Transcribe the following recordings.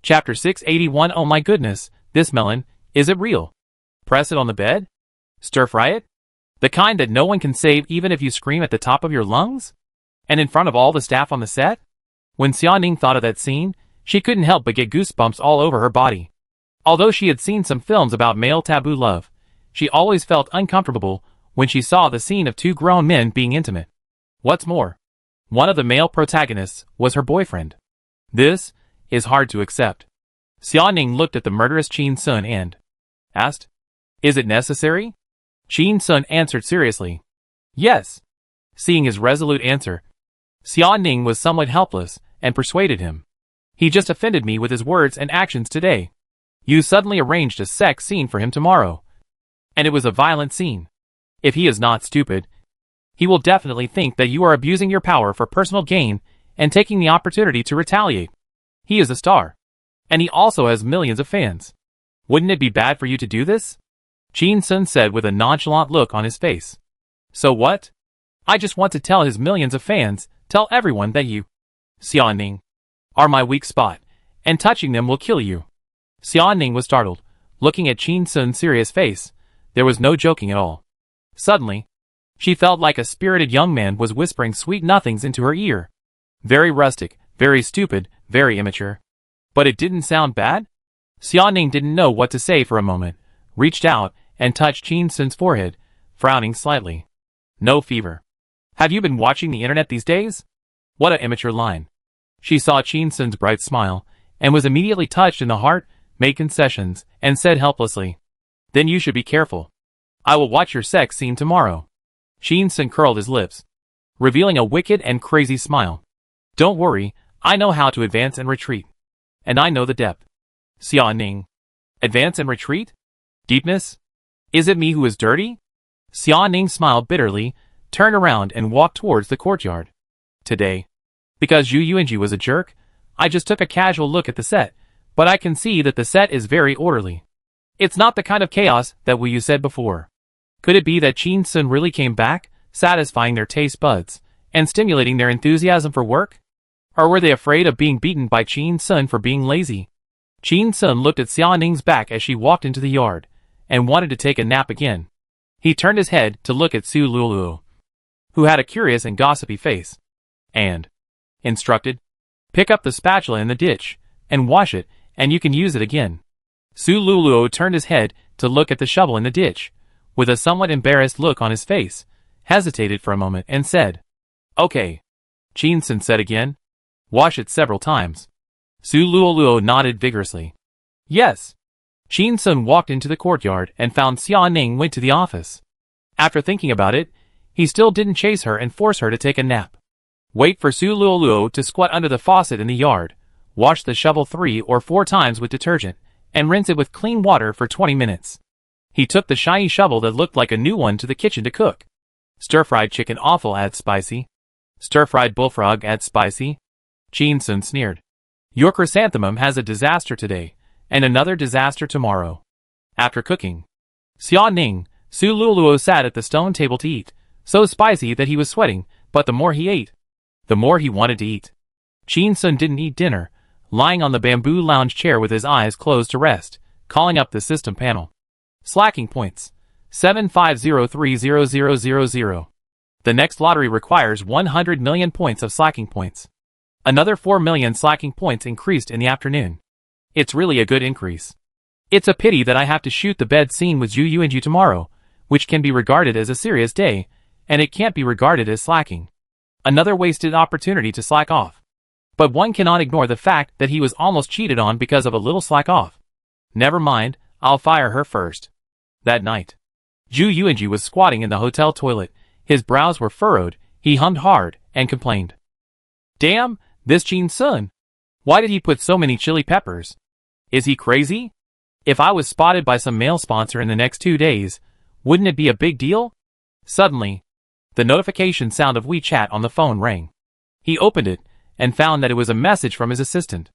Chapter 681. Oh my goodness, this melon, is it real? Press it on the bed? Stir fry it? The kind that no one can save even if you scream at the top of your lungs? And in front of all the staff on the set? When Xia Ning thought of that scene, she couldn't help but get goosebumps all over her body. Although she had seen some films about male taboo love, she always felt uncomfortable when she saw the scene of two grown men being intimate. What's more, one of the male protagonists was her boyfriend. This is hard to accept. Xia Ning looked at the murderous Qin Sun and asked, "Is it necessary?" Qin Sun answered seriously, "Yes." Seeing his resolute answer, Xia Ning was somewhat helpless and persuaded him. "He just offended me with his words and actions today. You suddenly arranged a sex scene for him tomorrow. And it was a violent scene. If he is not stupid, he will definitely think that you are abusing your power for personal gain and taking the opportunity to retaliate. He is a star. And he also has millions of fans. Wouldn't it be bad for you to do this?" Qin Sun said with a nonchalant look on his face. "So what? I just want to tell his millions of fans, tell everyone that you, Xia Ning, are my weak spot, and touching them will kill you." Xia Ning was startled, looking at Qin Sun's serious face. There was no joking at all. Suddenly, she felt like a spirited young man was whispering sweet nothings into her ear. Very rustic, very stupid, very immature. But it didn't sound bad? Xia Ning didn't know what to say for a moment, reached out and touched Qin Sun's forehead, frowning slightly. "No fever. Have you been watching the internet these days?" What a immature line. She saw Qin Sun's bright smile, and was immediately touched in the heart, made concessions, and said helplessly, "Then you should be careful. I will watch your sex scene tomorrow." Qin Sun curled his lips, revealing a wicked and crazy smile. "Don't worry, I know how to advance and retreat. And I know the depth." Xia Ning. Advance and retreat? Deepness? Is it me who is dirty? Xia Ning smiled bitterly, turned around and walked towards the courtyard. Today, because Zhu Yuanji was a jerk, I just took a casual look at the set, but I can see that the set is very orderly. It's not the kind of chaos that you said before. Could it be that Qin Sun really came back, satisfying their taste buds, and stimulating their enthusiasm for work? Or were they afraid of being beaten by Qin Sun for being lazy? Qin Sun looked at Xia Ning's back as she walked into the yard, and wanted to take a nap again. He turned his head to look at Su Luluo, who had a curious and gossipy face, and instructed, "Pick up the spatula in the ditch, and wash it, and you can use it again." Su Luluo turned his head to look at the shovel in the ditch, with a somewhat embarrassed look on his face, hesitated for a moment and said, "Okay." Qin Sun said again, "Wash it several times." Su Luluo nodded vigorously. "Yes." Qin Sun walked into the courtyard and found Xia Ning went to the office. After thinking about it, he still didn't chase her and force her to take a nap. Wait for Su Luluo to squat under the faucet in the yard, wash the shovel 3 or 4 times with detergent, and rinse it with clean water for 20 minutes. He took the shiny shovel that looked like a new one to the kitchen to cook. Stir-fried chicken offal, add spicy. Stir-fried bullfrog, add spicy. Qin Sun sneered. "Your chrysanthemum has a disaster today, and another disaster tomorrow." After cooking, Xia Ning, Su Luluo sat at the stone table to eat, so spicy that he was sweating, but the more he ate, the more he wanted to eat. Qin Sun didn't eat dinner, lying on the bamboo lounge chair with his eyes closed to rest, calling up the system panel. Slacking points. 750300000. The next lottery requires 100 million points of slacking points. Another 4 million slacking points increased in the afternoon. It's really a good increase. It's a pity that I have to shoot the bed scene with Zhu Yuanji tomorrow, which can be regarded as a serious day, and it can't be regarded as slacking. Another wasted opportunity to slack off. But one cannot ignore the fact that he was almost cheated on because of a little slack off. Never mind, I'll fire her first. That night, Zhu Yuanji was squatting in the hotel toilet. His brows were furrowed, he hummed hard, and complained. "Damn, this Qin Sun. Why did he put so many chili peppers? Is he crazy? If I was spotted by some male sponsor in the next 2 days, wouldn't it be a big deal?" Suddenly, the notification sound of WeChat on the phone rang. He opened it, and found that it was a message from his assistant.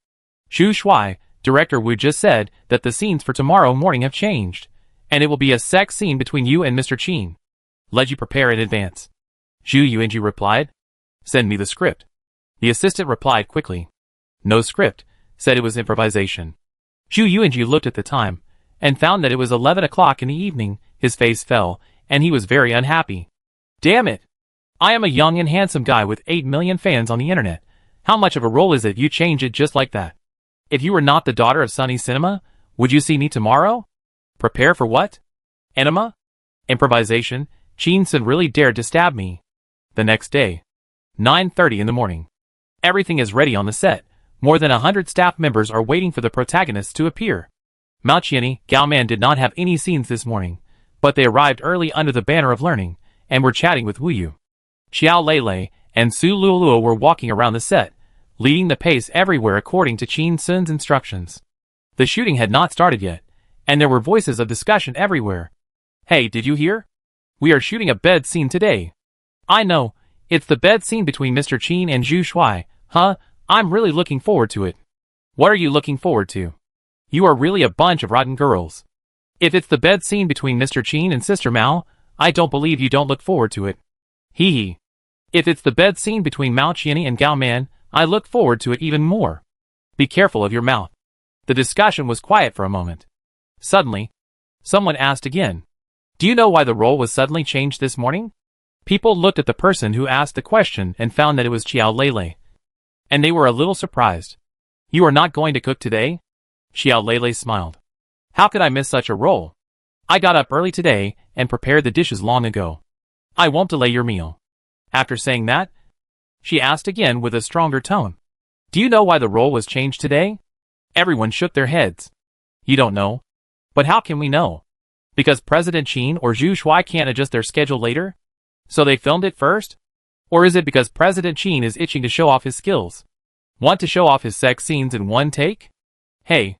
"Xu Shuai, Director Wu just said that the scenes for tomorrow morning have changed, and it will be a sex scene between you and Mr. Qin. Let you prepare in advance." Zhu Yuanji replied, "Send me the script." The assistant replied quickly, "No script, said it was improvisation. Zhu Yuanju looked at the time, and found that it was 11 o'clock in the evening. His face fell, and he was very unhappy. Damn it! I am a young and handsome guy with 8 million fans on the internet. How much of a role is it you change it just like that? If you were not the daughter of Sunny Cinema, would you see me tomorrow? Prepare for what? Enema? Improvisation? Qin Sun really dared to stab me. The next day. 9:30 in the morning. Everything is ready on the set. More than 100 staff members are waiting for the protagonists to appear. Mao Qianni, Gao Man did not have any scenes this morning, but they arrived early under the banner of learning, and were chatting with Wu Yu. Xiao Lei and Su Luoluo were walking around the set, leading the pace everywhere according to Qin Sun's instructions. The shooting had not started yet, and there were voices of discussion everywhere. Hey, did you hear? We are shooting a bed scene today. I know, it's the bed scene between Mr. Qin and Zhu Shuai, huh? I'm really looking forward to it. What are you looking forward to? You are really a bunch of rotten girls. If it's the bed scene between Mr. Qin and Sister Mao, I don't believe you don't look forward to it. Hee hee. If it's the bed scene between Mao Qianni and Gao Man, I look forward to it even more. Be careful of your mouth. The discussion was quiet for a moment. Suddenly, someone asked again. Do you know why the role was suddenly changed this morning? People looked at the person who asked the question and found that it was Xiao Lei. And they were a little surprised. You are not going to cook today? Xiao Lei smiled. How could I miss such a role? I got up early today and prepared the dishes long ago. I won't delay your meal. After saying that, she asked again with a stronger tone. Do you know why the role was changed today? Everyone shook their heads. You don't know? But how can we know? Because President Qin or Zhu Shuai can't adjust their schedule later? So they filmed it first? Or is it because President Qin is itching to show off his skills? Want to show off his sex scenes in one take? Hey,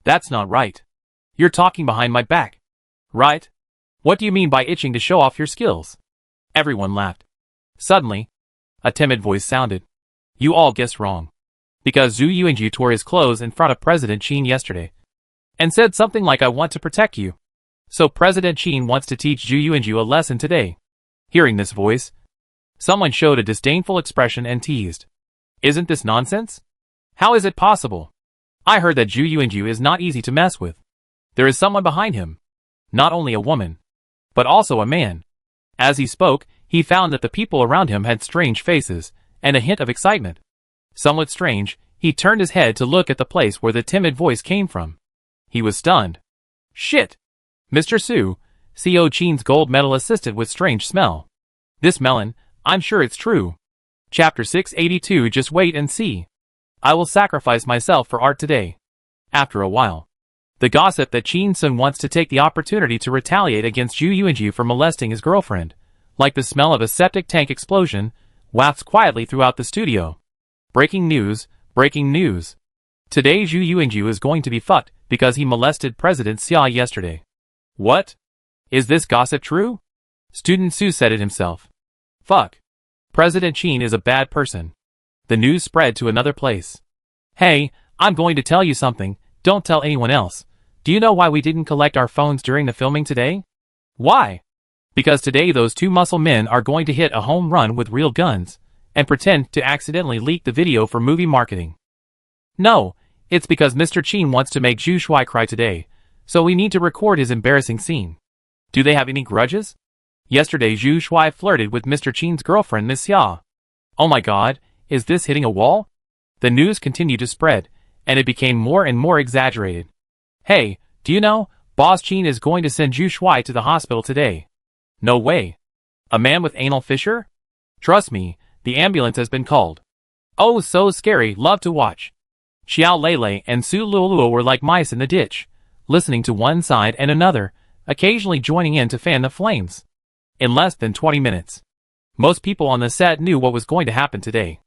that's not right. You're talking behind my back. Right? What do you mean by itching to show off your skills? Everyone laughed. Suddenly, a timid voice sounded. You all guessed wrong. Because Zhu Yuanju tore his clothes in front of President Qin yesterday. And said something like I want to protect you. So President Qin wants to teach Zhu Yuanju a lesson today. Hearing this voice, someone showed a disdainful expression and teased. Isn't this nonsense? How is it possible? I heard that Zhu Yuanju is not easy to mess with. There is someone behind him. Not only a woman, but also a man. As he spoke, he found that the people around him had strange faces, and a hint of excitement. Somewhat strange, he turned his head to look at the place where the timid voice came from. He was stunned. Shit! Mr. Su, CO Qin's gold medal assistant with strange smell. This melon, I'm sure it's true. Chapter 682. Just wait and see. I will sacrifice myself for art today. After a while, the gossip that Qin Sun wants to take the opportunity to retaliate against Zhu Yuanju for molesting his girlfriend, like the smell of a septic tank explosion, wafts quietly throughout the studio. Breaking news, breaking news. Today Zhu Yuanju is going to be fucked because he molested President Xia yesterday. What? Is this gossip true? Student Su said it himself. Fuck. President Qin is a bad person. The news spread to another place. Hey, I'm going to tell you something, don't tell anyone else. Do you know why we didn't collect our phones during the filming today? Why? Because today those two muscle men are going to hit a home run with real guns, and pretend to accidentally leak the video for movie marketing. No, it's because Mr. Qin wants to make Zhu Shuai cry today, so we need to record his embarrassing scene. Do they have any grudges? Yesterday Zhu Shuai flirted with Mr. Qin's girlfriend Miss Xia. Oh my god, is this hitting a wall? The news continued to spread, and it became more and more exaggerated. Hey, do you know, Boss Qin is going to send Zhu Shuai to the hospital today. No way. A man with anal fissure? Trust me, the ambulance has been called. Oh, so scary, love to watch. Xiao Lei and Su Luoluo were like mice in the ditch, listening to one side and another, occasionally joining in to fan the flames. In less than 20 minutes, most people on the set knew what was going to happen today.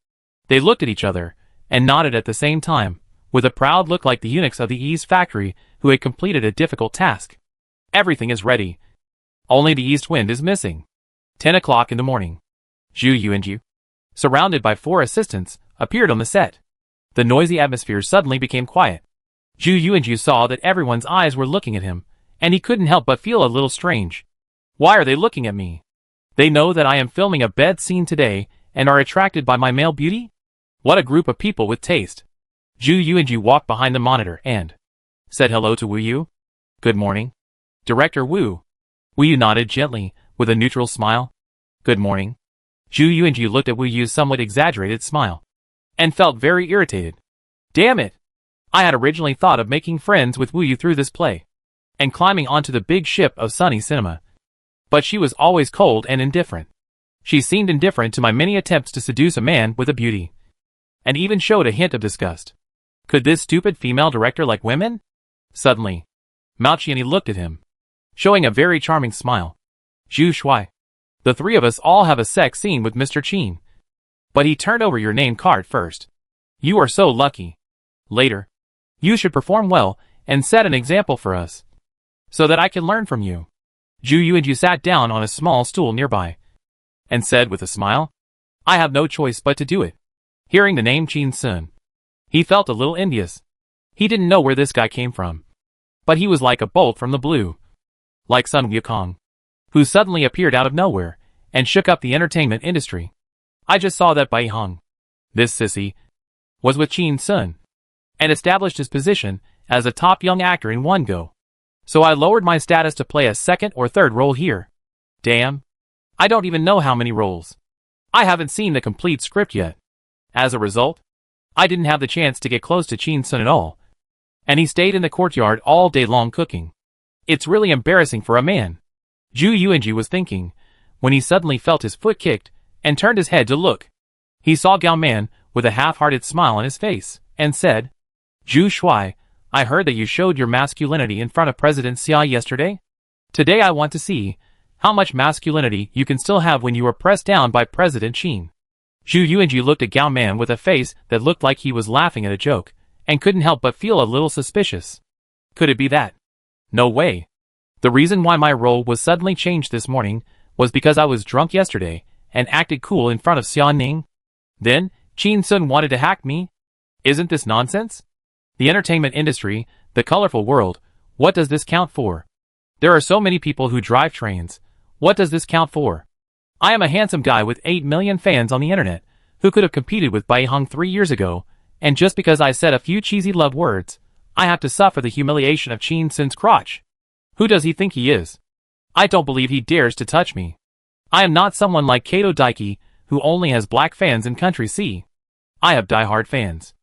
They looked at each other, and nodded at the same time, with a proud look like the eunuchs of the East factory who had completed a difficult task. Everything is ready. Only the east wind is missing. 10 o'clock in the morning. Zhu Yuanju, surrounded by 4 assistants, appeared on the set. The noisy atmosphere suddenly became quiet. Zhu Yuanju saw that everyone's eyes were looking at him, and he couldn't help but feel a little strange. Why are they looking at me? They know that I am filming a bed scene today, and are attracted by my male beauty? What a group of people with taste. Zhu Yuanju walked behind the monitor and said hello to Wu Yu. Good morning. Director Wu. Wu Yu nodded gently, with a neutral smile. Good morning. Zhu Yuanju looked at Wu Yu's somewhat exaggerated smile and felt very irritated. Damn it! I had originally thought of making friends with Wu Yu through this play and climbing onto the big ship of Sunny Cinema. But she was always cold and indifferent. She seemed indifferent to my many attempts to seduce a man with a beauty, and even showed a hint of disgust. Could this stupid female director like women? Suddenly, Mao Qianyi looked at him, showing a very charming smile. Zhu Shuai. The three of us all have a sex scene with Mr. Qin. But he turned over your name card first. You are so lucky. Later, you should perform well and set an example for us, so that I can learn from you. Zhu Yuanju sat down on a small stool nearby and said with a smile, I have no choice but to do it. Hearing the name Qin Sun, he felt a little envious. He didn't know where this guy came from, but he was like a bolt from the blue, like Sun Wukong, who suddenly appeared out of nowhere and shook up the entertainment industry. I just saw that Bai Hong, this sissy, was with Qin Sun and established his position as a top young actor in one go. So I lowered my status to play a second or third role here. Damn. I don't even know how many roles. I haven't seen the complete script yet. As a result, I didn't have the chance to get close to Qin Sun at all, and he stayed in the courtyard all day long cooking. It's really embarrassing for a man, Zhu Yuanju was thinking, when he suddenly felt his foot kicked and turned his head to look. He saw Gao Man with a half-hearted smile on his face and said, Zhu Shuai, I heard that you showed your masculinity in front of President Xia yesterday. Today I want to see how much masculinity you can still have when you are pressed down by President Qin. Zhu Yuanju looked at Gao Man with a face that looked like he was laughing at a joke, and couldn't help but feel a little suspicious. Could it be that? No way. The reason why my role was suddenly changed this morning was because I was drunk yesterday and acted cool in front of Xia Ning. Then, Qin Sun wanted to hack me? Isn't this nonsense? The entertainment industry, the colorful world, what does this count for? There are so many people who drive trains. What does this count for? I am a handsome guy with 8 million fans on the internet, who could have competed with Bai Hong 3 years ago, and just because I said a few cheesy love words, I have to suffer the humiliation of Qin Sun's crotch. Who does he think he is? I don't believe he dares to touch me. I am not someone like Kato Daiki, who only has black fans in Country C. I have die-hard fans.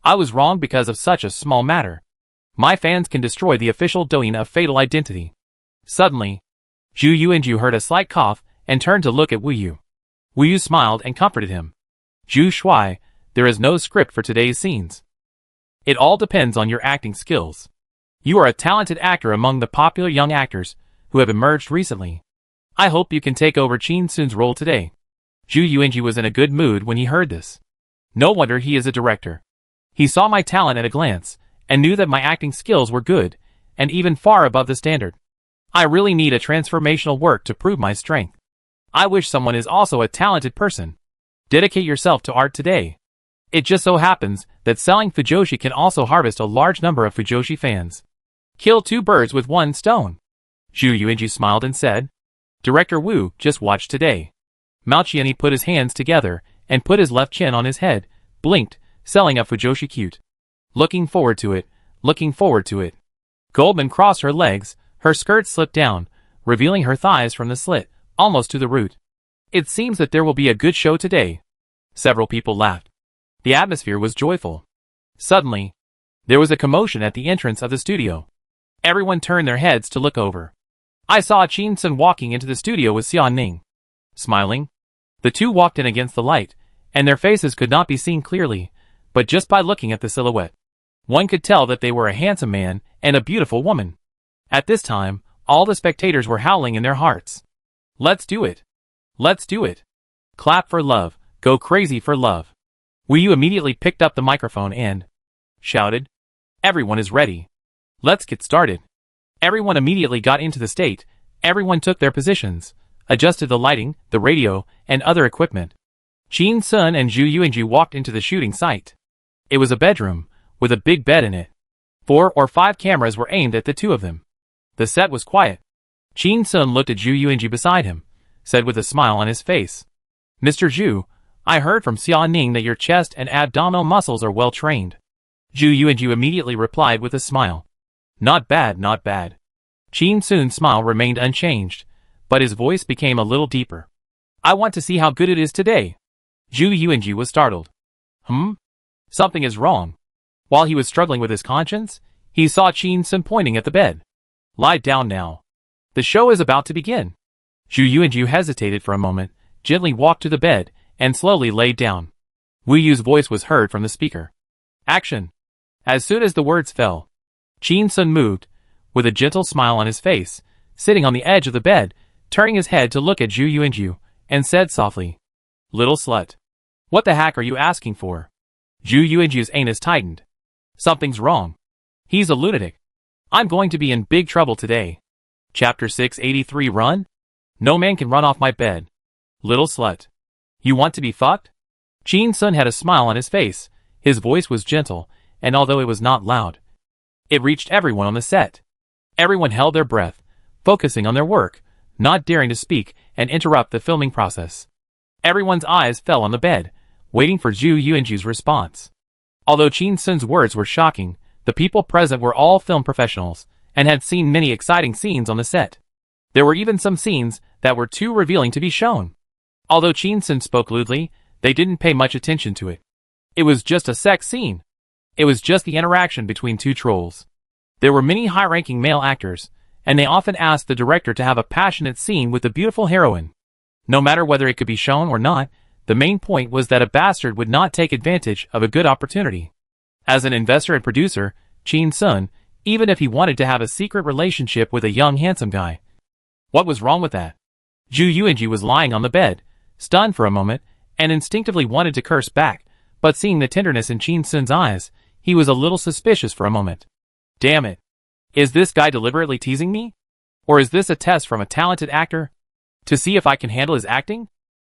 I was wrong because of such a small matter. My fans can destroy the official domain of Fatal Identity. Suddenly, Zhu Yuanju heard a slight cough and turned to look at Wu Yu. Wu Yu smiled and comforted him. Zhu Shuai, there is no script for today's scenes. It all depends on your acting skills. You are a talented actor among the popular young actors who have emerged recently. I hope you can take over Qin Sun's role today. Zhu Yuanju was in a good mood when he heard this. No wonder he is a director. He saw my talent at a glance and knew that my acting skills were good and even far above the standard. I really need a transformational work to prove my strength. I wish someone is also a talented person. Dedicate yourself to art today. It just so happens that selling Fujoshi can also harvest a large number of Fujoshi fans. Kill 2 birds with 1 stone. Zhu Yuanju smiled and said, Director Wu, just watch today. Mao Qianyi put his hands together and put his left chin on his head, blinked, selling a Fujoshi cute. Looking forward to it, looking forward to it. Goldman crossed her legs, her skirt slipped down, revealing her thighs from the slit, almost to the root. It seems that there will be a good show today. Several people laughed. The atmosphere was joyful. Suddenly, there was a commotion at the entrance of the studio. Everyone turned their heads to look over. I saw Qin Sun walking into the studio with Xia Ning. Smiling, the two walked in against the light, and their faces could not be seen clearly, but just by looking at the silhouette, one could tell that they were a handsome man and a beautiful woman. At this time, all the spectators were howling in their hearts. Let's do it. Let's do it. Clap for love, go crazy for love. Wu Yu immediately picked up the microphone and shouted, Everyone is ready. Let's get started. Everyone immediately got into the state, everyone took their positions, adjusted the lighting, the radio, and other equipment. Qin Sun and Zhu Yuanju walked into the shooting site. It was a bedroom, with a big bed in it. 4 or 5 cameras were aimed at the two of them. The set was quiet. Qin Sun looked at Zhu Yuanju beside him, said with a smile on his face, Mr. Zhu, I heard from Xia Ning that your chest and abdominal muscles are well trained. Ju Yuanju immediately replied with a smile. Not bad, not bad. Qin Sun's smile remained unchanged, but his voice became a little deeper. I want to see how good it is today. Ju Yuanju was startled. Something is wrong. While he was struggling with his conscience, he saw Qin Sun pointing at the bed. Lie down now. The show is about to begin. Ju Yuanju hesitated for a moment, gently walked to the bed, and slowly laid down. Wu Yu's voice was heard from the speaker. Action. As soon as the words fell, Qin Sun moved, with a gentle smile on his face, sitting on the edge of the bed, turning his head to look at Ju Yuanju, and said softly, Little slut. What the heck are you asking for? Ju Yuanju's anus tightened. Something's wrong. He's a lunatic. I'm going to be in big trouble today. Chapter 683 Run? No man can run off my bed. Little slut. You want to be fucked? Qin Sun had a smile on his face, his voice was gentle, and although it was not loud, it reached everyone on the set. Everyone held their breath, focusing on their work, not daring to speak and interrupt the filming process. Everyone's eyes fell on the bed, waiting for Ju Yuanju's response. Although Qin Sun's words were shocking, the people present were all film professionals, and had seen many exciting scenes on the set. There were even some scenes that were too revealing to be shown. Although Qin Sun spoke lewdly, they didn't pay much attention to it. It was just a sex scene. It was just the interaction between two trolls. There were many high-ranking male actors, and they often asked the director to have a passionate scene with the beautiful heroine. No matter whether it could be shown or not, the main point was that a bastard would not take advantage of a good opportunity. As an investor and producer, Qin Sun, even if he wanted to have a secret relationship with a young handsome guy. What was wrong with that? Ju Yuanju was lying on the bed, stunned for a moment, and instinctively wanted to curse back, but seeing the tenderness in Qin Sun's eyes, he was a little suspicious for a moment. Damn it. Is this guy deliberately teasing me? Or is this a test from a talented actor? To see if I can handle his acting?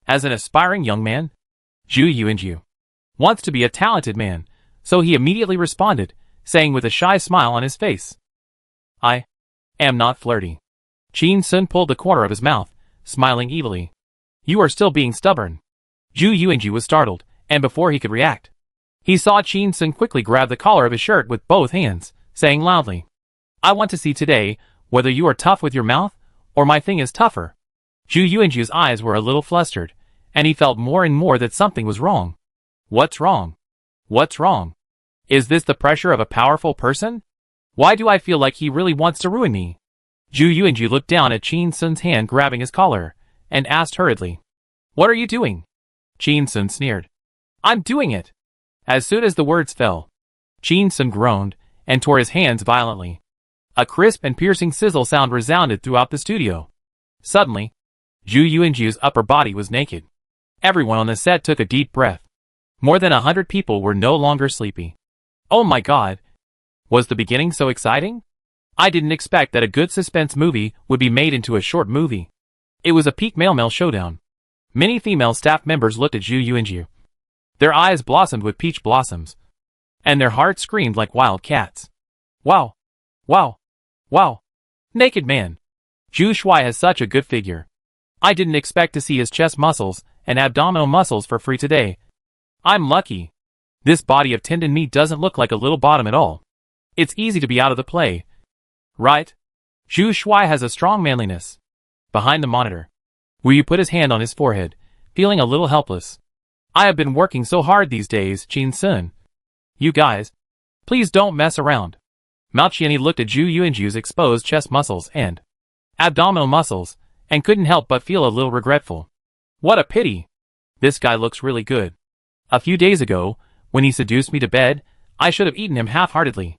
As an aspiring young man, Ju Yuanju wants to be a talented man, so he immediately responded, saying with a shy smile on his face, I am not flirty. Qin Sun pulled the corner of his mouth, smiling evilly. You are still being stubborn. Ju Yuanju was startled, and before he could react, he saw Qin Sun quickly grab the collar of his shirt with both hands, saying loudly, I want to see today whether you are tough with your mouth, or my thing is tougher. Ju Yuanju's eyes were a little flustered, and he felt more and more that something was wrong. What's wrong? What's wrong? Is this the pressure of a powerful person? Why do I feel like he really wants to ruin me? Ju Yuanju looked down at Qin Sun's hand grabbing his collar, and asked hurriedly, What are you doing? Qin Sun sneered. I'm doing it. As soon as the words fell, Qin Sun groaned, and tore his hands violently. A crisp and piercing sizzle sound resounded throughout the studio. Suddenly, Ju Yuanju's upper body was naked. Everyone on the set took a deep breath. More than 100 people were no longer sleepy. Oh my god! Was the beginning so exciting? I didn't expect that a good suspense movie would be made into a short movie. It was a peak male-male showdown. Many female staff members looked at Ju Yuanju. Their eyes blossomed with peach blossoms, and their hearts screamed like wild cats. Wow! Wow! Wow! Naked man! Zhu Shuai has such a good figure. I didn't expect to see his chest muscles and abdominal muscles for free today. I'm lucky. This body of tendon meat doesn't look like a little bottom at all. It's easy to be out of the play. Right? Zhu Shuai has a strong manliness. Behind the monitor, Wu Yu put his hand on his forehead, feeling a little helpless. I have been working so hard these days, Qin Sun. You guys, please don't mess around. Mao Qianni looked at Ju Yuanju's exposed chest muscles and abdominal muscles, and couldn't help but feel a little regretful. What a pity. This guy looks really good. A few days ago, when he seduced me to bed, I should have eaten him half-heartedly.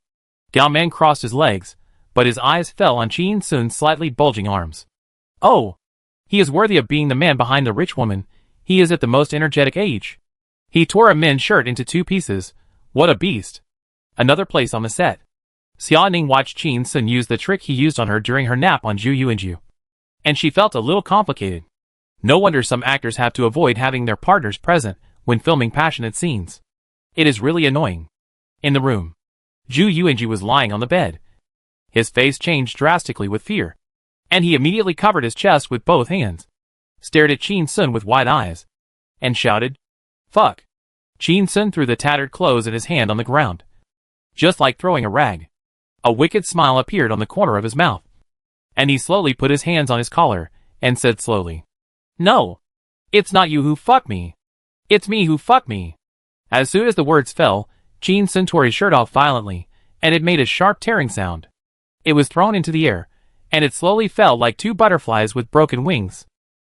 Gao Man crossed his legs, but his eyes fell on Qin Sun's slightly bulging arms. Oh! He is worthy of being the man behind the rich woman. He is at the most energetic age. He tore a men's shirt into 2 pieces. What a beast. Another place on the set. Xia Ning watched Qin Sun use the trick he used on her during her nap on Ju Yuanju. And she felt a little complicated. No wonder some actors have to avoid having their partners present when filming passionate scenes. It is really annoying. In the room, Ju Yuanju was lying on the bed. His face changed drastically with fear, and he immediately covered his chest with both hands, stared at Qin Sun with wide eyes, and shouted, Fuck! Qin Sun threw the tattered clothes in his hand on the ground. just like throwing a rag. A wicked smile appeared on the corner of his mouth. And he slowly put his hands on his collar, and said slowly, "No. It's not you who fucked me. It's me who fucked me." As soon as the words fell, Chin Sun tore his shirt off violently, and it made a sharp tearing sound. It was thrown into the air, and it slowly fell like two butterflies with broken wings.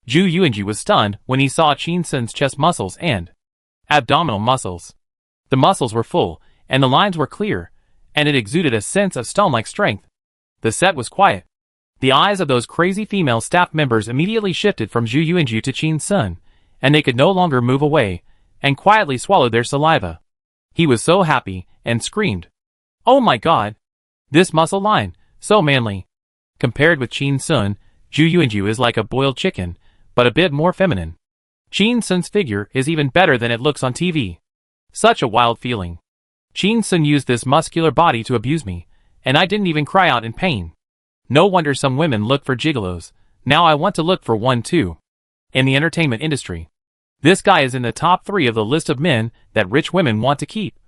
Zhu Yuanji was stunned when he saw Chin Sun's chest muscles and abdominal muscles. The muscles were full, and the lines were clear, and it exuded a sense of stone-like strength. The set was quiet. The eyes of those crazy female staff members immediately shifted from Zhu Yuanji to Chin Sun, and they could no longer move away, and quietly swallowed their saliva. He was so happy, and screamed, "Oh my god! This muscle line, so manly." Compared with Chin Sun, Zhu Yuanji is like a boiled chicken, but a bit more feminine. Chin Sun's figure is even better than it looks on TV. Such a wild feeling. Chin Sun used this muscular body to abuse me, and I didn't even cry out in pain. No wonder some women look for gigolos. Now I want to look for one too. In the entertainment industry, this guy is in the top 3 of the list of men that rich women want to keep.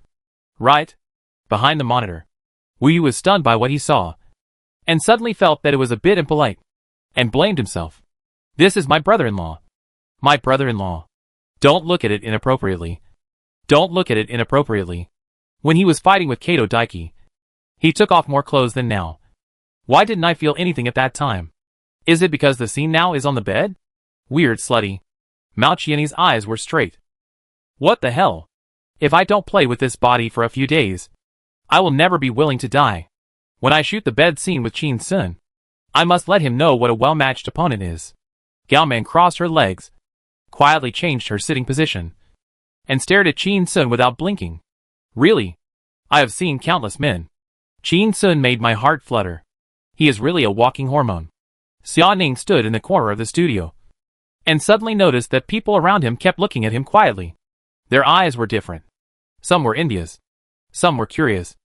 Right? Behind the monitor, Wu Yu was stunned by what he saw, and suddenly felt that it was a bit impolite, and blamed himself. This is my brother-in-law. My brother-in-law. Don't look at it inappropriately. Don't look at it inappropriately. When he was fighting with Kato Daiki, he took off more clothes than now. Why didn't I feel anything at that time? Is it because the scene now is on the bed? Weird slutty. Mao Qian's eyes were straight. What the hell? If I don't play with this body for a few days, I will never be willing to die. When I shoot the bed scene with Chin Sun, I must let him know what a well-matched opponent is. Gao Man crossed her legs, quietly changed her sitting position, and stared at Chin Sun without blinking. Really? I have seen countless men. Chin Sun made my heart flutter. He is really a walking hormone. Xia Ning stood in the corner of the studio, and suddenly noticed that people around him kept looking at him quietly. Their eyes were different. Some were envious. Some were curious.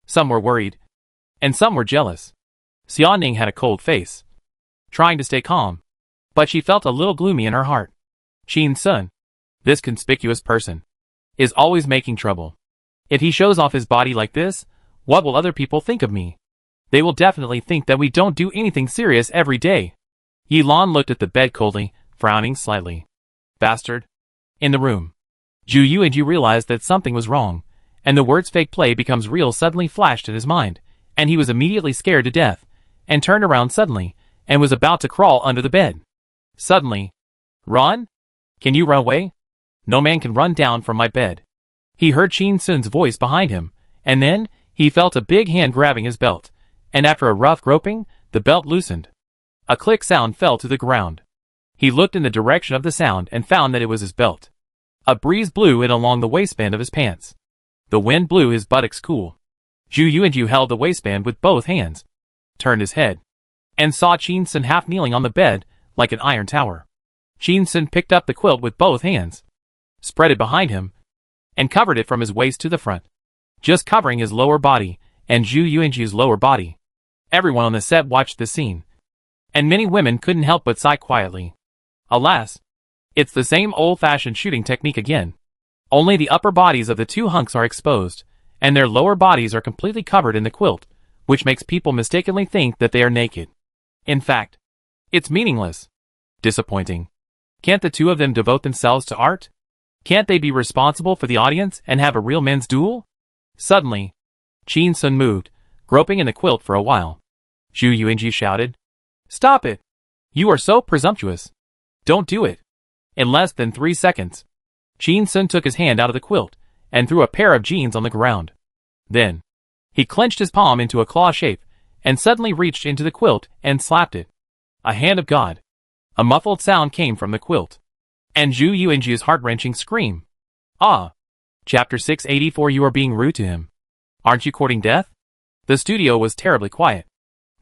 Some were worried. And some were jealous. Xia Ning had a cold face, trying to stay calm, but she felt a little gloomy in her heart. Chin Sun, this conspicuous person, is always making trouble. If he shows off his body like this, what will other people think of me? They will definitely think that we don't do anything serious every day. Yi Lan looked at the bed coldly, frowning slightly. Bastard. In the room, Zhu Yuanji realized that something was wrong, and the words fake play becomes real suddenly flashed in his mind, and he was immediately scared to death, and turned around suddenly, and was about to crawl under the bed. Suddenly, "Run? Can you run away? No man can run down from my bed." He heard Chin Sun's voice behind him, and then, he felt a big hand grabbing his belt, and after a rough groping, the belt loosened. A click sound fell to the ground. He looked in the direction of the sound and found that it was his belt. A breeze blew in along the waistband of his pants. The wind blew his buttocks cool. Zhu Yuanji held the waistband with both hands, turned his head, and saw Chin Sun half kneeling on the bed, like an iron tower. Chin Sun picked up the quilt with both hands, spread it behind him, and covered it from his waist to the front, just covering his lower body and Zhu Yuanji's lower body. Everyone on the set watched the scene, and many women couldn't help but sigh quietly. Alas, it's the same old-fashioned shooting technique again. Only the upper bodies of the two hunks are exposed, and their lower bodies are completely covered in the quilt, which makes people mistakenly think that they are naked. In fact, it's meaningless. Disappointing. Can't the two of them devote themselves to art? Can't they be responsible for the audience and have a real men's duel? Suddenly, Chin Sun moved, groping in the quilt for a while. Zhu Yuanji shouted, "Stop it! You are so presumptuous. Don't do it." In less than 3 seconds, Chin Sun took his hand out of the quilt and threw a pair of jeans on the ground. Then, he clenched his palm into a claw shape and suddenly reached into the quilt and slapped it. A hand of God. A muffled sound came from the quilt, and Zhu Yuanji's heart-wrenching scream. Ah! Chapter 684. You are being rude to him. Aren't you courting death? The studio was terribly quiet.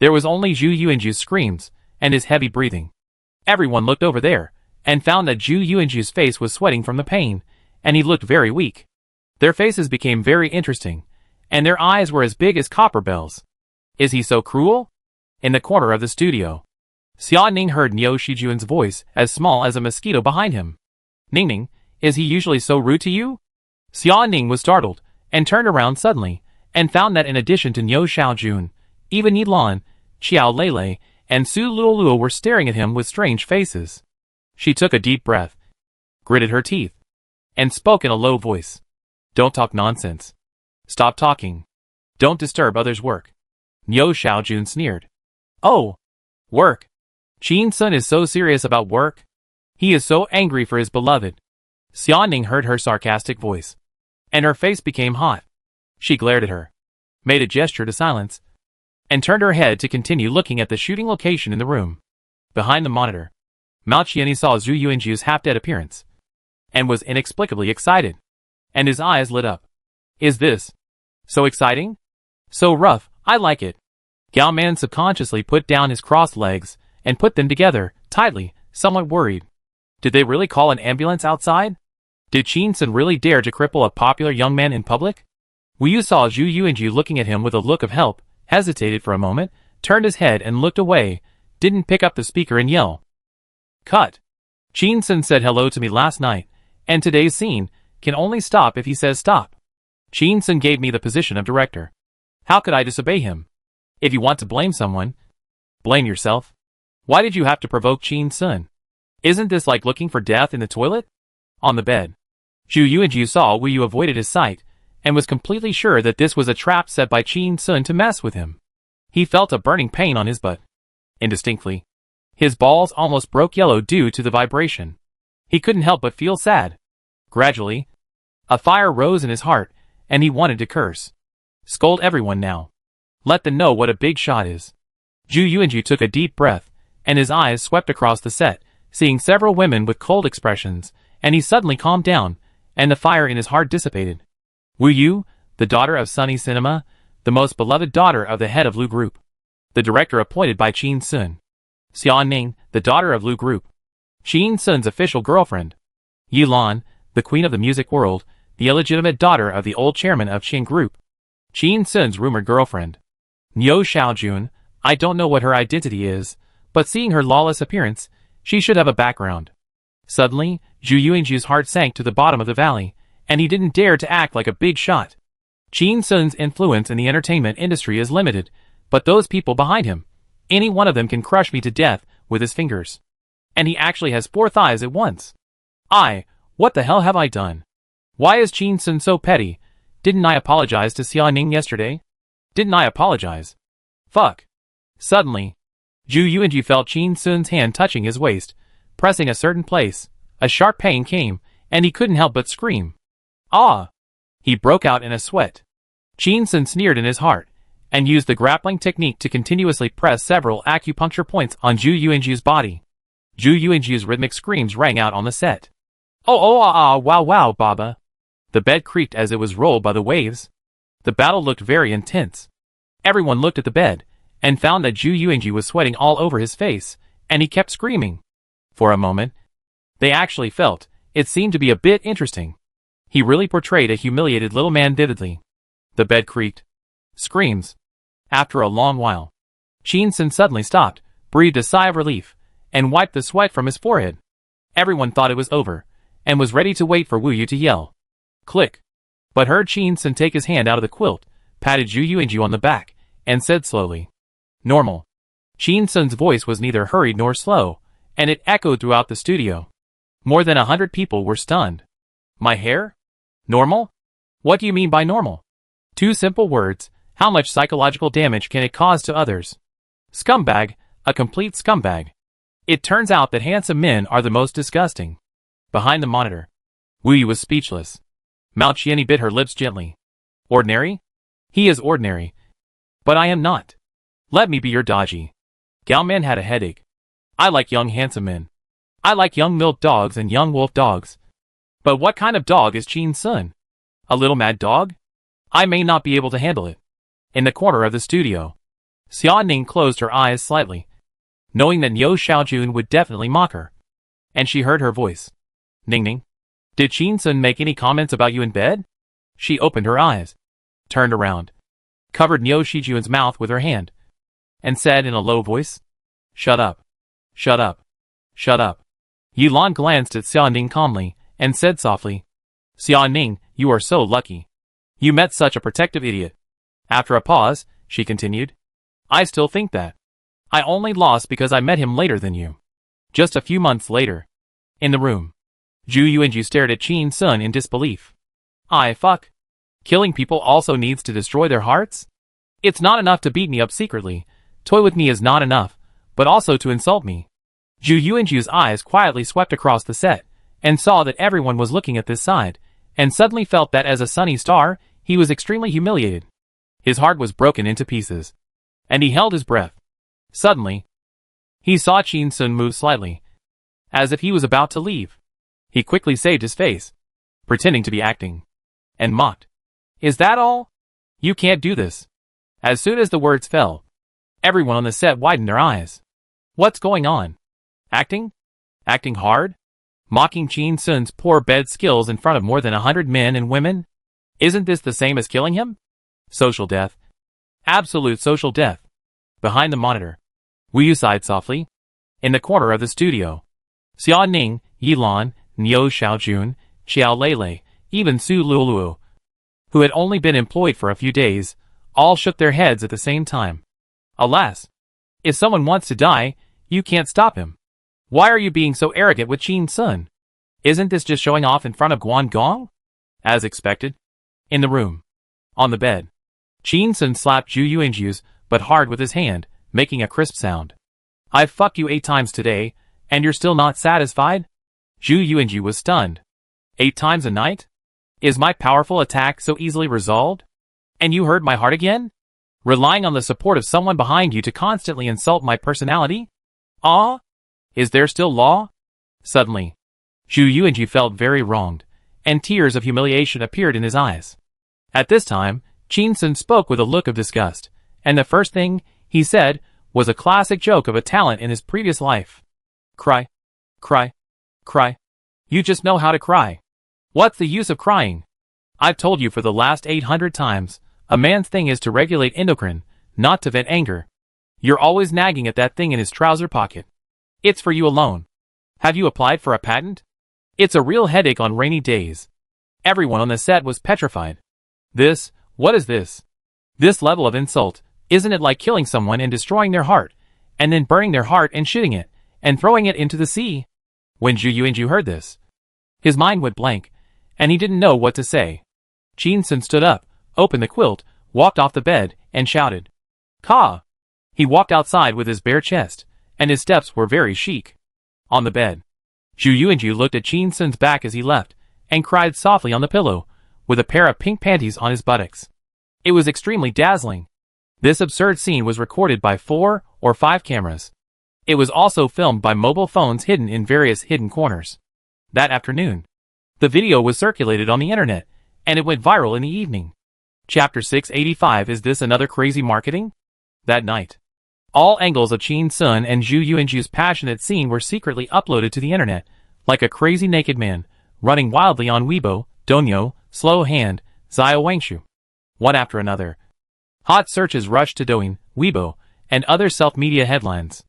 There was only Zhu Yuanji's screams and his heavy breathing. Everyone looked over there and found that Zhu Yuanji's face was sweating from the pain, and he looked very weak. Their faces became very interesting, and their eyes were as big as copper bells. Is he so cruel? In the corner of the studio, Xia Ning heard Niu Shijuan's voice as small as a mosquito behind him. "Ning, is he usually so rude to you?" Xia Ning was startled and turned around suddenly, and found that in addition to Niu Xiaojun, even Yilan, Xiao Lele, and Su Luoluo were staring at him with strange faces. She took a deep breath, gritted her teeth, and spoke in a low voice. Don't talk nonsense. Stop talking. Don't disturb others' work. Niu Xiaojun sneered. Oh, work. Qin Sun is so serious about work. He is so angry for his beloved. Xiaoning heard her sarcastic voice, and her face became hot. She glared at her, made a gesture to silence, and turned her head to continue looking at the shooting location in the room. Behind the monitor, Mao Qianni saw Zhu Yuanju's half-dead appearance, and was inexplicably excited, and his eyes lit up. Is this so exciting? So rough, I like it. Gao Man subconsciously put down his crossed legs and put them together, tightly, somewhat worried. Did they really call an ambulance outside? Did Qin Sun really dare to cripple a popular young man in public? Wu Yu saw Zhu Yuanju looking at him with a look of help, hesitated for a moment, turned his head and looked away, didn't pick up the speaker and yell. Cut. Qin Sun said hello to me last night, and today's scene can only stop if he says stop. Qin Sun gave me the position of director. How could I disobey him? If you want to blame someone, blame yourself. Why did you have to provoke Qin Sun? Isn't this like looking for death in the toilet? On the bed, Zhu Yuanju saw Wu Yu avoided his sight, and was completely sure that this was a trap set by Qin Sun to mess with him. He felt a burning pain on his butt. Indistinctly, his balls almost broke yellow due to the vibration. He couldn't help but feel sad. Gradually, a fire rose in his heart, and he wanted to curse. Scold everyone now. Let them know what a big shot is. Zhu Yuanju took a deep breath, and his eyes swept across the set, seeing several women with cold expressions, and he suddenly calmed down, and the fire in his heart dissipated. Wu Yu, the daughter of Sunny Cinema, the most beloved daughter of the head of Lu Group, the director appointed by Qin Sun. Xia Ning, the daughter of Lu Group, Qin Sun's official girlfriend. Yilan, the queen of the music world, the illegitimate daughter of the old chairman of Qin Group, Qin Sun's rumored girlfriend. Niu Xiaojun, I don't know what her identity is, but seeing her lawless appearance, she should have a background. Suddenly, Zhu Yuanju's heart sank to the bottom of the valley, and he didn't dare to act like a big shot. Qin Sun's influence in the entertainment industry is limited, but those people behind him, any one of them can crush me to death with his fingers. And he actually has 4 thighs at once. What the hell have I done? Why is Qin Sun so petty? Didn't I apologize to Xia Ning yesterday? Didn't I apologize? Fuck. Suddenly, Zhu Yuanju felt Qin Sun's hand touching his waist, pressing a certain place. A sharp pain came, and he couldn't help but scream. Ah! He broke out in a sweat. Qin Sun sneered in his heart, and used the grappling technique to continuously press several acupuncture points on Zhu Yuanju's body. Zhu Yuanju's rhythmic screams rang out on the set. Wow, Baba. The bed creaked as it was rolled by the waves. The battle looked very intense. Everyone looked at the bed, and found that Zhu Yuanju was sweating all over his face, and he kept screaming. For a moment, they actually felt it seemed to be a bit interesting. He really portrayed a humiliated little man vividly. The bed creaked. Screams. After a long while, Qin Sun suddenly stopped, breathed a sigh of relief, and wiped the sweat from his forehead. Everyone thought it was over, and was ready to wait for Wu Yu to yell. Click. But heard Qin Sun take his hand out of the quilt, patted Zhu Yuanju on the back, and said slowly, Normal. Qin Sun's voice was neither hurried nor slow, and it echoed throughout the studio. More than 100 people were stunned. My hair? Normal? What do you mean by normal? 2 simple words. How much psychological damage can it cause to others? Scumbag, a complete scumbag. It turns out that handsome men are the most disgusting. Behind the monitor, Wu Yu was speechless. Mao Qianni bit her lips gently. Ordinary? He is ordinary. But I am not. Let me be your dodgy. Gao Man had a headache. I like young handsome men. I like young milk dogs and young wolf dogs. But what kind of dog is Qin Sun? A little mad dog? I may not be able to handle it. In the corner of the studio, Xia Ning closed her eyes slightly, knowing that Niu Xiaojun would definitely mock her. And she heard her voice. Ning, did Qin Sun make any comments about you in bed? She opened her eyes, turned around, covered Niu Xiaojun's mouth with her hand, and said in a low voice, Shut up. Shut up. Shut up. Yilan glanced at Xia Ning calmly, and said softly, Xia Ning, you are so lucky. You met such a protective idiot. After a pause, she continued. I still think that. I only lost because I met him later than you. Just a few months later. In the room. Ju Yuanju stared at Qin Sun in disbelief. Fuck. Killing people also needs to destroy their hearts? It's not enough to beat me up secretly. Toy with me is not enough, but also to insult me. Ju Yuanju's eyes quietly swept across the set, and saw that everyone was looking at this side, and suddenly felt that as a sunny star, he was extremely humiliated. His heart was broken into pieces. And he held his breath. Suddenly, he saw Qin Sun move slightly, as if he was about to leave. He quickly saved his face, pretending to be acting, and mocked. Is that all? You can't do this. As soon as the words fell, everyone on the set widened their eyes. What's going on? Acting? Acting hard? Mocking Qin Sun's poor bed skills in front of more than 100 men and women? Isn't this the same as killing him? Social death. Absolute social death. Behind the monitor, Wu Yu sighed softly. In the corner of the studio, Xia Ning, Yi Lan, Niu Xiaojun, Xiao Lei, even Su Luoluo, who had only been employed for a few days, all shook their heads at the same time. Alas! If someone wants to die, you can't stop him. Why are you being so arrogant with Qin Sun? Isn't this just showing off in front of Guan Gong? As expected. In the room. On the bed. Qin Sun slapped Ju Yuanju's but hard with his hand, making a crisp sound. I've fucked you 8 times today, and you're still not satisfied? Ju Yuanju was stunned. 8 times a night? Is my powerful attack so easily resolved? And you heard my heart again? Relying on the support of someone behind you to constantly insult my personality? Is there still law? Suddenly, Ju Yuanju felt very wronged, and tears of humiliation appeared in his eyes. At this time, Qin Sun spoke with a look of disgust, and the first thing he said was a classic joke of a talent in his previous life. Cry. Cry. Cry. You just know how to cry. What's the use of crying? I've told you for the last 800 times, a man's thing is to regulate endocrine, not to vent anger. You're always nagging at that thing in his trouser pocket. It's for you alone. Have you applied for a patent? It's a real headache on rainy days. Everyone on the set was petrified. What is this? This level of insult, isn't it like killing someone and destroying their heart, and then burning their heart and shitting it, and throwing it into the sea? When Ju Yuanju heard this, his mind went blank, and he didn't know what to say. Qin Sun stood up, opened the quilt, walked off the bed, and shouted. Ka! He walked outside with his bare chest, and his steps were very chic. On the bed, Ju Yuanju looked at Qin Sun's back as he left, and cried softly on the pillow, with a pair of pink panties on his buttocks. It was extremely dazzling. This absurd scene was recorded by 4 or 5 cameras. It was also filmed by mobile phones hidden in various hidden corners. That afternoon, the video was circulated on the internet, and it went viral in the evening. Chapter 685. Is this another crazy marketing? That night, all angles of Qin Sun and Ju Yuanju's passionate scene were secretly uploaded to the internet, like a crazy naked man, running wildly on Weibo, Douyin, Slow Hand, Zio Wangshu. One after another, hot searches rushed to Douyin, Weibo, and other self-media headlines.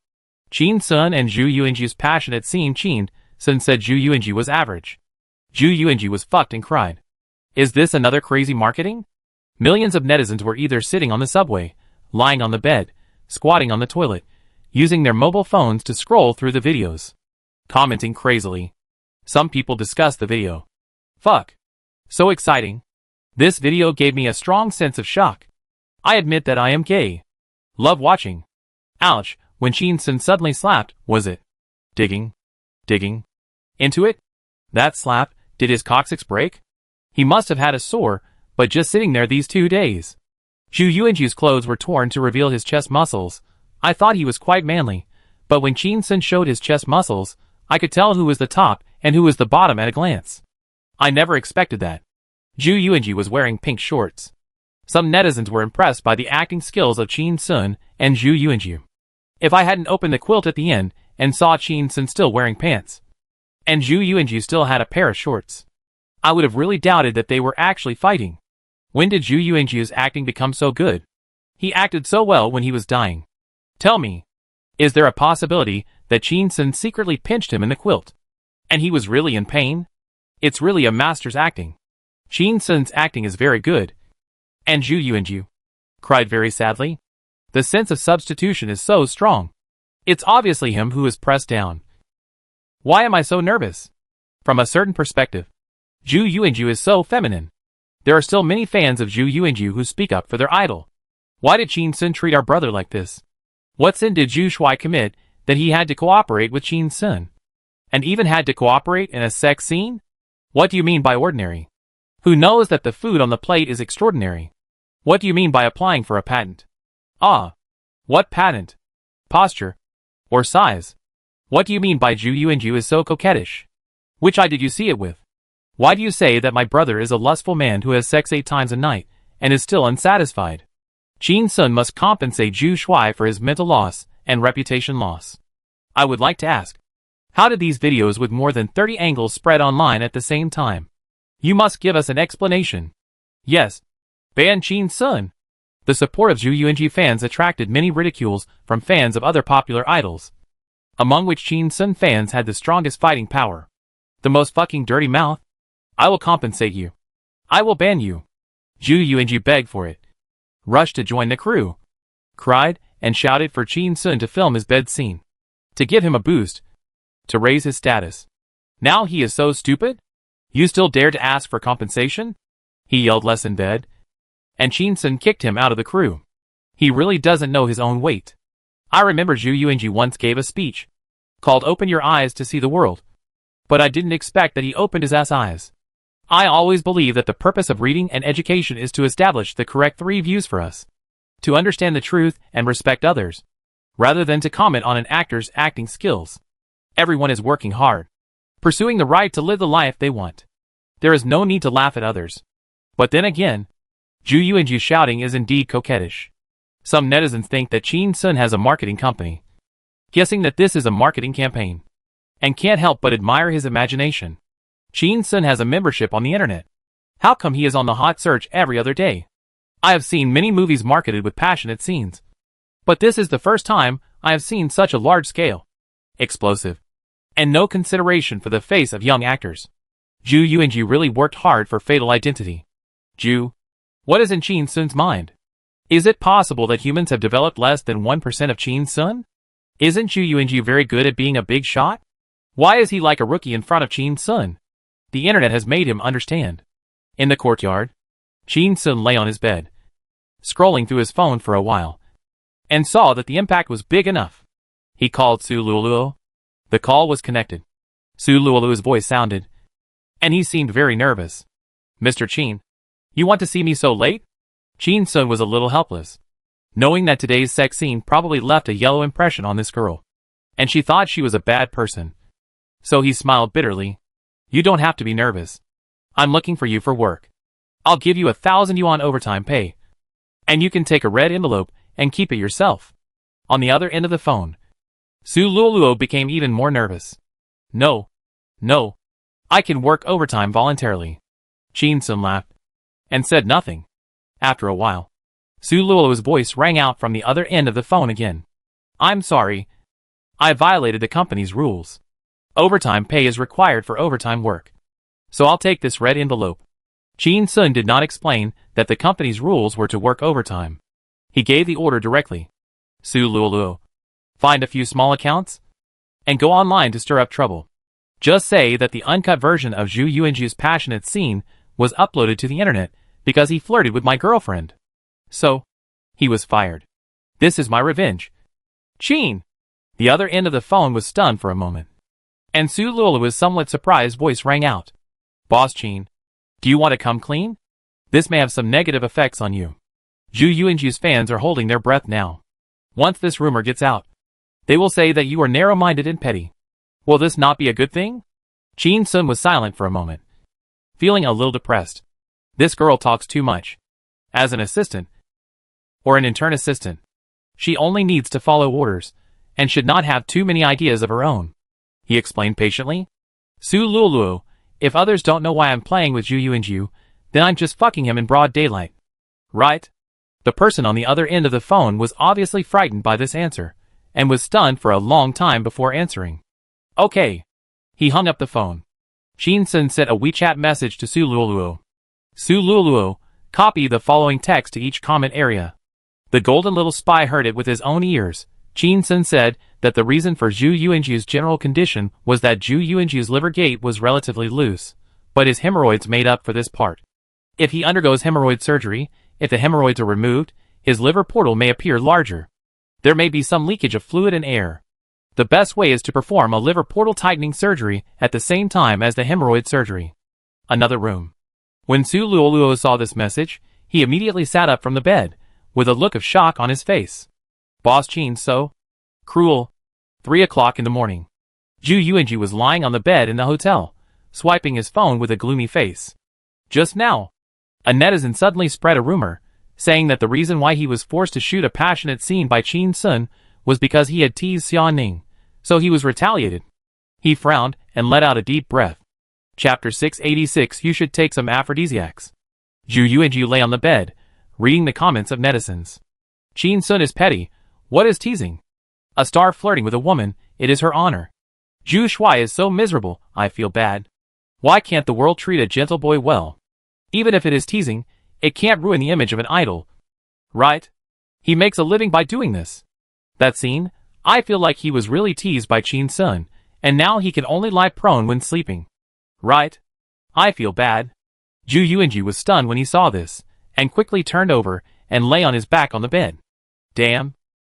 Qin Sun and Ju Yuanju's passionate scene. Qin Sun said Ju Yuanju was average. Ju Yuanju was fucked and cried. Is this another crazy marketing? Millions of netizens were either sitting on the subway, lying on the bed, squatting on the toilet, using their mobile phones to scroll through the videos, commenting crazily. Some people discussed the video. Fuck. So exciting. This video gave me a strong sense of shock. I admit that I am gay. Love watching. Ouch, when Qin Sun suddenly slapped, was it? Digging. Into it? That slap, did his coccyx break? He must have had a sore, but just sitting there these 2 days. Ju Yuanju's clothes were torn to reveal his chest muscles. I thought he was quite manly, but when Qin Sun showed his chest muscles, I could tell who was the top and who was the bottom at a glance. I never expected that. Ju Yuanju was wearing pink shorts. Some netizens were impressed by the acting skills of Qin Sun and Ju Yuanju. If I hadn't opened the quilt at the end and saw Qin Sun still wearing pants, and Ju Yuanju still had a pair of shorts, I would have really doubted that they were actually fighting. When did Ju Yuanju's acting become so good? He acted so well when he was dying. Tell me, is there a possibility that Qin Sun secretly pinched him in the quilt, and he was really in pain? It's really a master's acting. Qin Sun's acting is very good. And Ju Yuanju, cried very sadly. The sense of substitution is so strong. It's obviously him who is pressed down. Why am I so nervous? From a certain perspective, Ju Yuanju is so feminine. There are still many fans of Ju Yuanju who speak up for their idol. Why did Qin Sun treat our brother like this? What sin did Zhu Shuai commit that he had to cooperate with Qin Sun? And even had to cooperate in a sex scene? What do you mean by ordinary? Who knows that the food on the plate is extraordinary? What do you mean by applying for a patent? Ah, what patent? Posture? Or size? What do you mean by Ju Yuanju is so coquettish? Which eye did you see it with? Why do you say that my brother is a lustful man who has sex 8 times a night, and is still unsatisfied? Qin Sun must compensate Zhu Shuai for his mental loss and reputation loss. I would like to ask, how did these videos with more than 30 angles spread online at the same time? You must give us an explanation. Yes, ban Qin Sun. The support of Ju Yuanju fans attracted many ridicules from fans of other popular idols, among which Qin Sun fans had the strongest fighting power. The most fucking dirty mouth. I will compensate you. I will ban you. Ju Yuanju begged for it. Rushed to join the crew. Cried and shouted for Qin Sun to film his bed scene. To give him a boost. To raise his status. Now he is so stupid? You still dare to ask for compensation? He yelled less in bed. And Qin Sun kicked him out of the crew. He really doesn't know his own weight. I remember Ju Yuanju once gave a speech called Open Your Eyes to See the World. But I didn't expect that he opened his ass eyes. I always believe that the purpose of reading and education is to establish the correct 3 views for us. To understand the truth and respect others, rather than to comment on an actor's acting skills. Everyone is working hard, pursuing the right to live the life they want. There is no need to laugh at others. But then again, Ju Yuanju shouting is indeed coquettish. Some netizens think that Qin Sun has a marketing company, guessing that this is a marketing campaign, and can't help but admire his imagination. Qin Sun has a membership on the internet. How come he is on the hot search every other day? I have seen many movies marketed with passionate scenes, but this is the first time I have seen such a large scale, explosive, and no consideration for the face of young actors. Ju Yuanju really worked hard for Fatal Identity. Ju, what is in Qin Sun's mind? Is it possible that humans have developed less than 1% of Qin Sun? Isn't Ju Yuanju very good at being a big shot? Why is he like a rookie in front of Qin Sun? The internet has made him understand. In the courtyard, Qin Sun lay on his bed, scrolling through his phone for a while, and saw that the impact was big enough. He called Su Luoluo. The call was connected. Su Luoluo's voice sounded, and he seemed very nervous. Mr. Qin, you want to see me so late? Qin Sun was a little helpless, knowing that today's sex scene probably left a yellow impression on this girl, and she thought she was a bad person. So he smiled bitterly. You don't have to be nervous. I'm looking for you for work. I'll give you 1,000 yuan overtime pay, and you can take a red envelope and keep it yourself. On the other end of the phone, Su Luoluo became even more nervous. No. I can work overtime voluntarily. Qin Sun laughed and said nothing. After a while, Su Luoluo's voice rang out from the other end of the phone again. I'm sorry. I violated the company's rules. Overtime pay is required for overtime work. So I'll take this red envelope. Qin Sun did not explain that the company's rules were to work overtime. He gave the order directly. Su Luoluo, find a few small accounts and go online to stir up trouble. Just say that the uncut version of Ju Yuanju's passionate scene was uploaded to the internet because he flirted with my girlfriend. So, he was fired. This is my revenge. Qin! The other end of the phone was stunned for a moment, and Su Luoluo's somewhat surprised voice rang out. Boss Qin, do you want to come clean? This may have some negative effects on you. Ju Yuanju's fans are holding their breath now. Once this rumor gets out, they will say that you are narrow-minded and petty. Will this not be a good thing? Qin Sun was silent for a moment, feeling a little depressed. This girl talks too much. As an assistant, or an intern assistant, she only needs to follow orders, and should not have too many ideas of her own. He explained patiently. Su Luoluo, if others don't know why I'm playing with Ju Yuanju, then I'm just fucking him in broad daylight. Right? The person on the other end of the phone was obviously frightened by this answer, and was stunned for a long time before answering. Okay. He hung up the phone. Qin Sun sent a WeChat message to Su Luoluo. Su Luoluo, copy the following text to each comment area. The golden little spy heard it with his own ears. Qin Sun said that the reason for Zhu Yuanju's general condition was that Zhu Yuanju's liver gate was relatively loose, but his hemorrhoids made up for this part. If he undergoes hemorrhoid surgery, if the hemorrhoids are removed, his liver portal may appear larger. There may be some leakage of fluid and air. The best way is to perform a liver portal tightening surgery at the same time as the hemorrhoid surgery. Another room. When Su Luoluo saw this message, he immediately sat up from the bed, with a look of shock on his face. Boss Qin so cruel. 3 o'clock in the morning. Zhu Yuanju was lying on the bed in the hotel, swiping his phone with a gloomy face. Just now, a netizen suddenly spread a rumor, saying that the reason why he was forced to shoot a passionate scene by Qin Sun was because he had teased Xia Ning, so he was retaliated. He frowned and let out a deep breath. Chapter 686. You should take some aphrodisiacs. Zhu Yuanju lay on the bed, reading the comments of netizens. Qin Sun is petty. What is teasing? A star flirting with a woman, it is her honor. Zhu Shuai is so miserable, I feel bad. Why can't the world treat a gentle boy well? Even if it is teasing, it can't ruin the image of an idol. Right? He makes a living by doing this. That scene, I feel like he was really teased by Qin Sun, and now he can only lie prone when sleeping. Right? I feel bad. Zhu Yuanju was stunned when he saw this, and quickly turned over and lay on his back on the bed. Damn.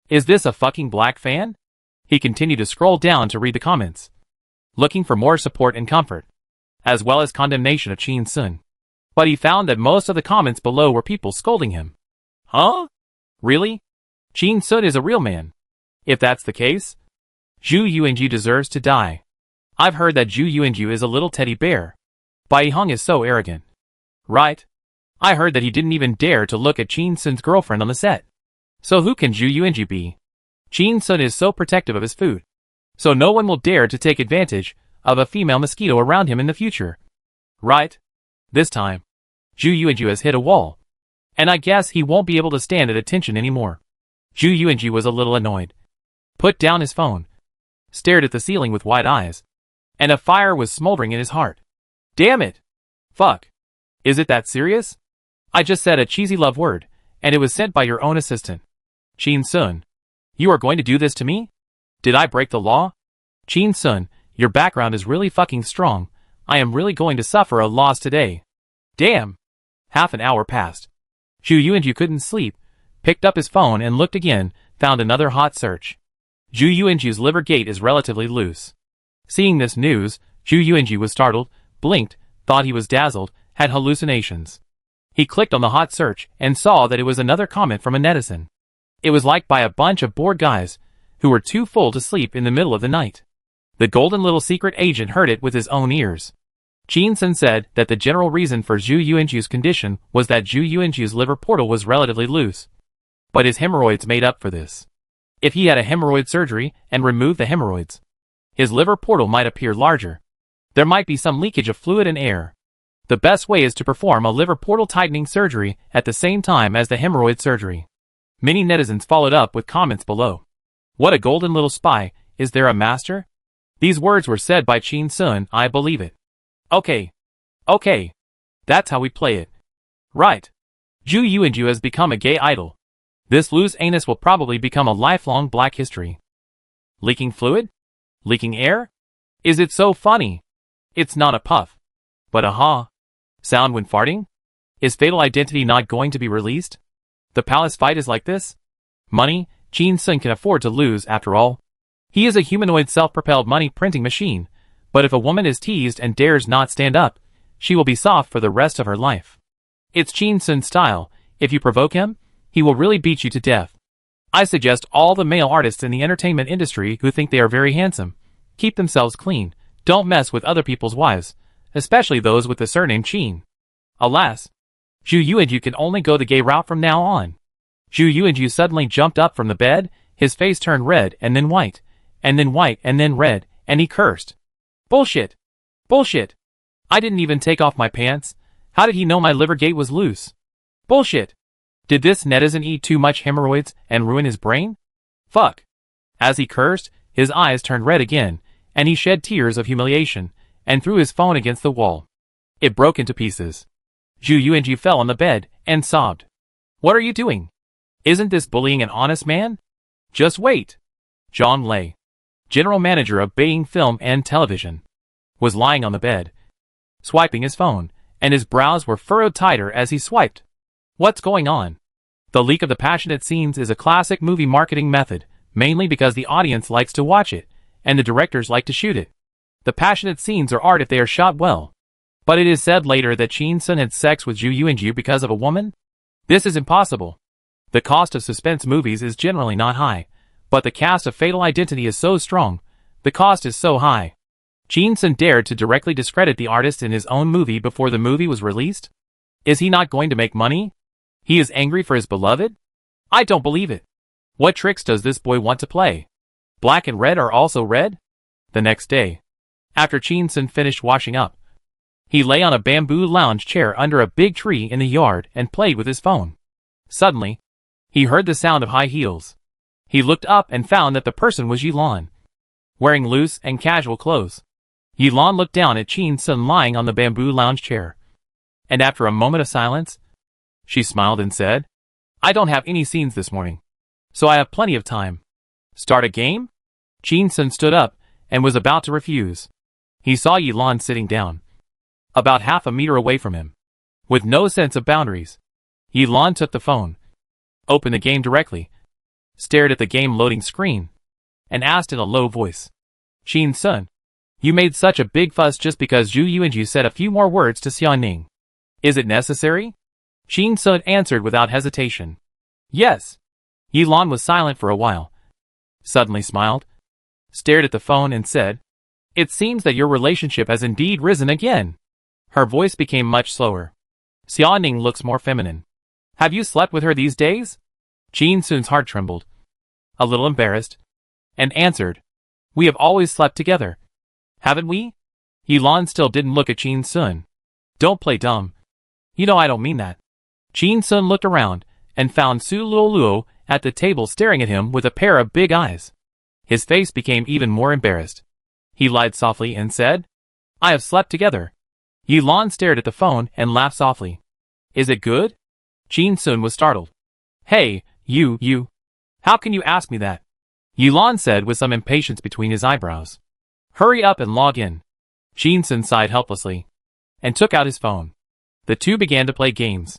Is this a fucking black fan? He continued to scroll down to read the comments, looking for more support and comfort, as well as condemnation of Qin Sun. But he found that most of the comments below were people scolding him. Huh? Really? Qin Sun is a real man. If that's the case, Zhu Yuanju deserves to die. I've heard that Zhu Yuanju is a little teddy bear. Bai Heng is so arrogant. Right? I heard that he didn't even dare to look at Qin Sun's girlfriend on the set. So who can Zhu Yuanju be? Qin Sun is so protective of his food. So no one will dare to take advantage of a female mosquito around him in the future. Right? This time, Zhu Yuanju has hit a wall. And I guess he won't be able to stand at attention anymore. Zhu Yuanju was a little annoyed. Put down his phone. Stared at the ceiling with wide eyes. And a fire was smoldering in his heart. Damn it! Fuck. Is it that serious? I just said a cheesy love word, and it was sent by your own assistant. Qin Sun. You are going to do this to me? Did I break the law? Qin Sun, your background is really fucking strong. I am really going to suffer a loss today. Damn. Half an hour passed. Zhu Yuanju couldn't sleep, picked up his phone and looked again, found another hot search. Zhu Yuanju's liver gate is relatively loose. Seeing this news, Zhu Yuanju was startled, blinked, thought he was dazzled, had hallucinations. He clicked on the hot search and saw that it was another comment from a netizen. It was liked by a bunch of bored guys who were too full to sleep in the middle of the night. The golden little secret agent heard it with his own ears. Qin Sun said that the general reason for Zhu Yuanju's condition was that Zhu Yuanju's liver portal was relatively loose. But his hemorrhoids made up for this. If he had a hemorrhoid surgery and removed the hemorrhoids, his liver portal might appear larger. There might be some leakage of fluid and air. The best way is to perform a liver portal tightening surgery at the same time as the hemorrhoid surgery. Many netizens followed up with comments below. What a golden little spy, is there a master? These words were said by Qin Sun, I believe it. Okay. That's how we play it. Right. Zhu Yuanju has become a gay idol. This loose anus will probably become a lifelong black history. Leaking fluid? Leaking air? Is it so funny? It's not a puff. But aha. Sound when farting? Is Fatal Identity not going to be released? The palace fight is like this? Money, Qin Sun can afford to lose after all. He is a humanoid self-propelled money printing machine, but if a woman is teased and dares not stand up, she will be soft for the rest of her life. It's Qin Sun's style. If you provoke him, he will really beat you to death. I suggest all the male artists in the entertainment industry who think they are very handsome, keep themselves clean, don't mess with other people's wives, especially those with the surname Qin. Alas, Zhu Yuanju can only go the gay route from now on. Zhu Yuanju suddenly jumped up from the bed, his face turned red and then white, and then white and then red, and he cursed. Bullshit! Bullshit! I didn't even take off my pants. How did he know my liver gate was loose? Bullshit! Did this netizen eat too much hemorrhoids and ruin his brain? Fuck! As he cursed, his eyes turned red again, and he shed tears of humiliation, and threw his phone against the wall. It broke into pieces. Zhu Yuanju fell on the bed, and sobbed. What are you doing? Isn't this bullying an honest man? Just wait. John Lay, general manager of Beijing Film and Television, was lying on the bed, swiping his phone, and his brows were furrowed tighter as he swiped. What's going on? The leak of the passionate scenes is a classic movie marketing method, mainly because the audience likes to watch it, and the directors like to shoot it. The passionate scenes are art if they are shot well. But it is said later that Shin Sun had sex with Zhu Yuanju because of a woman? This is impossible. The cost of suspense movies is generally not high, but the cast of Fatal Identity is so strong, the cost is so high. Shin Sun dared to directly discredit the artist in his own movie before the movie was released? Is he not going to make money? He is angry for his beloved? I don't believe it. What tricks does this boy want to play? Black and red are also red? The next day, after Shin Sun finished washing up, he lay on a bamboo lounge chair under a big tree in the yard and played with his phone. Suddenly, he heard the sound of high heels. He looked up and found that the person was Yilan, wearing loose and casual clothes. Yilan looked down at Shin Sun lying on the bamboo lounge chair, and after a moment of silence, she smiled and said, I don't have any scenes this morning, so I have plenty of time. Start a game? Shin Sun stood up and was about to refuse. He saw Yilan sitting down, about half a meter away from him, with no sense of boundaries. Yilan took the phone, opened the game directly, stared at the game loading screen, and asked in a low voice, Shin Sun, you made such a big fuss just because Zhu Yuanju said a few more words to Xiaoning. Is it necessary? Shin Sun answered without hesitation. Yes. Yilan was silent for a while, suddenly smiled, stared at the phone and said, It seems that your relationship has indeed risen again. Her voice became much slower. Xiaoning looks more feminine. Have you slept with her these days? Shin Sun's heart trembled, a little embarrassed, and answered, We have always slept together. Haven't we? Yilan still didn't look at Shin Sun. Don't play dumb. You know I don't mean that. Shin Sun looked around and found Su Luoluo at the table staring at him with a pair of big eyes. His face became even more embarrassed. He lied softly and said, I have slept together. Yilan stared at the phone and laughed softly. Is it good? Shin Sun was startled. Hey, you. How can you ask me that? Yilan said with some impatience between his eyebrows. Hurry up and log in. Shin Sun sighed helplessly and took out his phone. The two began to play games.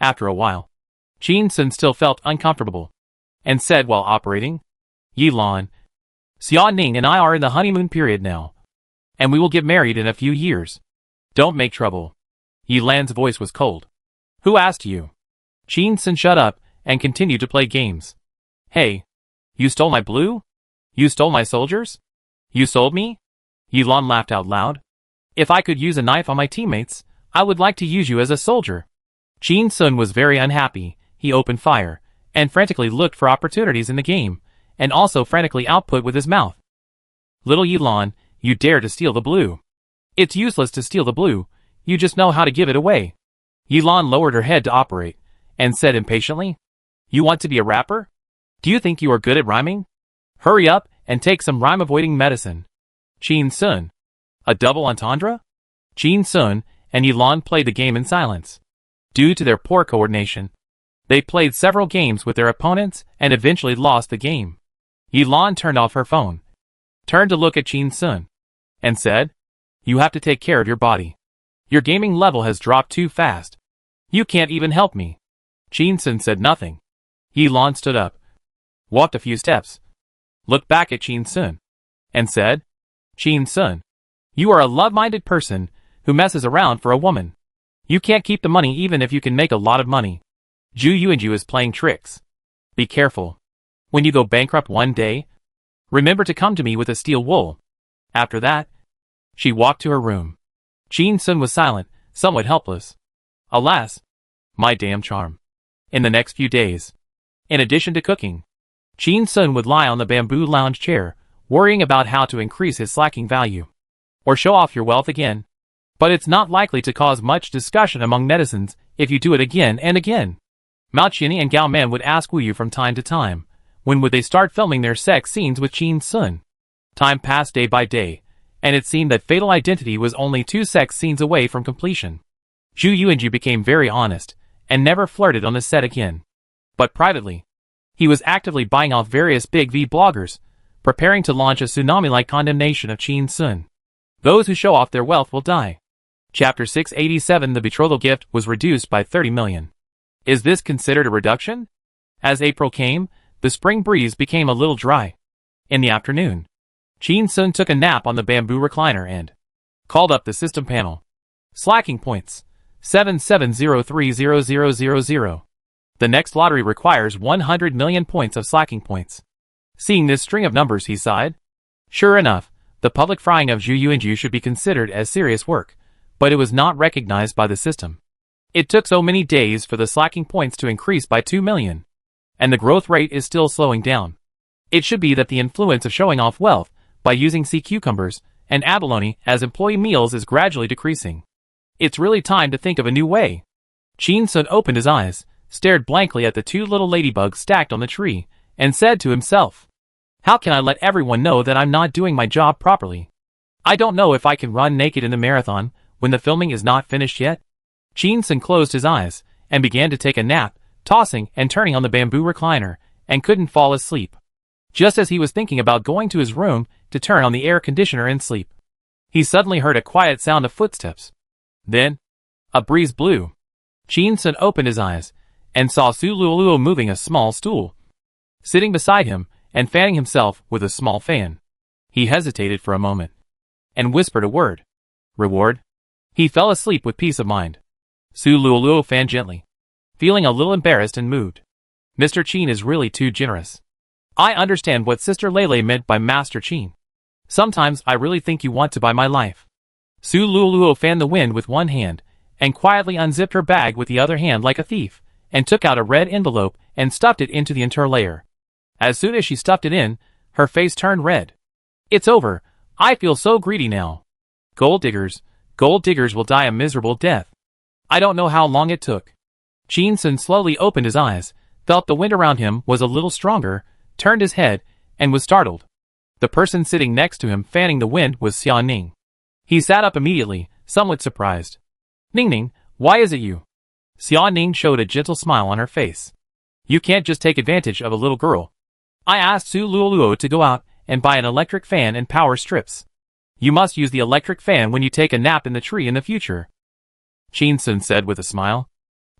After a while, Shin Sun still felt uncomfortable and said while operating, Yilan, Xiaoning and I are in the honeymoon period now, and we will get married in a few years. Don't make trouble. Yilan's voice was cold. Who asked you? Shin Sun shut up and continued to play games. Hey, you stole my blue? You stole my soldiers? You sold me? Yilan laughed out loud. If I could use a knife on my teammates, I would like to use you as a soldier. Shin Sun was very unhappy. He opened fire and frantically looked for opportunities in the game, and also frantically output with his mouth. Little Yilan, you dare to steal the blue. It's useless to steal the blue, you just know how to give it away. Yilan lowered her head to operate, and said impatiently, You want to be a rapper? Do you think you are good at rhyming? Hurry up and take some rhyme-avoiding medicine. Shin Sun. A double entendre? Shin Sun and Yilan played the game in silence. Due to their poor coordination, they played several games with their opponents and eventually lost the game. Yilan turned off her phone, turned to look at Shin Sun, and said, You have to take care of your body. Your gaming level has dropped too fast. You can't even help me. Shin Sun said nothing. Yilan stood up, walked a few steps, looked back at Shin Sun, and said, Shin Sun, you are a love-minded person who messes around for a woman. You can't keep the money even if you can make a lot of money. Zhu Yuanju is playing tricks. Be careful. When you go bankrupt one day, remember to come to me with a steel wool. After that, she walked to her room. Shin Sun was silent, somewhat helpless. Alas, my damn charm. In the next few days, in addition to cooking, Shin Sun would lie on the bamboo lounge chair, worrying about how to increase his slacking value, or show off your wealth again. But it's not likely to cause much discussion among netizens if you do it again and again. Mao Qianni and Gao Man would ask Wu Yu from time to time, when would they start filming their sex scenes with Shin Sun? Time passed day by day, and it seemed that Fatal Identity was only 2 sex scenes away from completion. Zhu Yuanju became very honest, and never flirted on the set again. But privately, he was actively buying off various big V bloggers, preparing to launch a tsunami-like condemnation of Chin Sun. Those who show off their wealth will die. Chapter 687. The betrothal gift was reduced by 30 million. Is this considered a reduction? As April came, the spring breeze became a little dry. In the afternoon, Chin Sun took a nap on the bamboo recliner and called up the system panel. Slacking points. 77030000. The next lottery requires 100 million points of slacking points. Seeing this string of numbers, he sighed. Sure enough, the public frying of Zhu Yuanju should be considered as serious work, but it was not recognized by the system. It took so many days for the slacking points to increase by 2 million. And the growth rate is still slowing down. It should be that the influence of showing off wealth by using sea cucumbers and abalone as employee meals is gradually decreasing. It's really time to think of a new way. Chin Sun opened his eyes, stared blankly at the 2 little ladybugs stacked on the tree, and said to himself, how can I let everyone know that I'm not doing my job properly? I don't know if I can run naked in the marathon when the filming is not finished yet. Chin Sun closed his eyes and began to take a nap, tossing and turning on the bamboo recliner, and couldn't fall asleep. Just as he was thinking about going to his room to turn on the air conditioner and sleep, he suddenly heard a quiet sound of footsteps. Then, a breeze blew. Chin Sun opened his eyes and saw Su Luoluo moving a small stool, sitting beside him and fanning himself with a small fan. He hesitated for a moment and whispered a word. Reward? He fell asleep with peace of mind. Su Luoluo fanned gently, feeling a little embarrassed and moved. Mr. Chin is really too generous. I understand what Sister Lele meant by Master Chin. Sometimes I really think you want to buy my life. Su Luoluo fanned the wind with one hand and quietly unzipped her bag with the other hand like a thief, and took out a red envelope and stuffed it into the interlayer. As soon as she stuffed it in, her face turned red. It's over. I feel so greedy now. Gold diggers will die a miserable death. I don't know how long it took. Chin Sun slowly opened his eyes, felt the wind around him was a little stronger, turned his head, and was startled. The person sitting next to him fanning the wind was Xia Ning. He sat up immediately, somewhat surprised. Ning Ning, why is it you? Xia Ning showed a gentle smile on her face. You can't just take advantage of a little girl. I asked Su Luoluo to go out and buy an electric fan and power strips. You must use the electric fan when you take a nap in the tree in the future. Chin Sun said with a smile.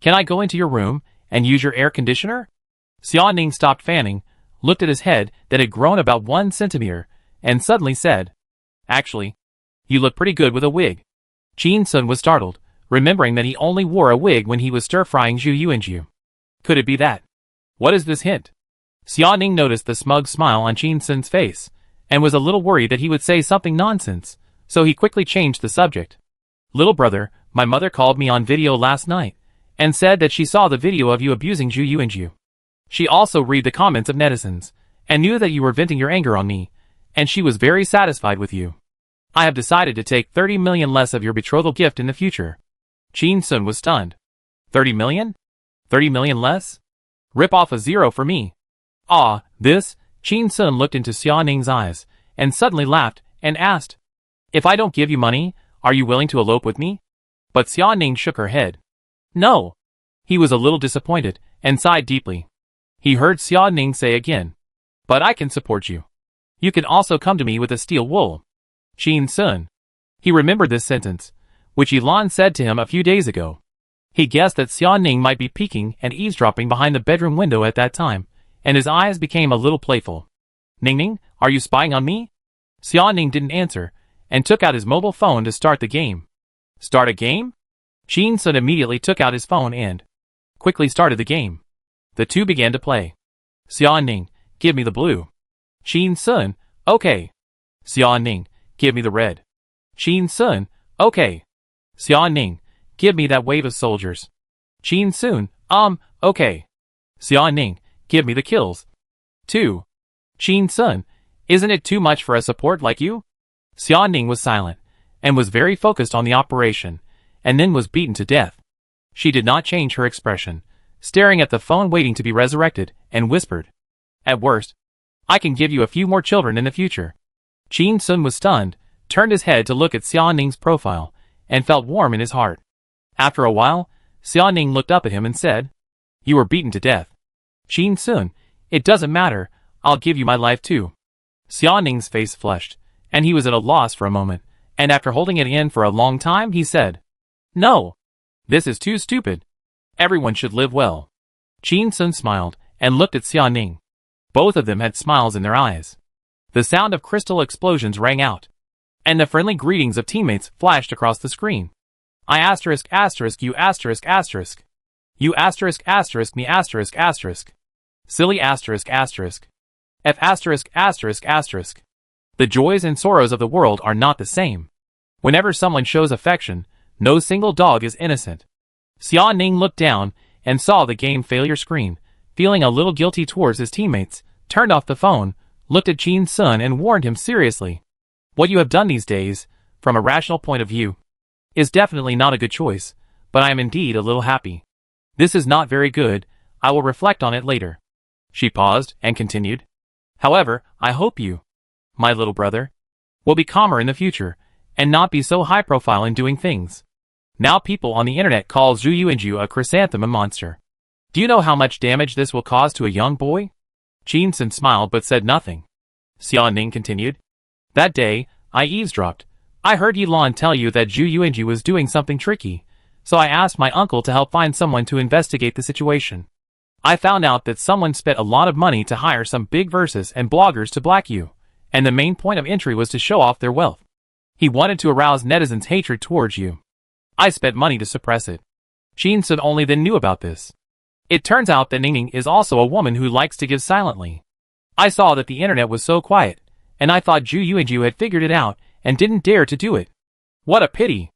Can I go into your room and use your air conditioner? Xia Ning stopped fanning, looked at his head that had grown about 1 centimeter, and suddenly said, actually, you look pretty good with a wig. Chin Sun was startled, remembering that he only wore a wig when he was stir-frying Zhu Yuanju. Could it be that? What is this hint? Xia Ning noticed the smug smile on Chin Sun's face, and was a little worried that he would say something nonsense, so he quickly changed the subject. Little brother, my mother called me on video last night, and said that she saw the video of you abusing Zhu Yuanju. She also read the comments of netizens, and knew that you were venting your anger on me, and she was very satisfied with you. I have decided to take 30 million less of your betrothal gift in the future. Chin Sun was stunned. 30 million? 30 million less? Rip off a zero for me. Ah, this? Chin Sun looked into Xia Ning's eyes, and suddenly laughed, and asked, if I don't give you money, are you willing to elope with me? But Xia Ning shook her head. No. He was a little disappointed, and sighed deeply. He heard Xia Ning say again, but I can support you. You can also come to me with a steel wool. Chin Sun. He remembered this sentence, which Elan said to him a few days ago. He guessed that Xia Ning might be peeking and eavesdropping behind the bedroom window at that time, and his eyes became a little playful. Ning Ning, are you spying on me? Xia Ning didn't answer, and took out his mobile phone to start the game. Start a game? Chin Sun immediately took out his phone and quickly started the game. The two began to play. Xia Ning, give me the blue. Chin Sun, okay. Xia Ning, give me the red. Chin Sun, okay. Xia Ning, give me that wave of soldiers. Chin Sun, okay. Xia Ning, give me the kills. 2. Chin Sun, isn't it too much for a support like you? Xia Ning was silent, and was very focused on the operation, and then was beaten to death. She did not change her expression, staring at the phone waiting to be resurrected, and whispered, at worst, I can give you a few more children in the future. Chin Sun was stunned, turned his head to look at Xia Ning's profile, and felt warm in his heart. After a while, Xia Ning looked up at him and said, you were beaten to death. Qin Sun, it doesn't matter, I'll give you my life too. Xia Ning's face flushed, and he was at a loss for a moment, and after holding it in for a long time he said, "No. This is too stupid. Everyone should live well." Qin Sun smiled, and looked at Xia Ning. Both of them had smiles in their eyes. The sound of crystal explosions rang out, and the friendly greetings of teammates flashed across the screen. I asterisk asterisk you asterisk asterisk. You asterisk asterisk me asterisk asterisk. Silly asterisk asterisk. F asterisk asterisk asterisk. The joys and sorrows of the world are not the same. Whenever someone shows affection, no single dog is innocent. Xia Ning looked down and saw the game failure screen, feeling a little guilty towards his teammates, turned off the phone, looked at Qin Sun and warned him seriously. What you have done these days, from a rational point of view, is definitely not a good choice, but I am indeed a little happy. This is not very good, I will reflect on it later. She paused and continued. However, I hope you, my little brother, will be calmer in the future, and not be so high profile in doing things. Now people on the internet call Zhu Yuanju a chrysanthemum monster. Do you know how much damage this will cause to a young boy? Qin Sun smiled but said nothing. Xia Ning continued. That day, I eavesdropped. I heard Yilan tell you that Zhu Yuanju was doing something tricky, so I asked my uncle to help find someone to investigate the situation. I found out that someone spent a lot of money to hire some big verses and bloggers to black you, and the main point of entry was to show off their wealth. He wanted to arouse netizens' hatred towards you. I spent money to suppress it. Qin Sun only then knew about this. It turns out that Ningning is also a woman who likes to give silently. I saw that the internet was so quiet, and I thought Zhu Yuanju had figured it out and didn't dare to do it. What a pity.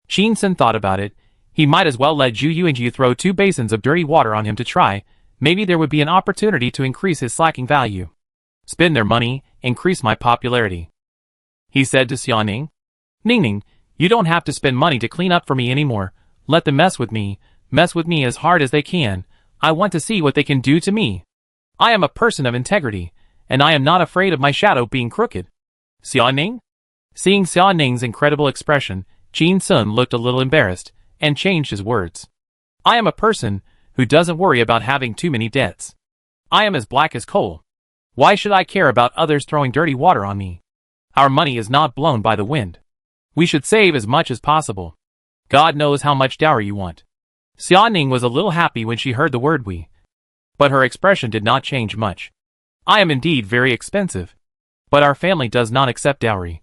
Qin Sun thought about it. He might as well let Zhu Yuanju throw 2 basins of dirty water on him to try. Maybe there would be an opportunity to increase his slacking value. Spend their money, increase my popularity. He said to Xia Ning. Ningning, you don't have to spend money to clean up for me anymore. Let them mess with me as hard as they can. I want to see what they can do to me. I am a person of integrity, and I am not afraid of my shadow being crooked. Xia Ning? Seeing Xia Ning's incredible expression, Qin Sun looked a little embarrassed, and changed his words. I am a person who doesn't worry about having too many debts. I am as black as coal. Why should I care about others throwing dirty water on me? Our money is not blown by the wind. We should save as much as possible. God knows how much dowry you want. Xia Ning was a little happy when she heard the word we, but her expression did not change much. I am indeed very expensive, but our family does not accept dowry.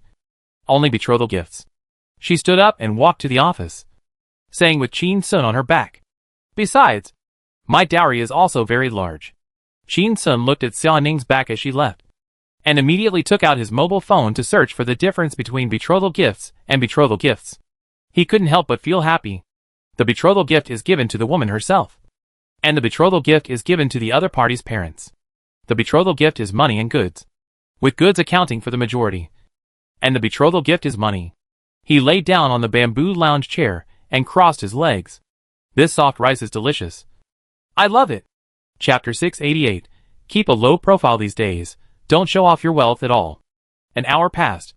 Only betrothal gifts. She stood up and walked to the office, saying with Qin Sun on her back. Besides, my dowry is also very large. Qin Sun looked at Xia Ning's back as she left, and immediately took out his mobile phone to search for the difference between betrothal gifts and betrothal gifts. He couldn't help but feel happy. The betrothal gift is given to the woman herself, and the betrothal gift is given to the other party's parents. The betrothal gift is money and goods, with goods accounting for the majority, and the betrothal gift is money. He lay down on the bamboo lounge chair and crossed his legs. This soft rice is delicious. I love it. Chapter 688. Keep a low profile these days. Don't show off your wealth at all. An hour passed.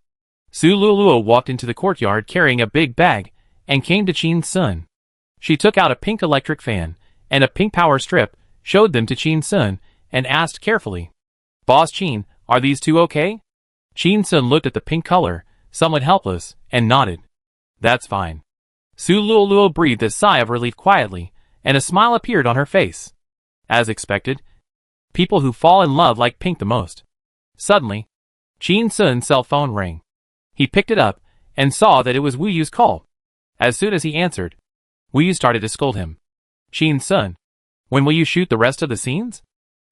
Su Luluo walked into the courtyard carrying a big bag and came to Qin Sun. She took out a pink electric fan and a pink power strip, showed them to Qin Sun, and asked carefully, Boss Qin, are these two okay? Qin Sun looked at the pink color, somewhat helpless, and nodded. That's fine. Su Luluo breathed a sigh of relief quietly, and a smile appeared on her face. As expected, people who fall in love like pink the most. Suddenly, Qin Sun's cell phone rang. He picked it up and saw that it was Wu Yu's call. As soon as he answered, Wu Yu started to scold him. Qin Sun, when will you shoot the rest of the scenes?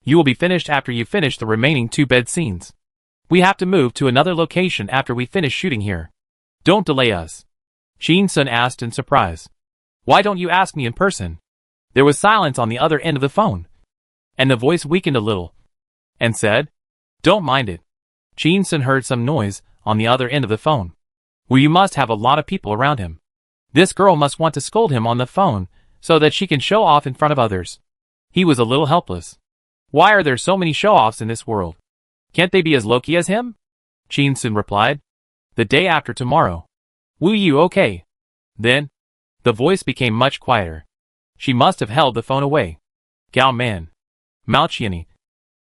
You will be finished after you finish the remaining 2 bed scenes. We have to move to another location after we finish shooting here. Don't delay us. Qin Sun asked in surprise. Why don't you ask me in person? There was silence on the other end of the phone, and the voice weakened a little, and said, Don't mind it. Qin Sun heard some noise on the other end of the phone. Wu Yu must have a lot of people around him. This girl must want to scold him on the phone so that she can show off in front of others. He was a little helpless. Why are there so many show-offs in this world? Can't they be as low-key as him? Qin Sun replied. The day after tomorrow. Wu Yu okay. Then, the voice became much quieter. She must have held the phone away. Gao man. Mao Qianni.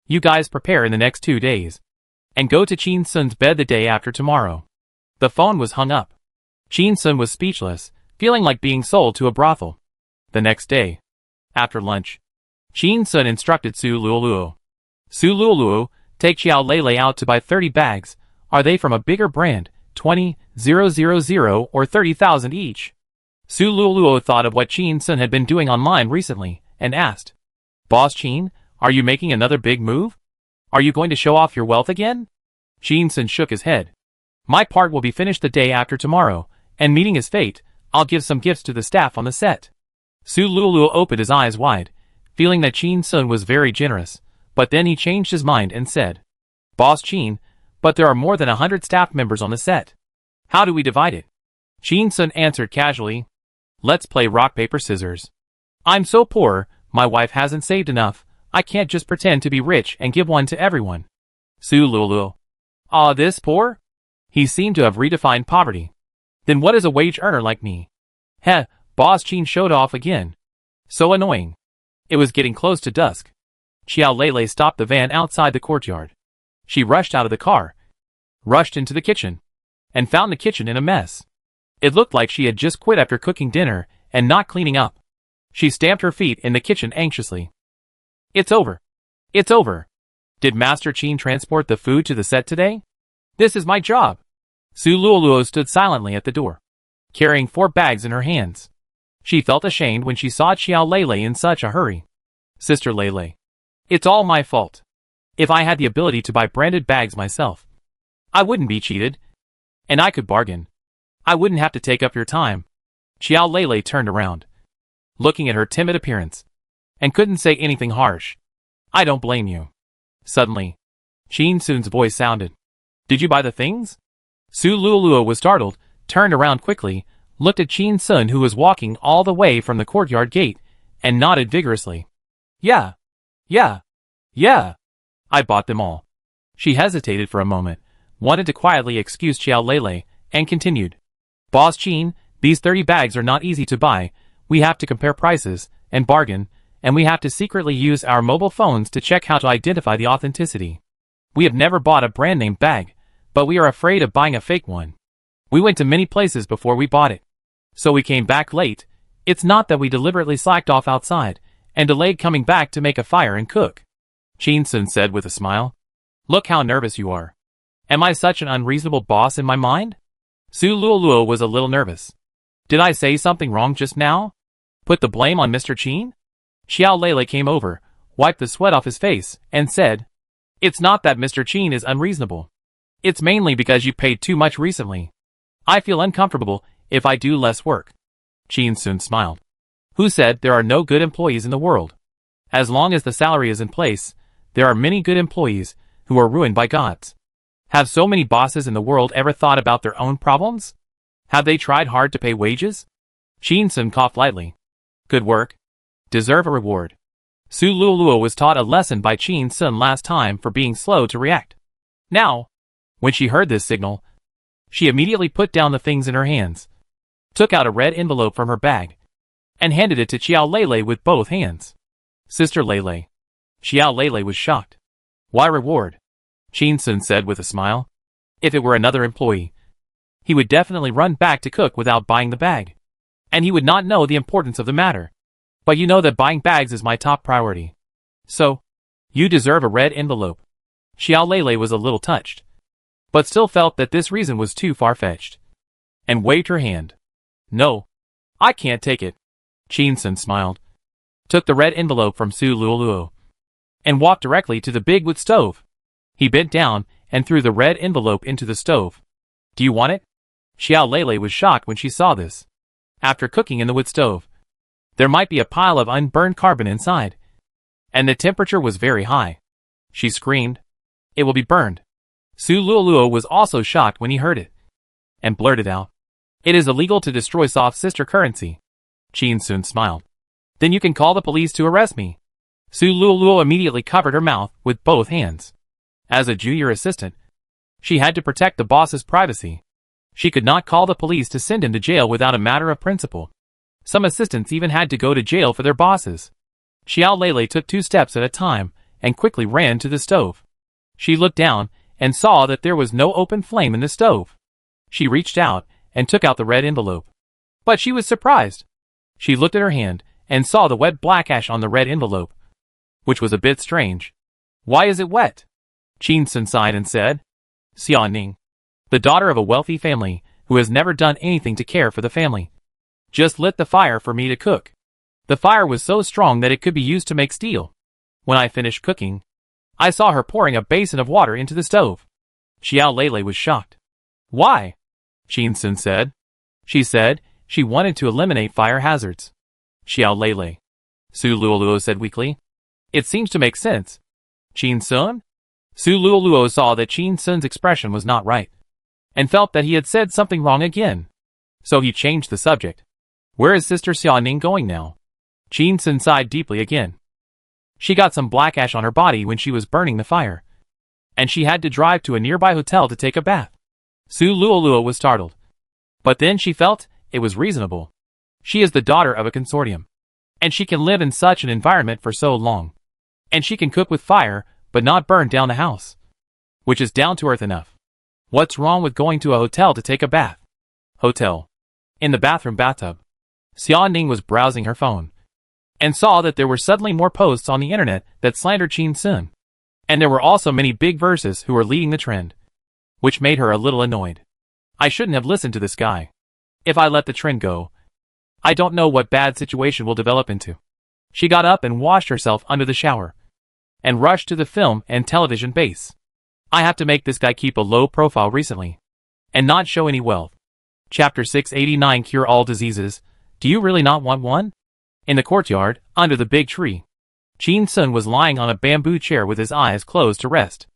You guys prepare in the next 2 days. And go to Qin Sun's bed the day after tomorrow. The phone was hung up. Qin Sun was speechless, feeling like being sold to a brothel. The next day, after lunch, Qin Sun instructed Su Luoluo. Su Luoluo, take Xiao Lei out to buy 30 bags. Are they from a bigger brand, 20,000 or 30,000 each? Su Luoluo thought of what Qin Sun had been doing online recently, and asked, Boss Qin, are you making another big move? Are you going to show off your wealth again? Qin Sun shook his head. My part will be finished the day after tomorrow, and meeting his fate, I'll give some gifts to the staff on the set. Su Luoluo opened his eyes wide, feeling that Qin Sun was very generous, but then he changed his mind and said, Boss Qin, but there are more than 100 staff members on the set. How do we divide it? Qin Sun answered casually, Let's play rock, paper, scissors. I'm so poor, my wife hasn't saved enough, I can't just pretend to be rich and give one to everyone. Su Luoluo. Ah, this poor? He seemed to have redefined poverty. Then what is a wage earner like me? Heh, Boss Qin showed off again. So annoying. It was getting close to dusk. Xiao Lei stopped the van outside the courtyard. She rushed out of the car, rushed into the kitchen, and found the kitchen in a mess. It looked like she had just quit after cooking dinner and not cleaning up. She stamped her feet in the kitchen anxiously. It's over. It's over. Did Master Qin transport the food to the set today? This is my job. Su Luoluo stood silently at the door, carrying 4 bags in her hands. She felt ashamed when she saw Xiao Lei in such a hurry. Sister Lei. It's all my fault. If I had the ability to buy branded bags myself, I wouldn't be cheated. And I could bargain. I wouldn't have to take up your time. Xiao Lei turned around, looking at her timid appearance, and couldn't say anything harsh. I don't blame you. Suddenly, Qin Sun's voice sounded. Did you buy the things? Su Luoluo was startled, turned around quickly, looked at Qin Sun who was walking all the way from the courtyard gate, and nodded vigorously. Yeah. I bought them all. She hesitated for a moment, wanted to quietly excuse Xiao Lei, and continued. Boss Qin, these 30 bags are not easy to buy, we have to compare prices, and bargain, and we have to secretly use our mobile phones to check how to identify the authenticity. We have never bought a brand name bag, but we are afraid of buying a fake one. We went to many places before we bought it. So we came back late. It's not that we deliberately slacked off outside, and delayed coming back to make a fire and cook. Qin Sun said with a smile. Look how nervous you are. Am I such an unreasonable boss in my mind? Su Luoluo was a little nervous. Did I say something wrong just now? Put the blame on Mr. Qin? Xiao Lei came over, wiped the sweat off his face, and said, It's not that Mr. Qin is unreasonable. It's mainly because you paid too much recently. I feel uncomfortable if I do less work. Qin Sun smiled. Who said there are no good employees in the world? As long as the salary is in place, there are many good employees who are ruined by gods. Have so many bosses in the world ever thought about their own problems? Have they tried hard to pay wages? Qin Sun coughed lightly. Good work. Deserve a reward. Su Luoluo was taught a lesson by Qin Sun last time for being slow to react. Now, when she heard this signal, she immediately put down the things in her hands, took out a red envelope from her bag, and handed it to Xiao Lei with both hands. Sister Lei. Xiao Lei was shocked. Why reward? Qin Sun said with a smile. If it were another employee, he would definitely run back to cook without buying the bag, and he would not know the importance of the matter. But you know that buying bags is my top priority. So, you deserve a red envelope. Xiao Lei was a little touched, but still felt that this reason was too far-fetched, and waved her hand. No, I can't take it. Qin Sun smiled, took the red envelope from Su Luoluo, and walked directly to the big wood stove. He bent down and threw the red envelope into the stove. Do you want it? Xiao Lei was shocked when she saw this. After cooking in the wood stove, there might be a pile of unburned carbon inside, and the temperature was very high. She screamed, It will be burned. Su Luoluo was also shocked when he heard it, and blurted out, It is illegal to destroy soft sister currency. Qin Sun smiled. Then you can call the police to arrest me. Su Luoluo immediately covered her mouth with both hands. As a junior assistant, she had to protect the boss's privacy. She could not call the police to send him to jail without a matter of principle. Some assistants even had to go to jail for their bosses. Xiao Lei took 2 steps at a time and quickly ran to the stove. She looked down and saw that there was no open flame in the stove. She reached out and took out the red envelope. But she was surprised. She looked at her hand and saw the wet black ash on the red envelope, which was a bit strange. "Why is it wet?" Qin Sun sighed and said. Xia Ning, the daughter of a wealthy family who has never done anything to care for the family, just lit the fire for me to cook. The fire was so strong that it could be used to make steel. When I finished cooking, I saw her pouring a basin of water into the stove. Xiao Lele was shocked. "Why?" Qin Sun said. She said she wanted to eliminate fire hazards. Xiao Lele, Su Luoluo said weakly. "It seems to make sense." Qin Sun? Su Luoluo saw that Qin Sun's expression was not right, and felt that he had said something wrong again. So he changed the subject. "Where is Sister Xia Ning going now?" Qin Sun sighed deeply again. She got some black ash on her body when she was burning the fire, and she had to drive to a nearby hotel to take a bath. Su Luoluo was startled, but then she felt it was reasonable. She is the daughter of a consortium, and she can live in such an environment for so long. And she can cook with fire, but not burn down the house, which is down to earth enough. What's wrong with going to a hotel to take a bath? Hotel. In the bathroom bathtub, Xia Ning was browsing her phone, and saw that there were suddenly more posts on the internet that slandered Qin Sun. And there were also many big verses who were leading the trend, which made her a little annoyed. I shouldn't have listened to this guy. If I let the trend go, I don't know what bad situation will develop into. She got up and washed herself under the shower, and rushed to the film and television base. I have to make this guy keep a low profile recently, and not show any wealth. Chapter 689 Cure all diseases. Do you really not want one? In the courtyard, under the big tree, Qin Sun was lying on a bamboo chair with his eyes closed to rest.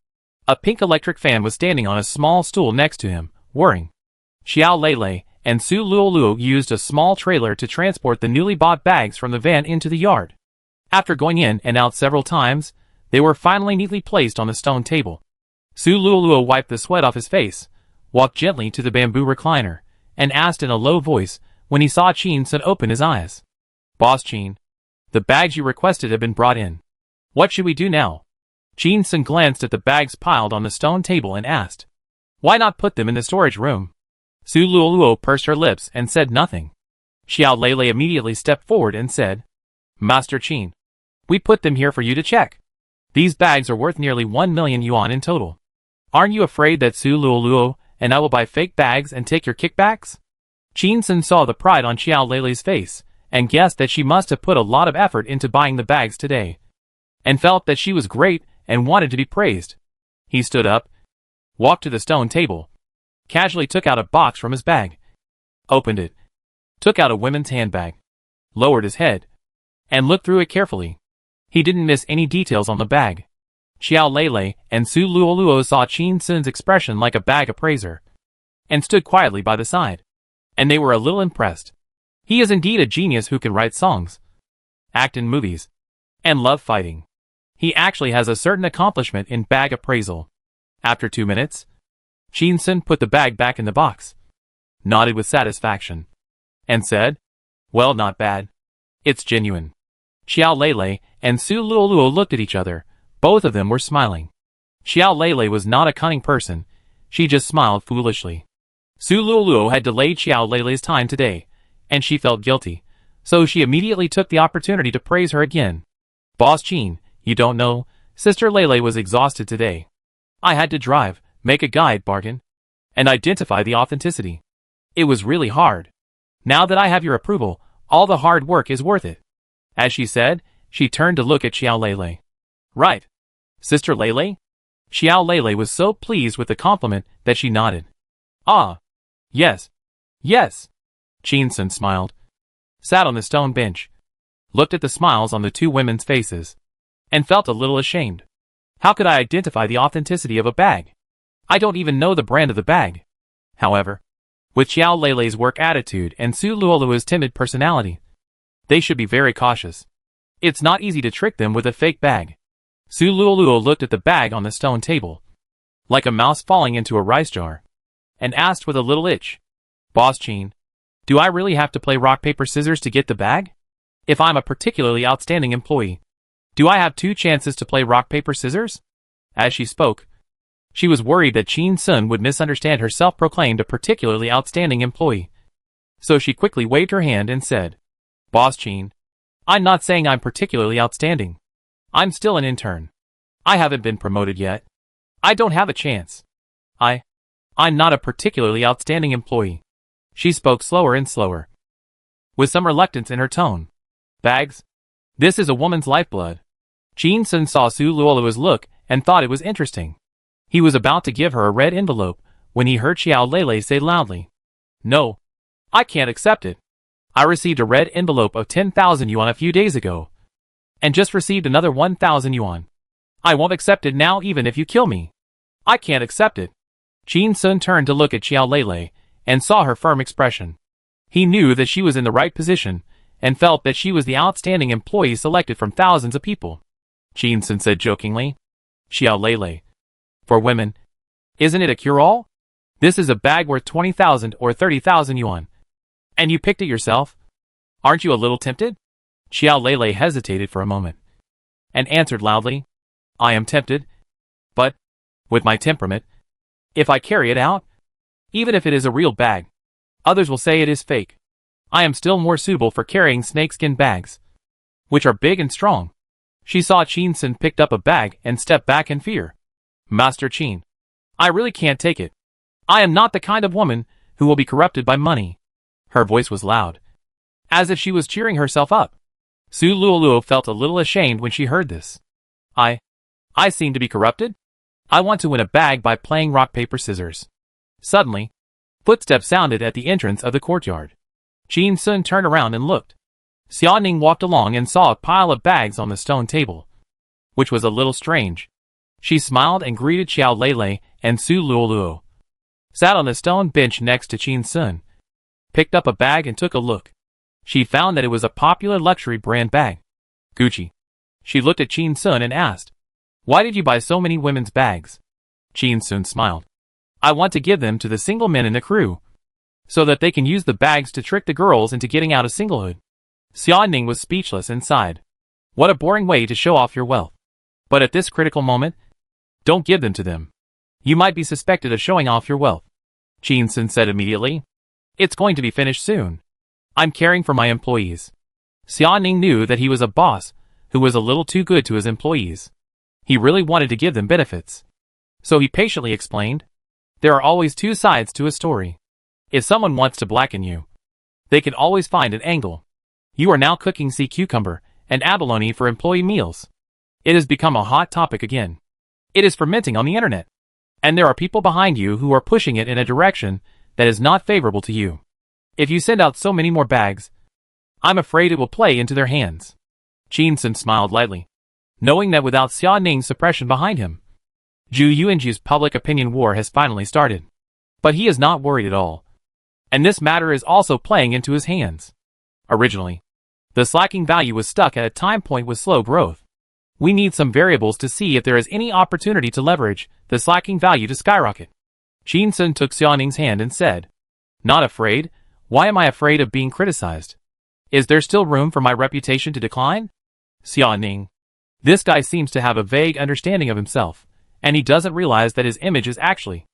A pink electric fan was standing on a small stool next to him, whirring. Xiao Lele and Su Luoluo used a small trailer to transport the newly bought bags from the van into the yard. After going in and out several times, they were finally neatly placed on the stone table. Su Luoluo wiped the sweat off his face, walked gently to the bamboo recliner, and asked in a low voice when he saw Qin Sun open his eyes. "Boss Qin, the bags you requested have been brought in. What should we do now?" Qin Sun glanced at the bags piled on the stone table and asked, "Why not put them in the storage room?" Su Luoluo pursed her lips and said nothing. Xiao Lele immediately stepped forward and said, "Master Qin, we put them here for you to check. These bags are worth nearly 1 million yuan in total. Aren't you afraid that Su Luoluo and I will buy fake bags and take your kickbacks?" Qin Sun saw the pride on Xiao Lele's face, and guessed that she must have put a lot of effort into buying the bags today, and felt that she was great and wanted to be praised. He stood up, walked to the stone table, casually took out a box from his bag, opened it, took out a women's handbag, lowered his head, and looked through it carefully. He didn't miss any details on the bag. Xiao Lele and Su Luoluo saw Qin Sun's expression like a bag appraiser, and stood quietly by the side, and they were a little impressed. He is indeed a genius who can write songs, act in movies, and love fighting. He actually has a certain accomplishment in bag appraisal. After 2 minutes, Qin Sun put the bag back in the box, nodded with satisfaction, and said, "Well, not bad. It's genuine." Xiao Lele and Su Luoluo looked at each other. Both of them were smiling. Xiao Lele was not a cunning person. She just smiled foolishly. Su Luoluo had delayed Xiao Lele's time today, and she felt guilty, so she immediately took the opportunity to praise her again. "Boss Qin, you don't know, Sister Lele was exhausted today. I had to drive, make a guide bargain, and identify the authenticity. It was really hard. Now that I have your approval, all the hard work is worth it." As she said, she turned to look at Xiao Lele. "Right. Sister Lele?" Xiao Lele was so pleased with the compliment that she nodded. "Ah. Yes. Yes." Qin Sun smiled, sat on the stone bench, looked at the smiles on the two women's faces, and felt a little ashamed. How could I identify the authenticity of a bag? I don't even know the brand of the bag. However, with Xiao Lele's work attitude and Su Luoluo's timid personality, they should be very cautious. It's not easy to trick them with a fake bag. Su Luoluo looked at the bag on the stone table, like a mouse falling into a rice jar, and asked with a little itch, "Boss Qin, do I really have to play rock paper scissors to get the bag? If I'm a particularly outstanding employee, Do I have 2 chances to play rock, paper, scissors? As she spoke, she was worried that Chin Sun would misunderstand her self-proclaimed a particularly outstanding employee. So she quickly waved her hand and said, Boss Chin, I'm not saying I'm particularly outstanding. I'm still an intern. I haven't been promoted yet. I don't have a chance. I'm not a particularly outstanding employee. She spoke slower and slower, with some reluctance in her tone. Bags? This is a woman's lifeblood. Chin Sun saw Su Luoluo's look and thought it was interesting. He was about to give her a red envelope when he heard Xiao Lele say loudly, No, I can't accept it. I received a red envelope of 10,000 yuan a few days ago, and just received another 1,000 yuan. I won't accept it now even if you kill me. I can't accept it. Chin Sun turned to look at Xiao Lele and saw her firm expression. He knew that she was in the right position and felt that she was the outstanding employee selected from thousands of people. Chin Sun said jokingly, Xiao Lele, for women, isn't it a cure-all? This is a bag worth 20,000 or 30,000 yuan. And you picked it yourself? Aren't you a little tempted? Xiao Lele hesitated for a moment and answered loudly, I am tempted, but, with my temperament, if I carry it out, even if it is a real bag, others will say it is fake. I am still more suitable for carrying snakeskin bags, which are big and strong. She saw Chin Sun picked up a bag and stepped back in fear. Master Chin, I really can't take it. I am not the kind of woman who will be corrupted by money. Her voice was loud, as if she was cheering herself up. Su Luoluo felt a little ashamed when she heard this. I seem to be corrupted? I want to win a bag by playing rock, paper, scissors. Suddenly, footsteps sounded at the entrance of the courtyard. Chin Sun turned around and looked. Xia Ning walked along and saw a pile of bags on the stone table, which was a little strange. She smiled and greeted Xiao Lele and Su Luoluo, sat on the stone bench next to Chin Sun, picked up a bag and took a look. She found that it was a popular luxury brand bag. Gucci. She looked at Chin Sun and asked, Why did you buy so many women's bags? Chin Sun smiled. I want to give them to the single men in the crew, so that they can use the bags to trick the girls into getting out of singlehood. Xia Ning was speechless and sighed. What a boring way to show off your wealth. But at this critical moment, don't give them to them. You might be suspected of showing off your wealth. Chin Sun said immediately. It's going to be finished soon. I'm caring for my employees. Xia Ning knew that he was a boss who was a little too good to his employees. He really wanted to give them benefits. So he patiently explained, There are always 2 sides to a story. If someone wants to blacken you, they can always find an angle. You are now cooking sea cucumber and abalone for employee meals. It has become a hot topic again. It is fermenting on the internet. And there are people behind you who are pushing it in a direction that is not favorable to you. If you send out so many more bags, I'm afraid it will play into their hands. Chin Sun smiled lightly, knowing that without Xia Ning's suppression behind him, Zhu Yuanju's public opinion war has finally started. But he is not worried at all. And this matter is also playing into his hands. Originally, the slacking value was stuck at a time point with slow growth. We need some variables to see if there is any opportunity to leverage the slacking value to skyrocket. Chin Sun took Xia Ning's hand and said, Not afraid? Why am I afraid of being criticized? Is there still room for my reputation to decline? Xia Ning. This guy seems to have a vague understanding of himself, and he doesn't realize that his image is actually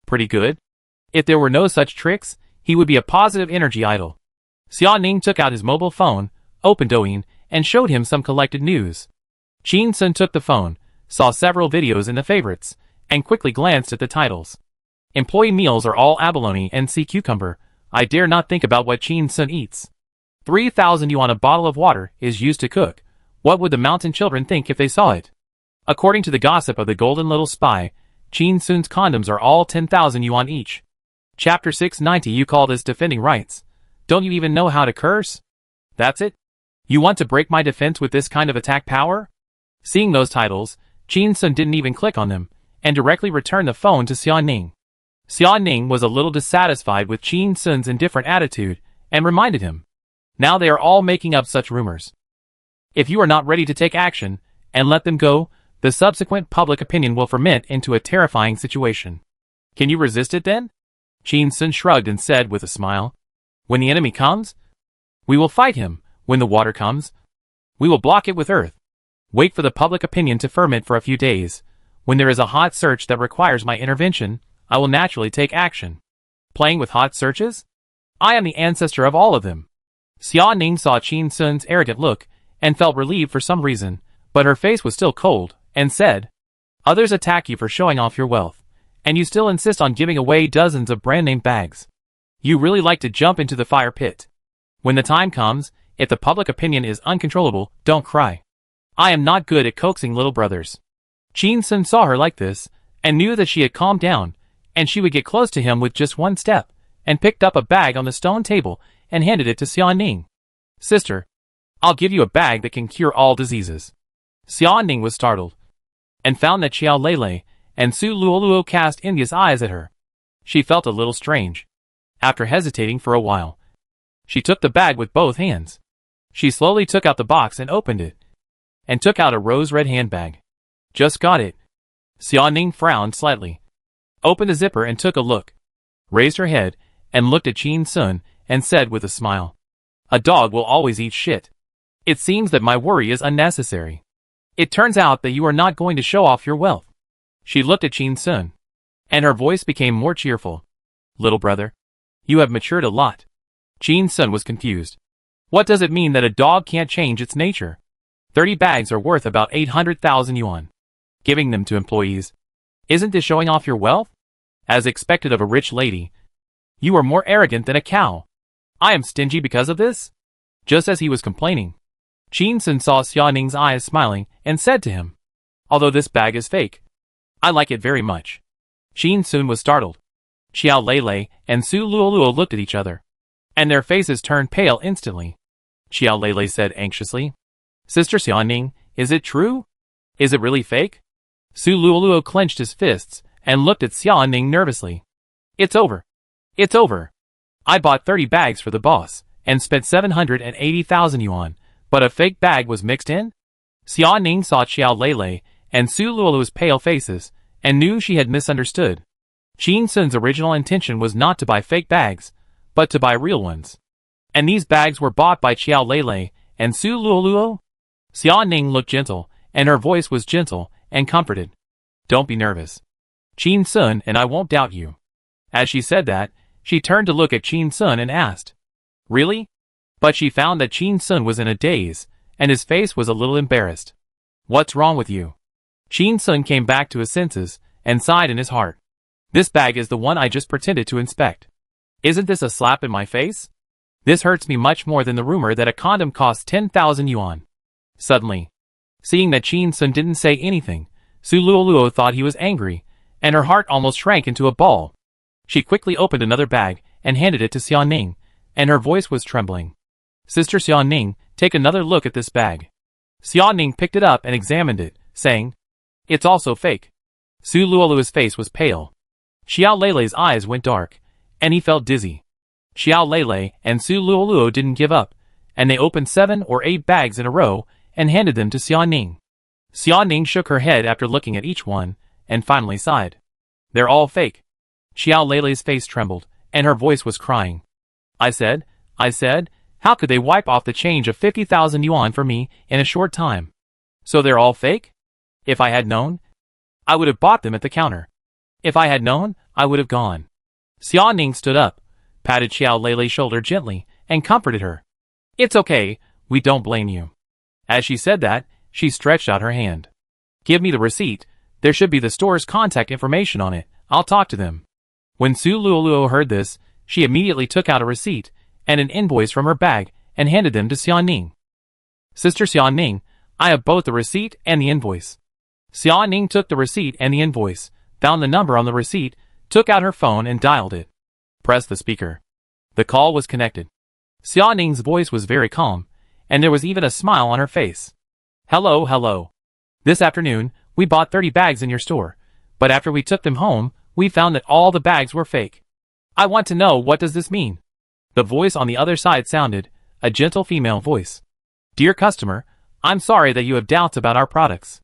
pretty good. If there were no such tricks, he would be a positive energy idol. Xia Ning took out his mobile phone, opened Douyin, and showed him some collected news. Chin Sun took the phone, saw several videos in the favorites, and quickly glanced at the titles. Employee meals are all abalone and sea cucumber. I dare not think about what Chin Sun eats. 3,000 yuan a bottle of water is used to cook. What would the mountain children think if they saw it? According to the gossip of the golden little spy, Chin Sun's condoms are all 10,000 yuan each. Chapter 690. You call this defending rights? Don't you even know how to curse? That's it? You want to break my defense with this kind of attack power? Seeing those titles, Chin Sun didn't even click on them, and directly returned the phone to Xia Ning. Xia Ning was a little dissatisfied with Chin Sun's indifferent attitude, and reminded him, Now they are all making up such rumors. If you are not ready to take action, and let them go, the subsequent public opinion will ferment into a terrifying situation. Can you resist it then? Chin Sun shrugged and said with a smile, When the enemy comes, we will fight him. When the water comes, we will block it with earth. Wait for the public opinion to ferment for a few days. When there is a hot search that requires my intervention, I will naturally take action. Playing with hot searches? I am the ancestor of all of them. Xia Ning saw Qin Sun's arrogant look and felt relieved for some reason, but her face was still cold, and said, Others attack you for showing off your wealth, and you still insist on giving away dozens of brand-name bags. You really like to jump into the fire pit. When the time comes, if the public opinion is uncontrollable, don't cry. I am not good at coaxing little brothers. Qin Sun saw her like this, and knew that she had calmed down, and she would get close to him with just one step, and picked up a bag on the stone table and handed it to Xia Ning. Sister, I'll give you a bag that can cure all diseases. Xia Ning was startled, and found that Xiao Lei and Su Luoluo cast envious eyes at her. She felt a little strange. After hesitating for a while, she took the bag with both hands. She slowly took out the box and opened it, and took out a rose-red handbag. Just got it. Xia Ning frowned slightly, opened the zipper and took a look, raised her head, and looked at Qin Sun, and said with a smile, A dog will always eat shit. It seems that my worry is unnecessary. It turns out that you are not going to show off your wealth. She looked at Qin Sun, and her voice became more cheerful. Little brother, you have matured a lot. Qin Sun was confused. What does it mean that a dog can't change its nature? 30 bags are worth about 800,000 yuan. Giving them to employees. Isn't this showing off your wealth? As expected of a rich lady. You are more arrogant than a cow. I am stingy because of this? Just as he was complaining, Qin Sun saw Xia Ning's eyes smiling and said to him, Although this bag is fake, I like it very much. Qin Sun was startled. Xiao Lei and Su Luoluo looked at each other, and their faces turned pale instantly. Xiao Lei said anxiously, Sister Xia Ning, is it true? Is it really fake? Su Luoluo clenched his fists and looked at Xia Ning nervously. It's over. It's over. I bought 30 bags for the boss, and spent 780,000 yuan, but a fake bag was mixed in? Xia Ning saw Xiao Lei and Su Luoluo's pale faces, and knew she had misunderstood. Qin Sun's original intention was not to buy fake bags, but to buy real ones. And these bags were bought by Xiao Lei and Su Luoluo? Xia Ning looked gentle, and her voice was gentle and comforted. Don't be nervous. Qin Sun and I won't doubt you. As she said that, she turned to look at Qin Sun and asked, Really? But she found that Qin Sun was in a daze, and his face was a little embarrassed. What's wrong with you? Qin Sun came back to his senses, and sighed in his heart. This bag is the one I just pretended to inspect. Isn't this a slap in my face? This hurts me much more than the rumor that a condom costs 10,000 yuan. Suddenly, seeing that Qin Sun didn't say anything, Su Luoluo thought he was angry, and her heart almost shrank into a ball. She quickly opened another bag and handed it to Xia Ning, and her voice was trembling. Sister Xia Ning, take another look at this bag. Xia Ning picked it up and examined it, saying, It's also fake. Su Luoluo's face was pale. Xiao Lei's eyes went dark, and he felt dizzy. Xiao Lei and Su Luoluo didn't give up, and they opened 7 or 8 bags in a row and handed them to Xia Ning. Xia Ning shook her head after looking at each one, and finally sighed. They're all fake. Xiao Lei's face trembled, and her voice was crying. I said, how could they wipe off the change of 50,000 yuan for me in a short time? So they're all fake? If I had known, I would have bought them at the counter. If I had known, I would have gone. Xia Ning stood up, patted Xiao Lei's shoulder gently, and comforted her. It's okay, we don't blame you. As she said that, she stretched out her hand. Give me the receipt, there should be the store's contact information on it, I'll talk to them. When Su Luoluo heard this, she immediately took out a receipt and an invoice from her bag and handed them to Xia Ning. Sister Xia Ning, I have both the receipt and the invoice. Xia Ning took the receipt and the invoice, found the number on the receipt, took out her phone and dialed it. Pressed the speaker. The call was connected. Xia Ning's voice was very calm, and there was even a smile on her face. Hello. This afternoon, we bought 30 bags in your store, but after we took them home, we found that all the bags were fake. I want to know, what does this mean? The voice on the other side sounded, a gentle female voice. Dear customer, I'm sorry that you have doubts about our products.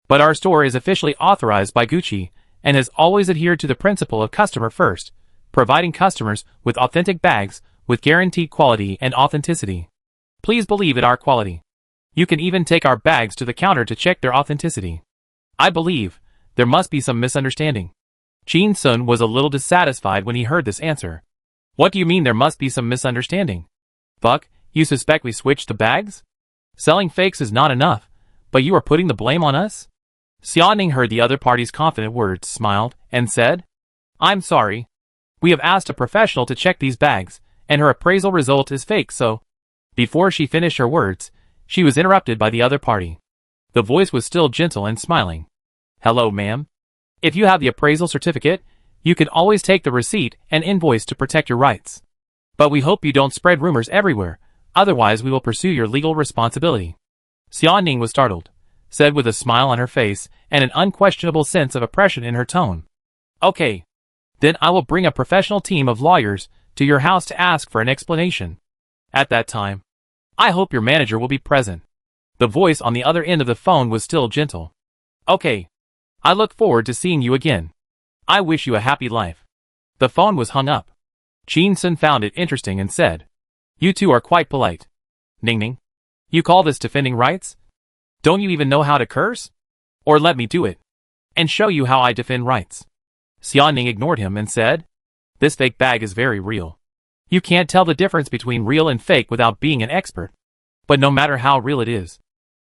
But our store is officially authorized by Gucci and has always adhered to the principle of customer first, providing customers with authentic bags with guaranteed quality and authenticity. Please believe in our quality. You can even take our bags to the counter to check their authenticity. I believe there must be some misunderstanding. Jin Sun was a little dissatisfied when he heard this answer. What do you mean there must be some misunderstanding? Buck, you suspect we switched the bags? Selling fakes is not enough, but you are putting the blame on us? Xia Ning heard the other party's confident words, smiled, and said, I'm sorry. We have asked a professional to check these bags, and her appraisal result is fake, so... Before she finished her words, she was interrupted by the other party. The voice was still gentle and smiling. Hello, ma'am. If you have the appraisal certificate, you can always take the receipt and invoice to protect your rights. But we hope you don't spread rumors everywhere, otherwise we will pursue your legal responsibility. Xia Ning was startled, said with a smile on her face and an unquestionable sense of oppression in her tone. Okay. Then I will bring a professional team of lawyers to your house to ask for an explanation. At that time, I hope your manager will be present. The voice on the other end of the phone was still gentle. Okay. I look forward to seeing you again. I wish you a happy life. The phone was hung up. Jin Sun found it interesting and said, You two are quite polite. Ning Ning, you call this defending rights? Don't you even know how to curse? Or let me do it, and show you how I defend rights. Xia Ning ignored him and said, This fake bag is very real. You can't tell the difference between real and fake without being an expert. But no matter how real it is,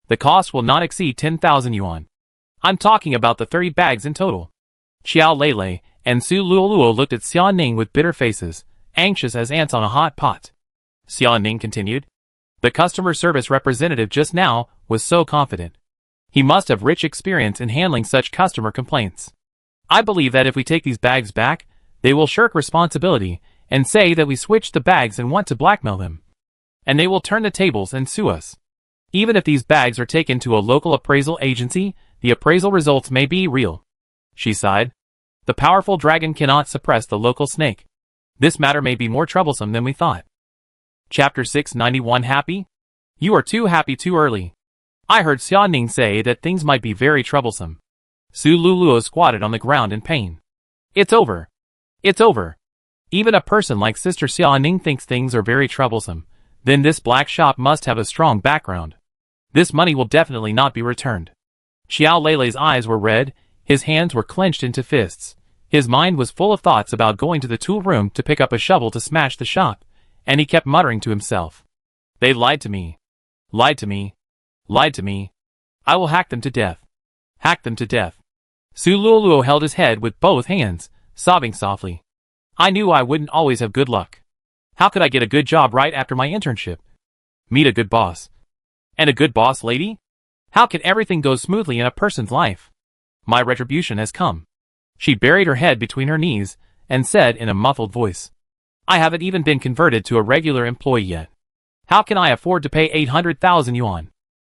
the cost will not exceed 10,000 yuan. I'm talking about the 30 bags in total. Xiao Lei and Su Luoluo looked at Xia Ning with bitter faces, anxious as ants on a hot pot. Xia Ning continued. The customer service representative just now was so confident. He must have rich experience in handling such customer complaints. I believe that if we take these bags back, they will shirk responsibility and say that we switched the bags and want to blackmail them. And they will turn the tables and sue us. Even if these bags are taken to a local appraisal agency, the appraisal results may be real. She sighed. The powerful dragon cannot suppress the local snake. This matter may be more troublesome than we thought. Chapter 691 Happy? You are too happy too early. I heard Xia Ning say that things might be very troublesome. Su Luoluo squatted on the ground in pain. It's over. It's over. Even a person like Sister Xia Ning thinks things are very troublesome. Then this black shop must have a strong background. This money will definitely not be returned. Xiao Lei's eyes were red, his hands were clenched into fists. His mind was full of thoughts about going to the tool room to pick up a shovel to smash the shop, and he kept muttering to himself. They lied to me. Lied to me. Lied to me. I will hack them to death. Hack them to death. Su Luoluo held his head with both hands, sobbing softly. I knew I wouldn't always have good luck. How could I get a good job right after my internship? Meet a good boss. And a good boss lady? How can everything go smoothly in a person's life? My retribution has come. She buried her head between her knees and said in a muffled voice. I haven't even been converted to a regular employee yet. How can I afford to pay 800,000 yuan?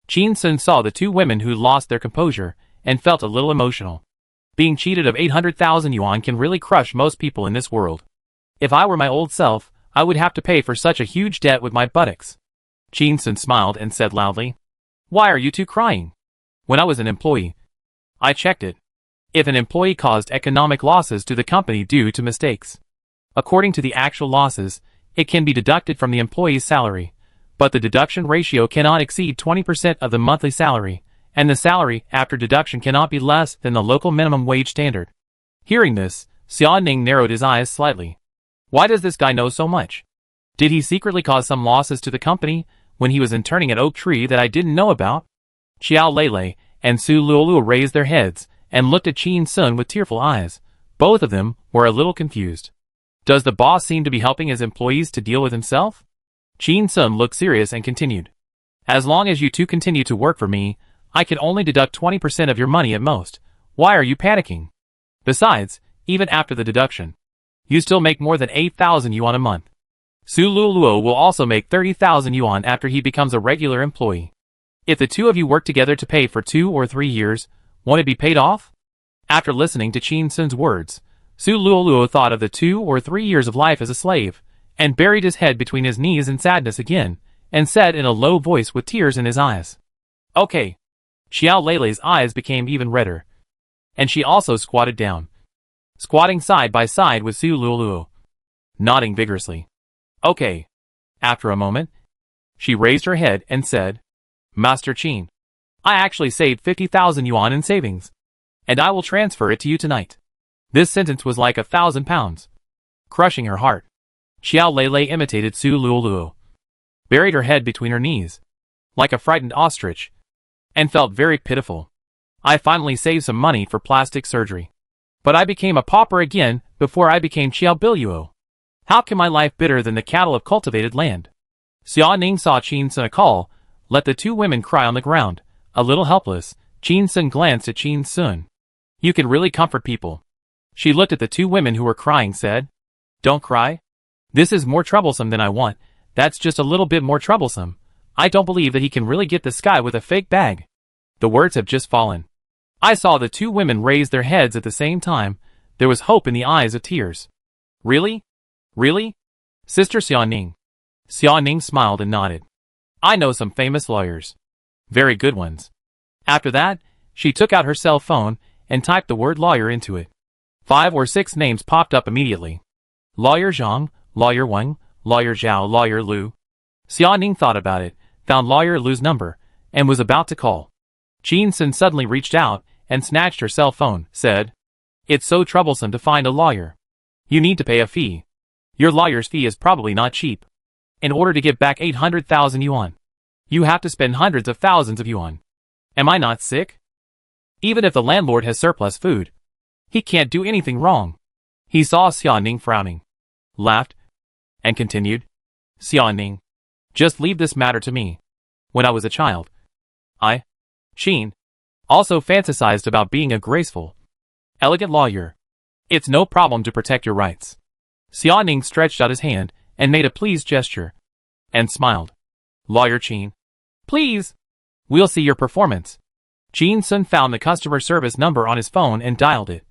Jin Sun saw the two women who lost their composure and felt a little emotional. Being cheated of 800,000 yuan can really crush most people in this world. If I were my old self, I would have to pay for such a huge debt with my buttocks. Jin Sun smiled and said loudly, Why are you two crying? When I was an employee, I checked it. If an employee caused economic losses to the company due to mistakes, according to the actual losses, it can be deducted from the employee's salary, but the deduction ratio cannot exceed 20% of the monthly salary, and the salary after deduction cannot be less than the local minimum wage standard. Hearing this, Xia Ning narrowed his eyes slightly. Why does this guy know so much? Did he secretly cause some losses to the company when he was interning at Oak Tree that I didn't know about? Xiao Lei and Su Luoluo raised their heads and looked at Jin Sun with tearful eyes. Both of them were a little confused. Does the boss seem to be helping his employees to deal with himself? Jin Sun looked serious and continued. As long as you two continue to work for me, I can only deduct 20% of your money at most. Why are you panicking? Besides, even after the deduction, you still make more than 8,000 yuan a month. Su Luoluo will also make 30,000 yuan after he becomes a regular employee. If the two of you work together to pay for 2 or 3 years, won't it be paid off? After listening to Jin Sun's words, Su Luoluo thought of the 2 or 3 years of life as a slave, and buried his head between his knees in sadness again, and said in a low voice with tears in his eyes. Okay. Xiao Lei's eyes became even redder. And she also squatted down, squatting side by side with Su Luoluo, nodding vigorously. Okay. After a moment, she raised her head and said, Master Qin, I actually saved 50,000 yuan in savings, and I will transfer it to you tonight. This sentence was like 1,000 pounds, crushing her heart. Xiao Lei imitated Su Luoluo, buried her head between her knees, like a frightened ostrich, and felt very pitiful. I finally saved some money for plastic surgery, but I became a pauper again before I became Xiao Biluo. How can my life bitter than the cattle of cultivated land? Xia Ning saw Qin Sun call, let the two women cry on the ground. A little helpless, Qin Sun glanced at Qin Sun. You can really comfort people. She looked at the two women who were crying, said, Don't cry. This is more troublesome than I want. That's just a little bit more troublesome. I don't believe that he can really get this guy with a fake bag. The words have just fallen. I saw the two women raise their heads at the same time. There was hope in the eyes of tears. Really? Really? Sister Xia Ning. Xia Ning smiled and nodded. I know some famous lawyers. Very good ones. After that, she took out her cell phone and typed the word lawyer into it. 5 or 6 names popped up immediately. Lawyer Zhang, Lawyer Wang, Lawyer Zhao, Lawyer Lu. Xia Ning thought about it, found Lawyer Lu's number, and was about to call. Qin Sun suddenly reached out and snatched her cell phone, said, It's so troublesome to find a lawyer. You need to pay a fee. Your lawyer's fee is probably not cheap. In order to get back 800,000 yuan, you have to spend hundreds of thousands of yuan. Am I not sick? Even if the landlord has surplus food, he can't do anything wrong. He saw Xia Ning frowning, laughed, and continued, Xia Ning, just leave this matter to me. When I was a child, I, Qin, also fantasized about being a graceful, elegant lawyer. It's no problem to protect your rights. Xia Ning stretched out his hand and made a pleased gesture, and smiled. Lawyer Qin, please, we'll see your performance. Qin Sun found the customer service number on his phone and dialed it,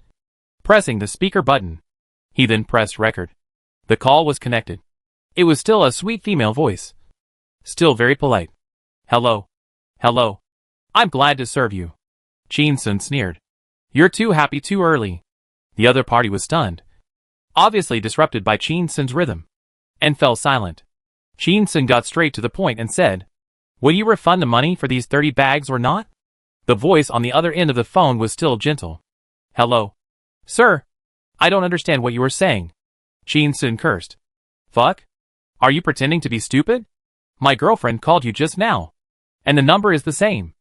pressing the speaker button. He then pressed record. The call was connected. It was still a sweet female voice, still very polite. Hello. Hello. I'm glad to serve you. Qin Sun sneered. You're too happy too early. The other party was stunned, obviously disrupted by Qin Sun's rhythm, and fell silent. Qin Sun got straight to the point and said, Will you refund the money for these 30 bags or not? The voice on the other end of the phone was still gentle. Hello. Sir, I don't understand what you were saying. Qin Sun cursed. Fuck? Are you pretending to be stupid? My girlfriend called you just now, and the number is the same.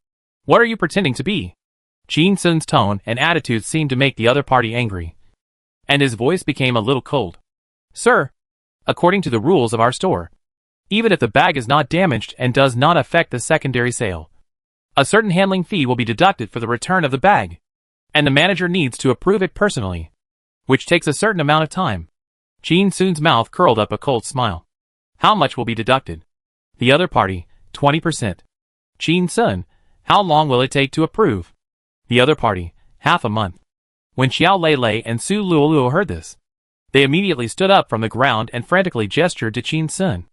What are you pretending to be? Qin Sun's tone and attitude seemed to make the other party angry, and his voice became a little cold. Sir, according to the rules of our store, even if the bag is not damaged and does not affect the secondary sale, a certain handling fee will be deducted for the return of the bag, and the manager needs to approve it personally, which takes a certain amount of time. Qin Sun's mouth curled up a cold smile. How much will be deducted? The other party, 20%. Qin Sun, how long will it take to approve? The other party, half a month. When Xiao Lei and Su Luoluo heard this, they immediately stood up from the ground and frantically gestured to Qin Sun,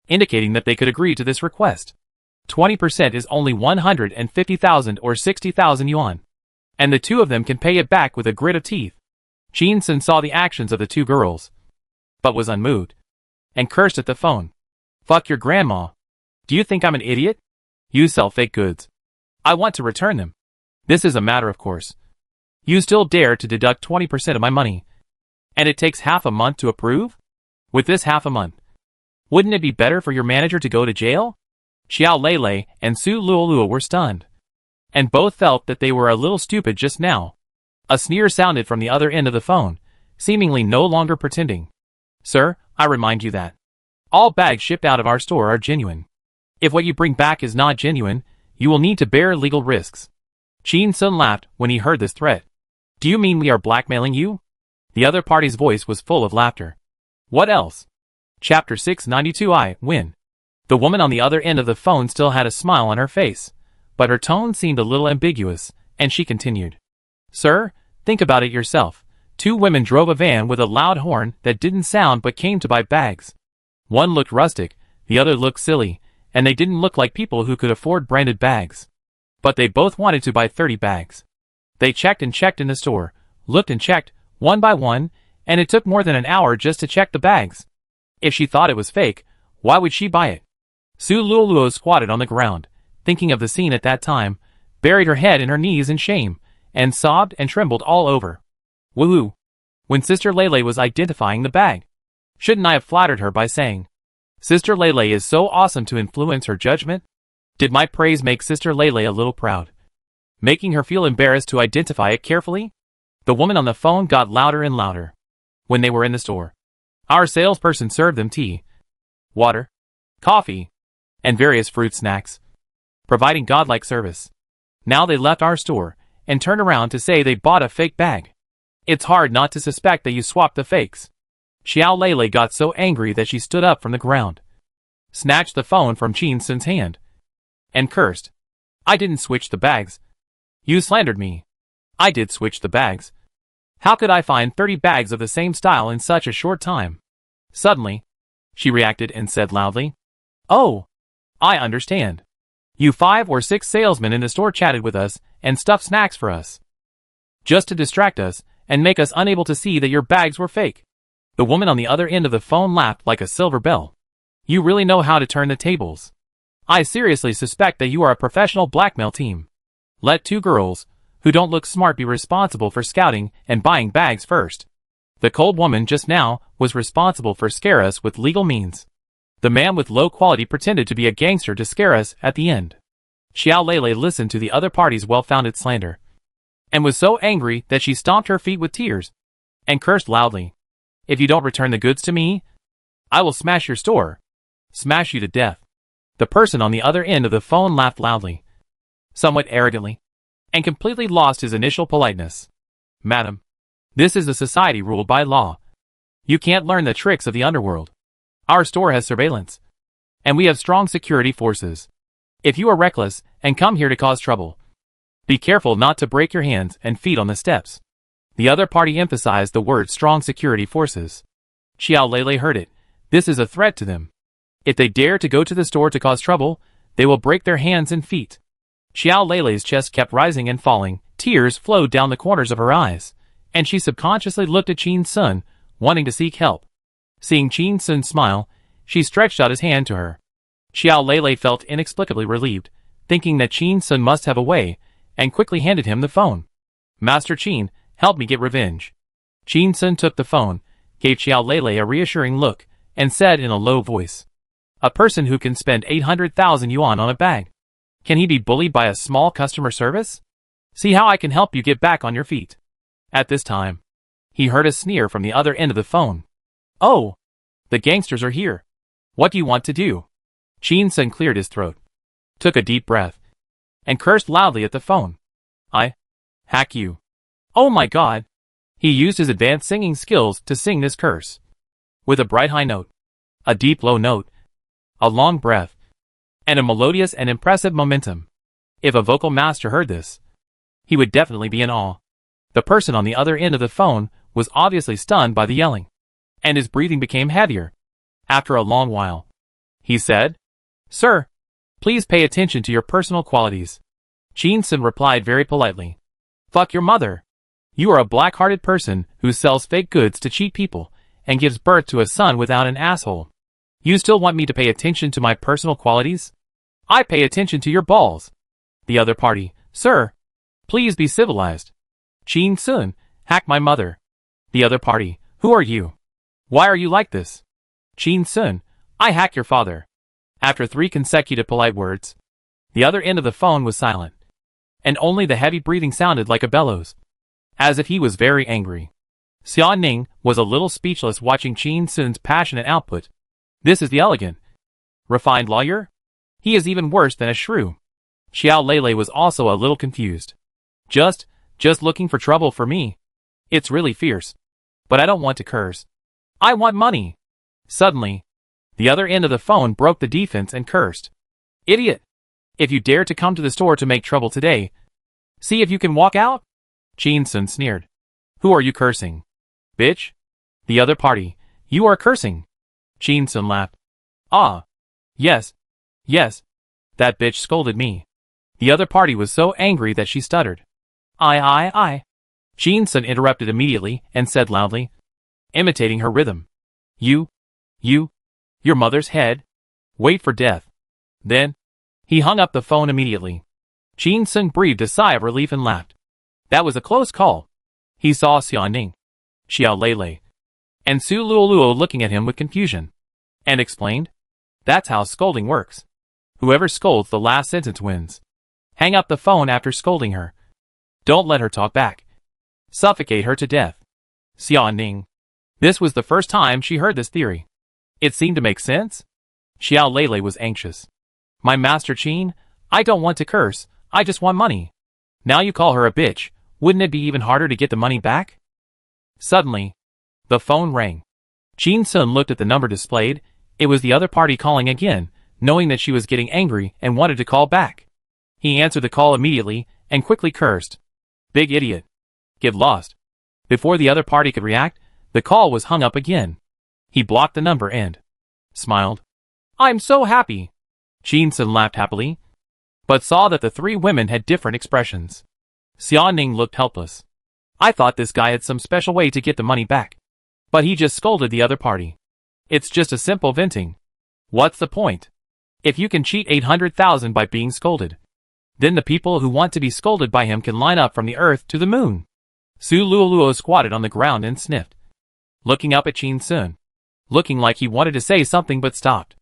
indicating that they could agree to this request. 20% is only 150,000 or 60,000 yuan, and the two of them can pay it back with a grit of teeth. Qin Sun saw the actions of the two girls, but was unmoved, and cursed at the phone. Fuck your grandma. Do you think I'm an idiot? You sell fake goods. I want to return them. This is a matter of course. You still dare to deduct 20% of my money, and it takes half a month to approve? With this half a month, wouldn't it be better for your manager to go to jail? Xiao Lei and Su Luoluo were stunned, and both felt that they were a little stupid just now. A sneer sounded from the other end of the phone, seemingly no longer pretending. Sir, I remind you that all bags shipped out of our store are genuine. If what you bring back is not genuine, you will need to bear legal risks. Qin Sun laughed when he heard this threat. Do you mean we are blackmailing you? The other party's voice was full of laughter. What else? Chapter 692 I win. The woman on the other end of the phone still had a smile on her face, but her tone seemed a little ambiguous, and she continued. Sir, think about it yourself. Two women drove a van with a loud horn that didn't sound but came to buy bags. One looked rustic, the other looked silly, and they didn't look like people who could afford branded bags. But they both wanted to buy 30 bags. They checked and checked in the store, looked and checked, one by one, and it took more than an hour just to check the bags. If she thought it was fake, why would she buy it? Su Luoluo squatted on the ground, thinking of the scene at that time, buried her head in her knees in shame, and sobbed and trembled all over. Woohoo! When Sister Lele was identifying the bag, shouldn't I have flattered her by saying, Sister Lele is so awesome to influence her judgment? Did my praise make Sister Lele a little proud, making her feel embarrassed to identify it carefully? The woman on the phone got louder and louder. When they were in the store, our salesperson served them tea, water, coffee, and various fruit snacks, providing godlike service. Now they left our store and turned around to say they bought a fake bag. It's hard not to suspect that you swapped the fakes. Xiao Lele got so angry that she stood up from the ground, snatched the phone from Qin Sun's hand, and cursed. I didn't switch the bags. You slandered me. I did switch the bags. How could I find 30 bags of the same style in such a short time? Suddenly, she reacted and said loudly, Oh, I understand. You 5 or 6 salesmen in the store chatted with us and stuffed snacks for us, just to distract us and make us unable to see that your bags were fake. The woman on the other end of the phone laughed like a silver bell. You really know how to turn the tables. I seriously suspect that you are a professional blackmail team. Let 2 girls, who don't look smart, be responsible for scouting and buying bags first. The cold woman just now was responsible for scare us with legal means. The man with low quality pretended to be a gangster to scare us at the end. Xiao Lele listened to the other party's well-founded slander, and was so angry that she stomped her feet with tears, and cursed loudly. If you don't return the goods to me, I will smash your store. Smash you to death. The person on the other end of the phone laughed loudly, somewhat arrogantly, and completely lost his initial politeness. Madam, this is a society ruled by law. You can't learn the tricks of the underworld. Our store has surveillance, and we have strong security forces. If you are reckless and come here to cause trouble, be careful not to break your hands and feet on the steps. The other party emphasized the word strong security forces. Xiao Lele heard it. This is a threat to them. If they dare to go to the store to cause trouble, they will break their hands and feet. Xiao Lele's chest kept rising and falling, tears flowed down the corners of her eyes, and she subconsciously looked at Qin Sun, wanting to seek help. Seeing Qin Sun smile, she stretched out his hand to her. Xiao Lele felt inexplicably relieved, thinking that Qin Sun must have a way, and quickly handed him the phone. Master Qin, help me get revenge. Qin Sun took the phone, gave Xiao Lele a reassuring look, and said in a low voice, A person who can spend 800,000 yuan on a bag. Can he be bullied by a small customer service? See how I can help you get back on your feet. At this time, he heard a sneer from the other end of the phone. Oh, the gangsters are here. What do you want to do? Qin Sun cleared his throat, took a deep breath, and cursed loudly at the phone. I hack you. Oh my god. He used his advanced singing skills to sing this curse. With a bright high note, a deep low note, a long breath, and a melodious and impressive momentum. If a vocal master heard this, he would definitely be in awe. The person on the other end of the phone was obviously stunned by the yelling, and his breathing became heavier. After a long while, he said, Sir, please pay attention to your personal qualities. Qin Sun replied very politely. Fuck your mother. You are a black-hearted person who sells fake goods to cheat people and gives birth to a son without an asshole. You still want me to pay attention to my personal qualities? I pay attention to your balls. The other party, Sir, please be civilized. Qin Sun, hack my mother. The other party, who are you? Why are you like this? Qin Sun, I hack your father. After 3 consecutive polite words, the other end of the phone was silent, and only the heavy breathing sounded like a bellows, as if he was very angry. Xia Ning was a little speechless watching Qin Sun's passionate output. This is the elegant, refined lawyer? He is even worse than a shrew. Xiao Lele was also a little confused. Just looking for trouble for me. It's really fierce. But I don't want to curse. I want money. Suddenly, the other end of the phone broke the defense and cursed. Idiot! If you dare to come to the store to make trouble today, see if you can walk out? Qin Sun sneered. Who are you cursing? Bitch? The other party, you are cursing. Qin Sun laughed. Ah. Yes. That bitch scolded me. The other party was so angry that she stuttered. I. Qin Sun interrupted immediately and said loudly, imitating her rhythm. You, your mother's head? Wait for death. Then, He hung up the phone immediately. Qin Sun breathed a sigh of relief and laughed. That was a close call. He saw Xia Ning, Xiao Lei, and Su Luoluo looking at him with confusion, and explained, "That's how scolding works. Whoever scolds the last sentence wins. Hang up the phone after scolding her. Don't let her talk back. Suffocate her to death." Xia Ning. This was the first time she heard this theory. It seemed to make sense. Xiao Lei was anxious. "My Master Qin, I don't want to curse, I just want money. Now you call her a bitch, wouldn't it be even harder to get the money back?" Suddenly, the phone rang. Qin Sun looked at the number displayed. It was the other party calling again, knowing that she was getting angry and wanted to call back. He answered the call immediately and quickly cursed. "Big idiot. Get lost." Before the other party could react, the call was hung up again. He blocked the number and smiled. "I'm so happy." Qin Sun laughed happily, but saw that the three women had different expressions. Xia Ning looked helpless. "I thought this guy had some special way to get the money back. But he just scolded the other party. It's just a simple venting. What's the point? If you can cheat 800,000 by being scolded, then the people who want to be scolded by him can line up from the earth to the moon." Su Luoluo squatted on the ground and sniffed, looking up at Qin Sun, looking like he wanted to say something but stopped.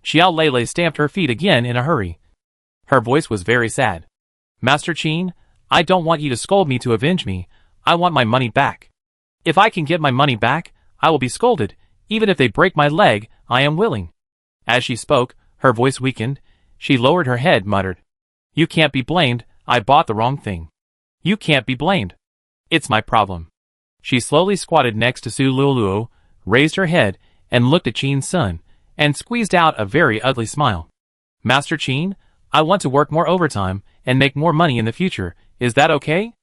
Xiao Lei stamped her feet again in a hurry. Her voice was very sad. "Master Qin, I don't want you to scold me to avenge me. I want my money back. If I can get my money back, I will be scolded. Even if they break my leg, I am willing." As she spoke, her voice weakened. She lowered her head, muttered, "You can't be blamed, I bought the wrong thing. You can't be blamed. It's my problem." She slowly squatted next to Su Luoluo, raised her head, and looked at Qin Sun, and squeezed out a very ugly smile. "Master Qin, I want to work more overtime and make more money in the future. Is that okay?"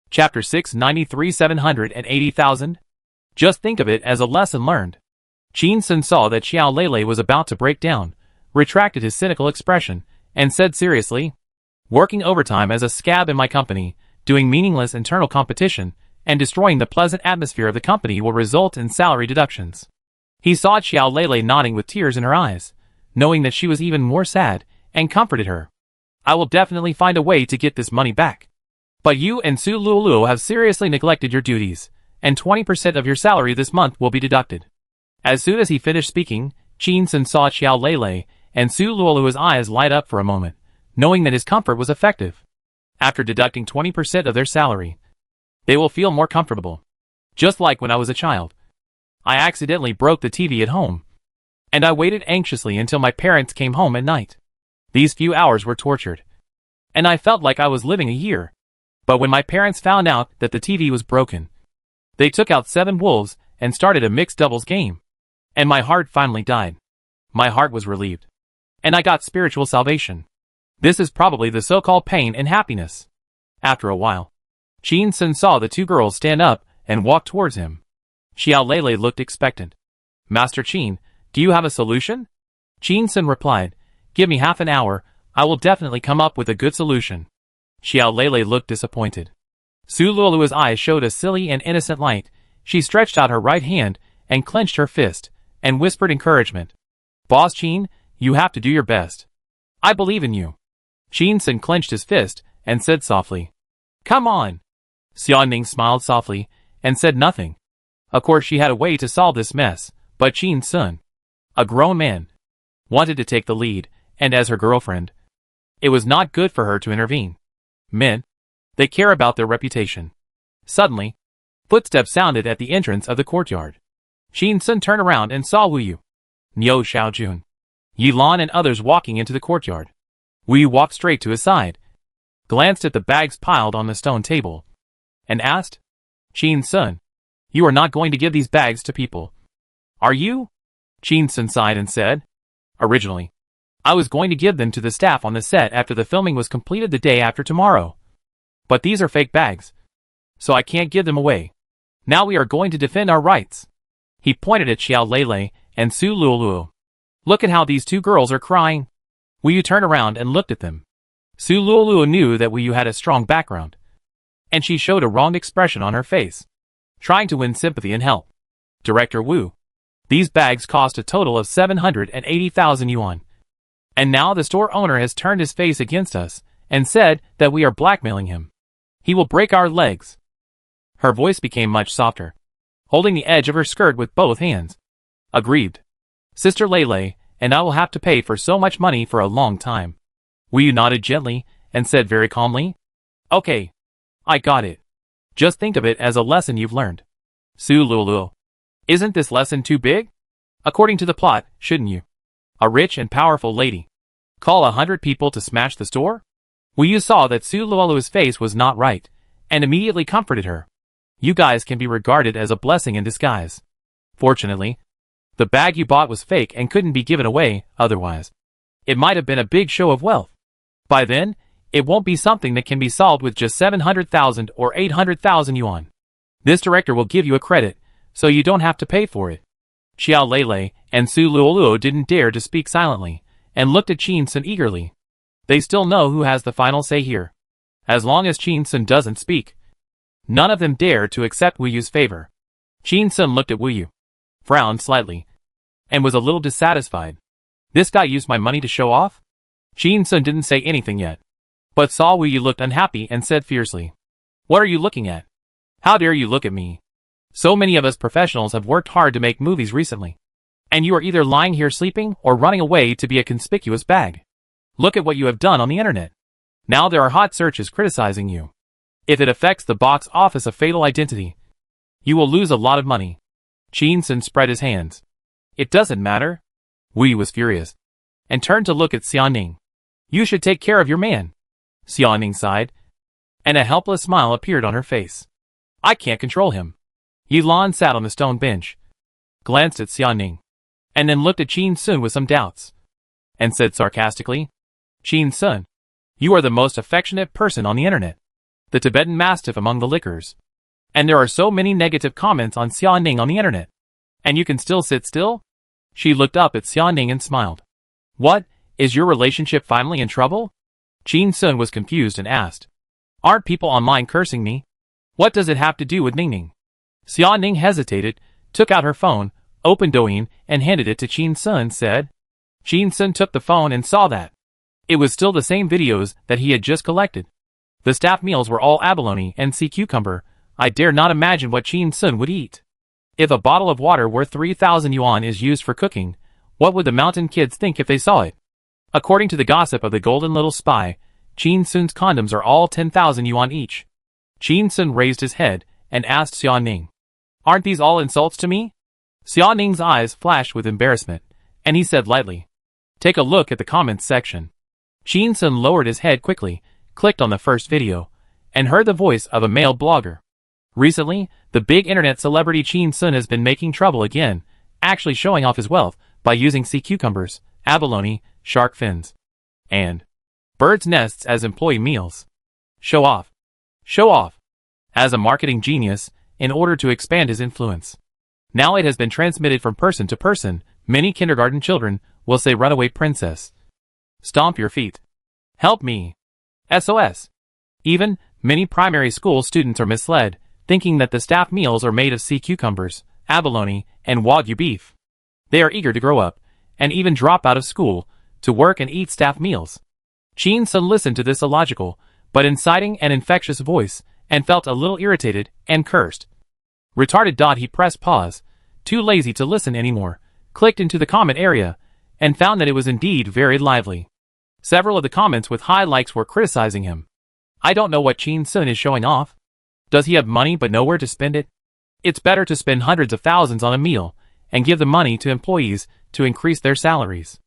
Chapter 693 780,000. Just think of it as a lesson learned. Qin Sun saw that Xiao Lei was about to break down, retracted his cynical expression, and said seriously, "Working overtime as a scab in my company, doing meaningless internal competition, and destroying the pleasant atmosphere of the company will result in salary deductions." He saw Xiao Lei nodding with tears in her eyes, knowing that she was even more sad, and comforted her. "I will definitely find a way to get this money back. But you and Su Luoluo have seriously neglected your duties, and 20% of your salary this month will be deducted." As soon as he finished speaking, Qin Sun saw Xiao Lei and Su Luoluo's eyes light up for a moment, knowing that his comfort was effective. After deducting 20% of their salary, they will feel more comfortable. Just like when I was a child. I accidentally broke the TV at home, and I waited anxiously until my parents came home at night. These few hours were tortured, and I felt like I was living a year. But when my parents found out that the TV was broken, they took out 7 wolves and started a mixed doubles game. And my heart finally died. My heart was relieved. And I got spiritual salvation. This is probably the so-called pain and happiness. After a while, Qin Sun saw the 2 girls stand up and walk towards him. Xiao Lei looked expectant. "Master Qin, do you have a solution?" Qin Sun replied, "Give me half an hour, I will definitely come up with a good solution." Xiao Lei looked disappointed. Su Luoluo's eyes showed a silly and innocent light. She stretched out her right hand and clenched her fist, and whispered encouragement. "Boss Qin, you have to do your best. I believe in you." Qin Sun clenched his fist and said softly, "Come on." Xia Ning smiled softly and said nothing. Of course she had a way to solve this mess, but Qin Sun, a grown man, wanted to take the lead, and as her girlfriend, it was not good for her to intervene. Men, they care about their reputation. Suddenly, footsteps sounded at the entrance of the courtyard. Qin Sun turned around and saw Wu Yu, Niu Xiaojun, Yi Lan and others walking into the courtyard. Wu Yu walked straight to his side, glanced at the bags piled on the stone table, and asked, "Qin Sun, you are not going to give these bags to people, are you?" Qin Sun sighed and said, "Originally, I was going to give them to the staff on the set after the filming was completed the day after tomorrow. But these are fake bags, so I can't give them away. Now we are going to defend our rights." He pointed at Xiao Lei and Su Luoluo. "Look at how these 2 girls are crying." Wu Yu turned around and looked at them. Su Luoluo knew that Wu Yu had a strong background, and she showed a wronged expression on her face, trying to win sympathy and help. "Director Wu, these bags cost a total of 780,000 yuan. And now the store owner has turned his face against us and said that we are blackmailing him. He will break our legs. Her voice became much softer, holding the edge of her skirt with both hands. Aggrieved. Sister Lele, and I will have to pay for so much money for a long time. Wu nodded gently and said very calmly, Okay. I got it. Just think of it as a lesson you've learned. Su Lulu. Isn't this lesson too big? According to the plot, shouldn't you? A rich and powerful lady call 100 people to smash the store? Wu saw that Su Lulu's face was not right, and immediately comforted her. You guys can be regarded as a blessing in disguise. Fortunately, the bag you bought was fake and couldn't be given away otherwise. It might have been a big show of wealth. By then, it won't be something that can be solved with just 700,000 or 800,000 yuan. This director will give you a credit, so you don't have to pay for it. Xiao Lele and Su Luoluo didn't dare to speak silently, and looked at Qin Sun eagerly. They still know who has the final say here. As long as Qin Sun doesn't speak, none of them dare to accept Wu Yu's favor. Qin Sun looked at Wu Yu, frowned slightly, and was a little dissatisfied. This guy used my money to show off? Qin Sun didn't say anything yet, but saw Wu Yu looked unhappy and said fiercely, What are you looking at? How dare you look at me? So many of us professionals have worked hard to make movies recently. And you are either lying here sleeping or running away to be a conspicuous bag. Look at what you have done on the internet. Now there are hot searches criticizing you. If it affects the box office of Fatal Identity, you will lose a lot of money. Qin Sun spread his hands. It doesn't matter. Wu Yu was furious, and turned to look at Xiaoning. You should take care of your man. Xiaoning sighed, and a helpless smile appeared on her face. I can't control him. Yilan sat on the stone bench, glanced at Xiaoning, and then looked at Qin Sun with some doubts, and said sarcastically, Qin Sun, you are the most affectionate person on the internet. The Tibetan Mastiff among the lickers. And there are so many negative comments on Xiaoning on the internet. And you can still sit still? She looked up at Xiaoning and smiled. What, is your relationship finally in trouble? Qin Sun was confused and asked. Aren't people online cursing me? What does it have to do with Ningning? Xiaoning hesitated, took out her phone, opened Douyin, and handed it to Qin Sun, said. Qin Sun took the phone and saw that it was still the same videos that he had just collected. The staff meals were all abalone and sea cucumber. I dare not imagine what Qin Sun would eat. If a bottle of water worth 3,000 yuan is used for cooking, what would the mountain kids think if they saw it? According to the gossip of the golden little spy, Qin Sun's condoms are all 10,000 yuan each. Qin Sun raised his head and asked Xiaoning, Aren't these all insults to me? Xiaoning's eyes flashed with embarrassment, and he said lightly, Take a look at the comments section. Qin Sun lowered his head quickly, clicked on the first video, and heard the voice of a male blogger. Recently, the big internet celebrity Qin Sun has been making trouble again, actually showing off his wealth by using sea cucumbers, abalone, shark fins, and birds' nests as employee meals. Show off. Show off. As a marketing genius, in order to expand his influence. Now it has been transmitted from person to person. Many kindergarten children will say runaway princess. Stomp your feet. Help me. SOS. Even, many primary school students are misled, thinking that the staff meals are made of sea cucumbers, abalone, and wagyu beef. They are eager to grow up, and even drop out of school, to work and eat staff meals. Qin Sun listened to this illogical, but inciting and infectious voice, and felt a little irritated, and cursed. Retarded. He pressed pause, too lazy to listen anymore, clicked into the comment area, and found that it was indeed very lively. Several of the comments with high likes were criticizing him. I don't know what Qin Sun is showing off. Does he have money but nowhere to spend it? It's better to spend hundreds of thousands on a meal, and give the money to employees to increase their salaries.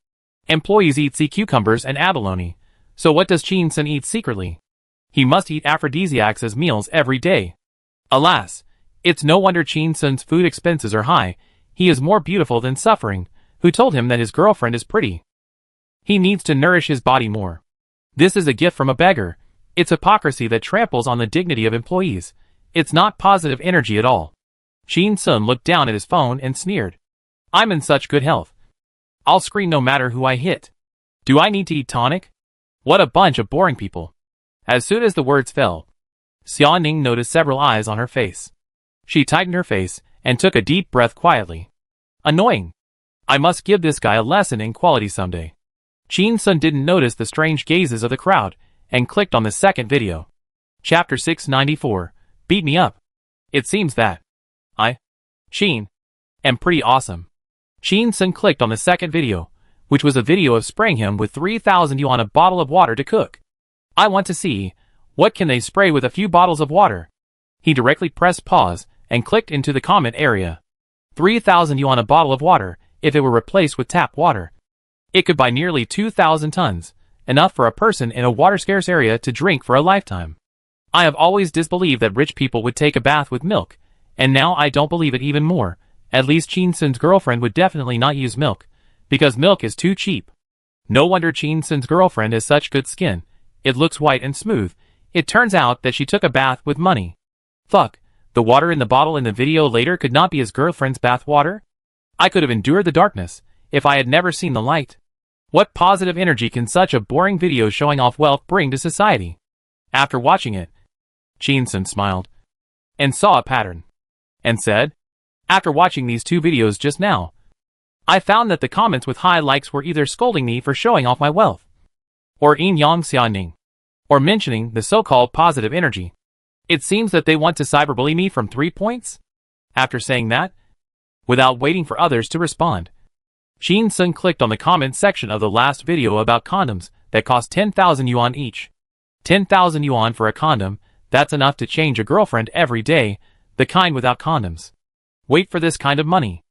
Employees eat sea cucumbers and abalone, so what does Qin Sun eat secretly? He must eat aphrodisiacs as meals every day. Alas, it's no wonder Qin Sun's food expenses are high. He is more beautiful than suffering. Who told him that his girlfriend is pretty? He needs to nourish his body more. This is a gift from a beggar. It's hypocrisy that tramples on the dignity of employees. It's not positive energy at all. Qin Sun looked down at his phone and sneered. I'm in such good health. I'll scream no matter who I hit. Do I need to eat tonic? What a bunch of boring people. As soon as the words fell, Xiaoning noticed several eyes on her face. She tightened her face and took a deep breath quietly. Annoying. I must give this guy a lesson in quality someday. Chin Sun didn't notice the strange gazes of the crowd and clicked on the second video. Chapter 694. Beat me up. It seems that Chin, am pretty awesome. Chin Sun clicked on the second video, which was a video of spraying him with 3,000 yuan a bottle of water to cook. I want to see, what can they spray with a few bottles of water? He directly pressed pause and clicked into the comment area. 3,000 yuan a bottle of water, if it were replaced with tap water. It could buy nearly 2,000 tons, enough for a person in a water-scarce area to drink for a lifetime. I have always disbelieved that rich people would take a bath with milk, and now I don't believe it even more. At least Chin Sun's girlfriend would definitely not use milk, because milk is too cheap. No wonder Chin Sun's girlfriend has such good skin. It looks white and smooth. It turns out that she took a bath with money. Fuck, the water in the bottle in the video later could not be his girlfriend's bath water? I could have endured the darkness, if I had never seen the light. What positive energy can such a boring video showing off wealth bring to society? After watching it, Chin Sun smiled, and saw a pattern, and said, after watching these two videos just now, I found that the comments with high likes were either scolding me for showing off my wealth, or yin yang xianing, or mentioning the so-called positive energy. It seems that they want to cyberbully me from 3 points? After saying that, without waiting for others to respond, Chin Sun clicked on the comment section of the last video about condoms that cost 10,000 yuan each. 10,000 yuan for a condom, that's enough to change a girlfriend every day, the kind without condoms. Wait for this kind of money.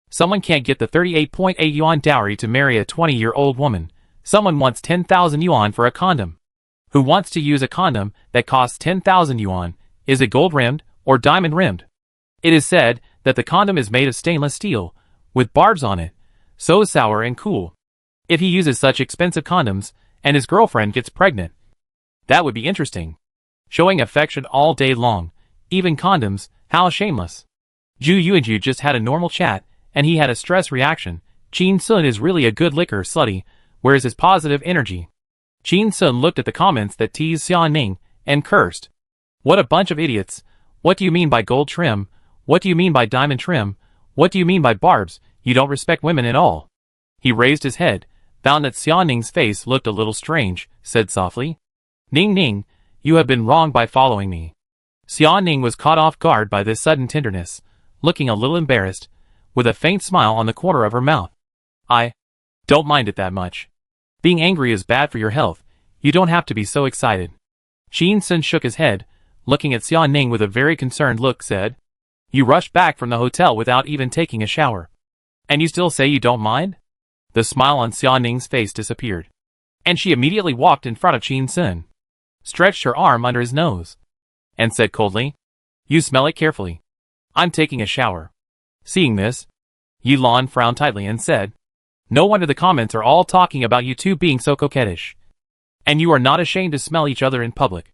Someone can't get the 38.8 yuan dowry to marry a 20-year-old woman. Someone wants 10,000 yuan for a condom. Who wants to use a condom that costs 10,000 yuan? Is it gold-rimmed or diamond-rimmed? It is said that the condom is made of stainless steel, with barbs on it, so sour and cool. If he uses such expensive condoms, and his girlfriend gets pregnant, that would be interesting. Showing affection all day long, even condoms, how shameless. Zhu Yuanju just had a normal chat, and he had a stress reaction. Chin Sun is really a good liquor slutty, where's his positive energy? Chin Sun looked at the comments that teased Xia Ning, and cursed. What a bunch of idiots. What do you mean by gold trim? What do you mean by diamond trim? What do you mean by barbs? You don't respect women at all. He raised his head, found that Xia Ning's face looked a little strange, said softly, Ning Ning, you have been wrong by following me. Xia Ning was caught off guard by this sudden tenderness, looking a little embarrassed, with a faint smile on the corner of her mouth. I don't mind it that much. Being angry is bad for your health. You don't have to be so excited. Chin Sun shook his head, looking at Xia Ning with a very concerned look, said, You rushed back from the hotel without even taking a shower. And you still say you don't mind? The smile on Xia Ning's face disappeared, and she immediately walked in front of Chin Sun, stretched her arm under his nose, and said coldly, You smell it carefully. I'm taking a shower. Seeing this, Yi Lan frowned tightly and said, No wonder the comments are all talking about you two being so coquettish. And you are not ashamed to smell each other in public.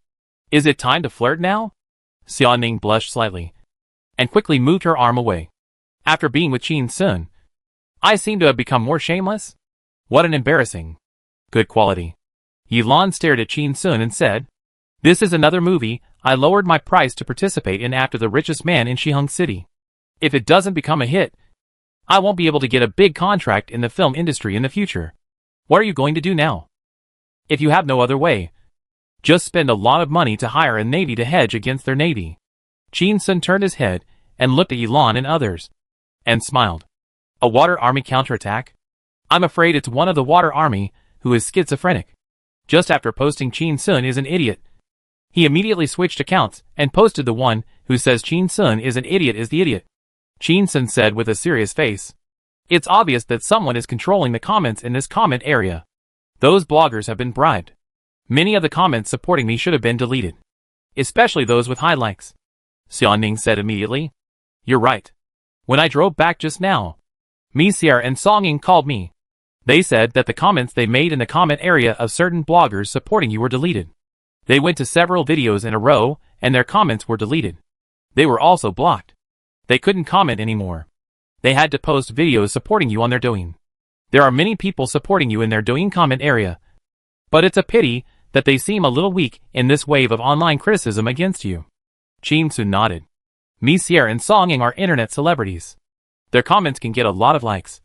Is it time to flirt now? Xia Ning blushed slightly, and quickly moved her arm away. After being with Chin Sun, I seem to have become more shameless? What an embarrassing. Good quality. Yi Lan stared at Chin Sun and said, This is another movie I lowered my price to participate in after The Richest Man in Shiheng City. If it doesn't become a hit, I won't be able to get a big contract in the film industry in the future. What are you going to do now? If you have no other way, just spend a lot of money to hire a navy to hedge against their navy. Chin Sun turned his head and looked at Yi Lan and others, and smiled. A water army counterattack? I'm afraid it's one of the water army who is schizophrenic. Just after posting Chin Sun is an idiot, he immediately switched accounts and posted the one who says Chin Sun is an idiot is the idiot. Chin Sun said with a serious face, It's obvious that someone is controlling the comments in this comment area. Those bloggers have been bribed. Many of the comments supporting me should have been deleted, especially those with high likes. Xia Ning said immediately, You're right. When I drove back just now, Mi Xier and Song Ying called me. They said that the comments they made in the comment area of certain bloggers supporting you were deleted. They went to several videos in a row, and their comments were deleted. They were also blocked. They couldn't comment anymore. They had to post videos supporting you on their Douyin. There are many people supporting you in their Douyin comment area. But it's a pity that they seem a little weak in this wave of online criticism against you. Chin Sun nodded. Mi Xier and Song Ying are internet celebrities. Their comments can get a lot of likes,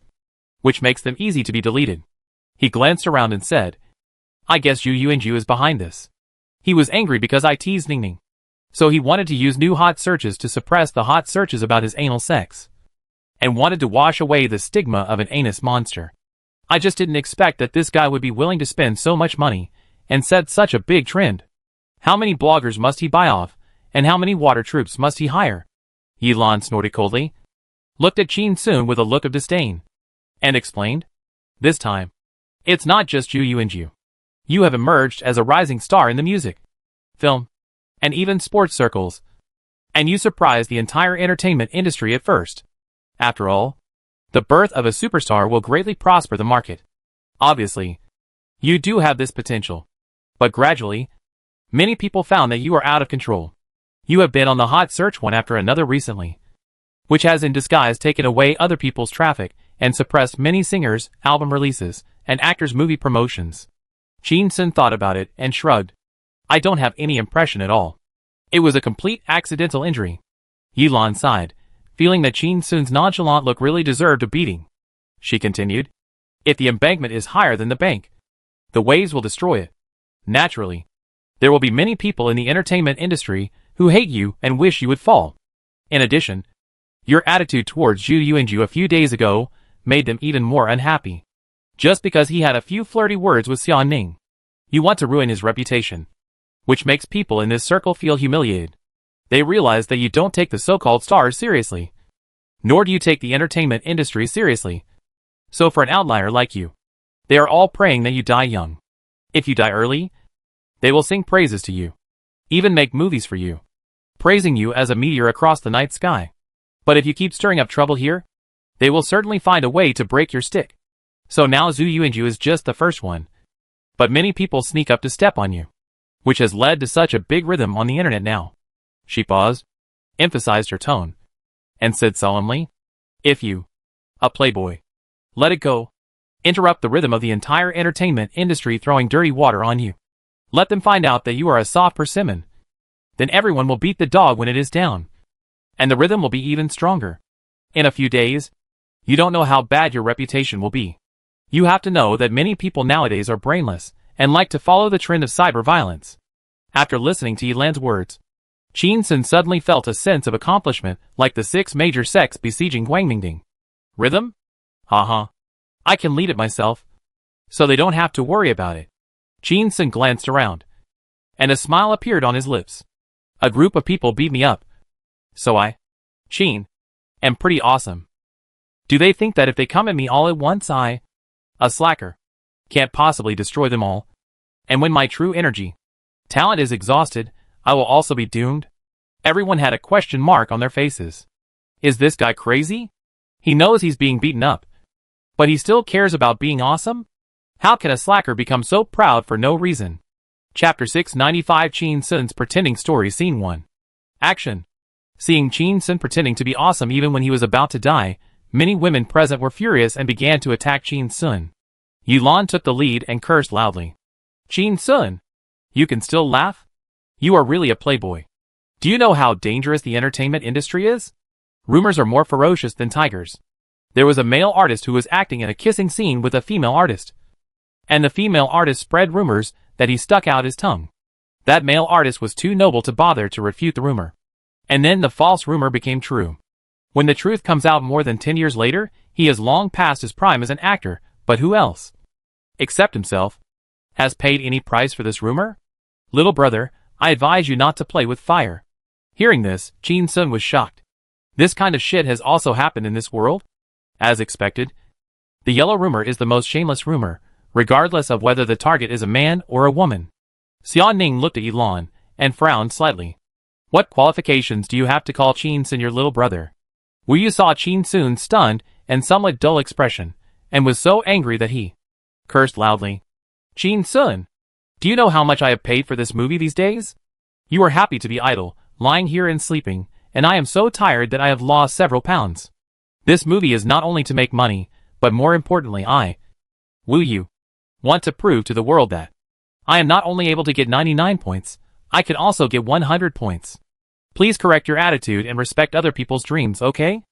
which makes them easy to be deleted. He glanced around and said, I guess Yu is behind this. He was angry because I teased Ning Ning. So he wanted to use new hot searches to suppress the hot searches about his anal sex. And wanted to wash away the stigma of an anus monster. I just didn't expect that this guy would be willing to spend so much money and set such a big trend. How many bloggers must he buy off, and how many water troops must he hire? Yilan snorted coldly, looked at Qin Sun with a look of disdain, and explained, this time, it's not just Yu. You have emerged as a rising star in the music, film, and even sports circles, and you surprised the entire entertainment industry at first. After all, the birth of a superstar will greatly prosper the market. Obviously, you do have this potential, but gradually, many people found that you are out of control. You have been on the hot search one after another recently, which has in disguise taken away other people's traffic and suppressed many singers' album releases and actors' movie promotions. Qin Sun thought about it and shrugged. I don't have any impression at all. It was a complete accidental injury. Yilan sighed, feeling that Qin Sun's nonchalant look really deserved a beating. She continued, if the embankment is higher than the bank, the waves will destroy it. Naturally, there will be many people in the entertainment industry who hate you and wish you would fall. In addition, your attitude towards Yu a few days ago made them even more unhappy. Just because he had a few flirty words with Xian Ning. You want to ruin his reputation, which makes people in this circle feel humiliated. They realize that you don't take the so-called stars seriously, nor do you take the entertainment industry seriously. So for an outlier like you, they are all praying that you die young. If you die early, they will sing praises to you, even make movies for you, praising you as a meteor across the night sky. But if you keep stirring up trouble here, they will certainly find a way to break your stick. So now Zhu Yuanju is just the first one. But many people sneak up to step on you, which has led to such a big rhythm on the internet now. She paused, emphasized her tone, and said solemnly, if you, a playboy, let it go, interrupt the rhythm of the entire entertainment industry throwing dirty water on you. Let them find out that you are a soft persimmon. Then everyone will beat the dog when it is down. And the rhythm will be even stronger. In a few days, you don't know how bad your reputation will be. You have to know that many people nowadays are brainless and like to follow the trend of cyber violence. After listening to Yilan's words, Qin Sun suddenly felt a sense of accomplishment like the 6 major sects besieging Guangmingding. Rhythm? Haha. I can lead it myself, so they don't have to worry about it. Qin Sun glanced around, and a smile appeared on his lips. A group of people beat me up. So I, Qin, am pretty awesome. Do they think that if they come at me all at once I, a slacker, can't possibly destroy them all? And when my true energy, talent is exhausted, I will also be doomed? Everyone had a question mark on their faces. Is this guy crazy? He knows he's being beaten up, but he still cares about being awesome? How can a slacker become so proud for no reason? Chapter 695 Qin Sun's Pretending Story Scene 1. Action. Seeing Qin Sun pretending to be awesome even when he was about to die, many women present were furious and began to attack Qin Sun. Yilan took the lead and cursed loudly. Qin Sun, you can still laugh? You are really a playboy. Do you know how dangerous the entertainment industry is? Rumors are more ferocious than tigers. There was a male artist who was acting in a kissing scene with a female artist. And the female artist spread rumors that he stuck out his tongue. That male artist was too noble to bother to refute the rumor. And then the false rumor became true. When the truth comes out more than 10 years later, he has long passed his prime as an actor, but who else, except himself, has paid any price for this rumor? Little brother, I advise you not to play with fire. Hearing this, Qin Sun was shocked. This kind of shit has also happened in this world? As expected, the yellow rumor is the most shameless rumor, regardless of whether the target is a man or a woman. Xian Ning looked at Yilan and frowned slightly. What qualifications do you have to call Qin Sun your little brother? Wu saw Qin Sun's stunned and somewhat dull expression, and was so angry that he cursed loudly. Qin Sun, do you know how much I have paid for this movie these days? You are happy to be idle, lying here and sleeping, and I am so tired that I have lost several pounds. This movie is not only to make money, but more importantly Wu want to prove to the world that I am not only able to get 99 points, I can also get 100 points. Please correct your attitude and respect other people's dreams, okay?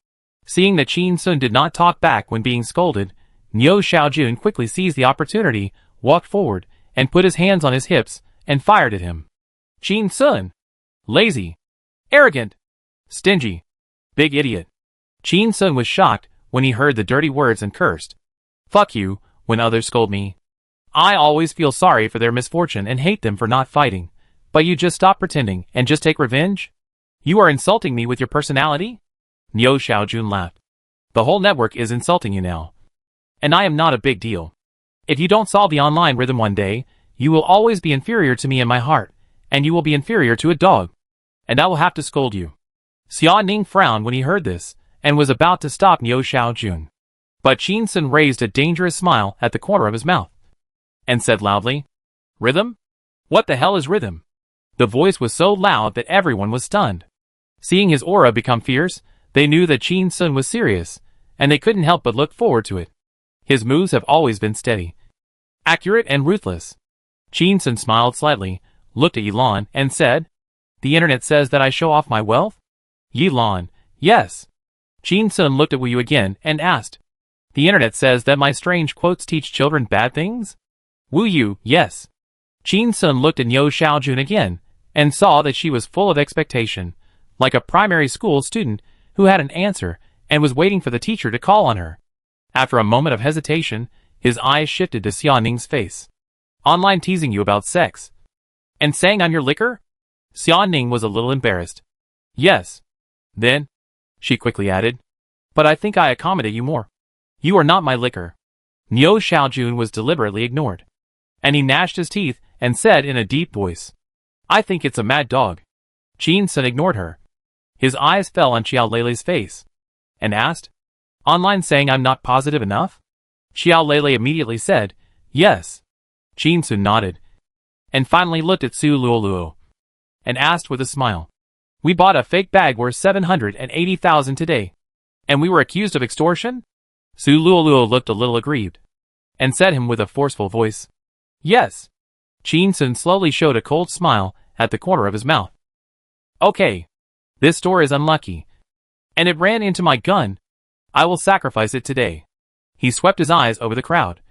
Seeing that Qin Sun did not talk back when being scolded, Niu Xiaojun quickly seized the opportunity, walked forward, and put his hands on his hips, and fired at him. Qin Sun. Lazy. Arrogant. Stingy. Big idiot. Qin Sun was shocked when he heard the dirty words and cursed. Fuck you, when others scold me. I always feel sorry for their misfortune and hate them for not fighting. But you just stop pretending and just take revenge? You are insulting me with your personality? Niu Xiaojun laughed. The whole network is insulting you now. And I am not a big deal. If you don't solve the online rhythm one day, you will always be inferior to me in my heart, and you will be inferior to a dog. And I will have to scold you. Xia Ning frowned when he heard this, and was about to stop Niu Xiaojun. But Qin Sun raised a dangerous smile at the corner of his mouth, and said loudly, Rhythm? What the hell is rhythm? The voice was so loud that everyone was stunned. Seeing his aura become fierce, they knew that Qin Sun was serious, and they couldn't help but look forward to it. His moves have always been steady, accurate and ruthless. Qin Sun smiled slightly, looked at Yilan, and said, The internet says that I show off my wealth? Yilan, yes. Qin Sun looked at Wu Yu again and asked, The internet says that my strange quotes teach children bad things? Wu Yu, yes. Qin Sun looked at Niu Xiaojun again, and saw that she was full of expectation, like a primary school student who had an answer and was waiting for the teacher to call on her. After a moment of hesitation, his eyes shifted to Xia Ning's face. Online teasing you about sex. And saying I'm your liquor? Xia Ning was a little embarrassed. Yes. Then, she quickly added, but I think I accommodate you more. You are not my liquor. Niu Xiaojun was deliberately ignored. And he gnashed his teeth and said in a deep voice, I think it's a mad dog. Qin Sun ignored her. His eyes fell on Xiao Leilei's face, and asked, Online saying I'm not positive enough? Xiao Leilei immediately said, Yes. Qin Sun nodded, and finally looked at Su Luoluo, and asked with a smile, We bought a fake bag worth 780,000 today, and we were accused of extortion? Su Luoluo looked a little aggrieved, and said him with a forceful voice, Yes. Qin Sun slowly showed a cold smile at the corner of his mouth. Okay. This store is unlucky. And it ran into my gun. I will sacrifice it today. He swept his eyes over the crowd,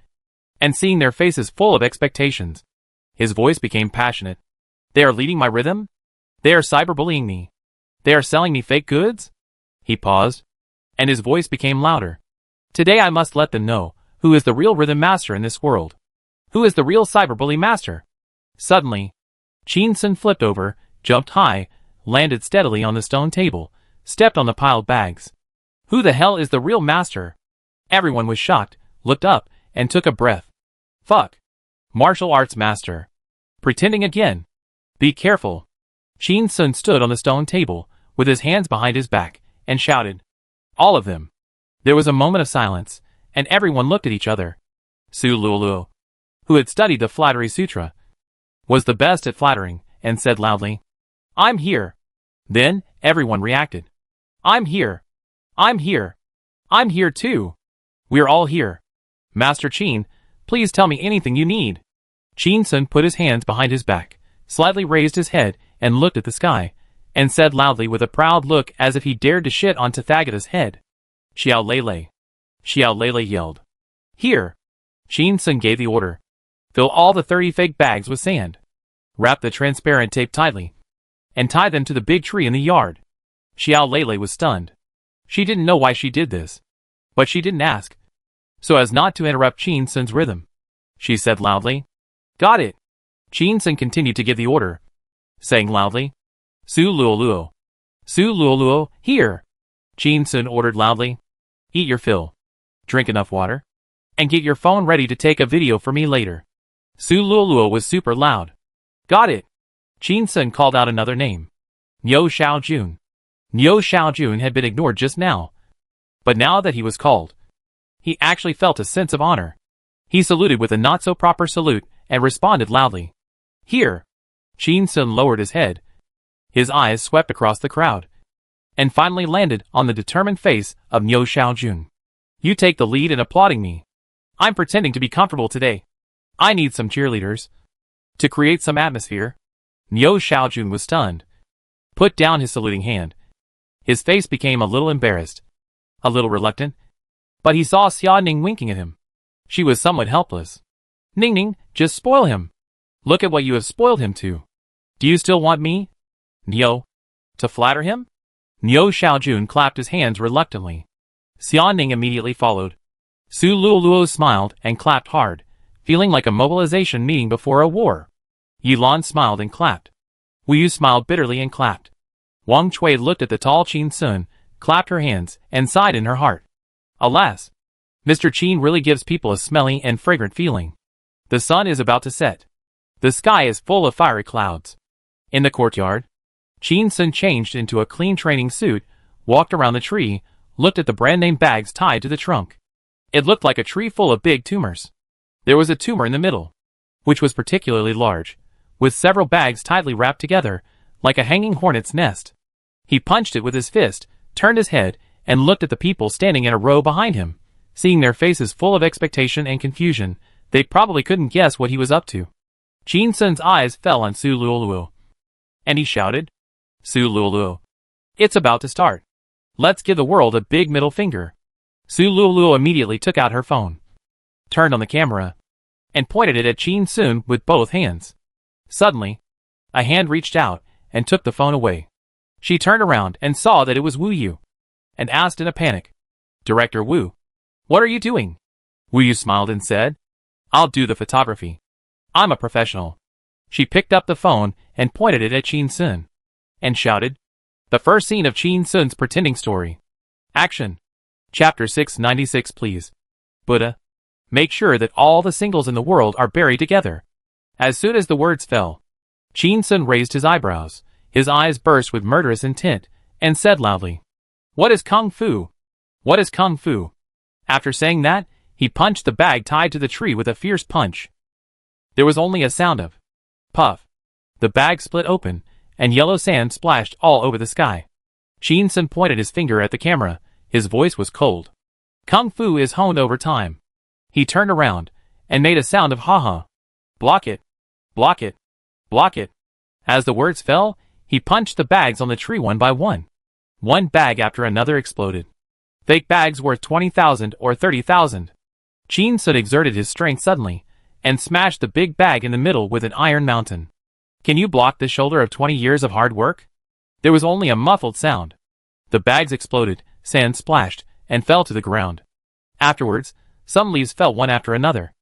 and seeing their faces full of expectations, his voice became passionate. They are leading my rhythm? They are cyberbullying me. They are selling me fake goods? He paused, and his voice became louder. Today I must let them know who is the real rhythm master in this world. Who is the real cyberbully master? Suddenly, Qin Sun flipped over, jumped high, landed steadily on the stone table, stepped on the piled bags. Who the hell is the real master? Everyone was shocked, looked up, and took a breath. Fuck. Martial arts master. Pretending again. Be careful. Qin Sun stood on the stone table, with his hands behind his back, and shouted. All of them. There was a moment of silence, and everyone looked at each other. Su Luoluo, who had studied the Flattery Sutra, was the best at flattering, and said loudly, I'm here. Then, everyone reacted. I'm here. I'm here. I'm here too. We're all here. Master Qin, please tell me anything you need. Qin Sun put his hands behind his back, slightly raised his head, and looked at the sky, and said loudly with a proud look as if he dared to shit on Tathagata's head. Xiao Leilei. Xiao Leilei yelled. Here. Qin Sun gave the order. Fill all the 30 fake bags with sand. Wrap the transparent tape tightly, and tie them to the big tree in the yard. Xiao Leilei was stunned. She didn't know why she did this, but she didn't ask, so as not to interrupt Qin Sun's rhythm. She said loudly, Got it. Qin Sun continued to give the order, saying loudly, Su Luoluo. Su Luoluo, here. Qin Sun ordered loudly, Eat your fill. Drink enough water. And get your phone ready to take a video for me later. Su Luoluo was super loud. Got it. Qin Sun called out another name. Niu Xiaojun. Niu Xiaojun had been ignored just now, but now that he was called, he actually felt a sense of honor. He saluted with a not-so-proper salute and responded loudly. Here. Qin Sun lowered his head. His eyes swept across the crowd, and finally landed on the determined face of Niu Xiaojun. You take the lead in applauding me. I'm pretending to be comfortable today. I need some cheerleaders. To create some atmosphere. Niu Xiaojun was stunned. Put down his saluting hand. His face became a little embarrassed, a little reluctant, but he saw Xia Ning winking at him. She was somewhat helpless. Ning Ning, just spoil him. Look at what you have spoiled him to. Do you still want me? Nio. To flatter him? Nio Xiaojun clapped his hands reluctantly. Xian Ning immediately followed. Su Luoluo smiled and clapped hard, feeling like a mobilization meeting before a war. Yilan smiled and clapped. Wu Yu smiled bitterly and clapped. Wang Chui looked at the tall Qin Sun, clapped her hands, and sighed in her heart. Alas! Mr. Qin really gives people a smelly and fragrant feeling. The sun is about to set. The sky is full of fiery clouds. In the courtyard, Qin Sun changed into a clean training suit, walked around the tree, looked at the brand-name bags tied to the trunk. It looked like a tree full of big tumors. There was a tumor in the middle, which was particularly large, with several bags tightly wrapped together, like a hanging hornet's nest. He punched it with his fist, turned his head, and looked at the people standing in a row behind him. Seeing their faces full of expectation and confusion, they probably couldn't guess what he was up to. Qin Sun's eyes fell on Su Luoluo, and he shouted, Su Luoluo, it's about to start. Let's give the world a big middle finger. Su Luoluo immediately took out her phone, turned on the camera, and pointed it at Qin Sun with both hands. Suddenly, a hand reached out and took the phone away. She turned around and saw that it was Wu Yu, and asked in a panic, Director Wu, what are you doing? Wu Yu smiled and said, I'll do the photography. I'm a professional. She picked up the phone and pointed it at Qin Sun, and shouted, the first scene of Qin Sun's pretending story. Action. Chapter 696 please. Buddha. Make sure that all the singles in the world are buried together. As soon as the words fell, Qin Sun raised his eyebrows, his eyes burst with murderous intent, and said loudly, What is Kung Fu? What is Kung Fu? After saying that, he punched the bag tied to the tree with a fierce punch. There was only a sound of puff. The bag split open, and yellow sand splashed all over the sky. Qin Sun pointed his finger at the camera, his voice was cold. Kung Fu is honed over time. He turned around, and made a sound of ha-ha. Block it. Block it. Block it. As the words fell, he punched the bags on the tree one by one. One bag after another exploded. Fake bags worth 20,000 or 30,000. Qin Sun exerted his strength suddenly, and smashed the big bag in the middle with an iron mountain. Can you block the shoulder of 20 years of hard work? There was only a muffled sound. The bags exploded, sand splashed, and fell to the ground. Afterwards, some leaves fell one after another.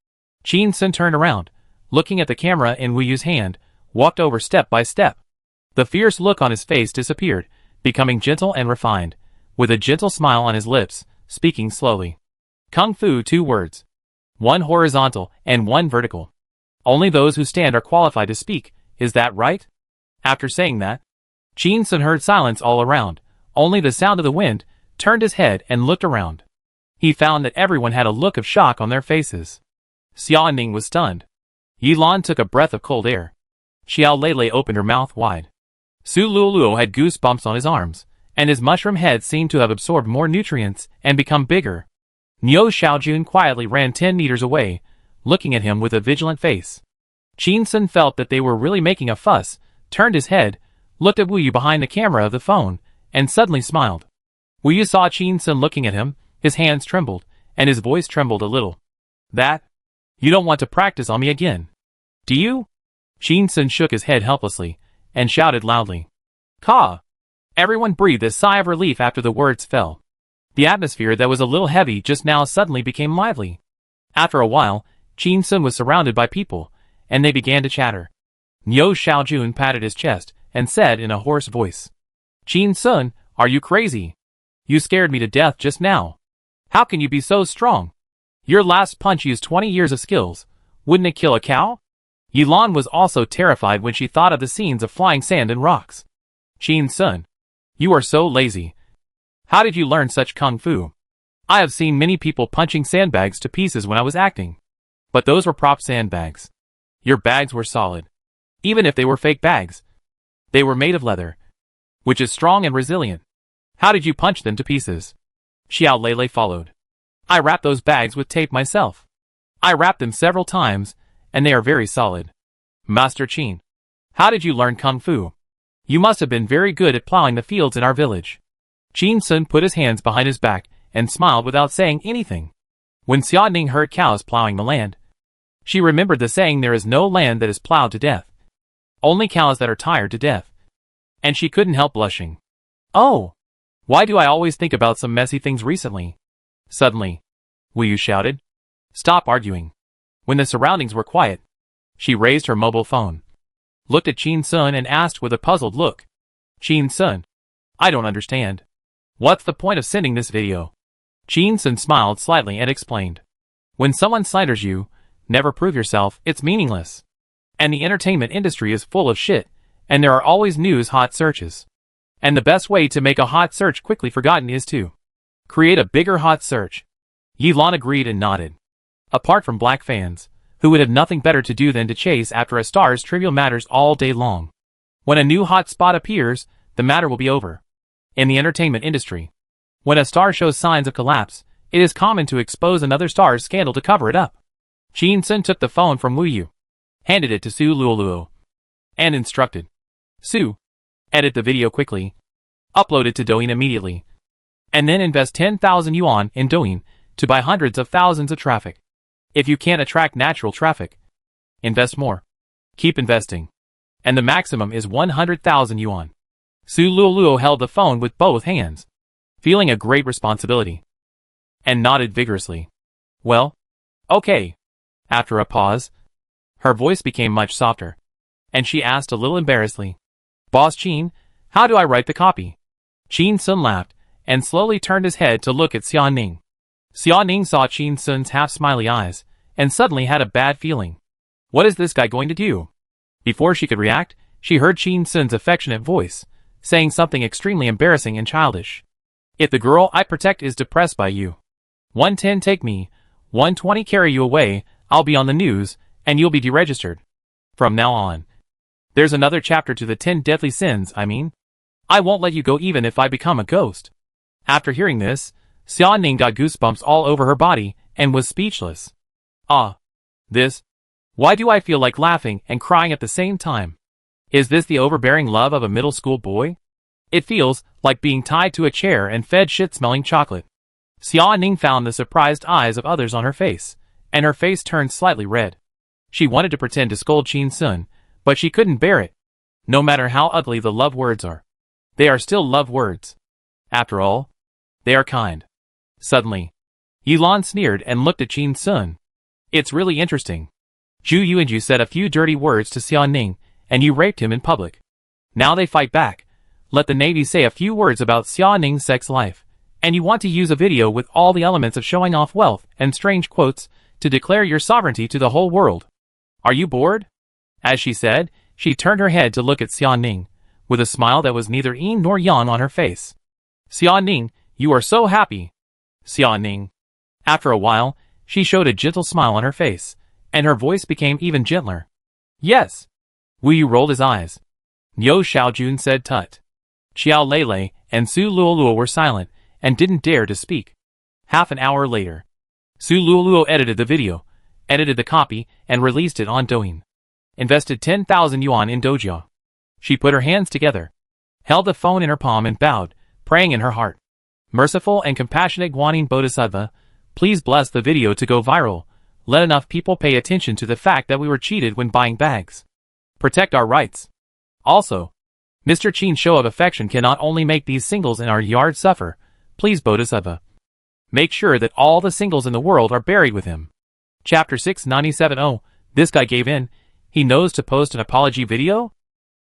Qin Sun turned around, looking at the camera in Wu Yu's hand, walked over step by step. The fierce look on his face disappeared, becoming gentle and refined, with a gentle smile on his lips, speaking slowly. Kung Fu 2 words. One horizontal and one vertical. Only those who stand are qualified to speak, is that right? After saying that, Qin Sun heard silence all around, only the sound of the wind, turned his head and looked around. He found that everyone had a look of shock on their faces. Xiao Ning was stunned. Yilan took a breath of cold air. Xiao Lei opened her mouth wide. Su Luoluo had goosebumps on his arms, and his mushroom head seemed to have absorbed more nutrients and become bigger. Nio Xiaojun quietly ran 10 meters away, looking at him with a vigilant face. Qin Sun felt that they were really making a fuss, turned his head, looked at Wu Yu behind the camera of the phone, and suddenly smiled. Wu Yu saw Qin Sun looking at him, his hands trembled, and his voice trembled a little. That? You don't want to practice on me again, do you? Qin Sun shook his head helplessly, and shouted loudly. Ka! Everyone breathed a sigh of relief after the words fell. The atmosphere that was a little heavy just now suddenly became lively. After a while, Qin Sun was surrounded by people, and they began to chatter. Nio Xiaojun patted his chest, and said in a hoarse voice. Qin Sun, are you crazy? You scared me to death just now. How can you be so strong? Your last punch used 20 years of skills. Wouldn't it kill a cow? Yilan was also terrified when she thought of the scenes of flying sand and rocks. Qin Sun, you are so lazy. How did you learn such kung fu? I have seen many people punching sandbags to pieces when I was acting. But those were prop sandbags. Your bags were solid. Even if they were fake bags, they were made of leather, which is strong and resilient. How did you punch them to pieces? Xiao Lei followed. I wrapped those bags with tape myself. I wrapped them several times, and they are very solid. Master Qin, how did you learn kung fu? You must have been very good at plowing the fields in our village. Qin Sun put his hands behind his back and smiled without saying anything. When Xia Ning heard cows plowing the land, she remembered the saying, there is no land that is plowed to death. Only cows that are tired to death. And she couldn't help blushing. Oh! Why do I always think about some messy things recently? Suddenly, Wu Yu shouted. Stop arguing. When the surroundings were quiet, she raised her mobile phone, looked at Qin Sun and asked with a puzzled look. Qin Sun, I don't understand. What's the point of sending this video? Qin Sun smiled slightly and explained. When someone slanders you, never prove yourself, it's meaningless. And the entertainment industry is full of shit, and there are always news hot searches. And the best way to make a hot search quickly forgotten is to create a bigger hot search. Yilan agreed and nodded. Apart from black fans, who would have nothing better to do than to chase after a star's trivial matters all day long. When a new hot spot appears, the matter will be over. In the entertainment industry, when a star shows signs of collapse, it is common to expose another star's scandal to cover it up. Qin Sun took the phone from Wu Yu, handed it to Su Luoluo, and instructed. Su, edit the video quickly, upload it to Douyin immediately, and then invest 10,000 yuan in Douyin to buy hundreds of thousands of traffic. If you can't attract natural traffic, invest more. Keep investing. And the maximum is 100,000 yuan. Su Luoluo held the phone with both hands, feeling a great responsibility, and nodded vigorously. Well, okay. After a pause, her voice became much softer, and she asked a little embarrassedly, Boss Qin, how do I write the copy? Qin Sun laughed, and slowly turned his head to look at Xia Ning. Xia Ning saw Qin Sun's half-smiley eyes, and suddenly had a bad feeling. What is this guy going to do? Before she could react, she heard Qin Sun's affectionate voice, saying something extremely embarrassing and childish. If the girl I protect is depressed by you, 110 take me, 120 carry you away, I'll be on the news, and you'll be deregistered. From now on. There's another chapter to the 10 deadly sins, I mean. I won't let you go even if I become a ghost. After hearing this, Xia Ning got goosebumps all over her body, and was speechless. Ah. This. Why do I feel like laughing and crying at the same time? Is this the overbearing love of a middle school boy? It feels like being tied to a chair and fed shit-smelling chocolate. Xia Ning found the surprised eyes of others on her face, and her face turned slightly red. She wanted to pretend to scold Qin Sun, but she couldn't bear it. No matter how ugly the love words are, they are still love words. After all, they are kind. Suddenly, Yilan sneered and looked at Qin Sun. It's really interesting. Zhu Yuanju said a few dirty words to Xia Ning, and you raped him in public. Now they fight back. Let the Navy say a few words about Xia Ning's sex life, and you want to use a video with all the elements of showing off wealth and strange quotes to declare your sovereignty to the whole world. Are you bored? As she said, she turned her head to look at Xia Ning, with a smile that was neither yin nor yang on her face. Xia Ning, you are so happy. Xia Ning. After a while, she showed a gentle smile on her face, and her voice became even gentler. Yes. Wu Yu rolled his eyes. Niu Xiaojun said tut. Xiao Lele and Su Luoluo were silent, and didn't dare to speak. Half an hour later, Su Luoluo edited the video, edited the copy, and released it on Douyin. Invested 10,000 yuan in Doujia. She put her hands together, held the phone in her palm and bowed, praying in her heart. Merciful and compassionate Guanyin Bodhisattva, please bless the video to go viral. Let enough people pay attention to the fact that we were cheated when buying bags. Protect our rights. Also, Mr. Qin's show of affection can not only make these singles in our yard suffer, please Bodhisattva, make sure that all the singles in the world are buried with him. Chapter 697. Oh, this guy gave in. He knows to post an apology video?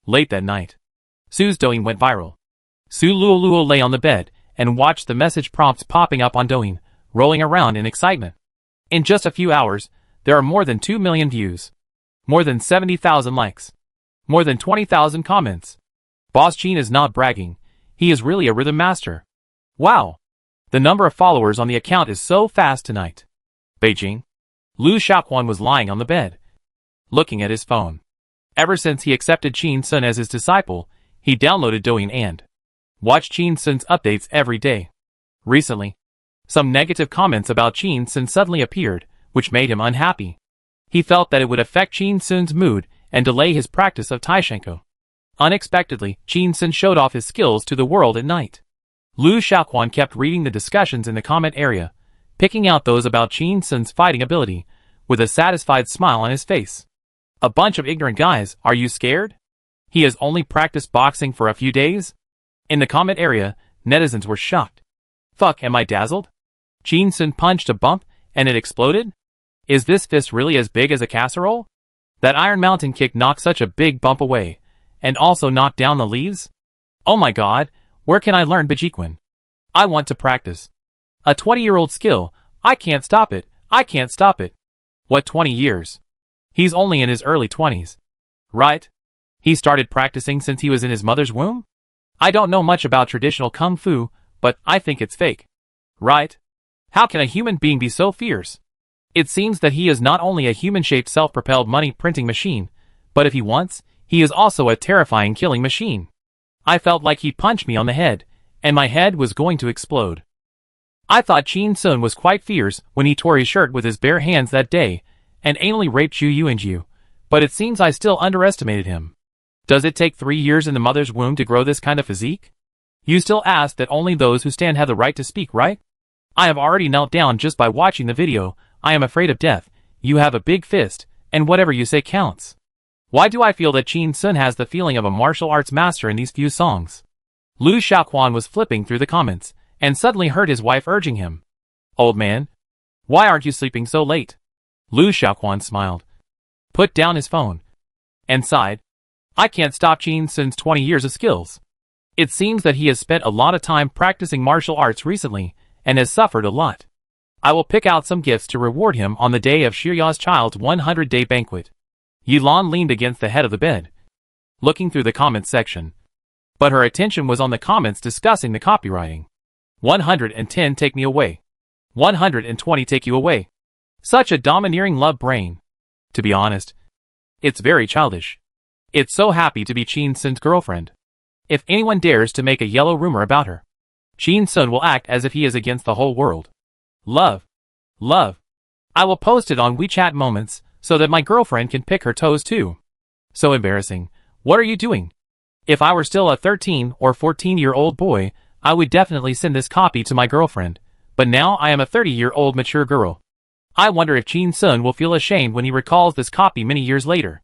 Late that night, Su's Douyin went viral. Su Luoluo lay on the bed and watched the message prompts popping up on Douyin, rolling around in excitement. In just a few hours, there are more than 2 million views, more than 70,000 likes, more than 20,000 comments. Boss Qin is not bragging, he is really a rhythm master. Wow! The number of followers on the account is so fast tonight. Beijing. Lu Shaoquan was lying on the bed, looking at his phone. Ever since he accepted Qin Sun as his disciple, he downloaded Douyin and watched Qin Sun's updates every day. Recently, some negative comments about Qin Sun suddenly appeared, which made him unhappy. He felt that it would affect Qin Sun's mood and delay his practice of Taishenko. Unexpectedly, Qin Sun showed off his skills to the world at night. Lu Shaoquan kept reading the discussions in the comment area, picking out those about Chin Sun's fighting ability, with a satisfied smile on his face. A bunch of ignorant guys, are you scared? He has only practiced boxing for a few days? In the comment area, netizens were shocked. Fuck, am I dazzled? Chin Sun punched a bump, and it exploded? Is this fist really as big as a casserole? That Iron Mountain kick knocked such a big bump away, and also knocked down the leaves? Oh my god, where can I learn Bajiquan? I want to practice. A 20-year-old skill, I can't stop it, I can't stop it. What 20 years? He's only in his early 20s. Right? He started practicing since he was in his mother's womb? I don't know much about traditional kung fu, but I think it's fake. Right? How can a human being be so fierce? It seems that he is not only a human-shaped self-propelled money-printing machine, but if he wants, he is also a terrifying killing machine. I felt like he punched me on the head, and my head was going to explode. I thought Chin Sun was quite fierce when he tore his shirt with his bare hands that day, and anally raped Yu, but it seems I still underestimated him. Does it take 3 years in the mother's womb to grow this kind of physique? You still ask that only those who stand have the right to speak, right? I have already knelt down just by watching the video. I am afraid of death. You have a big fist, and whatever you say counts. Why do I feel that Chin Sun has the feeling of a martial arts master in these few songs? Lu Xiaoquan was flipping through the comments, and suddenly heard his wife urging him. Old man, why aren't you sleeping so late? Lu Xiaoquan smiled, put down his phone, and sighed. I can't stop Chin Sun's 20 years of skills. It seems that he has spent a lot of time practicing martial arts recently, and has suffered a lot. I will pick out some gifts to reward him on the day of Shirya's child's 100-day banquet. Yilan leaned against the head of the bed, looking through the comments section. But her attention was on the comments discussing the copywriting. 110 take me away. 120 take you away. Such a domineering love brain. To be honest, it's very childish. It's so happy to be Chin Sun's girlfriend. If anyone dares to make a yellow rumor about her, Chin Sun will act as if he is against the whole world. Love. Love. I will post it on WeChat Moments, so that my girlfriend can pick her toes too. So embarrassing. What are you doing? If I were still a 13 or 14-year-old boy, I would definitely send this copy to my girlfriend, but now I am a 30-year-old mature girl. I wonder if Chin Sun will feel ashamed when he recalls this copy many years later.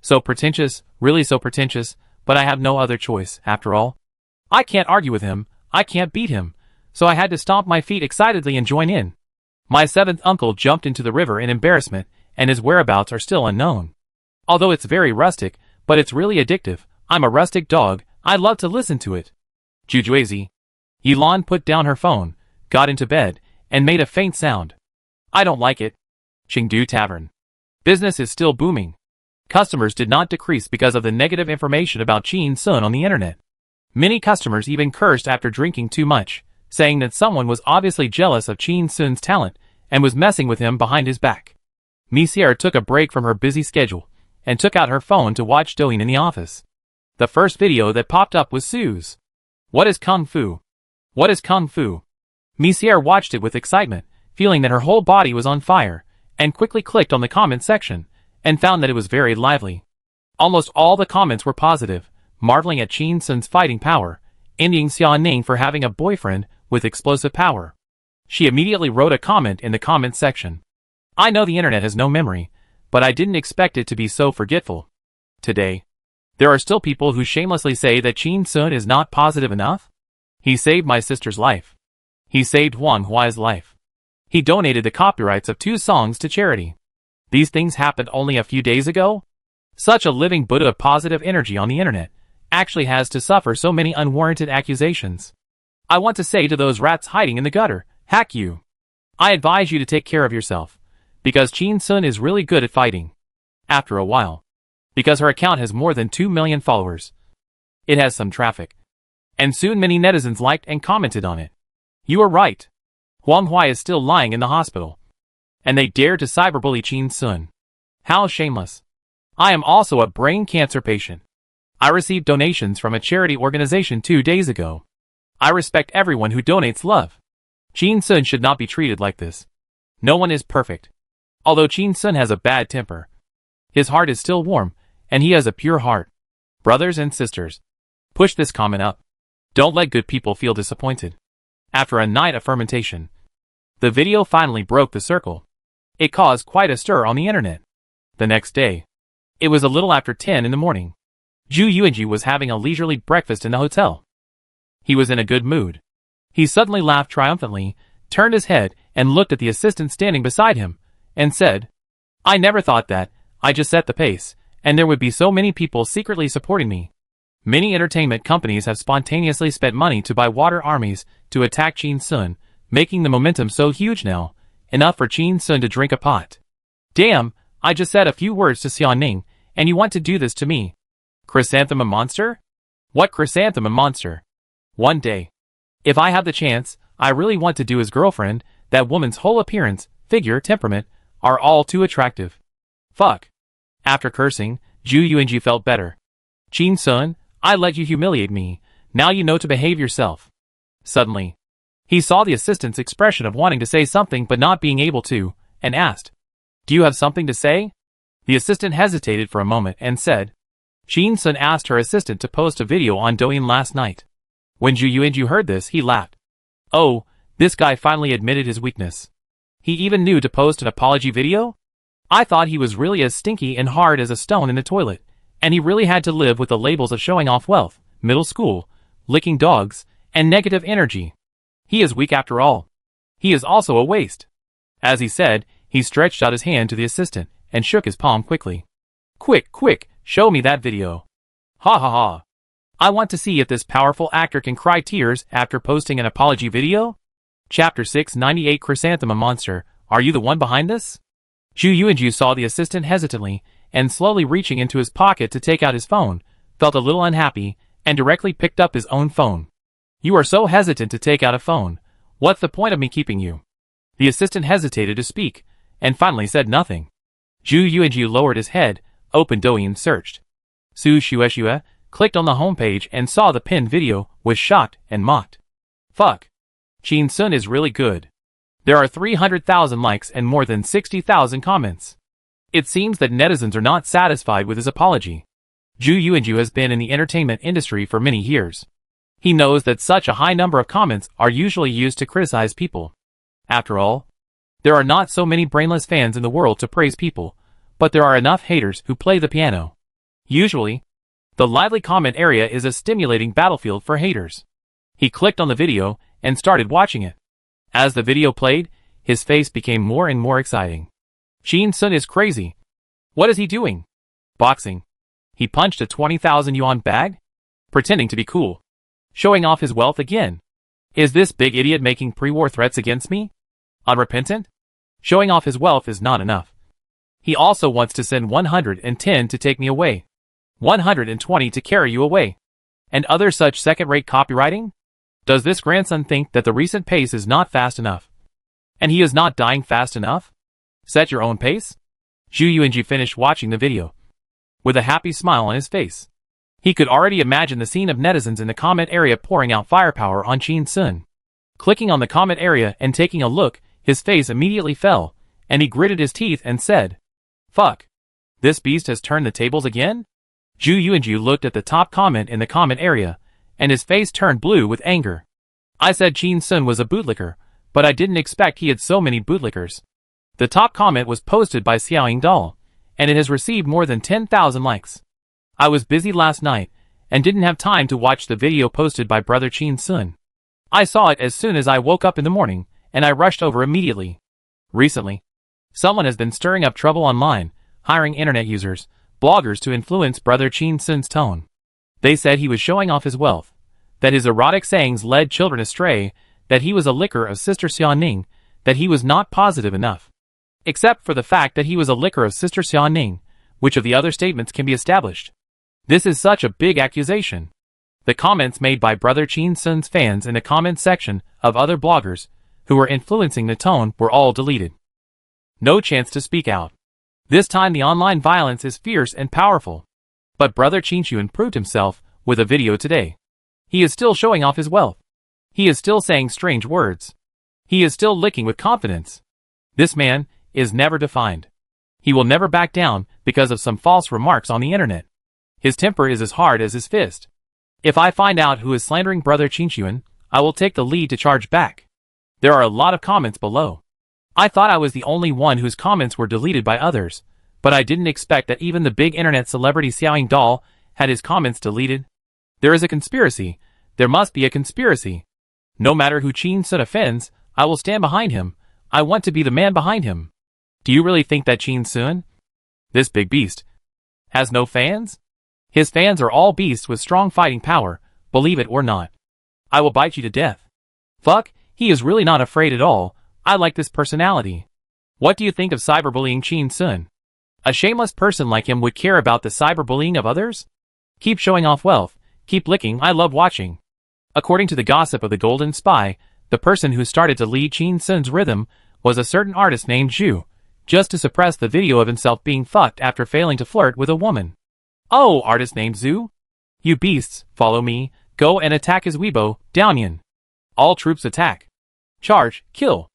So pretentious, really so pretentious, but I have no other choice, after all. I can't argue with him, I can't beat him, so I had to stomp my feet excitedly and join in. My 7th uncle jumped into the river in embarrassment, and his whereabouts are still unknown. Although it's very rustic, but it's really addictive. I'm a rustic dog, I love to listen to it. Jujuazi. Yilan put down her phone, got into bed, and made a faint sound. I don't like it. Chengdu Tavern. Business is still booming. Customers did not decrease because of the negative information about Chin Sun on the internet. Many customers even cursed after drinking too much, saying that someone was obviously jealous of Chin Sun's talent and was messing with him behind his back. Misier took a break from her busy schedule and took out her phone to watch Douyin in the office. The first video that popped up was Sue's. What is Kung Fu? What is Kung Fu? Misier watched it with excitement, feeling that her whole body was on fire, and quickly clicked on the comment section, and found that it was very lively. Almost all the comments were positive, marveling at Chin Sun's fighting power, envying Xia Ning for having a boyfriend with explosive power. She immediately wrote a comment in the comment section. I know the internet has no memory, but I didn't expect it to be so forgetful. Today, there are still people who shamelessly say that Chin Sun is not positive enough. He saved my sister's life. He saved Huang Huai's life. He donated the copyrights of 2 songs to charity. These things happened only a few days ago? Such a living Buddha of positive energy on the internet actually has to suffer so many unwarranted accusations. I want to say to those rats hiding in the gutter, hack you. I advise you to take care of yourself, because Chin Sun is really good at fighting. After a while. Because her account has more than 2 million followers. It has some traffic. And soon many netizens liked and commented on it. You are right. Huang Huai is still lying in the hospital. And they dare to cyberbully Chin Sun. How shameless. I am also a brain cancer patient. I received donations from a charity organization 2 days ago. I respect everyone who donates love. Chin Sun should not be treated like this. No one is perfect. Although Chin Sun has a bad temper, his heart is still warm, and he has a pure heart. Brothers and sisters, push this comment up. Don't let good people feel disappointed. After a night of fermentation, The video finally broke the circle. It caused quite a stir on the internet. The next day, it was a little after 10 in the morning. Zhu Yuanji was having a leisurely breakfast in the hotel. He was in a good mood. He suddenly laughed triumphantly, turned his head, and looked at the assistant standing beside him, and said, "I never thought that, I just set the pace, and there would be so many people secretly supporting me. Many entertainment companies have spontaneously spent money to buy water armies to attack Qin Sun, making the momentum so huge now, enough for Qin Sun to drink a pot. Damn, I just said a few words to Xiaoning, and you want to do this to me. Chrysanthemum monster? What chrysanthemum monster? One day, if I have the chance, I really want to do his girlfriend. That woman's whole appearance, figure, temperament, are all too attractive. Fuck." After cursing, Zhu Yuanji felt better. "Qin Sun, I let you humiliate me, now you know to behave yourself." Suddenly, he saw the assistant's expression of wanting to say something but not being able to, and asked, "Do you have something to say?" The assistant hesitated for a moment and said, "Qin Sun asked her assistant to post a video on Douyin last night." When Zhu Yuanji heard this, he laughed. Oh, this guy finally admitted his weakness. He even knew to post an apology video? I thought he was really as stinky and hard as a stone in the toilet, and he really had to live with the labels of showing off wealth, middle school, licking dogs, and negative energy. He is weak after all. He is also a waste. As he said, he stretched out his hand to the assistant and shook his palm quickly. Quick, quick, show me that video. Ha ha ha. I want to see if this powerful actor can cry tears after posting an apology video. Chapter 698 Chrysanthemum Monster, are you the one behind this? Zhu Yuanji saw the assistant hesitantly, and slowly reaching into his pocket to take out his phone, felt a little unhappy, and directly picked up his own phone. You are so hesitant to take out a phone. What's the point of me keeping you? The assistant hesitated to speak, and finally said nothing. Zhu Yuanji lowered his head, opened Douyin, searched. Su Shueshue, clicked on the homepage and saw the pinned video, was shocked and mocked. Fuck. Qin Sun is really good. There are 300,000 likes and more than 60,000 comments. It seems that netizens are not satisfied with his apology. Zhu Yuanji has been in the entertainment industry for many years. He knows that such a high number of comments are usually used to criticize people. After all, there are not so many brainless fans in the world to praise people, but there are enough haters who play the piano. Usually, the lively comment area is a stimulating battlefield for haters. He clicked on the video and started watching it. As the video played, his face became more and more exciting. Qin Sun is crazy. What is he doing? Boxing. He punched a 20,000 yuan bag? Pretending to be cool. Showing off his wealth again. Is this big idiot making pre-war threats against me? Unrepentant? Showing off his wealth is not enough. He also wants to send 110 to take me away. 120 to carry you away. And other such second-rate copywriting? Does this grandson think that the recent pace is not fast enough? And he is not dying fast enough? Set your own pace? Zhu Yuanji finished watching the video with a happy smile on his face. He could already imagine the scene of netizens in the comment area pouring out firepower on Qin Sun. Clicking on the comment area and taking a look, his face immediately fell, and he gritted his teeth and said, Fuck. This beast has turned the tables again? Zhu Yuanji looked at the top comment in the comment area, and his face turned blue with anger. I said Qin Sun was a bootlicker, but I didn't expect he had so many bootlickers. The top comment was posted by Xiaoying Doll, and it has received more than 10,000 likes. I was busy last night, and didn't have time to watch the video posted by brother Qin Sun. I saw it as soon as I woke up in the morning, and I rushed over immediately. Recently, someone has been stirring up trouble online, hiring internet users, bloggers to influence brother Qin Sun's tone. They said he was showing off his wealth, that his erotic sayings led children astray, that he was a licker of Sister Xiaoning, that he was not positive enough. Except for the fact that he was a licker of Sister Xiaoning, which of the other statements can be established? This is such a big accusation. The comments made by brother Qin Sun's fans in the comment section of other bloggers who were influencing the tone were all deleted. No chance to speak out. This time the online violence is fierce and powerful. But brother Qin Xuan proved himself with a video today. He is still showing off his wealth. He is still saying strange words. He is still licking with confidence. This man is never defined. He will never back down because of some false remarks on the internet. His temper is as hard as his fist. If I find out who is slandering brother Qin Xuan, I will take the lead to charge back. There are a lot of comments below. I thought I was the only one whose comments were deleted by others, but I didn't expect that even the big internet celebrity Xiaoying Doll had his comments deleted. There is a conspiracy. There must be a conspiracy. No matter who Qin Sun offends, I will stand behind him. I want to be the man behind him. Do you really think that Qin Sun, this big beast, has no fans? His fans are all beasts with strong fighting power, believe it or not. I will bite you to death. Fuck, he is really not afraid at all. I like this personality. What do you think of cyberbullying Qin Sun? A shameless person like him would care about the cyberbullying of others? Keep showing off wealth, keep licking, I love watching. According to the gossip of the Golden Spy, the person who started to lead Qin Sun's rhythm was a certain artist named Zhu, just to suppress the video of himself being fucked after failing to flirt with a woman. Oh, artist named Zhu? You beasts, follow me, go and attack his Weibo, Downyan. All troops attack. Charge, kill.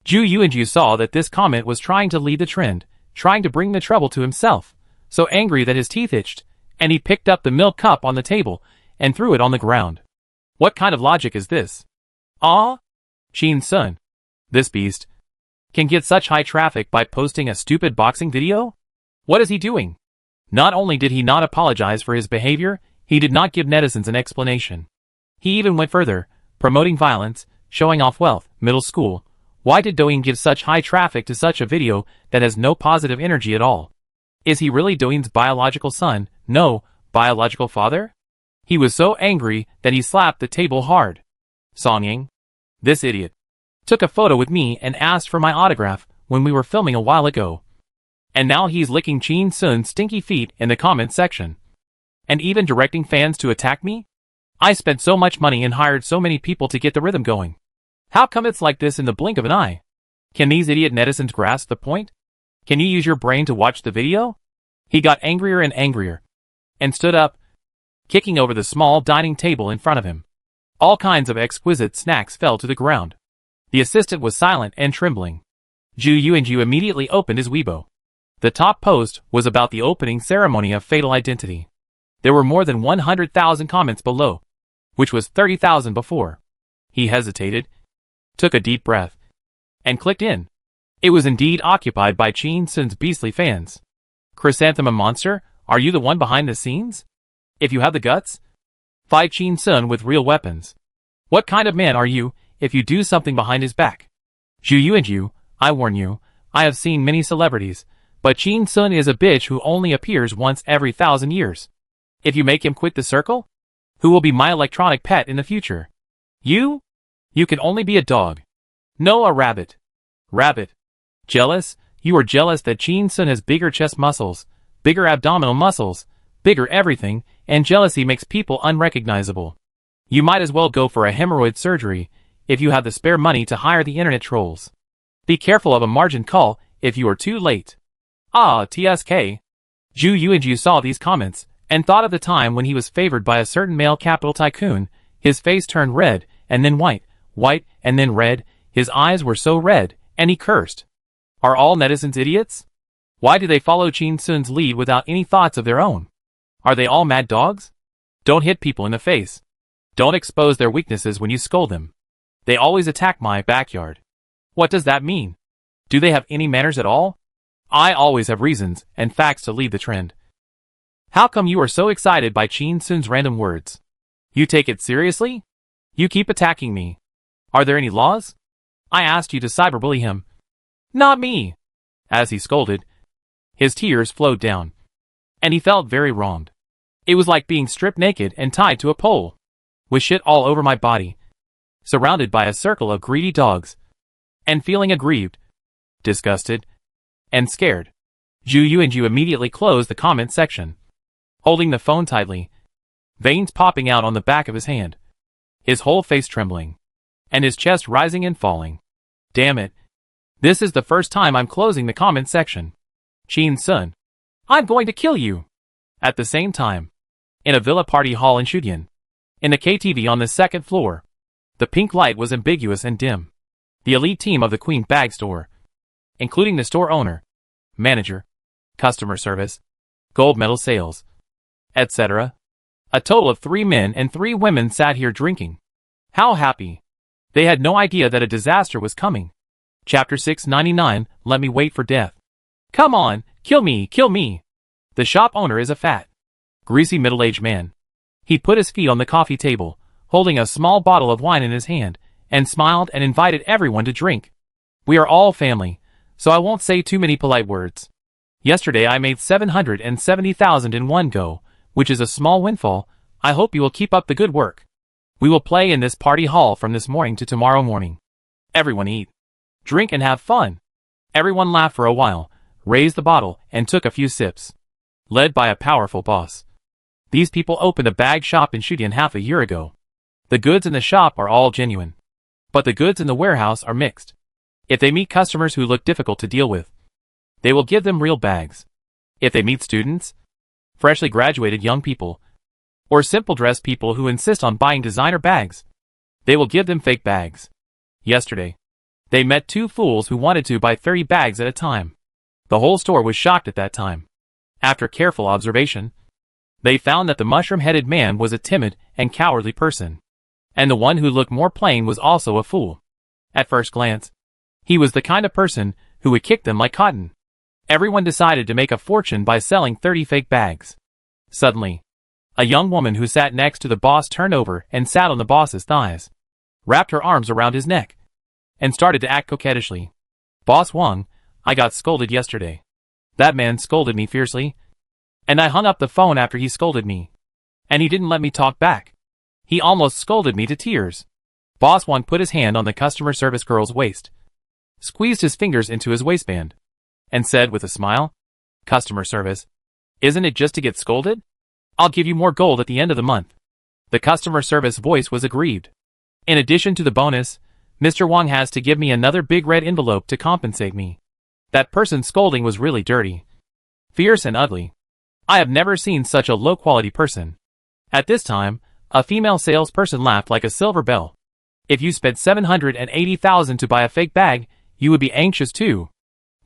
Zhu Yuanju saw that this comment was trying to lead the trend, trying to bring the trouble to himself, so angry that his teeth itched, and he picked up the milk cup on the table and threw it on the ground. What kind of logic is this? Ah? Qin Sun, this beast, can get such high traffic by posting a stupid boxing video? What is he doing? Not only did he not apologize for his behavior, he did not give netizens an explanation. He even went further, promoting violence, showing off wealth, middle school. Why did Douyin give such high traffic to such a video that has no positive energy at all? Is he really Douyin's biological son? No, biological father? He was so angry that he slapped the table hard. Songying, this idiot, took a photo with me and asked for my autograph when we were filming a while ago. And now he's licking Qin Sun's stinky feet in the comment section. And even directing fans to attack me? I spent so much money and hired so many people to get the rhythm going. How come it's like this in the blink of an eye? Can these idiot netizens grasp the point? Can you use your brain to watch the video? He got angrier and angrier, and stood up, kicking over the small dining table in front of him. All kinds of exquisite snacks fell to the ground. The assistant was silent and trembling. Zhu Yuanju immediately opened his Weibo. The top post was about the opening ceremony of Fatal Identity. There were more than 100,000 comments below, which was 30,000 before. He hesitated, took a deep breath, and clicked in. It was indeed occupied by Qin Sun's beastly fans. Chrysanthemum Monster, are you the one behind the scenes? If you have the guts, fight Qin Sun with real weapons. What kind of man are you if you do something behind his back? Zhu Yuanju, I warn you, I have seen many celebrities, but Qin Sun is a bitch who only appears once every 1,000 years. If you make him quit the circle, who will be my electronic pet in the future? You? You can only be a dog. No, a rabbit. Rabbit. Jealous? You are jealous that Qin Sun has bigger chest muscles, bigger abdominal muscles, bigger everything, and jealousy makes people unrecognizable. You might as well go for a hemorrhoid surgery if you have the spare money to hire the internet trolls. Be careful of a margin call if you are too late. Ah, TSK. Zhu Yuanju saw these comments and thought of the time when he was favored by a certain male capital tycoon. His face turned red, and then white, and then red. His eyes were so red, and he cursed. Are all netizens idiots? Why do they follow Qin Sun's lead without any thoughts of their own? Are they all mad dogs? Don't hit people in the face. Don't expose their weaknesses when you scold them. They always attack my backyard. What does that mean? Do they have any manners at all? I always have reasons and facts to lead the trend. How come you are so excited by Qin Sun's random words? You take it seriously? You keep attacking me. Are there any laws? I asked you to cyberbully him. Not me. As he scolded, his tears flowed down, and he felt very wronged. It was like being stripped naked and tied to a pole, with shit all over my body, surrounded by a circle of greedy dogs, and feeling aggrieved, disgusted, and scared. Zhu Yuanju immediately closed the comment section, holding the phone tightly, veins popping out on the back of his hand, his whole face trembling, and his chest rising and falling. Damn it. This is the first time I'm closing the comment section. Qin Sun, I'm going to kill you. At the same time, in a villa party hall in Shudian, in the KTV on the second floor, the pink light was ambiguous and dim. The elite team of the Queen Bag Store, including the store owner, manager, customer service, gold medal sales, etc. A total of 3 men and 3 women sat here drinking. How happy. They had no idea that a disaster was coming. Chapter 699, Let Me Wait for Death. Come on, kill me, kill me. The shop owner is a fat, greasy middle-aged man. He put his feet on the coffee table, holding a small bottle of wine in his hand, and smiled and invited everyone to drink. We are all family, so I won't say too many polite words. Yesterday I made 770,000 in one go, which is a small windfall. I hope you will keep up the good work. We will play in this party hall from this morning to tomorrow morning. Everyone eat, drink and have fun. Everyone laughed for a while, raised the bottle, and took a few sips. Led by a powerful boss. These people opened a bag shop in Shudian half a year ago. The goods in the shop are all genuine. But the goods in the warehouse are mixed. If they meet customers who look difficult to deal with, they will give them real bags. If they meet students, freshly graduated young people, or simple-dressed people who insist on buying designer bags, they will give them fake bags. Yesterday, they met two fools who wanted to buy 30 bags at a time. The whole store was shocked at that time. After careful observation, they found that the mushroom-headed man was a timid and cowardly person, and the one who looked more plain was also a fool. At first glance, he was the kind of person who would kick them like cotton. Everyone decided to make a fortune by selling 30 fake bags. Suddenly, a young woman who sat next to the boss turned over and sat on the boss's thighs, wrapped her arms around his neck, and started to act coquettishly. Boss Wang, I got scolded yesterday. That man scolded me fiercely, and I hung up the phone after he scolded me. And he didn't let me talk back. He almost scolded me to tears. Boss Wang put his hand on the customer service girl's waist, squeezed his fingers into his waistband, and said with a smile, "Customer service, isn't it just to get scolded? I'll give you more gold at the end of the month." The customer service voice was aggrieved. In addition to the bonus, Mr. Wang has to give me another big red envelope to compensate me. That person's scolding was really dirty, fierce and ugly. I have never seen such a low-quality person. At this time, a female salesperson laughed like a silver bell. If you spent 780,000 to buy a fake bag, you would be anxious too.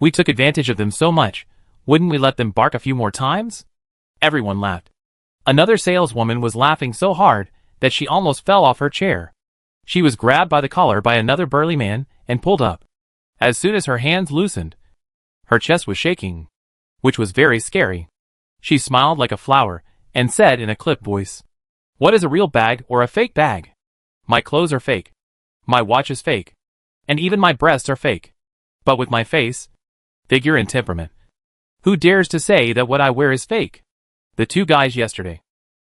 We took advantage of them so much, wouldn't we let them bark a few more times? Everyone laughed. Another saleswoman was laughing so hard that she almost fell off her chair. She was grabbed by the collar by another burly man and pulled up. As soon as her hands loosened, her chest was shaking, which was very scary. She smiled like a flower and said in a clipped voice, "What is a real bag or a fake bag? My clothes are fake. My watch is fake. And even my breasts are fake. But with my face, figure and temperament, who dares to say that what I wear is fake?" The two guys yesterday.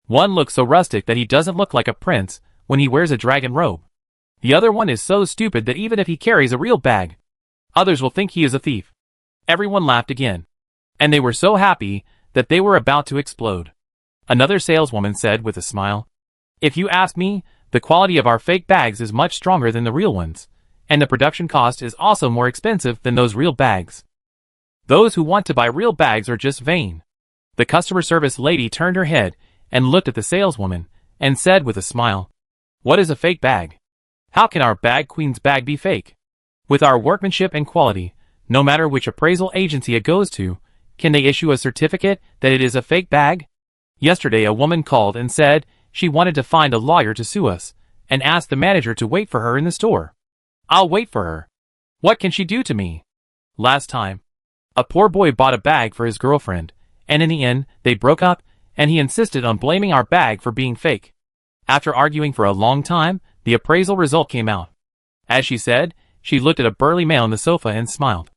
One looks so rustic that he doesn't look like a prince when he wears a dragon robe. The other one is so stupid that even if he carries a real bag, others will think he is a thief. Everyone laughed again. And they were so happy that they were about to explode. Another saleswoman said with a smile, "If you ask me, the quality of our fake bags is much stronger than the real ones, and the production cost is also more expensive than those real bags. Those who want to buy real bags are just vain." The customer service lady turned her head and looked at the saleswoman and said with a smile, "What is a fake bag? How can our bag queen's bag be fake? With our workmanship and quality, no matter which appraisal agency it goes to, can they issue a certificate that it is a fake bag?" Yesterday a woman called and said she wanted to find a lawyer to sue us, and asked the manager to wait for her in the store. "I'll wait for her. What can she do to me?" Last time, a poor boy bought a bag for his girlfriend, and in the end, they broke up, and he insisted on blaming our bag for being fake. After arguing for a long time, the appraisal result came out. As she said, she looked at a burly man on the sofa and smiled.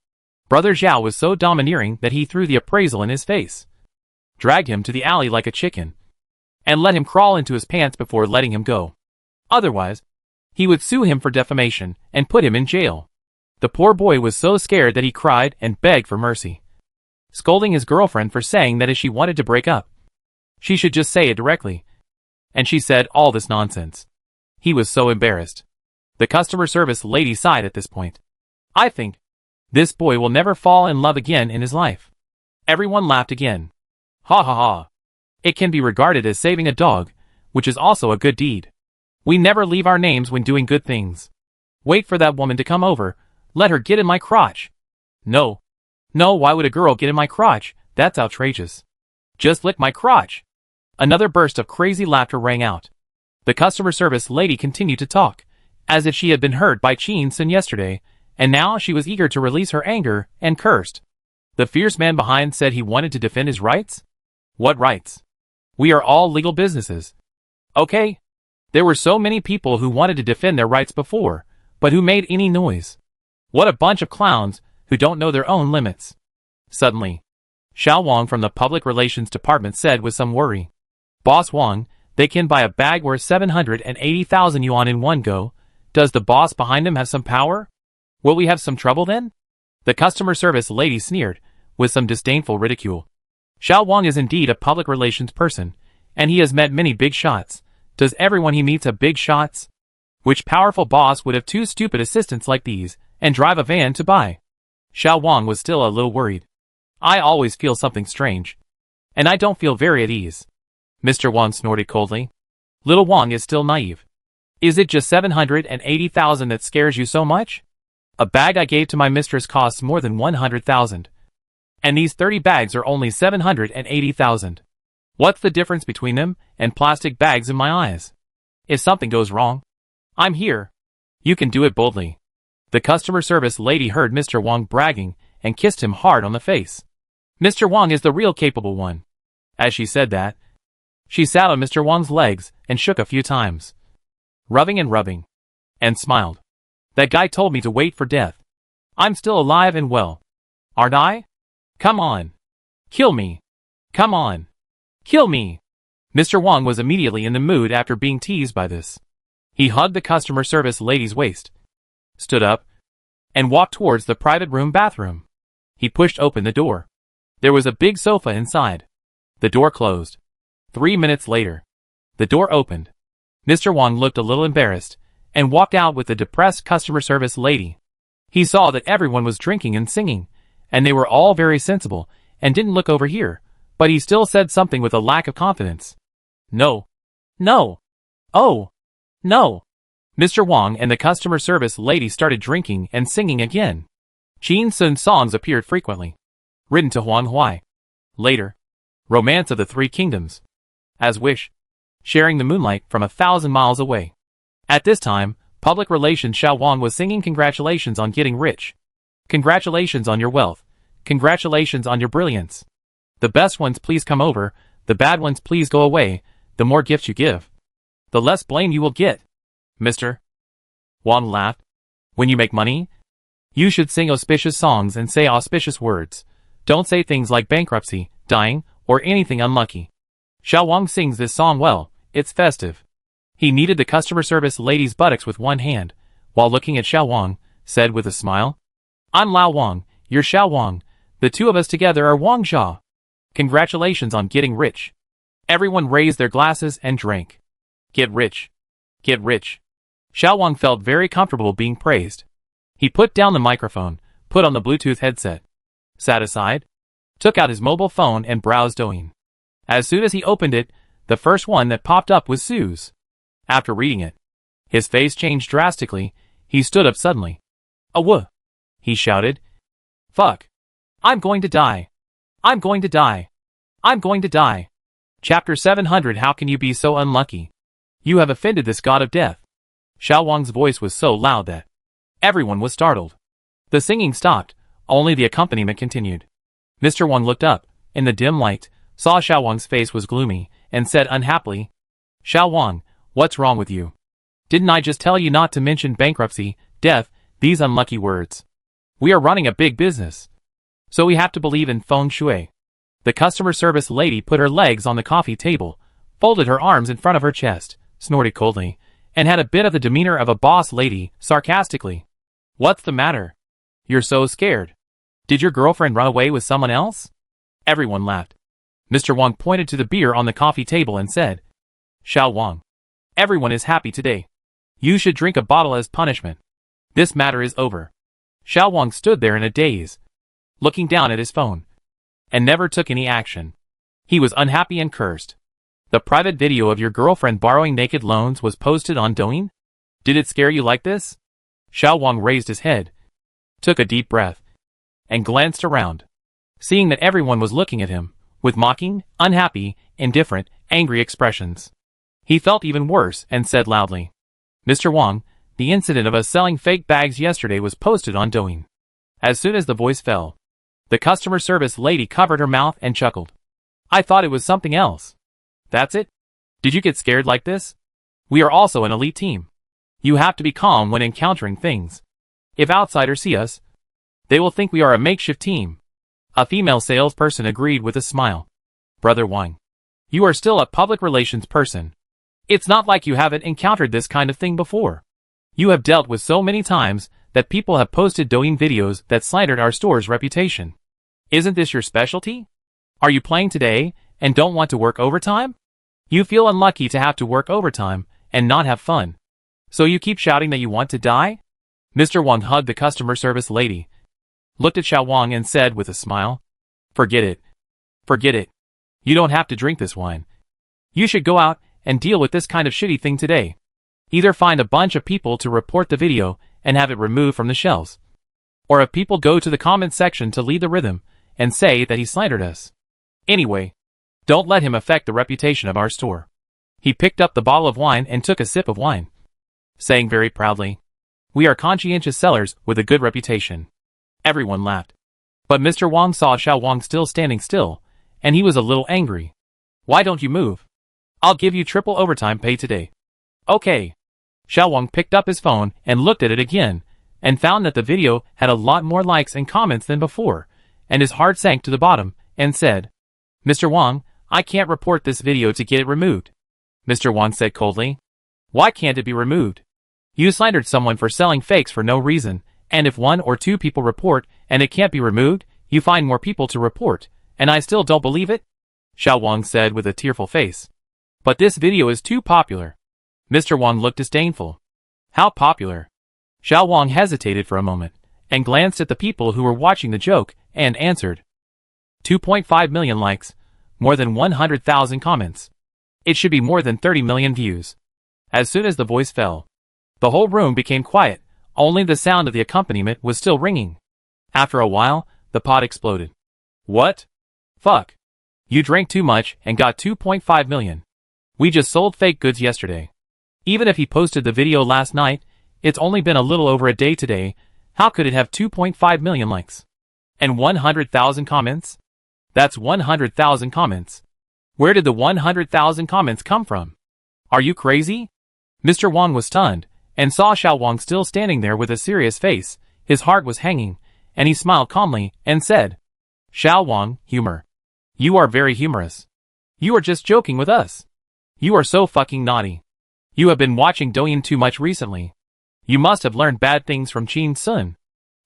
Brother Zhao was so domineering that he threw the appraisal in his face, dragged him to the alley like a chicken, and let him crawl into his pants before letting him go. Otherwise, he would sue him for defamation and put him in jail. The poor boy was so scared that he cried and begged for mercy, scolding his girlfriend for saying that if she wanted to break up, she should just say it directly. And she said all this nonsense. He was so embarrassed. The customer service lady sighed at this point. "I think this boy will never fall in love again in his life." Everyone laughed again. Ha ha ha. It can be regarded as saving a dog, which is also a good deed. We never leave our names when doing good things. Wait for that woman to come over. Let her get in my crotch. No. No, why would a girl get in my crotch? That's outrageous. Just lick my crotch. Another burst of crazy laughter rang out. The customer service lady continued to talk, as if she had been hurt by Qin Sun yesterday, and now she was eager to release her anger, and cursed. The fierce man behind said he wanted to defend his rights? What rights? We are all legal businesses. Okay. There were so many people who wanted to defend their rights before, but who made any noise? What a bunch of clowns who don't know their own limits. Suddenly, Xiao Wang from the Public Relations Department said with some worry, Boss Wang, they can buy a bag worth 780,000 yuan in one go. Does the boss behind him have some power? Will we have some trouble then? The customer service lady sneered, with some disdainful ridicule. Xiao Wang is indeed a public relations person, and he has met many big shots. Does everyone he meets have big shots? Which powerful boss would have two stupid assistants like these, and drive a van to buy? Xiao Wang was still a little worried. I always feel something strange. And I don't feel very at ease. Mr. Wang snorted coldly. Little Wang is still naive. Is it just 780,000 that scares you so much? A bag I gave to my mistress costs more than 100,000. And these 30 bags are only 780,000. What's the difference between them and plastic bags in my eyes? If something goes wrong, I'm here. You can do it boldly. The customer service lady heard Mr. Wang bragging and kissed him hard on the face. Mr. Wang is the real capable one. As she said that, she sat on Mr. Wang's legs and shook a few times, rubbing, and smiled. That guy told me to wait for death. I'm still alive and well. Aren't I? Come on. Kill me. Come on. Kill me. Mr. Wang was immediately in the mood after being teased by this. He hugged the customer service lady's waist, stood up, and walked towards the private room bathroom. He pushed open the door. There was a big sofa inside. The door closed. 3 minutes later, the door opened. Mr. Wang looked a little embarrassed and walked out with the depressed customer service lady. He saw that everyone was drinking and singing, and they were all very sensible and didn't look over here, but he still said something with a lack of confidence. No. No. Oh. No. Mr. Wang and the customer service lady started drinking and singing again. Qin Sun songs appeared frequently. Written to Huang Huai. Later, Romance of the Three Kingdoms. As Wish. Sharing the Moonlight from 1,000 miles away. At this time, Public Relations Xiao Wang was singing congratulations on getting rich. Congratulations on your wealth. Congratulations on your brilliance. The best ones please come over, the bad ones please go away. The more gifts you give, the less blame you will get. Mr. Wang laughed. When you make money, you should sing auspicious songs and say auspicious words. Don't say things like bankruptcy, dying, or anything unlucky. Xiao Wang sings this song well, it's festive. He kneaded the customer service lady's buttocks with one hand, while looking at Xiao Wang, said with a smile, I'm Lao Wang, you're Xiao Wang. The two of us together are Wang Xia. Congratulations on getting rich. Everyone raised their glasses and drank. Get rich. Get rich. Xiao Wang felt very comfortable being praised. He put down the microphone, put on the Bluetooth headset, sat aside, took out his mobile phone and browsed Douyin. As soon as he opened it, the first one that popped up was Sue's. After reading it, his face changed drastically. He stood up suddenly. Awoo! He shouted. Fuck! I'm going to die! I'm going to die! I'm going to die! Chapter 700. How can you be so unlucky? You have offended this god of death. Xiao Wang's voice was so loud that everyone was startled. The singing stopped, only the accompaniment continued. Mr. Wang looked up, in the dim light, saw Xiao Wang's face was gloomy, and said unhappily, Xiao Wang, what's wrong with you? Didn't I just tell you not to mention bankruptcy, death, these unlucky words? We are running a big business, so we have to believe in feng shui. The customer service lady put her legs on the coffee table, folded her arms in front of her chest, snorted coldly, and had a bit of the demeanor of a boss lady, sarcastically. What's the matter? You're so scared. Did your girlfriend run away with someone else? Everyone laughed. Mr. Wang pointed to the beer on the coffee table and said, Xiao Wang, everyone is happy today. You should drink a bottle as punishment. This matter is over. Xiao Wang stood there in a daze, looking down at his phone, and never took any action. He was unhappy and cursed. The private video of your girlfriend borrowing naked loans was posted on Douyin? Did it scare you like this? Xiao Wang raised his head, took a deep breath, and glanced around, seeing that everyone was looking at him, with mocking, unhappy, indifferent, angry expressions. He felt even worse and said loudly, Mr. Wang, The incident of us selling fake bags yesterday was posted on Douyin. As soon as the voice fell, the customer service lady covered her mouth and chuckled. I thought it was something else. That's it? Did you get scared like this? We are also an elite team. You have to be calm when encountering things. If outsiders see us, they will think we are a makeshift team. A female salesperson agreed with a smile. Brother Wang, you are still a public relations person. It's not like you haven't encountered this kind of thing before. You have dealt with so many times that people have posted Douyin videos that slandered our store's reputation. Isn't this your specialty? Are you playing today and don't want to work overtime? You feel unlucky to have to work overtime and not have fun. So you keep shouting that you want to die? Mr. Wang hugged the customer service lady, looked at Xiao Wang and said with a smile, Forget it. Forget it. You don't have to drink this wine. You should go out and deal with this kind of shitty thing today. Either find a bunch of people to report the video and have it removed from the shelves. Or if people go to the comments section to lead the rhythm and say that he slandered us. Anyway, don't let him affect the reputation of our store. He picked up the bottle of wine and took a sip of wine, saying very proudly, We are conscientious sellers with a good reputation. Everyone laughed. But Mr. Wang saw Xiao Wang still standing still, and he was a little angry. Why don't you move? I'll give you triple overtime pay today. Okay. Xiao Wang picked up his phone and looked at it again, and found that the video had a lot more likes and comments than before, and his heart sank to the bottom, and said, Mr. Wang, I can't report this video to get it removed. Mr. Wang said coldly, Why can't it be removed? You slandered someone for selling fakes for no reason, and if 1 or 2 people report and it can't be removed, you find more people to report, and I still don't believe it? Xiao Wang said with a tearful face. But this video is too popular. Mr. Wang looked disdainful. How popular? Xiao Wang hesitated for a moment, and glanced at the people who were watching the joke, and answered. 2.5 million likes, more than 100,000 comments. It should be more than 30 million views. As soon as the voice fell, the whole room became quiet, only the sound of the accompaniment was still ringing. After a while, the pot exploded. What? Fuck. You drank too much and got 2.5 million. We just sold fake goods yesterday. Even if he posted the video last night, it's only been a little over a day today. How could it have 2.5 million likes? And 100,000 comments? That's 100,000 comments. Where did the 100,000 comments come from? Are you crazy? Mr. Wang was stunned, and saw Xiao Wang still standing there with a serious face. His heart was hanging, and he smiled calmly, and said, Xiao Wang, humor. You are very humorous. You are just joking with us. You are so fucking naughty. You have been watching Douyin too much recently. You must have learned bad things from Qin Sun.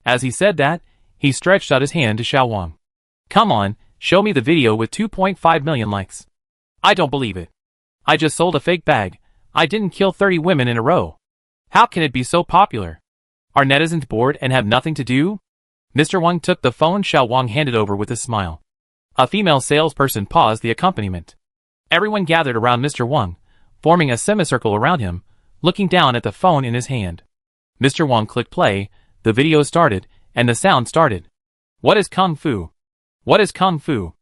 As he said that, he stretched out his hand to Xiao Wang. Come on, show me the video with 2.5 million likes. I don't believe it. I just sold a fake bag. I didn't kill 30 women in a row. How can it be so popular? Are netizens bored and have nothing to do? Mr. Wang took the phone Xiao Wang handed over with a smile. A female salesperson paused the accompaniment. Everyone gathered around Mr. Wang, forming a semicircle around him, looking down at the phone in his hand. Mr. Wang clicked play, the video started, and the sound started. What is Kung Fu? What is Kung Fu?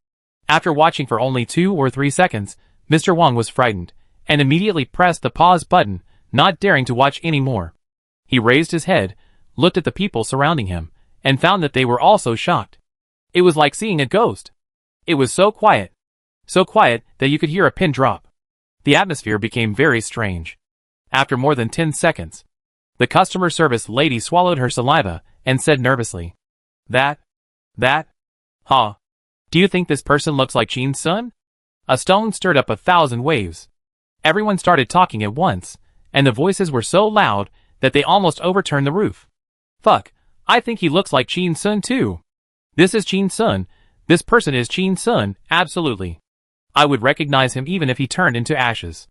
After watching for only 2 or 3 seconds, Mr. Wang was frightened, and immediately pressed the pause button, not daring to watch any more. He raised his head, looked at the people surrounding him, and found that they were also shocked. It was like seeing a ghost. It was so quiet that you could hear a pin drop. The atmosphere became very strange. After more than 10 seconds, the customer service lady swallowed her saliva and said nervously, That? Huh? Do you think this person looks like Qin Sun? A stone stirred up 1,000 waves. Everyone started talking at once, and the voices were so loud that they almost overturned the roof. Fuck, I think he looks like Qin Sun too. This is Qin Sun. This person is Qin Sun, absolutely. I would recognize him even if he turned into ashes.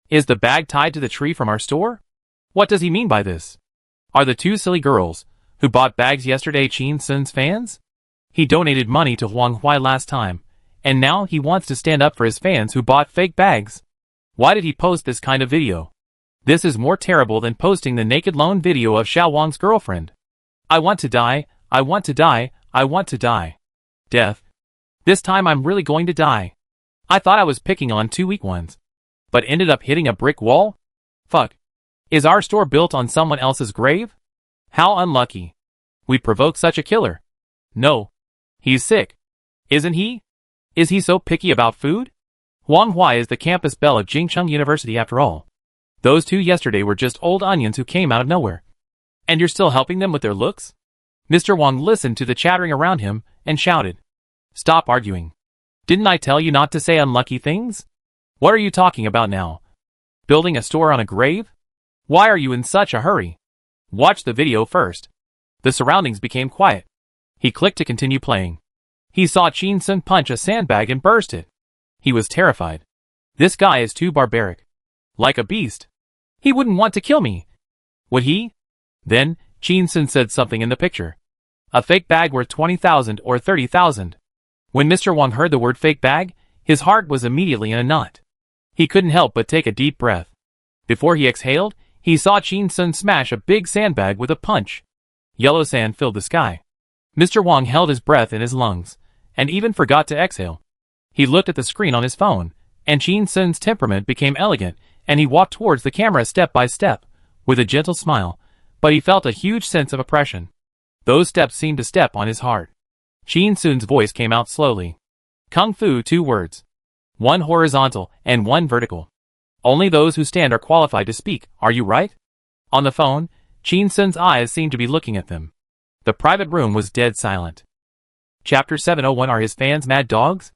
Is the bag tied to the tree from our store? What does he mean by this? Are the 2 silly girls who bought bags yesterday Qin Sun's fans? He donated money to Huang Hui last time, and now he wants to stand up for his fans who bought fake bags. Why did he post this kind of video? This is more terrible than posting the naked lone video of Xiao Wang's girlfriend. I want to die, I want to die, I want to die. Death. This time I'm really going to die. I thought I was picking on 2 weak ones, but ended up hitting a brick wall? Fuck. Is our store built on someone else's grave? How unlucky. We provoked such a killer. No. He's sick. Isn't he? Is he so picky about food? Wang Huai is the campus belle of Jingcheng University after all. Those two yesterday were just old onions who came out of nowhere. And you're still helping them with their looks? Mr. Wang listened to the chattering around him and shouted. Stop arguing. Didn't I tell you not to say unlucky things? What are you talking about now? Building a store on a grave? Why are you in such a hurry? Watch the video first. The surroundings became quiet. He clicked to continue playing. He saw Qin Sun punch a sandbag and burst it. He was terrified. This guy is too barbaric. Like a beast. He wouldn't want to kill me. Would he? Then, Qin Sun said something in the picture. A fake bag worth 20,000 or 30,000. When Mr. Wang heard the word fake bag, his heart was immediately in a knot. He couldn't help but take a deep breath. Before he exhaled, he saw Qin Sun smash a big sandbag with a punch. Yellow sand filled the sky. Mr. Wang held his breath in his lungs, and even forgot to exhale. He looked at the screen on his phone, and Qin Sun's temperament became elegant, and he walked towards the camera step by step, with a gentle smile, but he felt a huge sense of oppression. Those steps seemed to step on his heart. Qin Sun's voice came out slowly. Kung Fu, 2 words. One horizontal and one vertical. Only those who stand are qualified to speak, are you right? On the phone, Qin Sun's eyes seemed to be looking at them. The private room was dead silent. Chapter 701. Are his fans mad dogs?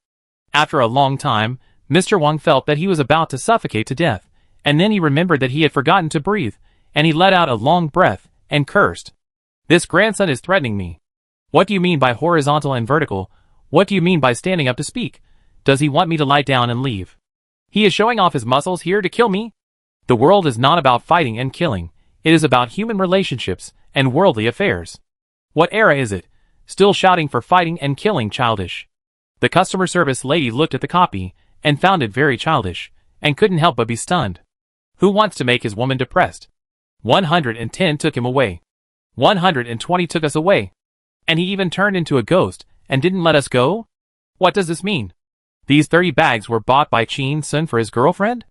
After a long time, Mr. Wang felt that he was about to suffocate to death, and then he remembered that he had forgotten to breathe, and he let out a long breath, and cursed. This grandson is threatening me. What do you mean by horizontal and vertical? What do you mean by standing up to speak? Does he want me to lie down and leave? He is showing off his muscles here to kill me? The world is not about fighting and killing. It is about human relationships and worldly affairs. What era is it? Still shouting for fighting and killing, childish. The customer service lady looked at the copy and found it very childish, and couldn't help but be stunned. Who wants to make his woman depressed? 110 took him away. 120 took us away. And he even turned into a ghost and didn't let us go? What does this mean? These 30 bags were bought by Qin Sun for his girlfriend?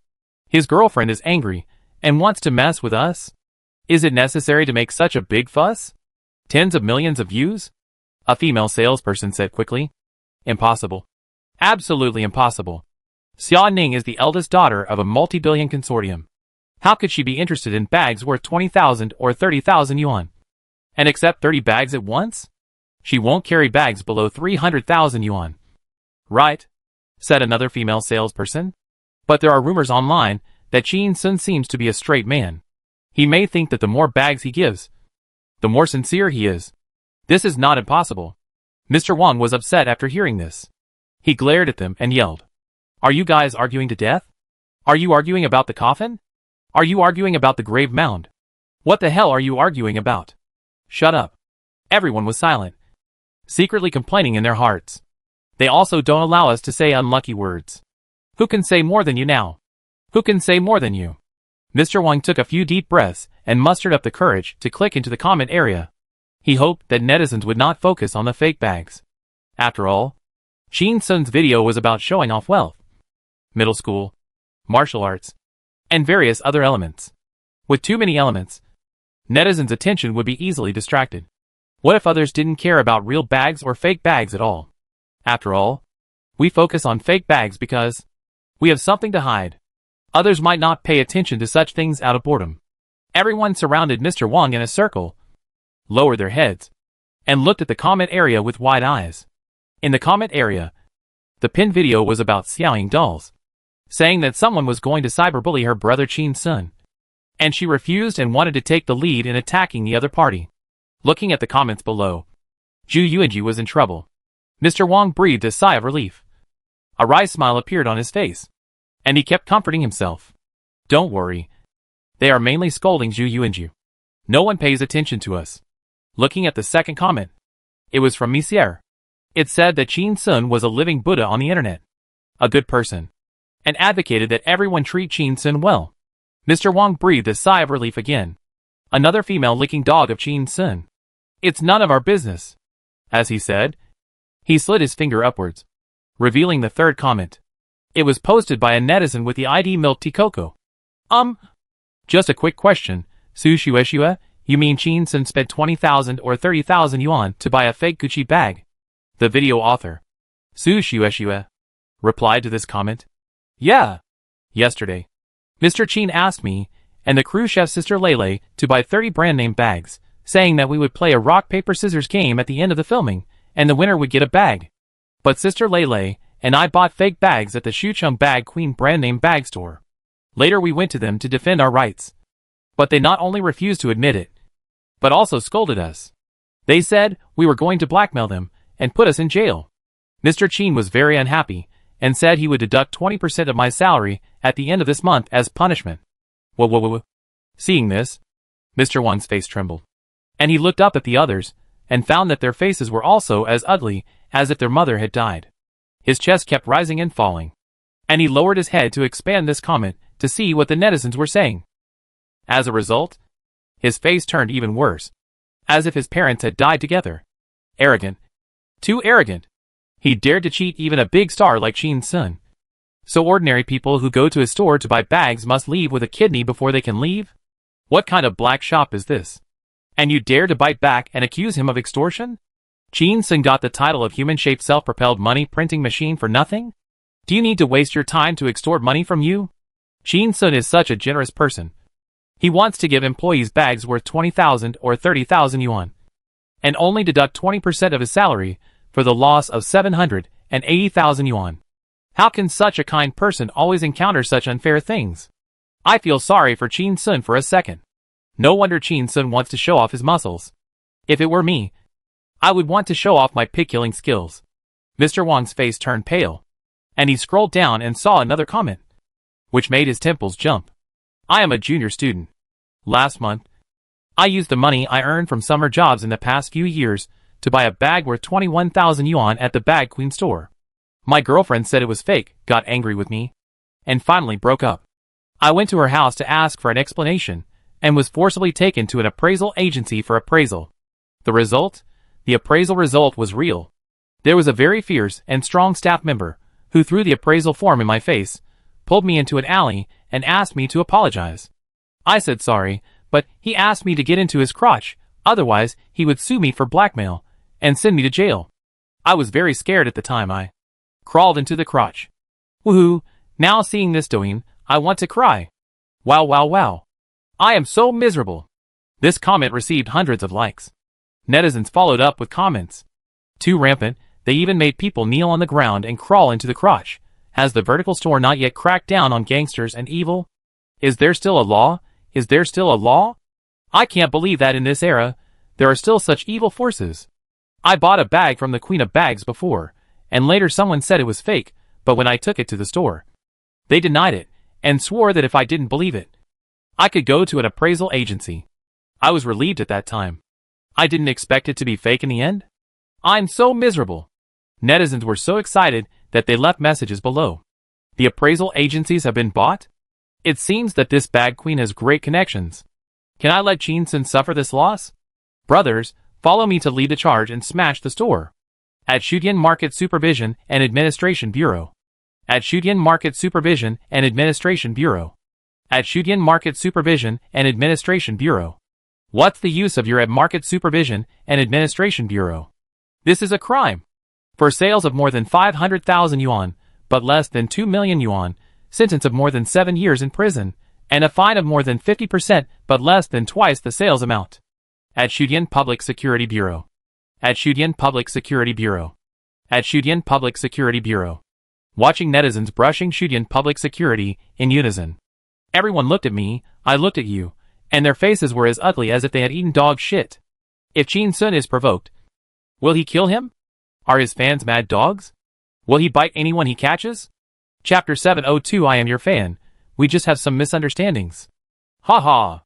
His girlfriend is angry and wants to mess with us? Is it necessary to make such a big fuss? Tens of millions of views? A female salesperson said quickly. Impossible. Absolutely impossible. Xia Ning is the eldest daughter of a multi-billion consortium. How could she be interested in bags worth 20,000 or 30,000 yuan? And accept 30 bags at once? She won't carry bags below 300,000 yuan. Right, said another female salesperson. But there are rumors online that Qin Sun seems to be a straight man. He may think that the more bags he gives, the more sincere he is. This is not impossible. Mr. Wang was upset after hearing this. He glared at them and yelled. Are you guys arguing to death? Are you arguing about the coffin? Are you arguing about the grave mound? What the hell are you arguing about? Shut up. Everyone was silent, secretly complaining in their hearts. They also don't allow us to say unlucky words. Who can say more than you now? Who can say more than you? Mr. Wang took a few deep breaths and mustered up the courage to click into the comment area. He hoped that netizens would not focus on the fake bags. After all, Qin Sun's video was about showing off wealth, middle school, martial arts, and various other elements. With too many elements, netizens' attention would be easily distracted. What if others didn't care about real bags or fake bags at all? After all, we focus on fake bags because we have something to hide. Others might not pay attention to such things out of boredom. Everyone surrounded Mr. Wang in a circle, lowered their heads, and looked at the comment area with wide eyes. In the comment area, the pinned video was about Xiaoying dolls, saying that someone was going to cyberbully her brother Qin Sun, and she refused and wanted to take the lead in attacking the other party. Looking at the comments below, Zhu Yuanji was in trouble. Mr. Wang breathed a sigh of relief. A wry smile appeared on his face, and he kept comforting himself. Don't worry. They are mainly scolding Zhu Yuanji. No one pays attention to us. Looking at the second comment, it was from Monsieur. It said that Qin Sun was a living Buddha on the internet, a good person, and advocated that everyone treat Qin Sun well. Mr. Wang breathed a sigh of relief again. Another female licking dog of Qin Sun. It's none of our business. As he said, he slid his finger upwards, revealing the third comment. It was posted by a netizen with the ID Milk Tea Coco. Just a quick question, Su Shueshua, you mean Qin Sun spent 20,000 or 30,000 yuan to buy a fake Gucci bag? The video author, Su Shueshua, replied to this comment. Yeah. Yesterday, Mr. Qin asked me and the crew chef's sister Lele to buy 30 brand name bags, saying that we would play a rock paper scissors game at the end of the filming, and the winner would get a bag. But Sister Lele and I bought fake bags at the Shucheng Bag Queen brand name bag store. Later we went to them to defend our rights. But they not only refused to admit it, but also scolded us. They said we were going to blackmail them and put us in jail. Mr. Qin was very unhappy and said he would deduct 20% of my salary at the end of this month as punishment. Whoa. Seeing this, Mr. Wang's face trembled, and he looked up at the others and found that their faces were also as ugly as if their mother had died. His chest kept rising and falling, and he lowered his head to expand this comment to see what the netizens were saying. As a result, his face turned even worse, as if his parents had died together. Arrogant. Too arrogant. He dared to cheat even a big star like Qin Sun. So ordinary people who go to his store to buy bags must leave with a kidney before they can leave? What kind of black shop is this? And you dare to bite back and accuse him of extortion? Qin Sun got the title of human-shaped self-propelled money printing machine for nothing? Do you need to waste your time to extort money from you? Qin Sun is such a generous person. He wants to give employees bags worth 20,000 or 30,000 yuan, and only deduct 20% of his salary for the loss of 780,000 yuan. How can such a kind person always encounter such unfair things? I feel sorry for Qin Sun for a second. No wonder Qin Sun wants to show off his muscles. If it were me, I would want to show off my pig-killing skills. Mr. Wang's face turned pale, and he scrolled down and saw another comment, which made his temples jump. I am a junior student. Last month, I used the money I earned from summer jobs in the past few years to buy a bag worth 21,000 yuan at the Bag Queen store. My girlfriend said it was fake, got angry with me, and finally broke up. I went to her house to ask for an explanation, and was forcibly taken to an appraisal agency for appraisal. The result? The appraisal result was real. There was a very fierce and strong staff member who threw the appraisal form in my face, pulled me into an alley, and asked me to apologize. I said sorry, but he asked me to get into his crotch, otherwise he would sue me for blackmail and send me to jail. I was very scared at the time. I crawled into the crotch. Woohoo, now seeing this doing, I want to cry. Wow. I am so miserable. This comment received hundreds of likes. Netizens followed up with comments. Too rampant, they even made people kneel on the ground and crawl into the crotch. Has the vertical store not yet cracked down on gangsters and evil? Is there still a law? Is there still a law? I can't believe that in this era, there are still such evil forces. I bought a bag from the Queen of Bags before, and later someone said it was fake, but when I took it to the store, they denied it, and swore that if I didn't believe it, I could go to an appraisal agency. I was relieved at that time. I didn't expect it to be fake in the end. I'm so miserable. Netizens were so excited that they left messages below. The appraisal agencies have been bought? It seems that this Bag Queen has great connections. Can I let Qin Sun suffer this loss? Brothers, follow me to lead the charge and smash the store. At Shutian Market Supervision and Administration Bureau. At Shutian Market Supervision and Administration Bureau. At Shutian Market Supervision and Administration Bureau. What's the use of your at Market Supervision and Administration Bureau? This is a crime. For sales of more than 500,000 yuan, but less than 2 million yuan, sentence of more than 7 years in prison, and a fine of more than 50% but less than twice the sales amount. At Shutian Public Security Bureau. At Shutian Public Security Bureau. At Shutian Public Security Bureau. Watching netizens brushing Shutian Public Security in unison. Everyone looked at me, I looked at you, and their faces were as ugly as if they had eaten dog shit. If Qin Sun is provoked, will he kill him? Are his fans mad dogs? Will he bite anyone he catches? Chapter 702 I am your fan, we just have some misunderstandings. Ha ha.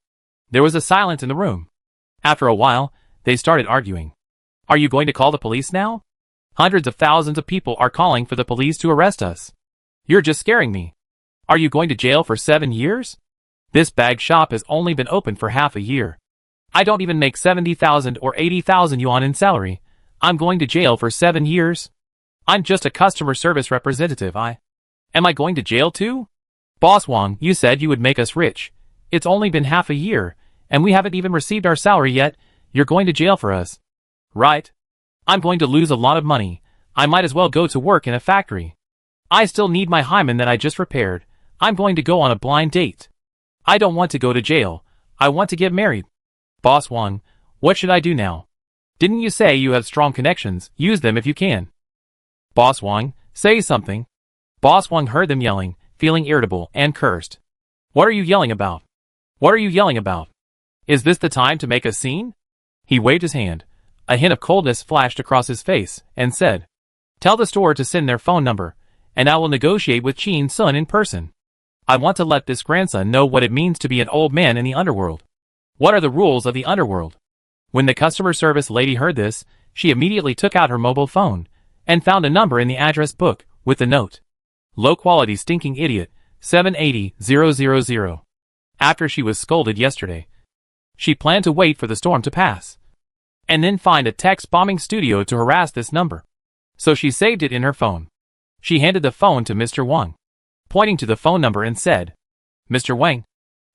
There was a silence in the room. After a while, they started arguing. Are you going to call the police now? Hundreds of thousands of people are calling for the police to arrest us. You're just scaring me. Are you going to jail for 7 years? This bag shop has only been open for half a year. I don't even make 70,000 or 80,000 yuan in salary. I'm going to jail for 7 years? I'm just a customer service representative. Am I going to jail too? Boss Wang, you said you would make us rich. It's only been half a year, and we haven't even received our salary yet. You're going to jail for us. Right? I'm going to lose a lot of money. I might as well go to work in a factory. I still need my hymen that I just repaired. I'm going to go on a blind date. I don't want to go to jail. I want to get married. Boss Wang, what should I do now? Didn't you say you have strong connections? Use them if you can. Boss Wang, say something. Boss Wang heard them yelling, feeling irritable, and cursed. What are you yelling about? What are you yelling about? Is this the time to make a scene? He waved his hand. A hint of coldness flashed across his face, and said, Tell the store to send their phone number, and I will negotiate with Qin Sun in person. I want to let this grandson know what it means to be an old man in the underworld. What are the rules of the underworld? When the customer service lady heard this, she immediately took out her mobile phone, and found a number in the address book, with the note. Low-quality stinking idiot, 780-000. After she was scolded yesterday, she planned to wait for the storm to pass, and then find a text-bombing studio to harass this number. So she saved it in her phone. She handed the phone to Mr. Wang, pointing to the phone number and said, Mr. Wang,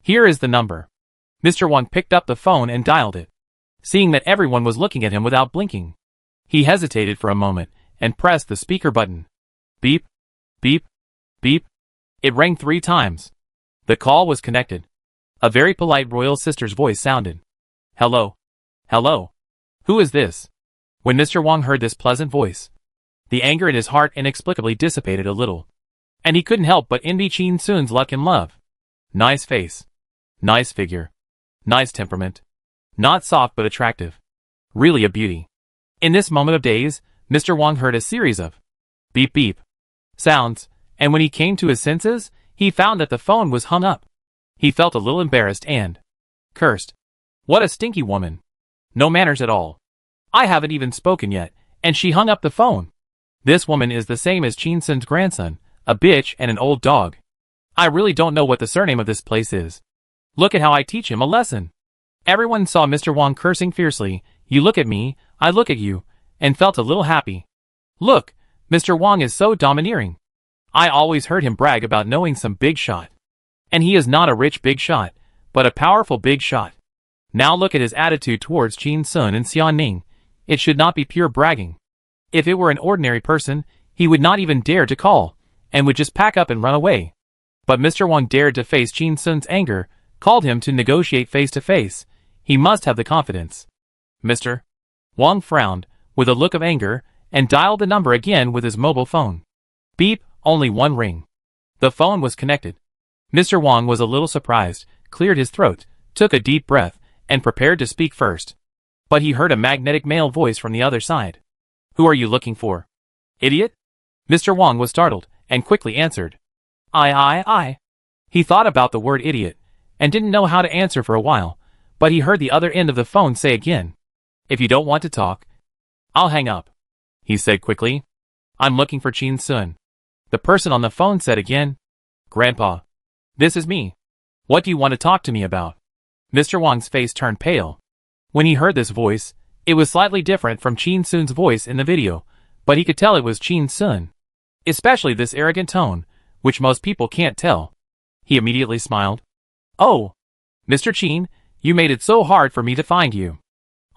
here is the number. Mr. Wang picked up the phone and dialed it. Seeing that everyone was looking at him without blinking, he hesitated for a moment and pressed the speaker button. Beep, beep, beep. It rang 3 times. The call was connected. A very polite royal sister's voice sounded. Hello. Hello. Who is this? When Mr. Wang heard this pleasant voice, the anger in his heart inexplicably dissipated a little, and he couldn't help but envy Qin Sun's luck and love. Nice face. Nice figure. Nice temperament. Not soft but attractive. Really a beauty. In this moment of daze, Mr. Wang heard a series of beep beep sounds, and when he came to his senses, he found that the phone was hung up. He felt a little embarrassed and cursed. What a stinky woman. No manners at all. I haven't even spoken yet, and she hung up the phone. This woman is the same as Qin Sun's grandson, a bitch and an old dog. I really don't know what the surname of this place is. Look at how I teach him a lesson. Everyone saw Mr. Wang cursing fiercely. You look at me, I look at you, and felt a little happy. Look, Mr. Wang is so domineering. I always heard him brag about knowing some big shot. And he is not a rich big shot, but a powerful big shot. Now look at his attitude towards Qin Sun and Xian Ning. It should not be pure bragging. If it were an ordinary person, he would not even dare to call, and would just pack up and run away. But Mr. Wang dared to face Qin Sun's anger, called him to negotiate face to face. He must have the confidence. Mr. Wang frowned, with a look of anger, and dialed the number again with his mobile phone. Beep, only one ring. The phone was connected. Mr. Wang was a little surprised, cleared his throat, took a deep breath, and prepared to speak first. But he heard a magnetic male voice from the other side. Who are you looking for? Idiot? Mr. Wang was startled, and quickly answered. I. He thought about the word idiot, and didn't know how to answer for a while, but he heard the other end of the phone say again. If you don't want to talk, I'll hang up. He said quickly. I'm looking for Qin Sun. The person on the phone said again. Grandpa. This is me. What do you want to talk to me about? Mr. Wang's face turned pale. When he heard this voice, it was slightly different from Qin Sun's voice in the video, but he could tell it was Qin Sun. Especially this arrogant tone, which most people can't tell. He immediately smiled. Oh, Mr. Qin, you made it so hard for me to find you.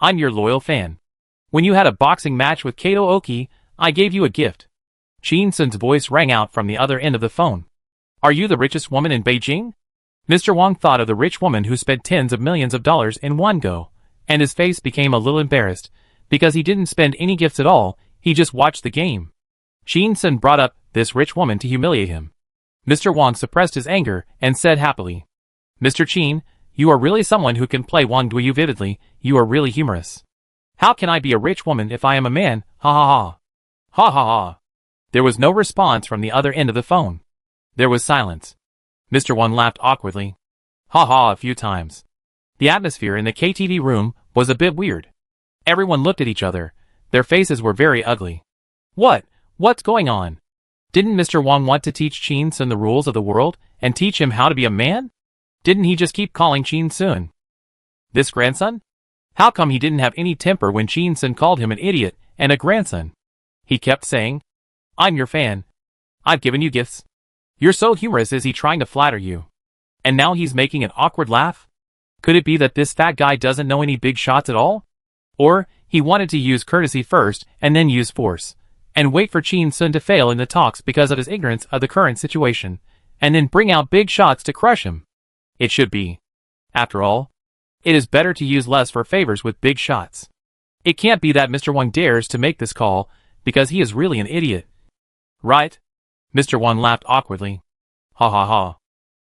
I'm your loyal fan. When you had a boxing match with Kato Oki, I gave you a gift. Qin Sun's voice rang out from the other end of the phone. Are you the richest woman in Beijing? Mr. Wang thought of the rich woman who spent tens of millions of dollars in one go, and his face became a little embarrassed, because he didn't spend any gifts at all, he just watched the game. Qin Sun brought up this rich woman to humiliate him. Mr. Wang suppressed his anger and said happily, Mr. Qin, you are really someone who can play Wang Duyu vividly, you are really humorous. How can I be a rich woman if I am a man, ha ha ha. Ha ha ha. There was no response from the other end of the phone. There was silence. Mr. Wang laughed awkwardly. Ha ha a few times. The atmosphere in the KTV room was a bit weird. Everyone looked at each other. Their faces were very ugly. What's going on? Didn't Mr. Wang want to teach Qin Sun the rules of the world and teach him how to be a man? Didn't he just keep calling Qin Sun this grandson? How come he didn't have any temper when Qin Sun called him an idiot and a grandson? He kept saying, I'm your fan. I've given you gifts. You're so humorous. Is he trying to flatter you? And now he's making an awkward laugh? Could it be that this fat guy doesn't know any big shots at all? Or, he wanted to use courtesy first and then use force, and wait for Chin Sun to fail in the talks because of his ignorance of the current situation, and then bring out big shots to crush him? It should be. After all, it is better to use less for favors with big shots. It can't be that Mr. Wang dares to make this call, because he is really an idiot. Right? Mr. Wang laughed awkwardly. Ha ha ha.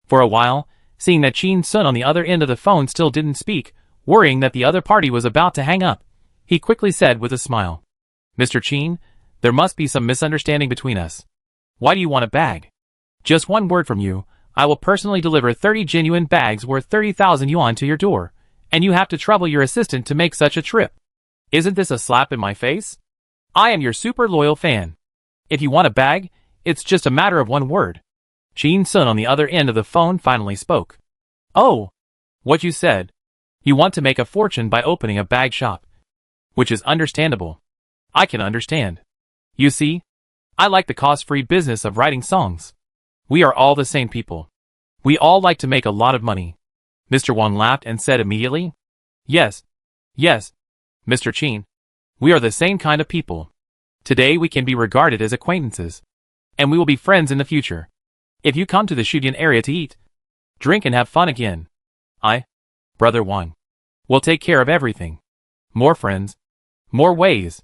For a while, seeing that Chin Sun on the other end of the phone still didn't speak, worrying that the other party was about to hang up, he quickly said with a smile, Mr. Chin, there must be some misunderstanding between us. Why do you want a bag? Just one word from you, I will personally deliver 30 genuine bags worth 30,000 yuan to your door, and you have to trouble your assistant to make such a trip. Isn't this a slap in my face? I am your super loyal fan. If you want a bag, it's just a matter of one word. Chin Sun on the other end of the phone finally spoke. Oh, what you said. You want to make a fortune by opening a bag shop. Which is understandable. I can understand. You see, I like the cost-free business of writing songs. We are all the same people. We all like to make a lot of money. Mr. Wang laughed and said immediately, Yes, Mr. Chin. We are the same kind of people. Today we can be regarded as acquaintances. And we will be friends in the future. If you come to the Shudian area to eat, drink and have fun again, Brother Wang, will take care of everything. More friends. More ways.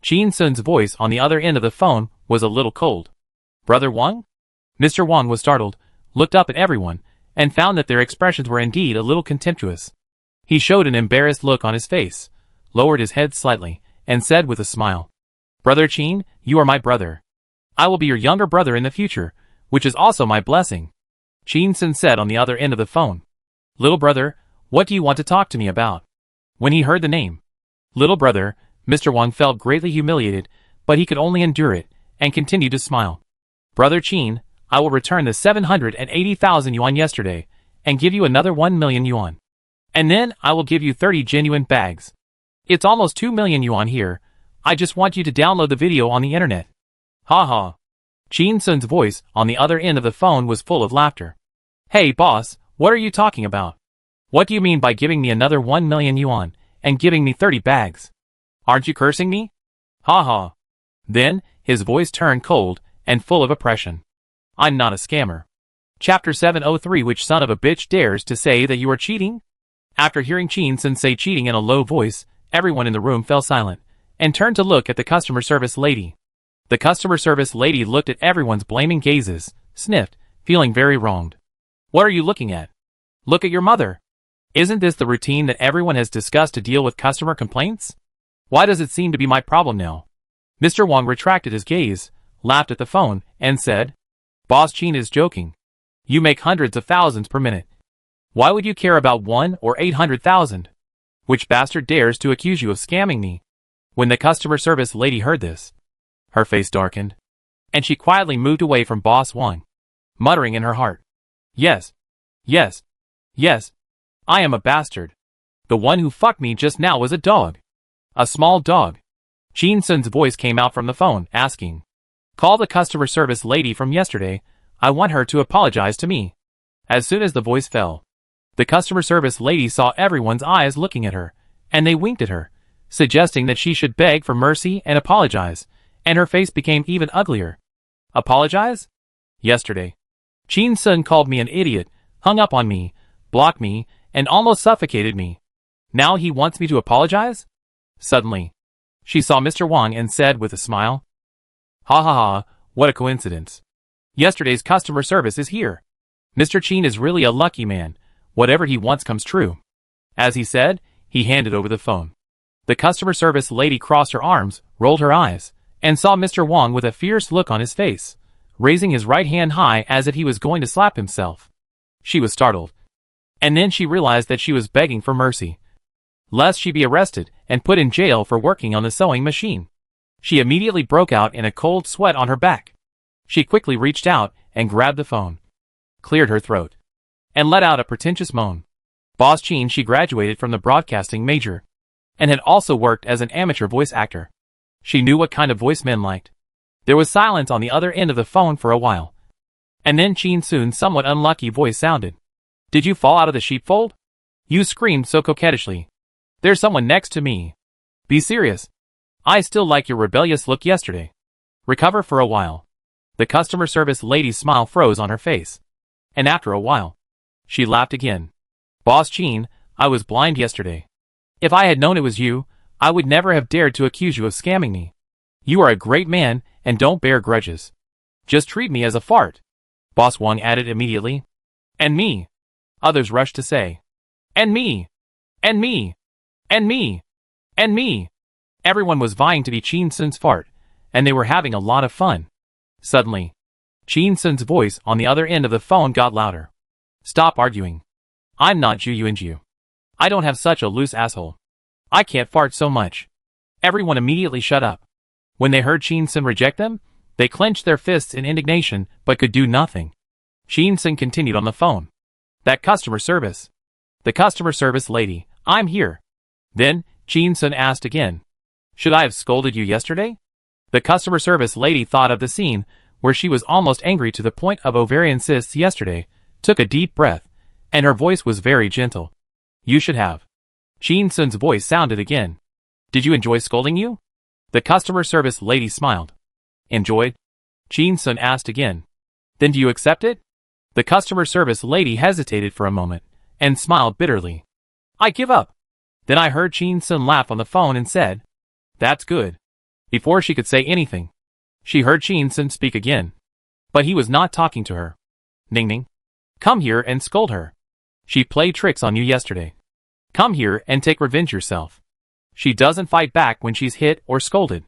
Chin Sun's voice on the other end of the phone was a little cold. Brother Wang? Mr. Wang was startled, looked up at everyone, and found that their expressions were indeed a little contemptuous. He showed an embarrassed look on his face, lowered his head slightly, and said with a smile, Brother Chin, you are my brother. I will be your younger brother in the future, which is also my blessing. Chin Sun said on the other end of the phone. Little brother, what do you want to talk to me about? When he heard the name, Little brother, Mr. Wang felt greatly humiliated, but he could only endure it, and continued to smile. Brother Chin, I will return the 780,000 yuan yesterday, and give you another 1 million yuan. And then I will give you 30 genuine bags. It's almost 2 million yuan here. I just want you to download the video on the internet. Ha ha. Chin Sun's voice on the other end of the phone was full of laughter. Hey boss, what are you talking about? What do you mean by giving me another 1 million yuan, and giving me 30 bags? Aren't you cursing me? Ha ha. Then, his voice turned cold, and full of oppression. I'm not a scammer. Chapter 703 Which son of a bitch dares to say that you are cheating? After hearing Chin Sun say cheating in a low voice, everyone in the room fell silent, and turned to look at the customer service lady. The customer service lady looked at everyone's blaming gazes, sniffed, feeling very wronged. What are you looking at? Look at your mother. Isn't this the routine that everyone has discussed to deal with customer complaints? Why does it seem to be my problem now? Mr. Wang retracted his gaze, laughed at the phone, and said, Boss Chin is joking. You make hundreds of thousands per minute. Why would you care about 1 or 800,000? Which bastard dares to accuse you of scamming me? When the customer service lady heard this, her face darkened, and she quietly moved away from Boss Wang, muttering in her heart, Yes, I am a bastard. The one who fucked me just now was a dog. A small dog. Chin Sun's voice came out from the phone, asking, Call the customer service lady from yesterday. I want her to apologize to me. As soon as the voice fell, the customer service lady saw everyone's eyes looking at her, and they winked at her, suggesting that she should beg for mercy and apologize, and her face became even uglier. Apologize? Yesterday, Chin Sun called me an idiot, hung up on me, blocked me, and almost suffocated me. Now he wants me to apologize? Suddenly, she saw Mr. Wang and said with a smile, Ha ha ha, what a coincidence. Yesterday's customer service is here. Mr. Chin is really a lucky man. Whatever he wants comes true. As he said, he handed over the phone. The customer service lady crossed her arms, rolled her eyes, and saw Mr. Wang with a fierce look on his face, raising his right hand high as if he was going to slap himself. She was startled. And then she realized that she was begging for mercy, lest she be arrested and put in jail for working on the sewing machine. She immediately broke out in a cold sweat on her back. She quickly reached out and grabbed the phone, cleared her throat, and let out a pretentious moan. Boss Chin, she graduated from the broadcasting major, and had also worked as an amateur voice actor. She knew what kind of voice men liked. There was silence on the other end of the phone for a while, and then Chin Sun's somewhat unlucky voice sounded. Did you fall out of the sheepfold? You screamed so coquettishly. There's someone next to me. Be serious. I still like your rebellious look yesterday. Recover for a while. The customer service lady's smile froze on her face. And after a while, she laughed again. Boss Gene, I was blind yesterday. If I had known it was you, I would never have dared to accuse you of scamming me. You are a great man and don't bear grudges. Just treat me as a fart. Boss Wang added immediately. And me. Others rushed to say. And me. And me. And me. And me. Everyone was vying to be Chin Sun's fart, and they were having a lot of fun. Suddenly, Chin Sun's voice on the other end of the phone got louder. Stop arguing. I'm not Ju Yuanju. I don't have such a loose asshole. I can't fart so much. Everyone immediately shut up. When they heard Chin Sun reject them, they clenched their fists in indignation but could do nothing. Chin Sun continued on the phone. That customer service. The customer service lady, I'm here. Then, Chin Sun asked again. Should I have scolded you yesterday? The customer service lady thought of the scene where she was almost angry to the point of ovarian cysts yesterday, took a deep breath, and her voice was very gentle. You should have. Chin Sun's voice sounded again. Did you enjoy scolding you? The customer service lady smiled. Enjoyed? Chin Sun asked again. Then do you accept it? The customer service lady hesitated for a moment, and smiled bitterly. I give up. Then I heard Chin Sun laugh on the phone and said, That's good. Before she could say anything, she heard Chin Sun speak again. But he was not talking to her. Ning Ning. Come here and scold her. She played tricks on you yesterday. Come here and take revenge yourself. She doesn't fight back when she's hit or scolded.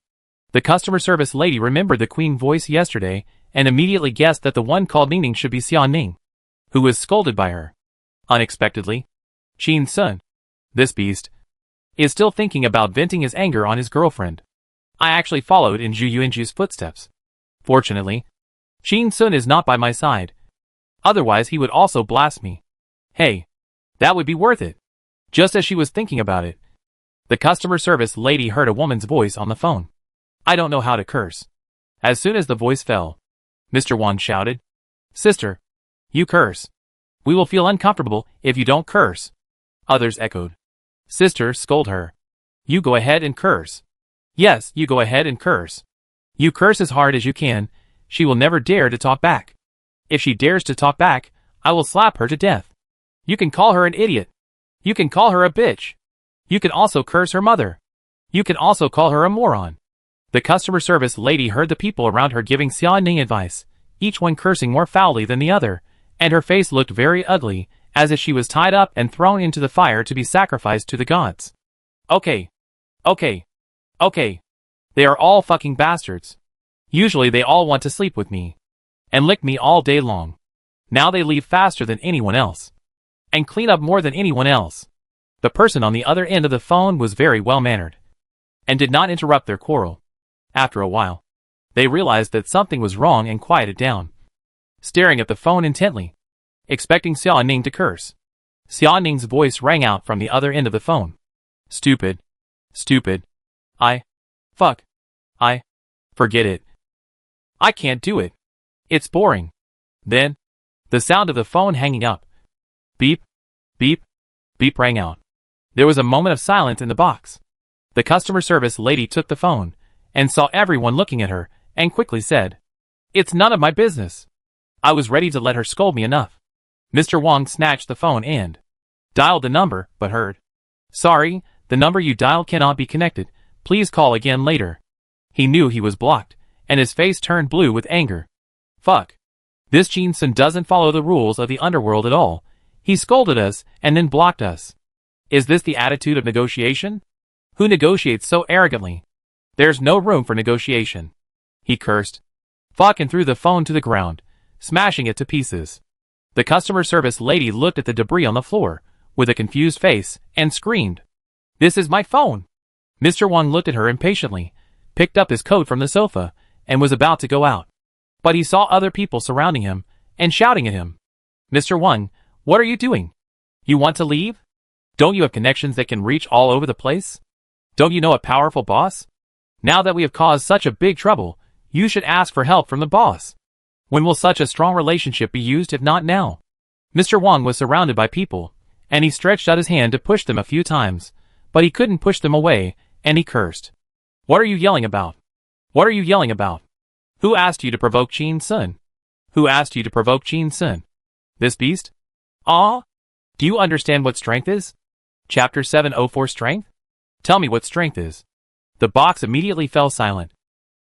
The customer service lady remembered the queen voice yesterday and immediately guessed that the one called Ning Ning should be Xia Ning, who was scolded by her. Unexpectedly, Chin Sun, this beast, is still thinking about venting his anger on his girlfriend. I actually followed in Ju Yuanju's footsteps. Fortunately, Chin Sun is not by my side. Otherwise he would also blast me. Hey, that would be worth it. Just as she was thinking about it, the customer service lady heard a woman's voice on the phone. I don't know how to curse. As soon as the voice fell, Mr. Wan shouted, Sister, you curse. We will feel uncomfortable if you don't curse. Others echoed. Sister, scold her. You go ahead and curse. Yes, you go ahead and curse. You curse as hard as you can. She will never dare to talk back. If she dares to talk back, I will slap her to death. You can call her an idiot. You can call her a bitch. You can also curse her mother. You can also call her a moron. The customer service lady heard the people around her giving Xia Ning advice, each one cursing more foully than the other, and her face looked very ugly, as if she was tied up and thrown into the fire to be sacrificed to the gods. Okay. Okay. Okay. They are all fucking bastards. Usually they all want to sleep with me. And lick me all day long. Now they leave faster than anyone else. And clean up more than anyone else. The person on the other end of the phone was very well-mannered. And did not interrupt their quarrel. After a while, they realized that something was wrong and quieted down. Staring at the phone intently, expecting Xia Ning to curse. Xia Ning's voice rang out from the other end of the phone. Stupid. Stupid. Fuck. Forget it. I can't do it. It's boring. Then, the sound of the phone hanging up. Beep. Beep. Beep rang out. There was a moment of silence in the box. The customer service lady took the phone, and saw everyone looking at her, and quickly said, It's none of my business. I was ready to let her scold me enough. Mr. Wang snatched the phone and dialed the number, but heard, Sorry, the number you dialed cannot be connected. Please call again later. He knew he was blocked, and his face turned blue with anger. Fuck. This Chin Sun doesn't follow the rules of the underworld at all. He scolded us, and then blocked us. Is this the attitude of negotiation? Who negotiates so arrogantly? There's no room for negotiation. He cursed. Fuck, and threw the phone to the ground, smashing it to pieces. The customer service lady looked at the debris on the floor, with a confused face, and screamed. This is my phone. Mr. Wang looked at her impatiently, picked up his coat from the sofa, and was about to go out. But he saw other people surrounding him, and shouting at him. Mr. Wang, what are you doing? You want to leave? Don't you have connections that can reach all over the place? Don't you know a powerful boss? Now that we have caused such a big trouble, you should ask for help from the boss. When will such a strong relationship be used if not now? Mr. Wang was surrounded by people, and he stretched out his hand to push them a few times, but he couldn't push them away, and he cursed. What are you yelling about? What are you yelling about? Who asked you to provoke Qin Sun? Who asked you to provoke Qin Sun? This beast? Ah? Do you understand what strength is? Chapter 704 Strength? Tell me what strength is. The box immediately fell silent.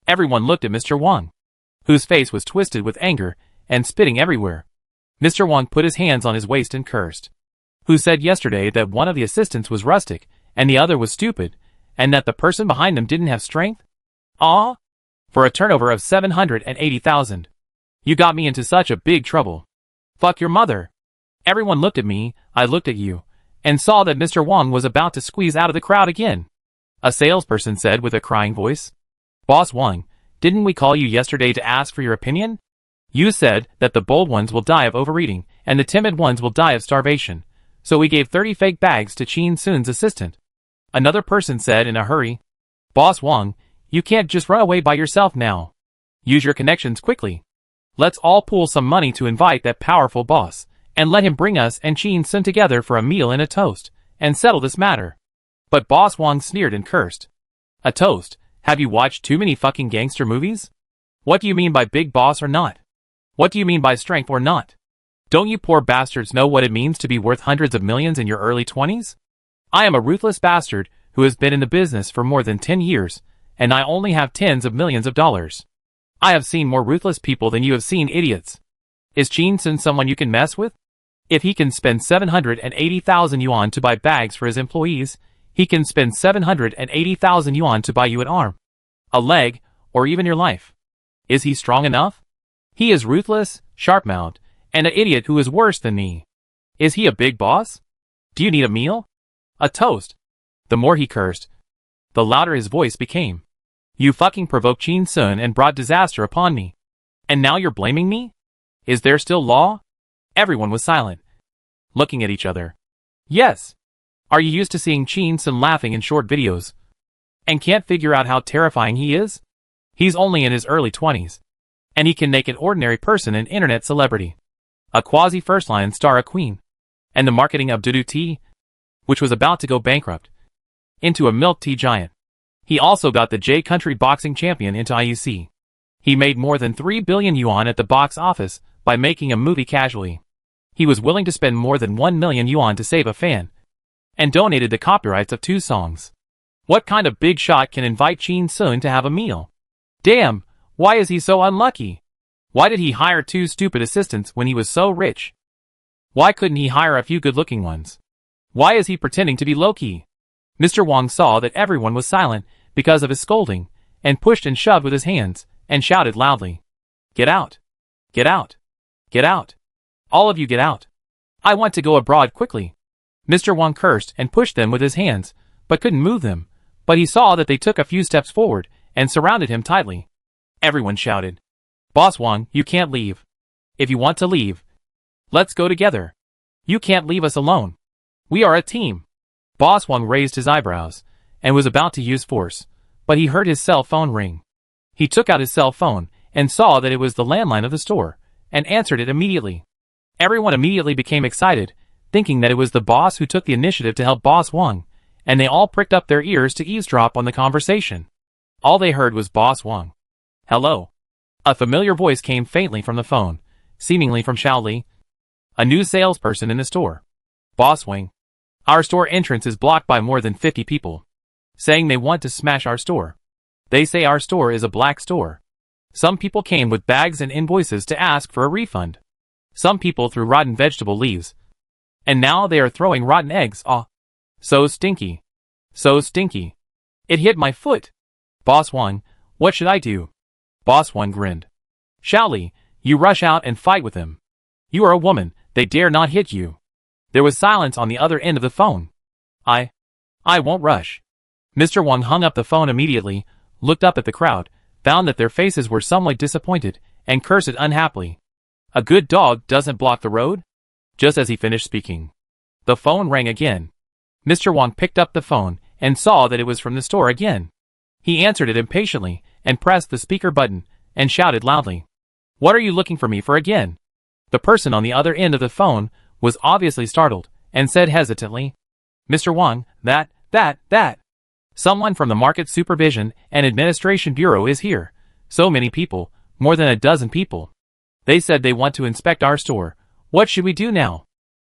Everyone looked at Mr. Wang, whose face was twisted with anger and spitting everywhere. Mr. Wang put his hands on his waist and cursed. Who said yesterday that one of the assistants was rustic and the other was stupid, and that the person behind them didn't have strength? Ah? For a turnover of 780,000. You got me into such a big trouble. Fuck your mother. Everyone looked at me, I looked at you, and saw that Mr. Wang was about to squeeze out of the crowd again. A salesperson said with a crying voice. Boss Wang, didn't we call you yesterday to ask for your opinion? You said that the bold ones will die of overeating, and the timid ones will die of starvation. So we gave 30 fake bags to Qin Sun's assistant. Another person said in a hurry. Boss Wang, you can't just run away by yourself now. Use your connections quickly. Let's all pool some money to invite that powerful boss, and let him bring us and Qin Sun together for a meal and a toast, and settle this matter. But Boss Wang sneered and cursed. A toast? Have you watched too many fucking gangster movies? What do you mean by big boss or not? What do you mean by strength or not? Don't you poor bastards know what it means to be worth hundreds of millions in your early 20s? I am a ruthless bastard who has been in the business for more than 10 years, and I only have tens of millions of dollars. I have seen more ruthless people than you have seen idiots. Is Qin Sun someone you can mess with? If he can spend 780,000 yuan to buy bags for his employees, he can spend 780,000 yuan to buy you an arm, a leg, or even your life. Is he strong enough? He is ruthless, sharp-mouthed, and an idiot who is worse than me. Is he a big boss? Do you need a meal? A toast? The more he cursed, the louder his voice became. You fucking provoked Qin Sun and brought disaster upon me. And now you're blaming me? Is there still law? Everyone was silent, looking at each other. Yes. Are you used to seeing Qin Sun laughing in short videos, and can't figure out how terrifying he is? He's only in his early 20s, and he can make an ordinary person an internet celebrity, a quasi-first-line star, a queen, and the marketing of Dudu Tea, which was about to go bankrupt, into a milk tea giant. He also got the J Country boxing champion into IUC. He made more than 3 billion yuan at the box office by making a movie casually. He was willing to spend more than 1 million yuan to save a fan, and donated the copyrights of 2 songs. What kind of big shot can invite Qin Sun to have a meal? Damn, why is he so unlucky? Why did he hire 2 stupid assistants when he was so rich? Why couldn't he hire a few good-looking ones? Why is he pretending to be low-key? Mr. Wang saw that everyone was silent because of his scolding, and pushed and shoved with his hands, and shouted loudly. Get out! Get out! Get out! All of you get out! I want to go abroad quickly! Mr. Wang cursed and pushed them with his hands, but couldn't move them, but he saw that they took a few steps forward, and surrounded him tightly. Everyone shouted. Boss Wang, you can't leave. If you want to leave, let's go together. You can't leave us alone. We are a team. Boss Wang raised his eyebrows, and was about to use force, but he heard his cell phone ring. He took out his cell phone, and saw that it was the landline of the store, and answered it immediately. Everyone immediately became excited, thinking that it was the boss who took the initiative to help Boss Wang, and they all pricked up their ears to eavesdrop on the conversation. All they heard was Boss Wang. Hello. A familiar voice came faintly from the phone, seemingly from Shaoli, a new salesperson in the store. Boss Wang. Our store entrance is blocked by more than 50 people, saying they want to smash our store. They say our store is a black store. Some people came with bags and invoices to ask for a refund. Some people threw rotten vegetable leaves. And now they are throwing rotten eggs. Ah. So stinky. So stinky. It hit my foot. Boss Wang, what should I do? Boss Wang grinned. Shaoli, you rush out and fight with them. You are a woman, they dare not hit you. There was silence on the other end of the phone. I won't rush. Mr. Wang hung up the phone immediately, looked up at the crowd, found that their faces were somewhat disappointed, and cursed unhappily. A good dog doesn't block the road? Just as he finished speaking, the phone rang again. Mr. Wang picked up the phone, and saw that it was from the store again. He answered it impatiently, and pressed the speaker button, and shouted loudly. What are you looking for me for again? The person on the other end of the phone was obviously startled, and said hesitantly, Mr. Wang, that. Someone from the Market Supervision and Administration Bureau is here. So many people, more than a dozen people. They said they want to inspect our store. What should we do now?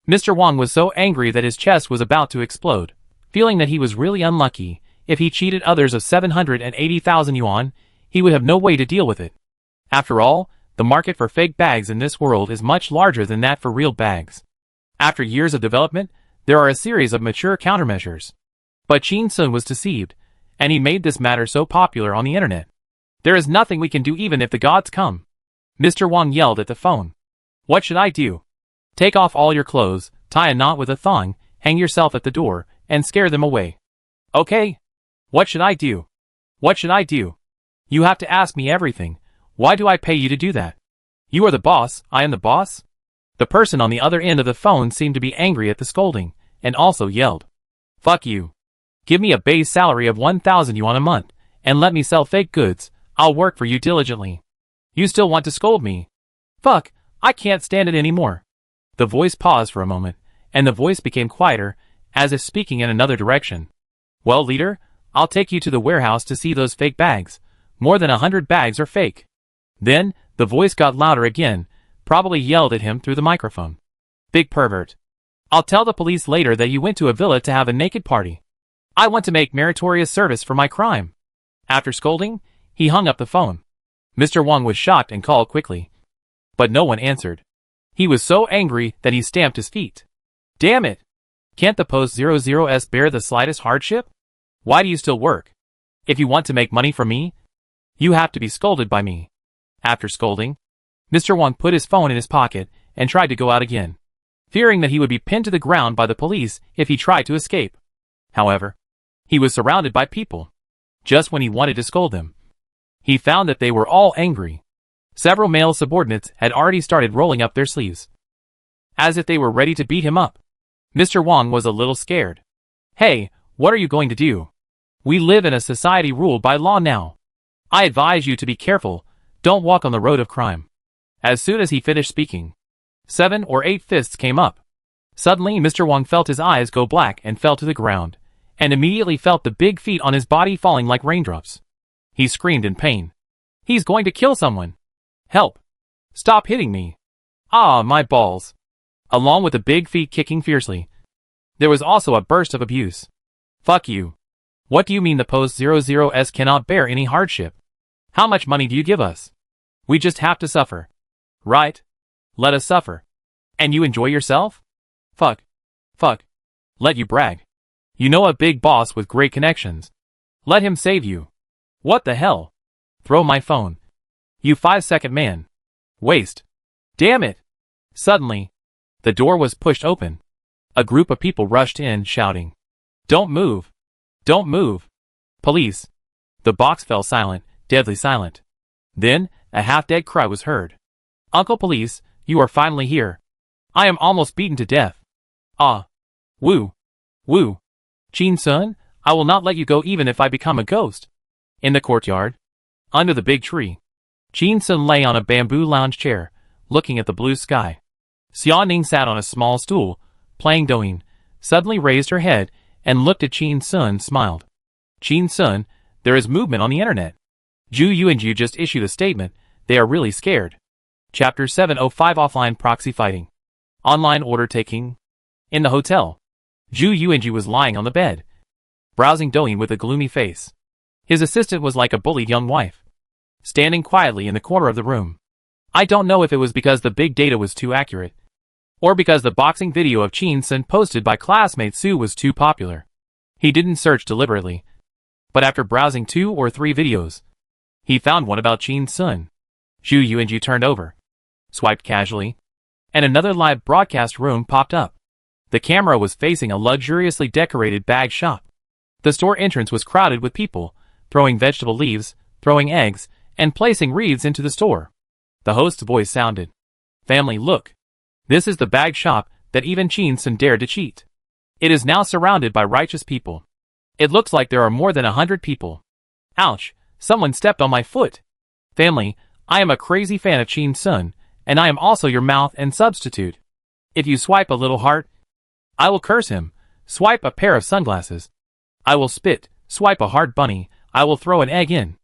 Mr. Wang was so angry that his chest was about to explode. Feeling that he was really unlucky, if he cheated others of 780,000 yuan, he would have no way to deal with it. After all, the market for fake bags in this world is much larger than that for real bags. After years of development, there are a series of mature countermeasures. But Qin Sun was deceived, and he made this matter so popular on the internet. There is nothing we can do even if the gods come. Mr. Wang yelled at the phone. What should I do? Take off all your clothes, tie a knot with a thong, hang yourself at the door, and scare them away. Okay. What should I do? What should I do? You have to ask me everything. Why do I pay you to do that? You are the boss, I am the boss? The person on the other end of the phone seemed to be angry at the scolding, and also yelled. Fuck you. Give me a base salary of 1,000 yuan a month, and let me sell fake goods. I'll work for you diligently. You still want to scold me? Fuck, I can't stand it anymore. The voice paused for a moment, and the voice became quieter, as if speaking in another direction. Well, leader, I'll take you to the warehouse to see those fake bags. More than 100 bags are fake. Then, the voice got louder again, probably yelled at him through the microphone. Big pervert. I'll tell the police later that you went to a villa to have a naked party. I want to make meritorious service for my crime. After scolding, he hung up the phone. Mr. Wang was shocked and called quickly. But no one answered. He was so angry that he stamped his feet. Damn it! Can't the Post 00s bear the slightest hardship? Why do you still work? If you want to make money from me, you have to be scolded by me. After scolding, Mr. Wang put his phone in his pocket and tried to go out again, fearing that he would be pinned to the ground by the police if he tried to escape. However, he was surrounded by people. Just when he wanted to scold them, he found that they were all angry. Several male subordinates had already started rolling up their sleeves, as if they were ready to beat him up. Mr. Wang was a little scared. Hey, what are you going to do? We live in a society ruled by law now. I advise you to be careful, don't walk on the road of crime. As soon as he finished speaking, 7 or 8 fists came up. Suddenly Mr. Wang felt his eyes go black and fell to the ground, and immediately felt the big feet on his body falling like raindrops. He screamed in pain. He's going to kill someone. Help. Stop hitting me. Ah, my balls. Along with the big feet kicking fiercely, there was also a burst of abuse. Fuck you. What do you mean the Post 00s cannot bear any hardship? How much money do you give us? We just have to suffer. Right? Let us suffer. And you enjoy yourself? Fuck. Let you brag. You know a big boss with great connections. Let him save you. What the hell? Throw my phone. You 5-second man. Waste. Damn it. Suddenly, the door was pushed open. A group of people rushed in, shouting, Don't move. Don't move. Police. The box fell silent, deadly silent. Then, a half-dead cry was heard. Uncle Police, you are finally here. I am almost beaten to death. Ah. Woo. Qin Sun, I will not let you go even if I become a ghost. In the courtyard, under the big tree, Qin Sun lay on a bamboo lounge chair, looking at the blue sky. Xia Ning sat on a small stool, playing Douyin, suddenly raised her head and looked at Qin Sun, smiled. Qin Sun, there is movement on the internet. Zhu Yuanju just issued a statement, they are really scared. Chapter 705 Offline Proxy Fighting. Online Order Taking. In the hotel, Zhu Yuanju was lying on the bed, browsing Douyin with a gloomy face. His assistant was like a bullied young wife, standing quietly in the corner of the room. I don't know if it was because the big data was too accurate, or because the boxing video of Qin Sun posted by classmate Su was too popular. He didn't search deliberately, but after browsing 2 or 3 videos, he found one about Qin Sun. Zhu Yuanju turned over, swiped casually, and another live broadcast room popped up. The camera was facing a luxuriously decorated bag shop. The store entrance was crowded with people, throwing vegetable leaves, throwing eggs, and placing wreaths into the store. The host's voice sounded. Family, look. This is the bag shop that even Qin Sun dared to cheat. It is now surrounded by righteous people. It looks like there are more than 100 people. Ouch, someone stepped on my foot. Family, I am a crazy fan of Qin Sun, and I am also your mouth and substitute. If you swipe a little heart, I will curse him. Swipe a pair of sunglasses, I will spit. Swipe a hard bunny, I will throw an egg in.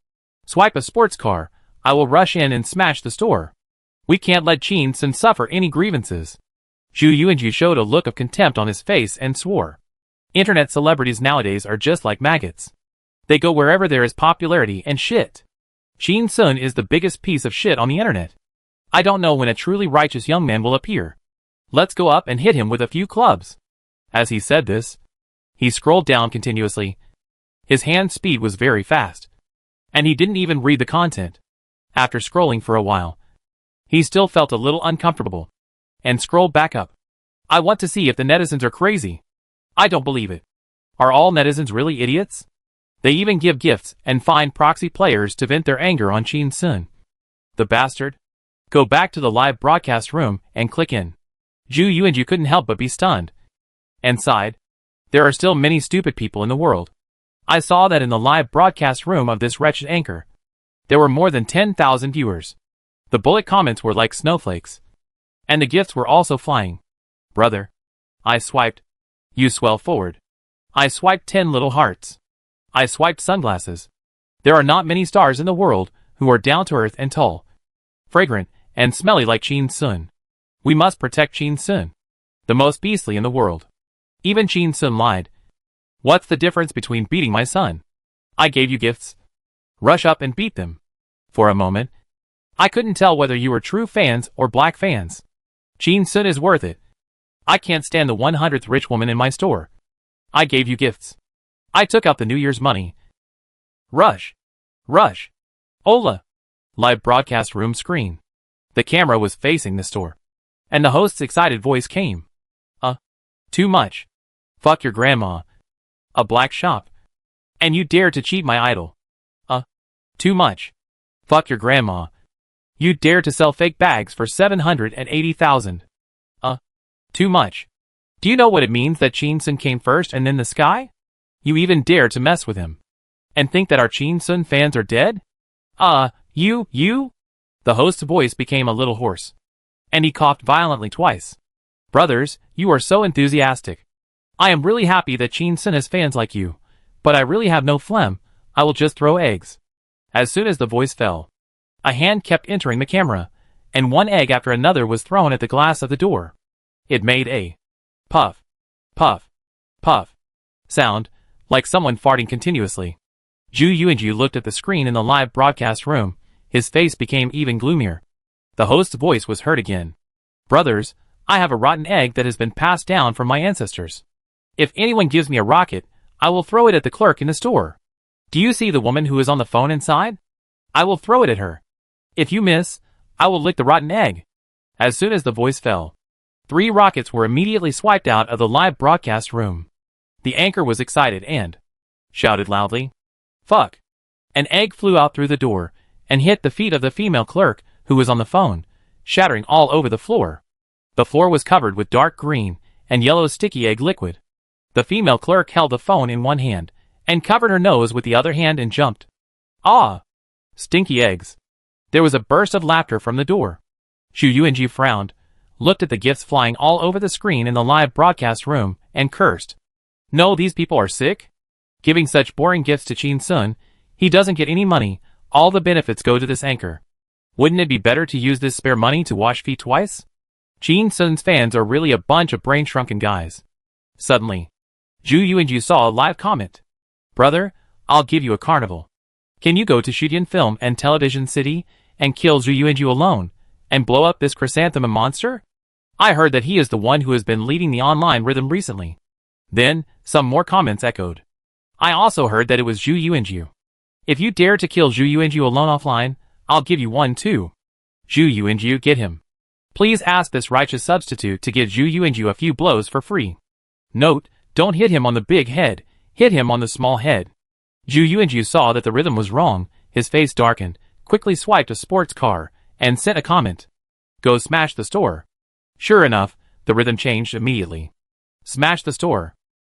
Swipe a sports car, I will rush in and smash the store. We can't let Chin Sun suffer any grievances. Zhu Yuanju showed a look of contempt on his face and swore. Internet celebrities nowadays are just like maggots. They go wherever there is popularity and shit. Chin Sun is the biggest piece of shit on the internet. I don't know when a truly righteous young man will appear. Let's go up and hit him with a few clubs. As he said this, he scrolled down continuously. His hand speed was very fast. And he didn't even read the content. After scrolling for a while, he still felt a little uncomfortable. And scrolled back up. I want to see if the netizens are crazy. I don't believe it. Are all netizens really idiots? They even give gifts and find proxy players to vent their anger on Chin Sun. The bastard. Go back to the live broadcast room and click in. Zhu Yuanju couldn't help but be stunned. And sighed. There are still many stupid people in the world. I saw that in the live broadcast room of this wretched anchor. There were more than 10,000 viewers. The bullet comments were like snowflakes. And the gifts were also flying. Brother. I swiped. You swell forward. I swiped 10 little hearts. I swiped sunglasses. There are not many stars in the world who are down to earth and tall, fragrant, and smelly like Chin Sun. We must protect Chin Sun. The most beastly in the world. Even Chin Sun lied. What's the difference between beating my son? I gave you gifts. Rush up and beat them. For a moment, I couldn't tell whether you were true fans or black fans. Chin Sun is worth it. I can't stand the 100th rich woman in my store. I gave you gifts. I took out the New Year's money. Rush. Rush. Hola. Live broadcast room screen. The camera was facing the store. And the host's excited voice came. Too much. Fuck your grandma. A black shop. And you dare to cheat my idol. Too much. Fuck your grandma. You dare to sell fake bags for 780,000. Too much. Do you know what it means that Chin Sun came first and then the sky? You even dare to mess with him. And think that our Chin Sun fans are dead? You? The host's voice became a little hoarse. And he coughed violently twice. Brothers, you are so enthusiastic. I am really happy that Chin Sun has fans like you. But I really have no phlegm. I will just throw eggs. As soon as the voice fell, a hand kept entering the camera, and one egg after another was thrown at the glass of the door. It made a puff, puff, puff sound, like someone farting continuously. Zhu Yuanju looked at the screen in the live broadcast room. His face became even gloomier. The host's voice was heard again. Brothers, I have a rotten egg that has been passed down from my ancestors. If anyone gives me a rocket, I will throw it at the clerk in the store. Do you see the woman who is on the phone inside? I will throw it at her. If you miss, I will lick the rotten egg. As soon as the voice fell, 3 rockets were immediately swiped out of the live broadcast room. The anchor was excited and shouted loudly, "Fuck!" An egg flew out through the door and hit the feet of the female clerk who was on the phone, shattering all over the floor. The floor was covered with dark green and yellow sticky egg liquid. The female clerk held the phone in one hand and covered her nose with the other hand and jumped. Ah! Stinky eggs. There was a burst of laughter from the door. Zhu Yuanju frowned, looked at the gifts flying all over the screen in the live broadcast room, and cursed. No, these people are sick? Giving such boring gifts to Chin Sun, he doesn't get any money, all the benefits go to this anchor. Wouldn't it be better to use this spare money to wash feet twice? Chin Sun's fans are really a bunch of brain-shrunken guys. Suddenly, Zhu Yuanju saw a live comment. Brother, I'll give you a carnival. Can you go to Shutian Film and Television City and kill Zhu Yuanju alone and blow up this chrysanthemum monster? I heard that he is the one who has been leading the online rhythm recently. Then, some more comments echoed. I also heard that it was Zhu Yuanju. If you dare to kill Zhu Yuanju alone offline, I'll give you one too. Zhu Yuanju, get him. Please ask this righteous substitute to give Zhu Yuanju a few blows for free. Note, don't hit him on the big head, hit him on the small head. Zhu Yuanju saw that the rhythm was wrong, his face darkened, quickly swiped a sports car, and sent a comment. Go smash the store. Sure enough, the rhythm changed immediately. Smash the store.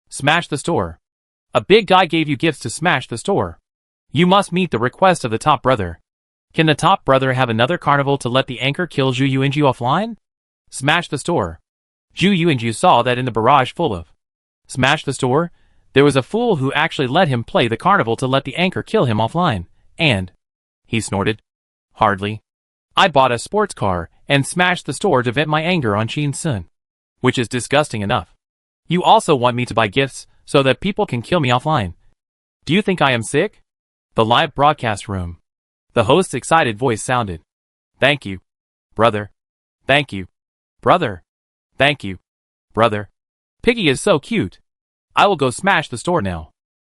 Smash the store. A big guy gave you gifts to smash the store. You must meet the request of the top brother. Can the top brother have another carnival to let the anchor kill Zhu Yuanju offline? Smash the store. Zhu Yuanju saw that in the barrage full of Smash the Store, there was a fool who actually let him play the carnival to let the anchor kill him offline, and he snorted. Hardly. I bought a sports car and smashed the store to vent my anger on Qin Sun. Which is disgusting enough. You also want me to buy gifts so that people can kill me offline. Do you think I am sick? The live broadcast room. The host's excited voice sounded. Thank you, brother. Thank you, brother. Thank you, brother. Piggy is so cute. I will go smash the store now.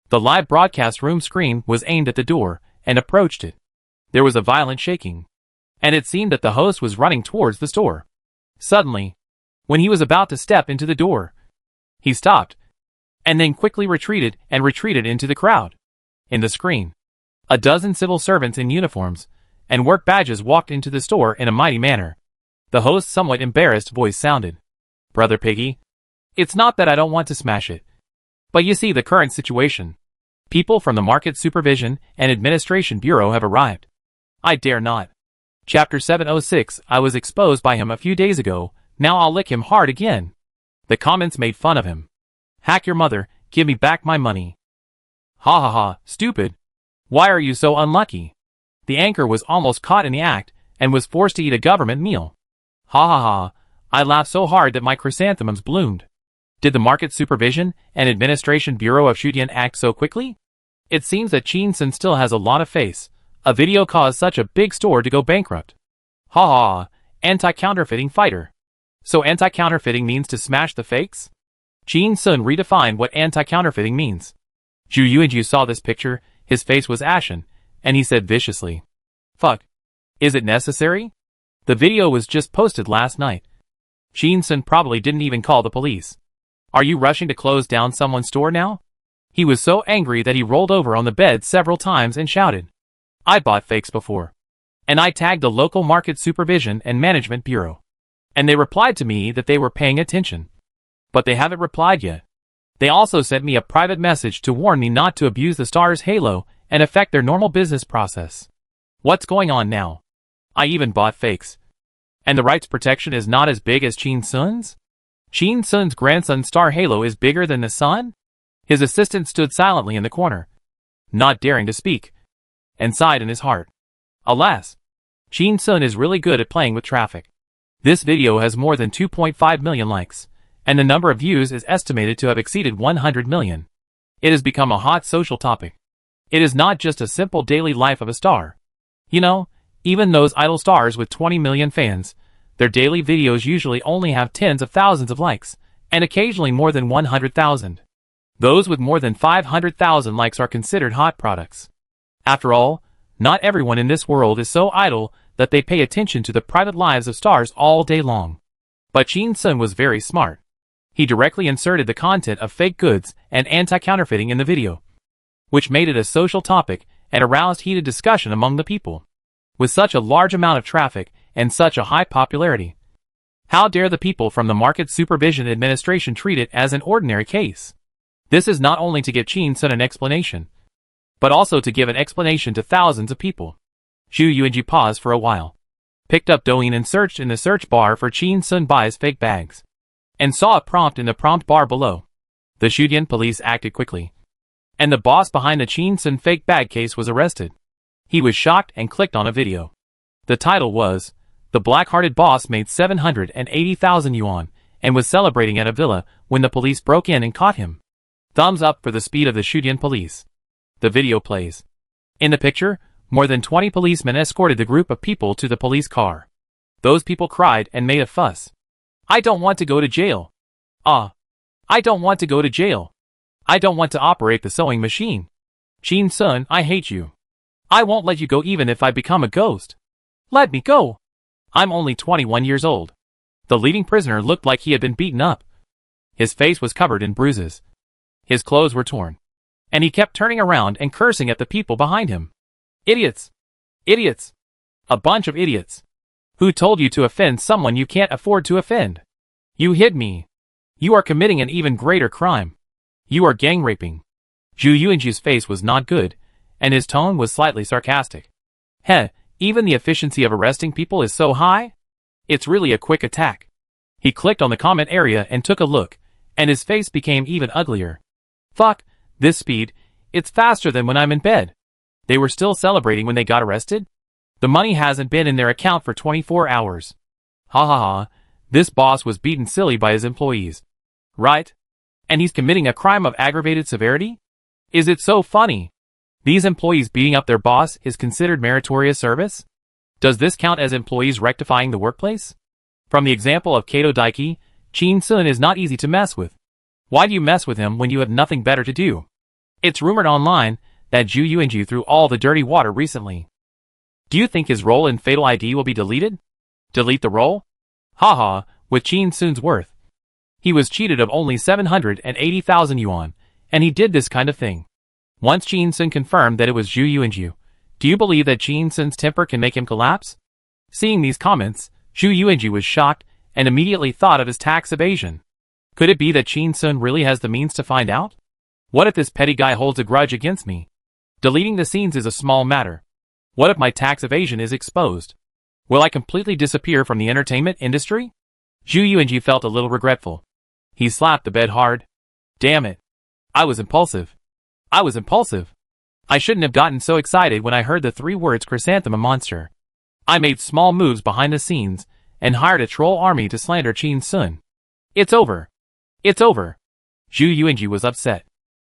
The live broadcast room screen was aimed at the door and approached it. There was a violent shaking, and it seemed that the host was running towards the store. Suddenly, when he was about to step into the door, he stopped, and then quickly retreated into the crowd. In the screen, a dozen civil servants in uniforms and work badges walked into the store in a mighty manner. The host's somewhat embarrassed voice sounded. Brother Piggy, it's not that I don't want to smash it. But you see the current situation. People from the Market Supervision and Administration Bureau have arrived. I dare not. Chapter 706, I was exposed by him a few days ago, now I'll lick him hard again. The comments made fun of him. Hack your mother, give me back my money. Ha ha ha, stupid. Why are you so unlucky? The anchor was almost caught in the act and was forced to eat a government meal. Ha ha ha, I laughed so hard that my chrysanthemums bloomed. Did the Market Supervision and Administration Bureau of Shudian act so quickly? It seems that Qin Sun still has a lot of face. A video caused such a big store to go bankrupt. Ha ha, anti-counterfeiting fighter. So anti-counterfeiting means to smash the fakes? Qin Sun redefined what anti-counterfeiting means. Zhu Yuanju saw this picture, his face was ashen, and he said viciously. Fuck. Is it necessary? The video was just posted last night. Qin Sun probably didn't even call the police. Are you rushing to close down someone's store now? He was so angry that he rolled over on the bed several times and shouted. I bought fakes before. And I tagged the local Market Supervision and Management Bureau. And they replied to me that they were paying attention. But they haven't replied yet. They also sent me a private message to warn me not to abuse the star's halo and affect their normal business process. What's going on now? I even bought fakes. And the rights protection is not as big as Qin Sun's? Qin Sun's grandson star halo is bigger than the sun? His assistant stood silently in the corner, not daring to speak, and sighed in his heart. Alas, Qin Sun is really good at playing with traffic. This video has more than 2.5 million likes, and the number of views is estimated to have exceeded 100 million. It has become a hot social topic. It is not just a simple daily life of a star. You know, even those idol stars with 20 million fans, their daily videos usually only have tens of thousands of likes, and occasionally more than 100,000. Those with more than 500,000 likes are considered hot products. After all, not everyone in this world is so idle that they pay attention to the private lives of stars all day long. But Qin Sun was very smart. He directly inserted the content of fake goods and anti-counterfeiting in the video, which made it a social topic and aroused heated discussion among the people. With such a large amount of traffic and such a high popularity, how dare the people from the Market Supervision Administration treat it as an ordinary case? This is not only to give Qin Sun an explanation, but also to give an explanation to thousands of people. Zhu Yuanju paused for a while, picked up Douyin and searched in the search bar for Qin Sun buys fake bags, and saw a prompt in the prompt bar below. The Shudian police acted quickly, and the boss behind the Qin Sun fake bag case was arrested. He was shocked and clicked on a video. The title was, The Black-Hearted Boss Made 780,000 yuan and was celebrating at a villa when the police broke in and caught him. Thumbs up for the speed of the Shudian police. The video plays. In the picture, more than 20 policemen escorted the group of people to the police car. Those people cried and made a fuss. I don't want to go to jail. I don't want to go to jail. I don't want to operate the sewing machine. Qin Sun, I hate you. I won't let you go even if I become a ghost. Let me go. I'm only 21 years old. The leading prisoner looked like he had been beaten up. His face was covered in bruises. His clothes were torn. And he kept turning around and cursing at the people behind him. Idiots! Idiots! A bunch of idiots! Who told you to offend someone you can't afford to offend? You hid me. You are committing an even greater crime. You are gang raping. Zhu Yuanju's face was not good, and his tone was slightly sarcastic. Heh, even the efficiency of arresting people is so high? It's really a quick attack. He clicked on the comment area and took a look, and his face became even uglier. Fuck, this speed, it's faster than when I'm in bed. They were still celebrating when they got arrested? The money hasn't been in their account for 24 hours. Ha ha ha, this boss was beaten silly by his employees. Right? And he's committing a crime of aggravated severity? Is it so funny? These employees beating up their boss is considered meritorious service? Does this count as employees rectifying the workplace? From the example of Kato Daiki, Chin Sun is not easy to mess with. Why do you mess with him when you have nothing better to do? It's rumored online that Zhu Yuanju threw all the dirty water recently. Do you think his role in Fatal ID will be deleted? Delete the role? Haha, with Chin Sun's worth. He was cheated of only 780,000 yuan, and he did this kind of thing. Once Chin Sun confirmed that it was Zhu Yuanju, do you believe that Chin Sun's temper can make him collapse? Seeing these comments, Zhu Yuanju was shocked and immediately thought of his tax evasion. Could it be that Chin Sun really has the means to find out? What if this petty guy holds a grudge against me? Deleting the scenes is a small matter. What if my tax evasion is exposed? Will I completely disappear from the entertainment industry? Zhu Yuanju felt a little regretful. He slapped the bed hard. Damn it. I was impulsive. I shouldn't have gotten so excited when I heard the 3 words chrysanthemum monster. I made small moves behind the scenes and hired a troll army to slander Chin Sun. It's over. It's over. Zhu Yuanju was upset.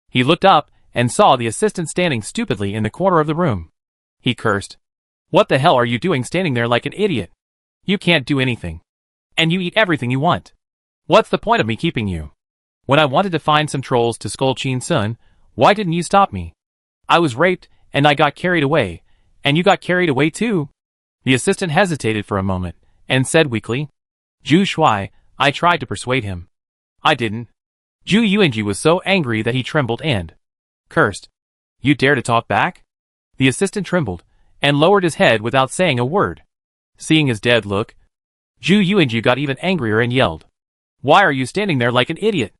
He looked up and saw the assistant standing stupidly in the corner of the room. He cursed. What the hell are you doing standing there like an idiot? You can't do anything. And you eat everything you want. What's the point of me keeping you? When I wanted to find some trolls to scold Chin Sun, why didn't you stop me? I was raped, and I got carried away, and you got carried away too? The assistant hesitated for a moment, and said weakly, Zhu Shuai, I tried to persuade him. I didn't. Zhu Yuanju was so angry that he trembled and cursed. You dare to talk back? The assistant trembled, and lowered his head without saying a word. Seeing his dead look, Zhu Yuanju got even angrier and yelled, Why are you standing there like an idiot?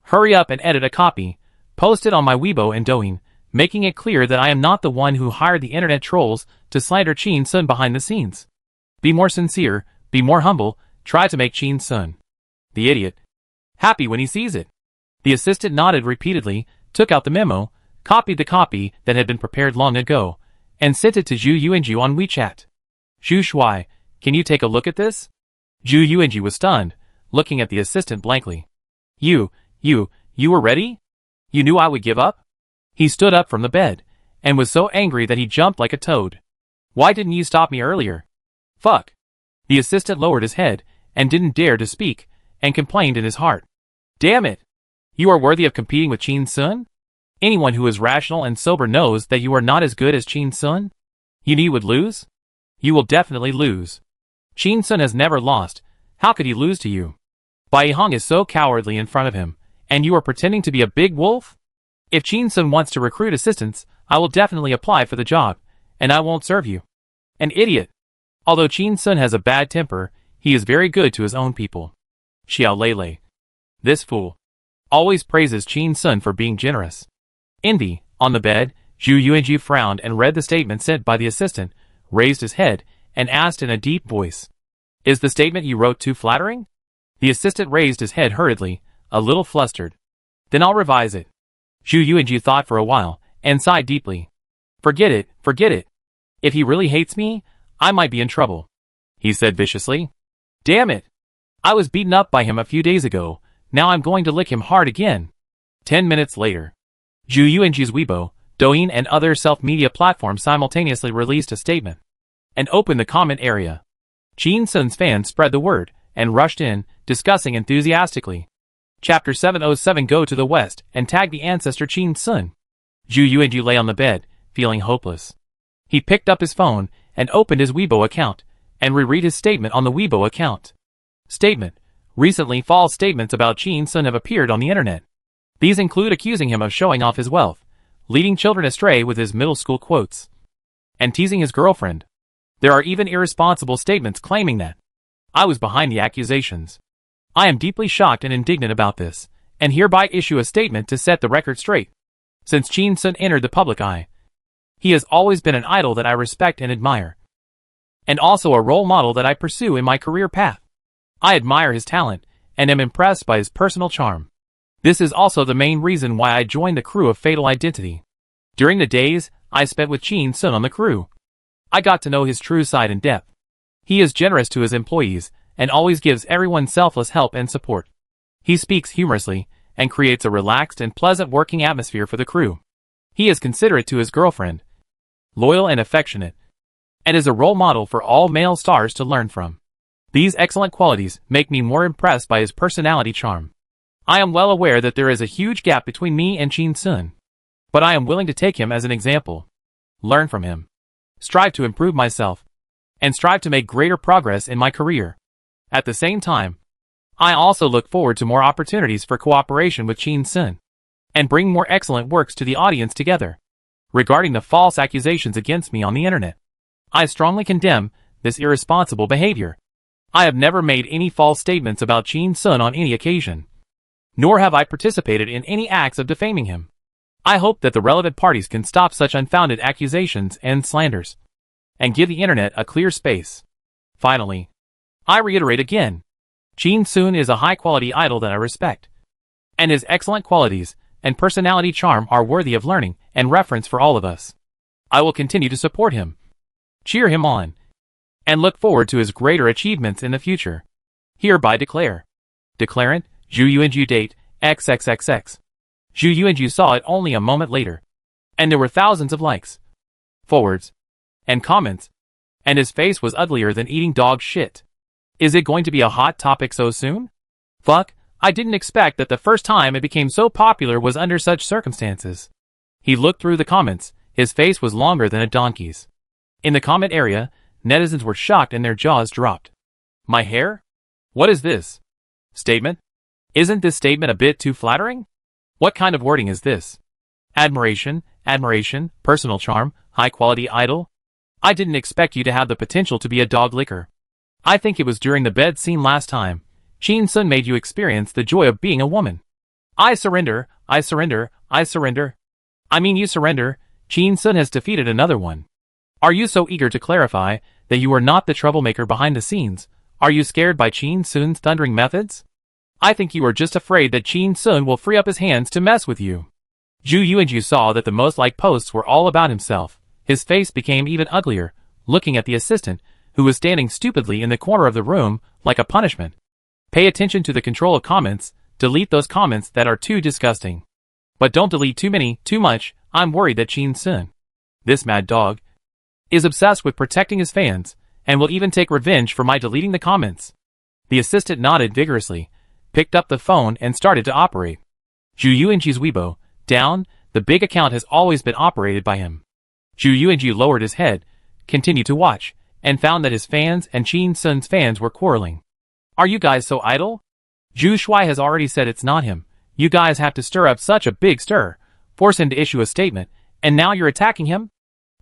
Hurry up and edit a copy, post it on my Weibo and Douyin, making it clear that I am not the one who hired the internet trolls to slander Chin Sun behind the scenes. Be more sincere, be more humble, try to make Chin Sun, the idiot, happy when he sees it. The assistant nodded repeatedly, took out the memo, copied the copy that had been prepared long ago, and sent it to Zhu Yuanju on WeChat. Zhu Shuai, can you take a look at this? Zhu Yuanju was stunned, looking at the assistant blankly. You were ready? You knew I would give up? He stood up from the bed, and was so angry that he jumped like a toad. Why didn't you stop me earlier? Fuck. The assistant lowered his head, and didn't dare to speak, and complained in his heart. Damn it! You are worthy of competing with Chin Sun? Anyone who is rational and sober knows that you are not as good as Chin Sun. You knew you would lose? You will definitely lose. Chin Sun has never lost. How could he lose to you? Bai Hong is so cowardly in front of him, and you are pretending to be a big wolf? If Chin Sun wants to recruit assistants, I will definitely apply for the job, and I won't serve you. An idiot. Although Chin Sun has a bad temper, he is very good to his own people. Xiao Lele. This fool. Always praises Chin Sun for being generous. Envy. On the bed, Zhu Yuanju frowned and read the statement sent by the assistant, raised his head, and asked in a deep voice. Is the statement you wrote too flattering? The assistant raised his head hurriedly, a little flustered. Then I'll revise it. Zhu Yuanju thought for a while, and sighed deeply. Forget it. If he really hates me, I might be in trouble, he said viciously. Damn it! I was beaten up by him a few days ago, now I'm going to lick him hard again. 10 minutes later. Zhu Yuanju's Weibo, Douyin and other self-media platforms simultaneously released a statement and opened the comment area. Chin Sun's fans spread the word and rushed in, discussing enthusiastically. Chapter 707 Go to the west and tag the ancestor Chin Sun. Zhu Yuanju lay on the bed, feeling hopeless. He picked up his phone and opened his Weibo account and reread his statement on the Weibo account. Statement. Recently false statements about Chin Sun have appeared on the internet. These include accusing him of showing off his wealth, leading children astray with his middle school quotes, and teasing his girlfriend. There are even irresponsible statements claiming that I was behind the accusations. I am deeply shocked and indignant about this, and hereby issue a statement to set the record straight. Since Chin Sun entered the public eye, he has always been an idol that I respect and admire, and also a role model that I pursue in my career path. I admire his talent, and am impressed by his personal charm. This is also the main reason why I joined the crew of Fatal Identity. During the days I spent with Chin Sun on the crew, I got to know his true side in depth. He is generous to his employees, and always gives everyone selfless help and support. He speaks humorously, and creates a relaxed and pleasant working atmosphere for the crew. He is considerate to his girlfriend, loyal and affectionate, and is a role model for all male stars to learn from. These excellent qualities make me more impressed by his personality charm. I am well aware that there is a huge gap between me and Chin Sun, but I am willing to take him as an example, learn from him, strive to improve myself, and strive to make greater progress in my career. At the same time, I also look forward to more opportunities for cooperation with Chin Sun, and bring more excellent works to the audience together. Regarding the false accusations against me on the internet, I strongly condemn this irresponsible behavior. I have never made any false statements about Chin Sun on any occasion, nor have I participated in any acts of defaming him. I hope that the relevant parties can stop such unfounded accusations and slanders, and give the internet a clear space. Finally, I reiterate again, Chin Sun is a high-quality idol that I respect, and his excellent qualities and personality charm are worthy of learning and reference for all of us. I will continue to support him, cheer him on, and look forward to his greater achievements in the future. Hereby declare. Declarant, Zhu Yuanju date, XXXX. Zhu Yuanju saw it only a moment later, and there were thousands of likes, forwards, and comments, and his face was uglier than eating dog shit. Is it going to be a hot topic so soon? Fuck, I didn't expect that the first time it became so popular was under such circumstances. He looked through the comments, his face was longer than a donkey's. In the comment area, netizens were shocked and their jaws dropped. My hair? What is this? Statement? Isn't this statement a bit too flattering? What kind of wording is this? Admiration, personal charm, high-quality idol? I didn't expect you to have the potential to be a dog licker. I think it was during the bed scene last time, Chin Sun made you experience the joy of being a woman. I surrender. I mean you surrender, Chin Sun has defeated another one. Are you so eager to clarify that you are not the troublemaker behind the scenes? Are you scared by Chin Sun's thundering methods? I think you are just afraid that Chin Sun will free up his hands to mess with you. Zhu Yuanju saw that the most liked posts were all about himself. His face became even uglier, looking at the assistant, who was standing stupidly in the corner of the room, like a punishment. Pay attention to the control of comments, delete those comments that are too disgusting. But don't delete too much, I'm worried that Chin Sun, this mad dog, is obsessed with protecting his fans, and will even take revenge for my deleting the comments. The assistant nodded vigorously, picked up the phone and started to operate. Zhu Yuanju's Weibo, down, the big account has always been operated by him. Zhu Yuanju lowered his head, continued to watch, and found that his fans and Chin Sun's fans were quarreling. Are you guys so idle? Zhu Shuai has already said it's not him. You guys have to stir up such a big stir, force him to issue a statement, and now you're attacking him?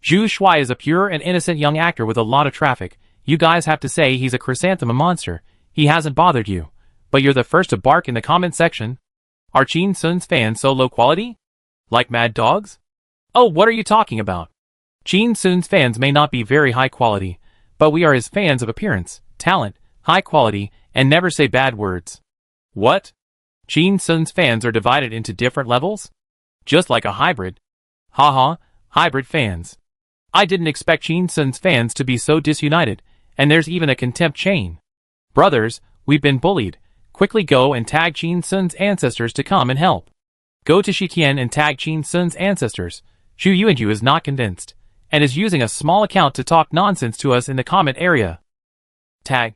Zhu Shuai is a pure and innocent young actor with a lot of traffic. You guys have to say he's a chrysanthemum monster. He hasn't bothered you, but you're the first to bark in the comment section. Are Chin Sun's fans so low quality? Like mad dogs? Oh, what are you talking about? Chin Sun's fans may not be very high quality, but we are his fans of appearance, talent, high quality, and never say bad words. What? Chin Sun's fans are divided into different levels? Just like a hybrid. Haha, hybrid fans. I didn't expect Chin Sun's fans to be so disunited, and there's even a contempt chain. Brothers, we've been bullied. Quickly go and tag Chin Sun's ancestors to come and help. Go to Shitian and tag Chin Sun's ancestors. Zhu Yuanju is not convinced, and is using a small account to talk nonsense to us in the comment area. Tag.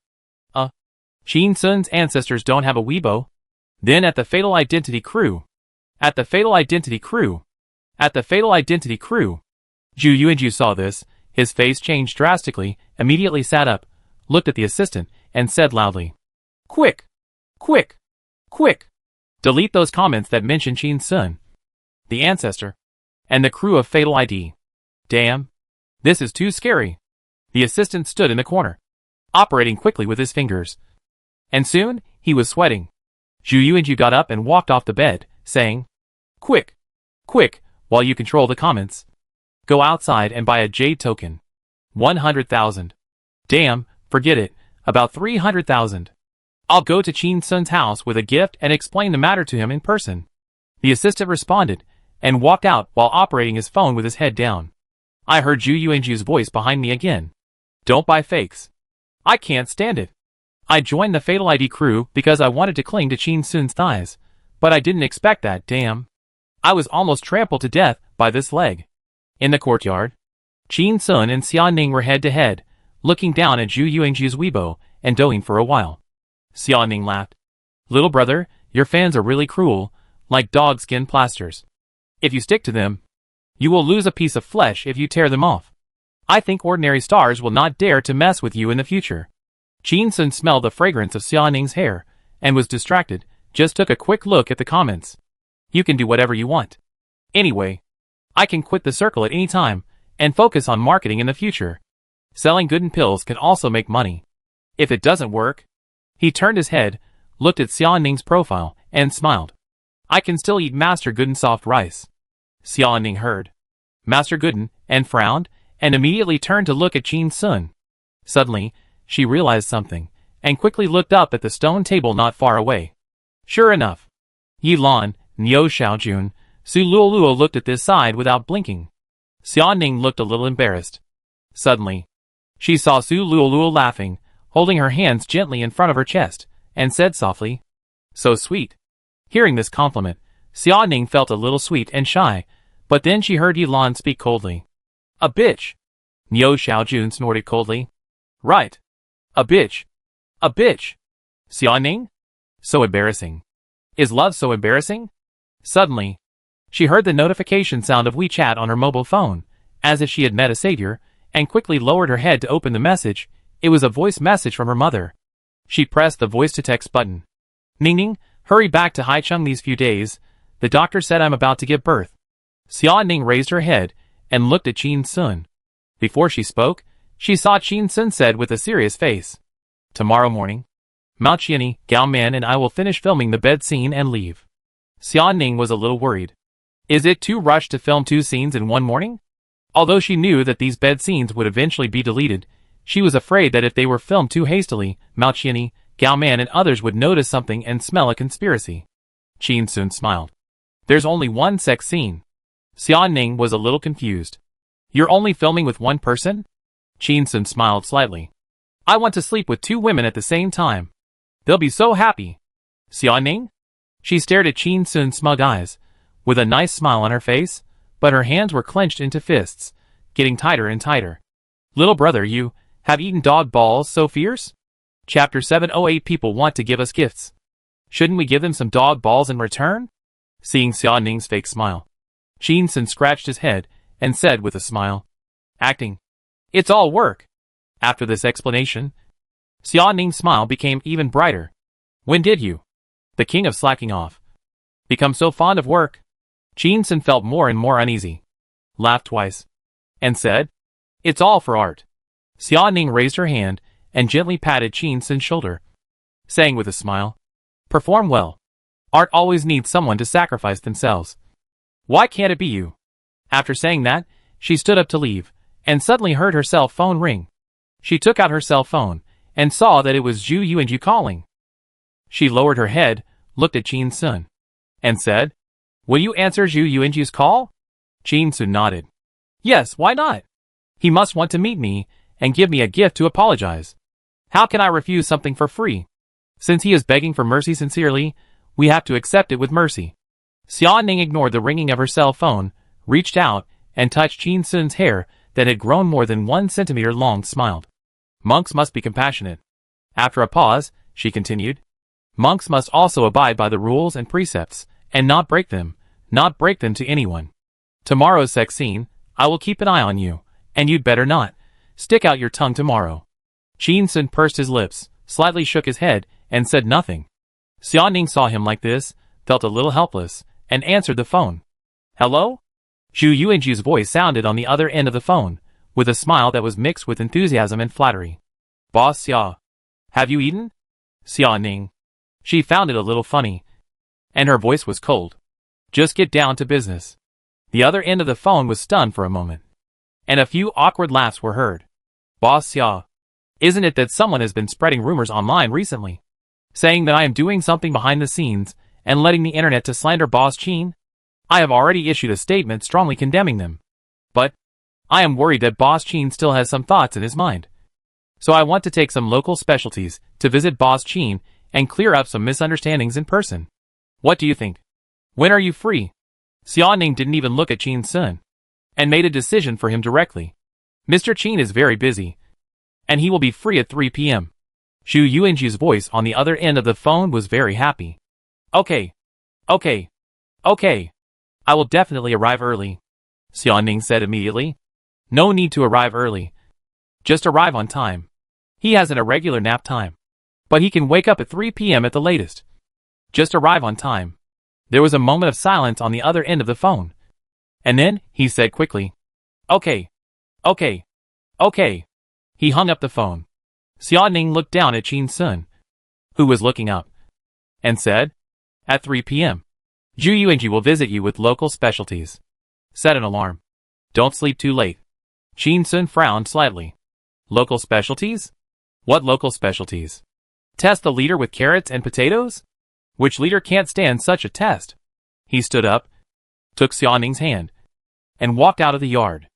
Chin Sun's ancestors don't have a Weibo? Then at the Fatal Identity crew. At the Fatal Identity crew. At the Fatal Identity crew. Zhu Yuanju saw this, his face changed drastically, immediately sat up, looked at the assistant, and said loudly, Quick! Quick! Quick! Delete those comments that mention Chin Sun, the ancestor, and the crew of Fatal ID. Damn. This is too scary. The assistant stood in the corner, operating quickly with his fingers. And soon, he was sweating. Zhu Yuanju got up and walked off the bed, saying, Quick! Quick, while you control the comments. Go outside and buy a jade token. 100,000. Damn, forget it, about 300,000. I'll go to Qin Sun's house with a gift and explain the matter to him in person. The assistant responded, and walked out while operating his phone with his head down. I heard Zhu Yuanju's voice behind me again. Don't buy fakes. I can't stand it. I joined the Fatal ID crew because I wanted to cling to Qin Sun's thighs, but I didn't expect that, damn. I was almost trampled to death by this leg. In the courtyard, Qin Sun and Xia Ning were head to head, looking down at Zhu Yuanju's Weibo and doing for a while. Xia Ning laughed. Little brother, your fans are really cruel, like dog skin plasters. If you stick to them, you will lose a piece of flesh if you tear them off. I think ordinary stars will not dare to mess with you in the future. Qin Sun smelled the fragrance of Xia Ning's hair, and was distracted, just took a quick look at the comments. You can do whatever you want. Anyway, I can quit the circle at any time, and focus on marketing in the future. Selling Gooden pills can also make money. If it doesn't work, he turned his head, looked at Xia Ning's profile, and smiled. I can still eat Master Gooden soft rice. Xia Ning heard Master Gooden, and frowned, and immediately turned to look at Qin Sun. Suddenly, she realized something, and quickly looked up at the stone table not far away. Sure enough, Yi Lan, Niu Xiaojun, Su Luoluo looked at this side without blinking. Xia Ning looked a little embarrassed. Suddenly, she saw Su Luoluo laughing, holding her hands gently in front of her chest, and said softly, So sweet. Hearing this compliment, Xia Ning felt a little sweet and shy, but then she heard Yi Lan speak coldly. A bitch. Niu Xiaojun snorted coldly. Right. A bitch. A bitch. Xia Ning? So embarrassing. Is love so embarrassing? Suddenly, she heard the notification sound of WeChat on her mobile phone, as if she had met a savior, and quickly lowered her head to open the message. It was a voice message from her mother. She pressed the voice-to-text button. Ning, hurry back to Haicheng these few days. The doctor said I'm about to give birth. Xia Ning raised her head and looked at Qin Sun. Before she spoke, she saw Qin Sun said with a serious face. Tomorrow morning, Mao Qianni, Gao Man and I will finish filming the bed scene and leave. Xia Ning was a little worried. Is it too rushed to film 2 scenes in one morning? Although she knew that these bed scenes would eventually be deleted, she was afraid that if they were filmed too hastily, Mao Qianni, Gao Man and others would notice something and smell a conspiracy. Qin Sun smiled. There's only one sex scene. Xia Ning was a little confused. You're only filming with one person? Qin Sun smiled slightly. I want to sleep with 2 women at the same time. They'll be so happy. Xia Ning? She stared at Qin Sun's smug eyes, with a nice smile on her face, but her hands were clenched into fists, getting tighter and tighter. Little brother, you have eaten dog balls so fierce? Chapter 708 People want to give us gifts. Shouldn't we give them some dog balls in return? Seeing Xia Ning's fake smile, Qin Sun scratched his head and said with a smile, Acting. It's all work. After this explanation, Xia Ning's smile became even brighter. When did you, the king of slacking off, become so fond of work? Qin Sun felt more and more uneasy, laughed twice, and said, It's all for art. Xia Ning raised her hand and gently patted Qin Sun's shoulder, saying with a smile, Perform well. Art always needs someone to sacrifice themselves. Why can't it be you? After saying that, she stood up to leave, and suddenly heard her cell phone ring. She took out her cell phone, and saw that it was Zhu Yuanju calling. She lowered her head, looked at Qin Sun, and said, Will you answer Zhu Yuanju's call? Qin Sun nodded. Yes, why not? He must want to meet me, and give me a gift to apologize. How can I refuse something for free? Since he is begging for mercy sincerely, we have to accept it with mercy. Xia Ning ignored the ringing of her cell phone, reached out, and touched Qin Sun's hair that had grown more than 1 centimeter long, smiled. Monks must be compassionate. After a pause, she continued. Monks must also abide by the rules and precepts, and not break them to anyone. Tomorrow's sex scene, I will keep an eye on you, and you'd better not stick out your tongue tomorrow. Qin Sun pursed his lips, slightly shook his head, and said nothing. Xia Ning saw him like this, felt a little helpless, and answered the phone. Hello? Zhu Yuanju's voice sounded on the other end of the phone, with a smile that was mixed with enthusiasm and flattery. Boss Xia. Have you eaten? Xia Ning. She found it a little funny, and her voice was cold. Just get down to business. The other end of the phone was stunned for a moment, and a few awkward laughs were heard. Boss Xia. Isn't it that someone has been spreading rumors online recently? saying that I am doing something behind the scenes and letting the internet to slander Boss Chin. I have already issued a statement strongly condemning them. But I am worried that Boss Chin still has some thoughts in his mind. So I want to take some local specialties to visit Boss Chin and clear up some misunderstandings in person. What do you think? When are you free? Xiaoning didn't even look at Chin Sun and made a decision for him directly. Mr. Chin is very busy, and he will be free at 3 p.m. Zhu Yuanju's voice on the other end of the phone was very happy. Okay. I will definitely arrive early, Xiaoning said immediately. No need to arrive early. Just arrive on time. He has an irregular nap time, but he can wake up at 3 p.m. at the latest. Just arrive on time. There was a moment of silence on the other end of the phone. And then, he said quickly, Okay. He hung up the phone. Xiaoning looked down at Chin Sun, who was looking up, and said, At 3 p.m. Zhu Yuanji will visit you with local specialties. Set an alarm. Don't sleep too late. Chin Sun frowned slightly. Local specialties? What local specialties? Test the leader with carrots and potatoes? Which leader can't stand such a test? He stood up, took Xiaoning's hand, and walked out of the yard.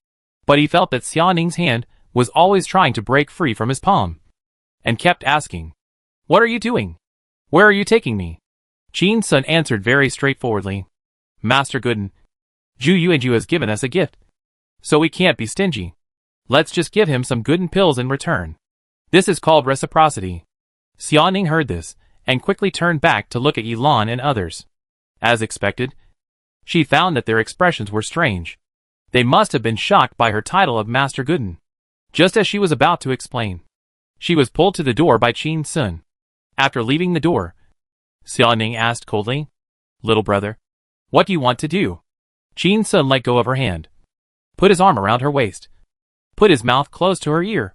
But he felt that Xiaoning's hand was always trying to break free from his palm, and kept asking, What are you doing? Where are you taking me? Chin Sun answered very straightforwardly, Master Gooden, Zhu Yuanju has given us a gift, so we can't be stingy. Let's just give him some Gooden pills in return. This is called reciprocity. Xiaoning heard this, and quickly turned back to look at Yilan and others. As expected, she found that their expressions were strange. They must have been shocked by her title of Master Gooden. Just as she was about to explain, she was pulled to the door by Chin Sun. After leaving the door, Xiaoning asked coldly, Little brother, what do you want to do? Chin Sun let go of her hand, put his arm around her waist, put his mouth close to her ear,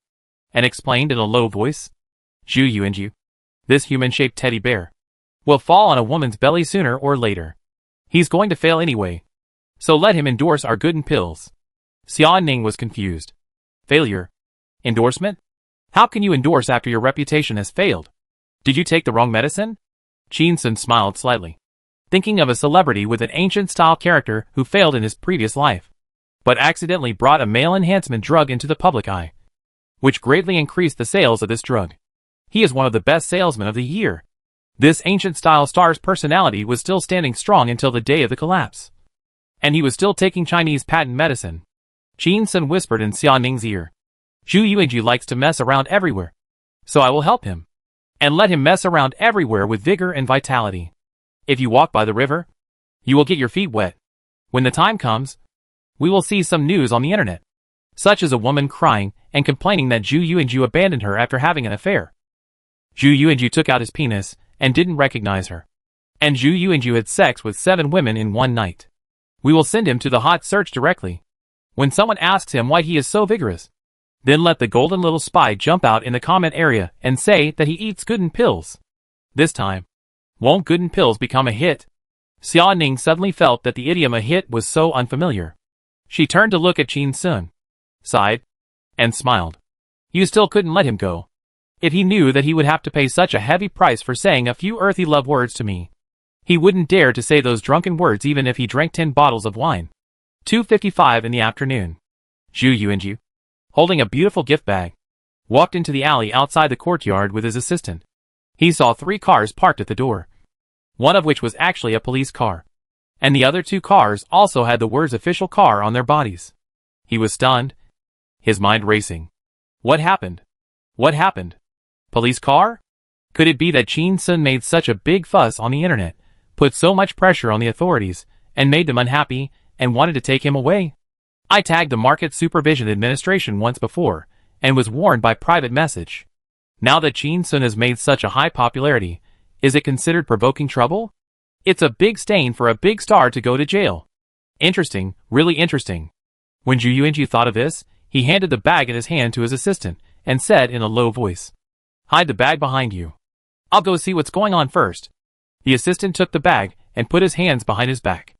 and explained in a low voice, Zhu Yuanju, this human-shaped teddy bear will fall on a woman's belly sooner or later. He's going to fail anyway, so let him endorse our Gooden pills. Xiaoning was confused. Failure? Endorsement? How can you endorse after your reputation has failed? Did you take the wrong medicine? Chin Sun smiled slightly, thinking of a celebrity with an ancient-style character who failed in his previous life, but accidentally brought a male enhancement drug into the public eye, which greatly increased the sales of this drug. He is one of the best salesmen of the year. This ancient-style star's personality was still standing strong until the day of the collapse, and he was still taking Chinese patent medicine. Chin Sun whispered in Xiaoning's ear, Zhu Yuanji likes to mess around everywhere, so I will help him, and let him mess around everywhere with vigor and vitality. If you walk by the river, you will get your feet wet. When the time comes, we will see some news on the internet, such as a woman crying and complaining that Zhu Yuanju abandoned her after having an affair. Zhu Yuanju took out his penis and didn't recognize her, and Zhu Yuanju had sex with 7 women in one night. We will send him to the hot search directly. When someone asks him why he is so vigorous, then let the golden little spy jump out in the comment area and say that he eats Gooden pills. This time, won't Gooden pills become a hit? Xiaoning suddenly felt that the idiom a hit was so unfamiliar. She turned to look at Chin Sun, sighed, and smiled. You still couldn't let him go. If he knew that he would have to pay such a heavy price for saying a few earthy love words to me, he wouldn't dare to say those drunken words even if he drank 10 bottles of wine. 2:55 in the afternoon. Zhu Yuanju, holding a beautiful gift bag, walked into the alley outside the courtyard with his assistant. He saw 3 cars parked at the door, one of which was actually a police car, and the other 2 cars also had the words official car on their bodies. He was stunned, his mind racing. What happened? What happened? Police car? Could it be that Chin Sun made such a big fuss on the internet, put so much pressure on the authorities, and made them unhappy, and wanted to take him away? I tagged the Market Supervision Administration once before, and was warned by private message. Now that Chin Sun has made such a high popularity, is it considered provoking trouble? It's a big stain for a big star to go to jail. Interesting, really interesting. When Zhu Yuanju thought of this, he handed the bag in his hand to his assistant, and said in a low voice, Hide the bag behind you. I'll go see what's going on first. The assistant took the bag and put his hands behind his back.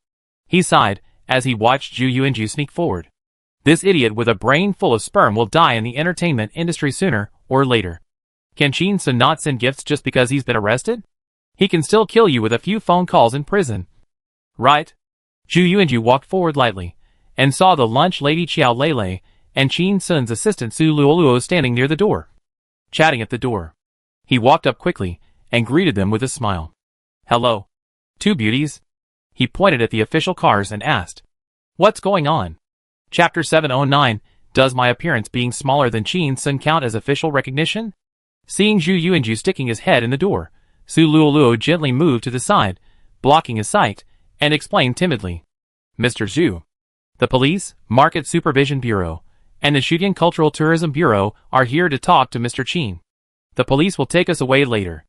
He sighed as he watched Zhu Yuanju sneak forward. This idiot with a brain full of sperm will die in the entertainment industry sooner or later. Can Shin-sun not send gifts just because he's been arrested? He can still kill you with a few phone calls in prison. Right? Zhu Yuanju walked forward lightly, and saw the lunch lady Xiao Lei and Shin-sun's assistant Su Luoluo standing near the door, chatting at the door. He walked up quickly, and greeted them with a smile. Hello. Two beauties. He pointed at the official cars and asked, What's going on? Chapter 709, Does my appearance being smaller than Shin-sun count as official recognition? Seeing Zhu Yuanju sticking his head in the door, Su Luoluo gently moved to the side, blocking his sight, and explained timidly. Mr. Zhu. The Police, Market Supervision Bureau, and the Shudian Cultural Tourism Bureau are here to talk to Mr. Qin. The police will take us away later.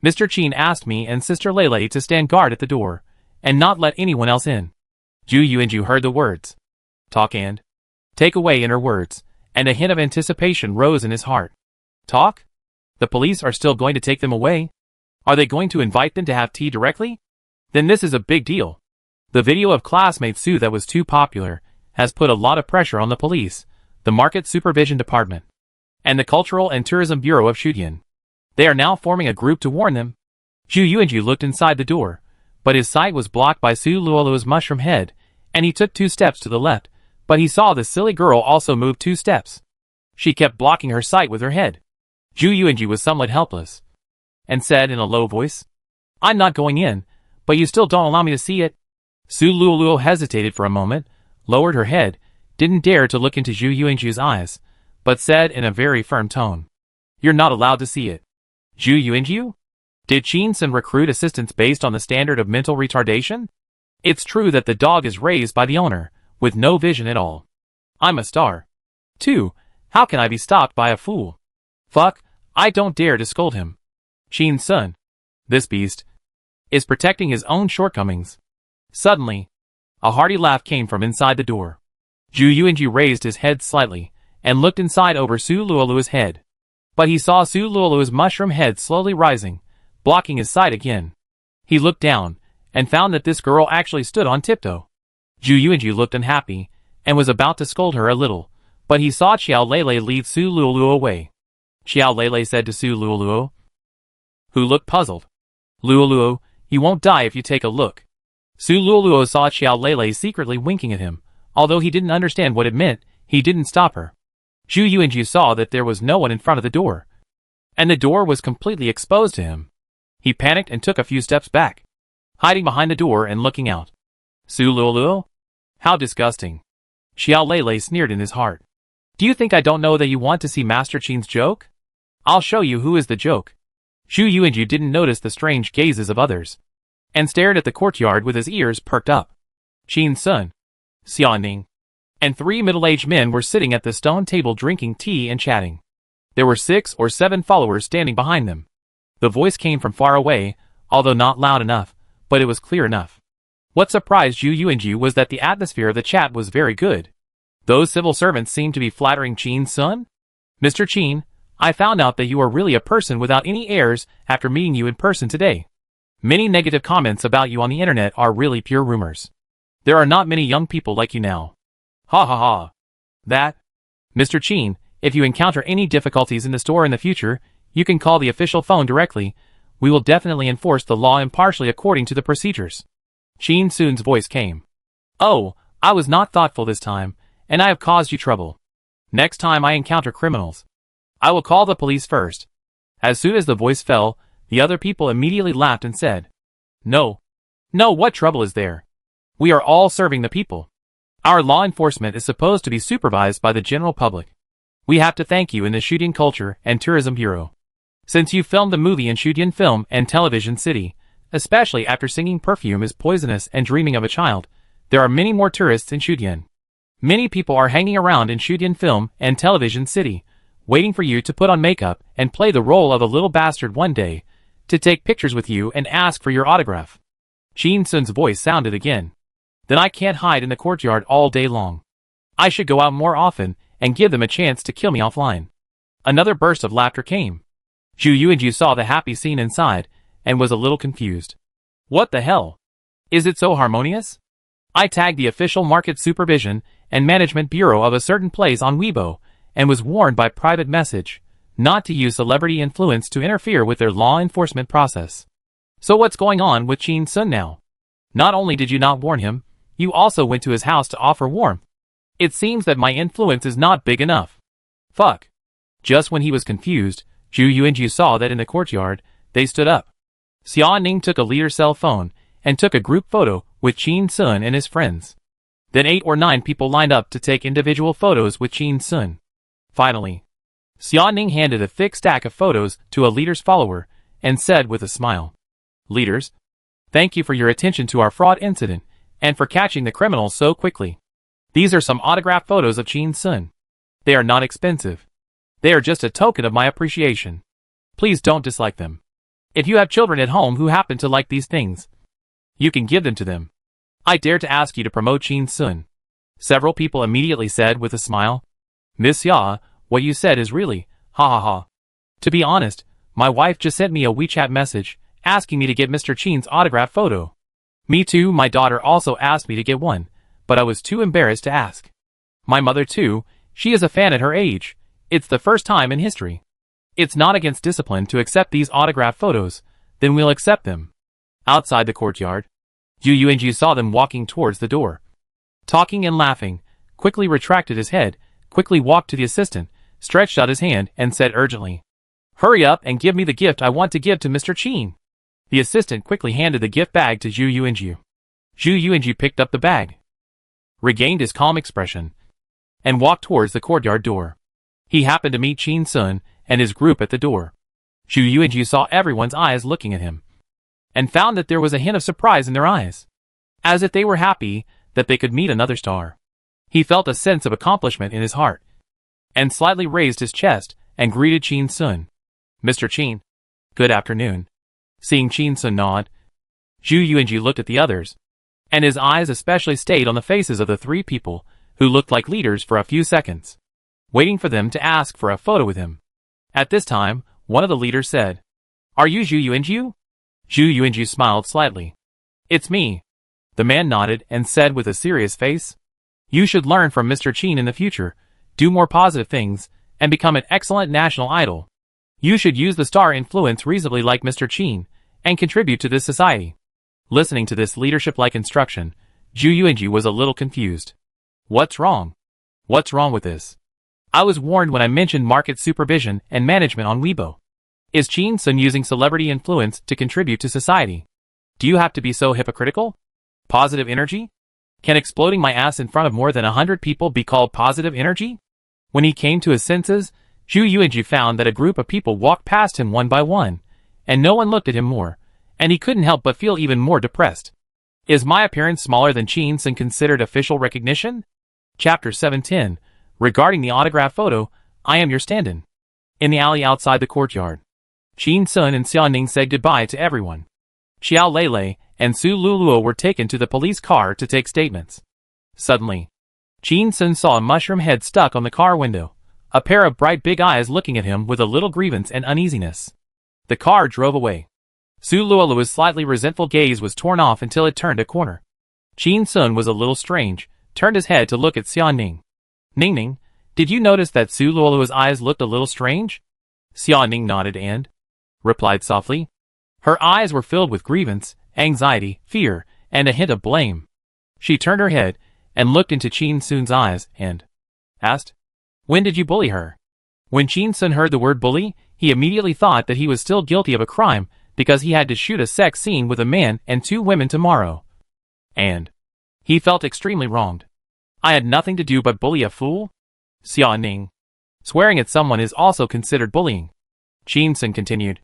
Mr. Qin asked me and Sister Lei to stand guard at the door, and not let anyone else in. Zhu Yuanju heard the words. Talk and take away in her words, and a hint of anticipation rose in his heart. Talk? The police are still going to take them away? Are they going to invite them to have tea directly? Then this is a big deal. The video of classmate Su that was too popular has put a lot of pressure on the police, the Market Supervision Department, and the Cultural and Tourism Bureau of Shudian. They are now forming a group to warn them. Zhu Yuanju looked inside the door, but his sight was blocked by Su Luoluo's mushroom head, and he took 2 steps to the left, but he saw the silly girl also move 2 steps. She kept blocking her sight with her head. Zhu Yuanju was somewhat helpless, and said in a low voice, I'm not going in, but you still don't allow me to see it. Su Luoluo hesitated for a moment, lowered her head, didn't dare to look into Zhu Yuanju's eyes, but said in a very firm tone, You're not allowed to see it. Zhu Yuanju? Did Shin-sun recruit assistants based on the standard of mental retardation? It's true that the dog is raised by the owner, with no vision at all. I'm a star. 2. How can I be stopped by a fool? Fuck, I don't dare to scold him. Shin-sun. This beast is protecting his own shortcomings. Suddenly, a hearty laugh came from inside the door. Zhu Yuanju raised his head slightly, and looked inside over Su Luoluo's head. But he saw Su Luoluo's mushroom head slowly rising, blocking his sight again. He looked down, and found that this girl actually stood on tiptoe. Zhu Yuanju looked unhappy, and was about to scold her a little, but he saw Xiao Lei lead Su Luoluo away. Xiao Lei said to Su Luoluo, who looked puzzled, Luoluo, you won't die if you take a look. Su Luoluo saw Xiao Lei secretly winking at him. Although he didn't understand what it meant, he didn't stop her. Zhu Yuanju saw that there was no one in front of the door, and the door was completely exposed to him. He panicked and took a few steps back, hiding behind the door and looking out. Su Luoluo? How disgusting. Xiao Lei sneered in his heart. Do you think I don't know that you want to see Master Qin's joke? I'll show you who is the joke. Zhu Yuanju didn't notice the strange gazes of others, and stared at the courtyard with his ears perked up. Shin-sun, Xiaoning, and 3 middle-aged men were sitting at the stone table drinking tea and chatting. There were 6 or 7 followers standing behind them. The voice came from far away, although not loud enough, but it was clear enough. What surprised Zhu Yuanju was that the atmosphere of the chat was very good. Those civil servants seemed to be flattering Qin-sun. Mr. Qin, I found out that you are really a person without any airs after meeting you in person today. Many negative comments about you on the internet are really pure rumors. There are not many young people like you now. Ha ha ha. That? Mr. Qin, if you encounter any difficulties in the store in the future, you can call the official phone directly. We will definitely enforce the law impartially according to the procedures. Shin-sun's voice came. Oh, I was not thoughtful this time, and I have caused you trouble. Next time I encounter criminals, I will call the police first. As soon as the voice fell, the other people immediately laughed and said, No. No, what trouble is there? We are all serving the people. Our law enforcement is supposed to be supervised by the general public. We have to thank you in the Shudian Culture and Tourism Bureau. Since you filmed the movie in Shudian Film and Television City, especially after singing Perfume is Poisonous and Dreaming of a Child, there are many more tourists in Shudian. Many people are hanging around in Shudian Film and Television City, waiting for you to put on makeup and play the role of a little bastard one day, to take pictures with you and ask for your autograph. Shin-sun's voice sounded again. Then I can't hide in the courtyard all day long. I should go out more often and give them a chance to kill me offline. Another burst of laughter came. Zhu Yuanju saw the happy scene inside and was a little confused. What the hell? Is it so harmonious? I tagged the official Market Supervision and Management Bureau of a certain place on Weibo and was warned by private message. not to use celebrity influence to interfere with their law enforcement process. So what's going on with Chin Sun now? Not only did you not warn him, you also went to his house to offer warmth. It seems that my influence is not big enough. Fuck. Just when he was confused, Zhu Yuanju saw that in the courtyard, they stood up. Xia Ning took a leader's cell phone and took a group photo with Chin Sun and his friends. Then 8 or 9 people lined up to take individual photos with Chin Sun. Finally, Xia Ning handed a thick stack of photos to a leader's follower and said with a smile, "Leaders, thank you for your attention to our fraud incident and for catching the criminals so quickly. These are some autographed photos of Chin Sun. They are not expensive. They are just a token of my appreciation. Please don't dislike them. If you have children at home who happen to like these things, you can give them to them. I dare to ask you to promote Chin Sun." Several people immediately said with a smile, "Miss Ya, what you said is really, ha ha ha. To be honest, my wife just sent me a WeChat message asking me to get Mr. Chin's autograph photo. Me too, my daughter also asked me to get one, but I was too embarrassed to ask. My mother too, she is a fan at her age. It's the first time in history. It's not against discipline to accept these autograph photos, then we'll accept them." Outside the courtyard, Zhu Yuanju saw them walking towards the door. Talking and laughing, quickly retracted his head, quickly walked to the assistant, stretched out his hand and said urgently, "Hurry up and give me the gift I want to give to Mr. Chin." The assistant quickly handed the gift bag to Zhu Yuanju. Zhu Yuanju picked up the bag, regained his calm expression, and walked towards the courtyard door. He happened to meet Chin Sun and his group at the door. Zhu Yuanju saw everyone's eyes looking at him, and found that there was a hint of surprise in their eyes, as if they were happy that they could meet another star. He felt a sense of accomplishment in his heart, and slightly raised his chest and greeted Chin Sun. "Mr. Chin, good afternoon." Seeing Chin Sun nod, Zhu Yuanju looked at the others, and his eyes especially stayed on the faces of the 3 people who looked like leaders for a few seconds, waiting for them to ask for a photo with him. At this time, one of the leaders said, "Are you Zhu Yuanju?" Zhu Yuanju smiled slightly. "It's me." The man nodded and said with a serious face, "You should learn from Mr. Chin in the future, do more positive things, and become an excellent national idol. You should use the star influence reasonably like Mr. Chin, and contribute to this society." Listening to this leadership-like instruction, Zhu Yuanju was a little confused. What's wrong? What's wrong with this? I was warned when I mentioned market supervision and management on Weibo. Is Chin Sun using celebrity influence to contribute to society? Do you have to be so hypocritical? Positive energy? Can exploding my ass in front of more than 100 people be called positive energy? When he came to his senses, Zhu Yuanju found that a group of people walked past him one by one, and no one looked at him more, and he couldn't help but feel even more depressed. Is my appearance smaller than Chin Sun considered official recognition? Chapter 710. Regarding the autograph photo, I am your stand-in. In the alley outside the courtyard, Chin Sun and Xia Ning said goodbye to everyone. Xiao Lei and Su Luluo were taken to the police car to take statements. Suddenly, Chin Sun saw a mushroom head stuck on the car window, a pair of bright big eyes looking at him with a little grievance and uneasiness. The car drove away. Su Luluo's slightly resentful gaze was torn off until it turned a corner. Chin Sun was a little strange, turned his head to look at Xia Ning. "Ning, did you notice that Su Luluo's eyes looked a little strange?" Xia Ning nodded and replied softly. Her eyes were filled with grievance, anxiety, fear, and a hint of blame. She turned her head and looked into Chin Sun's eyes and asked, "When did you bully her?" When Chin Sun heard the word bully, he immediately thought that he was still guilty of a crime because he had to shoot a sex scene with a man and 2 women tomorrow. And he felt extremely wronged. I had nothing to do but bully a fool? Xia Ning. Swearing at someone is also considered bullying. Chin Sun continued.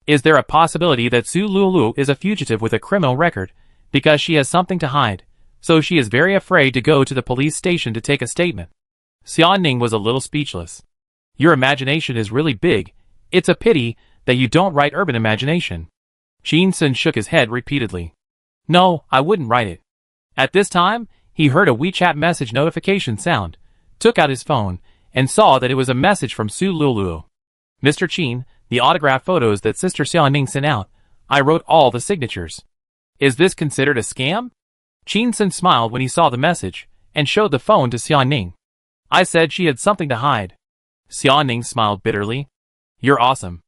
Is there a possibility that Su Lulu is a fugitive with a criminal record, because she has something to hide, so she is very afraid to go to the police station to take a statement? Xia Ning was a little speechless. Your imagination is really big. It's a pity that you don't write urban imagination. Chin Sun shook his head repeatedly. No, I wouldn't write it. At this time, he heard a WeChat message notification sound, took out his phone, and saw that it was a message from Su Lulu. Mr. Chin, the autograph photos that Sister Xia Ning sent out, I wrote all the signatures. Is this considered a scam? Chin Sun smiled when he saw the message, and showed the phone to Xia Ning. I said she had something to hide. Xia Ning smiled bitterly. You're awesome.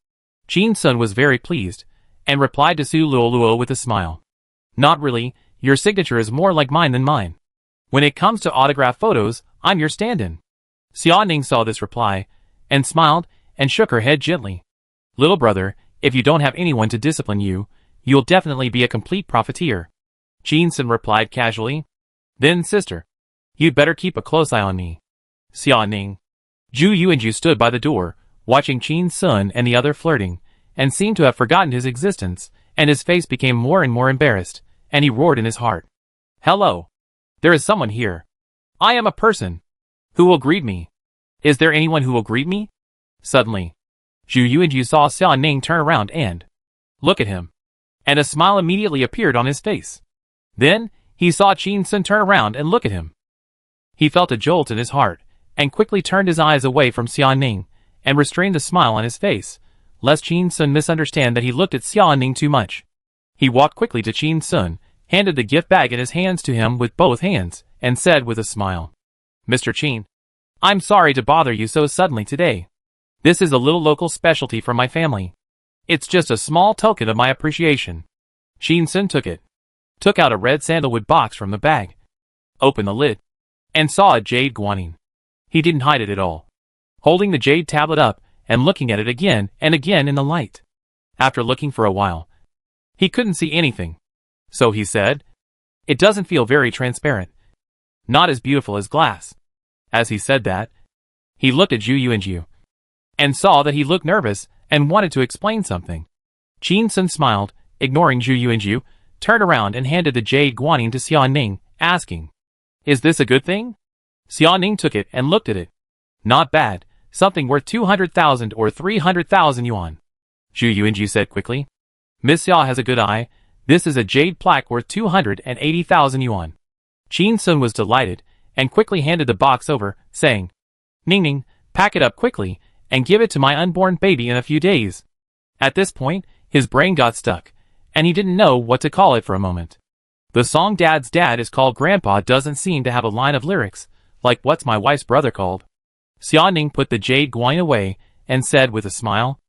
Chin Sun was very pleased, and replied to Su Luoluo with a smile. Not really, your signature is more like mine than mine. When it comes to autograph photos, I'm your stand-in. Xia Ning saw this reply, and smiled, and shook her head gently. Little brother, if you don't have anyone to discipline you, you'll definitely be a complete profiteer. Chin Sun replied casually. Then sister, you'd better keep a close eye on me. Xia Ning. Zhu Yuanju stood by the door, watching Chin Sun and the other flirting, and seemed to have forgotten his existence, and his face became more and more embarrassed, and he roared in his heart. Hello. There is someone here. I am a person. Who will greet me? Is there anyone who will greet me? Suddenly, Zhu Yuanju saw Xia Ning turn around and look at him, and a smile immediately appeared on his face. Then, he saw Chin Sun turn around and look at him. He felt a jolt in his heart, and quickly turned his eyes away from Xia Ning, and restrained the smile on his face, lest Chin Sun misunderstand that he looked at Xia Ning too much. He walked quickly to Chin Sun, handed the gift bag in his hands to him with both hands, and said with a smile, Mr. Chin, I'm sorry to bother you so suddenly today. This is a little local specialty from my family. It's just a small token of my appreciation. Chin Sun took it, took out a red sandalwood box from the bag, opened the lid, and saw a jade guanyin. He didn't hide it at all, holding the jade tablet up and looking at it again and again in the light. After looking for a while, he couldn't see anything. So he said, It doesn't feel very transparent. Not as beautiful as glass. As he said that, he looked at Zhu Yuanju, and saw that he looked nervous and wanted to explain something. Chin Sun smiled, ignoring Zhu Yuanju, turned around and handed the jade guanyin to Xia Ning, asking, Is this a good thing? Xia Ning took it and looked at it. Not bad, something worth 200,000 or 300,000 yuan. Zhu Yuanju said quickly. Miss Xia has a good eye. This is a jade plaque worth 280,000 yuan. Chin Sun was delighted, and quickly handed the box over, saying, Ning Ning, pack it up quickly, and give it to my unborn baby in a few days. At this point, his brain got stuck, and he didn't know what to call it for a moment. The song Dad's Dad is Called Grandpa doesn't seem to have a line of lyrics, like What's My Wife's Brother Called? Xia Ning put the jade guanyin away, and said with a smile,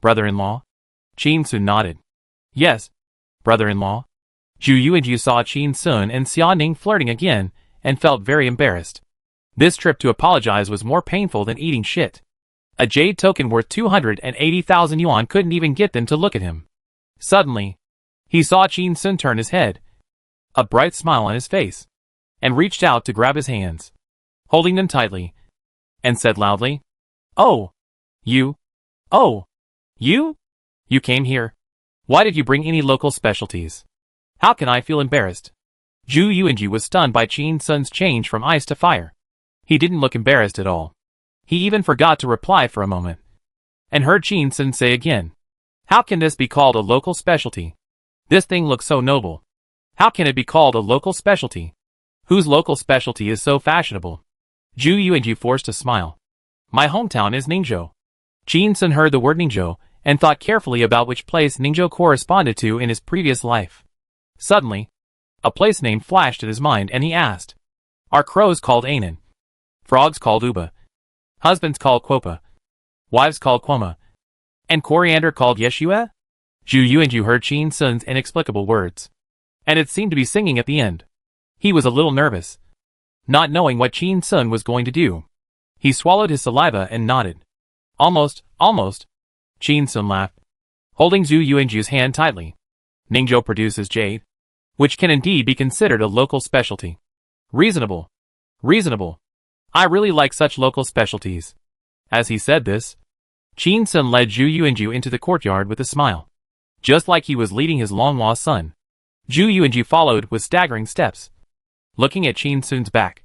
Brother-in-law? Chin Sun nodded. Yes, brother-in-law. Zhu Yuanju saw Chin Sun and Xia Ning flirting again, and felt very embarrassed. This trip to apologize was more painful than eating shit. A jade token worth 280,000 yuan couldn't even get them to look at him. Suddenly, he saw Chin Sun turn his head, a bright smile on his face, and reached out to grab his hands, holding them tightly, and said loudly, Oh, you? Oh, you? You came here. Why did you bring any local specialties? How can I feel embarrassed? Zhu Yuanju was stunned by Chin Sun's change from ice to fire. He didn't look embarrassed at all. He even forgot to reply for a moment, and heard Chin Sun say again, How can this be called a local specialty? This thing looks so noble. How can it be called a local specialty? Whose local specialty is so fashionable? Zhu Yuanju forced a smile. My hometown is Ningzhou. Chin Sun heard the word Ningzhou, and thought carefully about which place Ningzhou corresponded to in his previous life. Suddenly, a place name flashed in his mind, and he asked, Are crows called Anan? Frogs called Uba? Husbands called Quopa? Wives called Quoma? And coriander called Yeshua? Zhu Yuanju heard Chin Sun's inexplicable words, and it seemed to be singing at the end. He was a little nervous, not knowing what Chin Sun was going to do. He swallowed his saliva and nodded. Almost. Chin Sun laughed, holding Zhu Yuanju's hand tightly. Ningzhou produces jade, which can indeed be considered a local specialty. Reasonable. I really like such local specialties. As he said this, Chin Sun led Zhu Yuanju into the courtyard with a smile, just like he was leading his long-lost son. Zhu Yuanju followed with staggering steps, looking at Chin Sun's back,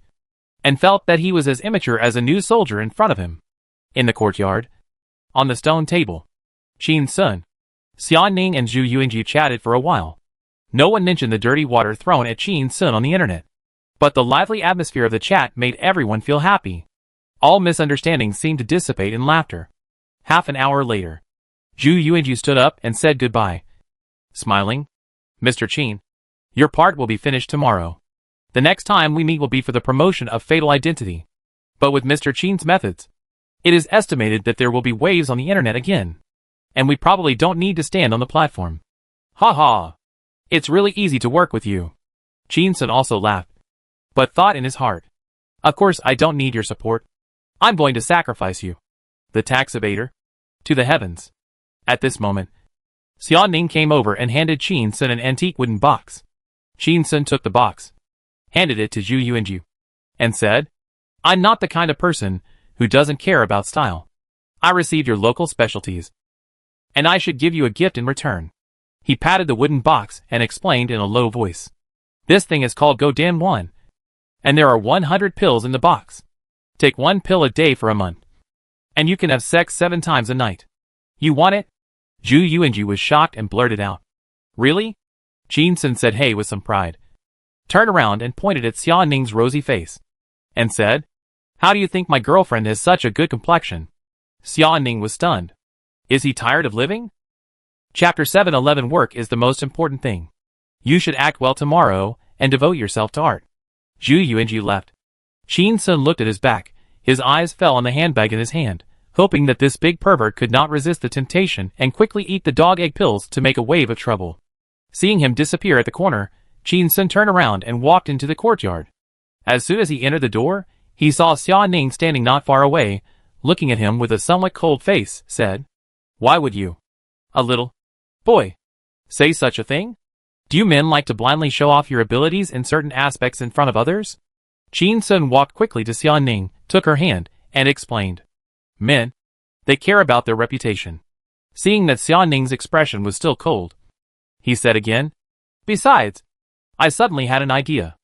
and felt that he was as immature as a new soldier in front of him. In the courtyard, on the stone table, Chin Sun, Xia Ning and Zhu Yuanju chatted for a while. No one mentioned the dirty water thrown at Chin Sun on the internet, but the lively atmosphere of the chat made everyone feel happy. All misunderstandings seemed to dissipate in laughter. Half an hour later, Zhu Yuanju stood up and said goodbye, smiling. Mr. Chin, your part will be finished tomorrow. The next time we meet will be for the promotion of Fatal Identity, but with Mr. Chin's methods. It is estimated that there will be waves on the internet again. And we probably don't need to stand on the platform. Ha ha. It's really easy to work with you. Chin-sun also laughed, but thought in his heart. Of course I don't need your support. I'm going to sacrifice you, the tax evader, to the heavens. At this moment, Xiao-Ning came over and handed Chin-sun an antique wooden box. Chin-sun took the box, handed it to Zhu Yuanju, and said, I'm not the kind of person who doesn't care about style. I received your local specialties, and I should give you a gift in return. He patted the wooden box and explained in a low voice. This thing is called Godin 1, and there are 100 pills in the box. Take 1 pill a day for a month, and you can have sex 7 times a night. You want it? Zhu Yuanju was shocked and blurted out. Really? Chin-sun said hey with some pride, turned around and pointed at Xiao-Ning's rosy face, and said, How do you think my girlfriend has such a good complexion? Xiao-Ning was stunned. Is he tired of living? Chapter 711 Work is the most important thing. You should act well tomorrow and devote yourself to art. Zhu Yuanju left. Chin-sun looked at his back. His eyes fell on the handbag in his hand, hoping that this big pervert could not resist the temptation and quickly eat the dog egg pills to make a wave of trouble. Seeing him disappear at the corner, Chin-sun turned around and walked into the courtyard. As soon as he entered the door, he saw Xiao-Ning standing not far away, looking at him with a somewhat cold face, said, Why would you, a little boy, say such a thing? Do you men like to blindly show off your abilities in certain aspects in front of others? Chin-sun walked quickly to Xiao-Ning, took her hand, and explained. Men, they care about their reputation. Seeing that Xiao-Ning's expression was still cold, he said again, Besides, I suddenly had an idea.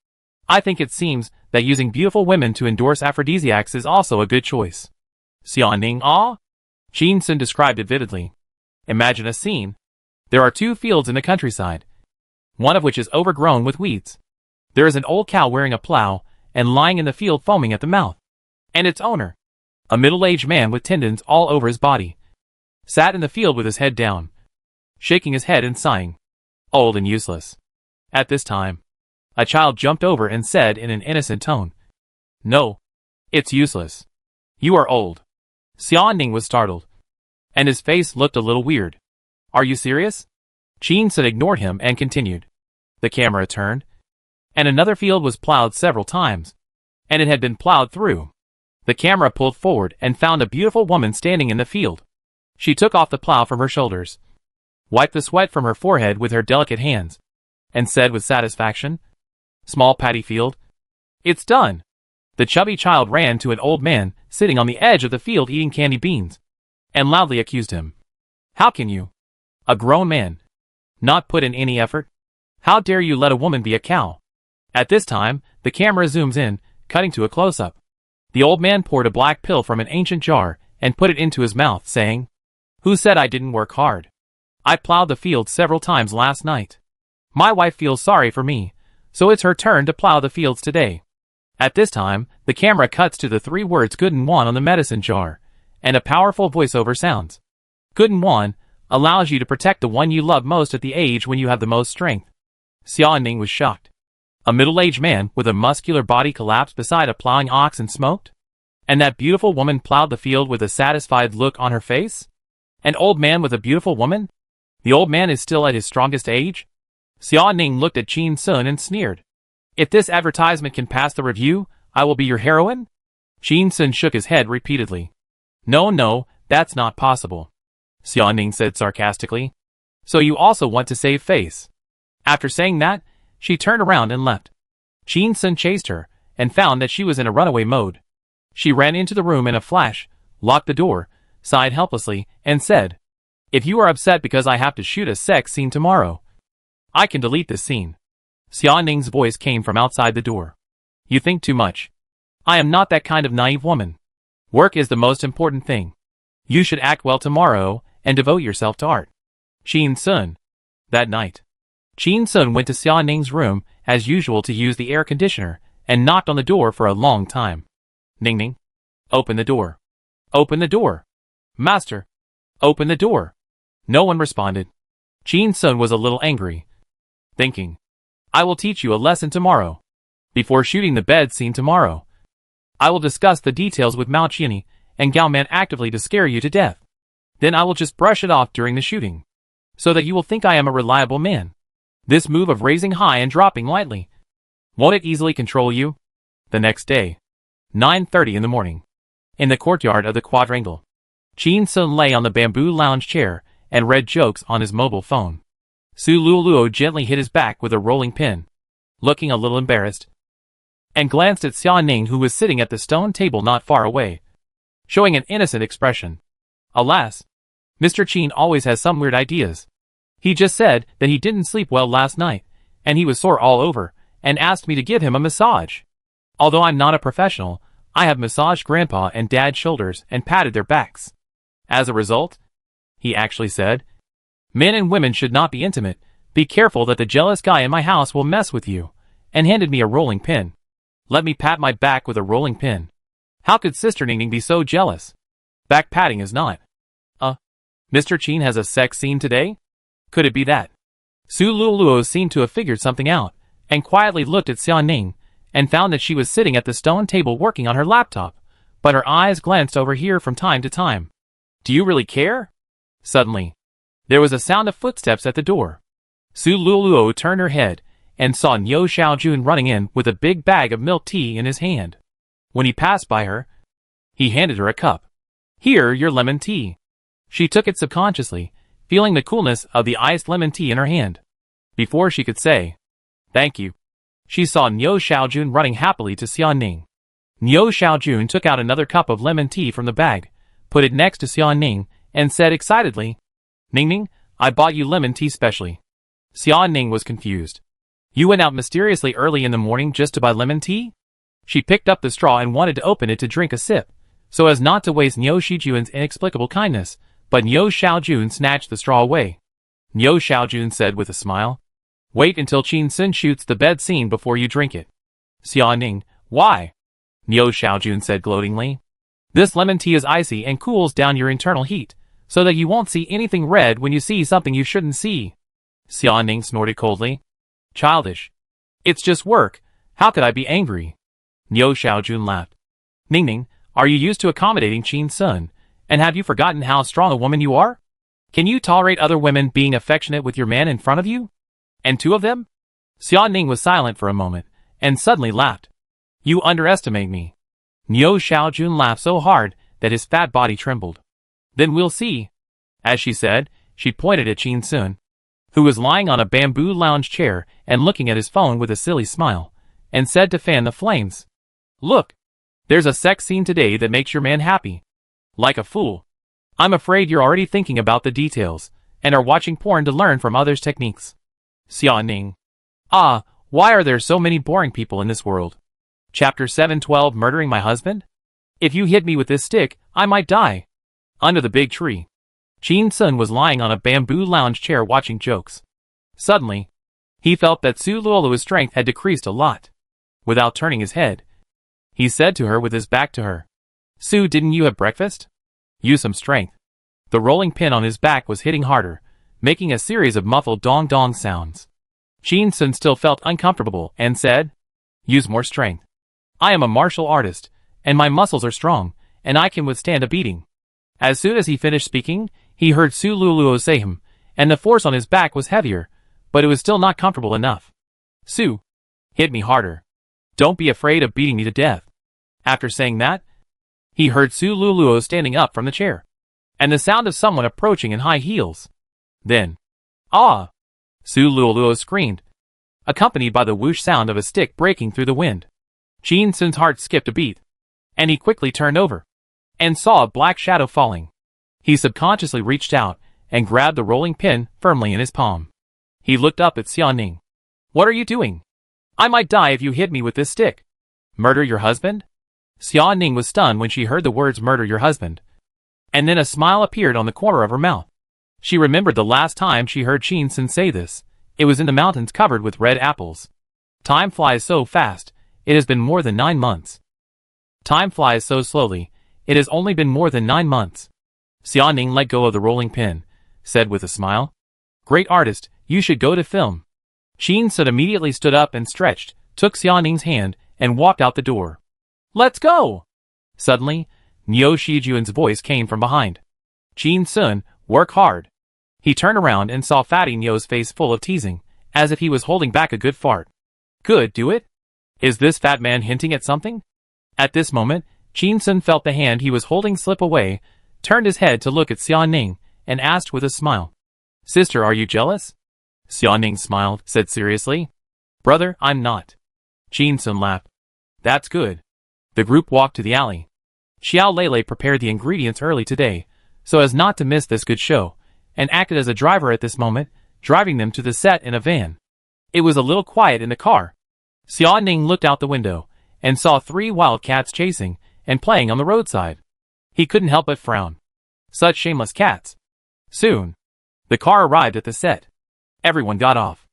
I think it seems that using beautiful women to endorse aphrodisiacs is also a good choice. Xiao-Ning, ah? Chin-sun described it vividly. Imagine a scene. There are 2 fields in the countryside, one of which is overgrown with weeds. There is an old cow wearing a plow and lying in the field foaming at the mouth. And its owner, a middle-aged man with tendons all over his body, sat in the field with his head down, shaking his head and sighing. Old and useless. At this time, a child jumped over and said in an innocent tone, No, it's useless. You are old. Xiao-Ning was startled, and his face looked a little weird. Are you serious? Chin-sun ignored him and continued. The camera turned, and another field was plowed several times, and it had been plowed through. The camera pulled forward and found a beautiful woman standing in the field. She took off the plow from her shoulders, wiped the sweat from her forehead with her delicate hands, and said with satisfaction, Small paddy field. It's done. The chubby child ran to an old man sitting on the edge of the field eating candy beans, and loudly accused him. How can you, a grown man, not put in any effort? How dare you let a woman be a cow? At this time, the camera zooms in, cutting to a close-up. The old man poured a black pill from an ancient jar and put it into his mouth, saying, Who said I didn't work hard? I plowed the field several times last night. My wife feels sorry for me, so it's her turn to plow the fields today. At this time, the camera cuts to the 3 words Godin 1 on the medicine jar, and a powerful voiceover sounds. Godin 1 allows you to protect the one you love most at the age when you have the most strength. Xiao-Ning was shocked. A middle-aged man with a muscular body collapsed beside a plowing ox and smoked? And that beautiful woman plowed the field with a satisfied look on her face? An old man with a beautiful woman? The old man is still at his strongest age? Xiao-Ning looked at Chin-sun and sneered. If this advertisement can pass the review, I will be your heroine? Chin-sun shook his head repeatedly. No, that's not possible. Xiao-Ning said sarcastically. So you also want to save face? After saying that, she turned around and left. Chin-sun chased her, and found that she was in a runaway mode. She ran into the room in a flash, locked the door, sighed helplessly, and said, If you are upset because I have to shoot a sex scene tomorrow, I can delete this scene. Xiao-Ning's voice came from outside the door. You think too much. I am not that kind of naive woman. Work is the most important thing. You should act well tomorrow and devote yourself to art. Chin-sun. That night, Chin-sun went to Xiao-Ning's room as usual to use the air conditioner and knocked on the door for a long time. Ning-ning. Open the door. Open the door. Master. Open the door. No one responded. Chin-sun was a little angry, thinking, I will teach you a lesson tomorrow. Before shooting the bed scene tomorrow, I will discuss the details with Mao Qianyi and Gao Man actively to scare you to death. Then I will just brush it off during the shooting, so that you will think I am a reliable man. This move of raising high and dropping lightly, won't it easily control you? The next day, 9:30 in the morning, in the courtyard of the quadrangle, Qin Sun lay on the bamboo lounge chair and read jokes on his mobile phone. Su Luoluo gently hit his back with a rolling pin, looking a little embarrassed, and glanced at Xia Ning, who was sitting at the stone table not far away, showing an innocent expression. Alas, Mr. Qin always has some weird ideas. He just said that he didn't sleep well last night, and he was sore all over, and asked me to give him a massage. Although I'm not a professional, I have massaged Grandpa and Dad's shoulders and patted their backs. As a result, he actually said, men and women should not be intimate. Be careful that the jealous guy in my house will mess with you, and handed me a rolling pin. Let me pat my back with a rolling pin. How could Sister Ningning be so jealous? Back patting is not. Mr. Qin has a sex scene today? Could it be that? Su Luoluo seemed to have figured something out, and quietly looked at Xia Ning, and found that she was sitting at the stone table working on her laptop, but her eyes glanced over here from time to time. Do you really care? Suddenly, there was a sound of footsteps at the door. Su Luoluo turned her head, and saw Niu Xiaojun running in with a big bag of milk tea in his hand. When he passed by her, he handed her a cup. Here, your lemon tea. She took it subconsciously, feeling the coolness of the iced lemon tea in her hand. Before she could say, thank you, she saw Niu Xiaojun running happily to Xia Ning. Niu Xiaojun took out another cup of lemon tea from the bag, put it next to Xia Ning, and said excitedly, Ningning, I bought you lemon tea specially. Xia Ning was confused. You went out mysteriously early in the morning just to buy lemon tea? She picked up the straw and wanted to open it to drink a sip, so as not to waste Niu Xiaojun's inexplicable kindness, but Niu Xiaojun snatched the straw away. Niu Xiaojun said with a smile, wait until Qin Sun shoots the bed scene before you drink it. Xia Ning, why? Niu Xiaojun said gloatingly. This lemon tea is icy and cools down your internal heat, so that you won't see anything red when you see something you shouldn't see. Xia Ning snorted coldly. Childish. It's just work. How could I be angry? Niu Xiaojun laughed. Ningning, are you used to accommodating Qin Sun, and have you forgotten how strong a woman you are? Can you tolerate other women being affectionate with your man in front of you? And two of them? Xia Ning was silent for a moment, and suddenly laughed. You underestimate me. Niu Xiaojun laughed so hard that his fat body trembled. Then we'll see. As she said, she pointed at Qin Sun, who was lying on a bamboo lounge chair and looking at his phone with a silly smile, and said to fan the flames, look, there's a sex scene today that makes your man happy. Like a fool. I'm afraid you're already thinking about the details, and are watching porn to learn from others' techniques. Xia Ning. Why are there so many boring people in this world? Chapter 712 Murdering My Husband? If you hit me with this stick, I might die. Under the big tree, Qin Sun was lying on a bamboo lounge chair watching jokes. Suddenly, he felt that Su Luoluo's strength had decreased a lot. Without turning his head, he said to her with his back to her, Su, didn't you have breakfast? Use some strength. The rolling pin on his back was hitting harder, making a series of muffled dong-dong sounds. Qin Sun still felt uncomfortable and said, use more strength. I am a martial artist, and my muscles are strong, and I can withstand a beating. As soon as he finished speaking, he heard Su Luoluo say him, and the force on his back was heavier, but it was still not comfortable enough. Su, hit me harder. Don't be afraid of beating me to death. After saying that, he heard Su Luoluo standing up from the chair, and the sound of someone approaching in high heels. Then, ah! Su Luoluo screamed, accompanied by the whoosh sound of a stick breaking through the wind. Qin Sun's heart skipped a beat, and he quickly turned over, and saw a black shadow falling. He subconsciously reached out, and grabbed the rolling pin firmly in his palm. He looked up at Xia Ning. What are you doing? I might die if you hit me with this stick. Murder your husband? Xia Ning was stunned when she heard the words murder your husband. And then a smile appeared on the corner of her mouth. She remembered the last time she heard Qin Sun say this. It was in the mountains covered with red apples. Time flies so fast, it has been more than 9 months. Time flies so slowly, it has only been more than 9 months. Xia Ning let go of the rolling pin, said with a smile, Great artist, you should go to film. Qin Sun immediately stood up and stretched, took Xia Ning's hand, and walked out the door. Let's go! Suddenly, Neo Shijuan's voice came from behind. Chin Sun, work hard. He turned around and saw Fatty Neo's face full of teasing, as if he was holding back a good fart. Good, do it? Is this fat man hinting at something? At this moment, Chin Sun felt the hand he was holding slip away, turned his head to look at Xia Ning, and asked with a smile. Sister, are you jealous? Xia Ning smiled, said seriously. Brother, I'm not. Chin Sun laughed. That's good. The group walked to the alley. Xiao Lele prepared the ingredients early today, so as not to miss this good show, and acted as a driver at this moment, driving them to the set in a van. It was a little quiet in the car. Xia Ning looked out the window, and saw 3 wild cats chasing and playing on the roadside. He couldn't help but frown. Such shameless cats. Soon, the car arrived at the set. Everyone got off.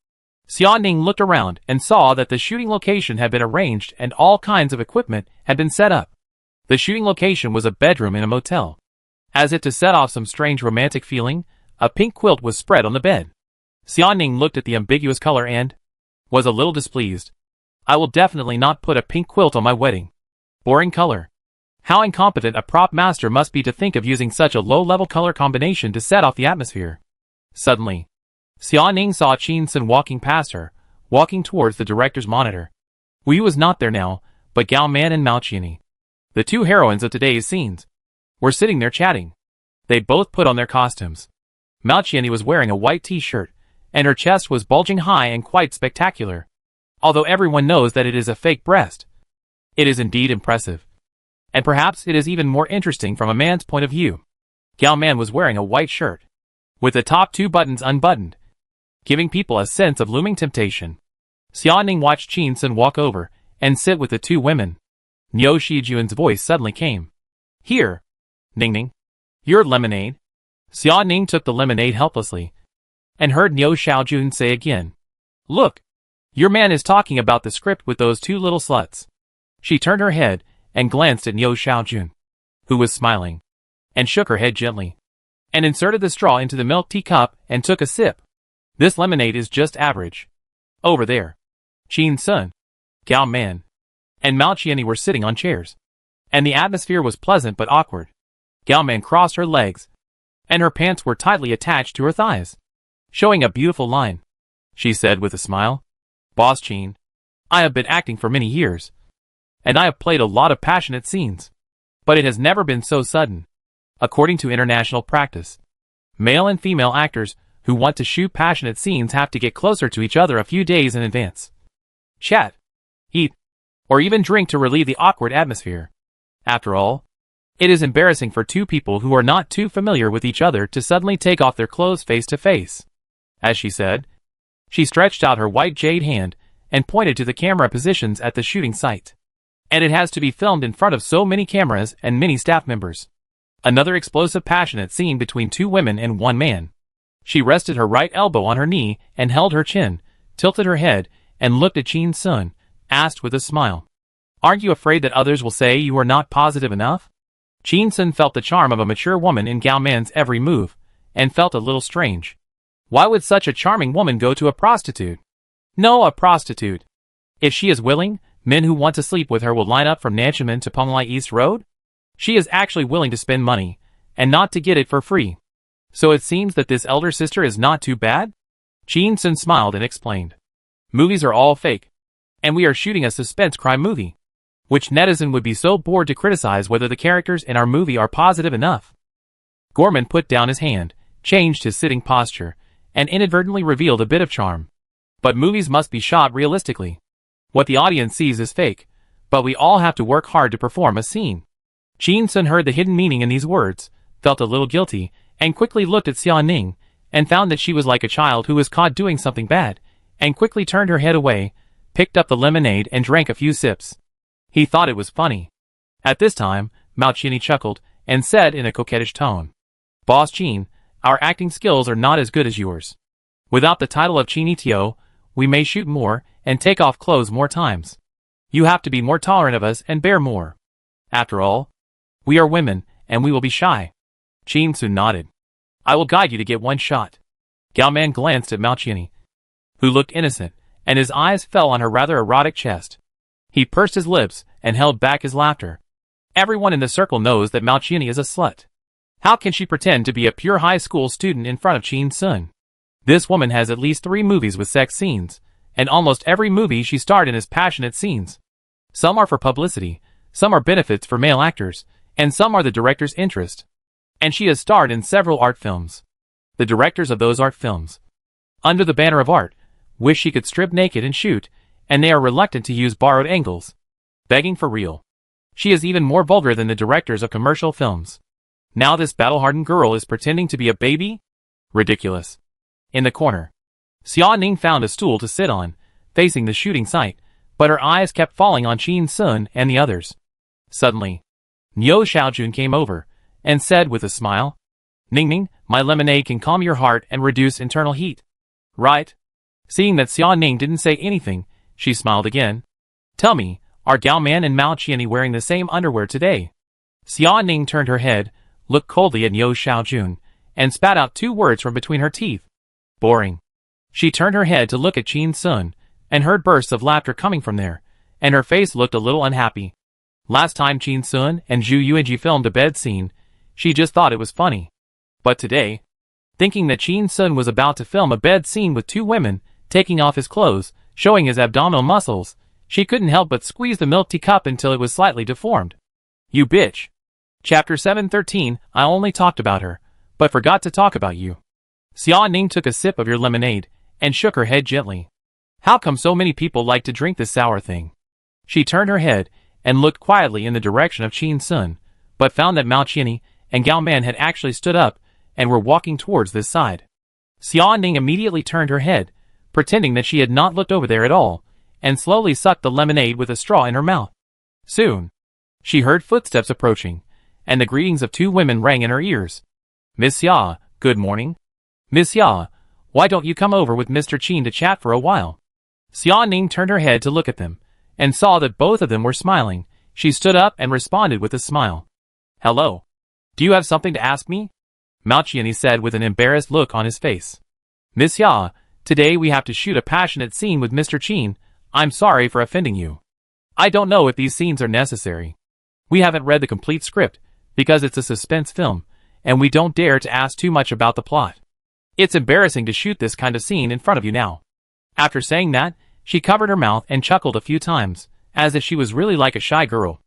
Xia Ning looked around and saw that the shooting location had been arranged and all kinds of equipment had been set up. The shooting location was a bedroom in a motel. As if to set off some strange romantic feeling, a pink quilt was spread on the bed. Xia Ning looked at the ambiguous color and was a little displeased. I will definitely not put a pink quilt on my wedding. Boring color. How incompetent a prop master must be to think of using such a low-level color combination to set off the atmosphere. Suddenly, Xia Ning saw Chin Sun walking past her, walking towards the director's monitor. Wu was not there now, but Gao Man and Mao Qianyi, the 2 heroines of today's scenes, were sitting there chatting. They both put on their costumes. Mao Qianyi was wearing a white t-shirt, and her chest was bulging high and quite spectacular. Although everyone knows that it is a fake breast, it is indeed impressive. And perhaps it is even more interesting from a man's point of view. Gao Man was wearing a white shirt, with the top 2 buttons unbuttoned, giving people a sense of looming temptation. Xia Ning watched Chin Sun walk over and sit with the 2 women. Neo Shijuan's voice suddenly came. Here, Ning Ning, your lemonade. Xia Ning took the lemonade helplessly, and heard Neo Shijuan say again, Look, your man is talking about the script with those 2 little sluts. She turned her head and glanced at Neo Shijuan, who was smiling, and shook her head gently, and inserted the straw into the milk tea cup and took a sip. This lemonade is just average. Over there, Chin Sun, Gao Man, and Mao Qianyi were sitting on chairs, and the atmosphere was pleasant but awkward. Gao Man crossed her legs, and her pants were tightly attached to her thighs, showing a beautiful line. She said with a smile, Boss Chin, I have been acting for many years, and I have played a lot of passionate scenes, but it has never been so sudden. According to international practice, male and female actors who want to shoot passionate scenes have to get closer to each other a few days in advance. Chat, eat, or even drink to relieve the awkward atmosphere. After all, it is embarrassing for 2 people who are not too familiar with each other to suddenly take off their clothes face to face. As she said, she stretched out her white jade hand and pointed to the camera positions at the shooting site. And it has to be filmed in front of so many cameras and many staff members. Another explosive passionate scene between 2 women and 1 man. She rested her right elbow on her knee and held her chin, tilted her head, and looked at Chin Sun, asked with a smile. Aren't you afraid that others will say you are not positive enough? Chin Sun felt the charm of a mature woman in Gao Man's every move, and felt a little strange. Why would such a charming woman go to a prostitute? No, a prostitute. If she is willing, men who want to sleep with her will line up from Nanchunmen to Penglai East Road? She is actually willing to spend money, and not to get it for free. So it seems that this elder sister is not too bad? Chin Sun smiled and explained. Movies are all fake, and we are shooting a suspense crime movie. Which netizen would be so bored to criticize whether the characters in our movie are positive enough? Gorman put down his hand, changed his sitting posture, and inadvertently revealed a bit of charm. But movies must be shot realistically. What the audience sees is fake, but we all have to work hard to perform a scene. Chin Sun heard the hidden meaning in these words, felt a little guilty, and quickly looked at Xia Ning, and found that she was like a child who was caught doing something bad, and quickly turned her head away, picked up the lemonade and drank a few sips. He thought it was funny. At this time, Mao Qianyi chuckled, and said in a coquettish tone, Boss Chin, our acting skills are not as good as yours. Without the title of Chinitio, we may shoot more, and take off clothes more times. You have to be more tolerant of us and bear more. After all, we are women, and we will be shy. Chin Sun nodded. I will guide you to get one shot. Gao Man glanced at Mao Qianyi, who looked innocent, and his eyes fell on her rather erotic chest. He pursed his lips and held back his laughter. Everyone in the circle knows that Mao Qianni is a slut. How can she pretend to be a pure high school student in front of Qin Sun? This woman has at least 3 movies with sex scenes, and almost every movie she starred in is passionate scenes. Some are for publicity, some are benefits for male actors, and some are the director's interest. And she has starred in several art films. The directors of those art films, under the banner of art, wish she could strip naked and shoot, and they are reluctant to use borrowed angles. Begging for real. She is even more vulgar than the directors of commercial films. Now this battle-hardened girl is pretending to be a baby? Ridiculous. In the corner, Xia Ning found a stool to sit on, facing the shooting site, but her eyes kept falling on Qin Sun and the others. Suddenly, Niu Xiaojun came over, and said with a smile, "Ning Ning, my lemonade can calm your heart and reduce internal heat." Right? Seeing that Xia Ning didn't say anything, she smiled again. "Tell me, are Gao Man and Mao Qianni wearing the same underwear today?" Xia Ning turned her head, looked coldly at Niu Xiaojun, and spat out 2 words from between her teeth. Boring. She turned her head to look at Qin Sun, and heard bursts of laughter coming from there, and her face looked a little unhappy. Last time Qin Sun and Zhu Yuanji filmed a bed scene, she just thought it was funny. But today, thinking that Qin Sun was about to film a bed scene with 2 women, taking off his clothes, showing his abdominal muscles, she couldn't help but squeeze the milk teacup until it was slightly deformed. You bitch. Chapter 713, I only talked about her, but forgot to talk about you. Xia Ning took a sip of your lemonade, and shook her head gently. How come so many people like to drink this sour thing? She turned her head, and looked quietly in the direction of Qin Sun, but found that Mao Qianni and Gao Man had actually stood up, and were walking towards this side. Xia Ning immediately turned her head, pretending that she had not looked over there at all, and slowly sucked the lemonade with a straw in her mouth. Soon, she heard footsteps approaching, and the greetings of 2 women rang in her ears. "Miss Xia, good morning." "Miss Xia, why don't you come over with Mr. Qin to chat for a while?" Xia Ning turned her head to look at them, and saw that both of them were smiling. She stood up and responded with a smile. "Hello. Do you have something to ask me?" Mao Qianni said with an embarrassed look on his face. "Miss Xia, today we have to shoot a passionate scene with Mr. Qin. I'm sorry for offending you. I don't know if these scenes are necessary. We haven't read the complete script, because it's a suspense film, and we don't dare to ask too much about the plot. It's embarrassing to shoot this kind of scene in front of you now." After saying that, she covered her mouth and chuckled a few times, as if she was really like a shy girl.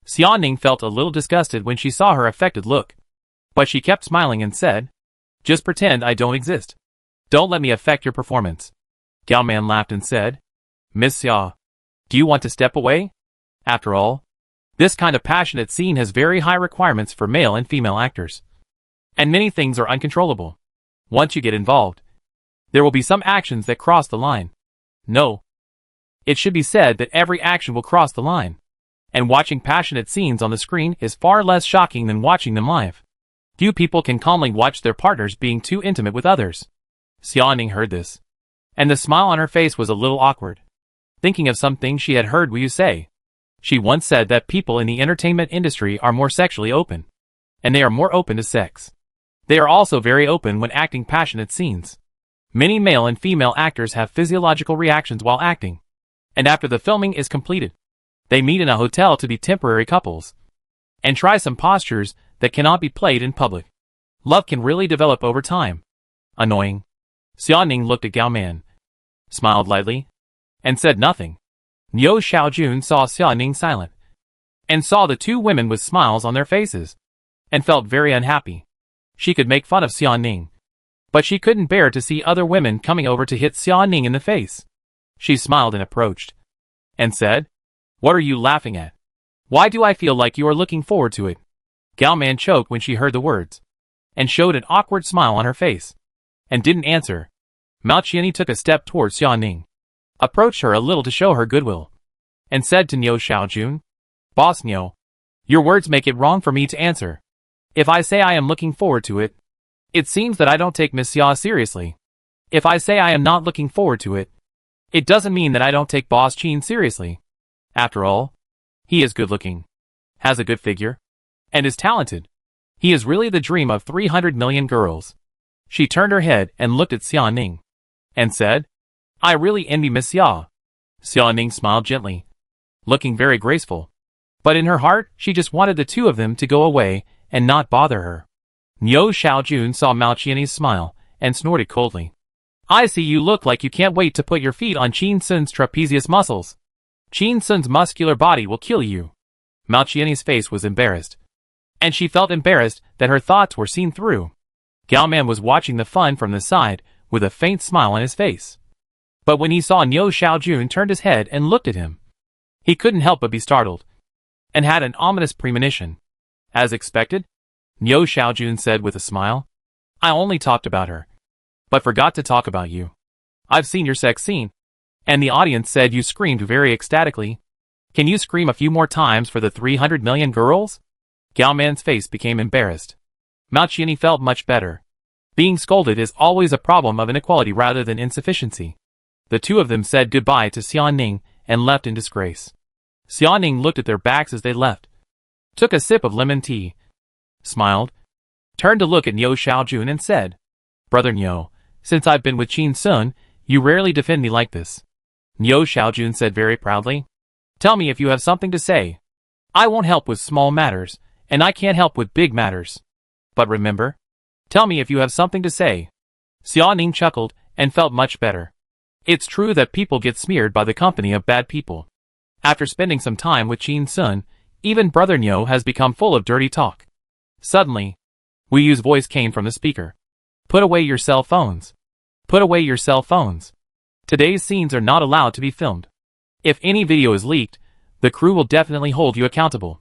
Xia Ning felt a little disgusted when she saw her affected look. But she kept smiling and said, "Just pretend I don't exist. Don't let me affect your performance." Gao Man laughed and said, "Miss Xia, do you want to step away? After all, this kind of passionate scene has very high requirements for male and female actors. And many things are uncontrollable. Once you get involved, there will be some actions that cross the line. No. It should be said that every action will cross the line. And watching passionate scenes on the screen is far less shocking than watching them live. Few people can calmly watch their partners being too intimate with others." Xia Ning heard this, and the smile on her face was a little awkward. Thinking of something she had heard Wu say. She once said that people in the entertainment industry are more sexually open. And they are more open to sex. They are also very open when acting passionate scenes. Many male and female actors have physiological reactions while acting. And after the filming is completed, they meet in a hotel to be temporary couples, and try some postures that cannot be played in public. Love can really develop over time. Annoying. Xia Ning looked at Gao Man, smiled lightly, and said nothing. Niu Xiaojun saw Xia Ning silent, and saw the 2 women with smiles on their faces, and felt very unhappy. She could make fun of Xia Ning, but she couldn't bear to see other women coming over to hit Xia Ning in the face. She smiled and approached, and said, "What are you laughing at? Why do I feel like you are looking forward to it?" Gao Man choked when she heard the words, and showed an awkward smile on her face, and didn't answer. Mao Qianni took a step towards Xia Ning, approached her a little to show her goodwill, and said to Niu Xiaojun, "Boss Niu, your words make it wrong for me to answer. If I say I am looking forward to it, it seems that I don't take Miss Xia seriously. If I say I am not looking forward to it, it doesn't mean that I don't take Boss Qin seriously. After all, he is good-looking, has a good figure, and is talented. He is really the dream of 300 million girls." She turned her head and looked at Xia Ning, and said, "I really envy Miss Xia." Xia Ning smiled gently, looking very graceful. But in her heart, she just wanted the two of them to go away and not bother her. Niu Xiaojun saw Mao Qianni's smile and snorted coldly. I see you look like you can't wait to put your feet on Qin Sun's trapezius muscles. Qin Sun's muscular body will kill you. Mao Qianni's face was embarrassed. And she felt embarrassed that her thoughts were seen through. Gao Man was watching the fun from the side with a faint smile on his face. But when he saw Niu Xiaojun turned his head and looked at him, he couldn't help but be startled, and had an ominous premonition. As expected, Niu Xiaojun said with a smile, I only talked about her, but forgot to talk about you. I've seen your sex scene, and the audience said you screamed very ecstatically. Can you scream a few more times for the 300 million girls? Gao Man's face became embarrassed. Mao Qianni felt much better. Being scolded is always a problem of inequality rather than insufficiency. The two of them said goodbye to Xiaoning and left in disgrace. Xiaoning looked at their backs as they left, took a sip of lemon tea, smiled, turned to look at Niu Xiaojun and said, Brother Niu, since I've been with Qin Sun, you rarely defend me like this. Niu Xiaojun said very proudly, Tell me if you have something to say. I won't help with small matters, and I can't help with big matters. But remember, tell me if you have something to say. Xiaoning chuckled and felt much better. It's true that people get smeared by the company of bad people. After spending some time with Qin Sun, even Brother Niu has become full of dirty talk. Suddenly, Wu Yu's voice came from the speaker. Put away your cell phones. Put away your cell phones. Today's scenes are not allowed to be filmed. If any video is leaked, the crew will definitely hold you accountable.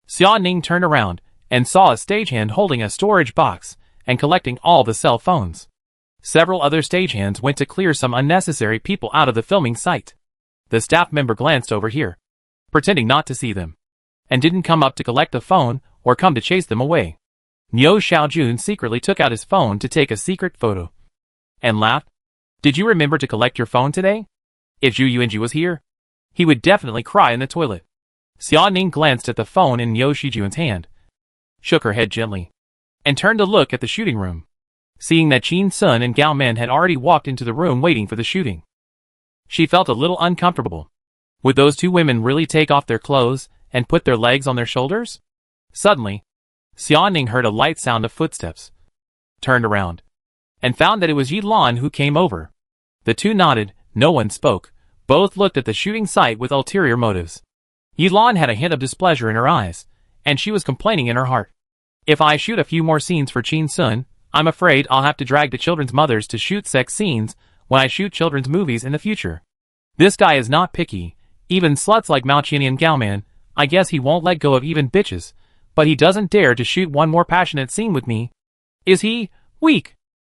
Xiaoning turned around and saw a stagehand holding a storage box and collecting all the cell phones. Several other stagehands went to clear some unnecessary people out of the filming site. The staff member glanced over here, pretending not to see them, and didn't come up to collect the phone or come to chase them away. Niu Xiaojun secretly took out his phone to take a secret photo, and laughed. Did you remember to collect your phone today? If Zhu Yuanji was here, he would definitely cry in the toilet. Xiaoning glanced at the phone in Niu Xiaojun's hand, shook her head gently, and turned to look at the shooting room, seeing that Qin Sun and Gao Man had already walked into the room waiting for the shooting. She felt a little uncomfortable. Would those two women really take off their clothes and put their legs on their shoulders? Suddenly, Xiaoning heard a light sound of footsteps, turned around, and found that it was Yi Lan who came over. The two nodded, no one spoke, both looked at the shooting site with ulterior motives. Yi Lan had a hint of displeasure in her eyes, and she was complaining in her heart. If I shoot a few more scenes for Qin Sun, I'm afraid I'll have to drag the children's mothers to shoot sex scenes when I shoot children's movies in the future. This guy is not picky, even sluts like Mao Qianni and Gao Man, I guess he won't let go of even bitches, but he doesn't dare to shoot one more passionate scene with me. Is he weak?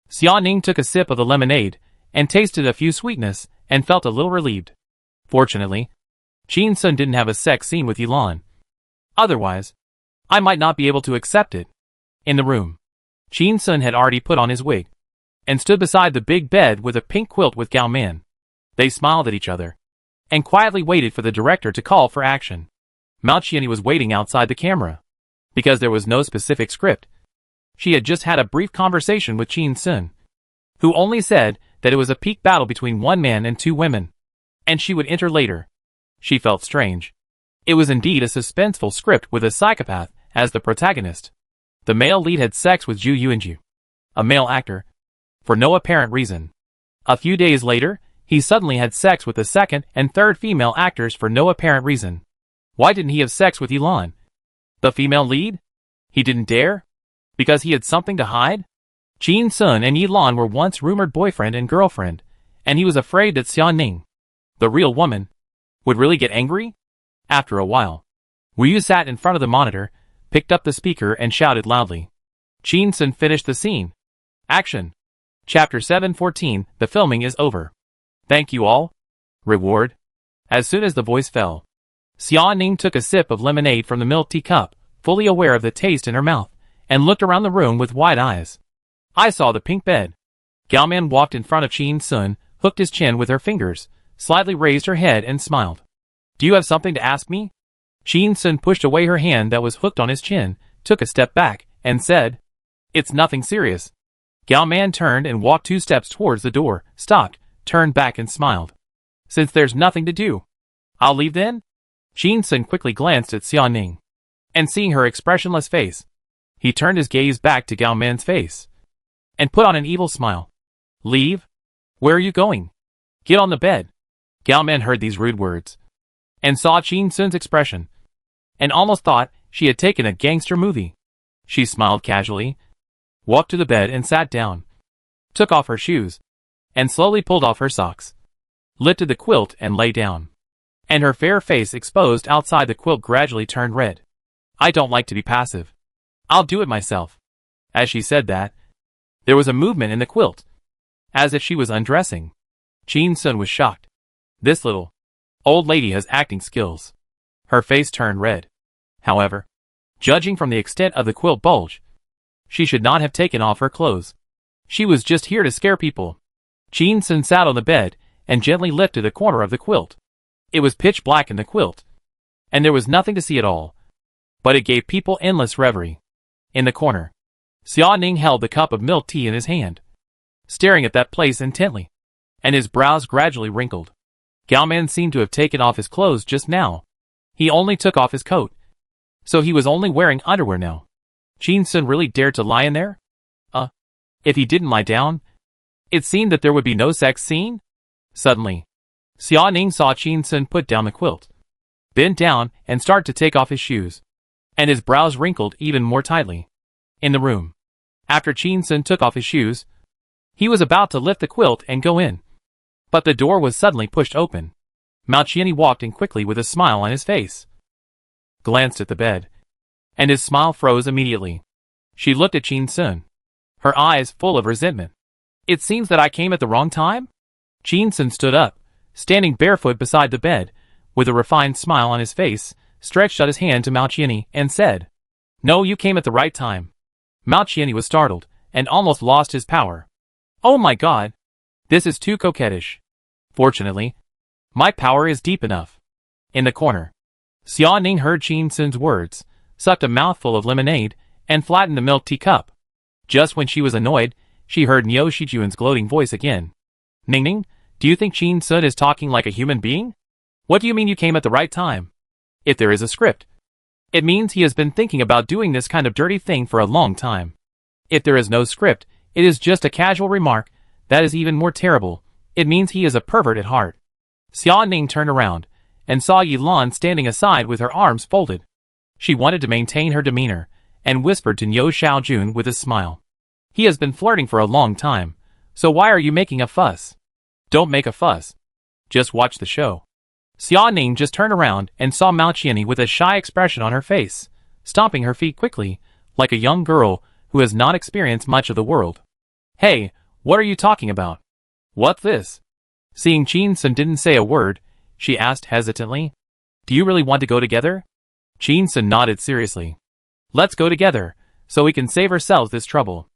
Xiaoning took a sip of the lemonade, and tasted a few sweetness, and felt a little relieved. Fortunately, Qin Sun didn't have a sex scene with Yi Lan. Otherwise, I might not be able to accept it. In the room, Qin Sun had already put on his wig, and stood beside the big bed with a pink quilt with Gao Man. They smiled at each other, and quietly waited for the director to call for action. Mao Qianni was waiting outside the camera, because there was no specific script. She had just had a brief conversation with Qin Sun, who only said that it was a peak battle between one man and two women, and she would enter later. She felt strange. It was indeed a suspenseful script with a psychopath as the protagonist. The male lead had sex with Zhu Yuanji, a male actor, for no apparent reason. A few days later, he suddenly had sex with the second and third female actors for no apparent reason. Why didn't he have sex with Yi Lan, the female lead? He didn't dare? Because he had something to hide? Qin Sun and Yi Lan were once rumored boyfriend and girlfriend, and he was afraid that Xiaoning, the real woman, would really get angry? After a while, Wu Yu sat in front of the monitor, picked up the speaker and shouted loudly. Qin Sun finished the scene. Action. Chapter 714, the filming is over. Thank you all. Reward. As soon as the voice fell, Xiaoning took a sip of lemonade from the milk tea cup, fully aware of the taste in her mouth, and looked around the room with wide eyes. I saw the pink bed. Gao Man walked in front of Qin Sun, hooked his chin with her fingers, slightly raised her head and smiled. Do you have something to ask me? Qin Sun pushed away her hand that was hooked on his chin, took a step back, and said, It's nothing serious. Gao Man turned and walked 2 steps towards the door, stopped, turned back and smiled. Since there's nothing to do, I'll leave then? Qin Sun quickly glanced at Xia Ning, and seeing her expressionless face, he turned his gaze back to Gao Man's face, and put on an evil smile. Leave? Where are you going? Get on the bed. Gao Man heard these rude words, and saw Qin Sun's expression, and almost thought she had taken a gangster movie. She smiled casually, walked to the bed and sat down, took off her shoes, and slowly pulled off her socks, lifted the quilt and lay down, and her fair face exposed outside the quilt gradually turned red. I don't like to be passive. I'll do it myself. As she said that, there was a movement in the quilt, as if she was undressing. Qin Sun was shocked. This little old lady has acting skills. Her face turned red. However, judging from the extent of the quilt bulge, she should not have taken off her clothes. She was just here to scare people. Qin Sun sat on the bed and gently lifted a corner of the quilt. It was pitch black in the quilt, and there was nothing to see at all, but it gave people endless reverie. In the corner, Xia Ning held the cup of milk tea in his hand, staring at that place intently, and his brows gradually wrinkled. Gao Man seemed to have taken off his clothes just now. He only took off his coat, so he was only wearing underwear now. Qin Sun really dared to lie in there? If he didn't lie down, it seemed that there would be no sex scene? Suddenly, Xia Ning saw Qin Sun put down the quilt, bend down and start to take off his shoes, and his brows wrinkled even more tightly. In the room, after Qin Sun took off his shoes, he was about to lift the quilt and go in, but the door was suddenly pushed open. Mao Qianni walked in quickly with a smile on his face, glanced at the bed, and his smile froze immediately. She looked at Qin Sun, her eyes full of resentment. It seems that I came at the wrong time? Qin Sun stood up, standing barefoot beside the bed, with a refined smile on his face, stretched out his hand to Mao Qianni, and said, No, you came at the right time. Mao Qianni was startled, and almost lost his power. Oh my god! This is too coquettish. Fortunately, my power is deep enough. In the corner, Xia Ning heard Qin Sun's words, sucked a mouthful of lemonade, and flattened the milk tea cup. Just when she was annoyed, she heard Niu Shijuan's gloating voice again. Ning Ning, do you think Qin Sun is talking like a human being? What do you mean you came at the right time? If there is a script, it means he has been thinking about doing this kind of dirty thing for a long time. If there is no script, it is just a casual remark. That is even more terrible. It means he is a pervert at heart. Xia Ning turned around, and saw Yilan standing aside with her arms folded. She wanted to maintain her demeanor, and whispered to Niu Xiaojun with a smile. He has been flirting for a long time, so why are you making a fuss? Don't make a fuss. Just watch the show. Xia Ning just turned around and saw Mao Qianni with a shy expression on her face, stomping her feet quickly, like a young girl who has not experienced much of the world. Hey, what are you talking about? What's this? Seeing Qin Sun didn't say a word, she asked hesitantly. Do you really want to go together? Qin Sun nodded seriously. Let's go together, so we can save ourselves this trouble.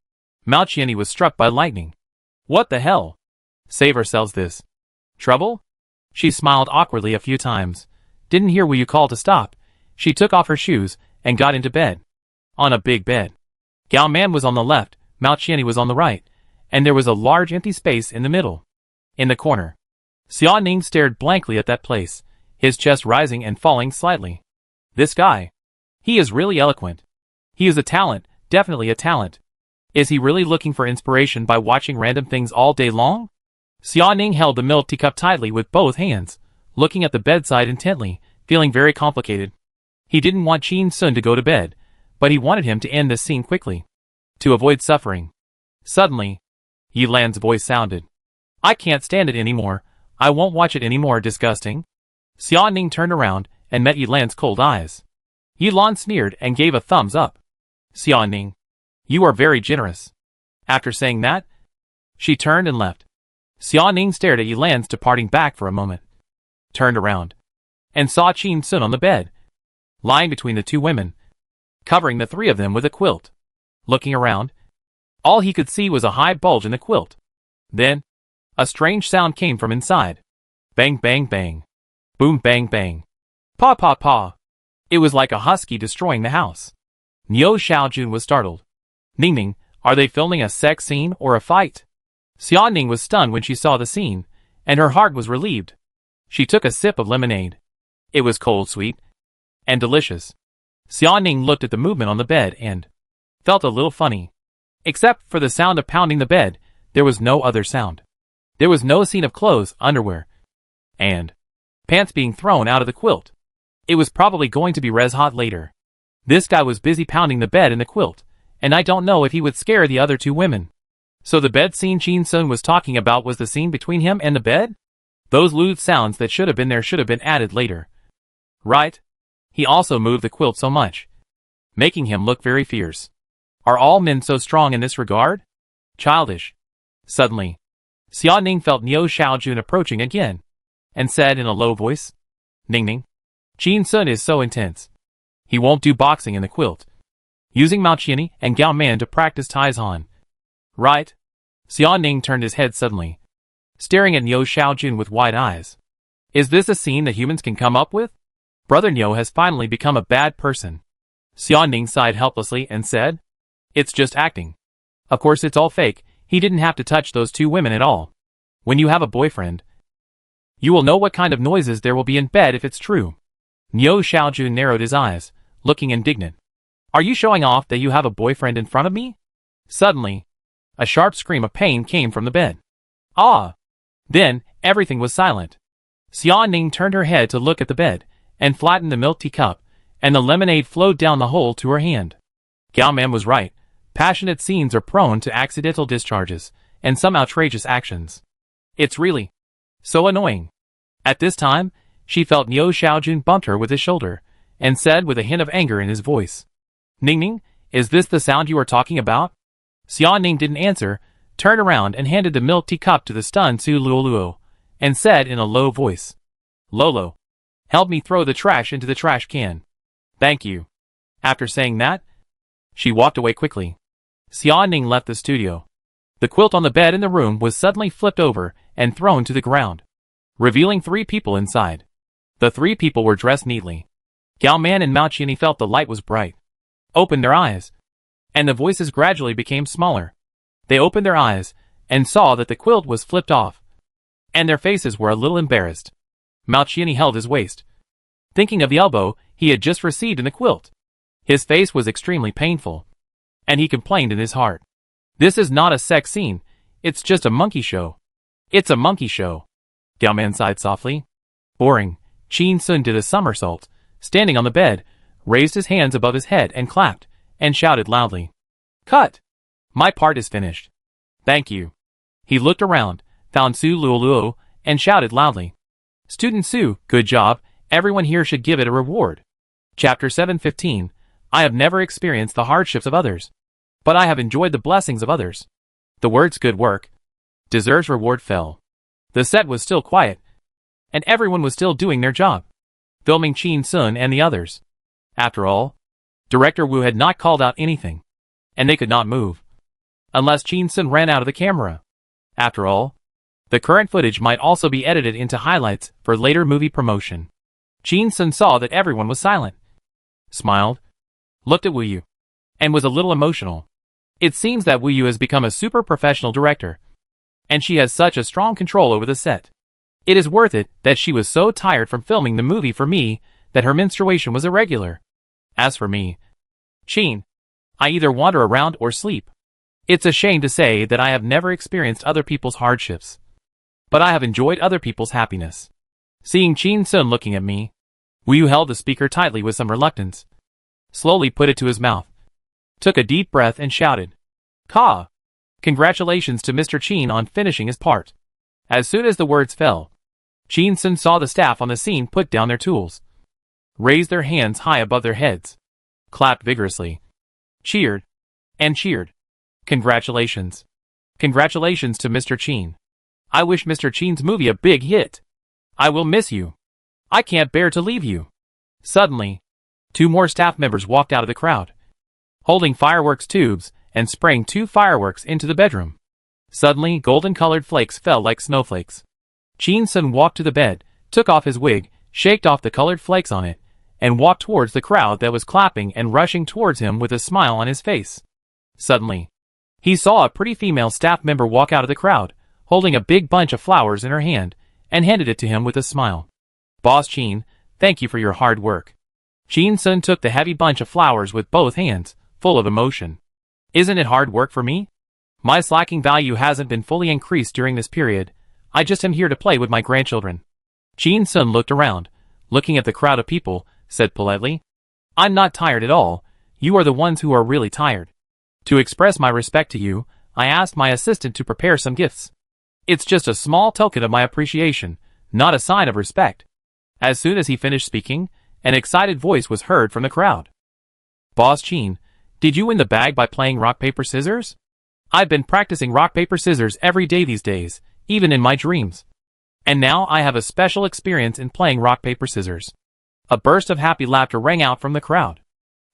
Mao Qianni was struck by lightning. What the hell? Save ourselves this trouble? She smiled awkwardly a few times. Didn't hear what you called to stop. She took off her shoes and got into bed. On a big bed. Gao Man was on the left, Mao Qianni was on the right, and there was a large empty space in the middle. In the corner, Xia Ning stared blankly at that place, his chest rising and falling slightly. This guy. He is really eloquent. He is a talent, definitely a talent. Is he really looking for inspiration by watching random things all day long? Xia Ning held the milk teacup tightly with both hands, looking at the bedside intently, feeling very complicated. He didn't want Qin Sun to go to bed, but he wanted him to end this scene quickly, to avoid suffering. Suddenly, Yilan's voice sounded. I can't stand it anymore. I won't watch it anymore. Disgusting. Xia Ning turned around and met Yilan's cold eyes. Yilan sneered and gave a thumbs up. Xia Ning, you are very generous. After saying that, she turned and left. Xia Ning stared at Yilan's departing back for a moment, turned around, and saw Qin Sun on the bed, lying between the two women, covering the three of them with a quilt. Looking around, all he could see was a high bulge in the quilt. Then, a strange sound came from inside. Bang bang bang. Boom bang bang. Paw paw paw. It was like a husky destroying the house. Niu Xiaojun was startled. Ning Ning, are they filming a sex scene or a fight? Xia Ning was stunned when she saw the scene, and her heart was relieved. She took a sip of lemonade. It was cold, sweet, and delicious. Xia Ning looked at the movement on the bed and felt a little funny. Except for the sound of pounding the bed, there was no other sound. There was no scene of clothes, underwear, and pants being thrown out of the quilt. It was probably going to be res hot later. This guy was busy pounding the bed and the quilt, and I don't know if he would scare the other two women. So the bed scene Qin Sun was talking about was the scene between him and the bed? Those lewd sounds that should have been there should have been added later. Right? He also moved the quilt so much, making him look very fierce. Are all men so strong in this regard? Childish. Suddenly, Xia Ning felt Niu Xiaojun approaching again, and said in a low voice, Ning Ning, Qin Sun is so intense. He won't do boxing in the quilt. Using Mao Qianni and Gao Man to practice Taizan. Right? Xia Ning turned his head suddenly, staring at Niu Xiaojun with wide eyes. Is this a scene that humans can come up with? Brother Niu has finally become a bad person. Xia Ning sighed helplessly and said, It's just acting. Of course it's all fake, he didn't have to touch those two women at all. When you have a boyfriend, you will know what kind of noises there will be in bed if it's true. Niu Xiaojun narrowed his eyes, looking indignant. Are you showing off that you have a boyfriend in front of me? Suddenly, a sharp scream of pain came from the bed. Ah! Then, everything was silent. Xia Ning turned her head to look at the bed, and flattened the milk tea cup, and the lemonade flowed down the hole to her hand. Gao Man was right. Passionate scenes are prone to accidental discharges, and some outrageous actions. It's really so annoying. At this time, she felt Niu Xiaojun bumped her with his shoulder, and said with a hint of anger in his voice, Ning Ning, is this the sound you are talking about? Xia Ning didn't answer, turned around and handed the milk tea cup to the stunned Su Luoluo, and said in a low voice, Lolo, help me throw the trash into the trash can. Thank you. After saying that, she walked away quickly. Xia Ning left the studio. The quilt on the bed in the room was suddenly flipped over and thrown to the ground, revealing 3 people inside. The 3 people were dressed neatly. Gao Man and Mao Qianni felt the light was bright, opened their eyes, and the voices gradually became smaller. They opened their eyes and saw that the quilt was flipped off, and their faces were a little embarrassed. Mao Qianni held his waist, thinking of the elbow he had just received in the quilt. His face was extremely painful, and he complained in his heart. This is not a sex scene, it's just a monkey show. It's a monkey show. Gao Man sighed softly. Boring. Qin Sun did a somersault, standing on the bed, raised his hands above his head and clapped, and shouted loudly. Cut! My part is finished. Thank you. He looked around, found Su Luoluo, and shouted loudly. Student Su, good job, everyone here should give it a reward. Chapter 715. I have never experienced the hardships of others, but I have enjoyed the blessings of others. The words good work deserves reward fell. The set was still quiet, and everyone was still doing their job, filming Qin Sun and the others. After all, Director Wu had not called out anything, and they could not move, unless Qin Sun ran out of the camera. After all, the current footage might also be edited into highlights for later movie promotion. Qin Sun saw that everyone was silent, smiled, looked at Wu Yu, and was a little emotional. It seems that Wu Yu has become a super professional director, and she has such a strong control over the set. It is worth it that she was so tired from filming the movie for me that her menstruation was irregular. As for me, Qin, I either wander around or sleep. It's a shame to say that I have never experienced other people's hardships, but I have enjoyed other people's happiness. Seeing Qin Sun looking at me, Wu Yu held the speaker tightly with some reluctance, slowly put it to his mouth, took a deep breath and shouted, Ka! Congratulations to Mr. Qin on finishing his part. As soon as the words fell, Qin Sun saw the staff on the scene put down their tools, raised their hands high above their heads, clapped vigorously, cheered, and cheered. Congratulations. Congratulations to Mr. Qin. I wish Mr. Qin's movie a big hit. I will miss you. I can't bear to leave you. Suddenly, 2 more staff members walked out of the crowd, holding fireworks tubes and spraying 2 fireworks into the bedroom. Suddenly, golden-colored flakes fell like snowflakes. Qin Sun walked to the bed, took off his wig, shaked off the colored flakes on it, and walked towards the crowd that was clapping and rushing towards him with a smile on his face. Suddenly, he saw a pretty female staff member walk out of the crowd, holding a big bunch of flowers in her hand, and handed it to him with a smile. Boss Qin, Thank you for your hard work. Jin Sun took the heavy bunch of flowers with both hands, full of emotion. Isn't it hard work for me? My slacking value hasn't been fully increased during this period. I just am here to play with my grandchildren. Jin Sun looked around, looking at the crowd of people, said politely, I'm not tired at all. You are the ones who are really tired. To express my respect to you, I asked my assistant to prepare some gifts. It's just a small token of my appreciation, not a sign of respect. As soon as he finished speaking, an excited voice was heard from the crowd. Boss Chin, did you win the bag by playing rock paper scissors? I've been practicing rock paper scissors every day these days, even in my dreams. And now I have a special experience in playing rock paper scissors. A burst of happy laughter rang out from the crowd.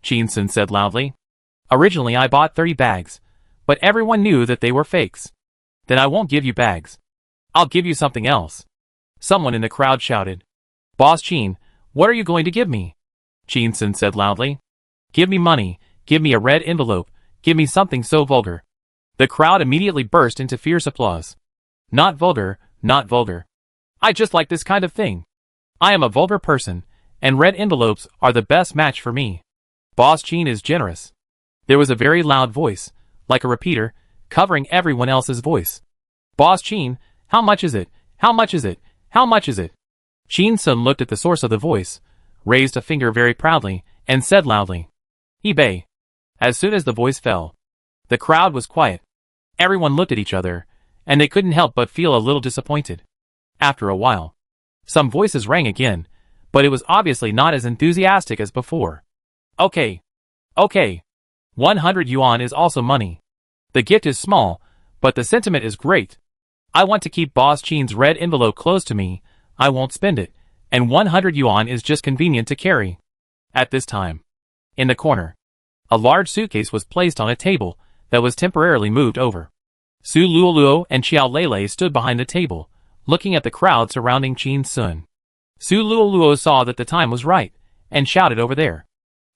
Jin Sun said loudly, originally I bought 30 bags, but everyone knew that they were fakes. Then I won't give you bags. I'll give you something else. Someone in the crowd shouted. Boss Chin, what are you going to give me? Jin Sun said loudly. Give me money, give me a red envelope, give me something so vulgar. The crowd immediately burst into fierce applause. Not vulgar, not vulgar. I just like this kind of thing. I am a vulgar person, and red envelopes are the best match for me. Boss Chin is generous. There was a very loud voice, like a repeater, covering everyone else's voice. Boss Chin, how much is it? How much is it? How much is it? Jin Sun looked at the source of the voice, raised a finger very proudly, and said loudly, eBay. As soon as the voice fell, the crowd was quiet. Everyone looked at each other, and they couldn't help but feel a little disappointed. After a while, some voices rang again, but it was obviously not as enthusiastic as before. Okay. 100 yuan is also money. The gift is small, but the sentiment is great. I want to keep Boss Chin's red envelope close to me. I won't spend it, and 100 yuan is just convenient to carry. At this time, in the corner, a large suitcase was placed on a table that was temporarily moved over. Su Luoluo and Xiao Lele stood behind the table, looking at the crowd surrounding Jin Sun. Su Luoluo saw that the time was right, and shouted over there.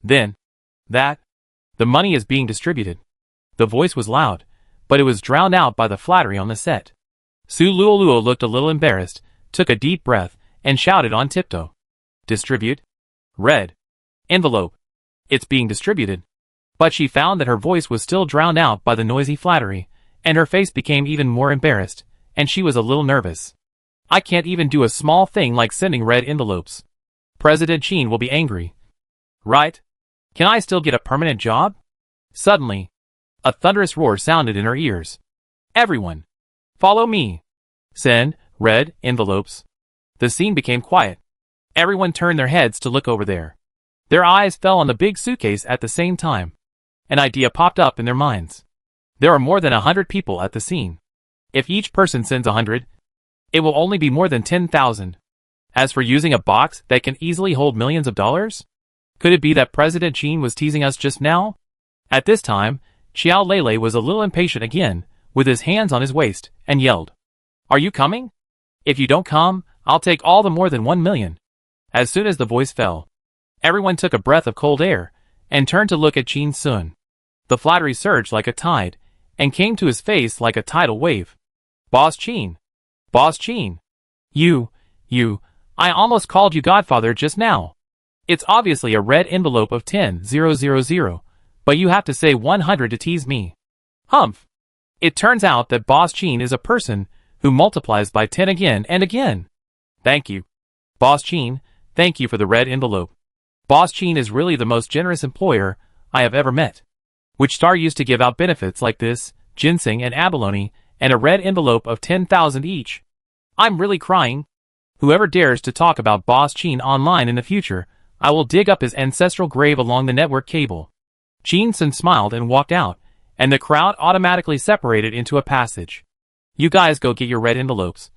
Then, the money is being distributed. The voice was loud, but it was drowned out by the flattery on the set. Su Luoluo looked a little embarrassed, took a deep breath, and shouted on tiptoe. Distribute? Red envelope. It's being distributed. But she found that her voice was still drowned out by the noisy flattery, and her face became even more embarrassed, and she was a little nervous. I can't even do a small thing like sending red envelopes. President Chin will be angry. Right? Can I still get a permanent job? Suddenly, a thunderous roar sounded in her ears. Everyone, follow me. Send red envelopes. The scene became quiet. Everyone turned their heads to look over there. Their eyes fell on the big suitcase at the same time. An idea popped up in their minds. There are more than 100 people at the scene. If each person sends 100, it will only be more than 10,000. As for using a box that can easily hold millions of dollars? Could it be that President Chin was teasing us just now? At this time, Xiao Lele was a little impatient again, with his hands on his waist, and yelled, Are you coming? If you don't come, I'll take all the more than 1 million. As soon as the voice fell, everyone took a breath of cold air, and turned to look at Jin Sun. The flattery surged like a tide, and came to his face like a tidal wave. Boss Chin! Boss Chin! I almost called you Godfather just now. It's obviously a red envelope of 10,000, but you have to say 100 to tease me. Humph! It turns out that Boss Chin is a person who multiplies by 10 again and again. Thank you. Boss Chin, thank you for the red envelope. Boss Chin is really the most generous employer I have ever met. Which star used to give out benefits like this, ginseng and abalone, and a red envelope of 10,000 each? I'm really crying. Whoever dares to talk about Boss Chin online in the future, I will dig up his ancestral grave along the network cable. Jin Sun smiled and walked out, and the crowd automatically separated into a passage. You guys go get your red envelopes.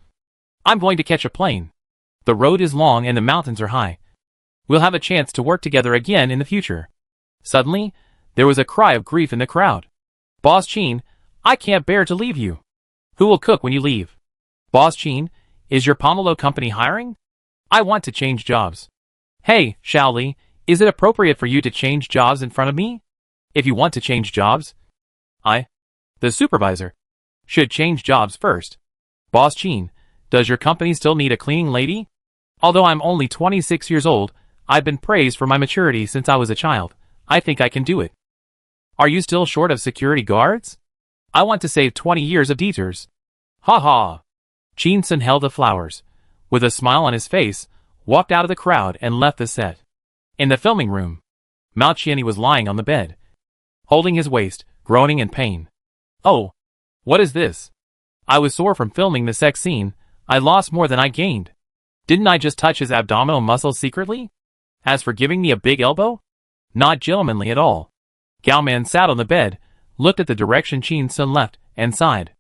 I'm going to catch a plane. The road is long and the mountains are high. We'll have a chance to work together again in the future. Suddenly, there was a cry of grief in the crowd. Boss Chin, I can't bear to leave you. Who will cook when you leave? Boss Chin, is your pomelo company hiring? I want to change jobs. Hey, Shaoli, is it appropriate for you to change jobs in front of me? If you want to change jobs, the supervisor, should change jobs first. Boss Chin, does your company still need a cleaning lady? Although I'm only 26 years old, I've been praised for my maturity since I was a child. I think I can do it. Are you still short of security guards? I want to save 20 years of detours. Ha ha. Chin-sun held the flowers, with a smile on his face, walked out of the crowd and left the set. In the filming room, Mao Qianni was lying on the bed, holding his waist, groaning in pain. Oh, what is this? I was sore from filming the sex scene. I lost more than I gained. Didn't I just touch his abdominal muscles secretly? As for giving me a big elbow? Not gentlemanly at all. Gao Man sat on the bed, looked at the direction Chin-sun left, and sighed.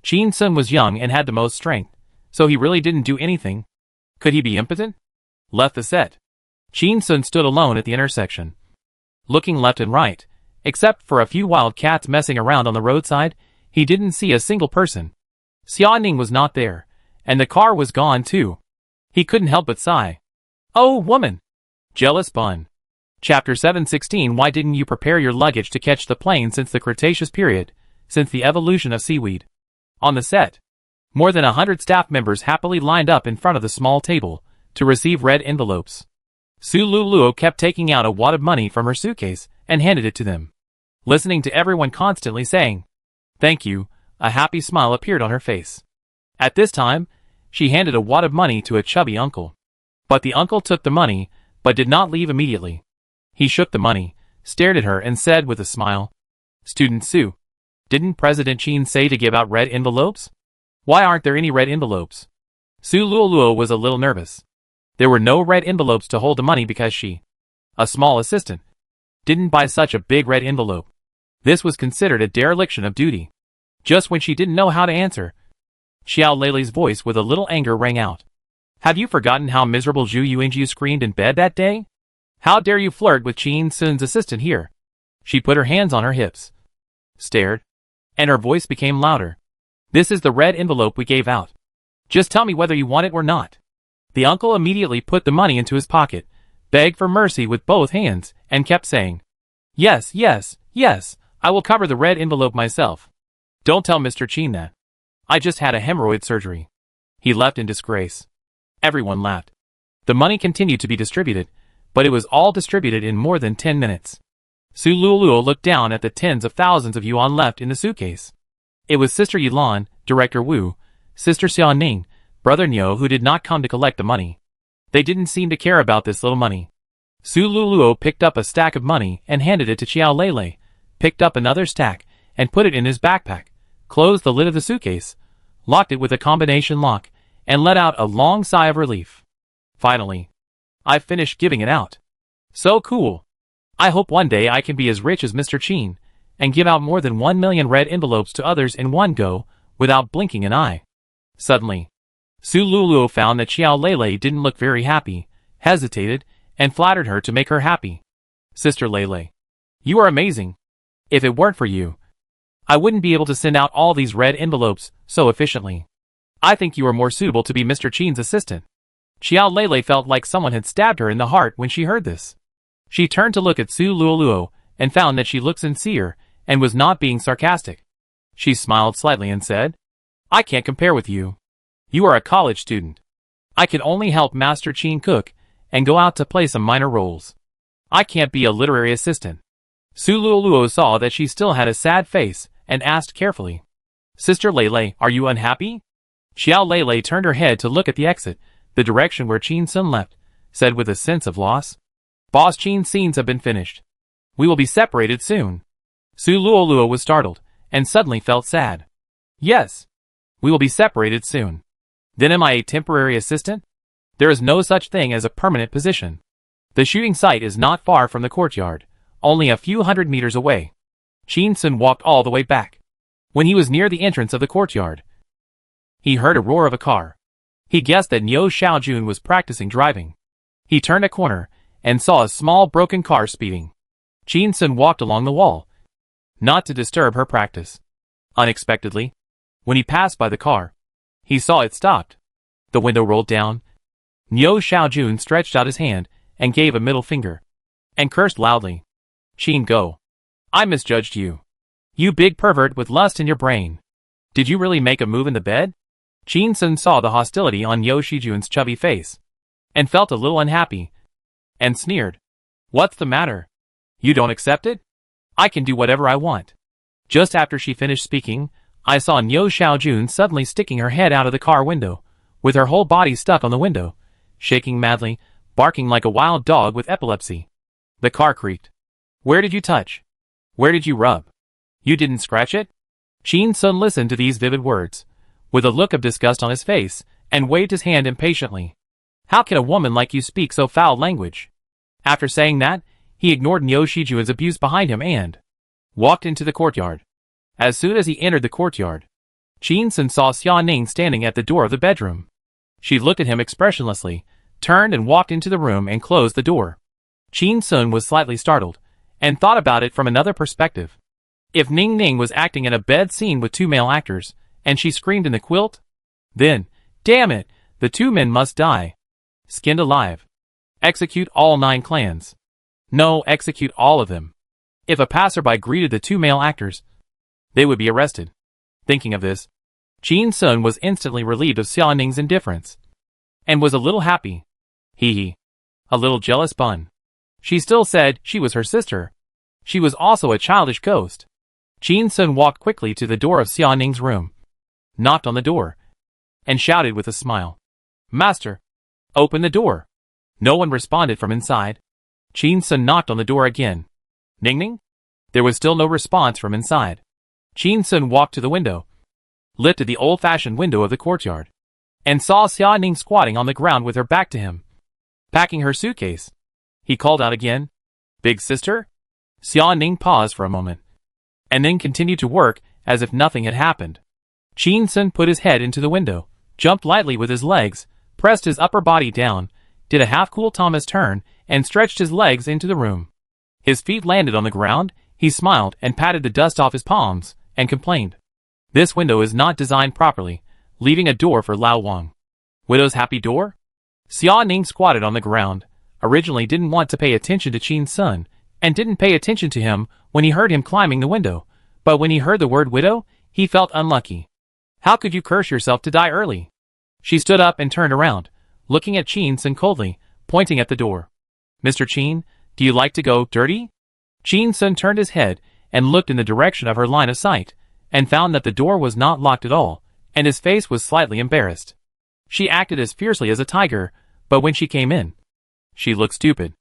Chin-sun was young and had the most strength, so he really didn't do anything. Could he be impotent? Left the set. Chin-sun stood alone at the intersection, looking left and right. Except for a few wild cats messing around on the roadside, he didn't see a single person. Xia Ning was not there, and the car was gone too. He couldn't help but sigh. Oh, woman! Jealous bun. Chapter 716. Why didn't you prepare your luggage to catch the plane since the Cretaceous period, since the evolution of seaweed? On the set, more than 100 staff members happily lined up in front of the small table to receive red envelopes. Su Luluo kept taking out a wad of money from her suitcase and handed it to them. Listening to everyone constantly saying, "Thank you," a happy smile appeared on her face. At this time, she handed a wad of money to a chubby uncle. But the uncle took the money, but did not leave immediately. He shook the money, stared at her and said with a smile, "Student Su, didn't President Qin say to give out red envelopes? Why aren't there any red envelopes?" Su Luluo was a little nervous. There were no red envelopes to hold the money because she, a small assistant, didn't buy such a big red envelope. This was considered a dereliction of duty. Just when she didn't know how to answer, Xiao Leilei's voice with a little anger rang out. "Have you forgotten how miserable Zhu Yuingju screamed in bed that day? How dare you flirt with Chin-sun's assistant here?" She put her hands on her hips, stared, and her voice became louder. "This is the red envelope we gave out. Just tell me whether you want it or not." The uncle immediately put the money into his pocket, begged for mercy with both hands, and kept saying, "Yes, yes, yes, I will cover the red envelope myself. Don't tell Mr. Qin that. I just had a hemorrhoid surgery." He left in disgrace. Everyone laughed. The money continued to be distributed, but it was all distributed in more than 10 minutes. Su Luluo looked down at the tens of thousands of yuan left in the suitcase. It was Sister Yilan, Director Wu, Sister Xia Ning, Brother Niu who did not come to collect the money. They didn't seem to care about this little money. Su Luluo picked up a stack of money and handed it to Xiao Leilei, picked up another stack and put it in his backpack, closed the lid of the suitcase, locked it with a combination lock, and let out a long sigh of relief. Finally, I've finished giving it out. So cool. I hope one day I can be as rich as Mr. Qin, and give out more than 1 million red envelopes to others in one go, without blinking an eye. Suddenly, Su Luluo found that Xiao Leilei didn't look very happy, hesitated, and flattered her to make her happy. "Sister Leilei, you are amazing. If it weren't for you, I wouldn't be able to send out all these red envelopes so efficiently. I think you are more suitable to be Mr. Qin's assistant." Xiao Leilei felt like someone had stabbed her in the heart when she heard this. She turned to look at Su Luluo and found that she looked sincere and was not being sarcastic. She smiled slightly and said, "I can't compare with you. You are a college student. I can only help Master Qin cook and go out to play some minor roles. I can't be a literary assistant." Su Luluo saw that she still had a sad face and asked carefully, "Sister Leilei, are you unhappy?" Xiao Leilei turned her head to look at the exit, the direction where Chin-sun left, said with a sense of loss, "Boss Qin's scenes have been finished. We will be separated soon." Su Luluo was startled, and suddenly felt sad. "Yes, we will be separated soon. Then am I a temporary assistant? There is no such thing as a permanent position. The shooting site is not far from the courtyard, only a few hundred meters away." Chin-sun walked all the way back. When he was near the entrance of the courtyard, he heard a roar of a car. He guessed that Niu Xiaojun was practicing driving. He turned a corner and saw a small broken car speeding. Chin-sun walked along the wall, not to disturb her practice. Unexpectedly, when he passed by the car, he saw it stopped. The window rolled down. Niu Xiaojun stretched out his hand and gave a middle finger, and cursed loudly. "Qin, go. I misjudged you. You big pervert with lust in your brain. Did you really make a move in the bed?" Chin-sun saw the hostility on Niu Xiaojun's chubby face, and felt a little unhappy, and sneered. What's the matter? You don't accept it? I can do whatever I want. Just after she finished speaking, I saw Niu Xiaojun suddenly sticking her head out of the car window, with her whole body stuck on the window, shaking madly, barking like a wild dog with epilepsy. The car creaked. Where did you touch? Where did you rub? You didn't scratch it? Qin Sun listened to these vivid words, with a look of disgust on his face, and waved his hand impatiently. How can a woman like you speak so foul language? After saying that, he ignored Niu Xiaojun's abuse behind him and walked into the courtyard. As soon as he entered the courtyard, Qin Sun saw Xia Ning standing at the door of the bedroom. She looked at him expressionlessly, turned and walked into the room and closed the door. Qin Sun was slightly startled, and thought about it from another perspective. If Ning Ning was acting in a bed scene with two male actors, and she screamed in the quilt, then, damn it, the two men must die. Skinned alive. Execute all 9 clans. No, execute all of them. If a passerby greeted the two male actors, they would be arrested. Thinking of this, Qin Sun was instantly relieved of Xia Ning's indifference, and was a little happy. Hee. A little jealous bun. She still said she was her sister. She was also a childish ghost. Qin Sun walked quickly to the door of Xia Ning's room, knocked on the door, and shouted with a smile. Master! Open the door! No one responded from inside. Qin Sun knocked on the door again. Ning Ning? There was still no response from inside. Qin Sun walked to the window, lifted the old-fashioned window of the courtyard, and saw Xia Ning squatting on the ground with her back to him, packing her suitcase. He called out again. Big sister? Xia Ning paused for a moment, and then continued to work as if nothing had happened. Qin Sun put his head into the window, jumped lightly with his legs, pressed his upper body down, did a half-cool Thomas turn, and stretched his legs into the room. His feet landed on the ground, he smiled and patted the dust off his palms, and complained. This window is not designed properly, leaving a door for Lao Wang. Widow's happy door? Xia Ning squatted on the ground, originally didn't want to pay attention to Qin Sun, and didn't pay attention to him when he heard him climbing the window, but when he heard the word widow, he felt unlucky. How could you curse yourself to die early? She stood up and turned around, looking at Qin Sun coldly, pointing at the door. Mr. Qin, do you like to go dirty? Qin Sun turned his head and looked in the direction of her line of sight, and found that the door was not locked at all, and his face was slightly embarrassed. She acted as fiercely as a tiger, but when she came in, she looked stupid.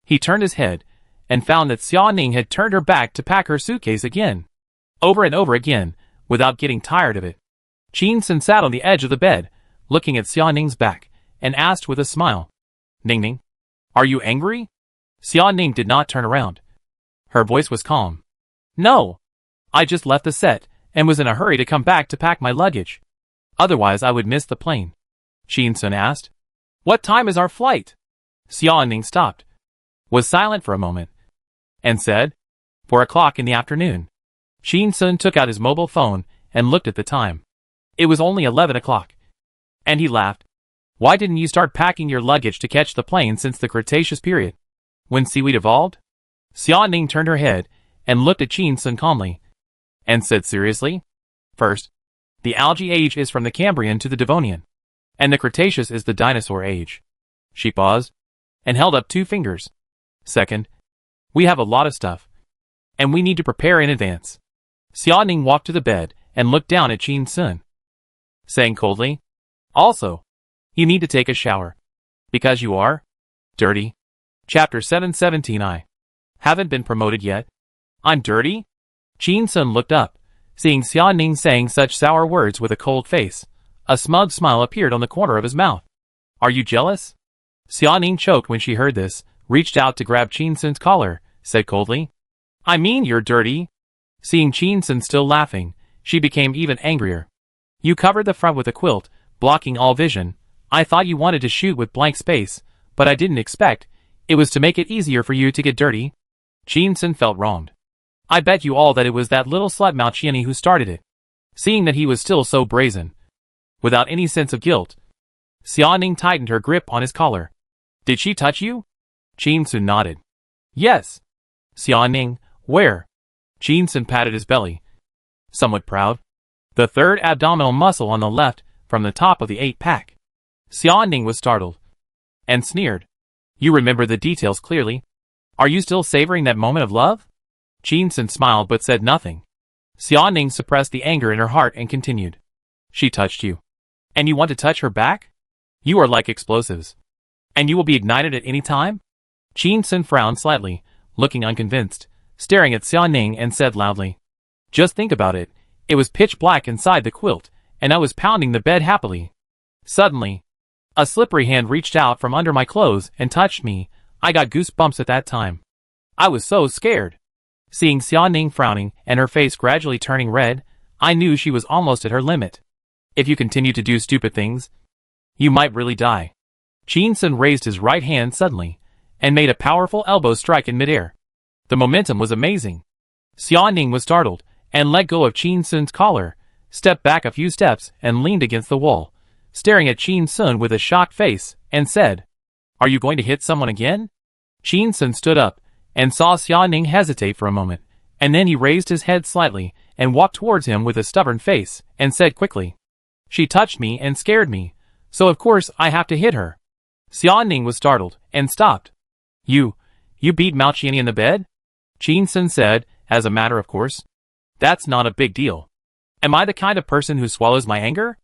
He turned his head, and found that Xia Ning had turned her back to pack her suitcase again. Over and over again, without getting tired of it. Qin Sun sat on the edge of the bed, looking at Xia Ning's back, and asked with a smile. Ning Ning, are you angry? Xia Ning did not turn around. Her voice was calm. No. I just left the set, and was in a hurry to come back to pack my luggage. Otherwise I would miss the plane. Qin Sun asked. What time is our flight? Xia Ning stopped, was silent for a moment, and said, 4 o'clock in the afternoon. Qin Sun took out his mobile phone and looked at the time. It was only 11 o'clock. And he laughed. Why didn't you start packing your luggage to catch the plane since the Cretaceous period, when seaweed evolved? Xia Ning turned her head and looked at Qin Sun calmly, and said seriously, First, the Algae Age is from the Cambrian to the Devonian, and the Cretaceous is the Dinosaur Age. She paused, and held up 2 fingers. Second, we have a lot of stuff, and we need to prepare in advance. Xia Ning walked to the bed and looked down at Qin Sun, saying coldly, Also, you need to take a shower, because you are dirty. Chapter 717. I haven't been promoted yet. I'm dirty? Qin Sun looked up, seeing Xia Ning saying such sour words with a cold face. A smug smile appeared on the corner of his mouth. Are you jealous? Xia Ning choked when she heard this, reached out to grab Qin Sun's collar, said coldly, I mean you're dirty. Seeing Qin Sun still laughing, she became even angrier. You covered the front with a quilt, blocking all vision. I thought you wanted to shoot with blank space, but I didn't expect it was to make it easier for you to get dirty. Qin Sun felt wronged. I bet you all that it was that little slut Mao Qianni who started it. Seeing that he was still so brazen, without any sense of guilt, Xia Ning tightened her grip on his collar. Did she touch you? Qin Sun nodded. Yes. Xia Ning, where? Qin Sun patted his belly, somewhat proud. The third abdominal muscle on the left, from the top of the 8-pack. Xia Ning was startled. and sneered. You remember the details clearly. Are you still savoring that moment of love? Qin Sun smiled but said nothing. Xia Ning suppressed the anger in her heart and continued. She touched you. And you want to touch her back? You are like explosives. And you will be ignited at any time? Qin Sun frowned slightly, looking unconvinced, staring at Xia Ning and said loudly. Just think about it. It was pitch black inside the quilt, and I was pounding the bed happily. Suddenly, a slippery hand reached out from under my clothes and touched me. I got goosebumps at that time. I was so scared. Seeing Xia Ning frowning and her face gradually turning red, I knew she was almost at her limit. If you continue to do stupid things, you might really die. Qin Sun raised his right hand suddenly and made a powerful elbow strike in midair. The momentum was amazing. Xia Ning was startled and let go of Qin Sun's collar, stepped back a few steps and leaned against the wall, staring at Qin Sun with a shocked face, and said, Are you going to hit someone again? Qin Sun stood up and saw Xia Ning hesitate for a moment, and then he raised his head slightly and walked towards him with a stubborn face, and said quickly, She touched me and scared me, so of course I have to hit her. Xia Ning was startled and stopped. You beat Mao Qianni in the bed? Qin Sun said, as a matter of course. That's not a big deal. Am I the kind of person who swallows my anger?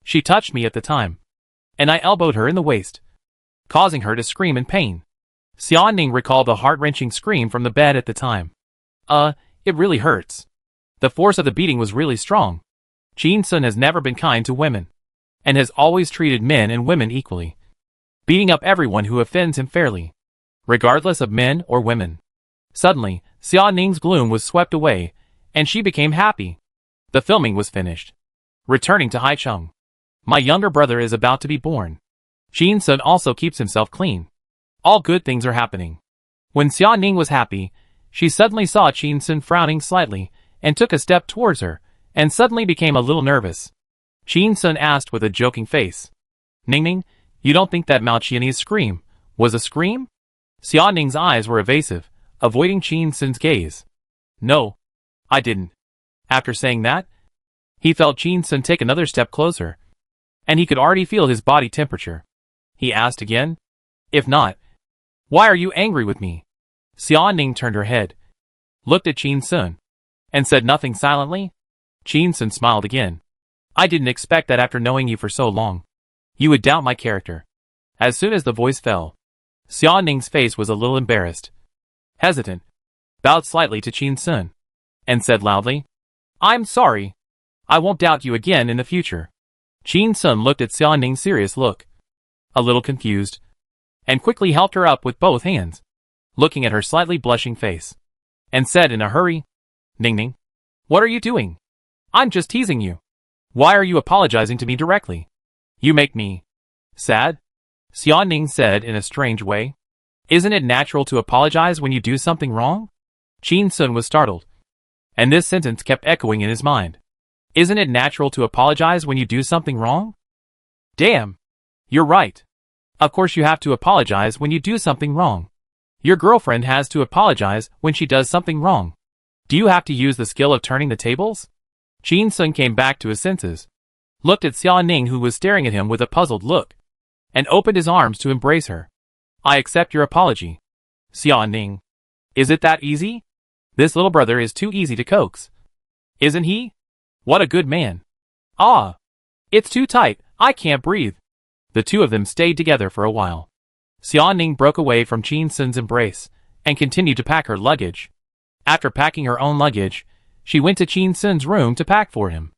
She touched me at the time, and I elbowed her in the waist, causing her to scream in pain. Xia Ning recalled the heart-wrenching scream from the bed at the time. It really hurts. The force of the beating was really strong. Qin Sun has never been kind to women, and has always treated men and women equally, beating up everyone who offends him fairly, regardless of men or women. Suddenly, Xia Ning's gloom was swept away, and she became happy. The filming was finished. Returning to Haicheng. My younger brother is about to be born. Qin Sun also keeps himself clean. All good things are happening. When Xia Ning was happy, she suddenly saw Qin Sun frowning slightly, and took a step towards her, and suddenly became a little nervous. Qin Sun asked with a joking face, Ning, you don't think that Mao Qianni's scream was a scream? Xia Ning's eyes were evasive, avoiding Qin Sun's gaze. No, I didn't. After saying that, he felt Qin Sun take another step closer, and he could already feel his body temperature. He asked again, If not, why are you angry with me? Xia Ning turned her head, looked at Qin Sun, and said nothing silently. Qin Sun smiled again. I didn't expect that after knowing you for so long, you would doubt my character. As soon as the voice fell, Xia Ning's face was a little embarrassed, hesitant, bowed slightly to Qin Sun, and said loudly, I'm sorry. I won't doubt you again in the future. Qin Sun looked at Xia Ning's serious look, a little confused, and quickly helped her up with both hands, looking at her slightly blushing face, and said in a hurry, Ning, what are you doing? I'm just teasing you. Why are you apologizing to me directly? You make me sad? Xia Ning said in a strange way. Isn't it natural to apologize when you do something wrong? Qin Sun was startled, and this sentence kept echoing in his mind. Isn't it natural to apologize when you do something wrong? Damn. You're right. Of course you have to apologize when you do something wrong. Your girlfriend has to apologize when she does something wrong. Do you have to use the skill of turning the tables? Qin Sun came back to his senses, looked at Xia Ning who was staring at him with a puzzled look, and opened his arms to embrace her. I accept your apology. Xia Ning. Is it that easy? This little brother is too easy to coax. Isn't he? What a good man. Ah. It's too tight, I can't breathe. The two of them stayed together for a while. Xia Ning broke away from Qin Sun's embrace, and continued to pack her luggage. After packing her own luggage, she went to Qin Sun's room to pack for him.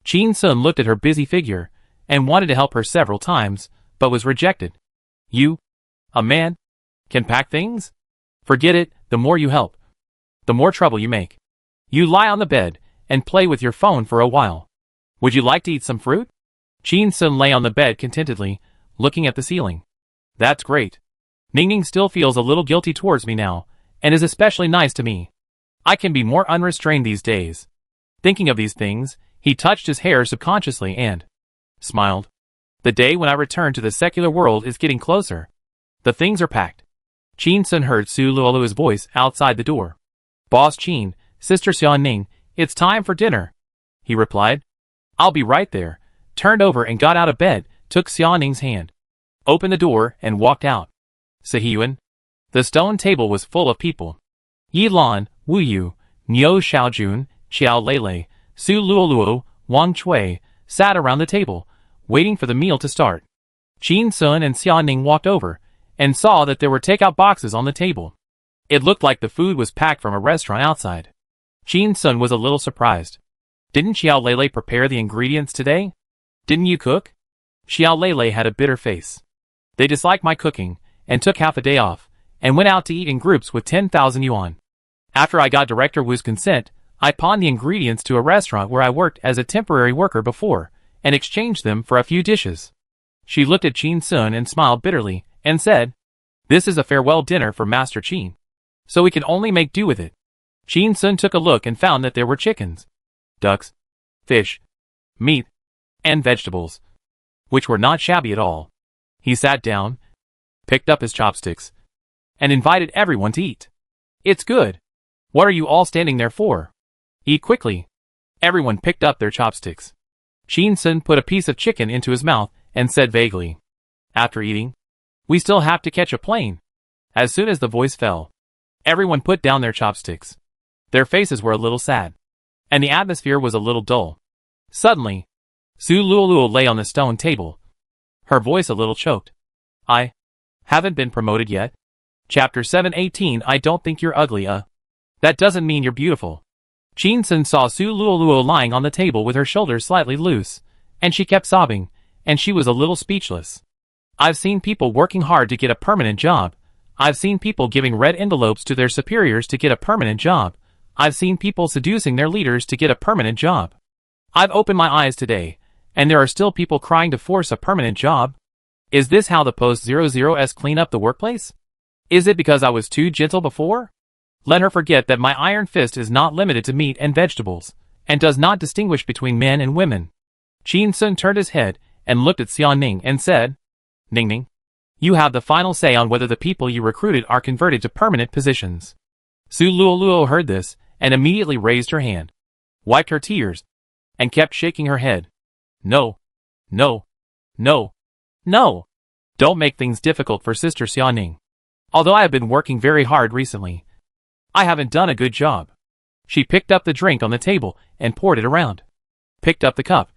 Qin Sun looked at her busy figure, and wanted to help her several times, but was rejected. You, a man, can pack things? Forget it, the more you help, the more trouble you make. You lie on the bed, and play with your phone for a while. Would you like to eat some fruit? Qin Sun lay on the bed contentedly, looking at the ceiling. That's great. Ning still feels a little guilty towards me now, and is especially nice to me. I can be more unrestrained these days. Thinking of these things, he touched his hair subconsciously and smiled. The day when I return to the secular world is getting closer. The things are packed. Qin Sun heard Su Luolu's voice outside the door. Boss Qin, Sister Xia Ning, it's time for dinner. He replied. I'll be right there. Turned over and got out of bed, took Xia Ning's hand. opened the door, and walked out. Sehiyuan. The stone table was full of people. Yi Lan, Wu Yu, Niu Xiaojun, Xiao Lele, Su Luoluo, Wang Chui, sat around the table, waiting for the meal to start. Qin Sun and Xia Ning walked over, and saw that there were takeout boxes on the table. It looked like the food was packed from a restaurant outside. Qin Sun was a little surprised. Didn't Xiao Lele prepare the ingredients today? Didn't you cook? Xiao Lele had a bitter face. They disliked my cooking, and took half a day off, and went out to eat in groups with 10,000 yuan. After I got Director Wu's consent, I pawned the ingredients to a restaurant where I worked as a temporary worker before, and exchanged them for a few dishes. She looked at Qin Sun and smiled bitterly, and said, "This is a farewell dinner for Master Qin. So we can only make do with it." Qin Sun took a look and found that there were chickens, ducks, fish, meat, and vegetables, which were not shabby at all. He sat down, picked up his chopsticks, and invited everyone to eat. "It's good. What are you all standing there for? Eat quickly." Everyone picked up their chopsticks. Qin Sun put a piece of chicken into his mouth and said vaguely, "After eating, we still have to catch a plane." As soon as the voice fell, everyone put down their chopsticks. Their faces were a little sad, and the atmosphere was a little dull. Suddenly, Su Luoluo lay on the stone table, her voice a little choked. "I haven't been promoted yet." Chapter 718. I don't think you're ugly, That doesn't mean you're beautiful. Qin Sun saw Su Luoluo lying on the table with her shoulders slightly loose, and she kept sobbing, and she was a little speechless. I've seen people working hard to get a permanent job. I've seen people giving red envelopes to their superiors to get a permanent job. I've seen people seducing their leaders to get a permanent job. I've opened my eyes today, and there are still people crying to force a permanent job. Is this how the post-00s clean up the workplace? Is it because I was too gentle before? Let her forget that my iron fist is not limited to meat and vegetables, and does not distinguish between men and women. Qin Sun turned his head and looked at Xia Ning and said, "Ning Ning, you have the final say on whether the people you recruited are converted to permanent positions." Su Luoluo heard this and immediately raised her hand, wiped her tears, and kept shaking her head. "No, no, no, no. Don't make things difficult for Sister Xia Ning. Although I have been working very hard recently, I haven't done a good job." She picked up the drink on the table and poured it around, picked up the cup,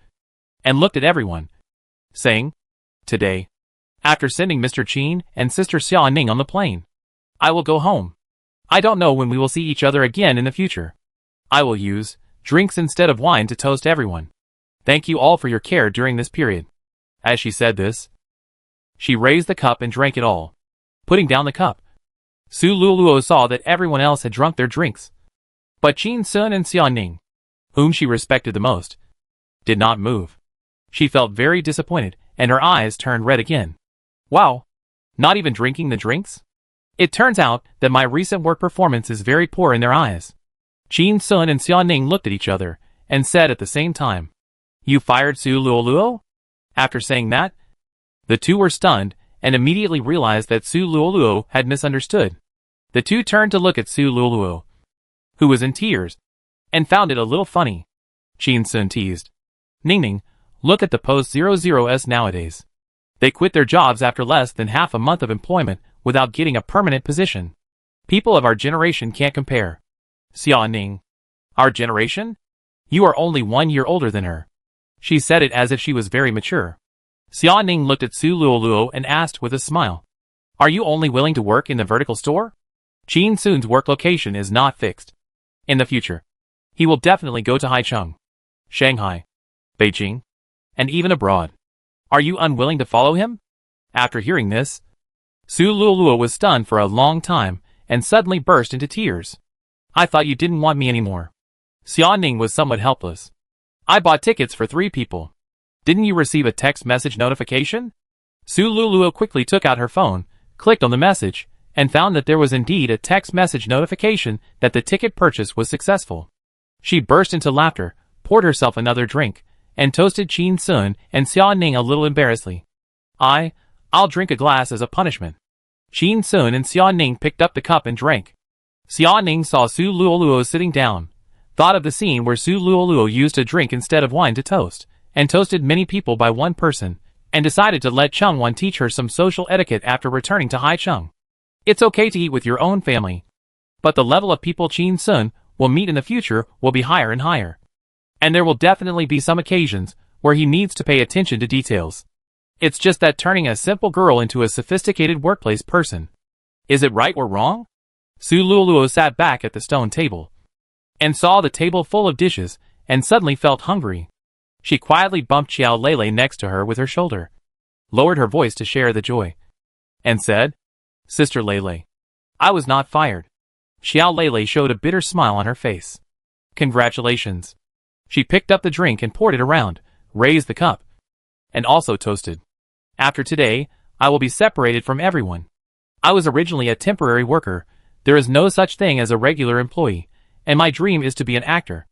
and looked at everyone, saying, "Today, after sending Mr. Qin and Sister Xia Ning on the plane, I will go home. I don't know when we will see each other again in the future. I will use drinks instead of wine to toast everyone. Thank you all for your care during this period." As she said this, she raised the cup and drank it all, putting down the cup. Su Luoluo saw that everyone else had drunk their drinks, but Qin Sun and Xia Ning, whom she respected the most, did not move. She felt very disappointed, and her eyes turned red again. Wow, not even drinking the drinks? It turns out that my recent work performance is very poor in their eyes. Qin Sun and Xia Ning looked at each other, and said at the same time, "You fired Su Luoluo?" After saying that, the two were stunned, and immediately realized that Su Luoluo had misunderstood. The two turned to look at Su Luoluo, who was in tears, and found it a little funny. Qin Sun teased, "Ning Ning, look at the post-00s nowadays. They quit their jobs after less than half a month of employment without getting a permanent position. People of our generation can't compare." Xia Ning, "Our generation? You are only 1 year older than her." She said it as if she was very mature. Xia Ning looked at Su Luoluo and asked with a smile, "Are you only willing to work in the vertical store?" Qin Sun's work location is not fixed. In the future, he will definitely go to Haicheng, Shanghai, Beijing, and even abroad. Are you unwilling to follow him? After hearing this, Su Luoluo was stunned for a long time and suddenly burst into tears. "I thought you didn't want me anymore." Xia Ning was somewhat helpless. "I bought tickets for 3 people. Didn't you receive a text message notification?" Su Luoluo quickly took out her phone, clicked on the message, and found that there was indeed a text message notification that the ticket purchase was successful. She burst into laughter, poured herself another drink, and toasted Qin Sun and Xia Ning a little embarrassedly. I'll drink a glass as a punishment." Qin Sun and Xia Ning picked up the cup and drank. Xia Ning saw Su Luoluo sitting down, thought of the scene where Su Luoluo used a drink instead of wine to toast, and toasted many people by one person, and decided to let Chungwon teach her some social etiquette after returning to Haicheng. It's okay to eat with your own family, but the level of people Chin Sun will meet in the future will be higher and higher. And there will definitely be some occasions where he needs to pay attention to details. It's just that turning a simple girl into a sophisticated workplace person. Is it right or wrong? Su Luluo sat back at the stone table and saw the table full of dishes and suddenly felt hungry. She quietly bumped Xiao Lele next to her with her shoulder, lowered her voice to share the joy, and said, "Sister Lele, I was not fired." Xiao Lele showed a bitter smile on her face. "Congratulations." She picked up the drink and poured it around, raised the cup, and also toasted. "After today, I will be separated from everyone. I was originally a temporary worker. There is no such thing as a regular employee, and my dream is to be an actor.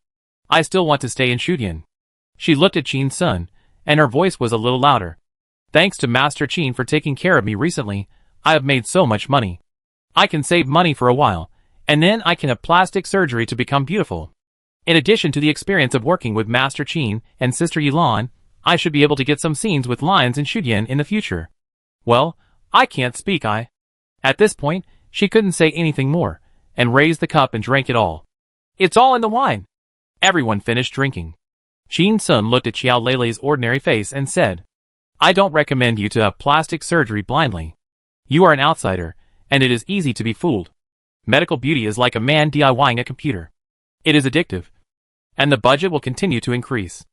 I still want to stay in Shudian." She looked at Chin Sun, and her voice was a little louder. "Thanks to Master Chin for taking care of me recently, I have made so much money. I can save money for a while, and then I can have plastic surgery to become beautiful. In addition to the experience of working with Master Chin and Sister Yilan, I should be able to get some scenes with lines in Shudian in the future. Well, I can't speak, At this point, she couldn't say anything more, and raised the cup and drank it all. "It's all in the wine." Everyone finished drinking. Chin Sun looked at Xiao Lele's ordinary face and said, "I don't recommend you to have plastic surgery blindly. You are an outsider, and it is easy to be fooled. Medical beauty is like a man DIYing a computer. It is addictive, and the budget will continue to increase.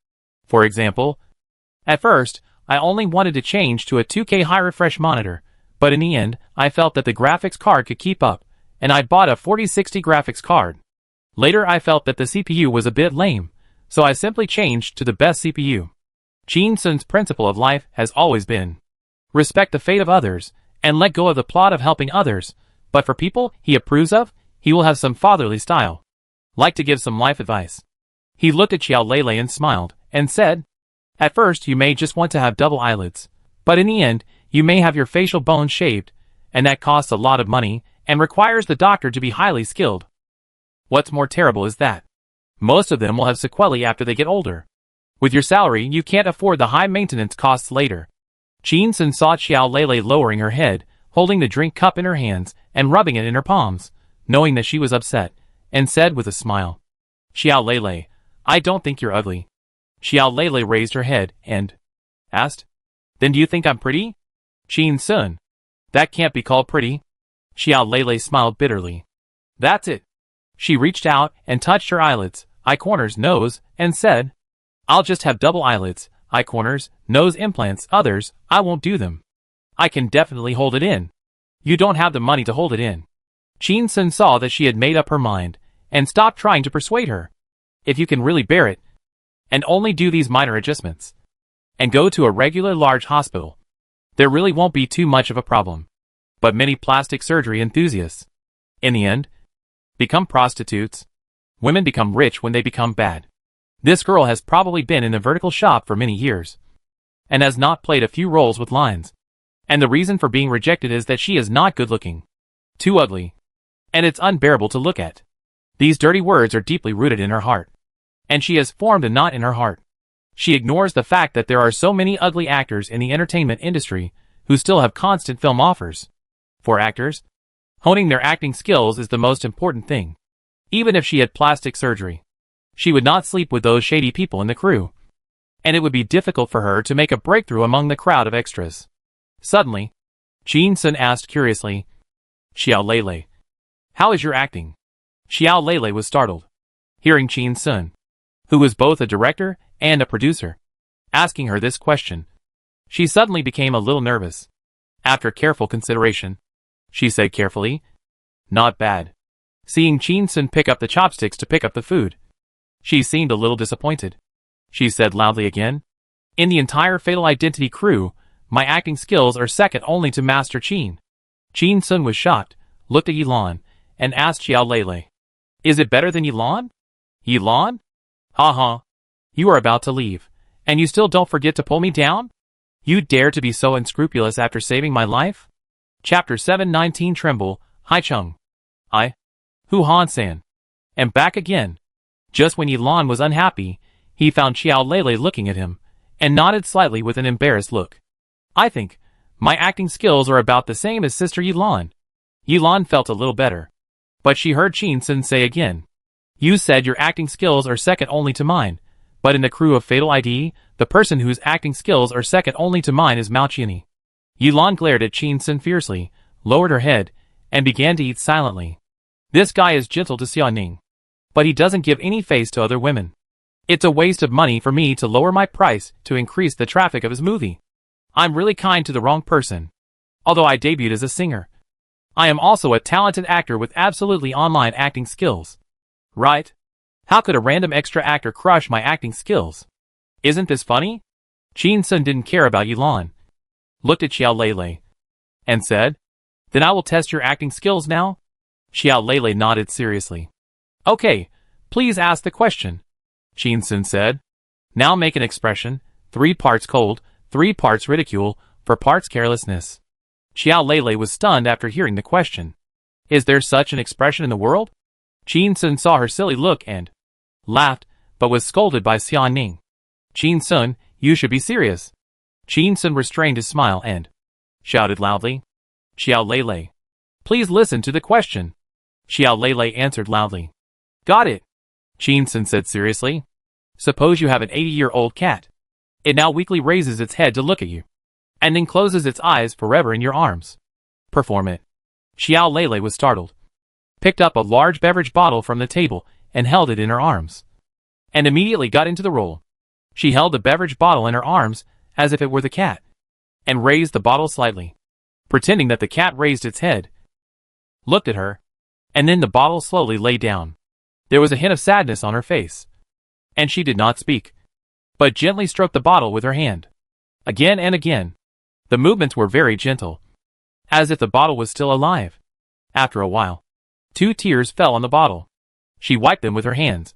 For example, at first, I only wanted to change to a 2K high refresh monitor, but in the end, I felt that the graphics card could keep up, and I bought a 4060 graphics card. Later I felt that the CPU was a bit lame, so I simply changed to the best CPU. Chin Sun's principle of life has always been, respect the fate of others, and let go of the plot of helping others, but for people he approves of, he will have some fatherly style. Like to give some life advice." He looked at Xiao Lele and smiled, and said, "At first you may just want to have double eyelids, but in the end, you may have your facial bones shaved, and that costs a lot of money, and requires the doctor to be highly skilled. What's more terrible is that most of them will have sequelae after they get older. With your salary, you can't afford the high maintenance costs later." Chin Sun saw Xiao Lele lowering her head, holding the drink cup in her hands, and rubbing it in her palms, knowing that she was upset, and said with a smile, "Xiao Lele, I don't think you're ugly." Xiao Lele raised her head, and asked, "Then do you think I'm pretty?" Chin Sun, "That can't be called pretty." Xiao Lele smiled bitterly. "That's it." She reached out and touched her eyelids, eye corners, nose, and said, "I'll just have double eyelids, eye corners, nose implants, others, I won't do them. I can definitely hold it in." "You don't have the money to hold it in." Chin Sun saw that she had made up her mind, and stopped trying to persuade her. "If you can really bear it, and only do these minor adjustments, and go to a regular large hospital, there really won't be too much of a problem. But many plastic surgery enthusiasts, in the end, become prostitutes. Women become rich when they become bad. This girl has probably been in the vertical shop for many years, and has not played a few roles with lines. And the reason for being rejected is that she is not good looking, too ugly, and it's unbearable to look at." These dirty words are deeply rooted in her heart, and she has formed a knot in her heart. She ignores the fact that there are so many ugly actors in the entertainment industry who still have constant film offers. For actors, honing their acting skills is the most important thing. Even if she had plastic surgery, she would not sleep with those shady people in the crew, and it would be difficult for her to make a breakthrough among the crowd of extras. Suddenly, Chin Sun asked curiously, "Xiao Lele, how is your acting?" Xiao Lele was startled, hearing Chin Sun, who was both a director and a producer, asking her this question. She suddenly became a little nervous. After careful consideration, she said carefully, "Not bad." Seeing Chin Sun pick up the chopsticks to pick up the food, she seemed a little disappointed. She said loudly again, "In the entire Fatal Identity crew, my acting skills are second only to Master Chin." Chin Sun was shocked, looked at Yilan, and asked Xiao Lele, "Is it better than Yilan?" "Yilan? Ha. You are about to leave, and you still don't forget to pull me down? You dare to be so unscrupulous after saving my life?" Chapter 719 Tremble, Haicheng. Hu Han-san. And back again. Just when Yilan was unhappy, he found Xiao Lele looking at him, and nodded slightly with an embarrassed look. I think my acting skills are about the same as Sister Yilan. Yilan felt a little better. But she heard Qin Sun say again. You said your acting skills are second only to mine, but in the crew of Fatal ID, the person whose acting skills are second only to mine is Mao Qianni. Yilan glared at Qin Sun fiercely, lowered her head, and began to eat silently. This guy is gentle to Xia Ning, but he doesn't give any face to other women. It's a waste of money for me to lower my price to increase the traffic of his movie. I'm really kind to the wrong person. Although I debuted as a singer, I am also a talented actor with absolutely online acting skills. Right? How could a random extra actor crush my acting skills? Isn't this funny? Qin Sun didn't care about Yilan, looked at Xiao Lei, and said, Then I will test your acting skills now? Xiao Lei nodded seriously. Okay, please ask the question, Qin Sun said. Now make an expression, 3 parts cold, 3 parts ridicule, 4 parts carelessness. Xiao Lei was stunned after hearing the question. Is there such an expression in the world? Qin Sun saw her silly look and laughed, but was scolded by Xia Ning. Qin Sun, you should be serious. Qin Sun restrained his smile and shouted loudly. Xiao Lei, please listen to the question. Xiao Lei answered loudly. Got it. Qin Sun said seriously. Suppose you have an 80-year-old cat. It now weakly raises its head to look at you, and then closes its eyes forever in your arms. Perform it. Xiao Lei was startled, picked up a large beverage bottle from the table and held it in her arms, and immediately got into the role. She held the beverage bottle in her arms as if it were the cat, and raised the bottle slightly, pretending that the cat raised its head, looked at her, and then the bottle slowly lay down. There was a hint of sadness on her face, and she did not speak, but gently stroked the bottle with her hand. Again and again. The movements were very gentle, as if the bottle was still alive. After a while, 2 tears fell on the bottle. She wiped them with her hands,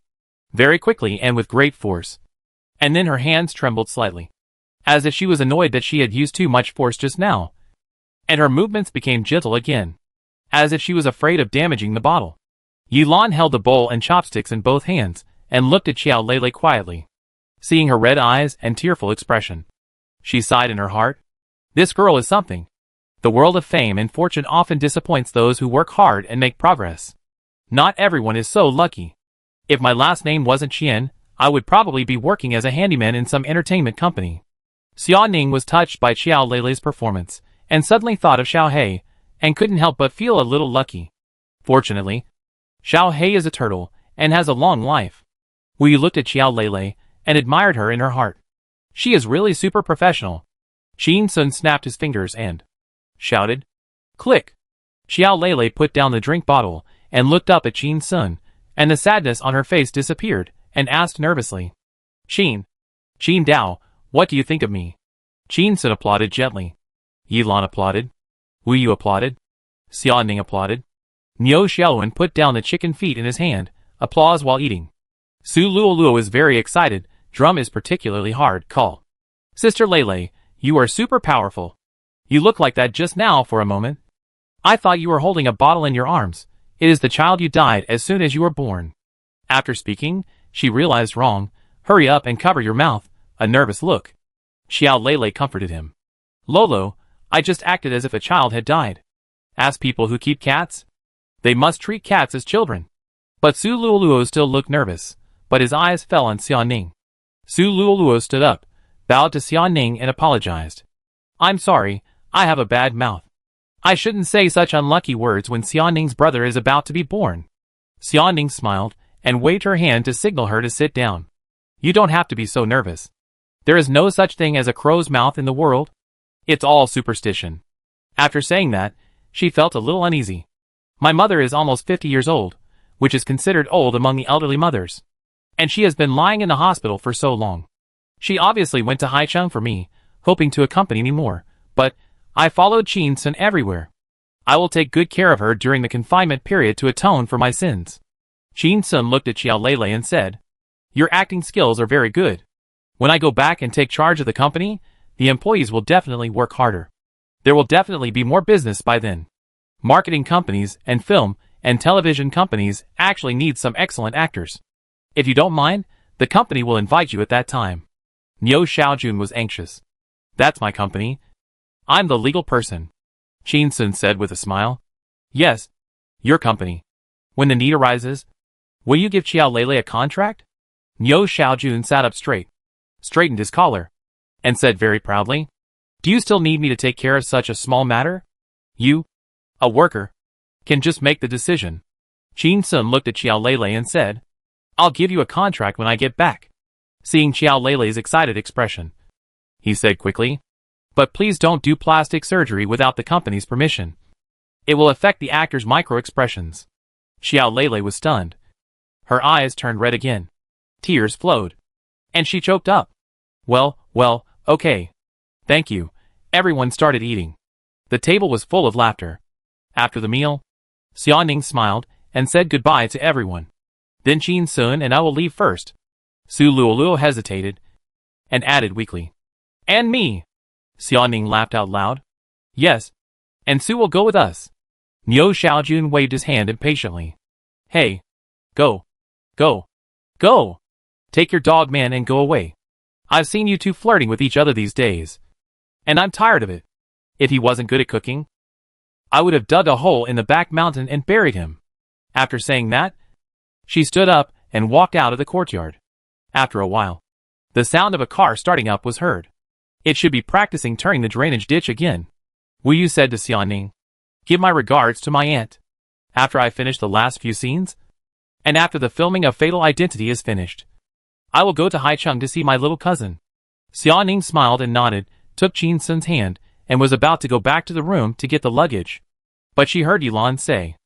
very quickly and with great force, and then her hands trembled slightly, as if she was annoyed that she had used too much force just now, and her movements became gentle again, as if she was afraid of damaging the bottle. Yilan held the bowl and chopsticks in both hands, and looked at Xiao Lei quietly. Seeing her red eyes and tearful expression, she sighed in her heart. This girl is something. The world of fame and fortune often disappoints those who work hard and make progress. Not everyone is so lucky. If my last name wasn't Qian, I would probably be working as a handyman in some entertainment company. Xia Ning was touched by Xiao Lei's performance, and suddenly thought of Xiao He, and couldn't help but feel a little lucky. Fortunately, Xiao He is a turtle, and has a long life. Wu looked at Xiao Lei, and admired her in her heart. She is really super professional. Qin Sun snapped his fingers and shouted. Click! Xiao Lei put down the drink bottle, and looked up at Qin Sun, and the sadness on her face disappeared, and asked nervously. Qin Dao, what do you think of me? Qin Sun applauded gently. Yilan applauded. Wu Yu applauded. Xia Ning applauded. Niu Xiaowen put down the chicken feet in his hand, applause while eating. Su Luoluo is very excited, drum is particularly hard, call. Sister Lei, you are super powerful. You look like that just now for a moment. I thought you were holding a bottle in your arms. It is the child you died as soon as you were born. After speaking, she realized wrong. Hurry up and cover your mouth, a nervous look. Xiao Lei comforted him. Lolo, I just acted as if a child had died. Ask people who keep cats. They must treat cats as children. But Su Luoluo still looked nervous, but his eyes fell on Xia Ning. Su Luoluo stood up, bowed to Xia Ning and apologized. I'm sorry, I have a bad mouth. I shouldn't say such unlucky words when Xia Ning's brother is about to be born. Xia Ning smiled, and waved her hand to signal her to sit down. You don't have to be so nervous. There is no such thing as a crow's mouth in the world. It's all superstition. After saying that, she felt a little uneasy. My mother is almost 50 years old, which is considered old among the elderly mothers. And she has been lying in the hospital for so long. She obviously went to Haicheng for me, hoping to accompany me more, but I followed Qin Sun everywhere. I will take good care of her during the confinement period to atone for my sins. Qin Sun looked at Xiao Lei and said, Your acting skills are very good. When I go back and take charge of the company, the employees will definitely work harder. There will definitely be more business by then. Marketing companies and film and television companies actually need some excellent actors. If you don't mind, the company will invite you at that time. Niu Xiaojun was anxious. That's my company. I'm the legal person, Qin Sun said with a smile. Yes, your company. When the need arises, will you give Xiao Lele a contract? Niu Xiaojun sat up straight, straightened his collar, and said very proudly, do you still need me to take care of such a small matter? You, a worker, can just make the decision. Qin Sun looked at Xiao Lele and said, I'll give you a contract when I get back. Seeing Xiao Lele's excited expression, he said quickly, but please don't do plastic surgery without the company's permission. It will affect the actor's micro-expressions. Xiao Lele was stunned. Her eyes turned red again. Tears flowed. And she choked up. Well, okay. Thank you. Everyone started eating. The table was full of laughter. After the meal, Xiaoning smiled and said goodbye to everyone. Then Qin Sun and I will leave first. Su Luoluo hesitated and added weakly, and me. Xiaoning laughed out loud. Yes, and Su will go with us. Niu Xiaojun waved his hand impatiently. Hey, go. Take your dog man and go away. I've seen you two flirting with each other these days, and I'm tired of it. If he wasn't good at cooking, I would have dug a hole in the back mountain and buried him. After saying that, she stood up and walked out of the courtyard. After a while, the sound of a car starting up was heard. It should be practicing turning the drainage ditch again. Wu Yu said to Xiaoning, give my regards to my aunt. After I finish the last few scenes, and after the filming of Fatal Identity is finished, I will go to Haicheng to see my little cousin. Xiaoning smiled and nodded, took Qin Sun's hand, and was about to go back to the room to get the luggage. But she heard Yilan say,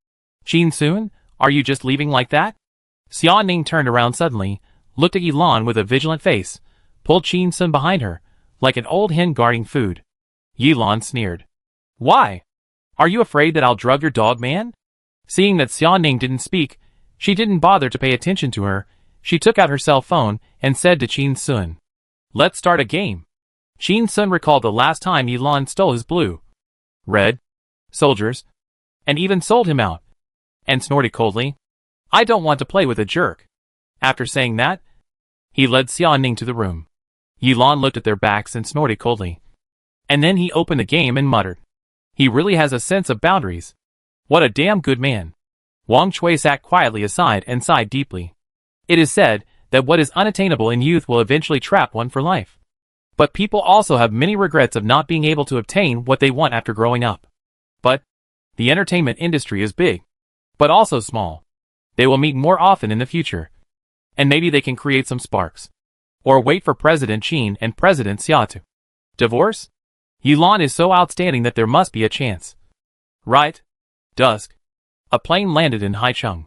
Qin Sun, are you just leaving like that? Xiaoning turned around suddenly, looked at Yilan with a vigilant face, pulled Qin Sun behind her, like an old hen guarding food. Yilan sneered. Why? Are you afraid that I'll drug your dog man? Seeing that Xiaoning didn't speak, she didn't bother to pay attention to her. She took out her cell phone and said to Qin Sun, let's start a game. Qin Sun recalled the last time Yilan stole his blue, red, soldiers, and even sold him out, and snorted coldly, I don't want to play with a jerk. After saying that, he led Xiaoning to the room. Yilan looked at their backs and snorted coldly. And then he opened the game and muttered, he really has a sense of boundaries. What a damn good man. Wang Chui sat quietly aside and sighed deeply. It is said that what is unattainable in youth will eventually trap one for life. But people also have many regrets of not being able to obtain what they want after growing up. But the entertainment industry is big, but also small. They will meet more often in the future. And maybe they can create some sparks. Or wait for President Qin and President Xia to divorce? Yilan is so outstanding that there must be a chance. Right? Dusk. A plane landed in Haicheng.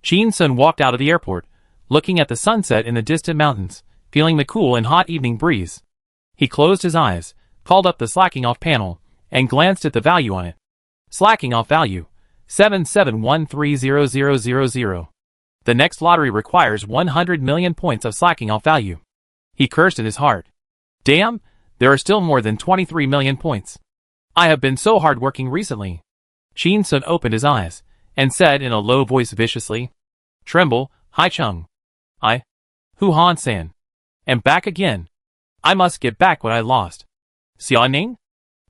Qin Sun walked out of the airport, looking at the sunset in the distant mountains, feeling the cool and hot evening breeze. He closed his eyes, called up the slacking off panel, and glanced at the value on it. Slacking off value, 77130000. The next lottery requires 100 million points of slacking off value. He cursed in his heart. Damn, there are still more than 23 million points. I have been so hard-working recently. Qin Sun opened his eyes, and said in a low voice viciously, Tremble, Haicheng. Hu Han-san. Am back again. I must get back what I lost. Xiaoning?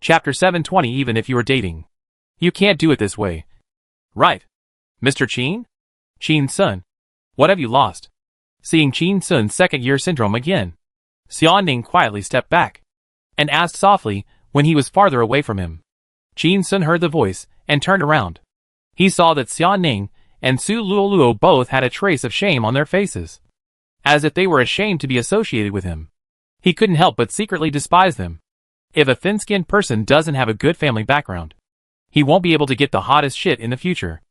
Chapter 720. Even if you are dating, you can't do it this way. Right. Mr. Qin? Qin Sun. What have you lost? Seeing Qin Sun's second-year syndrome again, Xiaoning quietly stepped back and asked softly when he was farther away from him. Qin Sun heard the voice and turned around. He saw that Xiaoning and Su Luoluo both had a trace of shame on their faces, as if they were ashamed to be associated with him. He couldn't help but secretly despise them. If a thin-skinned person doesn't have a good family background, he won't be able to get the hottest shit in the future.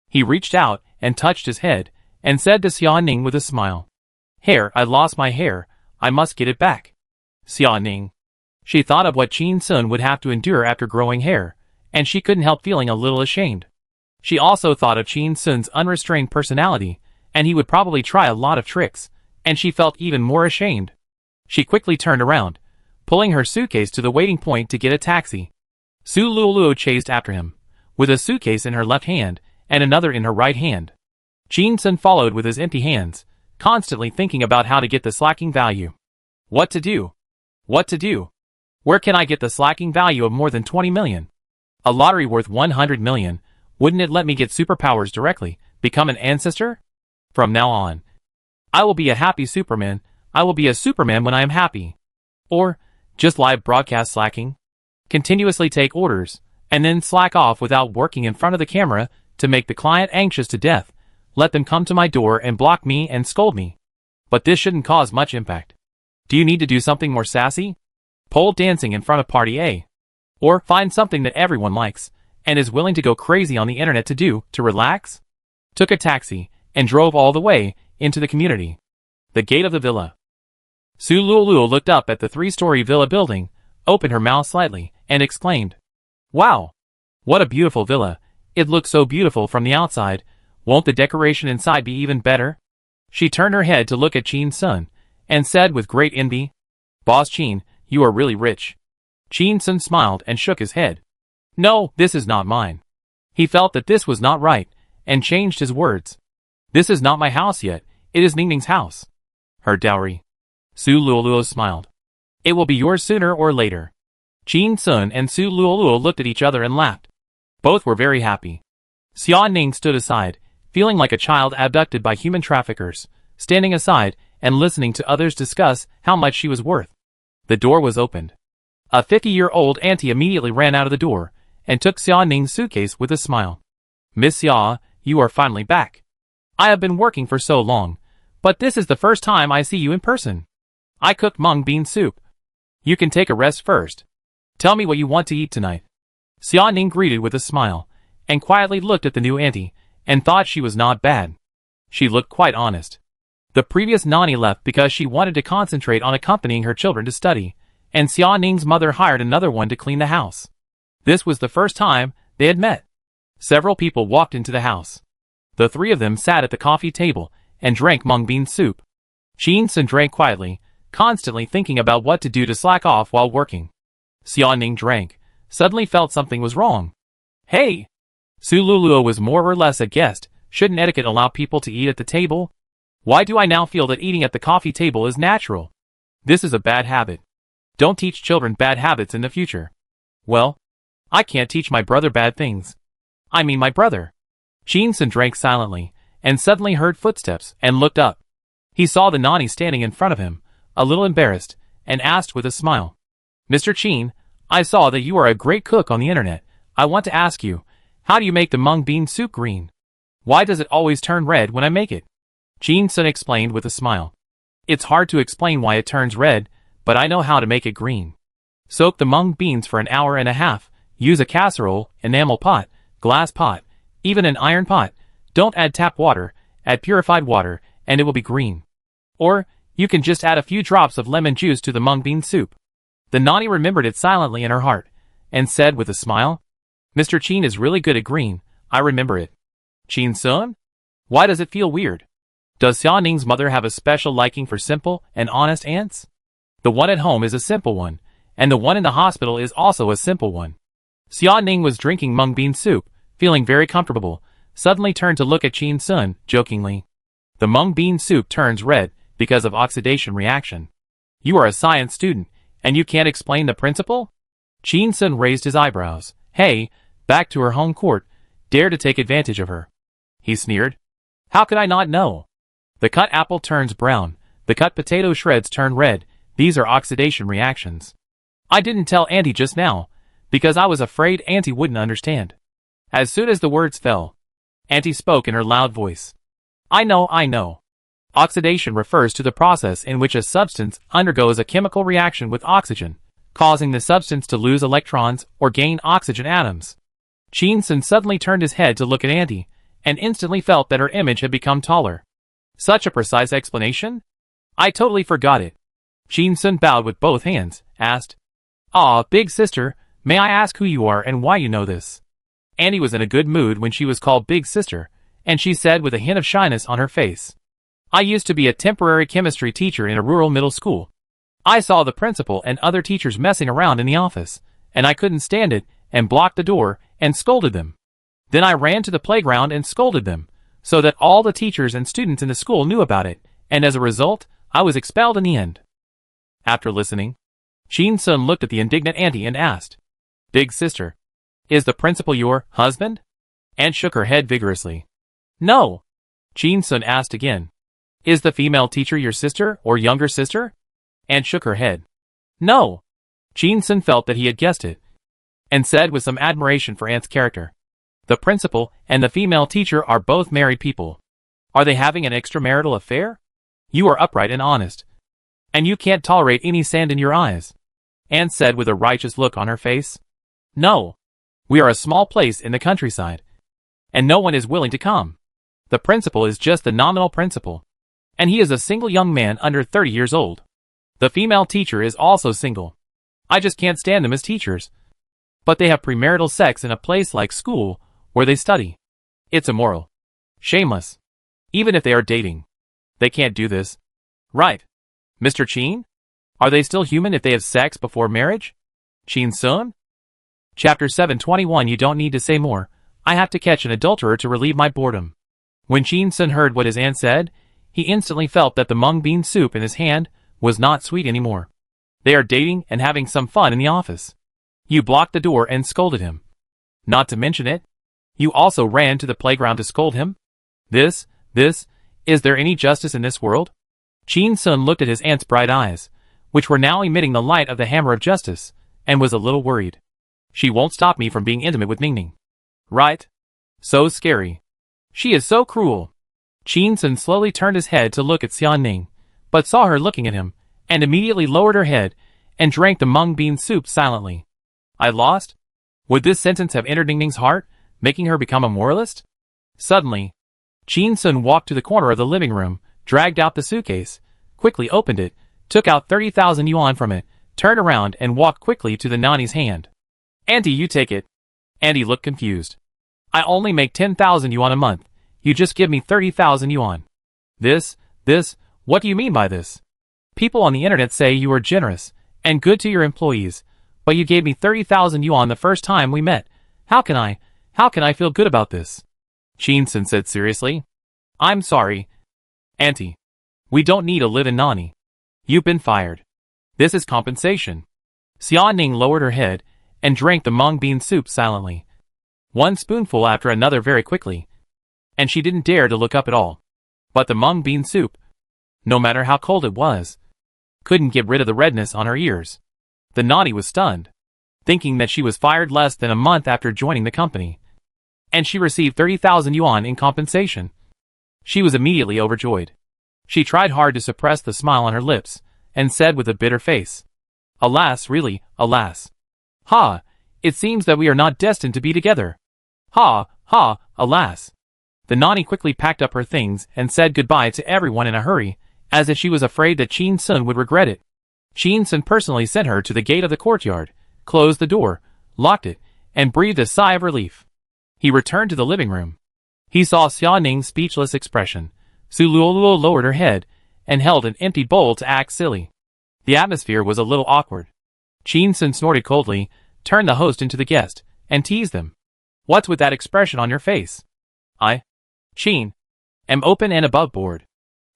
He reached out and touched his head and said to Xiaoning with a smile, Hair, I lost my hair, I must get it back. Xiaoning. She thought of what Qin Sun would have to endure after growing hair, and she couldn't help feeling a little ashamed. She also thought of Qin Sun's unrestrained personality, and he would probably try a lot of tricks, and she felt even more ashamed. She quickly turned around, pulling her suitcase to the waiting point to get a taxi. Su Luoluo chased after him, with a suitcase in her left hand and another in her right hand. Qin Sun followed with his empty hands, constantly thinking about how to get the slacking value. What to do? What to do? Where can I get the slacking value of more than 20 million? A lottery worth 100 million. Wouldn't it let me get superpowers directly, become an ancestor? From now on, I will be a happy Superman. I will be a Superman when I am happy. Or, just live broadcast slacking. Continuously take orders, and then slack off without working in front of the camera to make the client anxious to death. Let them come to my door and block me and scold me. But this shouldn't cause much impact. Do you need to do something more sassy? Pole dancing in front of party A. Or find something that everyone likes, and is willing to go crazy on the internet to relax? Took a taxi, and drove all the way into the community. The gate of the villa. Su Lulu looked up at the 3-story villa building, opened her mouth slightly, and exclaimed, "Wow! What a beautiful villa. It looks so beautiful from the outside. Won't the decoration inside be even better?" She turned her head to look at Chin Sun, and said with great envy, "Boss Chin, you are really rich." Chin Sun smiled and shook his head. "No, this is not mine." He felt that this was not right, and changed his words. "This is not my house yet, it is Ningning's house." Her dowry. Su Lulu smiled. "It will be yours sooner or later." Chin Sun and Su Lulu looked at each other and laughed. Both were very happy. Xia Ning stood aside, feeling like a child abducted by human traffickers, standing aside and listening to others discuss how much she was worth. The door was opened. A 50-year-old auntie immediately ran out of the door, and took Xia Ning's suitcase with a smile. "Miss Xia, you are finally back. I have been working for so long, but this is the first time I see you in person. I cooked mung bean soup. You can take a rest first. Tell me what you want to eat tonight." Xia Ning greeted with a smile, and quietly looked at the new auntie, and thought she was not bad. She looked quite honest. The previous nanny left because she wanted to concentrate on accompanying her children to study, and Xia Ning's mother hired another one to clean the house. This was the first time they had met. Several people walked into the house. The three of them sat at the coffee table and drank mung bean soup. Chin Sun drank quietly, constantly thinking about what to do to slack off while working. Xia Ning drank, suddenly felt something was wrong. "Hey!" Su Lulu was more or less a guest. Shouldn't etiquette allow people to eat at the table? Why do I now feel that eating at the coffee table is natural? This is a bad habit. Don't teach children bad habits in the future. Well, I can't teach my brother bad things. I mean my brother. Chin Sun drank silently, and suddenly heard footsteps, and looked up. He saw the nanny standing in front of him, a little embarrassed, and asked with a smile, "Mr. Chin, I saw that you are a great cook on the internet. I want to ask you, how do you make the mung bean soup green? Why does it always turn red when I make it?" Chin Sun explained with a smile. "It's hard to explain why it turns red, but I know how to make it green. Soak the mung beans for an hour and a half, use a casserole, enamel pot, glass pot, even an iron pot. Don't add tap water, add purified water, and it will be green. Or, you can just add a few drops of lemon juice to the mung bean soup." The nanny remembered it silently in her heart, and said with a smile, "Mr. Chin is really good at green, I remember it." "Chin Sun? Why does it feel weird? Does Xia Ning's mother have a special liking for simple and honest aunts? The one at home is a simple one, and the one in the hospital is also a simple one." Xia Ning was drinking mung bean soup, feeling very comfortable, suddenly turned to look at Chin Sun, jokingly. "The mung bean soup turns red because of oxidation reaction. You are a science student, and you can't explain the principle?" Chin Sun raised his eyebrows. "Hey, back to her home court, dare to take advantage of her." He sneered. "How could I not know? The cut apple turns brown, the cut potato shreds turn red, these are oxidation reactions. I didn't tell Auntie just now, because I was afraid Auntie wouldn't understand." As soon as the words fell, Auntie spoke in her loud voice. I know. Oxidation refers to the process in which a substance undergoes a chemical reaction with oxygen, causing the substance to lose electrons or gain oxygen atoms." Chin Sun suddenly turned his head to look at Auntie, and instantly felt that her image had become taller. Such a precise explanation? I totally forgot it. Chin Sun bowed with both hands, asked, "Ah, big sister, may I ask who you are and why you know this?" Auntie was in a good mood when she was called big sister, and she said with a hint of shyness on her face, "I used to be a temporary chemistry teacher in a rural middle school. I saw the principal and other teachers messing around in the office, and I couldn't stand it, and blocked the door, and scolded them. Then I ran to the playground and scolded them, so that all the teachers and students in the school knew about it, and as a result, I was expelled in the end." After listening, Chin Sun looked at the indignant auntie and asked, "Big sister, is the principal your husband?" Aunt shook her head vigorously. "No." Chin Sun asked again, "Is the female teacher your sister or younger sister?" Aunt shook her head. "No." Chin Sun felt that he had guessed it, and said with some admiration for Aunt's character, "The principal and the female teacher are both married people. Are they having an extramarital affair? You are upright and honest, and you can't tolerate any sand in your eyes," Aunt said with a righteous look on her face. "No. We are a small place in the countryside, and no one is willing to come. The principal is just the nominal principal, and he is a single young man under 30 years old. The female teacher is also single. I just can't stand them as teachers. But they have premarital sex in a place like school, where they study. It's immoral. Shameless. Even if they are dating. They can't do this. Right. Mr. Chin? Are they still human if they have sex before marriage? Chin Sun? Chapter 721. You don't need to say more. I have to catch an adulterer to relieve my boredom. When Chin Sun heard what his aunt said, he instantly felt that the mung bean soup in his hand was not sweet anymore. They are dating and having some fun in the office. You blocked the door and scolded him. Not to mention it, you also ran to the playground to scold him? Is there any justice in this world? Chin Sun looked at his aunt's bright eyes, which were now emitting the light of the hammer of justice, and was a little worried. She won't stop me from being intimate with Ningning. Right? So scary. She is so cruel. Chin Sun slowly turned his head to look at Xiaoning, but saw her looking at him, and immediately lowered her head, and drank the mung bean soup silently. I lost? Would this sentence have entered Ningning's heart, making her become a moralist? Suddenly, Chin Sun walked to the corner of the living room, dragged out the suitcase, quickly opened it, took out 30,000 yuan from it, turned around and walked quickly to the nanny's hand. Auntie, you take it. Auntie looked confused. I only make 10,000 yuan a month. You just give me 30,000 yuan. What do you mean by this? People on the internet say you are generous and good to your employees, but you gave me 30,000 yuan the first time we met. How can I feel good about this? Chin Sun said seriously. I'm sorry, Auntie. We don't need a live-in nanny. You've been fired. This is compensation. Xia Ning lowered her head and drank the mung bean soup silently, one spoonful after another very quickly, and she didn't dare to look up at all. But the mung bean soup, no matter how cold it was, couldn't get rid of the redness on her ears. The nanny was stunned, thinking that she was fired less than a month after joining the company, and she received 30,000 yuan in compensation. She was immediately overjoyed. She tried hard to suppress the smile on her lips, and said with a bitter face, Alas, really, alas. Ha, it seems that we are not destined to be together. Ha, alas. The nanny quickly packed up her things and said goodbye to everyone in a hurry, as if she was afraid that Chin Sun would regret it. Chin Sun personally sent her to the gate of the courtyard, closed the door, locked it, and breathed a sigh of relief. He returned to the living room. He saw Xia Ning's speechless expression. Su Luoluo lowered her head and held an empty bowl to act silly. The atmosphere was a little awkward. Chin Sun snorted coldly, turned the host into the guest, and teased them. What's with that expression on your face? I, Chin, am open and above board.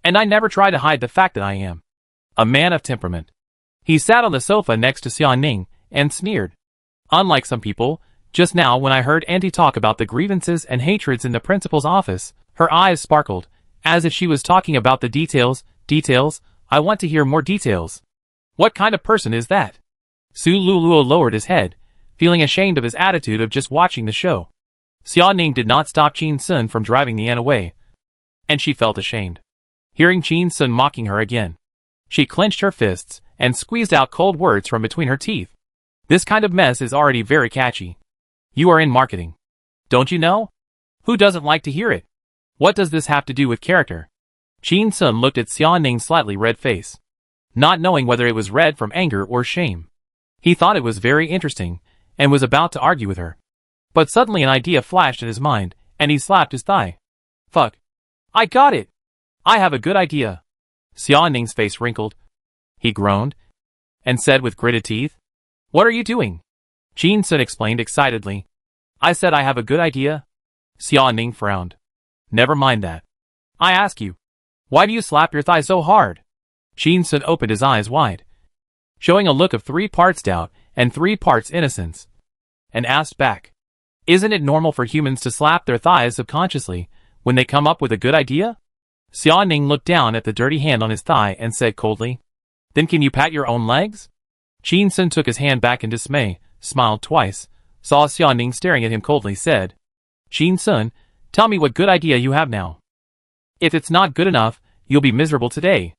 And I never try to hide the fact that I am a man of temperament. He sat on the sofa next to Xia Ning and sneered. Unlike some people, just now when I heard Auntie talk about the grievances and hatreds in the principal's office, her eyes sparkled, as if she was talking about the details. I want to hear more details. What kind of person is that? Su Luoluo lowered his head, feeling ashamed of his attitude of just watching the show. Xia Ning did not stop Chin Sun from driving the aunt away, and she felt ashamed. Hearing Chin Sun mocking her again, she clenched her fists and squeezed out cold words from between her teeth. This kind of mess is already very catchy. You are in marketing. Don't you know? Who doesn't like to hear it? What does this have to do with character? Chin Sun looked at Xia Ning's slightly red face, not knowing whether it was red from anger or shame. He thought it was very interesting, and was about to argue with her. But suddenly an idea flashed in his mind, and he slapped his thigh. Fuck. I got it! I have a good idea. Xia Ning's face wrinkled. He groaned, and said with gritted teeth, What are you doing? Chin Sun explained excitedly. I said I have a good idea. Xia Ning frowned. Never mind that. I ask you, why do you slap your thigh so hard? Chin Sun opened his eyes wide. showing a look of 3 parts doubt and 3 parts innocence, and asked back, "Isn't it normal for humans to slap their thighs subconsciously when they come up with a good idea?" Xia Ning looked down at the dirty hand on his thigh and said coldly, "Then can you pat your own legs?" Qin Sun took his hand back in dismay, smiled twice, saw Xia Ning staring at him coldly, said, "Qin Sun, tell me what good idea you have now. If it's not good enough, you'll be miserable today."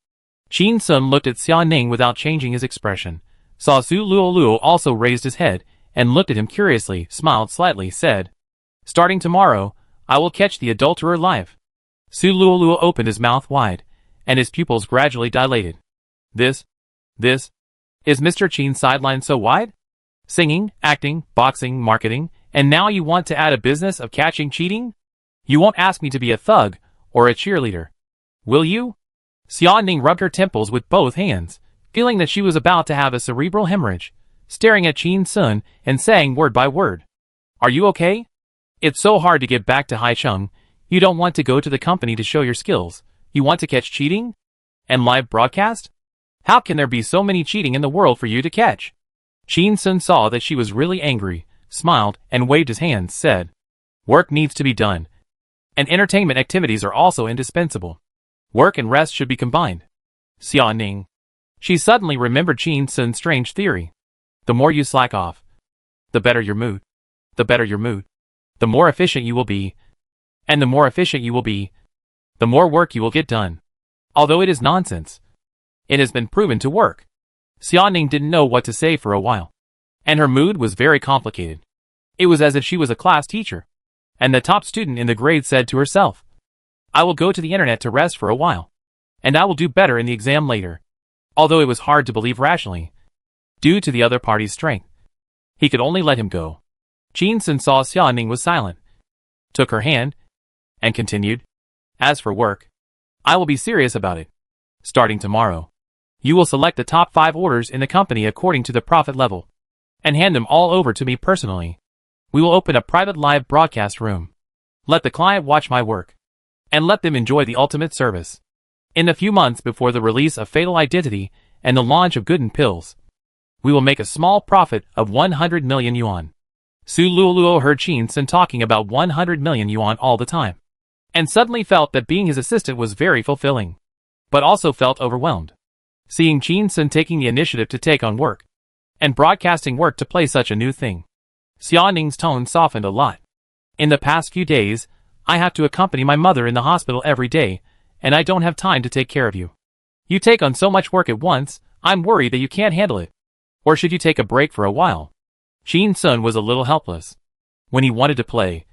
Qin Sun looked at Xia Ning without changing his expression, saw Su Luoluo also raised his head, and looked at him curiously, smiled slightly, said, "Starting tomorrow, I will catch the adulterer live." Su Luoluo opened his mouth wide, and his pupils gradually dilated. This is Mr. Qin's sideline so wide? Singing, acting, boxing, marketing, and now you want to add a business of catching cheating? You won't ask me to be a thug or a cheerleader, will you? Xia Ning rubbed her temples with both hands, feeling that she was about to have a cerebral hemorrhage, staring at Qin Sun and saying word by word, "Are you okay? It's so hard to get back to Haicheng. You don't want to go to the company to show your skills. You want to catch cheating? And live broadcast? How can there be so many cheating in the world for you to catch?" Qin Sun saw that she was really angry, smiled, and waved his hands, said, "Work needs to be done. And entertainment activities are also indispensable. Work and rest should be combined." Xia Ning. She suddenly remembered Qin Sun's strange theory. The more you slack off, the better your mood. The better your mood, the more efficient you will be. And the more efficient you will be, the more work you will get done. Although it is nonsense, it has been proven to work. Xia Ning didn't know what to say for a while, and her mood was very complicated. It was as if she was a class teacher, and the top student in the grade said to herself, "I will go to the internet to rest for a while, and I will do better in the exam later." Although it was hard to believe rationally, due to the other party's strength, he could only let him go. Qin Sun saw Xia Ning was silent, took her hand, and continued, "As for work, I will be serious about it. Starting tomorrow, you will select the top 5 orders in the company according to the profit level, and hand them all over to me personally. We will open a private live broadcast room. Let the client watch my work, and let them enjoy the ultimate service. In the few months before the release of Fatal Identity and the launch of Gooden Pills, we will make a small profit of 100 million yuan." Su Luoluo heard Qin Sun talking about 100 million yuan all the time, and suddenly felt that being his assistant was very fulfilling, but also felt overwhelmed. Seeing Qin Sun taking the initiative to take on work, and broadcasting work to play such a new thing, Xia Ning's tone softened a lot. "In the past few days, I have to accompany my mother in the hospital every day, and I don't have time to take care of you. You take on so much work at once, I'm worried that you can't handle it. Or should you take a break for a while?" Qin Sun was a little helpless. When he wanted to play,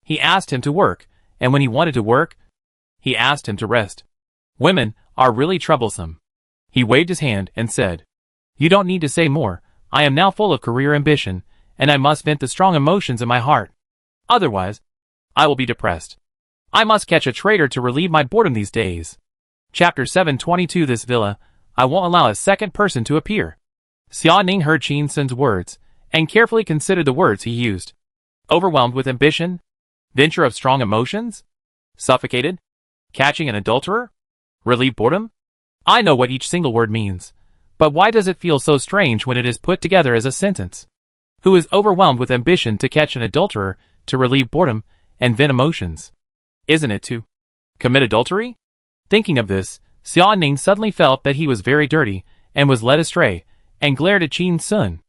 he asked him to work, and when he wanted to work, he asked him to rest. Women are really troublesome. He waved his hand and said, "You don't need to say more. I am now full of career ambition, and I must vent the strong emotions in my heart. Otherwise, I will be depressed. I must catch a traitor to relieve my boredom these days." Chapter 722 This villa, I won't allow a second person to appear. Xia Ning heard Qin Sun's words, and carefully considered the words he used. Overwhelmed with ambition? Venture of strong emotions? Suffocated? Catching an adulterer? Relieve boredom? I know what each single word means, but why does it feel so strange when it is put together as a sentence? Who is overwhelmed with ambition to catch an adulterer, to relieve boredom, and vent emotions? Isn't it to commit adultery? Thinking of this, Xia Ning suddenly felt that he was very dirty, and was led astray, and glared at Qin Sun.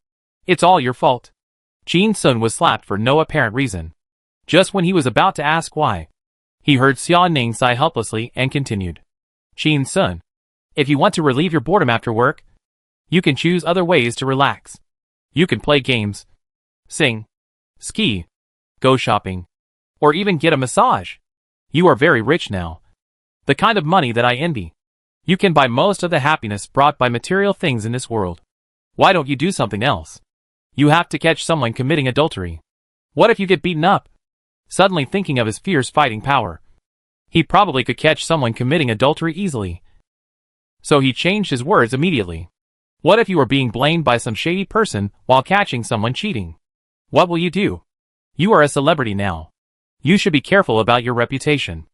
"It's all your fault." Qin Sun was slapped for no apparent reason. Just when he was about to ask why, he heard Xia Ning sigh helplessly and continued, "Qin Sun, if you want to relieve your boredom after work, you can choose other ways to relax. You can play games, sing, ski, go shopping, or even get a massage. You are very rich now. The kind of money that I envy. You can buy most of the happiness brought by material things in this world. Why don't you do something else? You have to catch someone committing adultery. What if you get beaten up?" Suddenly thinking of his fierce fighting power, he probably could catch someone committing adultery easily. So he changed his words immediately. "What if you are being blamed by some shady person while catching someone cheating? What will you do? You are a celebrity now. You should be careful about your reputation."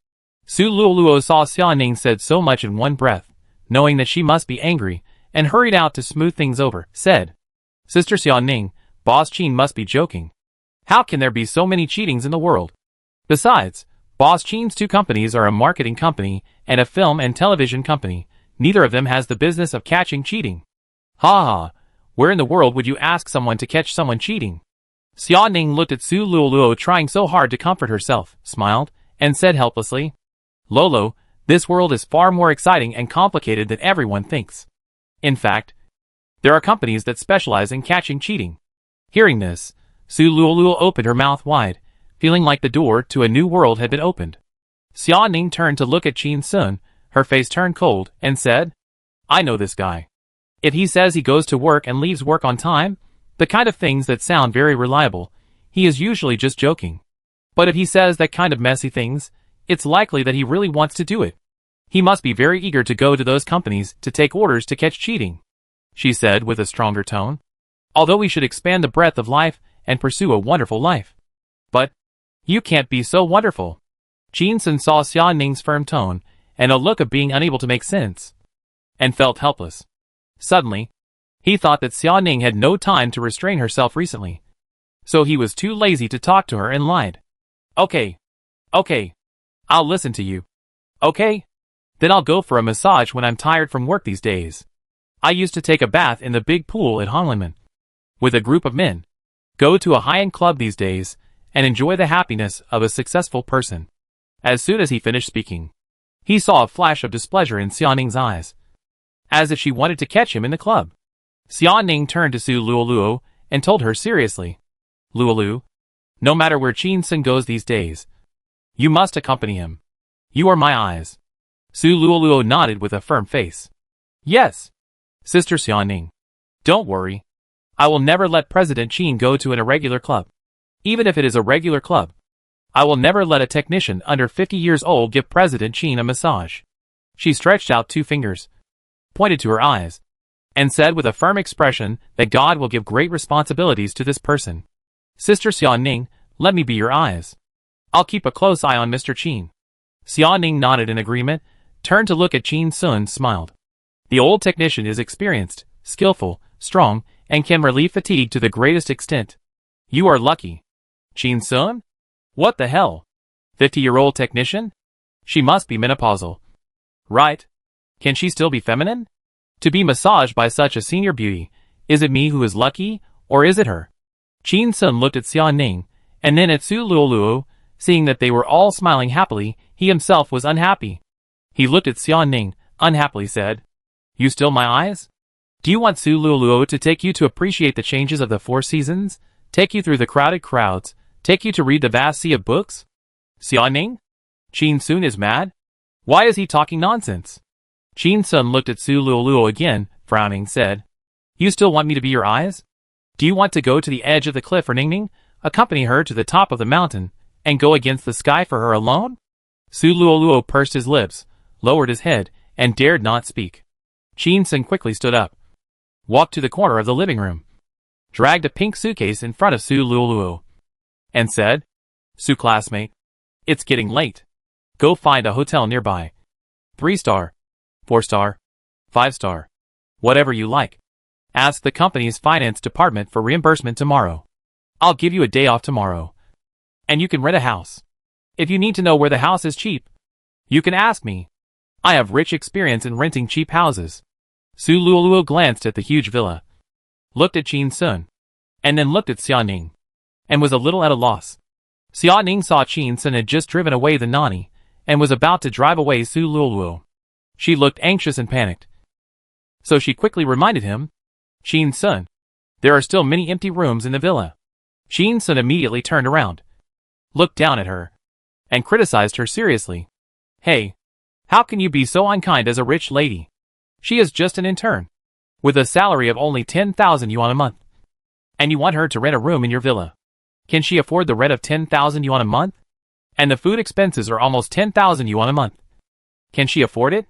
Su Luoluo saw Xia Ning said so much in one breath, knowing that she must be angry, and hurried out to smooth things over, said, "Sister Xia Ning, Boss Qin must be joking. How can there be so many cheatings in the world? Besides, Boss Qin's two companies are a marketing company and a film and television company. Neither of them has the business of catching cheating. Ha ha, where in the world would you ask someone to catch someone cheating?" Xia Ning looked at Su Luoluo trying so hard to comfort herself, smiled, and said helplessly, "Lolo, this world is far more exciting and complicated than everyone thinks. In fact, there are companies that specialize in catching cheating." Hearing this, Su Luoluo opened her mouth wide, feeling like the door to a new world had been opened. Xia Ning turned to look at Qin Sun, her face turned cold, and said, "I know this guy. If he says he goes to work and leaves work on time, the kind of things that sound very reliable, he is usually just joking. But if he says that kind of messy things, it's likely that he really wants to do it. He must be very eager to go to those companies to take orders to catch cheating," she said with a stronger tone. "Although we should expand the breadth of life and pursue a wonderful life. But you can't be so wonderful." Qin Sun saw Xia Ning's firm tone and a look of being unable to make sense, and felt helpless. Suddenly, he thought that Xia Ning had no time to restrain herself recently, so he was too lazy to talk to her and lied. Okay, I'll listen to you. Okay? Then I'll go for a massage when I'm tired from work these days. I used to take a bath in the big pool at Honglinmen with a group of men, go to a high-end club these days, and enjoy the happiness of a successful person." As soon as he finished speaking, he saw a flash of displeasure in Xia Ning's eyes, as if she wanted to catch him in the club. Xia Ning turned to Su Luoluo and told her seriously, "Luolu, no matter where Qin Sun goes these days, you must accompany him. You are my eyes." Su Luoluo nodded with a firm face. "Yes, Sister Xia Ning. Don't worry. I will never let President Qin go to an irregular club. Even if it is a regular club, I will never let a technician under 50 years old give President Qin a massage." She stretched out two fingers, pointed to her eyes, and said with a firm expression that God will give great responsibilities to this person. "Sister Xia Ning, let me be your eyes. I'll keep a close eye on Mr. Qin." Xia Ning nodded in agreement, turned to look at Qin Sun, smiled. The old technician is experienced, skillful, strong, and can relieve fatigue to the greatest extent. You are lucky. Qin Sun? What the hell? 50-year-old technician? She must be menopausal. Right? Can she still be feminine? To be massaged by such a senior beauty, is it me who is lucky, or is it her? Qin Sun looked at Xia Ning, and then at Su Luoluo. Seeing that they were all smiling happily, he himself was unhappy. He looked at Xia Ning, unhappily said, "You still my eyes? Do you want Su Luoluo to take you to appreciate the changes of the 4 seasons, take you through the crowded crowds, take you to read the vast sea of books? Xia Ning? Qin Sun is mad? Why is he talking nonsense?" Qin Sun looked at Su Luoluo again, frowning, said, "You still want me to be your eyes? Do you want to go to the edge of the cliff for Ningning, accompany her to the top of the mountain, and go against the sky for her alone?" Su Luoluo pursed his lips, lowered his head, and dared not speak. Qin Sun quickly stood up, walked to the corner of the living room, dragged a pink suitcase in front of Su Luoluo, and said, "Su classmate, it's getting late. Go find a hotel nearby. 3-star, 4-star, 5-star, whatever you like. Ask the company's finance department for reimbursement tomorrow. I'll give you a day off tomorrow. And you can rent a house. If you need to know where the house is cheap, you can ask me. I have rich experience in renting cheap houses." Su Luoluo glanced at the huge villa, looked at Qin Sun, and then looked at Xia Ning, and was a little at a loss. Xia Ning saw Qin Sun had just driven away the nanny, and was about to drive away Su Luoluo. She looked anxious and panicked. So she quickly reminded him, "Qin Sun, there are still many empty rooms in the villa." Qin Sun immediately turned around, looked down at her, and criticized her seriously. "Hey, how can you be so unkind as a rich lady? She is just an intern, with a salary of only 10,000 yuan a month. And you want her to rent a room in your villa. Can she afford the rent of 10,000 yuan a month? And the food expenses are almost 10,000 yuan a month. Can she afford it?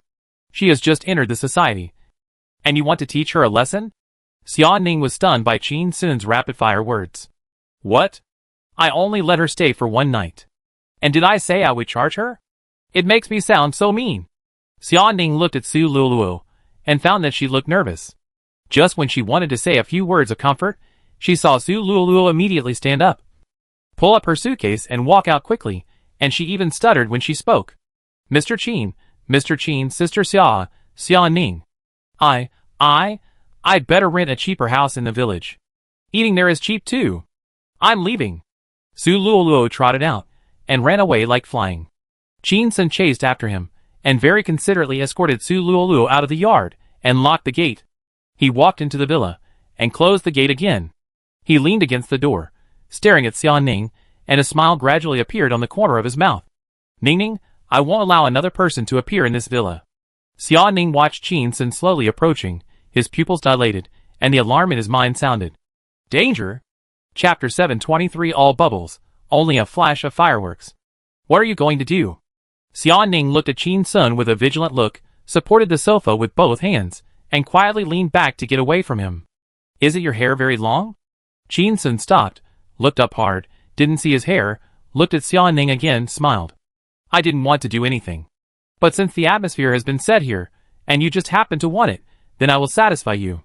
She has just entered the society. And you want to teach her a lesson?" Xia Ning was stunned by Qin Sun's rapid-fire words. "What? I only let her stay for 1 night. And did I say I would charge her? It makes me sound so mean." Xia Ning looked at Su Luoluo, and found that she looked nervous. Just when she wanted to say a few words of comfort, she saw Su Luoluo immediately stand up, pull up her suitcase and walk out quickly, and she even stuttered when she spoke. Mr. Qin, Sister Xia Ning. I'd better rent a cheaper house in the village. Eating there is cheap too. I'm leaving. Su Luoluo trotted out, and ran away like flying. Qin Sun chased after him, and very considerately escorted Su Luoluo out of the yard, and locked the gate. He walked into the villa, and closed the gate again. He leaned against the door, staring at Xia Ning, and a smile gradually appeared on the corner of his mouth. Ning, I won't allow another person to appear in this villa. Xia Ning watched Qin Sun slowly approaching, his pupils dilated, and the alarm in his mind sounded. Danger? Chapter 723 All bubbles, only a flash of fireworks. What are you going to do? Xia Ning looked at Qin Sun with a vigilant look, supported the sofa with both hands, and quietly leaned back to get away from him. Is it your hair very long? Qin Sun stopped, looked up hard, didn't see his hair, looked at Xia Ning again, smiled. I didn't want to do anything. But since the atmosphere has been set here, and you just happen to want it, then I will satisfy you.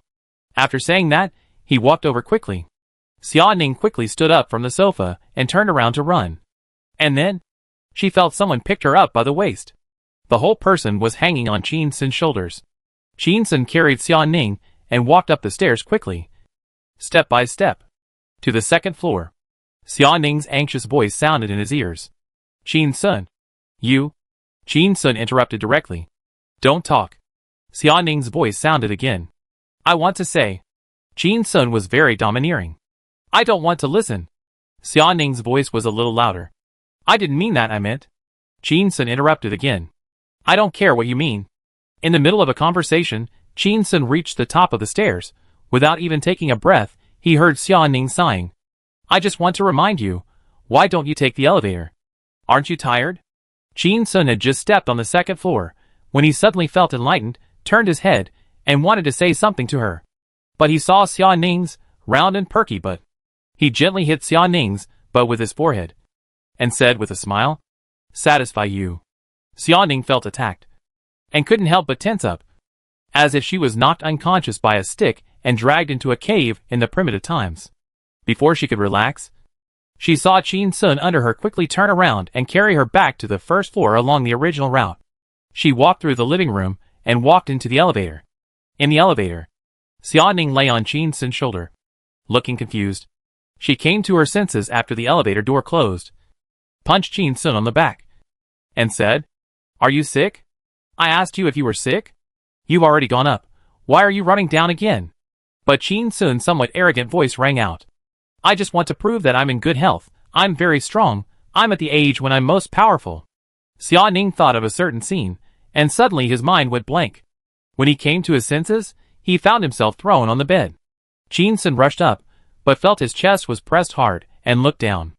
After saying that, he walked over quickly. Xia Ning quickly stood up from the sofa and turned around to run. And then, she felt someone picked her up by the waist. The whole person was hanging on Qin Sun's shoulders. Qin Sun carried Xia Ning and walked up the stairs quickly, step by step, to the second floor. Xia Ning's anxious voice sounded in his ears. Qin Sun. You? Qin Sun interrupted directly. Don't talk. Xia Ning's voice sounded again. I want to say. Qin Sun was very domineering. I don't want to listen. Xia Ning's voice was a little louder. I didn't mean that, I meant. Qin Sun interrupted again. I don't care what you mean. In the middle of a conversation, Qin Sun reached the top of the stairs. Without even taking a breath, he heard Xia Ning sighing. I just want to remind you, why don't you take the elevator? Aren't you tired? Qin Sun had just stepped on the second floor, when he suddenly felt enlightened, turned his head, and wanted to say something to her. But he saw Xia Ning's round and perky butt. He gently hit Xia Ning's butt with his forehead, and said with a smile, Satisfy you. Xia Ning felt attacked, and couldn't help but tense up, as if she was knocked unconscious by a stick and dragged into a cave in the primitive times. Before she could relax, she saw Qin Sun under her quickly turn around and carry her back to the first floor along the original route. She walked through the living room and walked into the elevator. In the elevator, Xia Ning lay on Qin Sun's shoulder, looking confused. She came to her senses after the elevator door closed, punched Qin Sun on the back, and said, Are you sick? I asked you if you were sick? You've already gone up. Why are you running down again? But Qin Sun's somewhat arrogant voice rang out. I just want to prove that I'm in good health. I'm very strong. I'm at the age when I'm most powerful. Xia Ning thought of a certain scene, and suddenly his mind went blank. When he came to his senses, he found himself thrown on the bed. Qin Sun rushed up, but felt his chest was pressed hard, and looked down.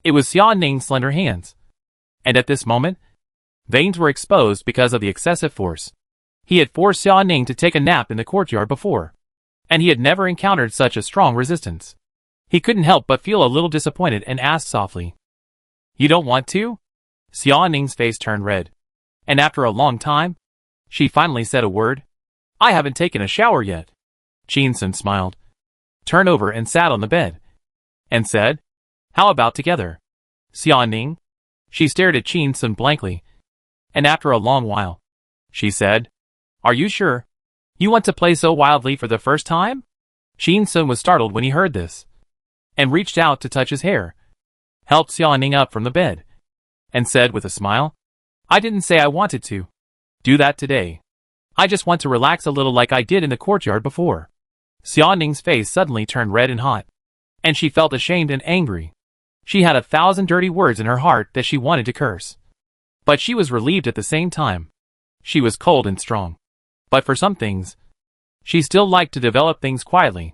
It was Xia Ning's slender hands. And at this moment, veins were exposed because of the excessive force. He had forced Xia Ning to take a nap in the courtyard before, and he had never encountered such a strong resistance. He couldn't help but feel a little disappointed and asked softly, You don't want to? Xia Ning's face turned red, and after a long time, she finally said a word. I haven't taken a shower yet. Qin Sun smiled, turned over and sat on the bed, and said, How about together? Xia Ning? She stared at Qin Sun blankly, and after a long while, she said, Are you sure? You want to play so wildly for the first time? Qin Sun was startled when he heard this, and reached out to touch his hair, helped Xia Ning up from the bed, and said with a smile, I didn't say I wanted to do that today. I just want to relax a little like I did in the courtyard before. Xia Ning's face suddenly turned red and hot, and she felt ashamed and angry. She had 1,000 dirty words in her heart that she wanted to curse, but she was relieved at the same time. She was cold and strong, but for some things, she still liked to develop things quietly,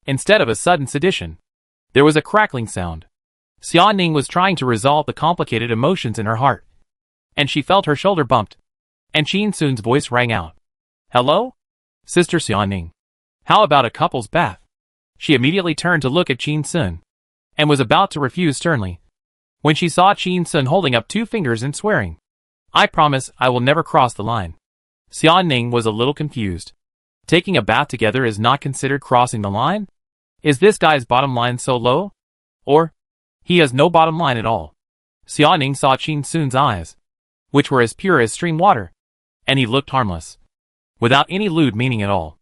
instead of a sudden sedition. There was a crackling sound. Xia Ning was trying to resolve the complicated emotions in her heart, and she felt her shoulder bumped, and Qin Sun's voice rang out. Hello? Sister Xia Ning. How about a couple's bath? She immediately turned to look at Qin Sun, and was about to refuse sternly, when she saw Qin Sun holding up 2 fingers and swearing. I promise I will never cross the line. Xia Ning was a little confused. Taking a bath together is not considered crossing the line? Is this guy's bottom line so low? Or, he has no bottom line at all. Xiaoning saw Qin Sun's eyes, which were as pure as stream water, and he looked harmless, without any lewd meaning at all.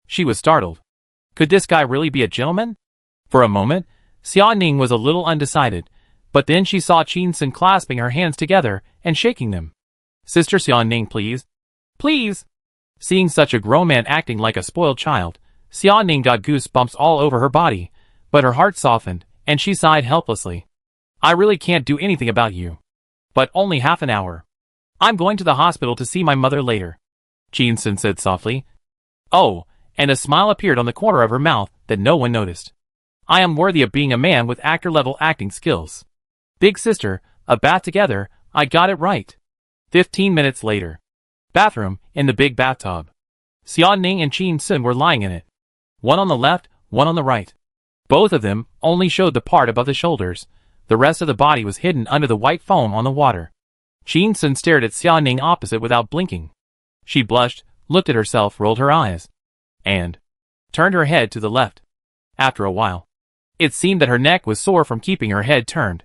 She was startled. Could this guy really be a gentleman? For a moment, Xiaoning was a little undecided, but then she saw Qin Sun clasping her hands together and shaking them. Sister Xiaoning, please. Please! Seeing such a grown man acting like a spoiled child, Xiaoning got goosebumps all over her body, but her heart softened, and she sighed helplessly. I really can't do anything about you. But only half an hour. I'm going to the hospital to see my mother later, Qin Sun said softly. Oh, and a smile appeared on the corner of her mouth that no one noticed. I am worthy of being a man with actor-level acting skills. Big sister, a bath together, I got it right. 15 minutes later. Bathroom, in the big bathtub. Xiaoning and Qin Sun were lying in it. One on the left, one on the right. Both of them only showed the part above the shoulders. The rest of the body was hidden under the white foam on the water. Qin Sun stared at Xiaoning opposite without blinking. She blushed, looked at herself, rolled her eyes, and turned her head to the left. After a while, it seemed that her neck was sore from keeping her head turned.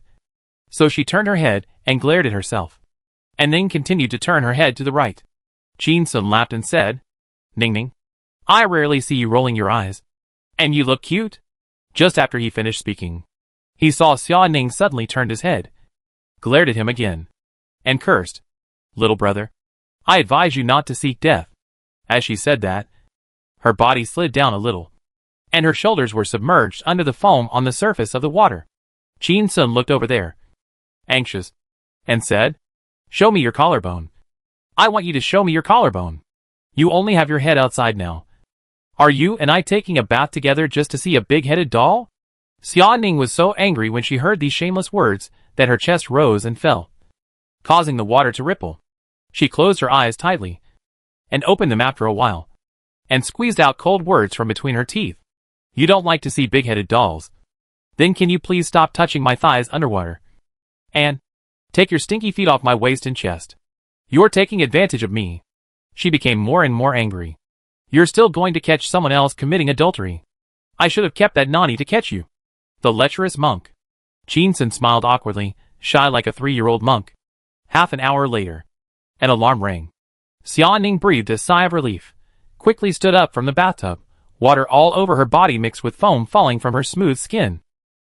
So she turned her head and glared at herself, and then continued to turn her head to the right. Qin Sun laughed and said, Ning Ning, I rarely see you rolling your eyes. And you look cute. Just after he finished speaking, he saw Xiaoning suddenly turned his head, glared at him again, and cursed. Little brother, I advise you not to seek death. As she said that, her body slid down a little, and her shoulders were submerged under the foam on the surface of the water. Qin Sun looked over there, anxious, and said, Show me your collarbone. I want you to show me your collarbone. You only have your head outside now. Are you and I taking a bath together just to see a big-headed doll? Xiaoning was so angry when she heard these shameless words that her chest rose and fell, causing the water to ripple. She closed her eyes tightly, and opened them after a while, and squeezed out cold words from between her teeth. You don't like to see big-headed dolls? Then can you please stop touching my thighs underwater? And take your stinky feet off my waist and chest. You're taking advantage of me. She became more and more angry. You're still going to catch someone else committing adultery. I should have kept that nanny to catch you. The lecherous monk. Qin Sun smiled awkwardly, shy like a 3-year-old monk. Half an hour later, an alarm rang. Xiaoning breathed a sigh of relief, quickly stood up from the bathtub, water all over her body mixed with foam falling from her smooth skin.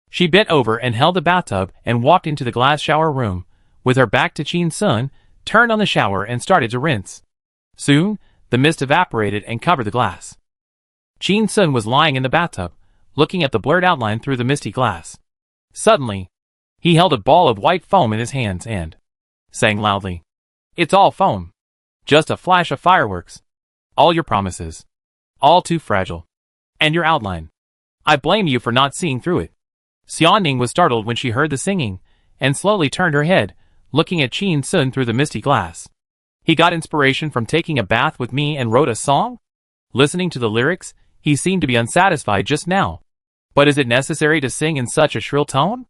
She bent over and held the bathtub and walked into the glass shower room, with her back to Qin Sun, turned on the shower and started to rinse. Soon, the mist evaporated and covered the glass. Qin Sun was lying in the bathtub, looking at the blurred outline through the misty glass. Suddenly, he held a ball of white foam in his hands and sang loudly, It's all foam. Just a flash of fireworks. All your promises. All too fragile. And your outline. I blame you for not seeing through it. Xiaoning was startled when she heard the singing, and slowly turned her head, looking at Qin Sun through the misty glass. He got inspiration from taking a bath with me and wrote a song? Listening to the lyrics, he seemed to be unsatisfied just now. But is it necessary to sing in such a shrill tone?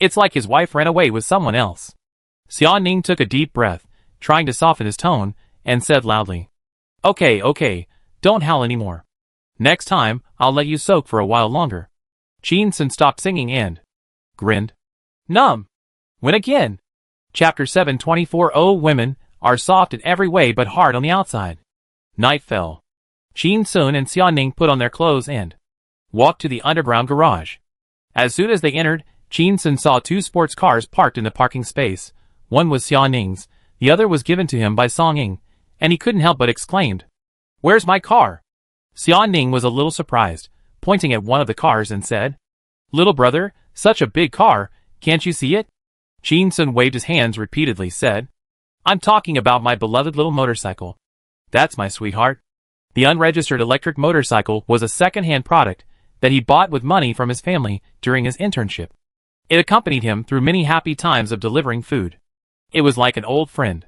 It's like his wife ran away with someone else. Xiaoning took a deep breath, trying to soften his tone, and said loudly, Okay, don't howl anymore. Next time, I'll let you soak for a while longer. Qin Sun stopped singing and grinned. Numb. When again? Chapter 724. Oh, women are soft in every way but hard on the outside. Night fell. Qin Sun and Xiaoning put on their clothes and walked to the underground garage. As soon as they entered, Qin Sun saw 2 sports cars parked in the parking space. One was Xiaoning's, the other was given to him by Songing, and he couldn't help but exclaimed, Where's my car? Xiaoning was a little surprised, pointing at one of the cars and said, Little brother, such a big car, can't you see it? Qin Sun waved his hands repeatedly, said, I'm talking about my beloved little motorcycle. That's my sweetheart. The unregistered electric motorcycle was a second-hand product that he bought with money from his family during his internship. It accompanied him through many happy times of delivering food. It was like an old friend.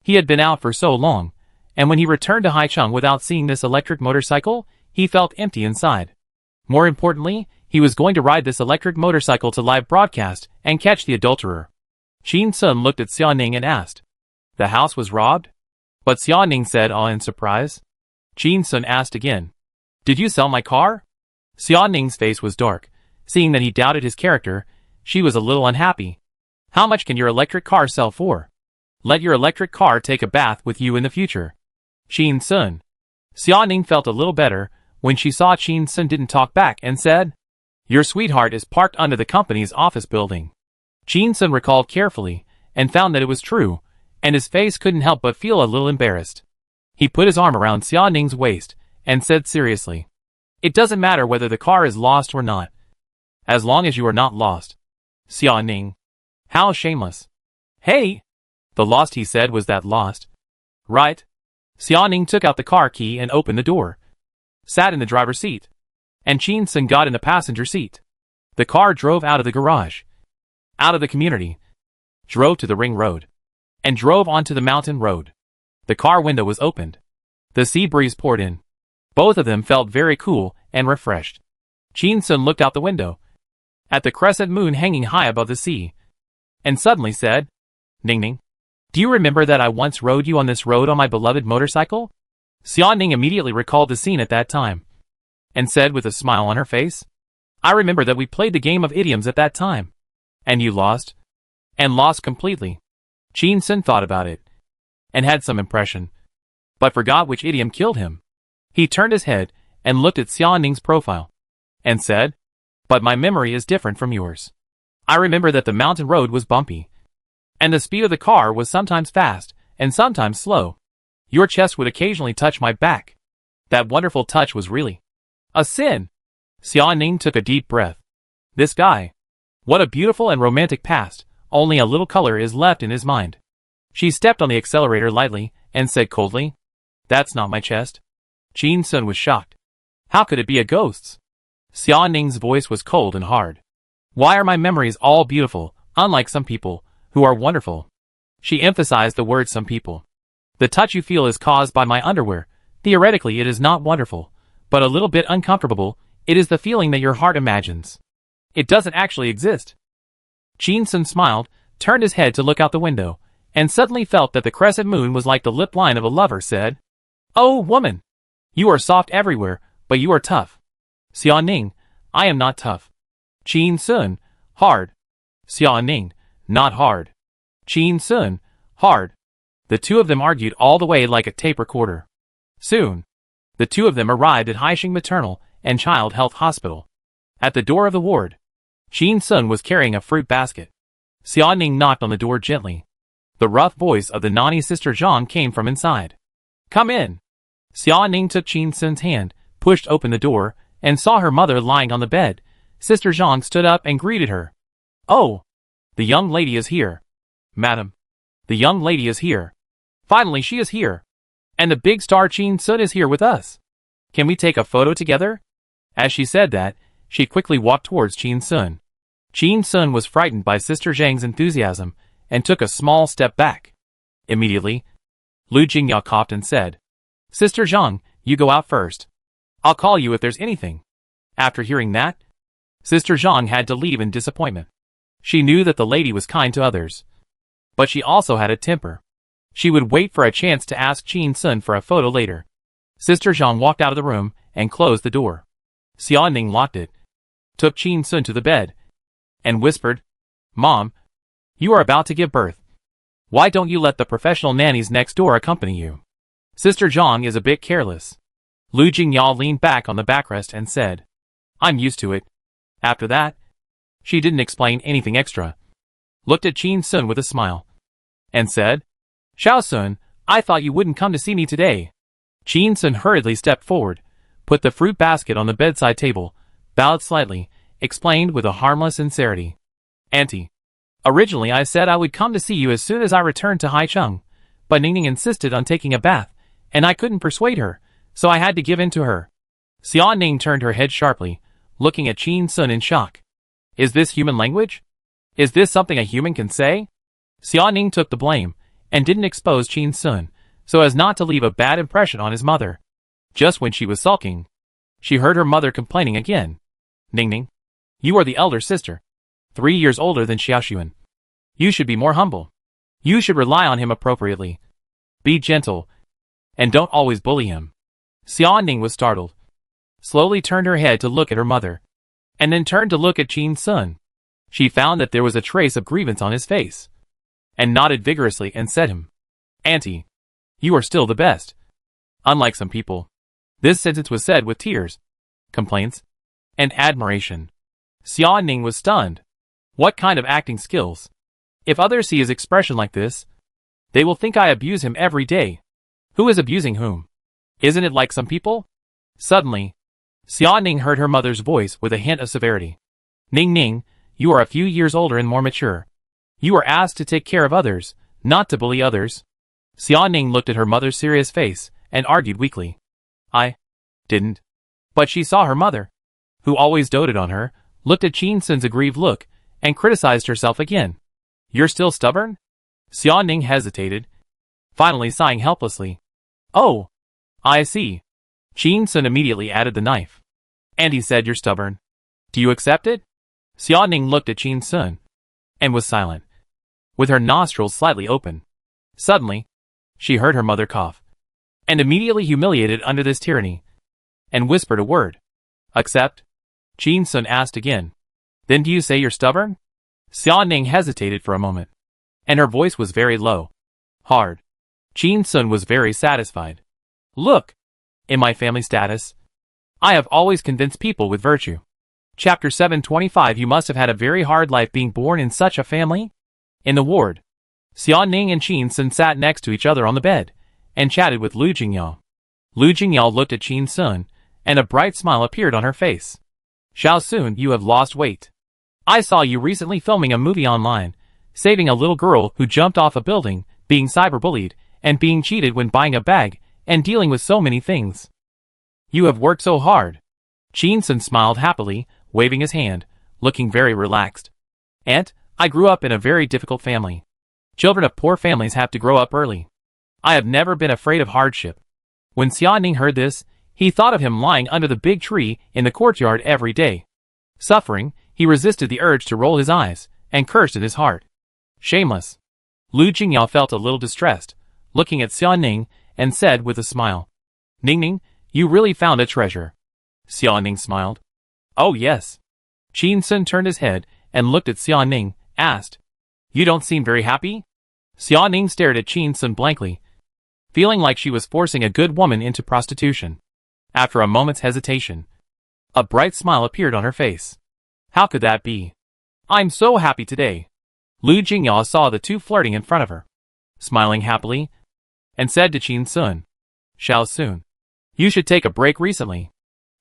He had been out for so long, and when he returned to Haicheng without seeing this electric motorcycle, he felt empty inside. More importantly, he was going to ride this electric motorcycle to live broadcast and catch the adulterer. Qin Sun looked at Xiaoning and asked, The house was robbed? But Xiaoning said, in surprise, Qin Sun asked again. Did you sell my car? Xia Ning's face was dark. Seeing that he doubted his character, she was a little unhappy. How much can your electric car sell for? Let your electric car take a bath with you in the future. Qin Sun. Xia Ning felt a little better when she saw Qin Sun didn't talk back and said, Your sweetheart is parked under the company's office building. Qin Sun recalled carefully and found that it was true, and his face couldn't help but feel a little embarrassed. He put his arm around Xia Ning's waist and said seriously, It doesn't matter whether the car is lost or not, as long as you are not lost. Xia Ning. How shameless. Hey! The lost he said was that lost. Right? Xia Ning took out the car key and opened the door. Sat in the driver's seat. And Qin Sun got in the passenger seat. The car drove out of the garage. Out of the community. Drove to the ring road. And drove onto the mountain road. The car window was opened. The sea breeze poured in. Both of them felt very cool and refreshed. Qin Sun looked out the window at the crescent moon hanging high above the sea, and suddenly said, Ning Ning, do you remember that I once rode you on this road on my beloved motorcycle? Xia Ning immediately recalled the scene at that time, and said with a smile on her face, I remember that we played the game of idioms at that time. And you lost? And lost completely. Qin Sun thought about it, and had some impression, but forgot which idiom killed him. He turned his head and looked at Xia Ning's profile, and said, But my memory is different from yours. I remember that the mountain road was bumpy, and the speed of the car was sometimes fast and sometimes slow. Your chest would occasionally touch my back. That wonderful touch was really a sin. Xia Ning took a deep breath. This guy. What a beautiful and romantic past, only a little color is left in his mind. She stepped on the accelerator lightly and said coldly, That's not my chest. Qin Sun was shocked. How could it be a ghost's? Xia Ning's voice was cold and hard. Why are my memories all beautiful, unlike some people, who are wonderful? She emphasized the word some people. The touch you feel is caused by my underwear. Theoretically it is not wonderful, but a little bit uncomfortable. It is the feeling that your heart imagines. It doesn't actually exist. Qin Sun smiled, turned his head to look out the window, and suddenly felt that the crescent moon was like the lip line of a lover said, Oh, woman! You are soft everywhere, but you are tough. Xia Ning, I am not tough. Qin Sun, hard. Xia Ning, not hard. Qin Sun, hard. The two of them argued all the way like a tape recorder. Soon, the two of them arrived at Haixing Maternal and Child Health Hospital. At the door of the ward, Qin Sun was carrying a fruit basket. Xia Ning knocked on the door gently. The rough voice of the naughty Sister Zhang came from inside. Come in. Xia Ning took Qin Sun's hand, pushed open the door, and saw her mother lying on the bed. Sister Zhang stood up and greeted her. Oh, the young lady is here. Madam, the young lady is here. Finally she is here. And the big star Qin Sun is here with us. Can we take a photo together? As she said that, she quickly walked towards Qin Sun. Qin Sun was frightened by Sister Zhang's enthusiasm and took a small step back. Immediately, Lu Jingyao coughed and said, Sister Zhang, you go out first. I'll call you if there's anything. After hearing that, Sister Zhang had to leave in disappointment. She knew that the lady was kind to others, but she also had a temper. She would wait for a chance to ask Qin Sun for a photo later. Sister Zhang walked out of the room and closed the door. Xia Ning locked it, took Qin Sun to the bed, and whispered, Mom, you are about to give birth. Why don't you let the professional nannies next door accompany you? Sister Zhang is a bit careless. Lu Jingyao leaned back on the backrest and said, I'm used to it. After that, she didn't explain anything extra. Looked at Qin Sun with a smile, and said, Xiao Sun, I thought you wouldn't come to see me today. Qin Sun hurriedly stepped forward, put the fruit basket on the bedside table, bowed slightly, explained with a harmless sincerity. Auntie, originally I said I would come to see you as soon as I returned to Haicheng, but Ningning insisted on taking a bath, and I couldn't persuade her, so I had to give in to her. Xia Ning turned her head sharply, looking at Qin Sun in shock. Is this human language? Is this something a human can say? Xia Ning took the blame, and didn't expose Qin Sun, so as not to leave a bad impression on his mother. Just when she was sulking, she heard her mother complaining again. Ningning, you are the elder sister, 3 years older than Xiaoxuan. You should be more humble. You should rely on him appropriately. Be gentle, and don't always bully him. Xia Ning was startled, slowly turned her head to look at her mother, and then turned to look at Qin Sun. She found that there was a trace of grievance on his face, and nodded vigorously and said him, "Auntie, you are still the best. Unlike some people." This sentence was said with tears, complaints, and admiration. Xia Ning was stunned. What kind of acting skills? If others see his expression like this, they will think I abuse him every day. Who is abusing whom? Isn't it like some people? Suddenly, Xia Ning heard her mother's voice with a hint of severity. "Ning Ning, you are a few years older and more mature. You are asked to take care of others, not to bully others." Xia Ning looked at her mother's serious face and argued weakly. "I didn't." But she saw her mother, who always doted on her, looked at Qin Sun's aggrieved look, and criticized herself again. "You're still stubborn?" Xia Ning hesitated, finally sighing helplessly. "Oh, I see." Qin Sun immediately added the knife. "And he said you're stubborn. Do you accept it?" Xia Ning looked at Qin Sun, and was silent, with her nostrils slightly open. Suddenly, she heard her mother cough, and immediately humiliated under this tyranny, and whispered a word. "Accept?" Qin Sun asked again. "Then do you say you're stubborn?" Xia Ning hesitated for a moment, and her voice was very low, hard. Qin Sun was very satisfied. "Look, in my family status, I have always convinced people with virtue." Chapter 725. You must have had a very hard life being born in such a family. In the ward, Xia Ning and Qin Sun sat next to each other on the bed, and chatted with Lu Jingyao. Lu Jingyao looked at Qin Sun, and a bright smile appeared on her face. "Xiao Sun, you have lost weight. I saw you recently filming a movie online, saving a little girl who jumped off a building, being cyberbullied, and being cheated when buying a bag, and dealing with so many things. You have worked so hard." Qin Sun smiled happily, waving his hand, looking very relaxed. "Aunt, I grew up in a very difficult family. Children of poor families have to grow up early. I have never been afraid of hardship." When Xia Ning heard this, he thought of him lying under the big tree in the courtyard every day. Suffering, he resisted the urge to roll his eyes, and cursed in his heart. Shameless. Lu Jingyao felt a little distressed, looking at Xia Ning, and said with a smile, "Ning Ning, you really found a treasure." Xia Ning smiled. "Oh yes." Qin Sun turned his head, and looked at Xia Ning, asked, "You don't seem very happy?" Xia Ning stared at Qin Sun blankly, feeling like she was forcing a good woman into prostitution. After a moment's hesitation, a bright smile appeared on her face. "How could that be? I'm so happy today." Lu Jingyao saw the two flirting in front of her, smiling happily, and said to Qin Sun, "Xiao Sun, you should take a break recently.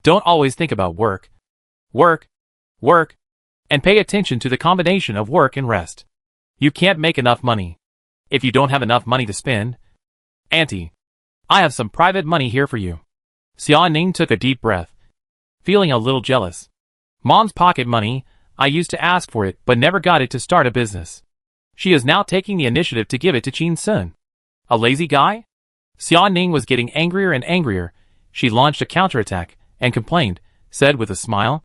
Don't always think about work. Work, work, and pay attention to the combination of work and rest. You can't make enough money if you don't have enough money to spend. Auntie, I have some private money here for you." Xia Ning took a deep breath, feeling a little jealous. "Mom's pocket money, I used to ask for it but never got it to start a business. She is now taking the initiative to give it to Qin Sun. A lazy guy?" Xia Ning was getting angrier and angrier. She launched a counterattack, and complained, said with a smile,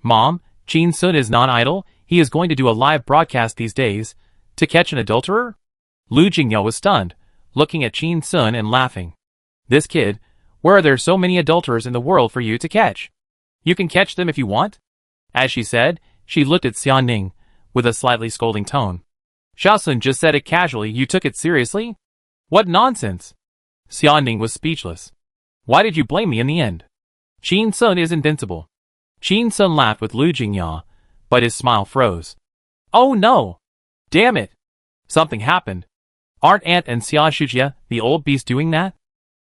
"Mom, Qin Sun is non-idle, he is going to do a live broadcast these days, to catch an adulterer?" Lu Jingyao was stunned, looking at Qin Sun and laughing. "This kid, where are there so many adulterers in the world for you to catch? You can catch them if you want?" As she said, she looked at Xia Ning, with a slightly scolding tone. "Xiao Sun just said it casually, you took it seriously? What nonsense!" Xia Ning was speechless. "Why did you blame me in the end? Qin Sun is invincible." Qin Sun laughed with Lu Jingyao, but his smile froze. "Oh no! Damn it! Something happened. Aren't Aunt and Xia Shujia, the old beast, doing that?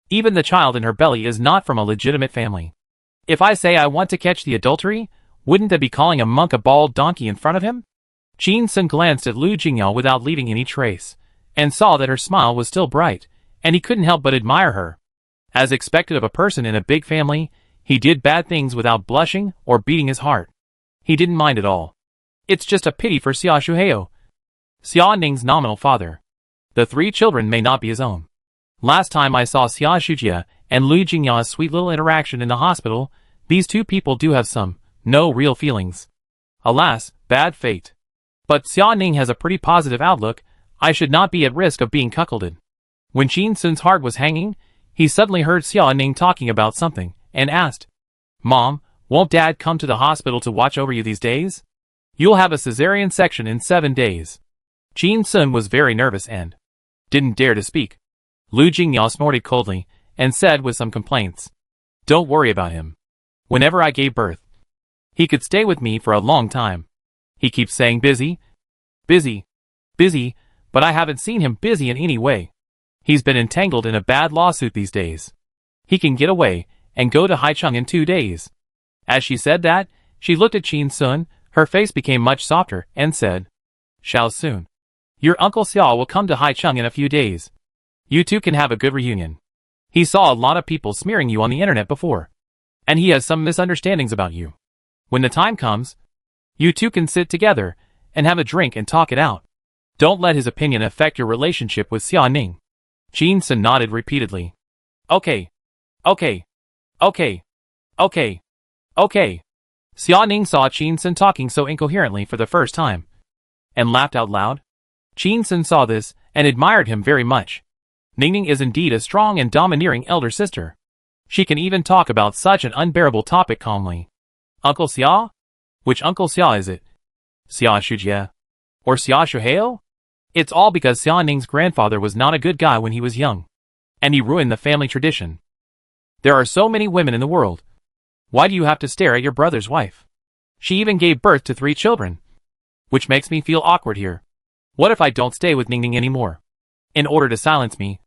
Even the child in her belly is not from a legitimate family. If I say I want to catch the adultery, wouldn't that be calling a monk a bald donkey in front of him?" Qin Sun glanced at Lu Jingyao without leaving any trace, and saw that her smile was still bright, and he couldn't help but admire her. As expected of a person in a big family, he did bad things without blushing or beating his heart. He didn't mind at all. It's just a pity for Xia Shuheo, Xia Ning's nominal father. The 3 children may not be his own. Last time I saw Xia Shujia and Lu Jingyao's sweet little interaction in the hospital, these 2 people do have no real feelings. Alas, bad fate. But Xia Ning has a pretty positive outlook. I should not be at risk of being cuckolded. When Qin Sun's heart was hanging, he suddenly heard Xia Ning talking about something, and asked, "Mom, won't Dad come to the hospital to watch over you these days? You'll have a cesarean section in 7 days." Qin Sun was very nervous and didn't dare to speak. Lu Jingyao snorted coldly, and said with some complaints, "Don't worry about him. Whenever I gave birth, he could stay with me for a long time. He keeps saying busy, busy, busy, but I haven't seen him busy in any way. He's been entangled in a bad lawsuit these days. He can get away and go to Haicheng in 2 days." As she said that, she looked at Qin Sun, her face became much softer, and said, "Shall soon. Your Uncle Xia will come to Haicheng in a few days. You two can have a good reunion. He saw a lot of people smearing you on the internet before, and he has some misunderstandings about you. When the time comes, you two can sit together and have a drink and talk it out. Don't let his opinion affect your relationship with Xia Ning." Qin Sun nodded repeatedly. Okay. Okay. Okay. Okay. Okay. Xia Ning saw Qin Sun talking so incoherently for the first time, and laughed out loud. Qin Sun saw this, and admired him very much. Ningning is indeed a strong and domineering elder sister. She can even talk about such an unbearable topic calmly. Uncle Xia? Which Uncle Xia is it? Xia Shujie? Or Xia Shuheo? It's all because Xia Ning's grandfather was not a good guy when he was young, and he ruined the family tradition. There are so many women in the world. Why do you have to stare at your brother's wife? She even gave birth to 3 children. Which makes me feel awkward here. What if I don't stay with Ningning anymore? In order to silence me,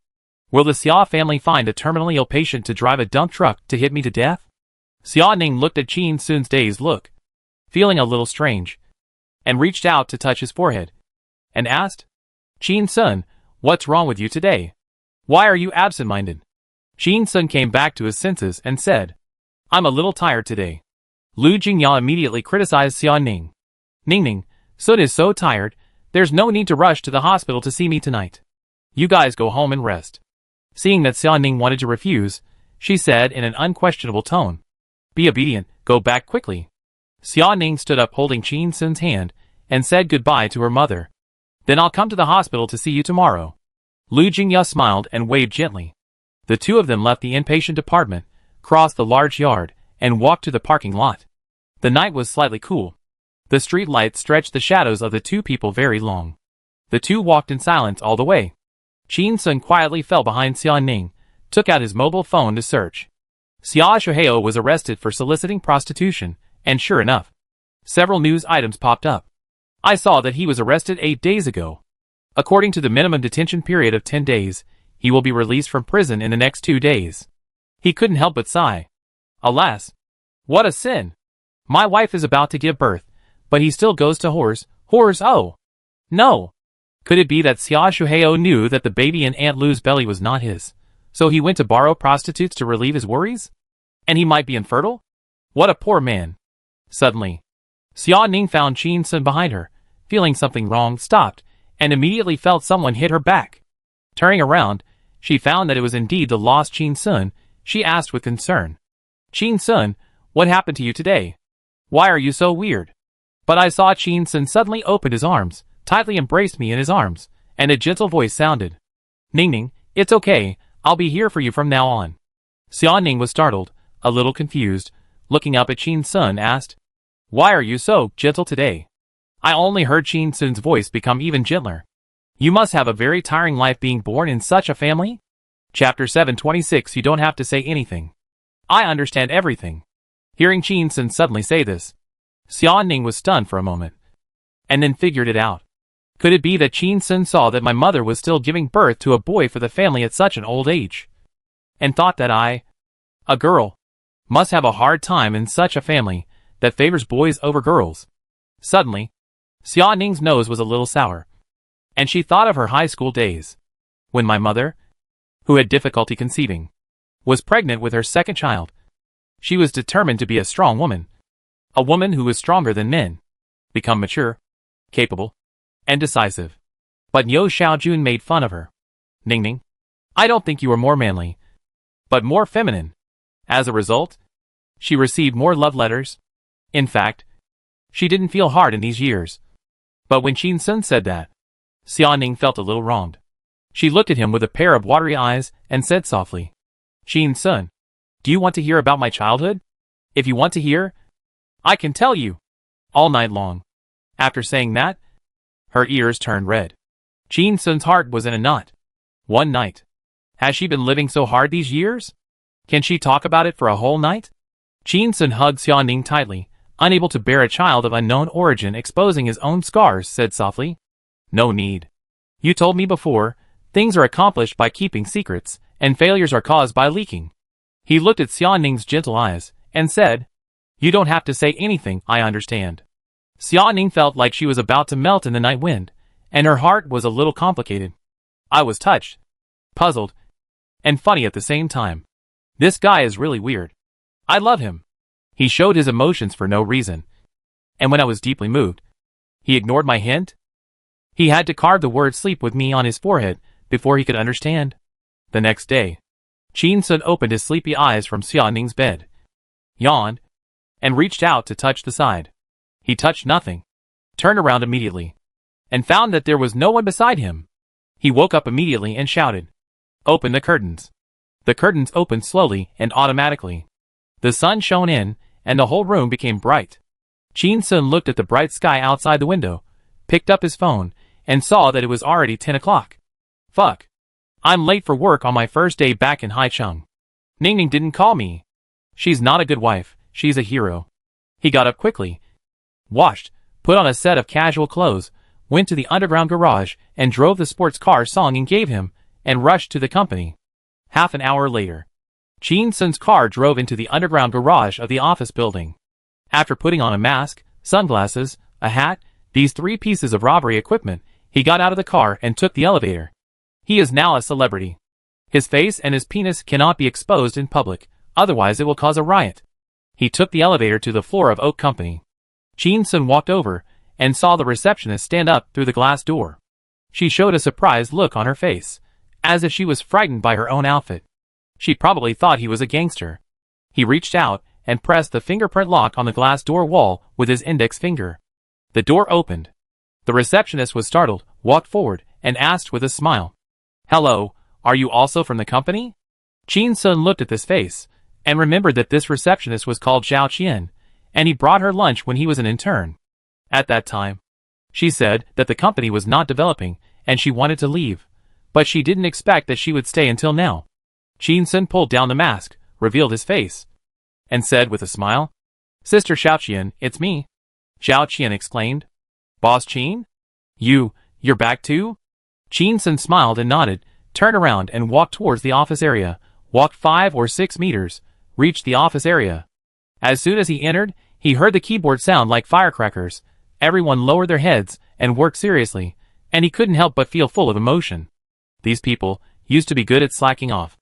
will the Xia family find a terminally ill patient to drive a dump truck to hit me to death? Xia Ning looked at Qin Sun's dazed look, feeling a little strange, and reached out to touch his forehead, and asked, "Qin Sun, what's wrong with you today? Why are you absent-minded?" Qin Sun came back to his senses and said, "I'm a little tired today." Lu Jingyao immediately criticized Xia Ning. "Ningning, Sun is so tired, there's no need to rush to the hospital to see me tonight. You guys go home and rest." Seeing that Xia Ning wanted to refuse, she said in an unquestionable tone, "Be obedient, go back quickly." Xia Ning stood up holding Qin Sun's hand, and said goodbye to her mother. "Then I'll come to the hospital to see you tomorrow." Lu Jingyao smiled and waved gently. The two of them left the inpatient department, crossed the large yard, and walked to the parking lot. The night was slightly cool. The street lights stretched the shadows of the two people very long. The two walked in silence all the way. Qin Sun quietly fell behind Xia Ning, took out his mobile phone to search. Xia Shuheo was arrested for soliciting prostitution, and sure enough, several news items popped up. "I saw that he was arrested 8 days ago. According to the minimum detention period of 10 days, he will be released from prison in the next 2 days." He couldn't help but sigh. Alas, what a sin! My wife is about to give birth, but he still goes to whores. Oh! No! Could it be that Xia Shuheo knew that the baby in Aunt Lu's belly was not his, so he went to borrow prostitutes to relieve his worries? And he might be infertile? What a poor man! Suddenly, Xia Ning found Qin Sun behind her, feeling something wrong, stopped, and immediately felt someone hit her back. Turning around, she found that it was indeed the lost Qin Sun. She asked with concern, "Qin Sun, what happened to you today? Why are you so weird?" But I saw Qin Sun suddenly opened his arms, tightly embraced me in his arms, and a gentle voice sounded, "Ningning, it's okay, I'll be here for you from now on." Xia Ning was startled, a little confused, looking up at Qin Sun, asked, "Why are you so gentle today?" I only heard Qin Sun's voice become even gentler. "You must have a very tiring life being born in such a family?" Chapter 726. You don't have to say anything. I understand everything. Hearing Qin Sun suddenly say this, Xia Ning was stunned for a moment, and then figured it out. Could it be that Qin Sun saw that my mother was still giving birth to a boy for the family at such an old age, and thought that I, a girl, must have a hard time in such a family that favors boys over girls? Suddenly, Xia Ning's nose was a little sour, and she thought of her high school days, when my mother, who had difficulty conceiving, was pregnant with her second child. She was determined to be a strong woman, a woman who was stronger than men, become mature, capable, and decisive. But Niu Xiaojun made fun of her. "Ningning, I don't think you are more manly, but more feminine." As a result, she received more love letters. In fact, she didn't feel hard in these years. But when Qin Sun said that, Xia Ning felt a little wronged. She looked at him with a pair of watery eyes and said softly, Shin-sun, do you want to hear about my childhood? If you want to hear, I can tell you. All night long. After saying that, her ears turned red. Shin-sun's heart was in a knot. One night. Has she been living so hard these years? Can she talk about it for a whole night? Shin-sun hugged Xiaoning tightly, unable to bear a child of unknown origin exposing his own scars, said softly. No need. You told me before, things are accomplished by keeping secrets, and failures are caused by leaking. He looked at Xiaoning's gentle eyes, and said, You don't have to say anything, I understand. Xiaoning felt like she was about to melt in the night wind, and her heart was a little complicated. I was touched, puzzled, and funny at the same time. This guy is really weird. I love him. He showed his emotions for no reason. And when I was deeply moved, he ignored my hint. He had to carve the word sleep with me on his forehead before he could understand. The next day, Shin-sun opened his sleepy eyes from Xiaoning's bed, yawned, and reached out to touch the side. He touched nothing, turned around immediately, and found that there was no one beside him. He woke up immediately and shouted, Open the curtains. The curtains opened slowly and automatically. The sun shone in, and the whole room became bright. Shin-sun looked at the bright sky outside the window, picked up his phone, and saw that it was already 10 o'clock. Fuck. I'm late for work on my first day back in Haicheng. Ningning didn't call me. She's not a good wife, she's a hero. He got up quickly, washed, put on a set of casual clothes, went to the underground garage, and drove the sports car Song gave him, and rushed to the company. Half an hour later, Shin-sun's car drove into the underground garage of the office building. After putting on a mask, sunglasses, a hat, these 3 pieces of robbery equipment, he got out of the car and took the elevator. He is now a celebrity. His face and his penis cannot be exposed in public, otherwise it will cause a riot. He took the elevator to the floor of Oak Company. Shin-sun walked over and saw the receptionist stand up through the glass door. She showed a surprised look on her face, as if she was frightened by her own outfit. She probably thought he was a gangster. He reached out and pressed the fingerprint lock on the glass door wall with his index finger. The door opened. The receptionist was startled, walked forward, and asked with a smile, Hello, are you also from the company? Shin-sun looked at this face, and remembered that this receptionist was called Zhao Qian, and he brought her lunch when he was an intern. At that time, she said that the company was not developing, and she wanted to leave, but she didn't expect that she would stay until now. Shin-sun pulled down the mask, revealed his face, and said with a smile, Sister Zhao Qian, it's me. Zhao Qian exclaimed, Boss Qin? You're back too? Shin-sun smiled and nodded, turned around and walked towards the office area, walked 5 or 6 meters, reached the office area. As soon as he entered, he heard the keyboard sound like firecrackers. Everyone lowered their heads and worked seriously, and he couldn't help but feel full of emotion. These people used to be good at slacking off.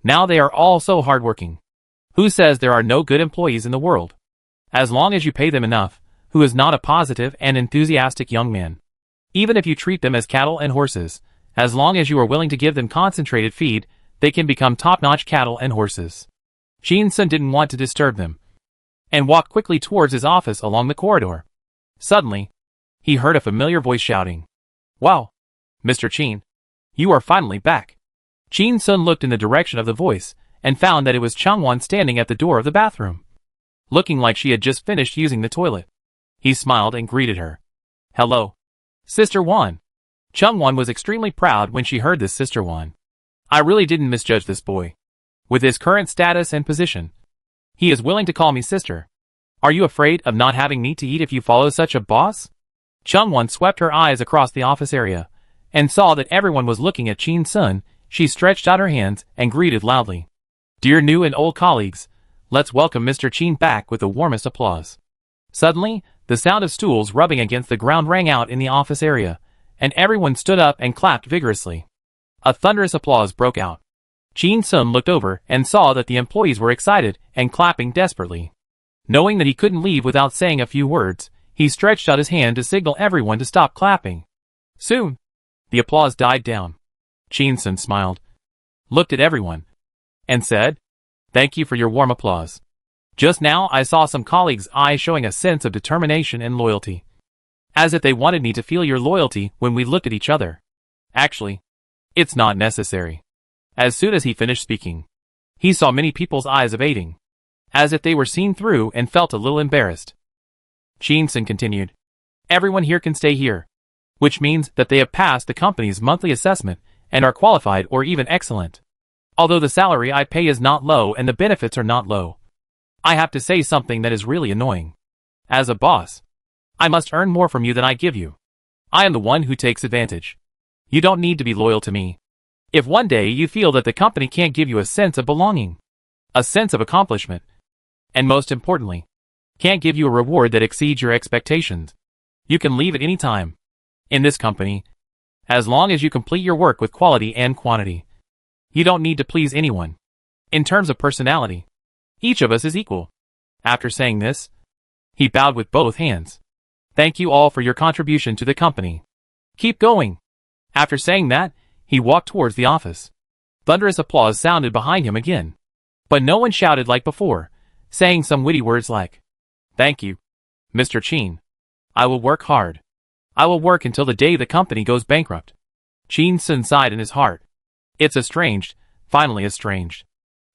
Now they are all so hardworking. Who says there are no good employees in the world? As long as you pay them enough, who is not a positive and enthusiastic young man? Even if you treat them as cattle and horses, as long as you are willing to give them concentrated feed, they can become top-notch cattle and horses. Shin-sun didn't want to disturb them, and walked quickly towards his office along the corridor. Suddenly, he heard a familiar voice shouting, Wow, Mr. Qin, you are finally back. Shin-sun looked in the direction of the voice, and found that it was Changwon standing at the door of the bathroom, looking like she had just finished using the toilet. He smiled and greeted her. Hello, Sister Wan. Changwon was extremely proud when she heard this, Sister Wan. I really didn't misjudge this boy. With his current status and position, he is willing to call me sister. Are you afraid of not having meat to eat if you follow such a boss? Changwon swept her eyes across the office area, and saw that everyone was looking at Shin-sun. She stretched out her hands and greeted loudly. Dear new and old colleagues, let's welcome Mr. Qin back with the warmest applause. Suddenly, the sound of stools rubbing against the ground rang out in the office area, and everyone stood up and clapped vigorously. A thunderous applause broke out. Shin-sun looked over and saw that the employees were excited and clapping desperately. Knowing that he couldn't leave without saying a few words, he stretched out his hand to signal everyone to stop clapping. Soon, the applause died down. Shin-sun smiled, looked at everyone, and said, Thank you for your warm applause. Just now I saw some colleagues' eyes showing a sense of determination and loyalty, as if they wanted me to feel your loyalty when we looked at each other. Actually, it's not necessary. As soon as he finished speaking, He saw many people's eyes evading, as if they were seen through, and felt a little embarrassed. Chin-sun continued. Everyone here can stay here, which means that they have passed the company's monthly assessment and are qualified or even excellent. Although the salary I pay is not low and the benefits are not low, I have to say something that is really annoying. As a boss, I must earn more from you than I give you. I am the one who takes advantage. You don't need to be loyal to me. If one day you feel that the company can't give you a sense of belonging, a sense of accomplishment, and most importantly, can't give you a reward that exceeds your expectations, you can leave at any time. In this company, as long as you complete your work with quality and quantity, you don't need to please anyone. In terms of personality, each of us is equal. After saying this, he bowed with both hands. Thank you all for your contribution to the company. Keep going. After saying that, he walked towards the office. Thunderous applause sounded behind him again. But no one shouted like before, saying some witty words like, "Thank you, Mr. Chin. I will work hard. I will work until the day the company goes bankrupt." Chin-sun sighed in his heart. It's estranged, finally estranged.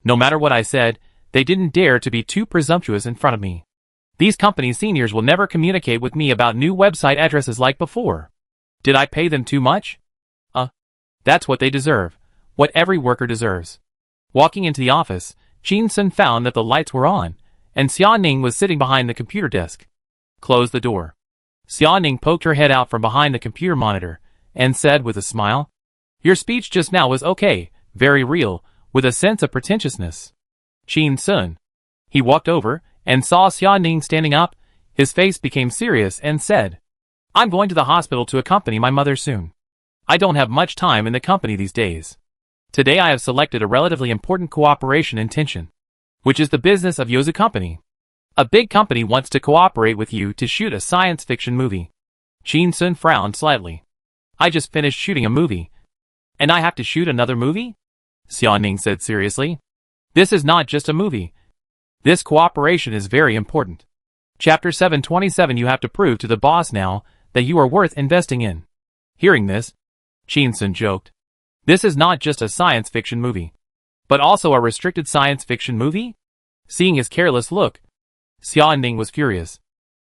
No matter what I said, they didn't dare to be too presumptuous in front of me. These company seniors will never communicate with me about new website addresses like before. Did I pay them too much? That's what they deserve, what every worker deserves. Walking into the office, Chin-sun found that the lights were on, and Xia-ning was sitting behind the computer desk. Close the door. Xia-ning poked her head out from behind the computer monitor, and said with a smile, "Your speech just now was okay, very real, with a sense of pretentiousness." Chin-sun. He walked over, and saw Xia-ning standing up. His face became serious and said, "I'm going to the hospital to accompany my mother soon. I don't have much time in the company these days. Today I have selected a relatively important cooperation intention, which is the business of Yozu Company. A big company wants to cooperate with you to shoot a science fiction movie." Chin-sun frowned slightly. "I just finished shooting a movie, and I have to shoot another movie?" Xia-ning said seriously. "This is not just a movie. This cooperation is very important. Chapter 727. You have to prove to the boss now that you are worth investing in." Hearing this, Chin-sun joked. "This is not just a science fiction movie, but also a restricted science fiction movie?" Seeing his careless look, Xia-ning was furious.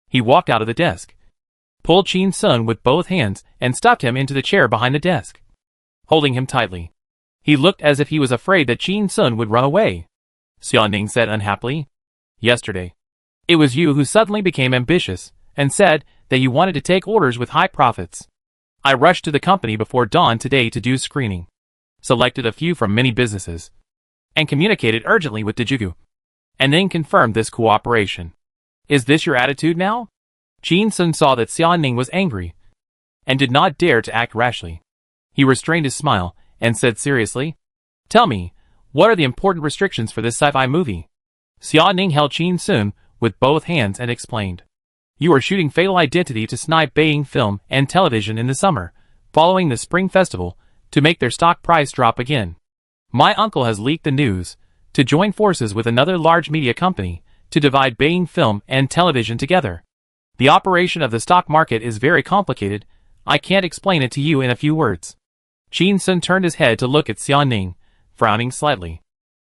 He walked out of the desk, pulled Chin-sun with both hands, and stuffed him into the chair behind the desk, holding him tightly. He looked as if he was afraid that Chin-sun would run away. Xia-ning said unhappily, "Yesterday, it was you who suddenly became ambitious, and said that you wanted to take orders with high profits. I rushed to the company before dawn today to do screening, selected a few from many businesses, and communicated urgently with Dajugu, and then confirmed this cooperation. Is this your attitude now?" Chin-sun saw that Xia-ning was angry, and did not dare to act rashly. He restrained his smile, and said seriously, "Tell me, what are the important restrictions for this sci-fi movie?" Xia-ning held Chin-sun with both hands and explained. "You are shooting Fatal Identity to snipe Beijing Film and Television in the summer, following the Spring Festival, to make their stock price drop again. My uncle has leaked the news, to join forces with another large media company, to divide Beijing Film and Television together. The operation of the stock market is very complicated. I can't explain it to you in a few words." Chin-sun turned his head to look at Xia-ning, frowning slightly.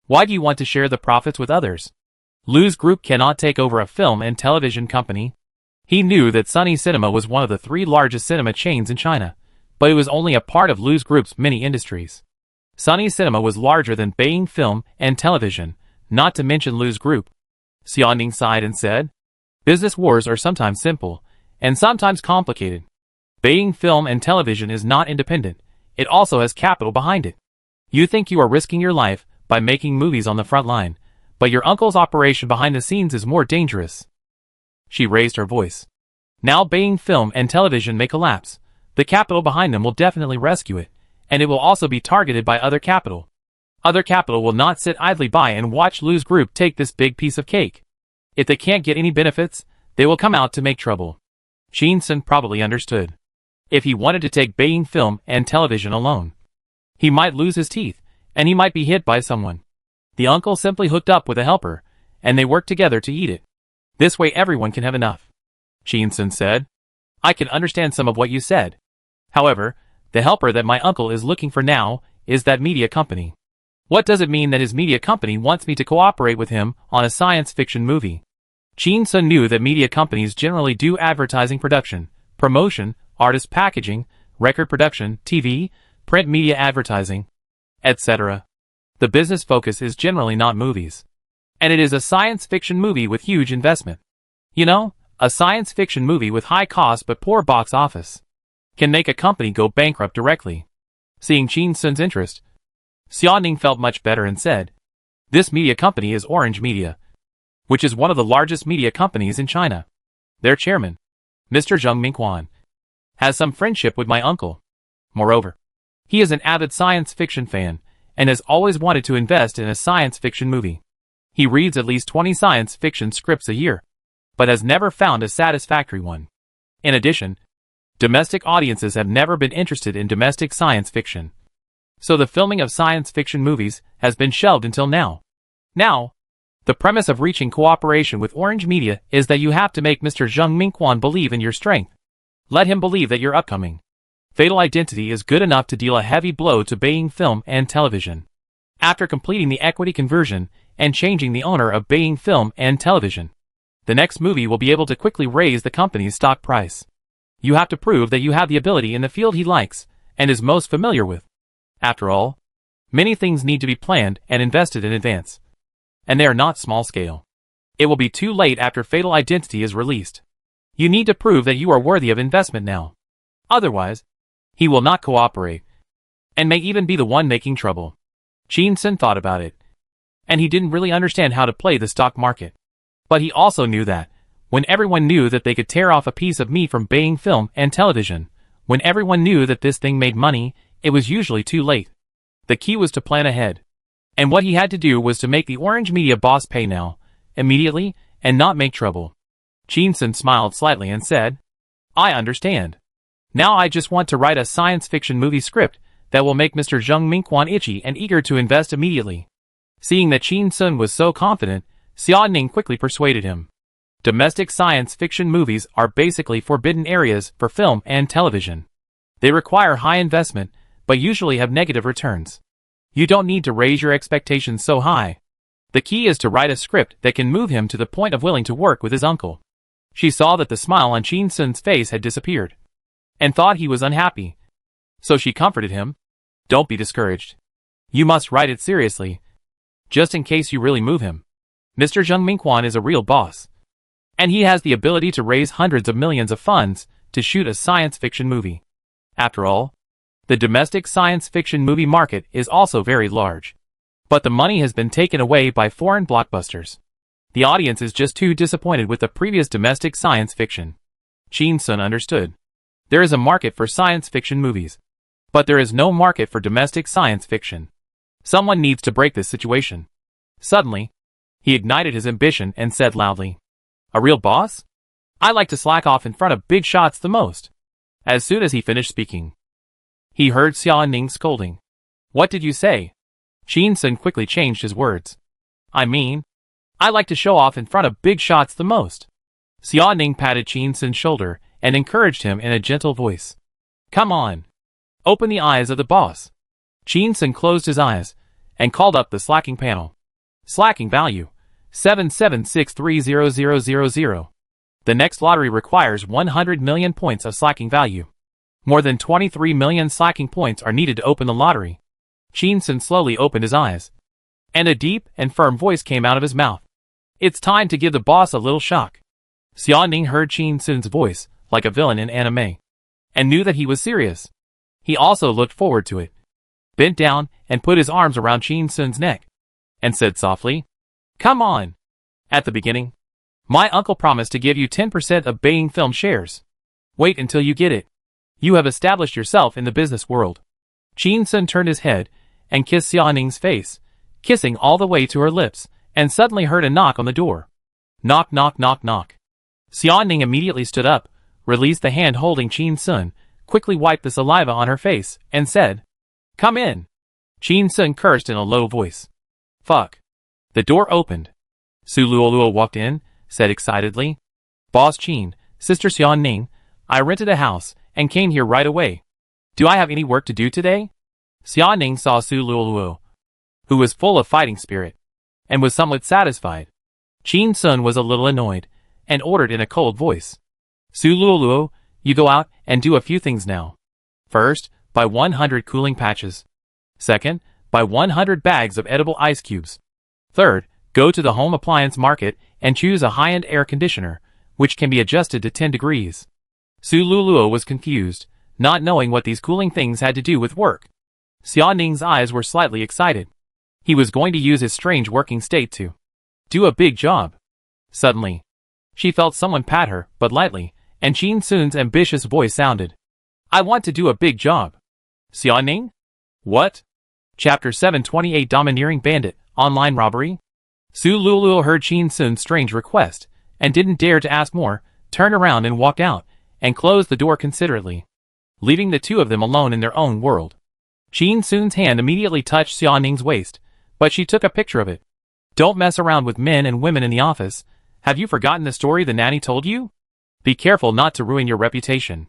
"Why do you want to share the profits with others? Lu's Group cannot take over a film and television company." He knew that Sunny Cinema was one of the 3 largest cinema chains in China, but it was only a part of Lu's Group's many industries. Sunny Cinema was larger than Beijing Film and Television, not to mention Lu's Group. Xia-ning sighed and said, "Business wars are sometimes simple, and sometimes complicated. Beijing Film and Television is not independent, it also has capital behind it. You think you are risking your life by making movies on the front line, but your uncle's operation behind the scenes is more dangerous." She raised her voice. "Now Beijing Film and Television may collapse. The capital behind them will definitely rescue it, and it will also be targeted by other capital. Other capital will not sit idly by and watch Lu's Group take this big piece of cake. If they can't get any benefits, they will come out to make trouble." Chin-sun probably understood. If he wanted to take Beijing Film and Television alone, he might lose his teeth, and he might be hit by someone. The uncle simply hooked up with a helper, and they worked together to eat it. This way everyone can have enough. Chin-sun said, "I can understand some of what you said. However, the helper that my uncle is looking for now is that media company. What does it mean that his media company wants me to cooperate with him on a science fiction movie? Chin Sun knew that media companies generally do advertising production, promotion, artist packaging, record production, TV, print media advertising, etc. The business focus is generally not movies. And it is a science fiction movie with huge investment. You know, a science fiction movie with high cost but poor box office can make a company go bankrupt directly. Seeing Chin Sun's interest, Xiaoning felt much better and said, "This media company is Orange Media, which is one of the largest media companies in China. Their chairman, Mr. Zheng Mingquan, has some friendship with my uncle. Moreover, he is an avid science fiction fan and has always wanted to invest in a science fiction movie. He reads at least 20 science fiction scripts a year, but has never found a satisfactory one. In addition, domestic audiences have never been interested in domestic science fiction. So the filming of science fiction movies has been shelved until now. Now, the premise of reaching cooperation with Orange Media is that you have to make Mr. Zheng Mingquan believe in your strength. Let him believe that your upcoming Fatal Identity is good enough to deal a heavy blow to Beijing Film and Television. After completing the equity conversion and changing the owner of Beijing Film and Television, the next movie will be able to quickly raise the company's stock price. You have to prove that you have the ability in the field he likes and is most familiar with. After all, many things need to be planned and invested in advance, and they are not small scale. It will be too late after Fatal Identity is released. You need to prove that you are worthy of investment now. Otherwise, he will not cooperate, and may even be the one making trouble." Chin Sun thought about it, and he didn't really understand how to play the stock market. But he also knew that, when everyone knew that they could tear off a piece of meat from Beijing Film and Television, when everyone knew that this thing made money, it was usually too late. The key was to plan ahead. And what he had to do was to make the Orange Media boss pay now, immediately, and not make trouble. Chin Sun smiled slightly and said, "I understand. Now I just want to write a science fiction movie script that will make Mr. Zheng Mingquan itchy and eager to invest immediately." Seeing that Chin Sun was so confident, Xiaoning quickly persuaded him. Domestic science fiction movies are basically forbidden areas for film and television. They require high investment, but usually have negative returns. You don't need to raise your expectations so high. The key is to write a script that can move him to the point of willing to work with his uncle. She saw that the smile on Chin Sun's face had disappeared, and thought he was unhappy. So she comforted him. "Don't be discouraged. You must write it seriously, just in case you really move him. Mr. Zheng Mingquan is a real boss, and he has the ability to raise hundreds of millions of funds to shoot a science fiction movie. After all, the domestic science fiction movie market is also very large. But the money has been taken away by foreign blockbusters. The audience is just too disappointed with the previous domestic science fiction." Chin Sun understood. There is a market for science fiction movies, but there is no market for domestic science fiction. Someone needs to break this situation. Suddenly, he ignited his ambition and said loudly, "A real boss? I like to slack off in front of big shots the most." As soon as he finished speaking, he heard Xiaoning scolding. "What did you say?" Chin Sun quickly changed his words. "I mean, I like to show off in front of big shots the most." Xiaoning patted Chin Sun's shoulder and encouraged him in a gentle voice. "Come on. Open the eyes of the boss." Chin Sun closed his eyes and called up the slacking panel. Slacking value, 77630000. The next lottery requires 100 million points of slacking value. More than 23 million slacking points are needed to open the lottery. Chin Sun slowly opened his eyes, and a deep and firm voice came out of his mouth. "It's time to give the boss a little shock." Xiaoning heard Chin Sun's voice, like a villain in anime, and knew that he was serious. He also looked forward to it, bent down and put his arms around Chin Sun's neck, and said softly, "Come on. At the beginning, my uncle promised to give you 10% of Beijing Film shares. Wait until you get it. You have established yourself in the business world." Chin Sun turned his head and kissed Xiaoning's face, kissing all the way to her lips, and suddenly heard a knock on the door. Knock, knock, knock, knock. Xiaoning immediately stood up, released the hand holding Chin Sun, quickly wiped the saliva on her face, and said, "Come in." Chin Sun cursed in a low voice. "Fuck." The door opened. Su Luoluo walked in, said excitedly, "Boss Chin, Sister Xiaoning, I rented a house and came here right away. Do I have any work to do today?" Xiaoning saw Su Luoluo, who was full of fighting spirit, and was somewhat satisfied. Chin Sun was a little annoyed, and ordered in a cold voice. Su Luoluo, you go out and do a few things now. First, buy 100 cooling patches. Second, buy 100 bags of edible ice cubes. Third, go to the home appliance market and choose a high-end air conditioner, which can be adjusted to 10 degrees. Su Luoluo was confused, not knowing what these cooling things had to do with work. Xia Ning's eyes were slightly excited. He was going to use his strange working state to do a big job. Suddenly, she felt someone pat her, but lightly, and Chin Sun's ambitious voice sounded. I want to do a big job. Xia Ning? What? Chapter 728 Domineering Bandit, Online Robbery? Su Luoluo heard Chin Sun's strange request, and didn't dare to ask more, turned around and walked out, and closed the door considerately, leaving the two of them alone in their own world. Chin Sun's hand immediately touched Xia Ning's waist, but she took a picture of it. Don't mess around with men and women in the office. Have you forgotten the story the nanny told you? Be careful not to ruin your reputation.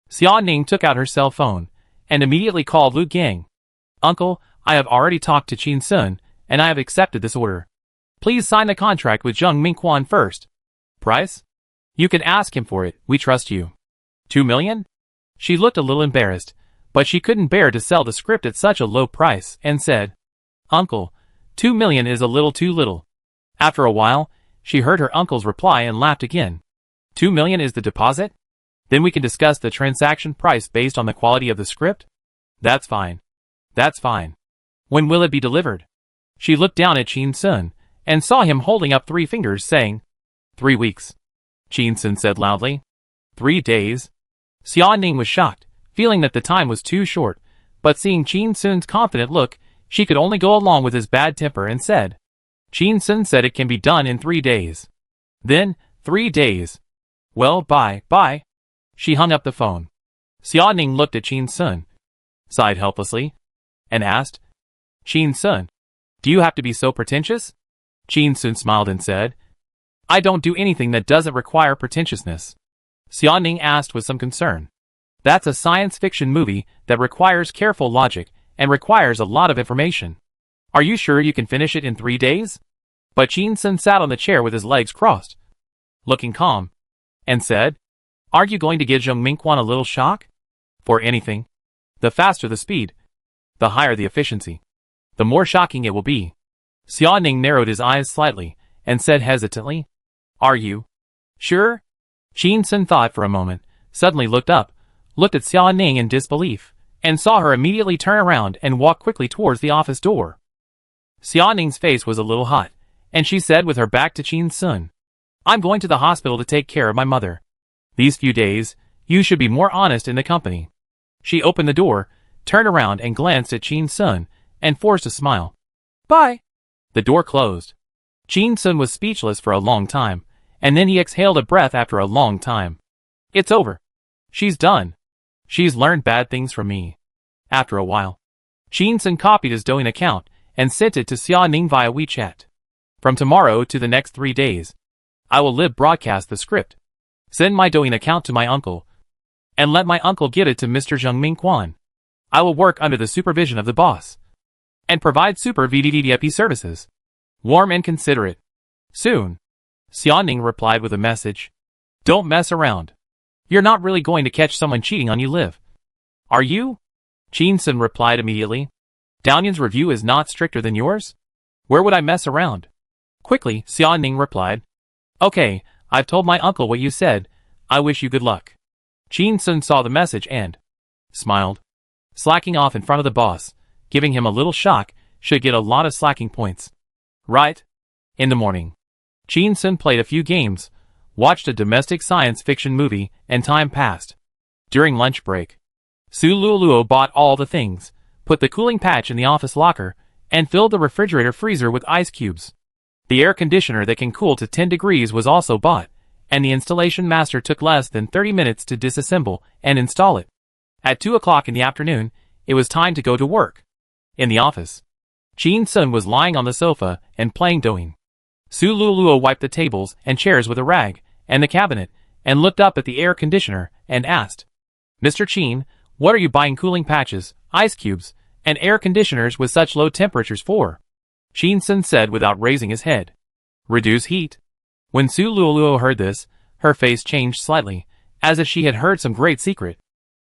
Xia Ning took out her cell phone, and immediately called Lu Gang. Uncle, I have already talked to Chin Sun, and I have accepted this order. Please sign the contract with Zheng Mingquan first. Price? You can ask him for it, we trust you. 2 million? She looked a little embarrassed, but she couldn't bear to sell the script at such a low price, and said, Uncle, 2 million is a little too little. After a while, she heard her uncle's reply and laughed again. 2 million is the deposit? Then we can discuss the transaction price based on the quality of the script? That's fine. That's fine. When will it be delivered? She looked down at Chin Sun, and saw him holding up 3 fingers, saying, 3 weeks. Chin Sun said loudly. 3 days? Xia Ning was shocked, feeling that the time was too short, but seeing Chin Sun's confident look, she could only go along with his bad temper and said, Chin Sun said it can be done in 3 days. Then, 3 days. Well, bye. She hung up the phone. Xia Ning looked at Chin Sun, sighed helplessly, and asked, Chin Sun, do you have to be so pretentious? Chin Sun smiled and said, I don't do anything that doesn't require pretentiousness. Xia Ning asked with some concern. That's a science fiction movie that requires careful logic and requires a lot of information. Are you sure you can finish it in 3 days? But Chin Sun sat on the chair with his legs crossed, looking calm, and said, Aren't you going to give Zheng Mingquan a little shock? For anything, the faster the speed, the higher the efficiency, the more shocking it will be. Xia Ning narrowed his eyes slightly, and said hesitantly, Are you sure? Chin Sun thought for a moment, suddenly looked up, looked at Xia Ning in disbelief, and saw her immediately turn around and walk quickly towards the office door. Xia Ning's face was a little hot, and she said with her back to Chin Sun, I'm going to the hospital to take care of my mother. These few days, you should be more honest in the company. She opened the door, turned around and glanced at Chin Sun, and forced a smile. Bye. The door closed. Chin Sun was speechless for a long time, and then he exhaled a breath after a long time. It's over. She's done. She's learned bad things from me. After a while, Chin Sun copied his Douyin account and sent it to Xia Ning via WeChat. From tomorrow to the next 3 days, I will live broadcast the script. Send my Douyin account to my uncle, and let my uncle give it to Mr. Zheng Mingquan. I will work under the supervision of the boss, and provide super VDVDIP services. Warm and considerate. Soon. Xia Ning replied with a message. Don't mess around. You're not really going to catch someone cheating on you live. Are you? Chin Sun replied immediately. Downyan's review is not stricter than yours? Where would I mess around? Quickly, Xia Ning replied. Okay, I've told my uncle what you said. I wish you good luck. Chin Sun saw the message and smiled. Slacking off in front of the boss, giving him a little shock, should get a lot of slacking points. Right? In the morning, Chin Sun played a few games, watched a domestic science fiction movie, and time passed. During lunch break, Su Luoluo bought all the things, put the cooling patch in the office locker, and filled the refrigerator freezer with ice cubes. The air conditioner that can cool to 10 degrees was also bought, and the installation master took less than 30 minutes to disassemble and install it. At 2 o'clock in the afternoon, it was time to go to work. In the office, Chin Sun was lying on the sofa and playing Douyin. Su Luoluo wiped the tables and chairs with a rag, and the cabinet, and looked up at the air conditioner, and asked, Mr. Chin, what are you buying cooling patches, ice cubes, and air conditioners with such low temperatures for? Shin-sun said without raising his head. Reduce heat. When Su Luoluo heard this, her face changed slightly, as if she had heard some great secret.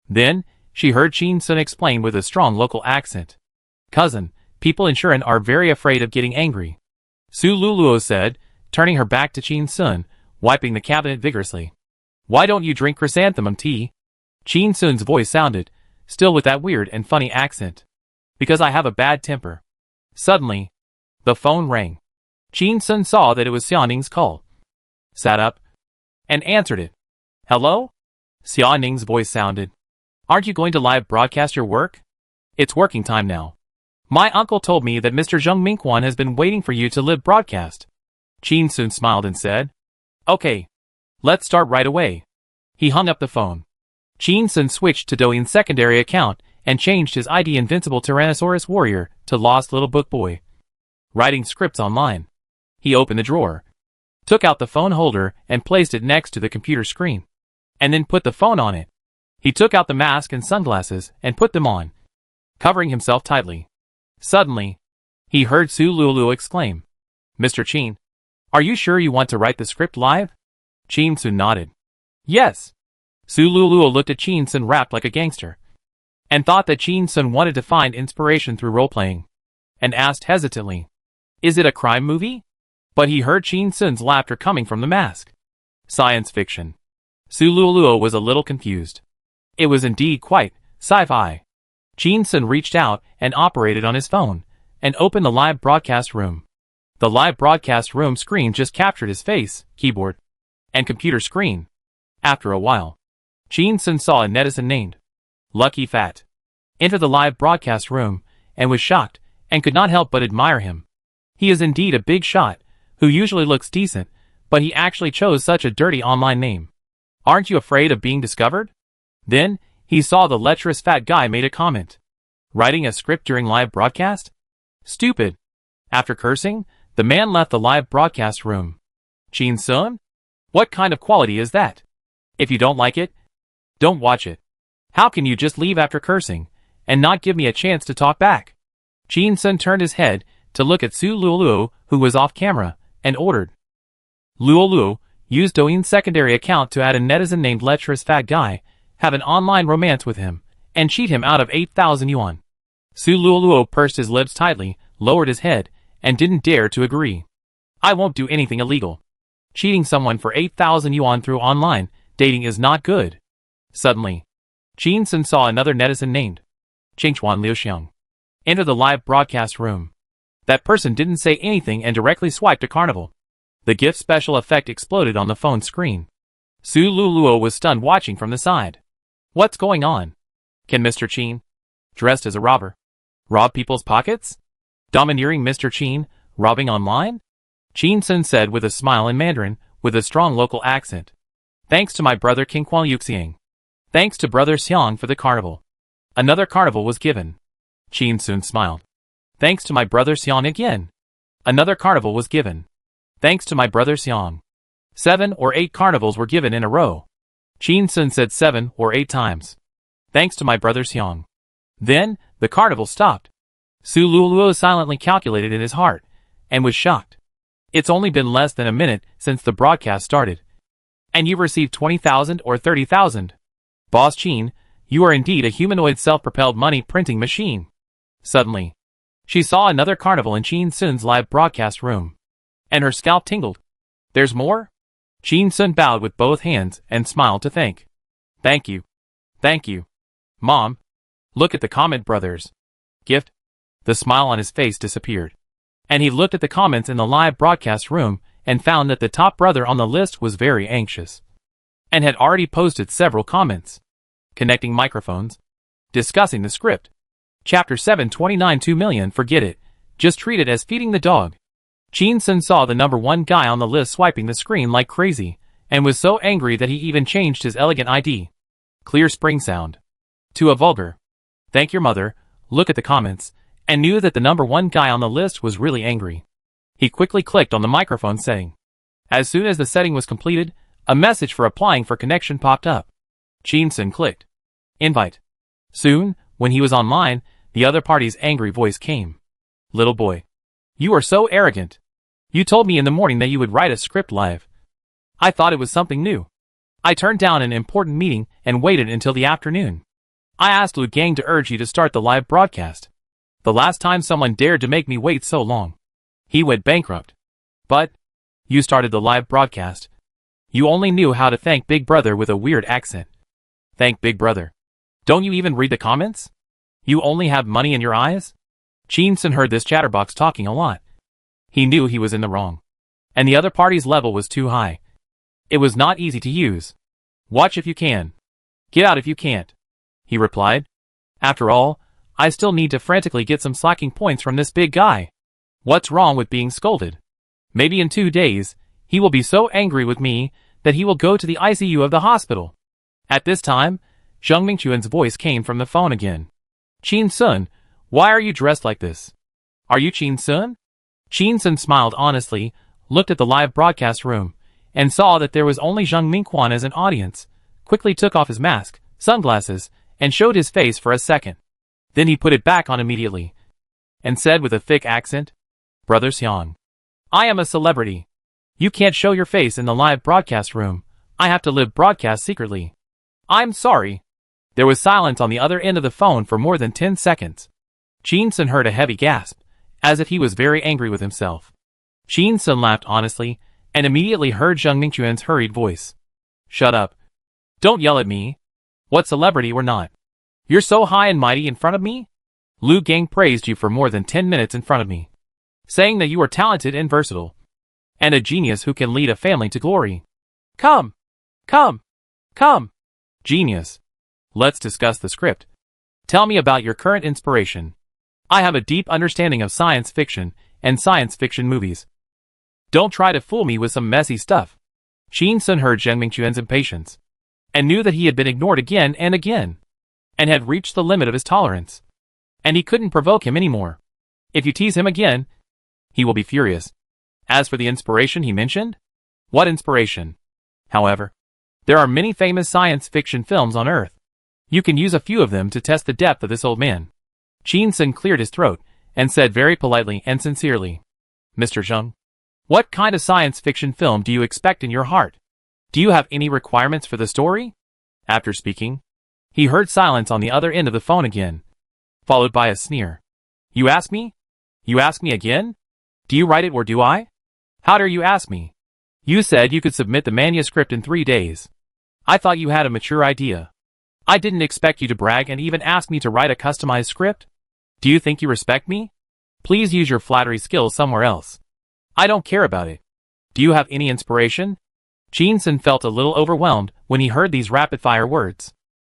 Then, she heard Shin-sun explain with a strong local accent. Cousin, people in Shuren are very afraid of getting angry. Su Luoluo said, turning her back to Shin-sun, wiping the cabinet vigorously. Why don't you drink chrysanthemum tea? Shin-sun's voice sounded, still with that weird and funny accent. Because I have a bad temper. Suddenly, the phone rang. Shin-sun saw that it was Xiaoning's call. Sat up and answered it. Hello? Xiaoning's voice sounded. Aren't you going to live broadcast your work? It's working time now. My uncle told me that Mr. Zheng Mingquan has been waiting for you to live broadcast. Shin-sun smiled and said, Okay. Let's start right away. He hung up the phone. Shin-sun switched to Douyin's secondary account and changed his ID Invincible Tyrannosaurus Warrior to Lost Little Book Boy. Writing scripts online. He opened the drawer, took out the phone holder and placed it next to the computer screen, and then put the phone on it. He took out the mask and sunglasses and put them on, covering himself tightly. Suddenly, he heard Su Luoluo exclaim, Mr. Chin, are you sure you want to write the script live? Shin-sun nodded. Yes. Su Luoluo looked at Shin-sun rapped like a gangster, and thought that Shin-sun wanted to find inspiration through role-playing, and asked hesitantly, Is it a crime movie? But he heard Shin-sun's laughter coming from the mask. Science fiction. Su Luoluo was a little confused. It was indeed quite sci-fi. Shin-sun reached out and operated on his phone, and opened the live broadcast room. The live broadcast room screen just captured his face, keyboard, and computer screen. After a while, Shin-sun saw a netizen named Lucky Fat enter the live broadcast room, and was shocked, and could not help but admire him. He is indeed a big shot, who usually looks decent, but he actually chose such a dirty online name. Aren't you afraid of being discovered? Then, he saw the lecherous fat guy made a comment. Writing a script during live broadcast? Stupid. After cursing, the man left the live broadcast room. Shin-sun? What kind of quality is that? If you don't like it, don't watch it. How can you just leave after cursing, and not give me a chance to talk back? Shin-sun turned his head to look at Su Luoluo, who was off camera, and ordered. Luoluo, use Douyin's secondary account to add a netizen named lecherous fat guy, have an online romance with him, and cheat him out of 8,000 yuan. Su Luoluo pursed his lips tightly, lowered his head, and didn't dare to agree. I won't do anything illegal. Cheating someone for 8,000 yuan through online dating is not good. Suddenly, Shin-sun saw another netizen named Qingchuan Liuxiang enter the live broadcast room. That person didn't say anything and directly swiped to Carnival. The GIF special effect exploded on the phone screen. Su Luoluo was stunned watching from the side. What's going on? Can Mr. Chin, dressed as a robber, rob people's pockets? Domineering Mr. Chin, robbing online? Shin-sun said with a smile in Mandarin, with a strong local accent. Thanks to my brother King Kuan Yuxiang. Thanks to brother Xiang for the carnival. Another carnival was given. Shin-sun smiled. Thanks to my brother Xiang again. Another carnival was given. Thanks to my brother Xiang. 7 or 8 carnivals were given in a row. Shin-sun said 7 or 8 times. Thanks to my brother Xiang. Then, the carnival stopped. Su Luoluo silently calculated in his heart, and was shocked. It's only been less than a minute since the broadcast started. And you've received 20,000 or 30,000. Boss Chin, you are indeed a humanoid self-propelled money printing machine. Suddenly, she saw another carnival in Shin-sun's live broadcast room. And her scalp tingled. There's more? Shin-sun bowed with both hands and smiled to thank. Thank you. Thank you. Mom, look at the comment brothers. Gift. The smile on his face disappeared. And he looked at the comments in the live broadcast room and found that the top brother on the list was very anxious, and had already posted several comments. Connecting microphones. Discussing the script. Chapter 729 2 million forget it. Just treat it as feeding the dog. Shin-sun saw the number 1 guy on the list swiping the screen like crazy, and was so angry that he even changed his elegant ID. Clear spring sound. To a vulgar. Thank your mother, look at the comments, and knew that the number 1 guy on the list was really angry. He quickly clicked on the microphone setting. As soon as the setting was completed, a message for applying for connection popped up. Shin-sun clicked invite. Soon, when he was online, the other party's angry voice came. Little boy. You are so arrogant. You told me in the morning that you would write a script live. I thought it was something new. I turned down an important meeting and waited until the afternoon. I asked Lu Gang to urge you to start the live broadcast. The last time someone dared to make me wait so long. He went bankrupt. But you started the live broadcast. You only knew how to thank Big Brother with a weird accent. Thank Big Brother. Don't you even read the comments? You only have money in your eyes? Chin-sun heard this chatterbox talking a lot. He knew he was in the wrong. And the other party's level was too high. It was not easy to use. Watch if you can. Get out if you can't. He replied. After all, I still need to frantically get some slacking points from this big guy. What's wrong with being scolded? Maybe in 2 days, he will be so angry with me that he will go to the ICU of the hospital. At this time, Zhang Mingquan's voice came from the phone again. Chin-sun, why are you dressed like this? Are you Chin-sun? Chin-sun smiled honestly, looked at the live broadcast room, and saw that there was only Zhang Mingquan as an audience, quickly took off his mask, sunglasses, and showed his face for a second. Then he put it back on immediately, and said with a thick accent, Brother Xiang, I am a celebrity. You can't show your face in the live broadcast room. I have to live broadcast secretly. I'm sorry. There was silence on the other end of the phone for more than 10 seconds. Chin-sun heard a heavy gasp, as if he was very angry with himself. Chin-sun laughed honestly, and immediately heard Zhang Mingquan's hurried voice. Shut up. Don't yell at me. What celebrity or not? You're so high and mighty in front of me? Lu Gang praised you for more than 10 minutes in front of me, saying that you are talented and versatile, and a genius who can lead a family to glory. Come. Genius. Let's discuss the script. Tell me about your current inspiration. I have a deep understanding of science fiction and science fiction movies. Don't try to fool me with some messy stuff. Chin-sun heard Zhang Mingquan's impatience, and knew that he had been ignored again and again, and had reached the limit of his tolerance. And he couldn't provoke him anymore. If you tease him again, he will be furious. As for the inspiration he mentioned, what inspiration? However, there are many famous science fiction films on Earth. You can use a few of them to test the depth of this old man. Chin-sun cleared his throat, and said very politely and sincerely, Mr. Zhang, what kind of science fiction film do you expect in your heart? Do you have any requirements for the story? After speaking, he heard silence on the other end of the phone again, followed by a sneer. You ask me? You ask me again? Do you write it or do I? How dare you ask me? You said you could submit the manuscript in 3 days. I thought you had a mature idea. I didn't expect you to brag and even ask me to write a customized script. Do you think you respect me? Please use your flattery skills somewhere else. I don't care about it. Do you have any inspiration? Chin-sun felt a little overwhelmed when he heard these rapid-fire words.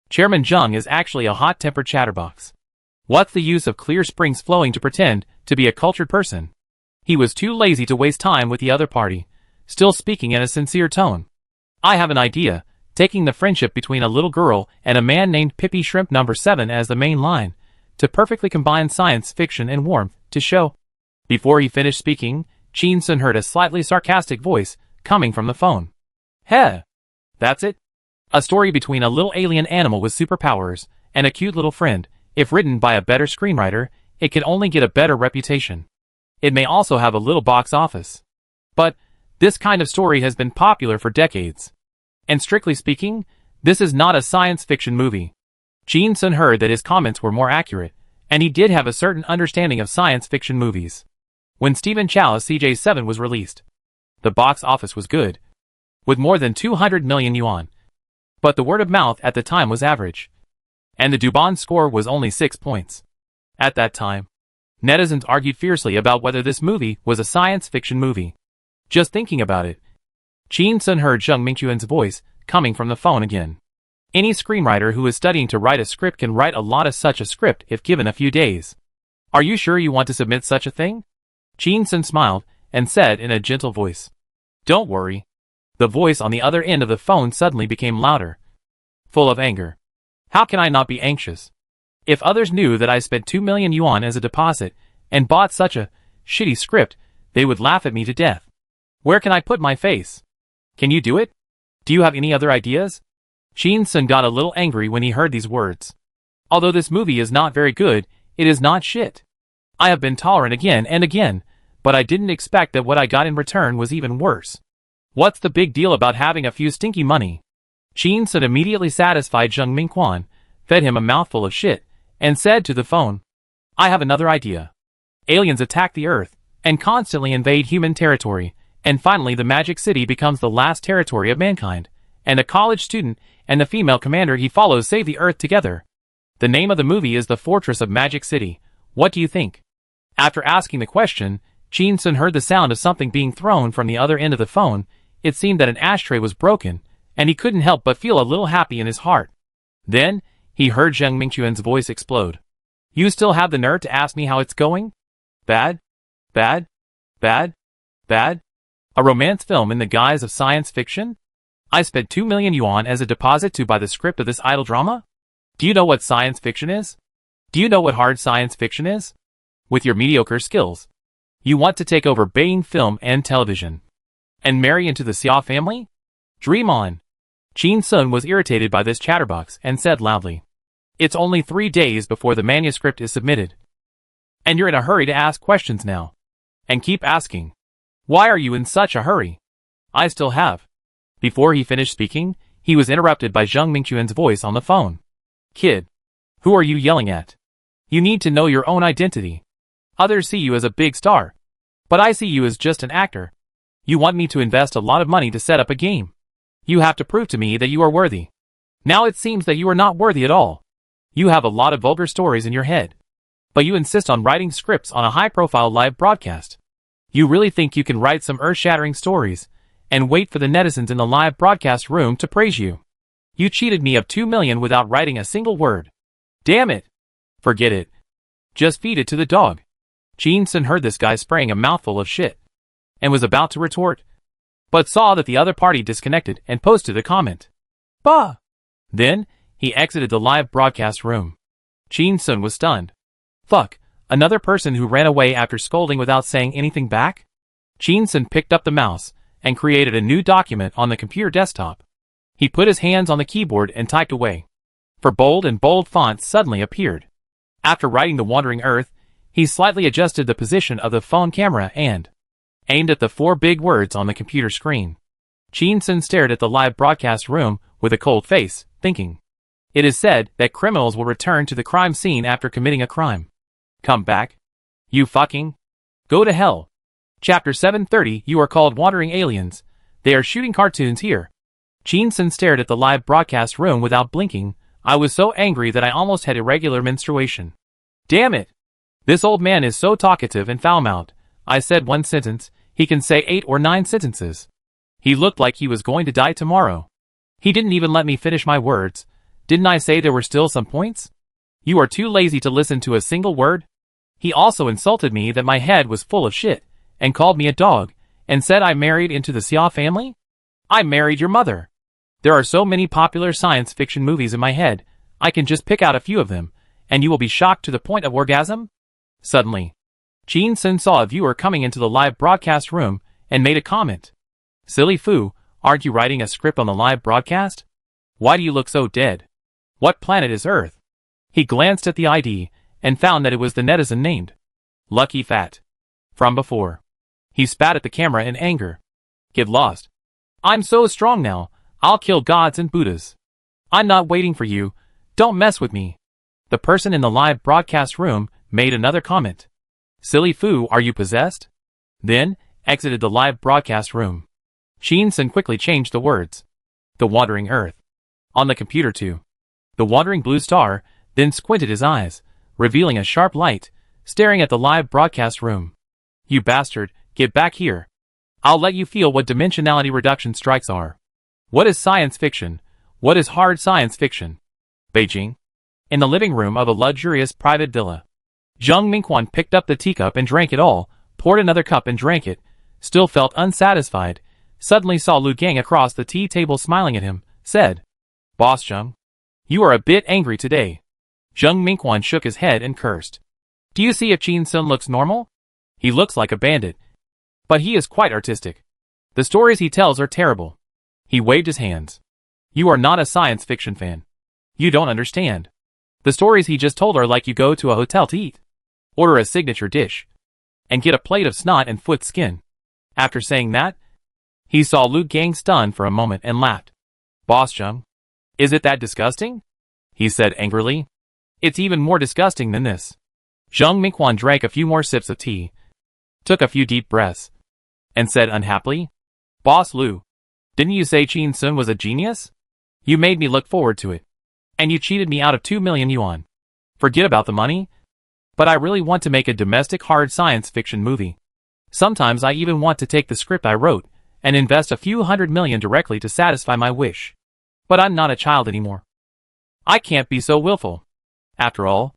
Chairman Zhang is actually a hot-tempered chatterbox. What's the use of clear springs flowing to pretend to be a cultured person? He was too lazy to waste time with the other party, still speaking in a sincere tone. I have an idea, taking the friendship between a little girl and a man named Pippi Shrimp No. 7 as the main line, to perfectly combine science fiction and warmth to show. Before he finished speaking, Chin-sun heard a slightly sarcastic voice coming from the phone. Heh! That's it? A story between a little alien animal with superpowers and a cute little friend. If written by a better screenwriter, it can only get a better reputation. It may also have a little box office. But this kind of story has been popular for decades. And strictly speaking, this is not a science fiction movie. Chin-sun heard that his comments were more accurate, and he did have a certain understanding of science fiction movies. When Stephen Chow's CJ7 was released, the box office was good, with more than 200 million yuan. But the word of mouth at the time was average, and the Dubon score was only 6 points. At that time, netizens argued fiercely about whether this movie was a science fiction movie. Just thinking about it, Chin-sun heard Zhang Mingquan's voice coming from the phone again. Any screenwriter who is studying to write a script can write a lot of such a script if given a few days. Are you sure you want to submit such a thing? Chin-sun smiled and said in a gentle voice. Don't worry. The voice on the other end of the phone suddenly became louder, full of anger. How can I not be anxious? If others knew that I spent 2 million yuan as a deposit and bought such a shitty script, they would laugh at me to death. Where can I put my face? Can you do it? Do you have any other ideas? Chin-sun got a little angry when he heard these words. Although this movie is not very good, it is not shit. I have been tolerant again and again, but I didn't expect that what I got in return was even worse. What's the big deal about having a few stinky money? Qin Sun immediately satisfied Zheng Mingquan, fed him a mouthful of shit, and said to the phone, I have another idea. Aliens attack the Earth, and constantly invade human territory, and finally the Magic City becomes the last territory of mankind, and a college student and the female commander he follows save the Earth together. The name of the movie is The Fortress of Magic City. What do you think? After asking the question, Qin Sun heard the sound of something being thrown from the other end of the phone. It seemed that an ashtray was broken, and he couldn't help but feel a little happy in his heart. Then, he heard Zheng Mingquan's voice explode. You still have the nerve to ask me how it's going? Bad? Bad? Bad? Bad? A romance film in the guise of science fiction? I spent 2 million yuan as a deposit to buy the script of this idle drama? Do you know what science fiction is? Do you know what hard science fiction is? With your mediocre skills, you want to take over Beijing film and television, and marry into the Xia family? Dream on. Qin Sun was irritated by this chatterbox and said loudly, It's only 3 days before the manuscript is submitted. And you're in a hurry to ask questions now. And keep asking. Why are you in such a hurry? I still have. Before he finished speaking, he was interrupted by Zheng Mingquan's voice on the phone. Kid. Who are you yelling at? You need to know your own identity. Others see you as a big star. But I see you as just an actor. You want me to invest a lot of money to set up a game. You have to prove to me that you are worthy. Now it seems that you are not worthy at all. You have a lot of vulgar stories in your head. But you insist on writing scripts on a high-profile live broadcast. You really think you can write some earth-shattering stories and wait for the netizens in the live broadcast room to praise you. You cheated me of 2 million without writing a single word. Damn it. Forget it. Just feed it to the dog. Qin Sun heard this guy spraying a mouthful of shit and was about to retort, but saw that the other party disconnected and posted a comment. Bah! Then, he exited the live broadcast room. Qin Sun was stunned. Fuck, another person who ran away after scolding without saying anything back? Qin Sun picked up the mouse and created a new document on the computer desktop. He put his hands on the keyboard and typed away. For bold and bold fonts suddenly appeared. After writing The Wandering Earth, he slightly adjusted the position of the phone camera and aimed at the 4 big words on the computer screen. Qin Sun stared at the live broadcast room with a cold face, thinking. It is said that criminals will return to the crime scene after committing a crime. Come back. You fucking. Go to hell. Chapter 730. You are called wandering aliens. They are shooting cartoons here. Qin Sun stared at the live broadcast room without blinking. I was so angry that I almost had irregular menstruation. Damn it. This old man is so talkative and foul-mouthed. I said 1 sentence, he can say 8 or 9 sentences. He looked like he was going to die tomorrow. He didn't even let me finish my words. Didn't I say there were still some points? You are too lazy to listen to a single word. He also insulted me that my head was full of shit, and called me a dog, and said I married into the Xia family? I married your mother. There are so many popular science fiction movies in my head, I can just pick out a few of them, and you will be shocked to the point of orgasm? Suddenly, Qin Sun saw a viewer coming into the live broadcast room, and made a comment. Silly foo, aren't you writing a script on the live broadcast? Why do you look so dead? What planet is Earth? He glanced at the ID, and found that it was the netizen named Lucky Fat. From before. He spat at the camera in anger. Get lost. I'm so strong now, I'll kill gods and Buddhas. I'm not waiting for you, don't mess with me. The person in the live broadcast room made another comment. Silly foo, are you possessed? Then, exited the live broadcast room. Qin Sun quickly changed the words. The Wandering Earth. On the computer too. The Wandering Blue Star, then squinted his eyes, revealing a sharp light, staring at the live broadcast room. You bastard, get back here. I'll let you feel what dimensionality reduction strikes are. What is science fiction? What is hard science fiction? Beijing. In the living room of a luxurious private villa. Zheng Mingquan picked up the teacup and drank it all, poured another cup and drank it, still felt unsatisfied, suddenly saw Lu Gang across the tea table smiling at him, said, Boss Zheng, you are a bit angry today. Zheng Mingquan shook his head and cursed. Do you see if Qin Sun looks normal? He looks like a bandit. But he is quite artistic. The stories he tells are terrible. He waved his hands. You are not a science fiction fan. You don't understand. The stories he just told are like you go to a hotel to eat. Order a signature dish. and get a plate of snot and foot skin. After saying that, he saw Lu Gang stunned for a moment and laughed. Boss Zheng, is it that disgusting? He said angrily. It's even more disgusting than this. Zheng Mingquan drank a few more sips of tea, took a few deep breaths, and said unhappily, Boss Lu, didn't you say Qin Sun was a genius? You made me look forward to it. And you cheated me out of 2 million yuan. Forget about the money. But I really want to make a domestic hard science fiction movie. Sometimes I even want to take the script I wrote and invest a few $100 million directly to satisfy my wish. But I'm not a child anymore. I can't be so willful. After all,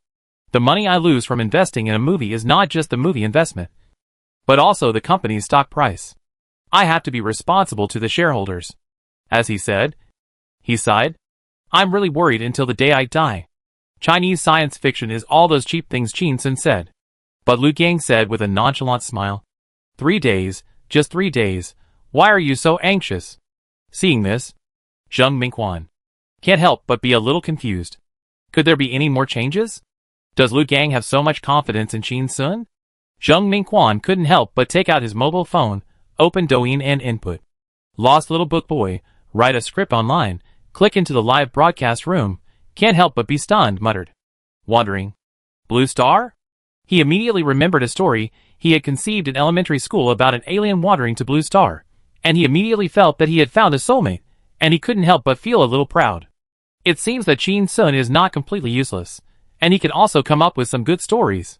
the money I lose from investing in a movie is not just the movie investment, but also the company's stock price. I have to be responsible to the shareholders. As he said, he sighed, I'm really worried until the day I die. Chinese science fiction is all those cheap things Qin Sun said. But Lu Gang said with a nonchalant smile, 3 days, just 3 days, why are you so anxious? Seeing this, Zheng Mingquan can't help but be a little confused. Could there be any more changes? Does Lu Gang have so much confidence in Qin Sun? Zheng Mingquan couldn't help but take out his mobile phone, open Douyin and input. Lost little book boy, write a script online, click into the live broadcast room, can't help but be stunned, muttered. Wandering. Blue Star? He immediately remembered a story he had conceived in elementary school about an alien wandering to Blue Star, and he immediately felt that he had found a soulmate, and he couldn't help but feel a little proud. It seems that Qin Sun is not completely useless, and he can also come up with some good stories.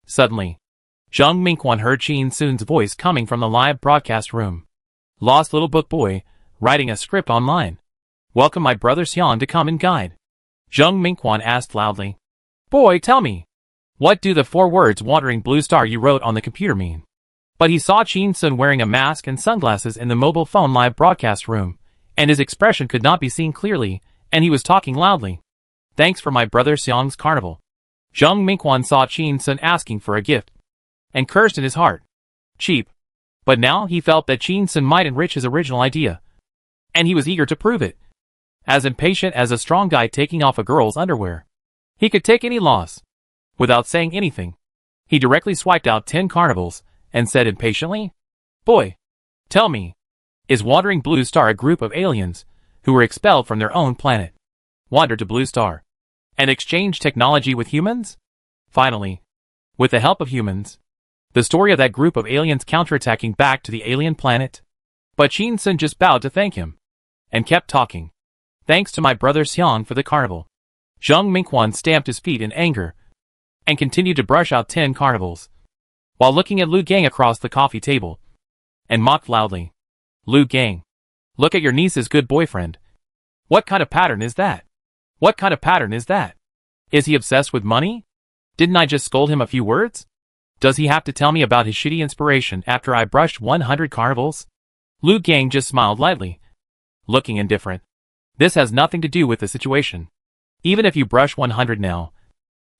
Suddenly, Zheng Mingquan heard Qin Sun's voice coming from the live broadcast room. Lost little book boy, writing a script online. Welcome my brother Xian to come and guide. Zheng Mingquan asked loudly. Boy, tell me, what do the 4 words wandering Blue Star you wrote on the computer mean? But he saw Qin Sun wearing a mask and sunglasses in the mobile phone live broadcast room, and his expression could not be seen clearly, and he was talking loudly. Thanks for my brother Xiang's carnival. Zheng Mingquan saw Qin Sun asking for a gift, and cursed in his heart. Cheap. But now he felt that Qin Sun might enrich his original idea, and he was eager to prove it. As impatient as a strong guy taking off a girl's underwear. He could take any loss. Without saying anything, he directly swiped out 10 carnivals, and said impatiently, Boy, tell me, is Wandering Blue Star a group of aliens who were expelled from their own planet, wandered to Blue Star, and exchanged technology with humans? Finally, with the help of humans, the story of that group of aliens counterattacking back to the alien planet. But Qin Sun just bowed to thank him, and kept talking. Thanks to my brother Xiang for the carnival. Zheng Mingquan stamped his feet in anger, and continued to brush out 10 carnivals, while looking at Lu Gang across the coffee table, and mocked loudly. Lu Gang, look at your niece's good boyfriend. What kind of pattern is that? What kind of pattern is that? Is he obsessed with money? Didn't I just scold him a few words? Does he have to tell me about his shitty inspiration after I brushed 100 carnivals? Lu Gang just smiled lightly, looking indifferent. This has nothing to do with the situation. Even if you brush 100 now,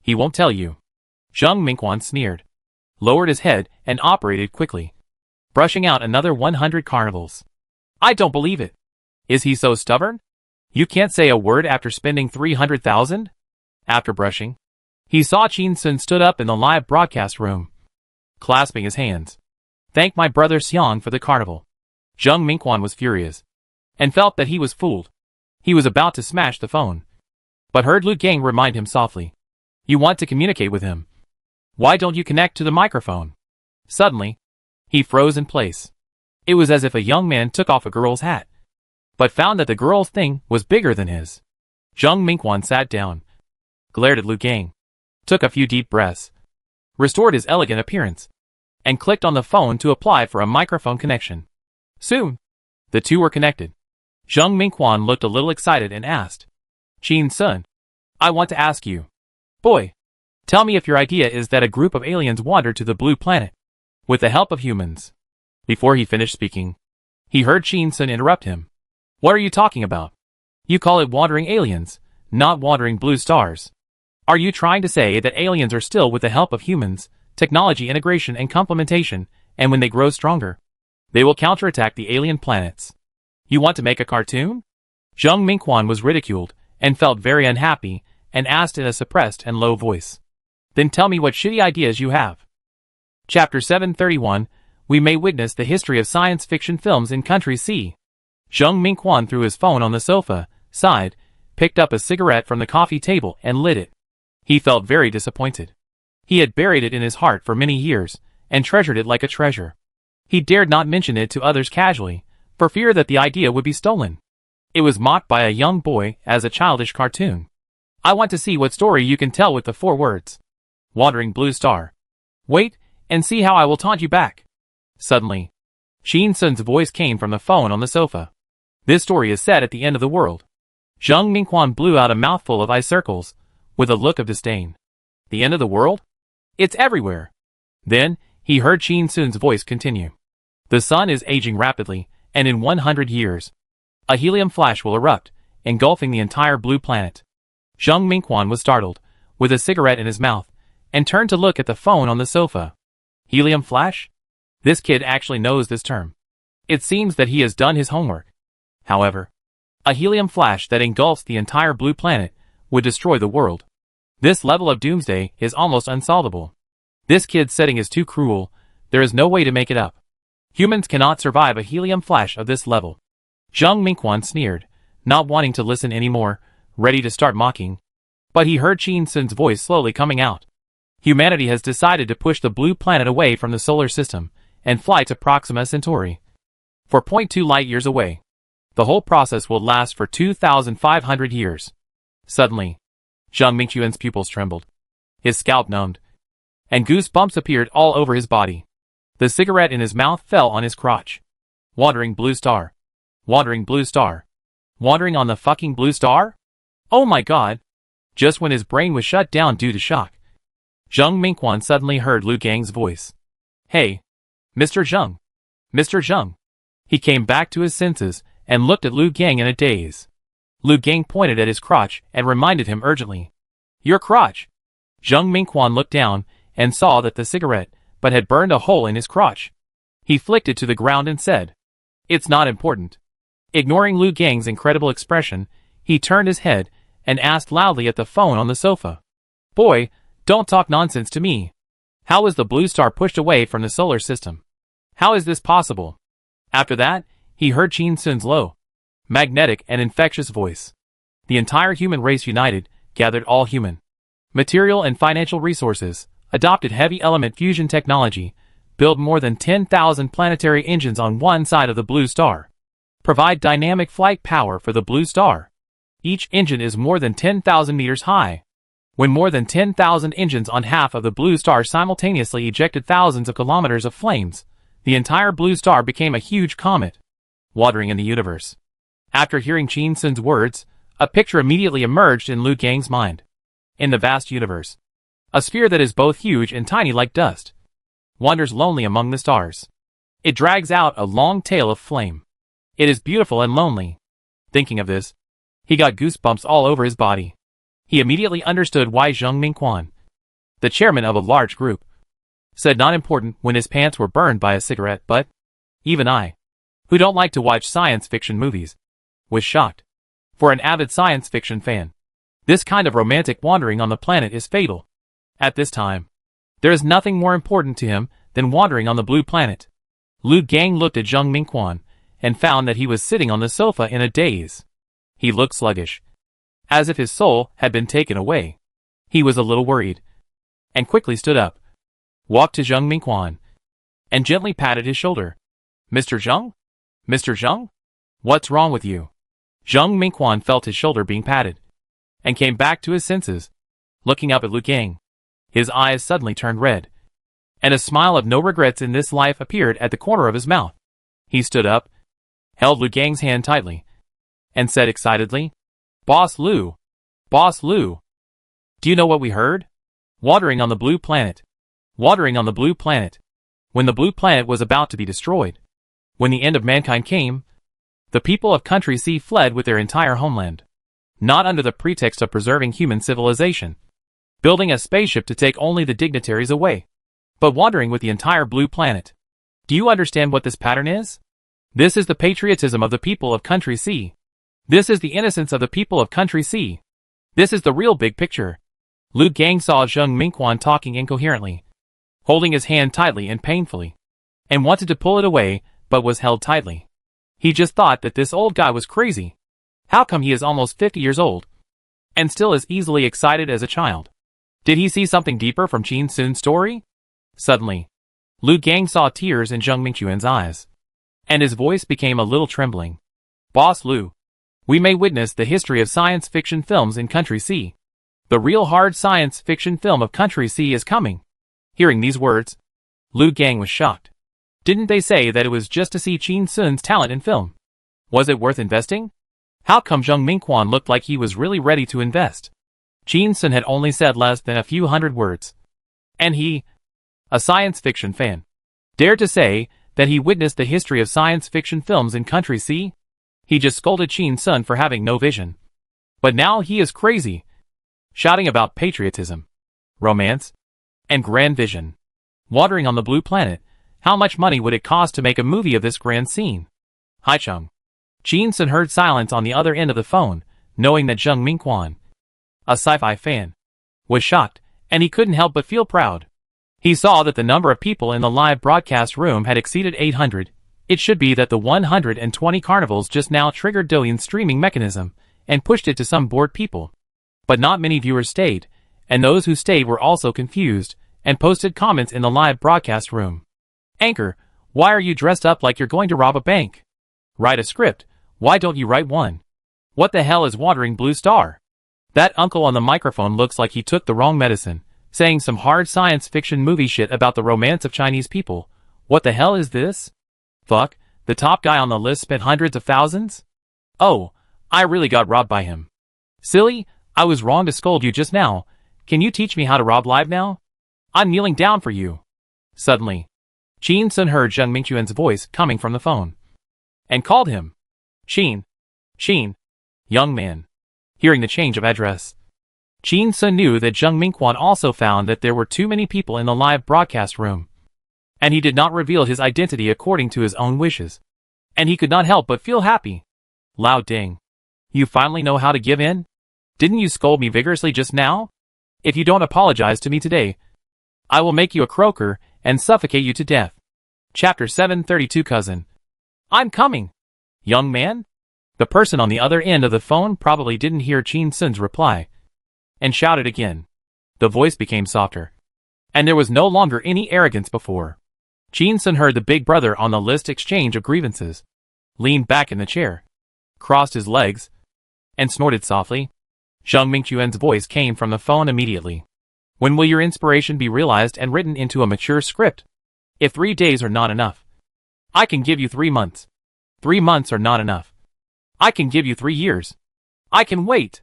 he won't tell you. Zheng Mingquan sneered, lowered his head, and operated quickly, brushing out another 100 carnivals. I don't believe it. Is he so stubborn? You can't say a word after spending 300,000? After brushing, he saw Qin Sun stood up in the live broadcast room, clasping his hands. Thank my brother Xiang for the carnival. Zheng Mingquan was furious, and felt that he was fooled. He was about to smash the phone, but heard Lu Gang remind him softly. You want to communicate with him. Why don't you connect to the microphone? Suddenly, he froze in place. It was as if a young man took off a girl's hat, but found that the girl's thing was bigger than his. Zheng Mingquan sat down, glared at Lu Gang, took a few deep breaths, restored his elegant appearance, and clicked on the phone to apply for a microphone connection. Soon, the two were connected. Zheng Mingquan looked a little excited and asked, Qin Sun, I want to ask you. Boy, tell me if your idea is that a group of aliens wandered to the blue planet, with the help of humans. Before he finished speaking, he heard Qin Sun interrupt him. What are you talking about? You call it wandering aliens, not wandering blue stars. Are you trying to say that aliens are still with the help of humans, technology integration and complementation, and when they grow stronger, they will counterattack the alien planets? You want to make a cartoon? Zheng Mingquan was ridiculed, and felt very unhappy, and asked in a suppressed and low voice. Then tell me what shitty ideas you have. Chapter 731, we may witness the history of science fiction films in Country C. Zheng Mingquan threw his phone on the sofa, sighed, picked up a cigarette from the coffee table and lit it. He felt very disappointed. He had buried it in his heart for many years, and treasured it like a treasure. He dared not mention it to others casually, for fear that the idea would be stolen. It was mocked by a young boy as a childish cartoon. I want to see what story you can tell with the 4 words. Wandering blue star. Wait, and see how I will taunt you back. Suddenly, Shin Sun's voice came from the phone on the sofa. This story is set at the end of the world. Zheng Mingquan blew out a mouthful of eye circles, with a look of disdain. The end of the world? It's everywhere. Then, he heard Shin Sun's voice continue. The sun is aging rapidly, and in 100 years, a helium flash will erupt, engulfing the entire blue planet. Zheng Mingquan was startled, with a cigarette in his mouth, and turned to look at the phone on the sofa. Helium flash? This kid actually knows this term. It seems that he has done his homework. However, a helium flash that engulfs the entire blue planet would destroy the world. This level of doomsday is almost unsolvable. This kid's setting is too cruel, there is no way to make it up. Humans cannot survive a helium flash of this level. Zheng Mingquan sneered, not wanting to listen anymore, ready to start mocking. But he heard Shin Sun's voice slowly coming out. Humanity has decided to push the blue planet away from the solar system, and fly to Proxima Centauri. 4.2 light years away. The whole process will last for 2,500 years. Suddenly, Zheng Mingquan's pupils trembled. His scalp numbed, and goosebumps appeared all over his body. The cigarette in his mouth fell on his crotch. Wandering blue star. Wandering blue star. Wandering on the fucking blue star? Oh my god! Just when his brain was shut down due to shock, Zheng Mingquan suddenly heard Lu Gang's voice. Hey! Mr. Zheng! Mr. Zheng! He came back to his senses, and looked at Lu Gang in a daze. Lu Gang pointed at his crotch, and reminded him urgently. Your crotch! Zheng Mingquan looked down, and saw that the cigarette, but had burned a hole in his crotch. He flicked it to the ground and said, It's not important. Ignoring Lu Gang's incredible expression, he turned his head, and asked loudly at the phone on the sofa. Boy, don't talk nonsense to me. How was the blue star pushed away from the solar system? How is this possible? After that, he heard Shin Sun's low, magnetic and infectious voice. The entire human race united, gathered all human material and financial resources, adopted heavy element fusion technology, build more than 10,000 planetary engines on one side of the blue star, provide dynamic flight power for the blue star. Each engine is more than 10,000 meters high. When more than 10,000 engines on half of the blue star simultaneously ejected thousands of kilometers of flames, the entire blue star became a huge comet, watering in the universe. After hearing Shin Sun's words, a picture immediately emerged in Lu Gang's mind. In the vast universe, a sphere that is both huge and tiny like dust wanders lonely among the stars. It drags out a long tail of flame. It is beautiful and lonely. Thinking of this, he got goosebumps all over his body. He immediately understood why Zheng Mingquan, the chairman of a large group, said not important when his pants were burned by a cigarette, but even I, who don't like to watch science fiction movies, was shocked. For an avid science fiction fan, this kind of romantic wandering on the planet is fatal. At this time, there is nothing more important to him than wandering on the blue planet. Lu Gang looked at Zheng Mingquan, and found that he was sitting on the sofa in a daze. He looked sluggish, as if his soul had been taken away. He was a little worried, and quickly stood up, walked to Zheng Mingquan, and gently patted his shoulder. Mr. Zheng? Mr. Zheng? What's wrong with you? Zheng Mingquan felt his shoulder being patted, and came back to his senses. Looking up at Lu Gang, his eyes suddenly turned red, and a smile of no regrets in this life appeared at the corner of his mouth. He stood up, held Lu Gang's hand tightly, and said excitedly, Boss Lu! Boss Lu! Do you know what we heard? Wandering on the blue planet. Wandering on the blue planet. When the blue planet was about to be destroyed, when the end of mankind came, the people of Country C fled with their entire homeland. Not under the pretext of preserving human civilization, building a spaceship to take only the dignitaries away, but wandering with the entire blue planet. Do you understand what this pattern is? This is the patriotism of the people of Country C. This is the innocence of the people of Country C. This is the real big picture. Lu Gang saw Zheng Mingquan talking incoherently, holding his hand tightly and painfully, and wanted to pull it away, but was held tightly. He just thought that this old guy was crazy. How come he is almost 50 years old, and still as easily excited as a child? Did he see something deeper from Qin Sun's story? Suddenly, Lu Gang saw tears in Zheng Mingquan's eyes, and his voice became a little trembling. Boss Lu, we may witness the history of science fiction films in Country C. The real hard science fiction film of Country C is coming. Hearing these words, Lu Gang was shocked. Didn't they say that it was just to see Qin Sun's talent in film? Was it worth investing? How come Zheng Mingquan looked like he was really ready to invest? Qin Sun had only said less than a few hundred words. And he, a science fiction fan, dared to say that he witnessed the history of science fiction films in Country C? He just scolded Qin Sun for having no vision. But now he is crazy, shouting about patriotism, romance, and grand vision. Watering on the blue planet, how much money would it cost to make a movie of this grand scene? Haicheng. Qin Sun heard silence on the other end of the phone, knowing that Zheng Mingquan, a sci-fi fan, was shocked, and he couldn't help but feel proud. He saw that the number of people in the live broadcast room had exceeded 800. It should be that the 120 carnivals just now triggered Douyin's streaming mechanism and pushed it to some bored people. But not many viewers stayed, and those who stayed were also confused and posted comments in the live broadcast room. Anchor, why are you dressed up like you're going to rob a bank? Write a script. Why don't you write one? What the hell is Wandering Blue Star? That uncle on the microphone looks like he took the wrong medicine, saying some hard science fiction movie shit about the romance of Chinese people. What the hell is this? Fuck, the top guy on the list spent hundreds of thousands? Oh, I really got robbed by him. Silly, I was wrong to scold you just now. Can you teach me how to rob live now? I'm kneeling down for you. Suddenly, Qin Sun heard Zheng Mingquan's voice coming from the phone, and called him. Qin, young man. Hearing the change of address, Qin Sun knew that Zheng Mingquan also found that there were too many people in the live broadcast room, and he did not reveal his identity according to his own wishes. And he could not help but feel happy. Lao Ding, you finally know how to give in? Didn't you scold me vigorously just now? If you don't apologize to me today, I will make you a croaker and suffocate you to death. Chapter 732 Cousin. I'm coming. Young man? The person on the other end of the phone probably didn't hear Qin Sun's reply, and shouted again. The voice became softer, and there was no longer any arrogance before. Qin Sun heard the big brother on the list exchange of grievances, leaned back in the chair, crossed his legs, and snorted softly. Zheng Mingquan's voice came from the phone immediately. When will your inspiration be realized and written into a mature script? If 3 days are not enough, I can give you 3 months. 3 months are not enough, I can give you 3 years. I can wait.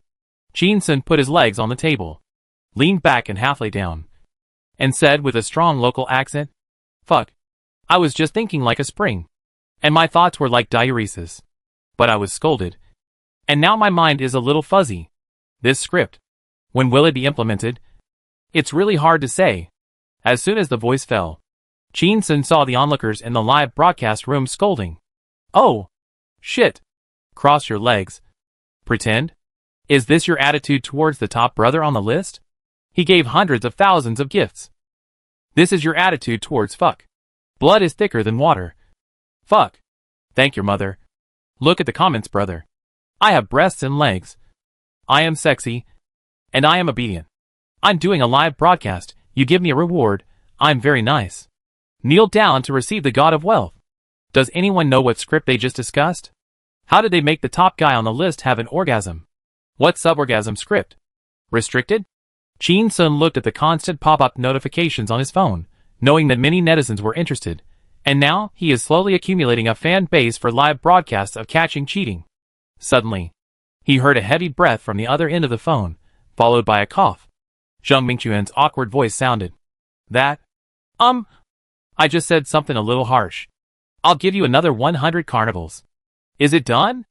Qin Sun put his legs on the table, leaned back and half lay down, and said with a strong local accent, Fuck. I was just thinking like a spring, and my thoughts were like diuresis. But I was scolded, and now my mind is a little fuzzy. This script, when will it be implemented? It's really hard to say. As soon as the voice fell, Qin Sun saw the onlookers in the live broadcast room scolding. Oh, shit. Cross your legs. Pretend? Is this your attitude towards the top brother on the list? He gave hundreds of thousands of gifts. This is your attitude towards fuck. Blood is thicker than water. Fuck. Thank your mother. Look at the comments, brother. I have breasts and legs. I am sexy. And I am obedient. I'm doing a live broadcast. You give me a reward. I'm very nice. Kneel down to receive the god of wealth. Does anyone know what script they just discussed? How did they make the top guy on the list have an orgasm? What suborgasm script? Restricted? Qin Sun looked at the constant pop-up notifications on his phone, knowing that many netizens were interested, and now he is slowly accumulating a fan base for live broadcasts of catching cheating. Suddenly, he heard a heavy breath from the other end of the phone, followed by a cough. Zheng Mingquan's awkward voice sounded. I just said something a little harsh. I'll give you another 100 carnivals. Is it done?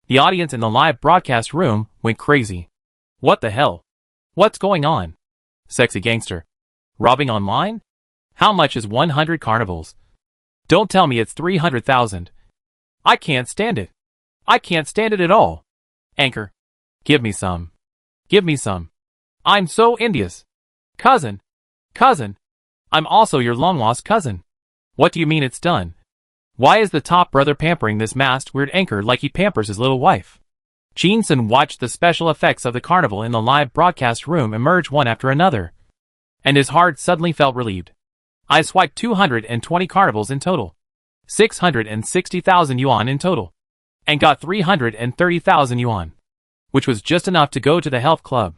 The audience in the live broadcast room went crazy. What the hell? What's going on? Sexy gangster. Robbing online? How much is 100 carnivals? Don't tell me it's 300,000. I can't stand it. I can't stand it at all. Anchor. Give me some. Give me some. I'm so envious. Cousin. I'm also your long-lost cousin. What do you mean it's done? Why is the top brother pampering this masked weird anchor like he pampers his little wife? Jin-sun watched the special effects of the carnival in the live broadcast room emerge one after another, and his heart suddenly felt relieved. I swiped 220 carnivals in total, 660,000 yuan in total, and got 330,000 yuan, which was just enough to go to the health club.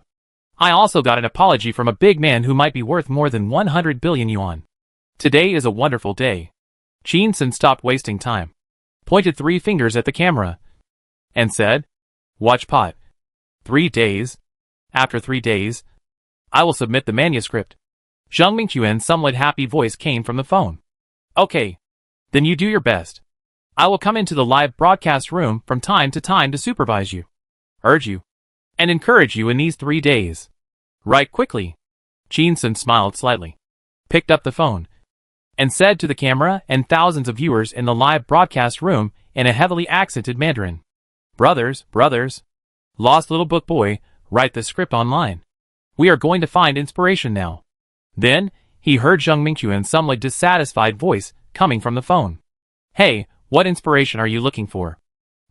I also got an apology from a big man who might be worth more than 100 billion yuan. Today is a wonderful day. Jin-sun stopped wasting time, pointed 3 fingers at the camera, and said, "Watch pot. 3 days. After 3 days, I will submit the manuscript." Zhang Mingquan's somewhat happy voice came from the phone. "Okay. Then you do your best. I will come into the live broadcast room from time to time to supervise you, urge you, and encourage you in these 3 days. Write quickly." Jin-sun smiled slightly, picked up the phone, and said to the camera and thousands of viewers in the live broadcast room in a heavily accented Mandarin, brothers, lost little book boy, write the script online. We are going to find inspiration now." Then, he heard Zhang Mingquan's somewhat dissatisfied voice coming from the phone. "Hey, what inspiration are you looking for?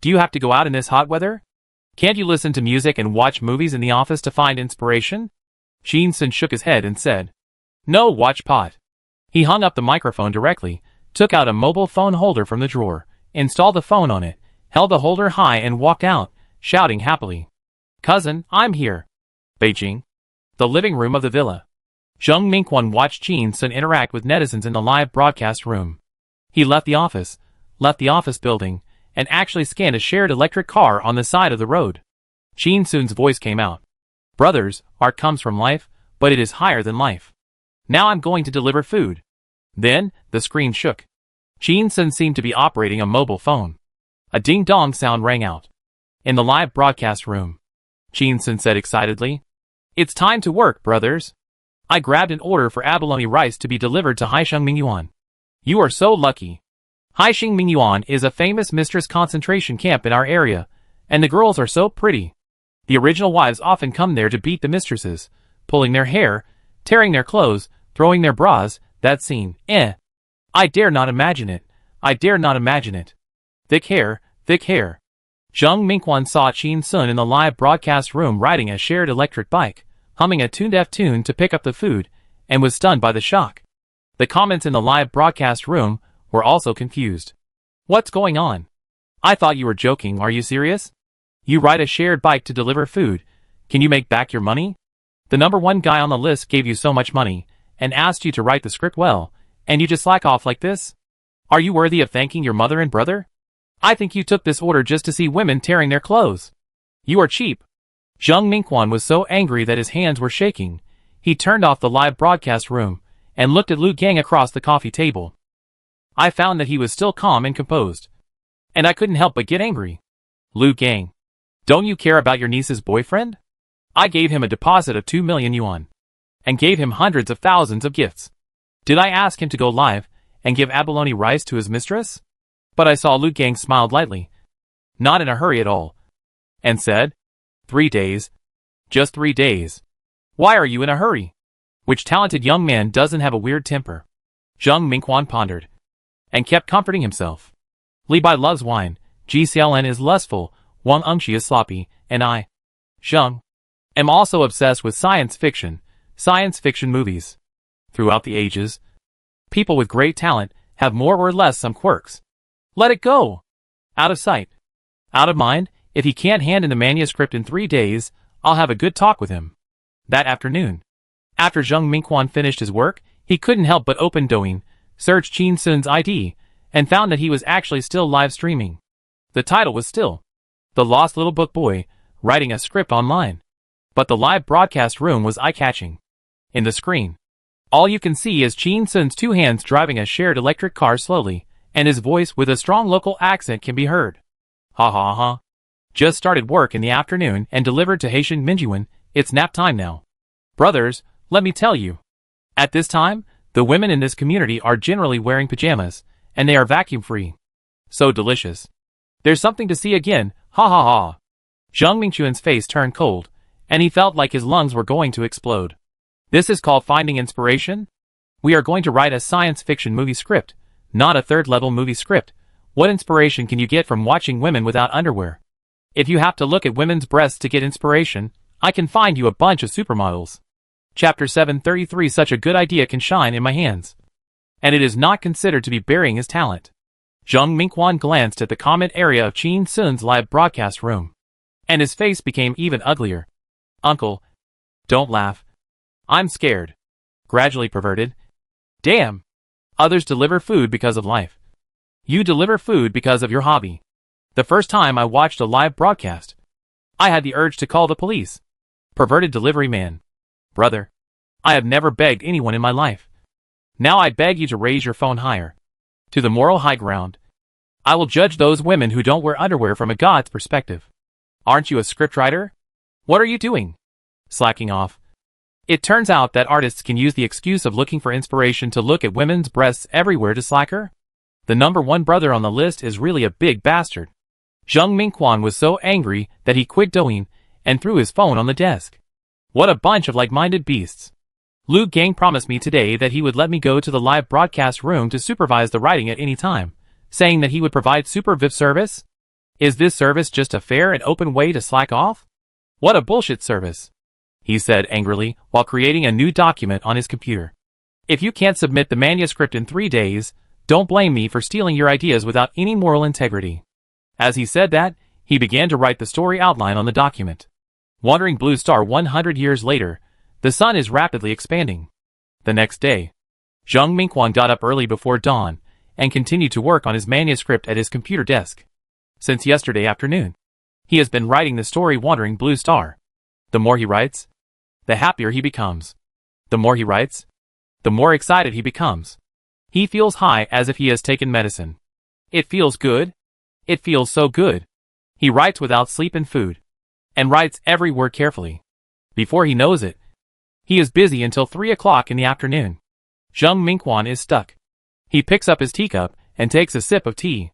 Do you have to go out in this hot weather? Can't you listen to music and watch movies in the office to find inspiration?" Jin-sun shook his head and said, "No, watch pot." He hung up the microphone directly, took out a mobile phone holder from the drawer, installed the phone on it, held the holder high and walked out, shouting happily, "Cousin, I'm here." Beijing. The living room of the villa. Zhang Mingquan watched Jin-sun interact with netizens in the live broadcast room. He left the office building, and actually scanned a shared electric car on the side of the road. Jin-sun's voice came out. "Brothers, art comes from life, but it is higher than life. Now I'm going to deliver food." Then, the screen shook. Jin-sun seemed to be operating a mobile phone. A ding-dong sound rang out. In the live broadcast room, Jin-sun said excitedly, "It's time to work, brothers. I grabbed an order for abalone rice to be delivered to Haisheng Mingyuan. You are so lucky. Haisheng Mingyuan is a famous mistress concentration camp in our area, and the girls are so pretty. The original wives often come there to beat the mistresses, pulling their hair, tearing their clothes, throwing their bras. That scene, I dare not imagine it. I dare not imagine it. Thick hair, thick hair." Zhang Mingquan saw Jin-sun in the live broadcast room riding a shared electric bike, humming a tune-deaf tune to pick up the food, and was stunned by the shock. The comments in the live broadcast room were also confused. "What's going on? I thought you were joking. Are you serious? You ride a shared bike to deliver food. Can you make back your money? The #1 guy on the list gave you so much money, and asked you to write the script well, and you just slack off like this? Are you worthy of thanking your mother and brother? I think you took this order just to see women tearing their clothes. You are cheap." Zhang Mingquan was so angry that his hands were shaking. He turned off the live broadcast room, and looked at Lu Gang across the coffee table. I found that he was still calm and composed, and I couldn't help but get angry. "Lu Gang, don't you care about your niece's boyfriend? I gave him a deposit of 2 million yuan, and gave him hundreds of thousands of gifts. Did I ask him to go live, and give abalone rice to his mistress?" But I saw Lu Gang smiled lightly, not in a hurry at all, and said, 3 days. Just 3 days. Why are you in a hurry? Which talented young man doesn't have a weird temper? Zhang Mingquan pondered, and kept comforting himself. Li Bai loves wine, Ji Xiaolan is lustful, Wang Engshi is sloppy, and I, Zhang, am also obsessed with science fiction movies. Throughout the ages, people with great talent have more or less some quirks. Let it go. Out of sight, out of mind. If he can't hand in the manuscript in 3 days, I'll have a good talk with him. That afternoon, after Zhang Mingquan finished his work, he couldn't help but open Douyin, searched Jin-sun's ID, and found that he was actually still live streaming. The title was still The Lost Little Book Boy, writing a script online. But the live broadcast room was eye-catching. In the screen, all you can see is Jin-sun's 2 hands driving a shared electric car slowly, and his voice with a strong local accent can be heard. "Ha ha ha. Just started work in the afternoon and delivered to Haitian Mingyuan. It's nap time now. Brothers, let me tell you. At this time, the women in this community are generally wearing pajamas, and they are vacuum-free. So delicious. There's something to see again, ha ha ha." Zhang Mingquan's face turned cold, and he felt like his lungs were going to explode. This is called finding inspiration? We are going to write a science fiction movie script, not a third-level movie script. What inspiration can you get from watching women without underwear? If you have to look at women's breasts to get inspiration, I can find you a bunch of supermodels. Chapter 733. Such a good idea can shine in my hands. And it is not considered to be burying his talent. Jung Mingquan glanced at the comment area of Chin Sun's live broadcast room. And his face became even uglier. Uncle. Don't laugh. I'm scared. Gradually perverted. Damn. Others deliver food because of life. You deliver food because of your hobby. The first time I watched a live broadcast, I had the urge to call the police. Perverted delivery man. Brother. I have never begged anyone in my life. Now I beg you to raise your phone higher. To the moral high ground. I will judge those women who don't wear underwear from a god's perspective. Aren't you a scriptwriter? What are you doing? Slacking off. It turns out that artists can use the excuse of looking for inspiration to look at women's breasts everywhere to slacker. The number one brother on the list is really a big bastard. Jung Mingquan was so angry that he quit doing and threw his phone on the desk. What a bunch of like-minded beasts. Lu Gang promised me today that he would let me go to the live broadcast room to supervise the writing at any time, saying that he would provide super-VIP service? Is this service just a fair and open way to slack off? What a bullshit service, he said angrily while creating a new document on his computer. If you can't submit the manuscript in 3 days, don't blame me for stealing your ideas without any moral integrity. As he said that, he began to write the story outline on the document. Wandering blue star 100 years later, the sun is rapidly expanding. The next day, Jung Mingquan got up early before dawn and continued to work on his manuscript at his computer desk. Since yesterday afternoon, he has been writing the story Wandering Blue Star. The more he writes, the happier he becomes. The more he writes, the more excited he becomes. He feels high as if he has taken medicine. It feels good. It feels so good. He writes without sleep and food, and writes every word carefully. Before he knows it, he is busy until 3 o'clock in the afternoon. Jung Mingquan is stuck. He picks up his teacup and takes a sip of tea.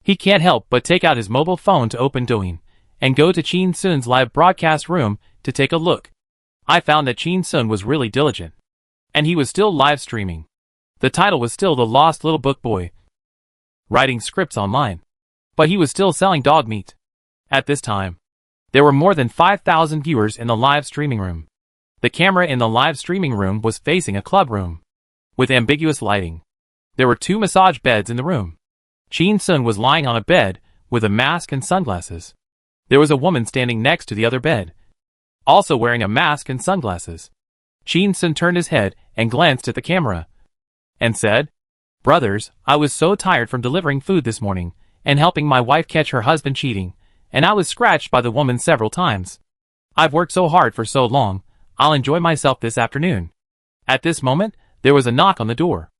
He can't help but take out his mobile phone to open Douyin and go to Chin Sun's live broadcast room to take a look. I found that Chin Sun was really diligent. And he was still live streaming. The title was still The Lost Little Book Boy. Writing scripts online. But he was still selling dog meat. At this time, there were more than 5,000 viewers in the live streaming room. The camera in the live streaming room was facing a club room. With ambiguous lighting. There were 2 massage beds in the room. Chin Sun was lying on a bed with a mask and sunglasses. There was a woman standing next to the other bed, also wearing a mask and sunglasses. Chin Sun turned his head and glanced at the camera and said, "Brothers, I was so tired from delivering food this morning and helping my wife catch her husband cheating, and I was scratched by the woman several times. I've worked so hard for so long, I'll enjoy myself this afternoon." At this moment, there was a knock on the door.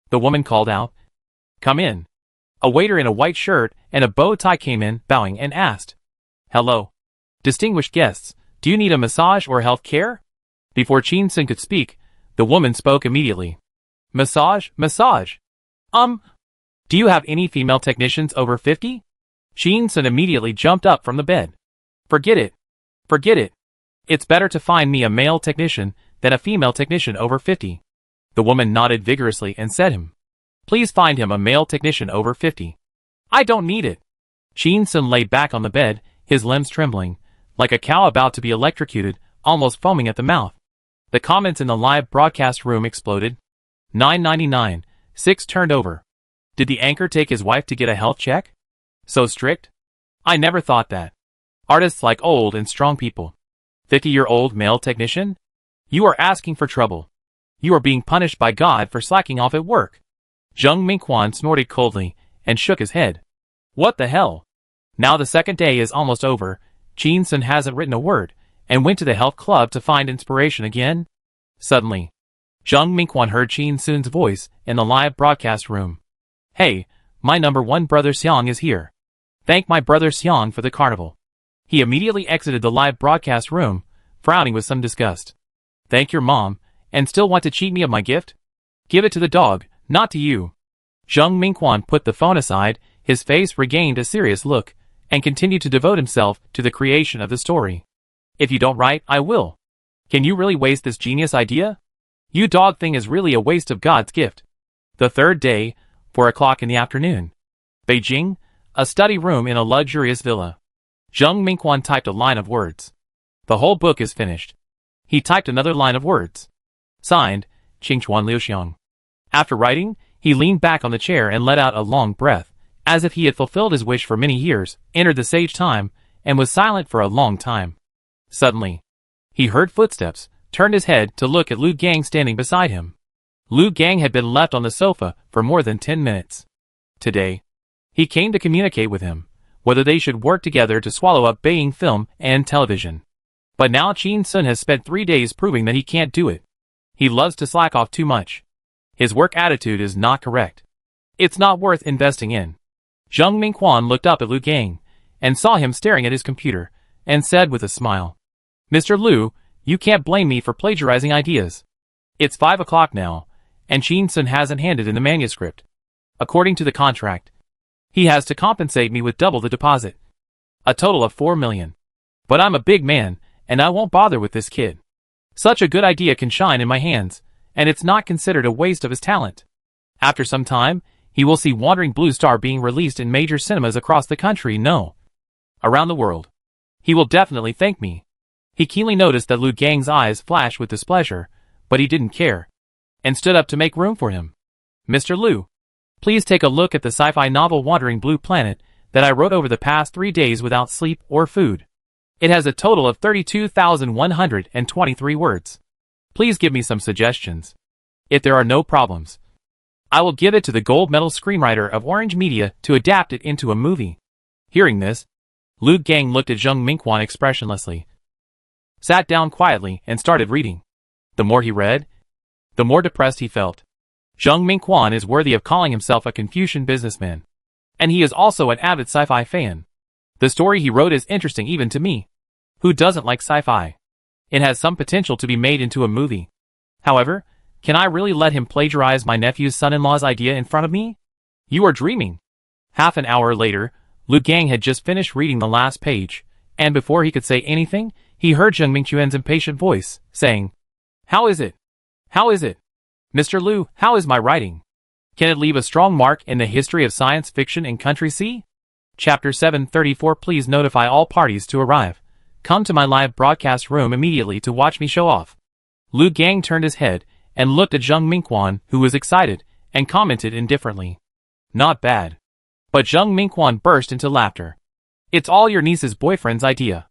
The woman called out, "Come in." A waiter in a white shirt and a bow tie came in, bowing, and asked, "Hello. Distinguished guests, do you need a massage or health care?" Before Chin Sun could speak, the woman spoke immediately. "Massage? Massage? Do you have any female technicians over 50? Chin Sun immediately jumped up from the bed. Forget it. Forget it. It's better to find me a male technician than a female technician over 50. The woman nodded vigorously and said "Please find him a male technician over 50. I don't need it." Chin Sun lay back on the bed, his limbs trembling, like a cow about to be electrocuted, almost foaming at the mouth. The comments in the live broadcast room exploded. 999, 6 turned over. Did the anchor take his wife to get a health check? So strict? I never thought that. Artists like old and strong people. 50-year-old male technician? You are asking for trouble. You are being punished by God for slacking off at work. Jung Mingquan snorted coldly and shook his head. What the hell? Now the second day is almost over, Chin Sun hasn't written a word, and went to the health club to find inspiration again? Suddenly, Jung Mingquan heard Chin Sun's voice in the live broadcast room. "Hey, my number one brother Xiang is here. Thank my brother Xiang for the carnival." He immediately exited the live broadcast room, frowning with some disgust. "Thank your mom, and still want to cheat me of my gift? Give it to the dog, not to you." Jung Mingquan put the phone aside, his face regained a serious look, and continued to devote himself to the creation of the story. "If you don't write, I will. Can you really waste this genius idea? You dog thing is really a waste of God's gift. The third day, 4 o'clock in the afternoon. Beijing, a study room in a luxurious villa. Zheng Mingquan typed a line of words. The whole book is finished. He typed another line of words. Signed, Qingchuan Liuxiang. After writing, he leaned back on the chair and let out a long breath, as if he had fulfilled his wish for many years, entered the sage time, and was silent for a long time. Suddenly, he heard footsteps, turned his head to look at Lu Gang standing beside him. Lu Gang had been left on the sofa for more than 10 minutes. Today, he came to communicate with him, whether they should work together to swallow up Beijing film and television. But now Qin Sun has spent 3 days proving that he can't do it. He loves to slack off too much. His work attitude is not correct. It's not worth investing in. Zheng Mingquan looked up at Lu Gang, and saw him staring at his computer, and said with a smile, Mr. Lu, you can't blame me for plagiarizing ideas. It's 5 o'clock now, and Qin Sun hasn't handed in the manuscript. According to the contract, he has to compensate me with double the deposit. A total of 4 million. But I'm a big man, and I won't bother with this kid. Such a good idea can shine in my hands, and it's not considered a waste of his talent. After some time, he will see Wandering Blue Star being released in major cinemas across the country, no, around the world. He will definitely thank me. He keenly noticed that Lu Gang's eyes flashed with displeasure, but he didn't care, and stood up to make room for him. Mr. Lu, please take a look at the sci-fi novel Wandering Blue Planet that I wrote over the past 3 days without sleep or food. It has a total of 32,123 words. Please give me some suggestions. If there are no problems, I will give it to the gold medal screenwriter of Orange Media to adapt it into a movie. Hearing this, Lu Gang looked at Zheng Mingquan expressionlessly, sat down quietly, and started reading. The more he read, the more depressed he felt. Zheng Mingquan is worthy of calling himself a Confucian businessman. And he is also an avid sci-fi fan. The story he wrote is interesting even to me. Who doesn't like sci-fi? It has some potential to be made into a movie. However, can I really let him plagiarize my nephew's son-in-law's idea in front of me? You are dreaming. Half an hour later, Lu Gang had just finished reading the last page, and before he could say anything, he heard Zheng Mingquan's impatient voice, saying, How is it? How is it? Mr. Lu, how is my writing? Can it leave a strong mark in the history of science fiction in Country C? Chapter 734. Please notify all parties to arrive. Come to my live broadcast room immediately to watch me show off. Lu Gang turned his head and looked at Zheng Mingquan, who was excited, and commented indifferently, Not bad. But Zheng Mingquan burst into laughter. It's all your niece's boyfriend's idea.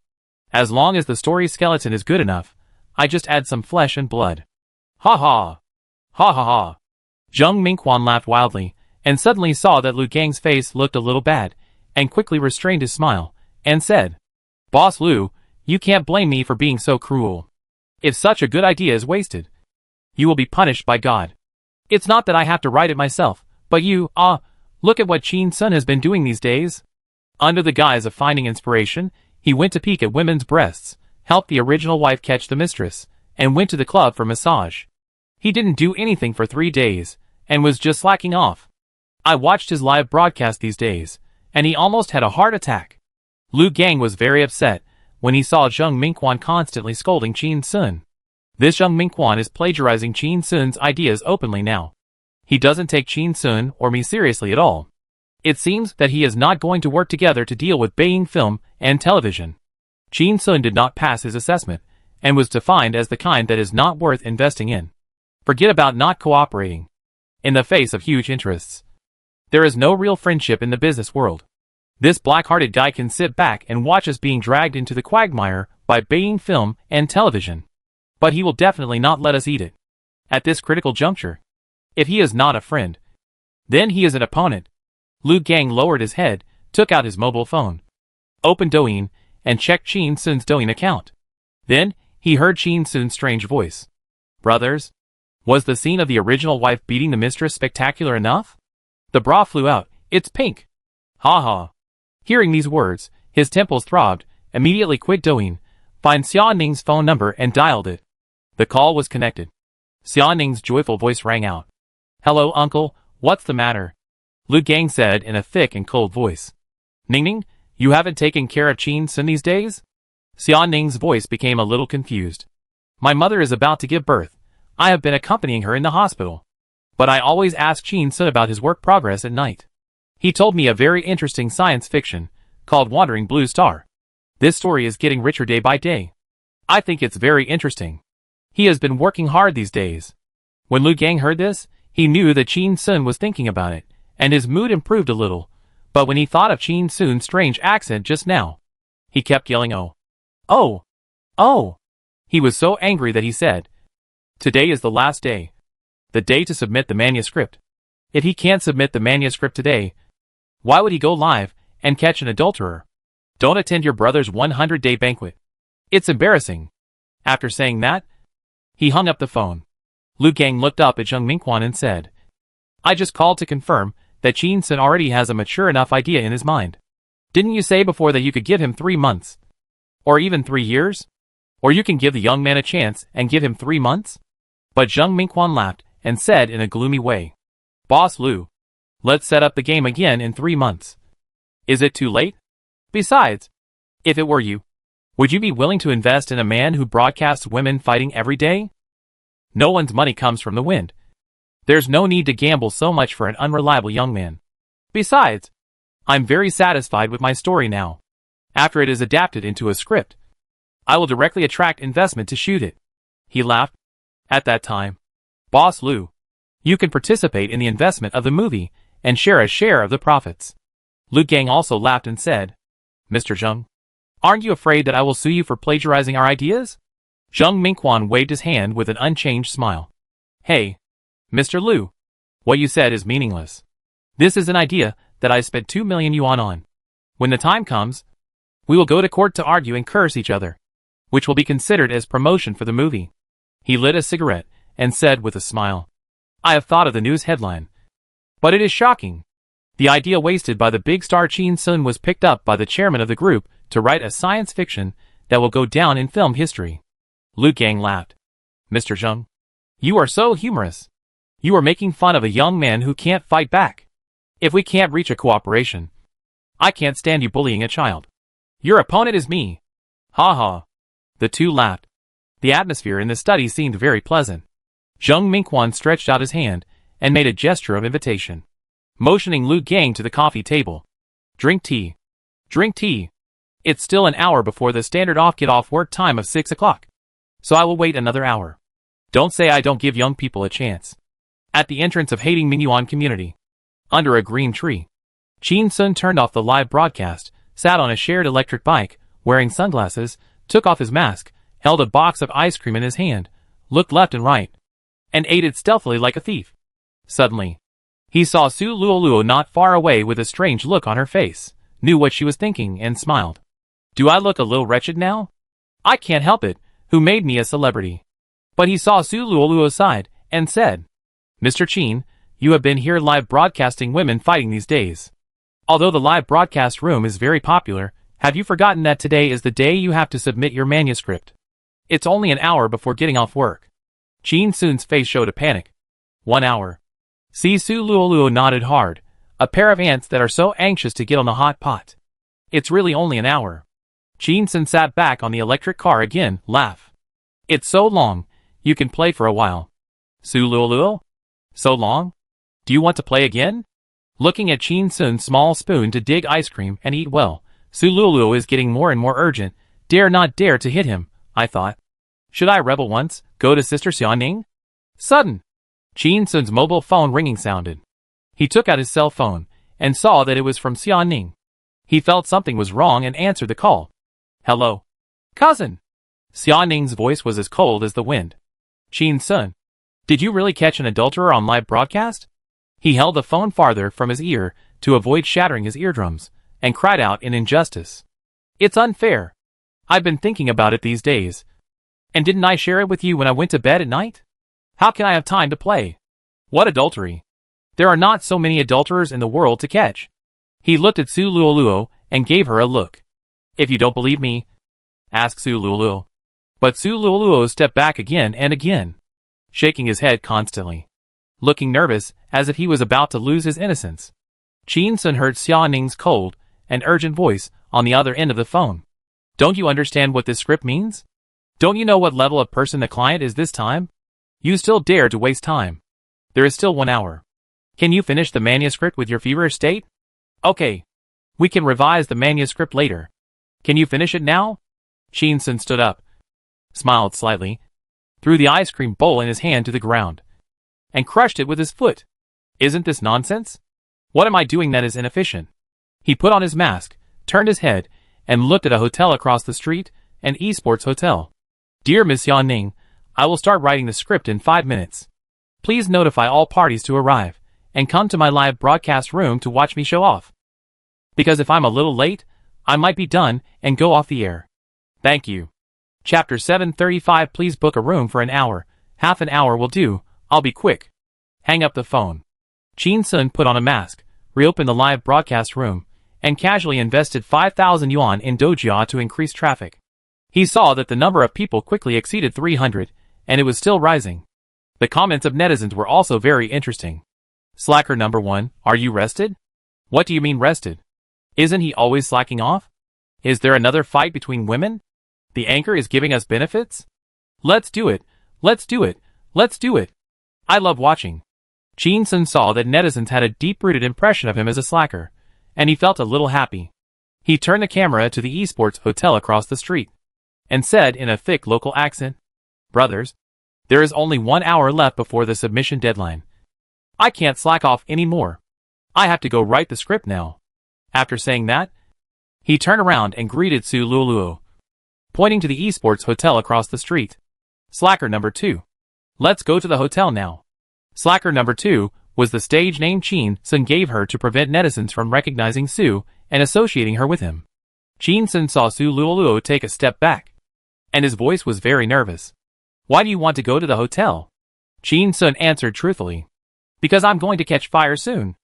As long as the story skeleton is good enough, I just add some flesh and blood. Ha ha. Ha ha ha. Zheng Mingquan laughed wildly, and suddenly saw that Lu Gang's face looked a little bad, and quickly restrained his smile, and said, Boss Lu, you can't blame me for being so cruel. If such a good idea is wasted, you will be punished by God. It's not that I have to write it myself, but you, look at what Qin Sun has been doing these days. Under the guise of finding inspiration, he went to peek at women's breasts, helped the original wife catch the mistress, and went to the club for massage. He didn't do anything for 3 days, and was just slacking off. I watched his live broadcast these days, and he almost had a heart attack. Lu Gang was very upset when he saw Zheng Mingquan constantly scolding Qin Sun. This Zheng Mingquan is plagiarizing Qin Sun's ideas openly now. He doesn't take Qin Sun or me seriously at all. It seems that he is not going to work together to deal with Beijing film and television. Qin Sun did not pass his assessment, and was defined as the kind that is not worth investing in. Forget about not cooperating. In the face of huge interests, there is no real friendship in the business world. This black-hearted guy can sit back and watch us being dragged into the quagmire by Beijing film and television. But he will definitely not let us eat it. At this critical juncture, if he is not a friend, then he is an opponent. Lu Gang lowered his head, took out his mobile phone, opened Douyin, and checked Qin Sun's Douyin account. Then, he heard Qin Sun's strange voice. Brothers, was the scene of the original wife beating the mistress spectacular enough? The bra flew out, it's pink. Ha ha. Hearing these words, his temples throbbed, immediately quit Douyin, find Xia Ning's phone number and dialed it. The call was connected. Xia Ning's joyful voice rang out. Hello uncle, what's the matter? Lu Gang said in a thick and cold voice. Ning, you haven't taken care of Qin Sun these days? Xia Ning's voice became a little confused. My mother is about to give birth. I have been accompanying her in the hospital. But I always ask Chin Sun about his work progress at night. He told me a very interesting science fiction, called Wandering Blue Star. This story is getting richer day by day. I think it's very interesting. He has been working hard these days. When Lu Gang heard this, he knew that Chin Sun was thinking about it, and his mood improved a little. But when he thought of Chin Sun's strange accent just now, he kept yelling, "Oh! Oh! Oh!" He was so angry that he said, "Today is the last day. The day to submit the manuscript. If he can't submit the manuscript today, why would he go live and catch an adulterer? Don't attend your brother's 100-day banquet. It's embarrassing." After saying that, he hung up the phone. Lu Gang looked up at Zheng Mingquan and said, "I just called to confirm that Chin Sun already has a mature enough idea in his mind. Didn't you say before that you could give him 3 months? Or even 3 years? Or you can give the young man a chance and give him 3 months?" But Zheng Mingquan laughed and said in a gloomy way, "Boss Lu, let's set up the game again in 3 months. Is it too late? Besides, if it were you, would you be willing to invest in a man who broadcasts women fighting every day? No one's money comes from the wind. There's no need to gamble so much for an unreliable young man. Besides, I'm very satisfied with my story now. After it is adapted into a script, I will directly attract investment to shoot it." He laughed. At that time, "Boss Lu, you can participate in the investment of the movie and share a share of the profits." Lu Gang also laughed and said, "Mr. Zheng, aren't you afraid that I will sue you for plagiarizing our ideas?" Zheng Mingquan waved his hand with an unchanged smile. "Hey, Mr. Lu, what you said is meaningless. This is an idea that I spent 2 million yuan on. When the time comes, we will go to court to argue and curse each other, which will be considered as promotion for the movie." He lit a cigarette and said with a smile, "I have thought of the news headline. But it is shocking. The idea wasted by the big star Chin Sun was picked up by the chairman of the group to write a science fiction that will go down in film history." Lu Gang laughed. "Mr. Zheng, you are so humorous. You are making fun of a young man who can't fight back. If we can't reach a cooperation, I can't stand you bullying a child. Your opponent is me." Ha ha. The two laughed. The atmosphere in the study seemed very pleasant. Zheng Mingquan stretched out his hand and made a gesture of invitation, motioning Lu Gang to the coffee table. "Drink tea. Drink tea. It's still an hour before the standard get-off work time of 6 o'clock. So I will wait another hour. Don't say I don't give young people a chance." At the entrance of Hating Mingyuan community, under a green tree, Chin Sun turned off the live broadcast, sat on a shared electric bike, wearing sunglasses, took off his mask, held a box of ice cream in his hand, looked left and right, and ate it stealthily like a thief. Suddenly, he saw Su Luoluo not far away with a strange look on her face, knew what she was thinking, and smiled. "Do I look a little wretched now? I can't help it, who made me a celebrity?" But he saw Su Luoluo's side, and said, "Mr. Chin, you have been here live broadcasting women fighting these days. Although the live broadcast room is very popular, have you forgotten that today is the day you have to submit your manuscript? It's only an hour before getting off work." Chin Sun's face showed a panic. 1 hour. Su Luoluo nodded hard, a pair of ants that are so anxious to get on the hot pot. "It's really only an hour." Chin Sun sat back on the electric car again, laugh. "It's so long, you can play for a while." "Su Luoluo? So long? Do you want to play again?" Looking at Chin Sun's small spoon to dig ice cream and eat well, Su Luoluo is getting more and more urgent. Dare not dare to hit him, I thought. Should I rebel once, go to Sister Xiaoning? Sudden, Chin Sun's mobile phone ringing sounded. He took out his cell phone, and saw that it was from Xiaoning. He felt something was wrong and answered the call. "Hello. Cousin." Xiaoning's voice was as cold as the wind. "Chin Sun, did you really catch an adulterer on live broadcast?" He held the phone farther from his ear to avoid shattering his eardrums, and cried out in injustice. "It's unfair. I've been thinking about it these days. And didn't I share it with you when I went to bed at night? How can I have time to play? What adultery? There are not so many adulterers in the world to catch." He looked at Su Luoluo and gave her a look. "If you don't believe me, ask Su Luoluo." But Su Luoluo stepped back again and again, shaking his head constantly, looking nervous as if he was about to lose his innocence. Chin Sun heard Xiaoning's cold and urgent voice on the other end of the phone. "Don't you understand what this script means? Don't you know what level of person the client is this time? You still dare to waste time. There is still 1 hour. Can you finish the manuscript with your feverish state? Okay. We can revise the manuscript later. Can you finish it now? Shin-sun stood up, smiled slightly, threw the ice cream bowl in his hand to the ground, and crushed it with his foot. Isn't this nonsense? What am I doing that is inefficient? He put on his mask, turned his head, and looked at a hotel across the street, an esports hotel. Dear Miss Yan-ning, I will start writing the script in 5 minutes. Please notify all parties to arrive, and come to my live broadcast room to watch me show off. Because if I'm a little late, I might be done and go off the air. Thank you. Chapter 735. Please book a room for an hour. Half an hour will do, I'll be quick. Hang up the phone. Shin-sun put on a mask, reopened the live broadcast room, and casually invested 5,000 yuan in Dojia to increase traffic. He saw that the number of people quickly exceeded 300, and it was still rising. The comments of netizens were also very interesting. Slacker number 1, are you rested? What do you mean rested? Isn't he always slacking off? Is there another fight between women? The anchor is giving us benefits? Let's do it, let's do it, let's do it. I love watching. Shin-sun saw that netizens had a deep-rooted impression of him as a slacker, and he felt a little happy. He turned the camera to the esports hotel across the street, and said in a thick local accent, Brothers, there is only 1 hour left before the submission deadline. I can't slack off anymore. I have to go write the script now. After saying that, he turned around and greeted Su Luluo, pointing to the esports hotel across the street. Slacker number 2. Let's go to the hotel now. Slacker number 2 was the stage name Shin-sun gave her to prevent netizens from recognizing Su and associating her with him. Shin-sun saw Su Luluo take a step back, and his voice was very nervous. Why do you want to go to the hotel? Shin-sun answered truthfully. Because I'm going to catch fire soon.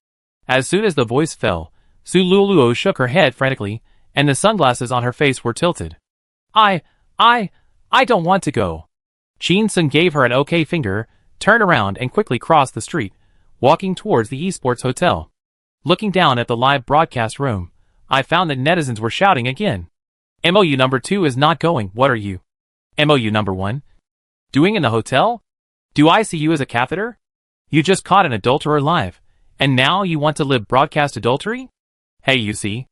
As soon as the voice fell, Su Luluo shook her head frantically, and the sunglasses on her face were tilted. I don't want to go. Shin-sun gave her an okay finger, turned around and quickly crossed the street, walking towards the esports hotel. Looking down at the live broadcast room, I found that netizens were shouting again. MOU number 2 is not going, what are you? MOU number 1? Doing in the hotel? Do I see you as a catheter? You just caught an adulterer live, and now you want to live broadcast adultery? Hey, you see.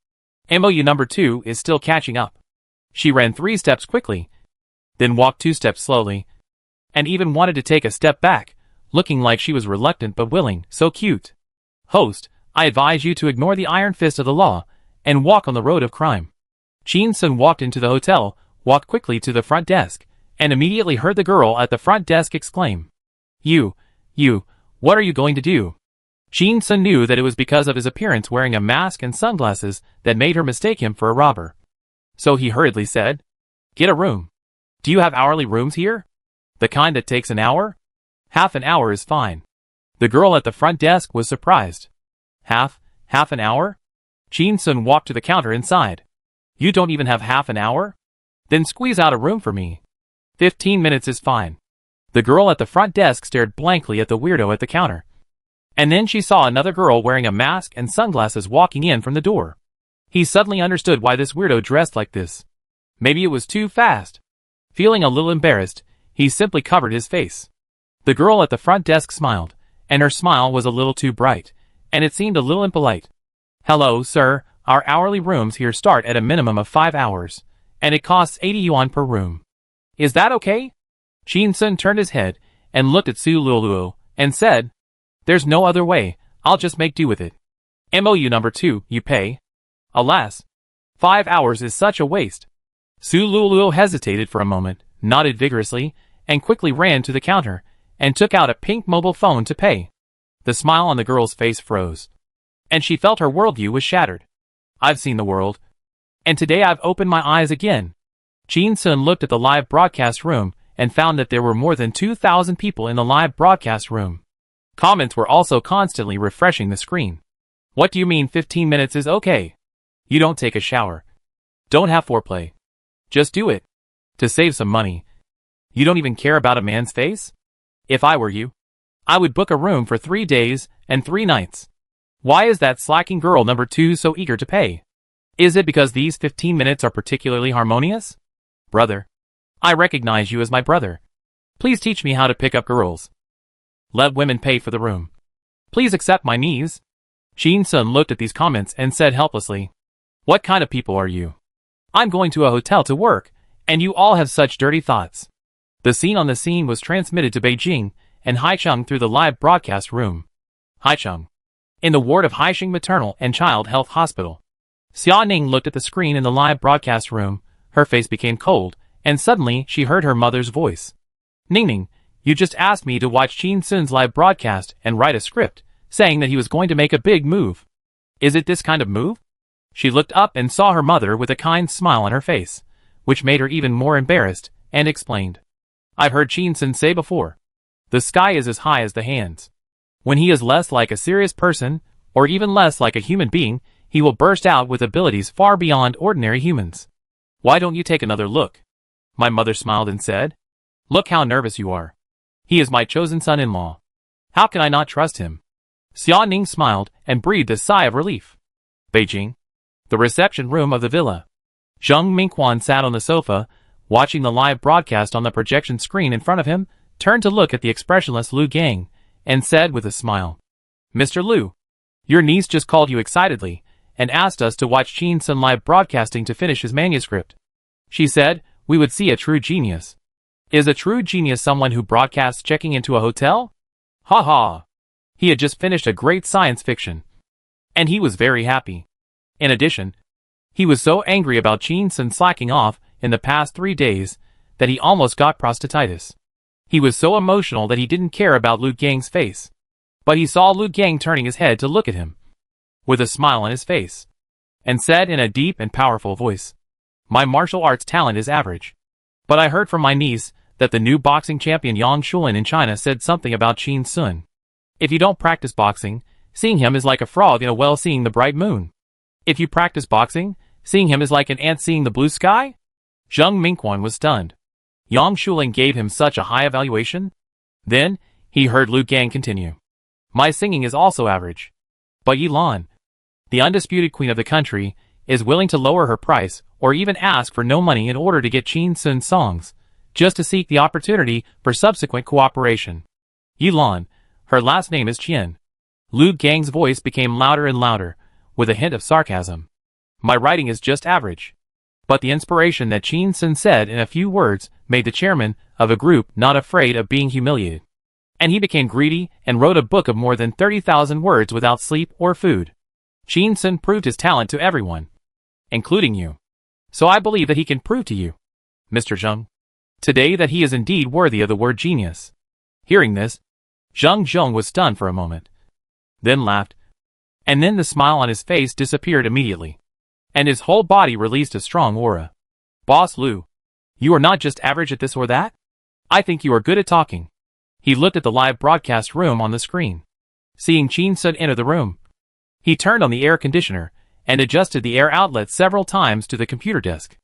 MOU number 2 is still catching up. She ran 3 steps quickly, then walked 2 steps slowly, and even wanted to take a step back, looking like she was reluctant but willing, so cute. Host, I advise you to ignore the iron fist of the law, and walk on the road of crime. Shin-sun walked into the hotel, walked quickly to the front desk, and immediately heard the girl at the front desk exclaim. You, what are you going to do? Shin-sun knew that it was because of his appearance wearing a mask and sunglasses that made her mistake him for a robber. So he hurriedly said, Get a room. Do you have hourly rooms here? The kind that takes an hour? Half an hour is fine. The girl at the front desk was surprised. Half an hour? Shin-sun walked to the counter inside. You don't even have half an hour? Then squeeze out a room for me. 15 minutes is fine. The girl at the front desk stared blankly at the weirdo at the counter. And then she saw another girl wearing a mask and sunglasses walking in from the door. He suddenly understood why this weirdo dressed like this. Maybe it was too fast. Feeling a little embarrassed, he simply covered his face. The girl at the front desk smiled, and her smile was a little too bright, and it seemed a little impolite. Hello, sir, our hourly rooms here start at a minimum of 5 hours, and it costs 80 yuan per room. Is that okay? Shin-sun turned his head and looked at Su Luluo and said, There's no other way, I'll just make do with it. MOU number 2, you pay? Alas, 5 hours is such a waste. Su Luluo hesitated for a moment, nodded vigorously, and quickly ran to the counter and took out a pink mobile phone to pay. The smile on the girl's face froze, and she felt her worldview was shattered. I've seen the world, and today I've opened my eyes again. Shin-sun looked at the live broadcast room and found that there were more than 2,000 people in the live broadcast room. Comments were also constantly refreshing the screen. What do you mean 15 minutes is okay? You don't take a shower. Don't have foreplay. Just do it. To save some money. You don't even care about a man's face? If I were you, I would book a room for 3 days and 3 nights. Why is that slacking girl number 2 so eager to pay? Is it because these 15 minutes are particularly harmonious? Brother, I recognize you as my brother. Please teach me how to pick up girls. Let women pay for the room. Please accept my knees. Shin Sun looked at these comments and said helplessly, "What kind of people are you? I'm going to a hotel to work, and you all have such dirty thoughts." The scene on the scene was transmitted to Beijing and Haicheng through the live broadcast room. Haicheng. In the ward of Haixing Maternal and Child Health Hospital. Xia Ning looked at the screen in the live broadcast room, her face became cold, and suddenly she heard her mother's voice. "Ning, you just asked me to watch Shin Sun's live broadcast and write a script, saying that he was going to make a big move. Is it this kind of move?" She looked up and saw her mother with a kind smile on her face, which made her even more embarrassed, and explained. "I've heard Shin Sun say before. The sky is as high as the hands. When he is less like a serious person, or even less like a human being, he will burst out with abilities far beyond ordinary humans. Why don't you take another look?" My mother smiled and said, "Look how nervous you are. He is my chosen son-in-law. How can I not trust him?" Xia Ning smiled and breathed a sigh of relief. Beijing. The reception room of the villa. Zheng Mingquan sat on the sofa, watching the live broadcast on the projection screen in front of him, turned to look at the expressionless Lu Gang, and said with a smile, "Mr. Lu, your niece just called you excitedly, and asked us to watch Shin Sun live broadcasting to finish his manuscript. She said we would see a true genius. Is a true genius someone who broadcasts checking into a hotel? Ha ha. He had just finished a great science fiction. And he was very happy. In addition, he was so angry about Shin Sun slacking off in the past 3 days that he almost got prostatitis. He was so emotional that he didn't care about Lu Gang's face. But he saw Lu Gang turning his head to look at him, with a smile on his face, and said in a deep and powerful voice, 'My martial arts talent is average. But I heard from my niece that the new boxing champion Yang Shulin in China said something about Shin Sun. If you don't practice boxing, seeing him is like a frog in a well seeing the bright moon. If you practice boxing, seeing him is like an ant seeing the blue sky?' Zheng Mingquan was stunned. Yang Shulin gave him such a high evaluation? Then, he heard Lu Gang continue. 'My singing is also average. But Yilan, the undisputed queen of the country, is willing to lower her price or even ask for no money in order to get Shin Sun's songs, just to seek the opportunity for subsequent cooperation. Yilan, her last name is Qian.' Lu Gang's voice became louder and louder, with a hint of sarcasm. 'My writing is just average.' But the inspiration that Shin Sun said in a few words made the chairman of a group not afraid of being humiliated. And he became greedy and wrote a book of more than 30,000 words without sleep or food. Shin Sun proved his talent to everyone, including you. So I believe that he can prove to you, Mr. Zheng, today that he is indeed worthy of the word genius." Hearing this, Zheng Zheng was stunned for a moment, then laughed, and then the smile on his face disappeared immediately, and his whole body released a strong aura. "Boss Lu, you are not just average at this or that? I think you are good at talking." He looked at the live broadcast room on the screen. Seeing Shin Sun enter the room, he turned on the air conditioner and adjusted the air outlet several times to the computer desk.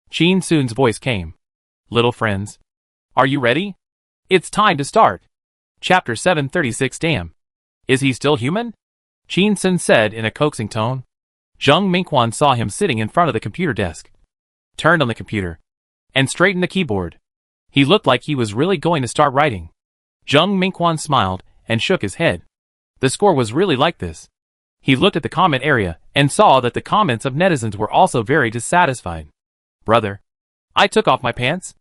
Shin Sun's voice came. "Little friends, are you ready? It's time to start. Chapter 736. Damn. Is he still human?" Shin Sun said in a coaxing tone. Zheng Mingquan saw him sitting in front of the computer desk, turned on the computer, and straightened the keyboard. He looked like he was really going to start writing. Zheng Mingquan smiled and shook his head. The score was really like this. He looked at the comment area and saw that the comments of netizens were also very dissatisfied. "Brother, I took off my pants,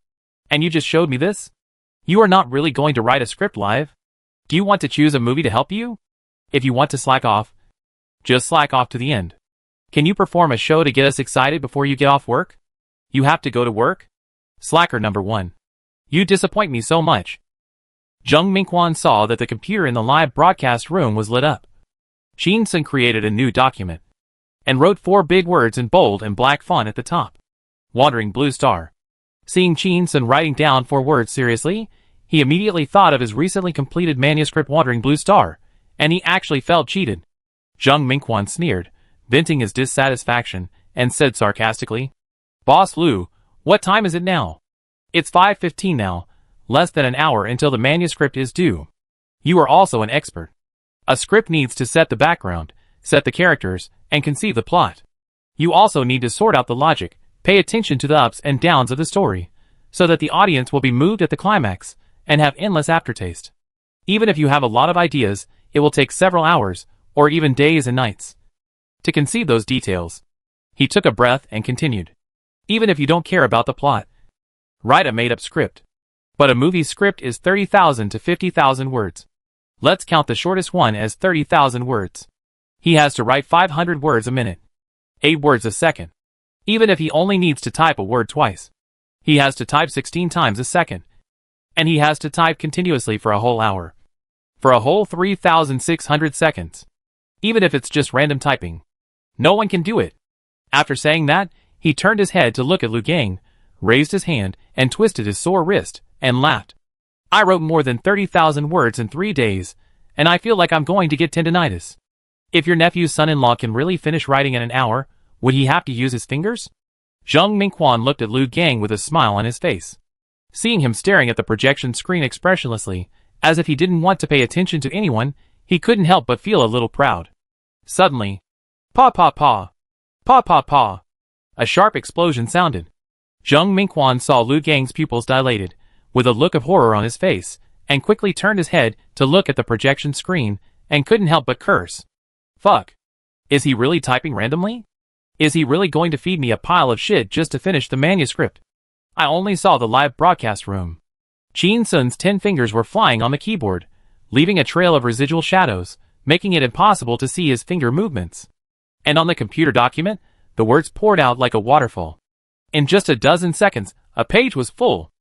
and you just showed me this? You are not really going to write a script live? Do you want to choose a movie to help you? If you want to slack off, just slack off to the end. Can you perform a show to get us excited before you get off work? You have to go to work? Slacker number 1. You disappoint me so much." Zheng Mingquan saw that the computer in the live broadcast room was lit up. Shin Sun created a new document and wrote 4 big words in bold and black font at the top. "Wandering Blue Star." Seeing Shin Sun writing down 4 words seriously, he immediately thought of his recently completed manuscript Wandering Blue Star, and he actually felt cheated. Zheng Mingquan sneered, venting his dissatisfaction, and said sarcastically, "Boss Lu, what time is it now? It's 5:15 now, less than an hour until the manuscript is due. You are also an expert. A script needs to set the background, set the characters, and conceive the plot. You also need to sort out the logic, pay attention to the ups and downs of the story, so that the audience will be moved at the climax, and have endless aftertaste. Even if you have a lot of ideas, it will take several hours, or even days and nights, to conceive those details. He took a breath and continued. Even if you don't care about the plot, write a made-up script. But a movie script is 30,000 to 50,000 words. Let's count the shortest one as 30,000 words. He has to write 500 words a minute. 8 words a second. Even if he only needs to type a word twice, he has to type 16 times a second. And he has to type continuously for a whole hour. For a whole 3,600 seconds. Even if it's just random typing. No one can do it. After saying that, he turned his head to look at Liu Gang, raised his hand, and twisted his sore wrist, and laughed. I wrote more than 30,000 words in 3 days, and I feel like I'm going to get tendinitis. If your nephew's son-in-law can really finish writing in an hour, would he have to use his fingers? Zhang Mingquan looked at Liu Gang with a smile on his face. Seeing him staring at the projection screen expressionlessly, as if he didn't want to pay attention to anyone, he couldn't help but feel a little proud. Suddenly, pa pa pa, pa pa pa, a sharp explosion sounded. Zhang Mingquan saw Liu Gang's pupils dilated, with a look of horror on his face, and quickly turned his head to look at the projection screen, and couldn't help but curse. Fuck. Is he really typing randomly? Is he really going to feed me a pile of shit just to finish the manuscript? I only saw the live broadcast room. Qin Sun's 10 fingers were flying on the keyboard, leaving a trail of residual shadows, making it impossible to see his finger movements. And on the computer document, the words poured out like a waterfall. In just a dozen seconds, a page was full.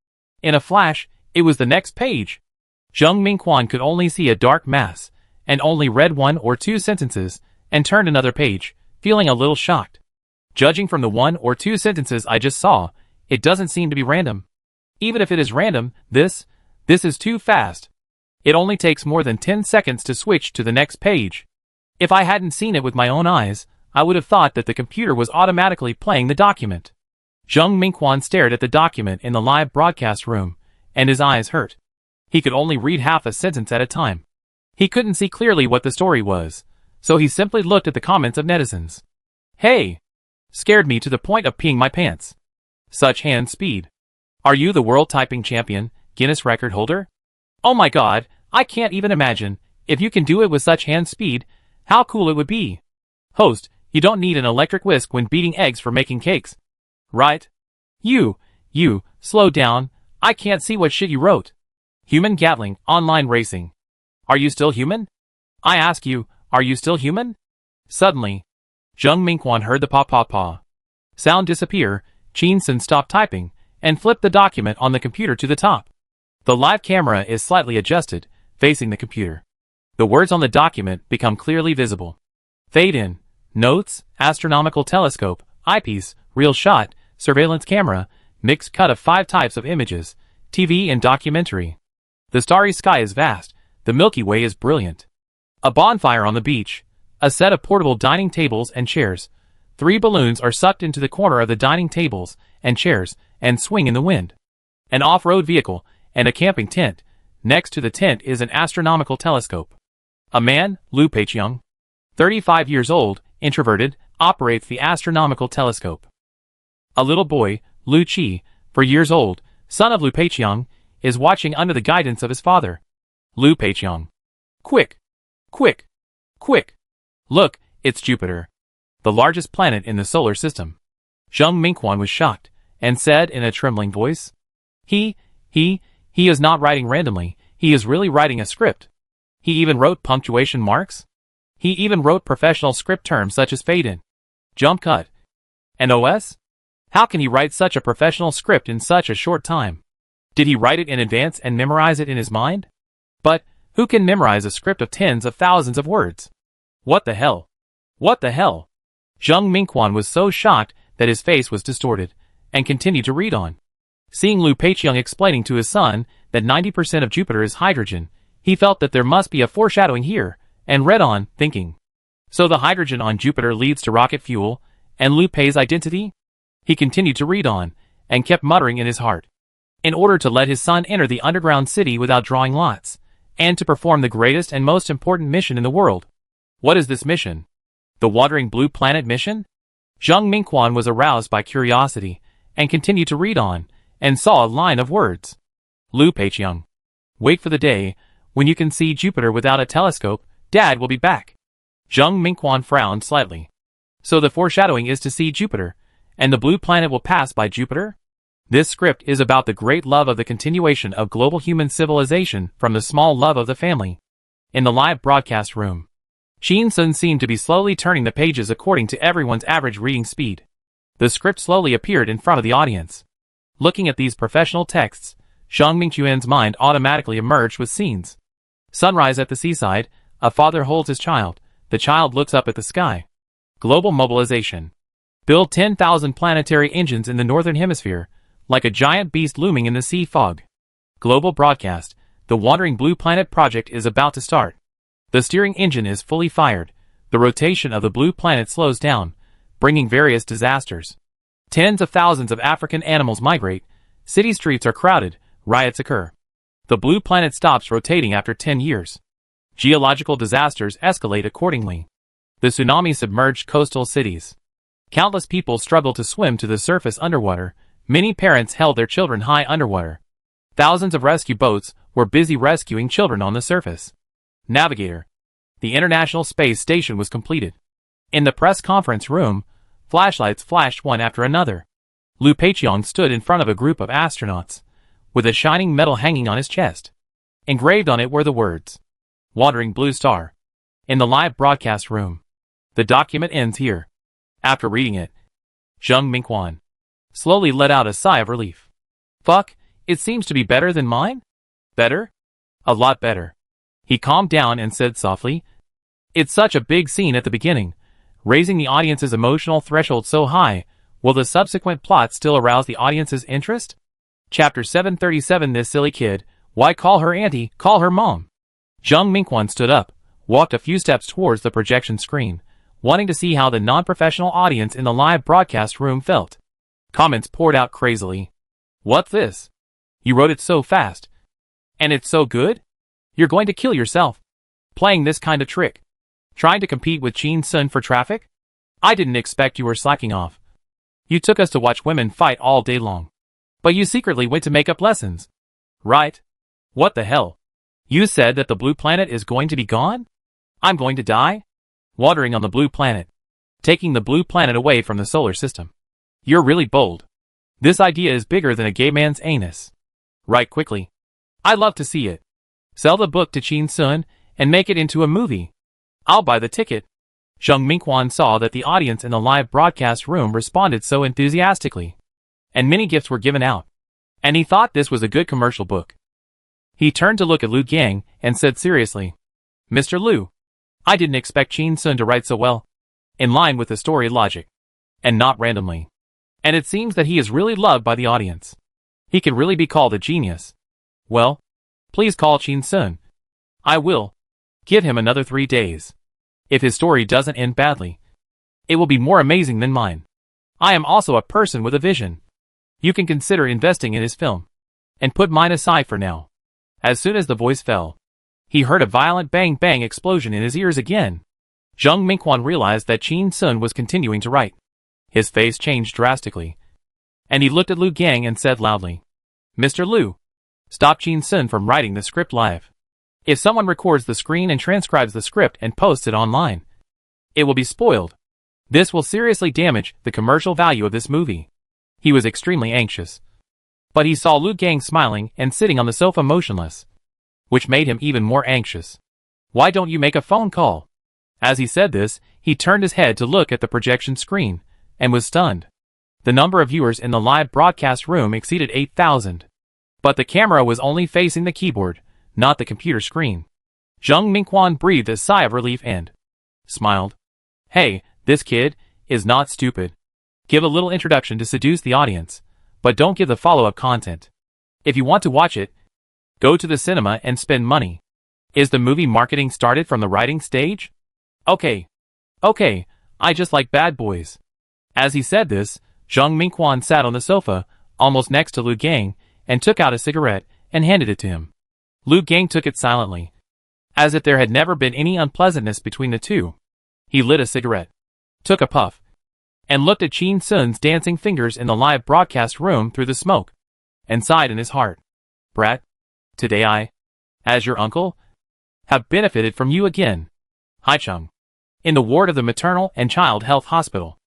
In a flash, it was the next page. Zhang Mingquan could only see a dark mass, and only read 1 or 2 sentences, and turned another page, feeling a little shocked. Judging from the 1 or 2 sentences I just saw, it doesn't seem to be random. Even if it is random, this is too fast. It only takes more than 10 seconds to switch to the next page. If I hadn't seen it with my own eyes, I would have thought that the computer was automatically playing the document. Zhang Mingquan stared at the document in the live broadcast room, and his eyes hurt. He could only read half a sentence at a time. He couldn't see clearly what the story was, so he simply looked at the comments of netizens. Hey! Scared me to the point of peeing my pants. Such hand speed. Are you the world typing champion, Guinness record holder? Oh my god, I can't even imagine. If you can do it with such hand speed, how cool it would be. Host, you don't need an electric whisk when beating eggs for making cakes. Right? You, slow down, I can't see what shit you wrote. Human Gatling, online racing. Are you still human? I ask you, are you still human? Suddenly, Zhang Mingquan heard the pa-pa-pa sound disappear. Qin Sun stopped typing, and flipped the document on the computer to the top. The live camera is slightly adjusted, facing the computer. The words on the document become clearly visible. Fade in, notes, astronomical telescope, eyepiece, real shot, surveillance camera, mixed cut of 5 types of images, TV and documentary. The starry sky is vast, the Milky Way is brilliant. A bonfire on the beach, a set of portable dining tables and chairs. 3 balloons are sucked into the corner of the dining tables and chairs and swing in the wind. An off-road vehicle and a camping tent. Next to the tent is an astronomical telescope. A man, Liu Peiqiang, 35 years old, introverted, operates the astronomical telescope. A little boy, Liu Qi, 4 years old, son of Liu Peiqiang, is watching under the guidance of his father. Liu Peiqiang. Quick! Quick! Quick! Look, it's Jupiter, the largest planet in the solar system. Zhang Mingquan was shocked, and said in a trembling voice, He is not writing randomly, he is really writing a script. He even wrote punctuation marks? He even wrote professional script terms such as fade in, jump cut, and OS? How can he write such a professional script in such a short time? Did he write it in advance and memorize it in his mind? But, who can memorize a script of tens of thousands of words? What the hell? What the hell? Zhang Mingquan was so shocked that his face was distorted, and continued to read on. Seeing Liu Peiqiang explaining to his son that 90% of Jupiter is hydrogen, he felt that there must be a foreshadowing here, and read on, thinking. So the hydrogen on Jupiter leads to rocket fuel, and Liu Pei's identity? He continued to read on, and kept muttering in his heart. In order to let his son enter the underground city without drawing lots, and to perform the greatest and most important mission in the world. What is this mission? The Wandering Blue Planet mission? Zhang Mingquan was aroused by curiosity, and continued to read on, and saw a line of words. Liu Peiqiang. Wait for the day when you can see Jupiter without a telescope. Dad will be back. Zheng Mingquan frowned slightly. So the foreshadowing is to see Jupiter, and the blue planet will pass by Jupiter? This script is about the great love of the continuation of global human civilization from the small love of the family. In the live broadcast room, Qin Sun seemed to be slowly turning the pages according to everyone's average reading speed. The script slowly appeared in front of the audience. Looking at these professional texts, Zhang Mingquan's mind automatically emerged with scenes. Sunrise at the seaside, a father holds his child, the child looks up at the sky. Global mobilization. Build 10,000 planetary engines in the northern hemisphere, like a giant beast looming in the sea fog. Global broadcast. The Wandering Blue Planet project is about to start. The steering engine is fully fired. The rotation of the blue planet slows down, bringing various disasters. Tens of thousands of African animals migrate. City streets are crowded. Riots occur. The blue planet stops rotating after 10 years. Geological disasters escalate accordingly. The tsunami submerged coastal cities. Countless people struggle to swim to the surface underwater. Many parents held their children high underwater. Thousands of rescue boats were busy rescuing children on the surface. Navigator. The International Space Station was completed. In the press conference room, flashlights flashed one after another. Liu Peiqiang stood in front of a group of astronauts, with a shining medal hanging on his chest. Engraved on it were the words, Wandering Blue Star. In the live broadcast room. The document ends here. After reading it, Zheng Mingquan slowly let out a sigh of relief. Fuck, it seems to be better than mine? Better? A lot better. He calmed down and said softly, It's such a big scene at the beginning, raising the audience's emotional threshold so high. Will the subsequent plot still arouse the audience's interest? Chapter 737. This silly kid, why call her auntie, call her mom? Zheng Mingquan stood up, walked a few steps towards the projection screen, wanting to see how the non-professional audience in the live broadcast room felt. Comments poured out crazily. What's this? You wrote it so fast. And it's so good? You're going to kill yourself. Playing this kind of trick. Trying to compete with Qin Sun for traffic? I didn't expect you were slacking off. You took us to watch women fight all day long. But you secretly went to makeup lessons. Right? What the hell? You said that the blue planet is going to be gone? I'm going to die? Wandering on the blue planet. Taking the blue planet away from the solar system. You're really bold. This idea is bigger than a gay man's anus. Write quickly. I'd love to see it. Sell the book to Qin Sun and make it into a movie. I'll buy the ticket. Zheng Mingquan saw that the audience in the live broadcast room responded so enthusiastically. And many gifts were given out. And he thought this was a good commercial book. He turned to look at Liu Gang and said seriously, Mr. Liu, I didn't expect Qin Sun to write so well. In line with the story logic. And not randomly. And it seems that he is really loved by the audience. He can really be called a genius. Well, please call Qin Sun. I will. Give him another 3 days. If his story doesn't end badly, it will be more amazing than mine. I am also a person with a vision. You can consider investing in his film. And put mine aside for now. As soon as the voice fell, he heard a violent bang-bang explosion in his ears again. Zheng Mingquan realized that Qin Sun was continuing to write. His face changed drastically. And he looked at Liu Gang and said loudly, Mr. Liu, stop Qin Sun from writing the script live. If someone records the screen and transcribes the script and posts it online, it will be spoiled. This will seriously damage the commercial value of this movie. He was extremely anxious. But he saw Liu Gang smiling and sitting on the sofa motionless, which made him even more anxious. Why don't you make a phone call? As he said this, he turned his head to look at the projection screen, and was stunned. The number of viewers in the live broadcast room exceeded 8,000. But the camera was only facing the keyboard, not the computer screen. Zheng Mingquan breathed a sigh of relief and smiled. Hey, this kid is not stupid. Give a little introduction to seduce the audience, but don't give the follow-up content. If you want to watch it, go to the cinema and spend money. Is the movie marketing started from the writing stage? Okay, I just like bad boys. As he said this, Zheng Mingquan sat on the sofa, almost next to Liu Gang, and took out a cigarette and handed it to him. Liu Gang took it silently, as if there had never been any unpleasantness between the two. He lit a cigarette, took a puff, and looked at Qin Sun's dancing fingers in the live broadcast room through the smoke, and sighed in his heart. Brat, today As your uncle, have benefited from you again. Haicheng. In the ward of the Maternal and Child Health Hospital.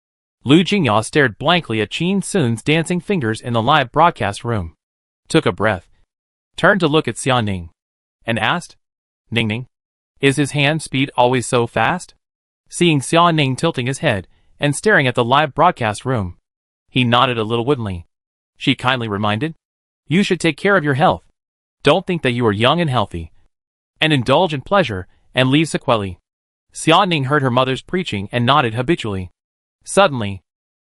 Lu Jingya stared blankly at Qin Sun's dancing fingers in the live broadcast room. Took a breath. Turned to look at Xia Ning. And asked, Ning, is his hand speed always so fast? Seeing Xia Ning tilting his head and staring at the live broadcast room, he nodded a little woodenly. She kindly reminded, you should take care of your health. Don't think that you are young and healthy, and indulge in pleasure and leave sequelae. Xia Ning heard her mother's preaching and nodded habitually. Suddenly,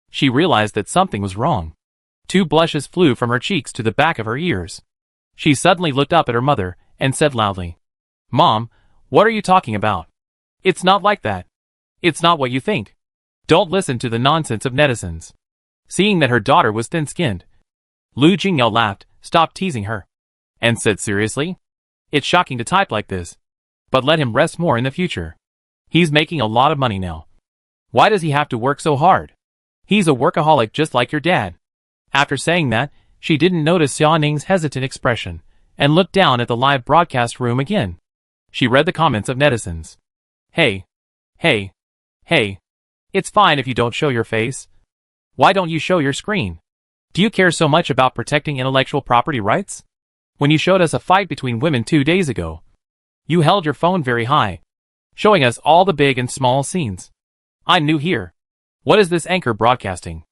she realized that something was wrong. 2 blushes flew from her cheeks to the back of her ears. She suddenly looked up at her mother and said loudly, Mom, what are you talking about? It's not like that. It's not what you think. Don't listen to the nonsense of netizens. Seeing that her daughter was thin-skinned, Lu Jingya laughed, stopped teasing her, and said seriously, it's shocking to type like this, but let him rest more in the future. He's making a lot of money now. Why does he have to work so hard? He's a workaholic just like your dad. After saying that, she didn't notice Xia Ning's hesitant expression, and looked down at the live broadcast room again. She read the comments of netizens. Hey. It's fine if you don't show your face. Why don't you show your screen? Do you care so much about protecting intellectual property rights? When you showed us a fight between women 2 days ago, you held your phone very high, showing us all the big and small scenes. I'm new here. What is this anchor broadcasting?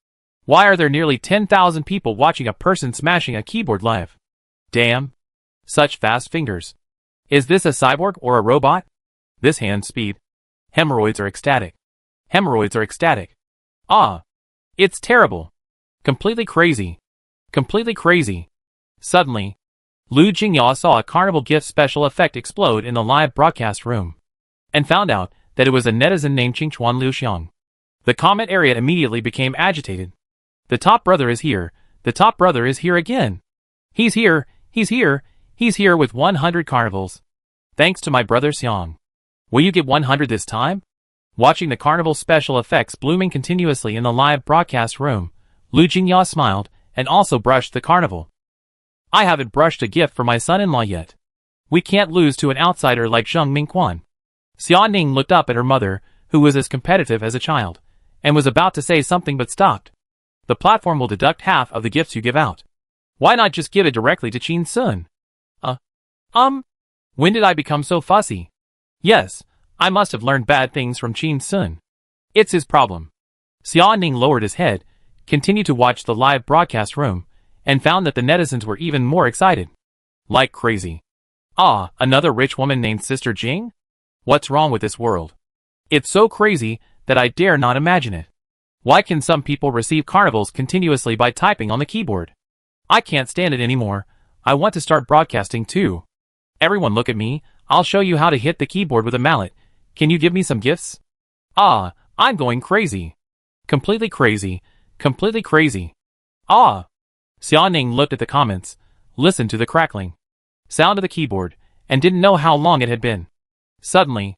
Why are there nearly 10,000 people watching a person smashing a keyboard live? Damn. Such fast fingers. Is this a cyborg or a robot? This hand speed. Hemorrhoids are ecstatic. Ah. It's terrible. Completely crazy. Suddenly, Lu Jingya saw a carnival gift special effect explode in the live broadcast room, and found out that it was a netizen named Qingchuan Liuxiang. The comment area immediately became agitated. The top brother is here. The top brother is here again. He's here with 100 carnivals. Thanks to my brother Xiang. Will you get 100 this time? Watching the carnival special effects blooming continuously in the live broadcast room, Lu Jingya smiled and also brushed the carnival. I haven't brushed a gift for my son-in-law yet. We can't lose to an outsider like Zheng Mingquan. Xia Ning looked up at her mother, who was as competitive as a child, and was about to say something but stopped. The platform will deduct half of the gifts you give out. Why not just give it directly to Qin Sun? When did I become so fussy? Yes, I must have learned bad things from Qin Sun. It's his problem. Xia Ning lowered his head, continued to watch the live broadcast room, and found that the netizens were even more excited. Like crazy. Ah, another rich woman named Sister Jing? What's wrong with this world? It's so crazy that I dare not imagine it. Why can some people receive carnivals continuously by typing on the keyboard? I can't stand it anymore. I want to start broadcasting too. Everyone look at me. I'll show you how to hit the keyboard with a mallet. Can you give me some gifts? Ah, I'm going crazy. Completely crazy. Ah. Xia Ning looked at the comments, listened to the crackling sound of the keyboard, and didn't know how long it had been. Suddenly,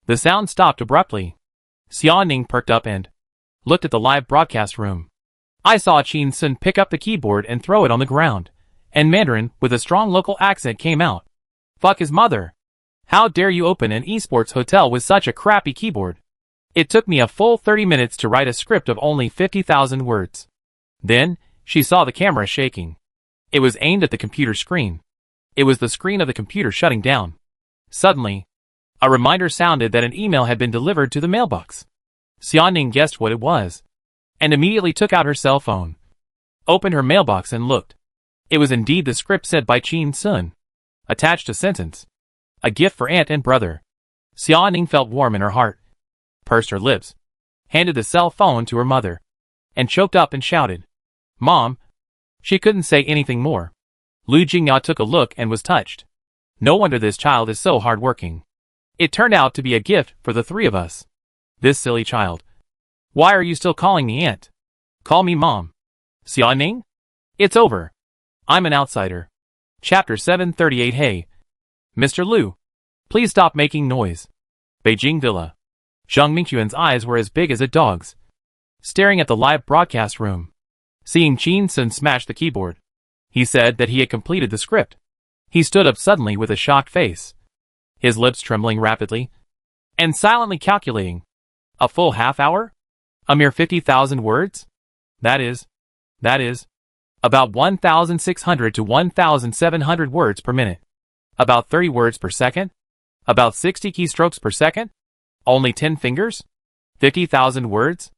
the sound stopped abruptly. Xia Ning perked up and looked at the live broadcast room. I saw Qin Sun pick up the keyboard and throw it on the ground, and Mandarin with a strong local accent came out. Fuck his mother. How dare you open an esports hotel with such a crappy keyboard? It took me a full 30 minutes to write a script of only 50,000 words. Then, she saw the camera shaking. It was aimed at the computer screen. It was the screen of the computer shutting down. Suddenly, a reminder sounded that an email had been delivered to the mailbox. Xia Ning guessed what it was, and immediately took out her cell phone, opened her mailbox and looked. It was indeed the script said by Qin Sun. Attached a sentence. A gift for aunt and brother. Xia Ning felt warm in her heart, pursed her lips, handed the cell phone to her mother, and choked up and shouted, Mom! She couldn't say anything more. Lu Jingya took a look and was touched. No wonder this child is so hardworking. It turned out to be a gift for the 3 of us. This silly child. Why are you still calling me aunt? Call me mom. Xia Ning? It's over. I'm an outsider. Chapter 738. Hey, Mr. Lu, please stop making noise. Beijing Villa. Zheng Mingquan's eyes were as big as a dog's, staring at the live broadcast room. Seeing Qin Sun smash the keyboard, he said that he had completed the script. He stood up suddenly with a shocked face, his lips trembling rapidly, and silently calculating. A full half hour? A mere 50,000 words? That is, about 1,600 to 1,700 words per minute. About 30 words per second? About 60 keystrokes per second? Only 10 fingers? 50,000 words?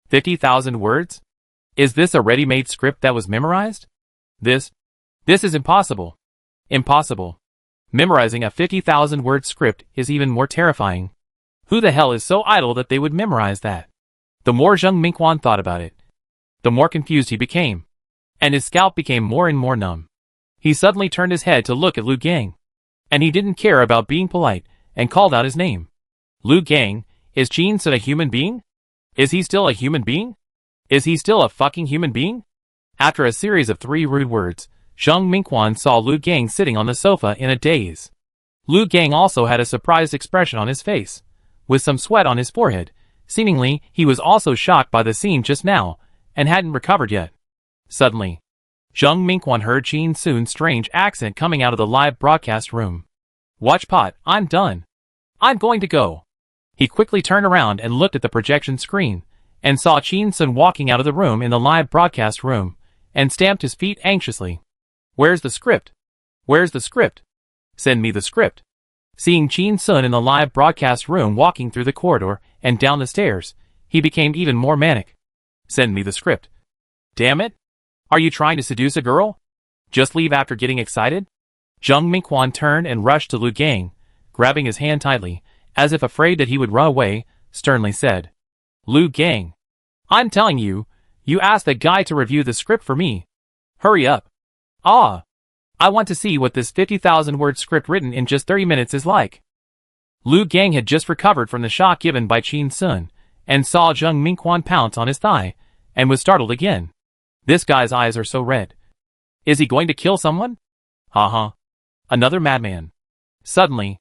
50,000 words? Is this a ready-made script that was memorized? This is impossible. Impossible. Memorizing a 50,000 word script is even more terrifying. Who the hell is so idle that they would memorize that? The more Zheng Mingquan thought about it, the more confused he became, and his scalp became more and more numb. He suddenly turned his head to look at Lu Gang, and he didn't care about being polite and called out his name. Lu Gang, is Qin Sun a human being? Is he still a human being? Is he still a fucking human being? After a series of 3 rude words, Zheng Mingquan saw Lu Gang sitting on the sofa in a daze. Lu Gang also had a surprised expression on his face, with some sweat on his forehead. Seemingly, he was also shocked by the scene just now, and hadn't recovered yet. Suddenly, Zheng Mingquan heard Qin Sun's strange accent coming out of the live broadcast room. "Watch pot, I'm done. I'm going to go." He quickly turned around and looked at the projection screen, and saw Qin Sun walking out of the room in the live broadcast room, and stamped his feet anxiously. "Where's the script? Where's the script? Send me the script." Seeing Qin Sun in the live broadcast room walking through the corridor and down the stairs, he became even more manic. "Send me the script. Damn it! Are you trying to seduce a girl? Just leave after getting excited?" Zheng Mingquan turned and rushed to Lu Gang, grabbing his hand tightly, as if afraid that he would run away, sternly said, "Lu Gang, I'm telling you, you asked that guy to review the script for me. Hurry up. I want to see what this 50,000 word script written in just 30 minutes is like." Lu Gang had just recovered from the shock given by Qin Sun, and saw Zheng Mingquan pounce on his thigh, and was startled again. This guy's eyes are so red. Is he going to kill someone? Another madman. Suddenly,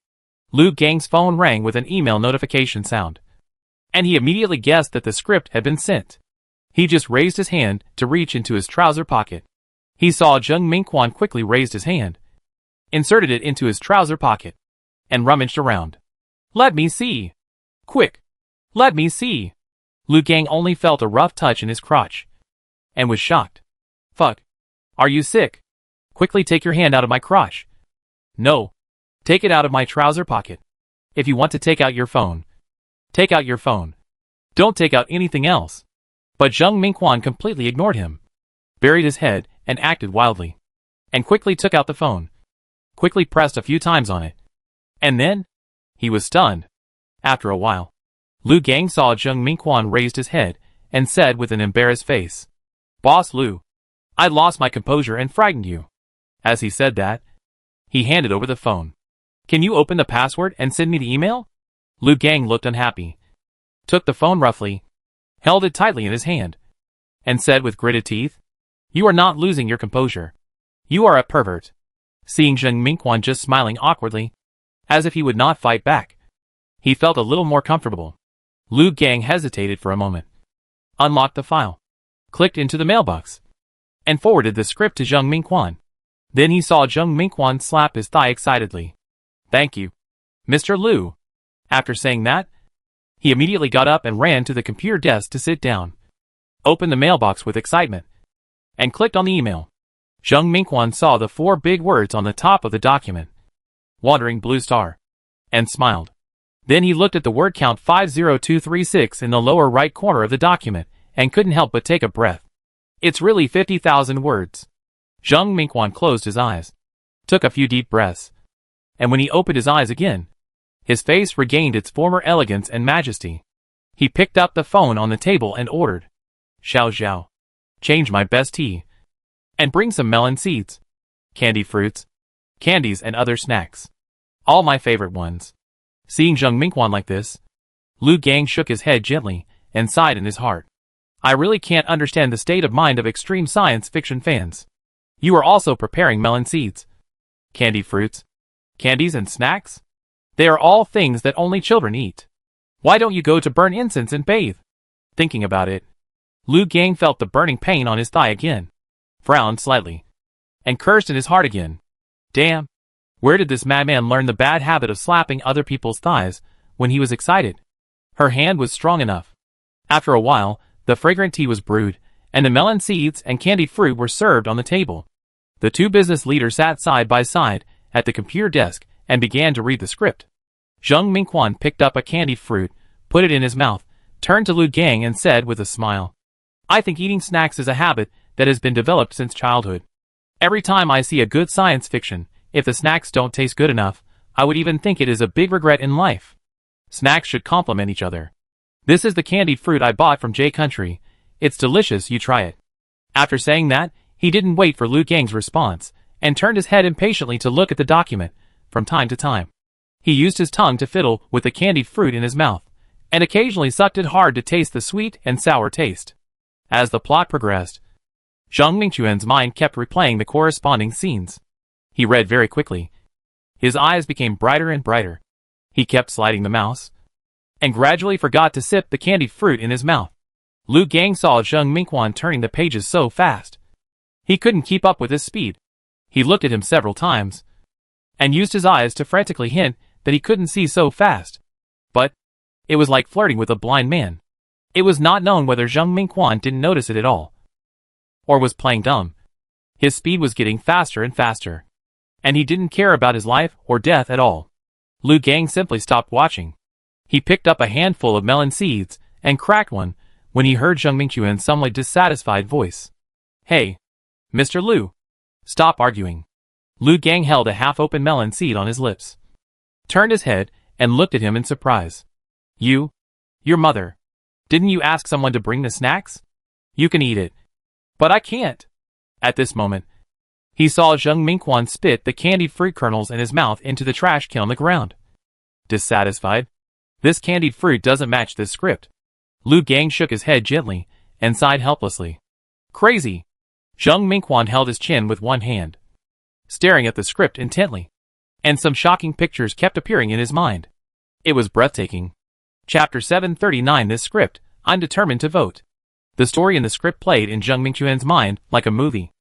Lu Gang's phone rang with an email notification sound, and he immediately guessed that the script had been sent. He just raised his hand to reach into his trouser pocket. He saw Zheng Mingquan quickly raised his hand, inserted it into his trouser pocket, and rummaged around. "Let me see. Quick. Let me see." Lu Gang only felt a rough touch in his crotch, and was shocked. "Fuck. Are you sick? Quickly take your hand out of my crotch." "No. Take it out of my trouser pocket. If you want to take out your phone, take out your phone. Don't take out anything else." But Zheng Mingquan completely ignored him, buried his head, and acted wildly, and quickly took out the phone, quickly pressed a few times on it, and then, he was stunned. After a while, Lu Gang saw Zheng Mingquan raised his head, and said with an embarrassed face, "Boss Lu, I lost my composure and frightened you." As he said that, he handed over the phone. "Can you open the password and send me the email?" Lu Gang looked unhappy, took the phone roughly, held it tightly in his hand, and said with gritted teeth, "You are not losing your composure. You are a pervert." Seeing Zheng Mingquan just smiling awkwardly, as if he would not fight back, he felt a little more comfortable. Lu Gang hesitated for a moment, unlocked the file, clicked into the mailbox, and forwarded the script to Zheng Mingquan. Then he saw Zheng Mingquan slap his thigh excitedly. "Thank you, Mr. Lu." After saying that, he immediately got up and ran to the computer desk to sit down, opened the mailbox with excitement, and clicked on the email. Zheng Mingquan saw the 4 big words on the top of the document, "Wandering Blue Star," and smiled. Then he looked at the word count 50236 in the lower right corner of the document, and couldn't help but take a breath. It's really 50,000 words. Zheng Mingquan closed his eyes, took a few deep breaths, and when he opened his eyes again, his face regained its former elegance and majesty. He picked up the phone on the table and ordered, "Xiao Xiao, change my best tea, and bring some melon seeds, candy fruits, candies and other snacks. All my favorite ones." Seeing Zheng Mingquan like this, Lu Gang shook his head gently, and sighed in his heart. "I really can't understand the state of mind of extreme science fiction fans. You are also preparing melon seeds, candy fruits, candies and snacks? They are all things that only children eat. Why don't you go to burn incense and bathe?" Thinking about it, Lu Gang felt the burning pain on his thigh again, frowned slightly, and cursed in his heart again. "Damn, Where did this madman learn the bad habit of slapping other people's thighs when he was excited? Her hand was strong enough. After a while, the fragrant tea was brewed, and the melon seeds and candied fruit were served on the table. The two business leaders sat side by side at the computer desk and began to read the script. Zheng Mingquan picked up a candied fruit, put it in his mouth, turned to Lu Gang and said with a smile, "I think eating snacks is a habit that has been developed since childhood. Every time I see a good science fiction, if the snacks don't taste good enough, I would even think it is a big regret in life. Snacks should complement each other. This is the candied fruit I bought from J Country. It's delicious, you try it." After saying that, he didn't wait for Lu Gang's response, and turned his head impatiently to look at the document, from time to time. He used his tongue to fiddle with the candied fruit in his mouth, and occasionally sucked it hard to taste the sweet and sour taste. As the plot progressed, Zhang Mingquan's mind kept replaying the corresponding scenes. He read very quickly. His eyes became brighter and brighter. He kept sliding the mouse, and gradually forgot to sip the candied fruit in his mouth. Lu Gang saw Zheng Mingquan turning the pages so fast. He couldn't keep up with his speed. He looked at him several times, and used his eyes to frantically hint that he couldn't see so fast. But it was like flirting with a blind man. It was not known whether Zheng Mingquan didn't notice it at all, or was playing dumb. His speed was getting faster and faster, and he didn't care about his life or death at all. Lu Gang simply stopped watching. He picked up a handful of melon seeds and cracked one when he heard Zheng Mingquan's somewhat dissatisfied voice. "Hey, Mr. Lu, stop arguing." Lu Gang held a half-open melon seed on his lips, turned his head, and looked at him in surprise. Your mother. Didn't you ask someone to bring the snacks? You can eat it. But I can't." At this moment, he saw Zheng Mingquan spit the candied fruit kernels in his mouth into the trash can on the ground. Dissatisfied? This candied fruit doesn't match this script. Lu Gang shook his head gently and sighed helplessly. Crazy. Zheng Mingquan held his chin with one hand, staring at the script intently, and some shocking pictures kept appearing in his mind. It was breathtaking. Chapter 739. This script, I'm determined to vote. The story in the script played in Zheng Mingquan's mind like a movie.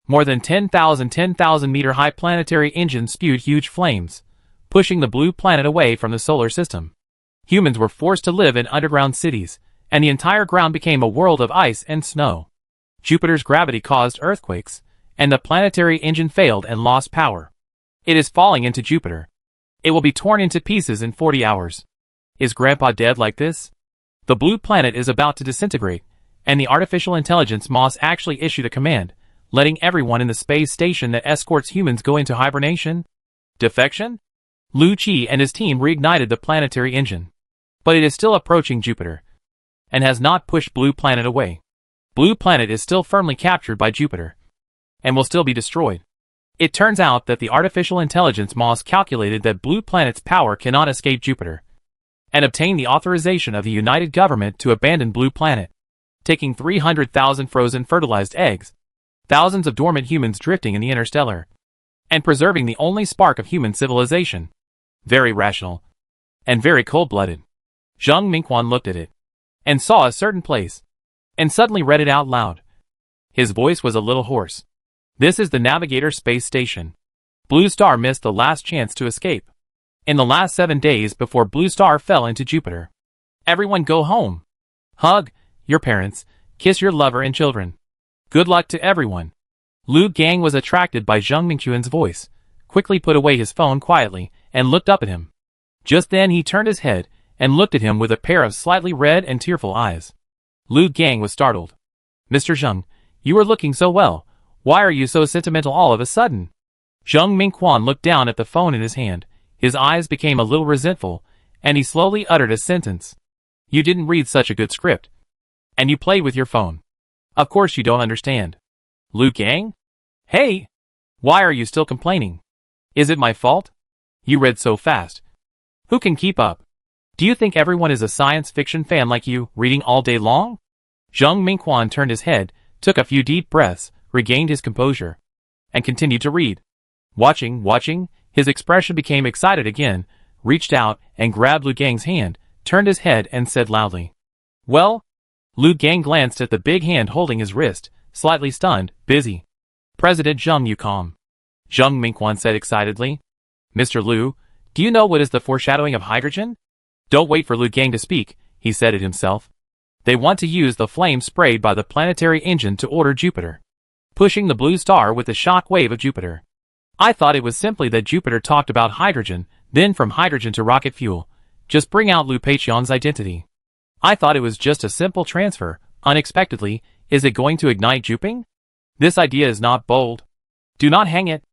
More than 10,000 meter high planetary engines spewed huge flames, pushing the blue planet away from the solar system. Humans were forced to live in underground cities, and the entire ground became a world of ice and snow. Jupiter's gravity caused earthquakes, and the planetary engine failed and lost power. It is falling into Jupiter. It will be torn into pieces in 40 hours. Is Grandpa dead like this? The blue planet is about to disintegrate, and the artificial intelligence Moss actually issued a command, letting everyone in the space station that escorts humans go into hibernation? Defection? Lu Qi and his team reignited the planetary engine, but it is still approaching Jupiter, and has not pushed Blue Planet away. Blue Planet is still firmly captured by Jupiter, and will still be destroyed. It turns out that the artificial intelligence Moss calculated that Blue Planet's power cannot escape Jupiter, and obtained the authorization of the United Government to abandon Blue Planet, taking 300,000 frozen fertilized eggs, thousands of dormant humans drifting in the interstellar, and preserving the only spark of human civilization. Very rational, and very cold-blooded. Zheng Mingquan looked at it, and saw a certain place, and suddenly read it out loud. His voice was a little hoarse. This is the Navigator Space Station. Blue Star missed the last chance to escape. In the last 7 days before Blue Star fell into Jupiter. Everyone go home. Hug your parents, kiss your lover and children. Good luck to everyone. Lu Gang was attracted by Zheng Mingquan's voice, quickly put away his phone quietly, and looked up at him. Just then he turned his head, and looked at him with a pair of slightly red and tearful eyes. Lu Gang was startled. Mr. Zheng, you are looking so well. Why are you so sentimental all of a sudden? Zheng Mingquan looked down at the phone in his hand. His eyes became a little resentful, and he slowly uttered a sentence. You didn't read such a good script. And you played with your phone. Of course you don't understand. Lu Gang? Hey! Why are you still complaining? Is it my fault? You read so fast. Who can keep up? Do you think everyone is a science fiction fan like you, reading all day long? Zheng Mingquan turned his head, took a few deep breaths, regained his composure, and continued to read. Watching, his expression became excited again, reached out and grabbed Lu Gang's hand, turned his head and said loudly, Well? Lu Gang glanced at the big hand holding his wrist, slightly stunned, busy. President Zheng, you calm. Zheng Mingquan said excitedly. Mr. Liu, do you know what is the foreshadowing of hydrogen? Don't wait for Liu Gang to speak, he said it himself. They want to use the flame sprayed by the planetary engine to order Jupiter, pushing the blue star with the shock wave of Jupiter. I thought it was simply that Jupiter talked about hydrogen, then from hydrogen to rocket fuel. Just bring out Liu Peiqiang's identity. I thought it was just a simple transfer. Unexpectedly, is it going to ignite Juping? This idea is not bold. Do not hang it.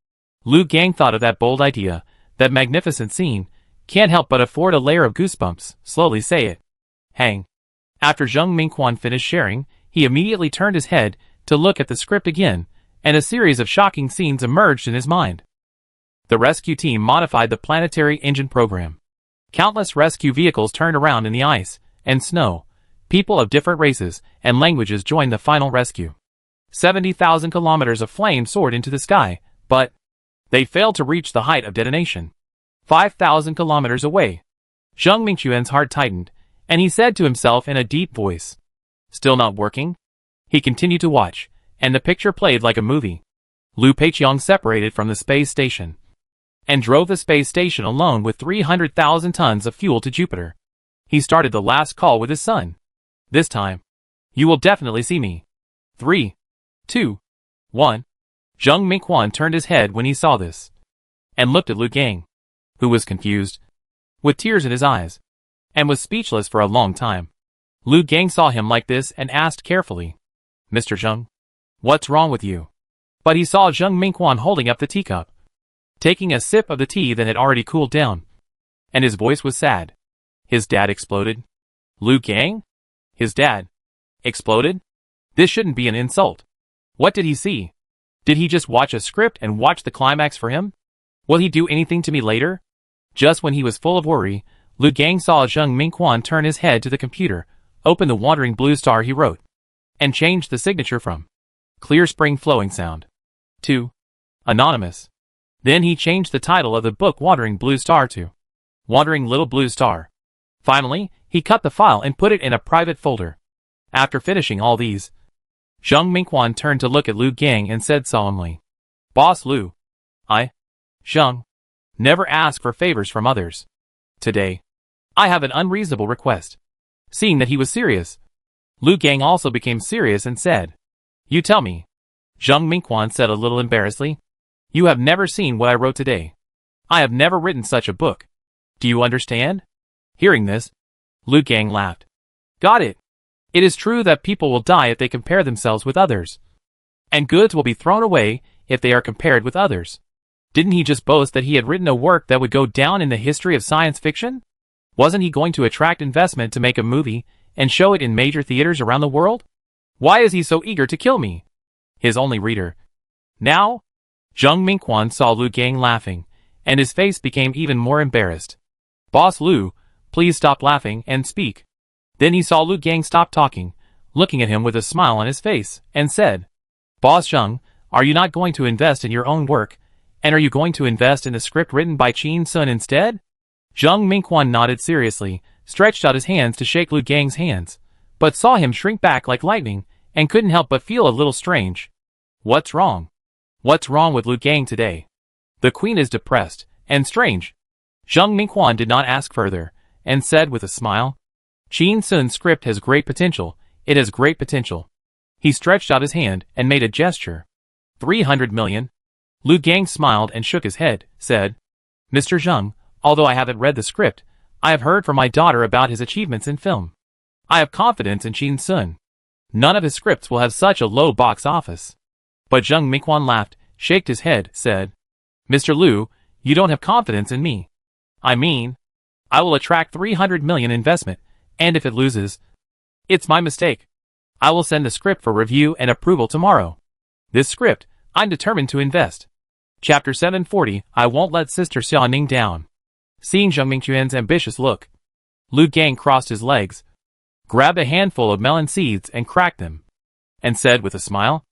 Liu Gang thought of that bold idea, that magnificent scene, can't help but afford a layer of goosebumps. Slowly say it. Hang. After Zheng Mingquan finished sharing, he immediately turned his head to look at the script again, and a series of shocking scenes emerged in his mind. The rescue team modified the planetary engine program. Countless rescue vehicles turned around in the ice and snow. People of different races and languages joined the final rescue. 70,000 kilometers of flame soared into the sky, but they failed to reach the height of detonation. 5,000 kilometers away. Zheng Mingquan's heart tightened, and he said to himself in a deep voice, "Still not working?" He continued to watch, and the picture played like a movie. Liu Peiqiang separated from the space station and drove the space station alone with 300,000 tons of fuel to Jupiter. He started the last call with his son. This time, you will definitely see me. 3, 2, 1. Zheng Mingquan turned his head when he saw this, and looked at Liu Gang, who was confused, with tears in his eyes, and was speechless for a long time. Liu Gang saw him like this and asked carefully, "Mr. Zheng, what's wrong with you?" But he saw Zheng Mingquan holding up the teacup, taking a sip of the tea that had already cooled down, and his voice was sad. His dad exploded. Liu Gang? His dad exploded? This shouldn't be an insult. What did he see? Did he just watch a script and watch the climax for him? Will he do anything to me later? Just when he was full of worry, Liu Gang saw Zheng Mingquan turn his head to the computer, open the wandering blue star he wrote, and change the signature from Clear Spring Flowing Sound to Anonymous. Then he changed the title of the book Wandering Blue Star to Wandering Little Blue Star. Finally, he cut the file and put it in a private folder. After finishing all these, Zheng Mingquan turned to look at Liu Gang and said solemnly, "Boss Liu, I, Zheng, never ask for favors from others. Today, I have an unreasonable request." Seeing that he was serious, Liu Gang also became serious and said, "You tell me." Zheng Mingquan said a little embarrassedly, "You have never seen what I wrote today. I have never written such a book. Do you understand?" Hearing this, Liu Gang laughed. "Got it. It is true that people will die if they compare themselves with others, and goods will be thrown away if they are compared with others. Didn't he just boast that he had written a work that would go down in the history of science fiction? Wasn't he going to attract investment to make a movie and show it in major theaters around the world? Why is he so eager to kill me, his only reader?" Now, Zheng Mingquan saw Liu Gang laughing, and his face became even more embarrassed. "Boss Liu, please stop laughing and speak." Then he saw Liu Gang stop talking, looking at him with a smile on his face, and said, "Boss Zheng, are you not going to invest in your own work, and are you going to invest in the script written by Qin Sun instead?" Zheng Mingquan nodded seriously, stretched out his hands to shake Liu Gang's hands, but saw him shrink back like lightning, and couldn't help but feel a little strange. What's wrong? What's wrong with Liu Gang today? The queen is depressed, and strange. Zheng Mingquan did not ask further, and said with a smile, "Qin Sun's script has great potential, it has great potential." He stretched out his hand and made a gesture. 300 million. Liu Gang smiled and shook his head, said, "Mr. Zheng, although I haven't read the script, I have heard from my daughter about his achievements in film. I have confidence in Qin Sun. None of his scripts will have such a low box office." But Zheng Mingquan laughed, shook his head, said, "Mr. Liu, you don't have confidence in me. I mean, I will attract 300 million investment, and if it loses, it's my mistake. I will send the script for review and approval tomorrow. This script, I'm determined to invest." Chapter 740, I Won't Let Sister Xiaoning Down. Seeing Zheng Mingquan's ambitious look, Liu Gang crossed his legs, grabbed a handful of melon seeds and cracked them, and said with a smile,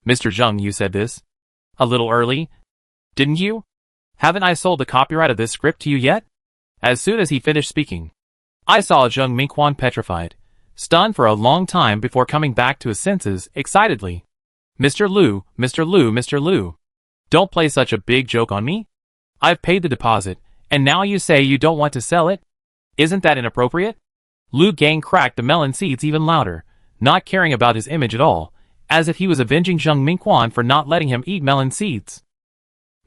"Mr. Zheng, you said this a little early, didn't you? Haven't I sold the copyright of this script to you yet?" As soon as he finished speaking, I saw Zheng Mingquan petrified, stunned for a long time before coming back to his senses excitedly. "Mr. Liu, Mr. Liu, Mr. Liu, don't play such a big joke on me. I've paid the deposit, and now you say you don't want to sell it? Isn't that inappropriate? Lu Gang cracked the melon seeds even louder, not caring about his image at all, as if he was avenging Zheng Mingquan for not letting him eat melon seeds.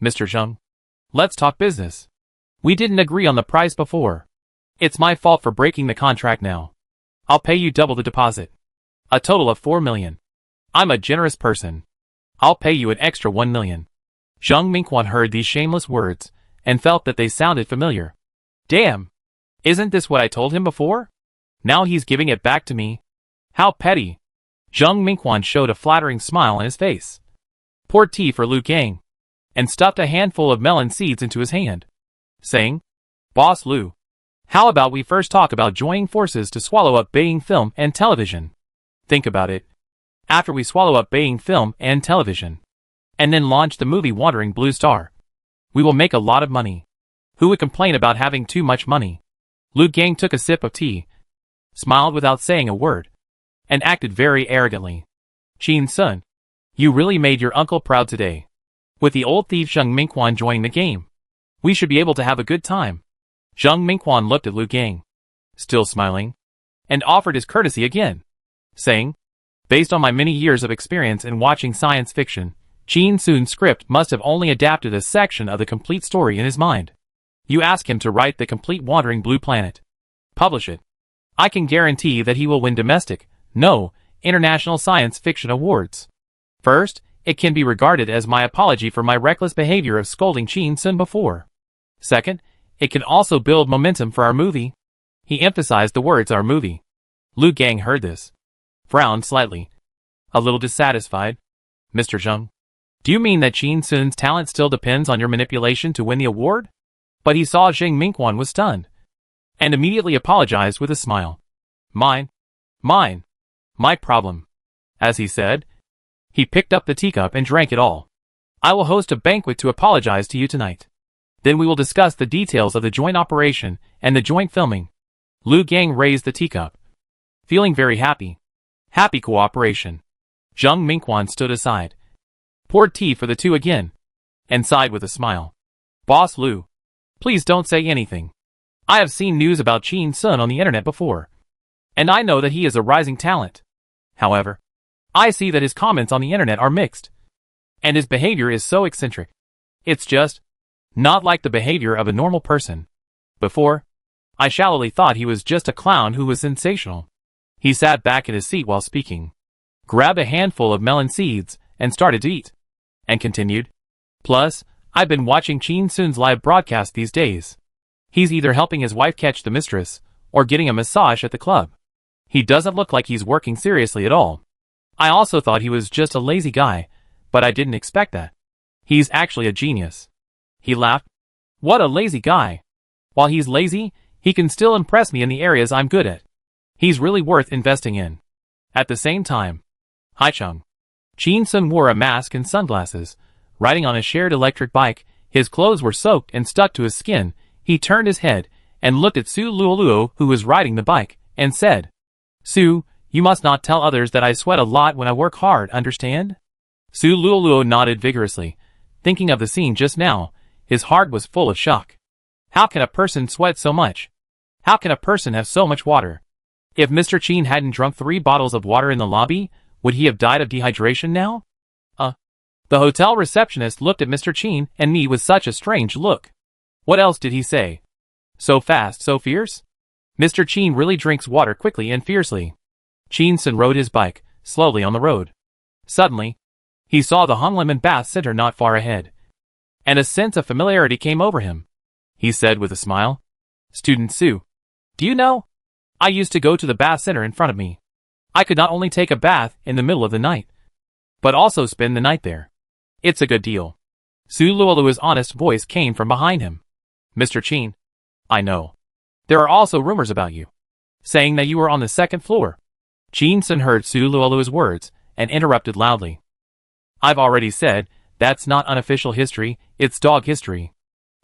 Mr. Zheng, let's talk business. We didn't agree on the price before. It's my fault for breaking the contract now. I'll pay you double the deposit. A total of 4 million. I'm a generous person. I'll pay you an extra 1 million. Zheng Mingquan heard these shameless words, and felt that they sounded familiar. Damn! Isn't this what I told him before? Now he's giving it back to me. How petty! Zheng Mingquan showed a flattering smile on his face. Poured tea for Lu Gang, and stuffed a handful of melon seeds into his hand, saying, Boss Lu, how about we first talk about joining forces to swallow up Beijing Film and Television? Think about it. After we swallow up Beijing Film and Television, and then launch the movie Wandering Blue Star, we will make a lot of money. Who would complain about having too much money? Lu Gang took a sip of tea, smiled without saying a word, and acted very arrogantly. Qin Sun, you really made your uncle proud today. With the old thief Zheng Mingquan joining the game, we should be able to have a good time. Zheng Mingquan looked at Lu Gang, still smiling, and offered his courtesy again, saying, based on my many years of experience in watching science fiction, Qin Sun's script must have only adapted a section of the complete story in his mind. You ask him to write the complete Wandering Blue Planet. Publish it. I can guarantee that he will win domestic, no, international science fiction awards. First, it can be regarded as my apology for my reckless behavior of scolding Qin Sun before. Second, it can also build momentum for our movie. He emphasized the words our movie. Lu Gang heard this, frowned slightly, a little dissatisfied. Mr. Zheng, do you mean that Qin Sun's talent still depends on your manipulation to win the award? But he saw Zheng Mingquan was stunned, and immediately apologized with a smile. Mine. My problem. As he said, he picked up the teacup and drank it all. I will host a banquet to apologize to you tonight. Then we will discuss the details of the joint operation and the joint filming. Lu Gang raised the teacup, feeling very happy. Happy cooperation. Zheng Mingquan stood aside, poured tea for the two again, and sighed with a smile. Boss Lu, please don't say anything. I have seen news about Qin Sun on the internet before, and I know that he is a rising talent. However, I see that his comments on the internet are mixed, and his behavior is so eccentric. It's just not like the behavior of a normal person. Before, I shallowly thought he was just a clown who was sensational. He sat back in his seat while speaking, grabbed a handful of melon seeds, and started to eat, and continued. Plus, I've been watching Qin Sun's live broadcast these days. He's either helping his wife catch the mistress, or getting a massage at the club. He doesn't look like he's working seriously at all. I also thought he was just a lazy guy, but I didn't expect that. He's actually a genius. He laughed. What a lazy guy. While he's lazy, he can still impress me in the areas I'm good at. He's really worth investing in. At the same time, Haicheng. Qin Sun wore a mask and sunglasses, riding on a shared electric bike. His clothes were soaked and stuck to his skin. He turned his head and looked at Su Luoluo, who was riding the bike, and said, Su, you must not tell others that I sweat a lot when I work hard, understand? Su Luoluo nodded vigorously, thinking of the scene just now. His heart was full of shock. How can a person sweat so much? How can a person have so much water? If Mr. Qin hadn't drunk 3 bottles of water in the lobby, would he have died of dehydration now? The hotel receptionist looked at Mr. Qin and me with such a strange look. What else did he say? So fast, so fierce? Mr. Qin really drinks water quickly and fiercely. Qin Sun rode his bike, slowly on the road. Suddenly, he saw the Honglemon Bath Center not far ahead, and a sense of familiarity came over him. He said with a smile, Student Su, do you know? I used to go to the bath center in front of me. I could not only take a bath in the middle of the night, but also spend the night there. It's a good deal. Su Luoluo's honest voice came from behind him. Mr. Qin, I know. There are also rumors about you, saying that you were on the 2nd floor. Qin Sun heard Su Luoluo's words and interrupted loudly. I've already said, that's not unofficial history, it's dog history.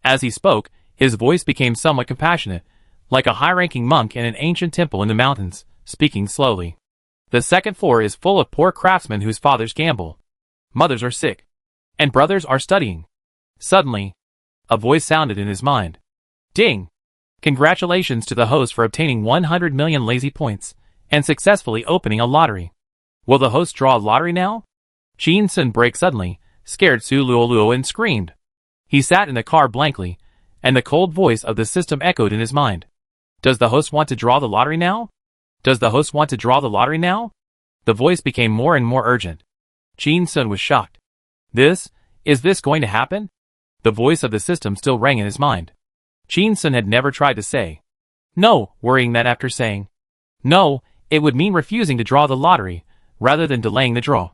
As he spoke, his voice became somewhat compassionate, like a high-ranking monk in an ancient temple in the mountains, speaking slowly. The 2nd floor is full of poor craftsmen whose fathers gamble, mothers are sick, and brothers are studying. Suddenly, A voice sounded in his mind. Ding! Congratulations to the host for obtaining 100 million lazy points and successfully opening a lottery. Will the host draw a lottery now? Chin Sun braked suddenly, scared Su Luoluo and screamed. He sat in the car blankly, and the cold voice of the system echoed in his mind. Does the host want to draw the lottery now? Does the host want to draw the lottery now? The voice became more and more urgent. Chin Sun was shocked. Is this going to happen? The voice of the system still rang in his mind. Chin Sun had never tried to say no, worrying that after saying no, it would mean refusing to draw the lottery, rather than delaying the draw.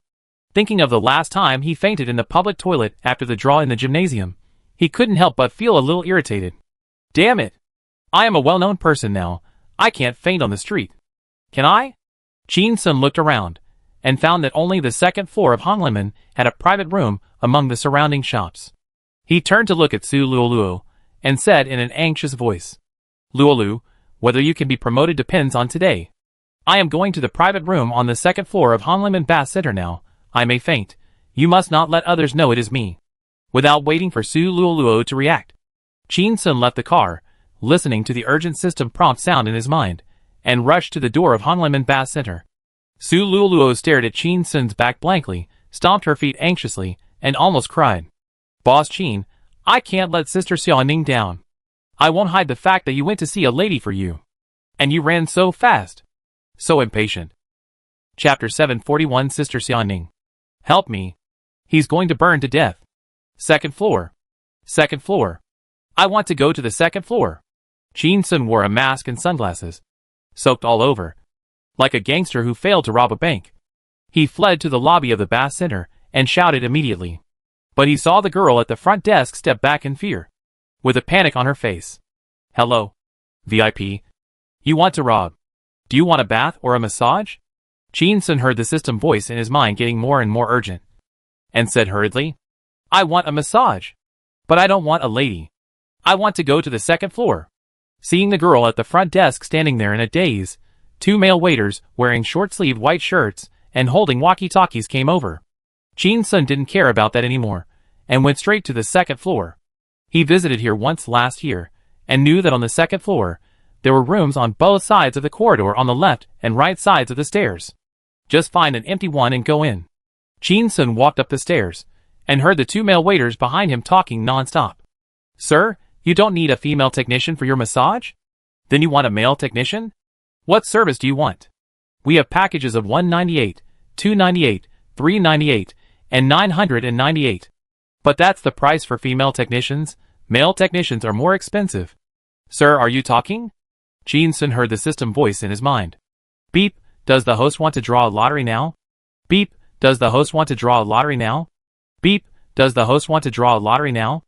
Thinking of the last time he fainted in the public toilet after the draw in the gymnasium, he couldn't help but feel a little irritated. Damn it! I am a well-known person now. I can't faint on the street. Can I? Chin Sun looked around, and found that only the second floor of Honglenmen had a private room among the surrounding shops. He turned to look at Su Luoluo, and said in an anxious voice, Luolu, whether you can be promoted depends on today. I am going to the private room on the second floor of Honglenmen Bath Center now. I may faint. You must not let others know it is me. Without waiting for Su Luoluo to react, Chin Sun left the car, listening to the urgent system prompt sound in his mind, and rushed to the door of Honglenmen Bath Center. Su Luoluo stared at Chin Sun's back blankly, stomped her feet anxiously, and almost cried. Boss Chin, I can't let Sister Xiaoning down. I won't hide the fact that you went to see a lady for you. And you ran so fast. So impatient. Chapter 741 Sister Xiaoning. Help me. He's going to burn to death. Second floor. Second floor. I want to go to the second floor. Chin Sun wore a mask and sunglasses, soaked all over, like a gangster who failed to rob a bank. He fled to the lobby of the Bath Center and shouted immediately. But he saw the girl at the front desk step back in fear, with a panic on her face. Hello, VIP. You want to rob? Do you want a bath or a massage? Chin Sun heard the system voice in his mind getting more and more urgent, and said hurriedly, I want a massage. But I don't want a lady. I want to go to the second floor. Seeing the girl at the front desk standing there in a daze, two male waiters wearing short-sleeved white shirts and holding walkie-talkies came over. Chin Sun didn't care about that anymore, and went straight to the second floor. He visited here once last year, and knew that on the second floor, there were rooms on both sides of the corridor on the left and right sides of the stairs. Just find an empty one and go in. Chin Sun walked up the stairs, and heard the two male waiters behind him talking non-stop. Sir, you don't need a female technician for your massage? Then you want a male technician? What service do you want? We have packages of $198, $298, $398, and $998. But that's the price for female technicians. Male technicians are more expensive. Sir, are you talking? Chin Sun heard the system voice in his mind. Beep, does the host want to draw a lottery now? Beep, does the host want to draw a lottery now? Beep, does the host want to draw a lottery now?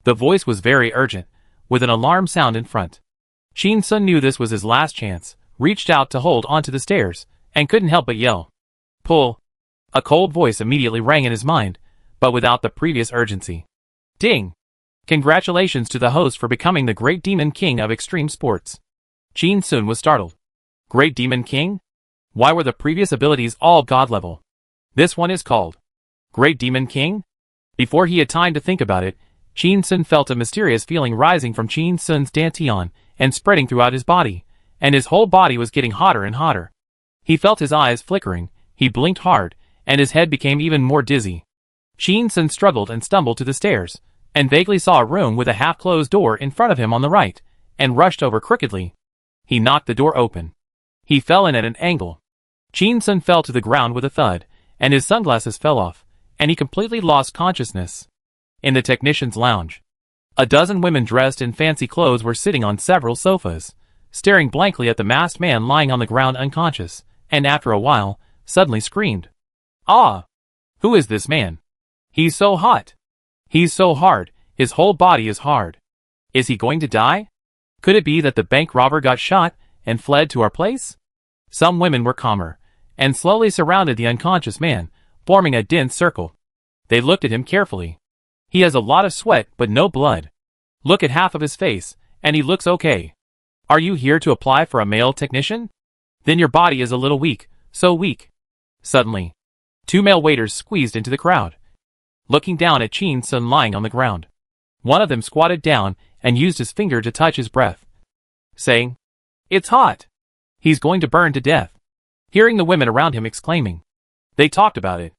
The voice was very urgent, with an alarm sound in front. Chin Sun knew this was his last chance, reached out to hold onto the stairs, and couldn't help but yell. Pull. A cold voice immediately rang in his mind, but without the previous urgency. Ding! Congratulations to the host for becoming the Great Demon King of Extreme Sports. Chin Sun was startled. Great Demon King? Why were the previous abilities all god level? This one is called Great Demon King? Before he had time to think about it, Chin Sun felt a mysterious feeling rising from Chin Sun's dantian and spreading throughout his body, and his whole body was getting hotter and hotter. He felt his eyes flickering, he blinked hard, and his head became even more dizzy. Chin Sun struggled and stumbled to the stairs, and vaguely saw a room with a half-closed door in front of him on the right, and rushed over crookedly. He knocked the door open. He fell in at an angle. Chin Sun fell to the ground with a thud, and his sunglasses fell off, and he completely lost consciousness. In the technician's lounge, a dozen women dressed in fancy clothes were sitting on several sofas, staring blankly at the masked man lying on the ground unconscious, and after a while, suddenly screamed. Ah! Who is this man? He's so hot. He's so hard, his whole body is hard. Is he going to die? Could it be that the bank robber got shot and fled to our place? Some women were calmer, and slowly surrounded the unconscious man, forming a dense circle. They looked at him carefully. He has a lot of sweat but no blood. Look at half of his face, and he looks okay. Are you here to apply for a male technician? Then your body is a little weak, so weak. Suddenly, two male waiters squeezed into the crowd, looking down at Chin Sun lying on the ground. One of them squatted down and used his finger to touch his breath, saying, "It's hot. He's going to burn to death." Hearing the women around him exclaiming, "They talked about it,"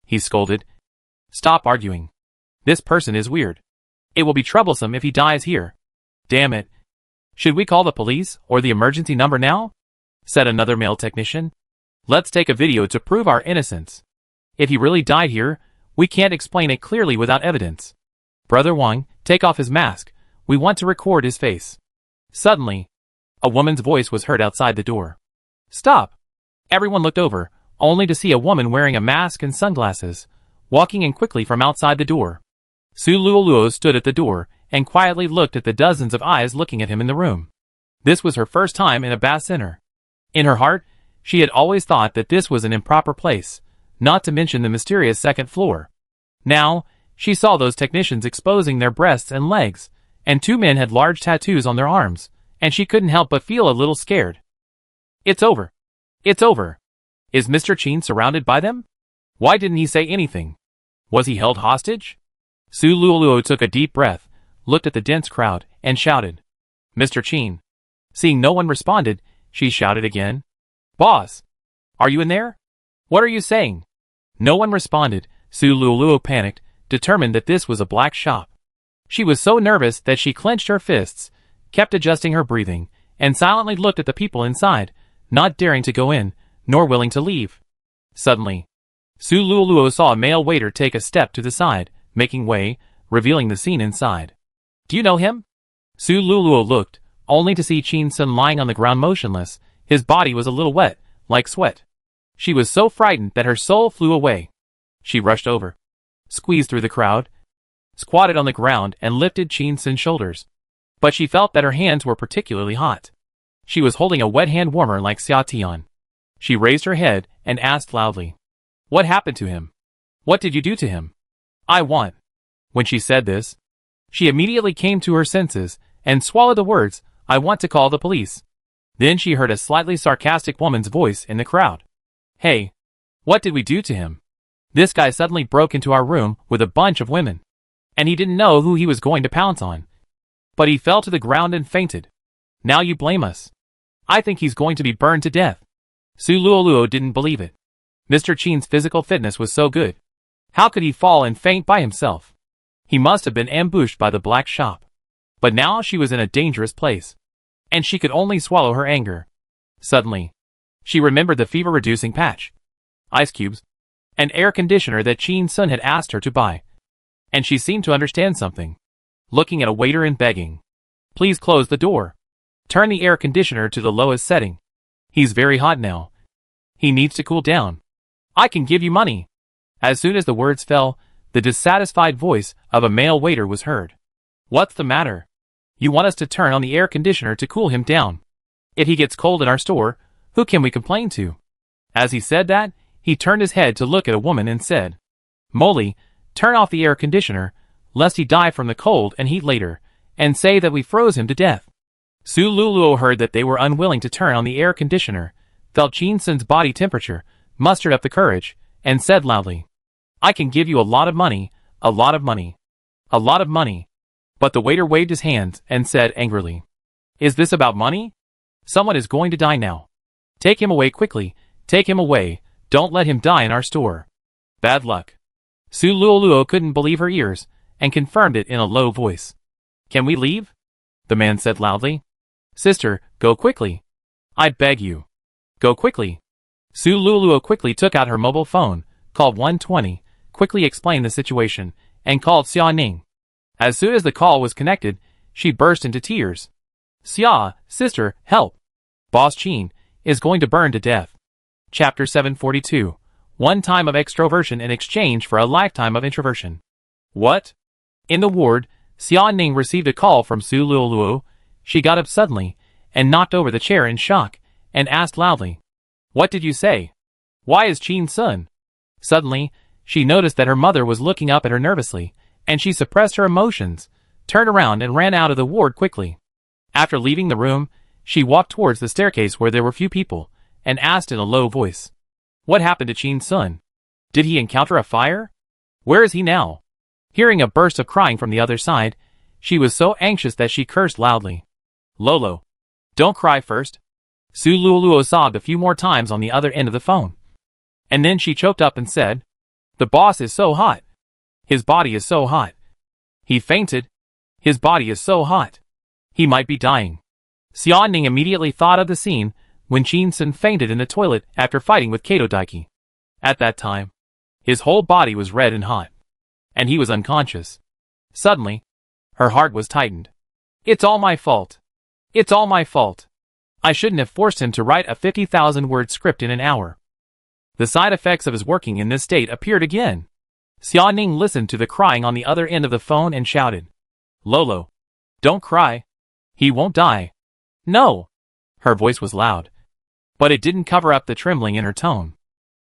he scolded, "Stop arguing. This person is weird. It will be troublesome if he dies here. Damn it. Should we call the police or the emergency number now?" said another male technician. "Let's take a video to prove our innocence. If he really died here, we can't explain it clearly without evidence. Brother Wang, take off his mask. We want to record his face." Suddenly, a woman's voice was heard outside the door. "Stop!" Everyone looked over, only to see a woman wearing a mask and sunglasses, walking in quickly from outside the door. Su Luoluo stood at the door and quietly looked at the dozens of eyes looking at him in the room. This was her first time in a bath center. In her heart, she had always thought that this was an improper place, not to mention the mysterious second floor. Now, she saw those technicians exposing their breasts and legs, and two men had large tattoos on their arms, and she couldn't help but feel a little scared. "It's over. It's over. Is Mr. Qin surrounded by them? Why didn't he say anything? Was he held hostage?" Su Luoluo took a deep breath, looked at the dense crowd, and shouted, "Mr. Qin." Seeing no one responded, she shouted again, "Boss! Are you in there? What are you saying?" No one responded. Su Luoluo panicked, determined that this was a black shop. She was so nervous that she clenched her fists, kept adjusting her breathing, and silently looked at the people inside, not daring to go in, nor willing to leave. Suddenly, Su Luoluo saw a male waiter take a step to the side, making way, revealing the scene inside. "Do you know him?" Su Luoluo looked, only to see Qin Sun lying on the ground motionless. His body was a little wet, like sweat. She was so frightened that her soul flew away. She rushed over, squeezed through the crowd, squatted on the ground and lifted Qin Sun's shoulders. But she felt that her hands were particularly hot. She was holding a wet hand warmer like Xia Tian. She raised her head and asked loudly, "What happened to him? What did you do to him? I want." When she said this, she immediately came to her senses and swallowed the words, "I want to call the police." Then she heard a slightly sarcastic woman's voice in the crowd. "Hey, what did we do to him? This guy suddenly broke into our room with a bunch of women, and he didn't know who he was going to pounce on. But he fell to the ground and fainted. Now you blame us. I think he's going to be burned to death." Su Luoluo didn't believe it. Mr. Qin's physical fitness was so good. How could he fall and faint by himself? He must have been ambushed by the black shop. But now she was in a dangerous place, and she could only swallow her anger. Suddenly, she remembered the fever-reducing patch, ice cubes, and air conditioner that Qin Sun had asked her to buy. And she seemed to understand something, looking at a waiter and begging, "Please close the door. Turn the air conditioner to the lowest setting. He's very hot now. He needs to cool down. I can give you money." As soon as the words fell, the dissatisfied voice of a male waiter was heard. "What's the matter? You want us to turn on the air conditioner to cool him down. If he gets cold in our store, who can we complain to?" As he said that, he turned his head to look at a woman and said, "Molly, turn off the air conditioner, lest he die from the cold and heat later, and say that we froze him to death." Su Luoluo heard that they were unwilling to turn on the air conditioner, felt Qin Sun's body temperature, mustered up the courage, and said loudly, "I can give you a lot of money, a lot of money, a lot of money." But the waiter waved his hands and said angrily, "Is this about money? Someone is going to die now. Take him away quickly, take him away, don't let him die in our store. Bad luck." Su Luoluo couldn't believe her ears, and confirmed it in a low voice. "Can we leave?" the man said loudly. "Sister, go quickly. I beg you. Go quickly." Su Luoluo quickly took out her mobile phone, called 120, quickly explained the situation, and called Xia Ning. As soon as the call was connected, she burst into tears. "Xia, sister, help. Boss Qin is going to burn to death." Chapter 742. One time of extroversion in exchange for a lifetime of introversion. What? In the ward, Xia Ning received a call from Su Luoluo. She got up suddenly, and knocked over the chair in shock, and asked loudly, "What did you say? Why is Qin Sun?" Suddenly, she noticed that her mother was looking up at her nervously, and she suppressed her emotions, turned around and ran out of the ward quickly. After leaving the room, she walked towards the staircase where there were few people, and asked in a low voice, "What happened to Qin Sun? Did he encounter a fire? Where is he now?" Hearing a burst of crying from the other side, She was so anxious that she cursed loudly. Lolo. Don't cry first. Su Luoluo sobbed a few more times on the other end of the phone. And then she choked up and said, "The boss is so hot. His body is so hot. He fainted. His body is so hot. He might be dying." Xia Ning immediately thought of the scene when Qin Sun fainted in the toilet after fighting with Kato Daiki. At that time, his whole body was red and hot, and he was unconscious. Suddenly, her heart was tightened. It's all my fault. It's all my fault. I shouldn't have forced him to write a 50,000-word script in an hour. The side effects of his working in this state appeared again. Xia Ning listened to the crying on the other end of the phone and shouted, "Lolo, don't cry. He won't die." "No." Her voice was loud, but it didn't cover up the trembling in her tone.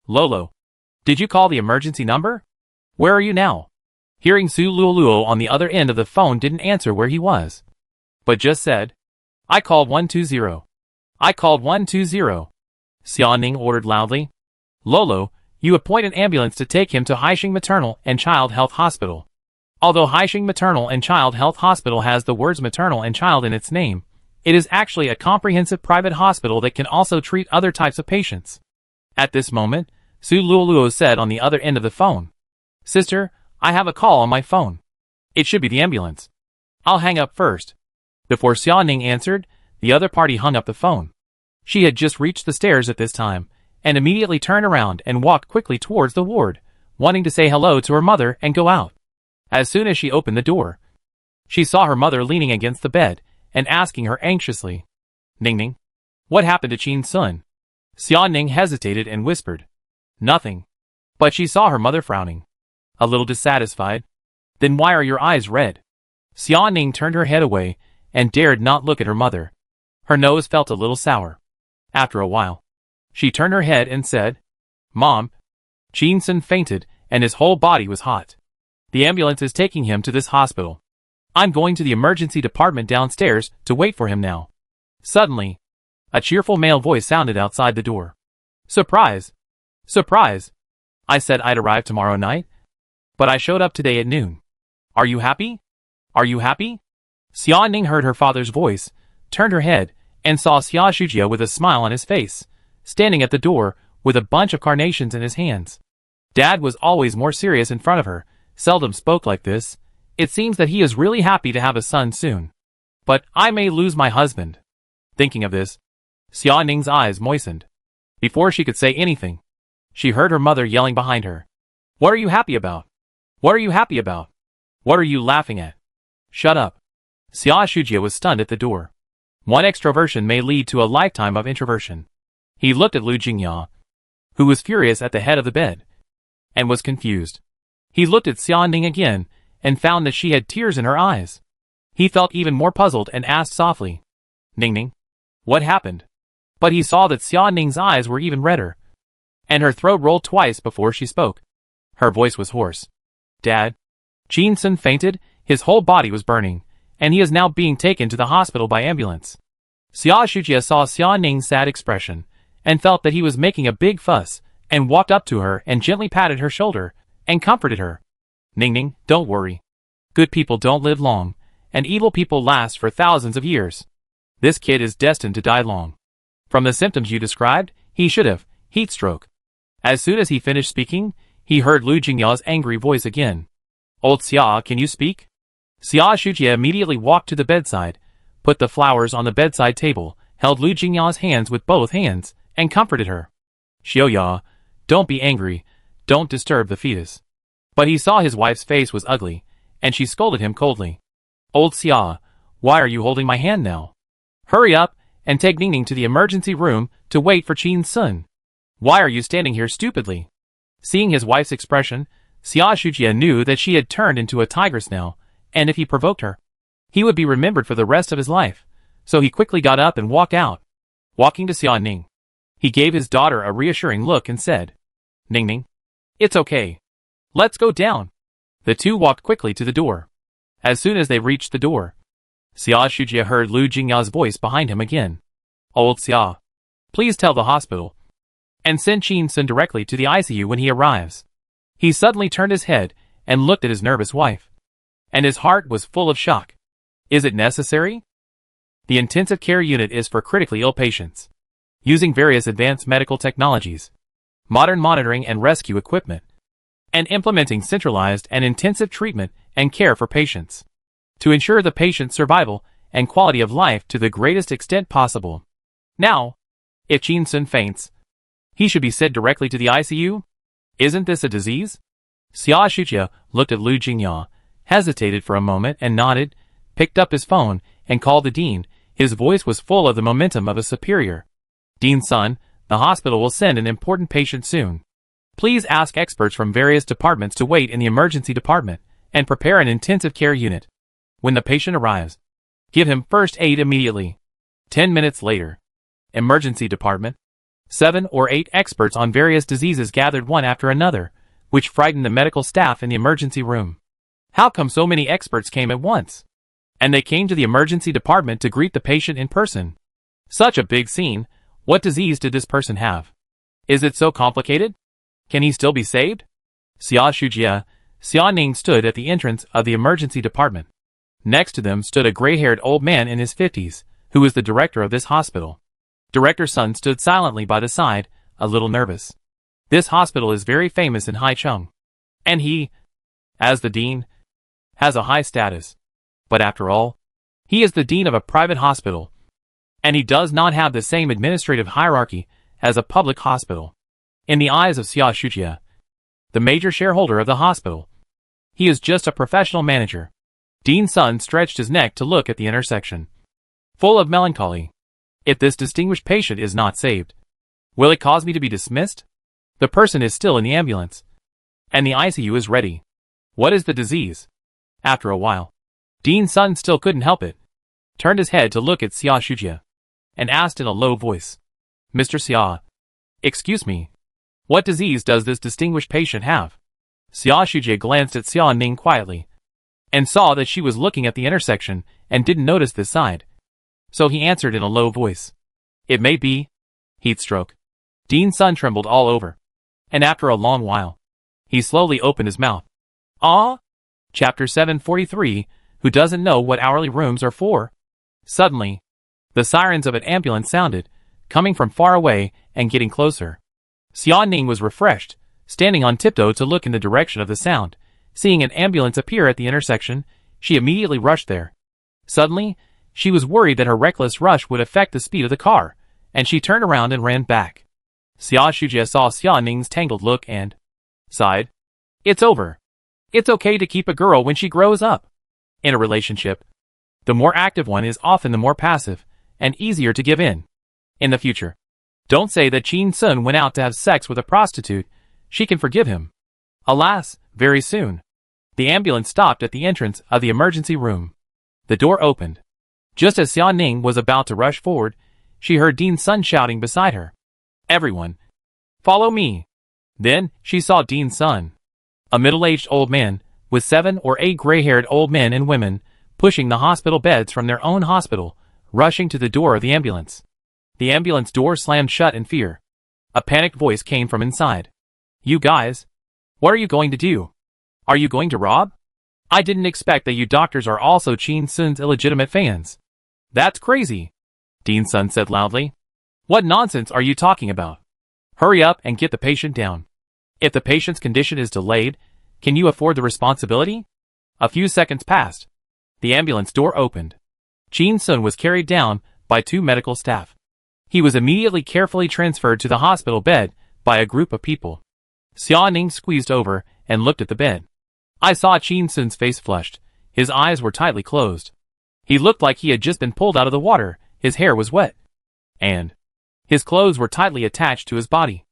"Lolo, did you call the emergency number? Where are you now?" Hearing Su Luoluo on the other end of the phone didn't answer where he was, but just said, "I called 120. I called 120. Xia Ning ordered loudly, "Lolo, you appoint an ambulance to take him to Haixing Maternal and Child Health Hospital." Although Haixing Maternal and Child Health Hospital has the words maternal and child in its name, it is actually a comprehensive private hospital that can also treat other types of patients. At this moment, Su Luoluo said on the other end of the phone, "Sister, I have a call on my phone. It should be the ambulance. I'll hang up first." Before Xia Ning answered, the other party hung up the phone. She had just reached the stairs at this time, and immediately turned around and walked quickly towards the ward, wanting to say hello to her mother and go out. As soon as she opened the door, she saw her mother leaning against the bed and asking her anxiously, "Ningning, what happened to Qin Sun?" Xia Ning hesitated and whispered, "Nothing." But she saw her mother frowning, a little dissatisfied. "Then why are your eyes red?" Xia Ning turned her head away and dared not look at her mother. Her nose felt a little sour. After a while, she turned her head and said, "Mom, Qin Sun fainted and his whole body was hot. The ambulance is taking him to this hospital. I'm going to the emergency department downstairs to wait for him now." Suddenly, a cheerful male voice sounded outside the door. "Surprise! Surprise! I said I'd arrive tomorrow night, but I showed up today at noon. Are you happy? Are you happy?" Xia Ning heard her father's voice, turned her head, and saw Xia Shujia with a smile on his face, standing at the door with a bunch of carnations in his hands. Dad was always more serious in front of her, seldom spoke like this. It seems that he is really happy to have a son soon. But I may lose my husband. Thinking of this, Xia Ning's eyes moistened. Before she could say anything, she heard her mother yelling behind her. "What are you happy about? What are you happy about? What are you laughing at? Shut up." Xia Shujia was stunned at the door. One extroversion may lead to a lifetime of introversion. He looked at Lu Jingya, who was furious at the head of the bed, and was confused. He looked at Xia Ning again, and found that she had tears in her eyes. He felt even more puzzled and asked softly, "Ningning, what happened?" But he saw that Xia Ning's eyes were even redder, and her throat rolled twice before she spoke. Her voice was hoarse. "Dad, Qin Sun fainted, his whole body was burning, and he is now being taken to the hospital by ambulance." Xia Shujia saw Xia Ning's sad expression, and felt that he was making a big fuss, and walked up to her and gently patted her shoulder, and comforted her. "Ningning, don't worry. Good people don't live long, and evil people last for thousands of years. This kid is destined to die long. From the symptoms you described, he should have heat stroke." As soon as he finished speaking, he heard Lu Jingya's angry voice again. "Old Xia, can you speak?" Xia Shujia immediately walked to the bedside, put the flowers on the bedside table, held Lu Jingya's hands with both hands, and comforted her. "Xiaoya, don't be angry, don't disturb the fetus." But he saw his wife's face was ugly, and she scolded him coldly. "Old Xia, why are you holding my hand now? Hurry up, and take Ningning to the emergency room to wait for Qin Sun. Why are you standing here stupidly?" Seeing his wife's expression, Xia Shujia knew that she had turned into a tigress now, and if he provoked her, he would be remembered for the rest of his life, so he quickly got up and walked out. Walking to Xia Ning, he gave his daughter a reassuring look and said, "Ningning, it's okay. Let's go down." The two walked quickly to the door. As soon as they reached the door, Xia Shujia heard Lu Jingya's voice behind him again. "Old Xia, please tell the hospital, and send Qin Sun directly to the ICU when he arrives." He suddenly turned his head and looked at his nervous wife, and his heart was full of shock. Is it necessary? The intensive care unit is for critically ill patients. Using various advanced medical technologies, modern monitoring and rescue equipment, and implementing centralized and intensive treatment and care for patients to ensure the patient's survival and quality of life to the greatest extent possible. Now, if Chin Sun faints, he should be sent directly to the ICU? Isn't this a disease? Xia Shujia looked at Lu Jingya, hesitated for a moment and nodded, picked up his phone, and called the dean. His voice was full of the momentum of a superior. Dean Sun, the hospital will send an important patient soon. Please ask experts from various departments to wait in the emergency department and prepare an intensive care unit. When the patient arrives, give him first aid immediately. 10 minutes later. Emergency department. 7 or 8 experts on various diseases gathered one after another, which frightened the medical staff in the emergency room. How come so many experts came at once? And they came to the emergency department to greet the patient in person. Such a big scene. What disease did this person have? Is it so complicated? Can he still be saved? Xia Shujia, Xia Ning stood at the entrance of the emergency department. Next to them stood a gray-haired old man in his 50s, who was the director of this hospital. Director Sun stood silently by the side, a little nervous. This hospital is very famous in Haicheng. And he, as the dean, has a high status. But after all, he is the dean of a private hospital, and he does not have the same administrative hierarchy as a public hospital. In the eyes of Xia Shujia, the major shareholder of the hospital, he is just a professional manager. Dean Sun stretched his neck to look at the intersection, full of melancholy. If this distinguished patient is not saved, will it cause me to be dismissed? The person is still in the ambulance, and the ICU is ready. What is the disease? After a while, Dean Sun still couldn't help it, turned his head to look at Xia Shujia, and asked in a low voice, Mr. Xia, excuse me, what disease does this distinguished patient have? Xia Shujia glanced at Xia Ning quietly, and saw that she was looking at the intersection and didn't notice this side. So he answered in a low voice, it may be heat stroke. Dean Sun trembled all over, and after a long while, he slowly opened his mouth. Ah? Chapter 743, Who doesn't know what hourly rooms are for? Suddenly, the sirens of an ambulance sounded, coming from far away and getting closer. Xia Ning was refreshed, standing on tiptoe to look in the direction of the sound. Seeing an ambulance appear at the intersection, she immediately rushed there. Suddenly, she was worried that her reckless rush would affect the speed of the car, and she turned around and ran back. Xia Shujia saw Xia Ning's tangled look and sighed. It's over. It's okay to keep a girl when she grows up. In a relationship, the more active one is often the more passive, and easier to give in the future. Don't say that Chin Sun went out to have sex with a prostitute. She can forgive him. Alas, very soon. The ambulance stopped at the entrance of the emergency room. The door opened. Just as Xia Ning was about to rush forward, she heard Dean Sun shouting beside her. Everyone, follow me. Then, she saw Dean Sun, a middle-aged old man, with 7 or 8 gray-haired old men and women, pushing the hospital beds from their own hospital, rushing to the door of the ambulance. The ambulance door slammed shut in fear. A panicked voice came from inside. You guys, what are you going to do? Are you going to rob? I didn't expect that you doctors are also Chin Sun's illegitimate fans. That's crazy, Dean Sun said loudly. What nonsense are you talking about? Hurry up and get the patient down. If the patient's condition is delayed, can you afford the responsibility? A few seconds passed. The ambulance door opened. Chin Sun was carried down by 2 medical staff. He was immediately carefully transferred to the hospital bed by a group of people. Xia Ning squeezed over and looked at the bed. I saw Chin Sun's face flushed. His eyes were tightly closed. He looked like he had just been pulled out of the water. His hair was wet, and his clothes were tightly attached to his body.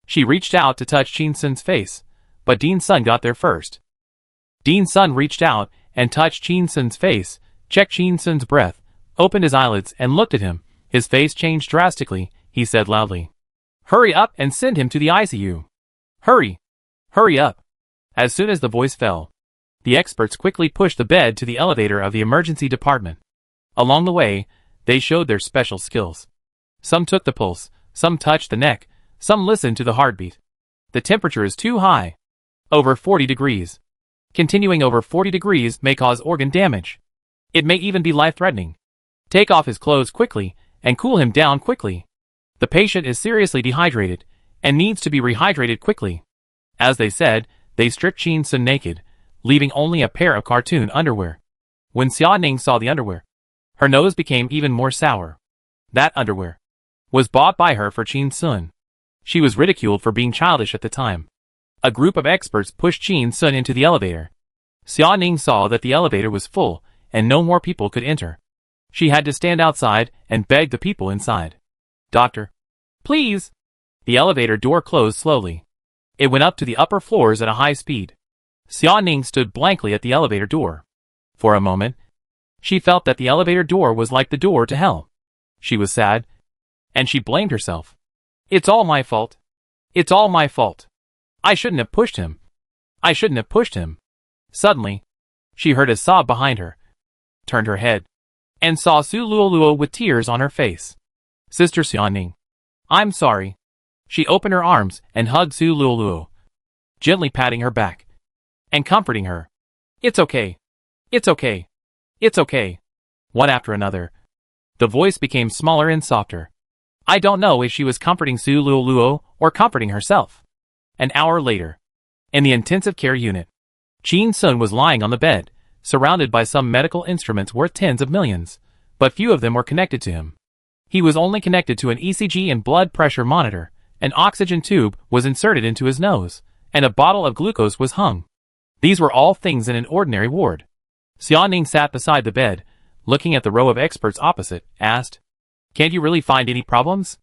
She reached out to touch Chin Sun's face, but Dean Sun got there first. Dean Sun reached out and touched Chin Sun's face, checked Chin Sun's breath, opened his eyelids and looked at him. His face changed drastically. He said loudly, Hurry up and send him to the ICU. Hurry! Hurry up! As soon as the voice fell, the experts quickly pushed the bed to the elevator of the emergency department. Along the way, they showed their special skills. Some took the pulse, some touched the neck, some listened to the heartbeat. The temperature is too high. Over 40 degrees. Continuing over 40 degrees may cause organ damage. It may even be life-threatening. Take off his clothes quickly and cool him down quickly. The patient is seriously dehydrated and needs to be rehydrated quickly. As they said, they stripped Qin Sun naked, leaving only a pair of cartoon underwear. When Xia Ning saw the underwear, her nose became even more sour. That underwear was bought by her for Qin Sun. She was ridiculed for being childish at the time. A group of experts pushed Qin Sun into the elevator. Xia Ning saw that the elevator was full and no more people could enter. She had to stand outside and beg the people inside. "Doctor, please." The elevator door closed slowly. It went up to the upper floors at a high speed. Xia Ning stood blankly at the elevator door. For a moment, she felt that the elevator door was like the door to hell. She was sad, and she blamed herself. "It's all my fault. It's all my fault. I shouldn't have pushed him. I shouldn't have pushed him." Suddenly, she heard a sob behind her, turned her head, and saw Su Luoluo with tears on her face. "Sister Xia Ning, I'm sorry." She opened her arms and hugged Su Luoluo, gently patting her back and comforting her. "It's okay. It's okay. It's okay." One after another, the voice became smaller and softer. I don't know if she was comforting Su Luoluo or comforting herself. An hour later, in the intensive care unit, Qin Sun was lying on the bed, surrounded by some medical instruments worth tens of millions, but few of them were connected to him. He was only connected to an ECG and blood pressure monitor. An oxygen tube was inserted into his nose, and a bottle of glucose was hung. These were all things in an ordinary ward. Xia Ning sat beside the bed, looking at the row of experts opposite, asked, "Can't you really find any problems?"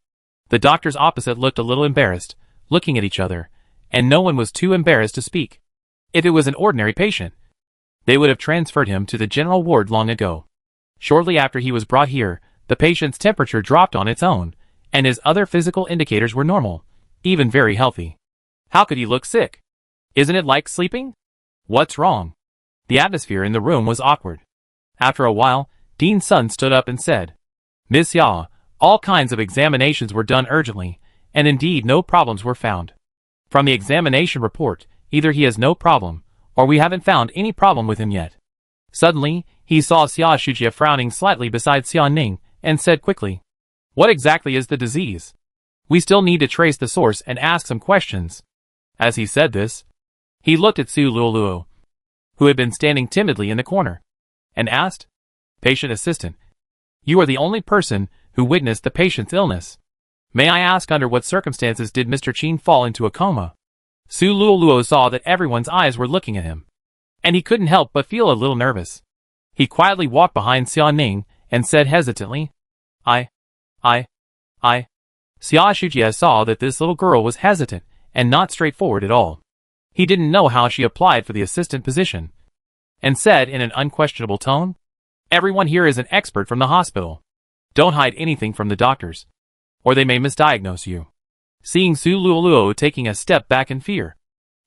The doctors opposite looked a little embarrassed, looking at each other, and no one was too embarrassed to speak. If it was an ordinary patient, they would have transferred him to the general ward long ago. Shortly after he was brought here, the patient's temperature dropped on its own, and his other physical indicators were normal, even very healthy. How could he look sick? Isn't it like sleeping? What's wrong? The atmosphere in the room was awkward. After a while, Dean Sun stood up and said, "Miss Xia, all kinds of examinations were done urgently, and indeed no problems were found. From the examination report, either he has no problem, or we haven't found any problem with him yet." Suddenly, he saw Xia Shujie frowning slightly beside Xia Ning, and said quickly, "What exactly is the disease? We still need to trace the source and ask some questions." As he said this, he looked at Su Luoluo, who had been standing timidly in the corner, and asked, "Patient assistant, you are the only person who witnessed the patient's illness. May I ask under what circumstances did Mr. Qin fall into a coma?" Su Luoluo saw that everyone's eyes were looking at him, and he couldn't help but feel a little nervous. He quietly walked behind Xia Ning and said hesitantly, I. Xia Shujie saw that this little girl was hesitant and not straightforward at all. He didn't know how she applied for the assistant position, and said in an unquestionable tone, "Everyone here is an expert from the hospital. Don't hide anything from the doctors, or they may misdiagnose you." Seeing Su Luoluo taking a step back in fear,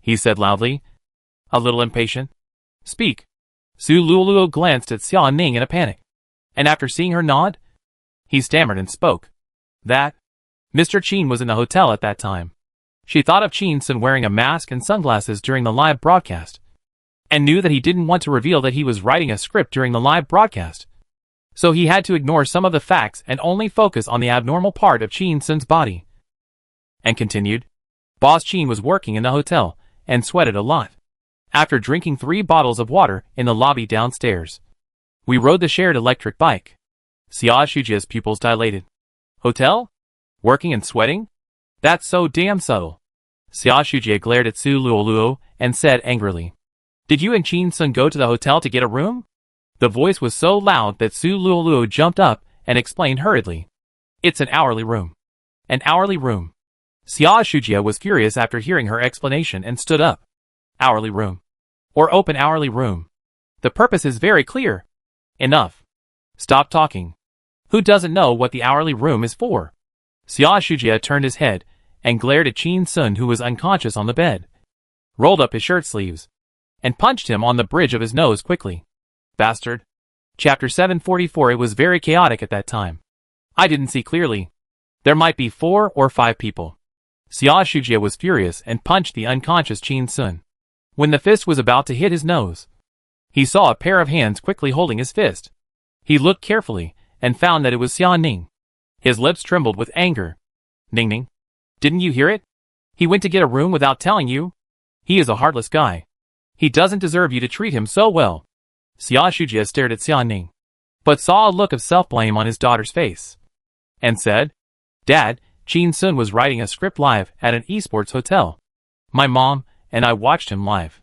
he said loudly, a little impatient, "Speak." Su Luoluo glanced at Xia Ning in a panic, and after seeing her nod, he stammered and spoke. "That Mr. Qin was in the hotel at that time." She thought of Qin Sun wearing a mask and sunglasses during the live broadcast, and knew that he didn't want to reveal that he was writing a script during the live broadcast. So he had to ignore some of the facts and only focus on the abnormal part of Qin Sun's body. And continued, "Boss Qin was working in the hotel and sweated a lot. After drinking 3 bottles of water in the lobby downstairs, we rode the shared electric bike." Xia Shujie's pupils dilated. "Hotel? Working and sweating? That's so damn subtle." Xia Shujie glared at Su Luoluo and said angrily, "Did you and Qin Sun go to the hotel to get a room?" The voice was so loud that Su Luoluo jumped up and explained hurriedly, "It's an hourly room. An hourly room." Xia Shujie was furious after hearing her explanation and stood up. "Hourly room. Or open hourly room. The purpose is very clear. Enough. Stop talking. Who doesn't know what the hourly room is for?" Xia Shujie turned his head and glared at Qin Sun, who was unconscious on the bed, rolled up his shirt sleeves, and punched him on the bridge of his nose quickly. "Bastard." Chapter 744. It was very chaotic at that time. I didn't see clearly. There might be 4 or 5 people. Xia Shujie was furious and punched the unconscious Qin Sun. When the fist was about to hit his nose, he saw a pair of hands quickly holding his fist. He looked carefully, and found that it was Xia Ning. His lips trembled with anger. Ning Ning, didn't you hear it? He went to get a room without telling you. He is a heartless guy. He doesn't deserve you to treat him so well. Xia Shujie stared at Xia Ning, but saw a look of self-blame on his daughter's face, and said, Dad, Qin Sun was writing a script live at an esports hotel. My mom and I watched him live.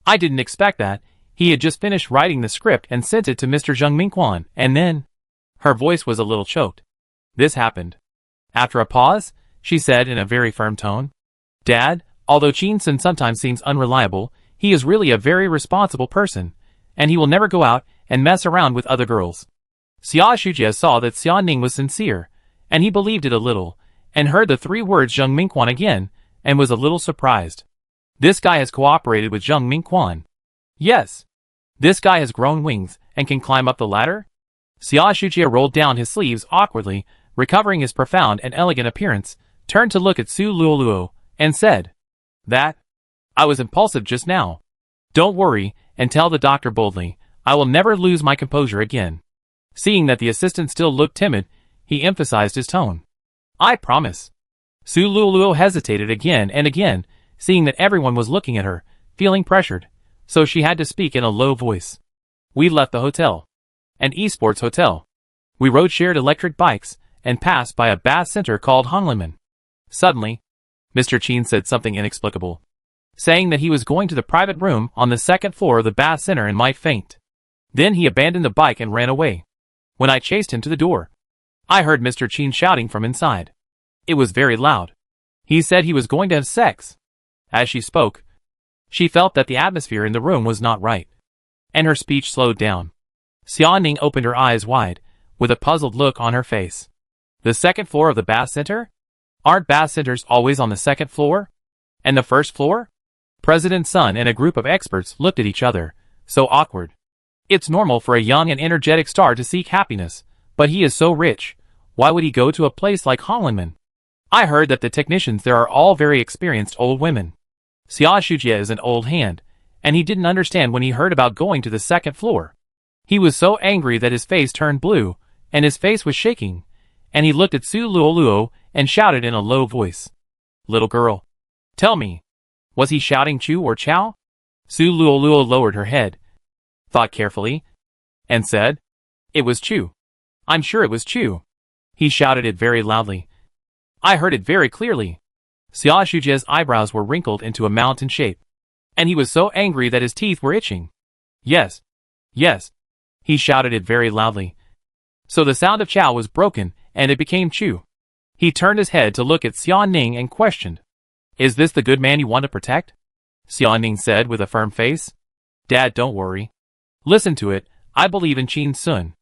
I didn't expect that. He had just finished writing the script and sent it to Mr. Zheng Mingquan, and then... Her voice was a little choked. This happened. After a pause, she said in a very firm tone, Dad, although Qin Sun sometimes seems unreliable, he is really a very responsible person, and he will never go out and mess around with other girls. Xia Shujie saw that Xia Ning was sincere, and he believed it a little, and heard the 3 words Zheng Mingquan again, and was a little surprised. This guy has cooperated with Zheng Mingquan. Yes. This guy has grown wings and can climb up the ladder? Xia Shujie rolled down his sleeves awkwardly, recovering his profound and elegant appearance, turned to look at Su Luoluo, and said, That? I was impulsive just now. Don't worry, and tell the doctor boldly, I will never lose my composure again. Seeing that the assistant still looked timid, he emphasized his tone. I promise. Su Luoluo hesitated again and again, seeing that everyone was looking at her, feeling pressured, so she had to speak in a low voice. We left the hotel. An esports hotel. We rode shared electric bikes, and passed by a bath center called Honglinmen. Suddenly, Mr. Qin said something inexplicable, saying that he was going to the private room on the 2nd floor of the bath center and might faint. Then he abandoned the bike and ran away. When I chased him to the door, I heard Mr. Qin shouting from inside. It was very loud. He said he was going to have sex. As she spoke, she felt that the atmosphere in the room was not right, and her speech slowed down. Xia Ning opened her eyes wide, with a puzzled look on her face. The 2nd floor of the bath center? Aren't bath centers always on the 2nd floor? And the 1st floor? President Sun and a group of experts looked at each other, so awkward. It's normal for a young and energetic star to seek happiness, but he is so rich. Why would he go to a place like Honglinmen? I heard that the technicians there are all very experienced old women. Xia Shujie is an old hand, and he didn't understand when he heard about going to the 2nd floor. He was so angry that his face turned blue, and his face was shaking, and he looked at Su Luoluo and shouted in a low voice. Little girl. Tell me. Was he shouting Chu or Chow? Su Luoluo lowered her head, thought carefully, and said, It was Chu. I'm sure it was Chu. He shouted it very loudly. I heard it very clearly. Xia Shujie's eyebrows were wrinkled into a mountain shape, and he was so angry that his teeth were itching. Yes. Yes. He shouted it very loudly. So the sound of Chow was broken, and it became Chu. He turned his head to look at Xia Ning and questioned, Is this the good man you want to protect? Xia Ning said with a firm face. Dad, don't worry. Listen to it, I believe in Qin Sun.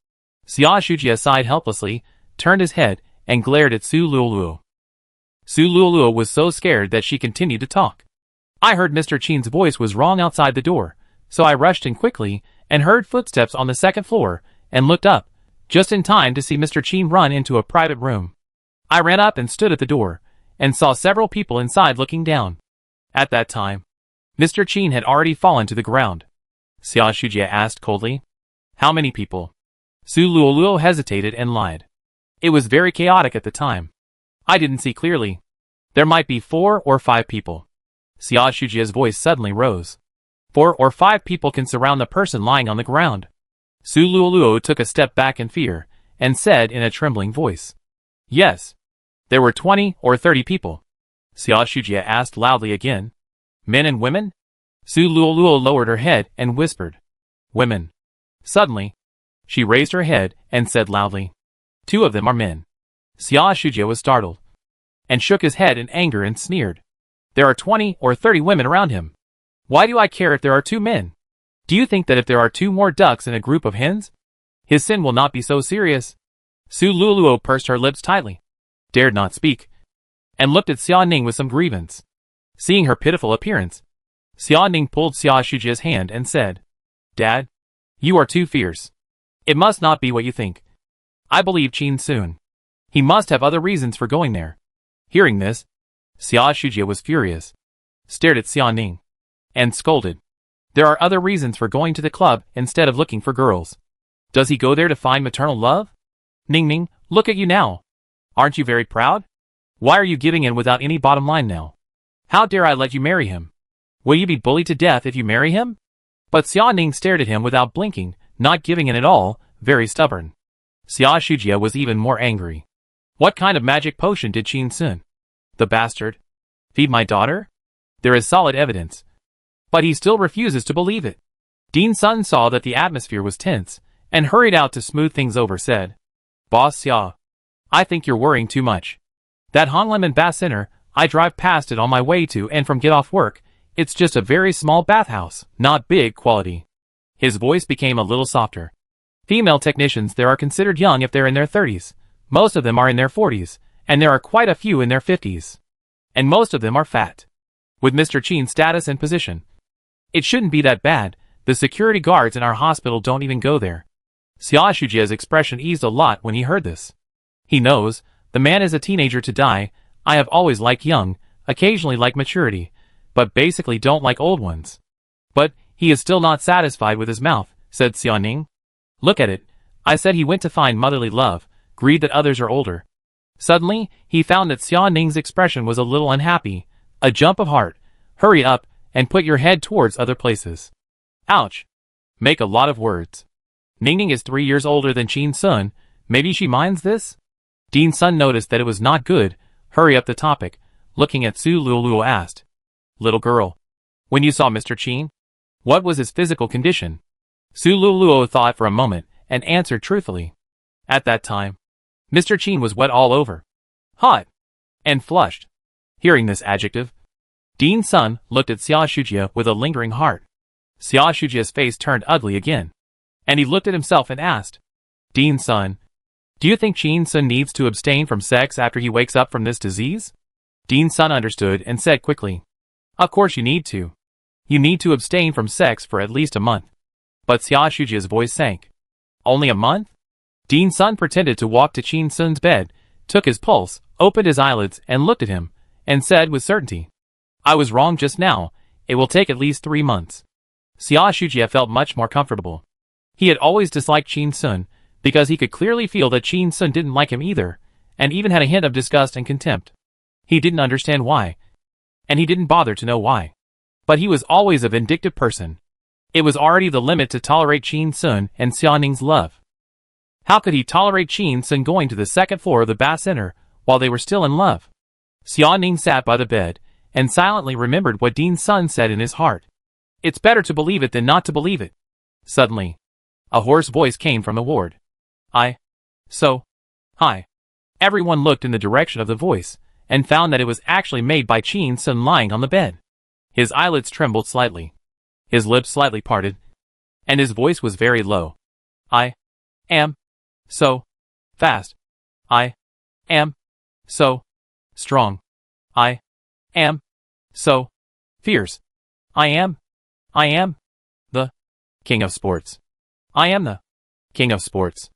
Xia Shujie sighed helplessly, turned his head, and glared at Su Luoluo. Su Luoluo was so scared that she continued to talk. I heard Mr. Qin's voice was wrong outside the door, so I rushed in quickly, and heard footsteps on the 2nd floor, and looked up, just in time to see Mr. Qin run into a private room. I ran up and stood at the door, and saw several people inside looking down. At that time, Mr. Qin had already fallen to the ground. Xia Shujie asked coldly, How many people? Su Luoluo hesitated and lied. It was very chaotic at the time. I didn't see clearly. There might be 4 or 5 people. Xia Shujie's voice suddenly rose. 4 or 5 people can surround the person lying on the ground. Su Luoluo took a step back in fear, and said in a trembling voice, Yes. There were 20 or 30 people. Xia Shujie asked loudly again, Men and women? Su Luoluo lowered her head and whispered, Women. Suddenly, she raised her head and said loudly, 2 of them are men. Xia Shujie was startled, and shook his head in anger and sneered, There are 20 or 30 women around him. Why do I care if there are 2 men? Do you think that if there are 2 more ducks in a group of hens, his sin will not be so serious? Su Luoluo pursed her lips tightly, dared not speak, and looked at Xia Ning with some grievance. Seeing her pitiful appearance, Xia Ning pulled Xia Shujie's hand and said, Dad, you are too fierce. It must not be what you think. I believe Qin Sun. He must have other reasons for going there. Hearing this, Xia Shujie was furious, stared at Xia Ning, and scolded. There are other reasons for going to the club instead of looking for girls. Does he go there to find maternal love? Ning Ning, look at you now. Aren't you very proud? Why are you giving in without any bottom line now? How dare I let you marry him? Will you be bullied to death if you marry him? But Xia Ning stared at him without blinking, not giving in at all, very stubborn. Xia Shujia was even more angry. What kind of magic potion did Qin Sun, the bastard, feed my daughter? There is solid evidence. But he still refuses to believe it. Dean Sun saw that the atmosphere was tense, and hurried out to smooth things over, said, Boss Xia, I think you're worrying too much. That Honglemon Bath Center, I drive past it on my way to and from get off work. It's just a very small bathhouse, not big quality. His voice became a little softer. Female technicians there are considered young if they're in their 30s. Most of them are in their 40s, and there are quite a few in their 50s. And most of them are fat. With Mr. Qin's status and position, it shouldn't be that bad. The security guards in our hospital don't even go there. Xia Shujia's expression eased a lot when he heard this. He knows, the man is a teenager to die. I have always liked young, occasionally like maturity, but basically don't like old ones. But he is still not satisfied with his mouth, said Xia Ning. Look at it. I said he went to find motherly love, greed that others are older. Suddenly, he found that Xia Ning's expression was a little unhappy. A jump of heart. Hurry up, and put your head towards other places. Ouch. Make a lot of words. Ningning is 3 years older than Qin Sun. Maybe she minds this? Dean Sun noticed that it was not good. Hurry up the topic. Looking at Su Luoluo asked, Little girl, when you saw Mr. Qin, what was his physical condition? Su Luoluo thought for a moment, and answered truthfully. At that time, Mr. Qin was wet all over. Hot. And flushed. Hearing this adjective, Dean Sun looked at Xia Shujia with a lingering heart. Xia Shujia's face turned ugly again, and he looked at himself and asked, Dean Sun, do you think Qin Sun needs to abstain from sex after he wakes up from this disease? Dean Sun understood and said quickly, Of course you need to. You need to abstain from sex for at least a month. But Xia Shujia's voice sank. Only a month? Dean Sun pretended to walk to Qin Sun's bed, took his pulse, opened his eyelids, and looked at him, and said with certainty, I was wrong just now. It will take at least 3 months. Xia Shujia felt much more comfortable. He had always disliked Qin Sun, because he could clearly feel that Qin Sun didn't like him either, and even had a hint of disgust and contempt. He didn't understand why, and he didn't bother to know why. But he was always a vindictive person. It was already the limit to tolerate Qin Sun and Xia Ning's love. How could he tolerate Qin Sun going to the second floor of the Bath Center while they were still in love? Xia Ning sat by the bed and silently remembered what Dean Sun said in his heart. It's better to believe it than not to believe it. Suddenly, a hoarse voice came from the ward. Hi. Everyone looked in the direction of the voice, and found that it was actually made by Qin Sun lying on the bed. His eyelids trembled slightly. His lips slightly parted, and his voice was very low. I am so fast. I am so strong. I am so fierce. I am the king of sports. I am the king of sports.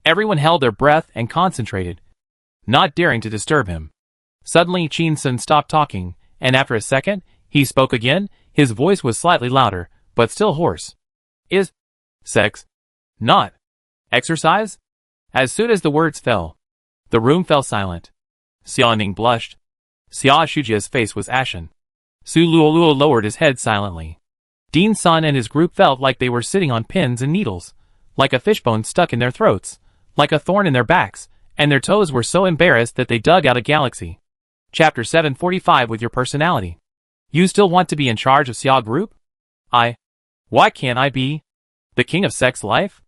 Everyone held their breath and concentrated, not daring to disturb him. Suddenly Qin Sun stopped talking, and after a second, he spoke again. His voice was slightly louder, but still hoarse. Is sex not exercise? As soon as the words fell, the room fell silent. Xia Ning blushed. Xia Shujia's face was ashen. Su Luoluo lowered his head silently. Dean Sun and his group felt like they were sitting on pins and needles, like a fishbone stuck in their throats, like a thorn in their backs, and their toes were so embarrassed that they dug out a galaxy. Chapter 745 With your personality. You still want to be in charge of Xia Group? Why can't I be the king of sex life?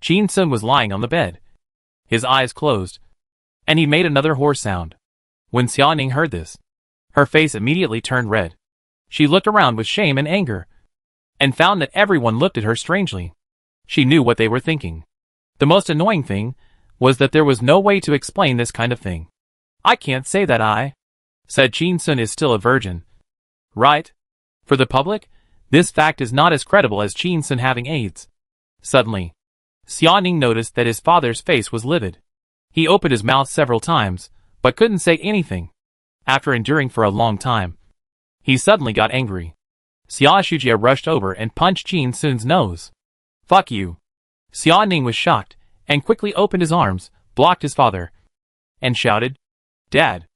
Qin Sun was lying on the bed. His eyes closed, and he made another hoarse sound. When Xia Ning heard this, her face immediately turned red. She looked around with shame and anger, and found that everyone looked at her strangely. She knew what they were thinking. The most annoying thing was that there was no way to explain this kind of thing. I can't say that said Qin Sun is still a virgin. Right? For the public, this fact is not as credible as Qin Sun having AIDS. Suddenly, Xia Ning noticed that his father's face was livid. He opened his mouth several times, but couldn't say anything. After enduring for a long time, he suddenly got angry. Xia Shujia rushed over and punched Qin Sun's nose. Fuck you. Xia Ning was shocked, and quickly opened his arms, blocked his father, and shouted, "Dad!"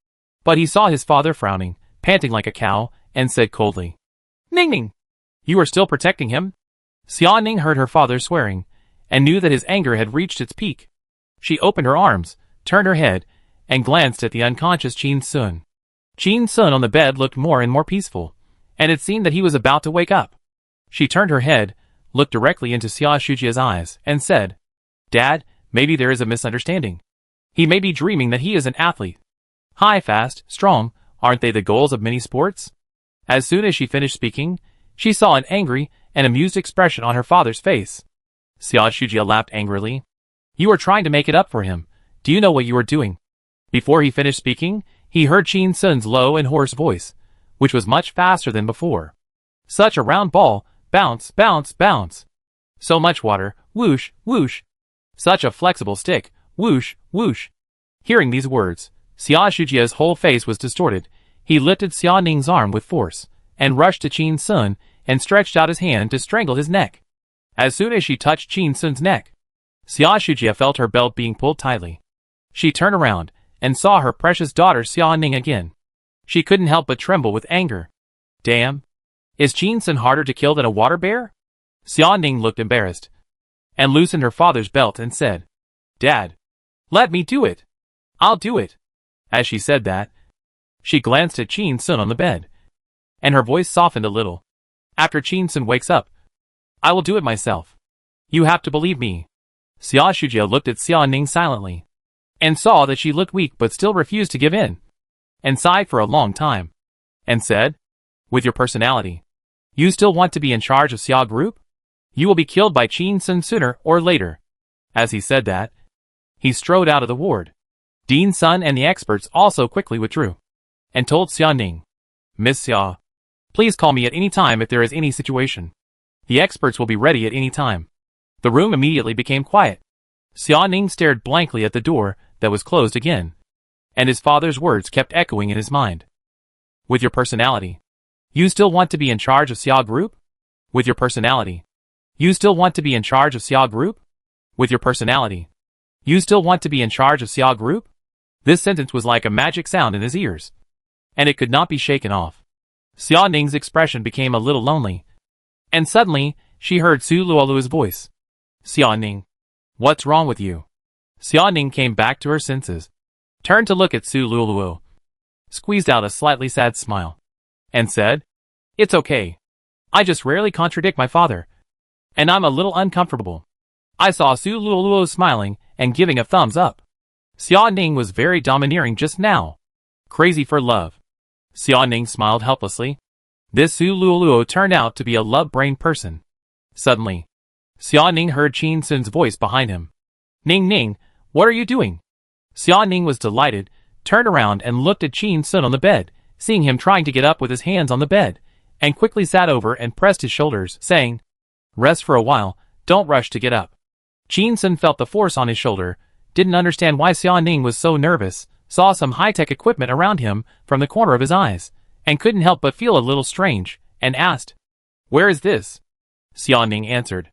But he saw his father frowning, panting like a cow, and said coldly, "Ning Ning! You are still protecting him?" Xia Ning heard her father swearing, and knew that his anger had reached its peak. She opened her arms, turned her head, and glanced at the unconscious Qin Sun. Qin Sun on the bed looked more and more peaceful, and it seemed that he was about to wake up. She turned her head, looked directly into Xia Shujia's eyes, and said, "Dad, maybe there is a misunderstanding. He may be dreaming that he is an athlete. High, fast, strong, aren't they the goals of many sports?" As soon as she finished speaking, she saw an angry and amused expression on her father's face. Xia Shujia laughed angrily. "You are trying to make it up for him. Do you know what you are doing?" Before he finished speaking, he heard Qin Sun's low and hoarse voice, which was much faster than before. "Such a round ball, bounce, bounce, bounce. So much water, whoosh, whoosh. Such a flexible stick, whoosh, whoosh." Hearing these words, Xia Shujia's whole face was distorted. He lifted Xia Ning's arm with force, and rushed to Qin Sun, and stretched out his hand to strangle his neck. As soon as she touched Qin Sun's neck, Xia Shujia felt her belt being pulled tightly. She turned around, and saw her precious daughter Xia Ning again. She couldn't help but tremble with anger. "Damn! Is Qin Sun harder to kill than a water bear?" Xia Ning looked embarrassed, and loosened her father's belt and said, "Dad, let me do it. I'll do it." As she said that, she glanced at Qin Sun on the bed, and her voice softened a little. "After Qin Sun wakes up, I will do it myself. You have to believe me." Xia Shujia looked at Xia Ning silently, and saw that she looked weak but still refused to give in, and sighed for a long time, and said, "With your personality, you still want to be in charge of Xia Group? You will be killed by Qin Sun sooner or later." As he said that, he strode out of the ward. Dean Sun and the experts also quickly withdrew, and told Xia Ning, "Miss Xia, please call me at any time if there is any situation. The experts will be ready at any time." The room immediately became quiet. Xia Ning stared blankly at the door that was closed again, and his father's words kept echoing in his mind. "With your personality, you still want to be in charge of Xia Group? With your personality, you still want to be in charge of Xia Group? With your personality, you still want to be in charge of Xia Group?" This sentence was like a magic sound in his ears, and it could not be shaken off. Xia Ning's expression became a little lonely, and suddenly she heard Su Luolu's voice. "Xia Ning, what's wrong with you?" Xia Ning came back to her senses, turned to look at Su Luolu, squeezed out a slightly sad smile, and said, "It's okay. I just rarely contradict my father, and I'm a little uncomfortable." I saw Su Luolu smiling and giving a thumbs up. Xia Ning was very domineering just now. Crazy for love. Xia Ning smiled helplessly. This Su Luoluo turned out to be a love-brained person. Suddenly, Xia Ning heard Qin Sun's voice behind him. "Ning Ning, what are you doing?" Xia Ning was delighted, turned around and looked at Qin Sun on the bed, seeing him trying to get up with his hands on the bed, and quickly sat over and pressed his shoulders, saying, "Rest for a while, don't rush to get up." Qin Sun felt the force on his shoulder, didn't understand why Xia Ning was so nervous, saw some high-tech equipment around him from the corner of his eyes, and couldn't help but feel a little strange, and asked, "Where is this?" Xia Ning answered,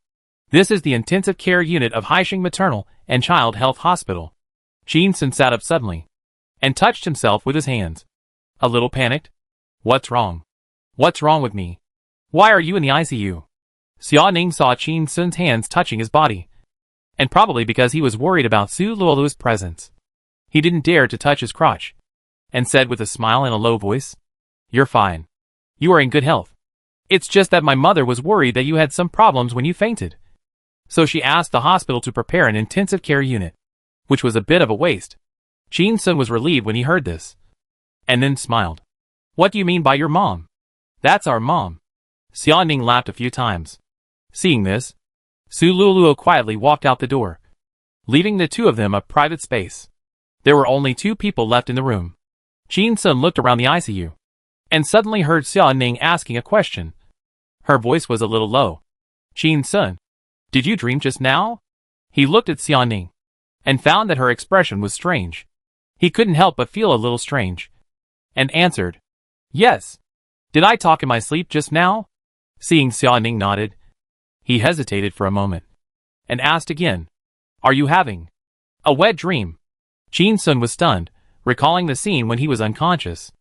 "This is the intensive care unit of Haixing Maternal and Child Health Hospital." Qin Sun sat up suddenly, and touched himself with his hands. A little panicked. "What's wrong? What's wrong with me? Why are you in the ICU?" Xia Ning saw Qin Sun's hands touching his body, and probably because he was worried about Su Luolu's presence, he didn't dare to touch his crotch, and said with a smile and a low voice, "You're fine. You are in good health. It's just that my mother was worried that you had some problems when you fainted. So she asked the hospital to prepare an intensive care unit, which was a bit of a waste." Qin Sun was relieved when he heard this, and then smiled. "What do you mean by your mom?" "That's our mom." Xia Ning laughed a few times. Seeing this, Su Luoluo quietly walked out the door, leaving the two of them a private space. There were only two people left in the room. Qin Sun looked around the ICU, and suddenly heard Xia Ning asking a question. Her voice was a little low. "Qin Sun, did you dream just now?" He looked at Xia Ning, and found that her expression was strange. He couldn't help but feel a little strange, and answered, "Yes. Did I talk in my sleep just now?" Seeing Xia Ning nodded, he hesitated for a moment, and asked again, "Are you having a wet dream?" Chin Sun was stunned, recalling the scene when he was unconscious.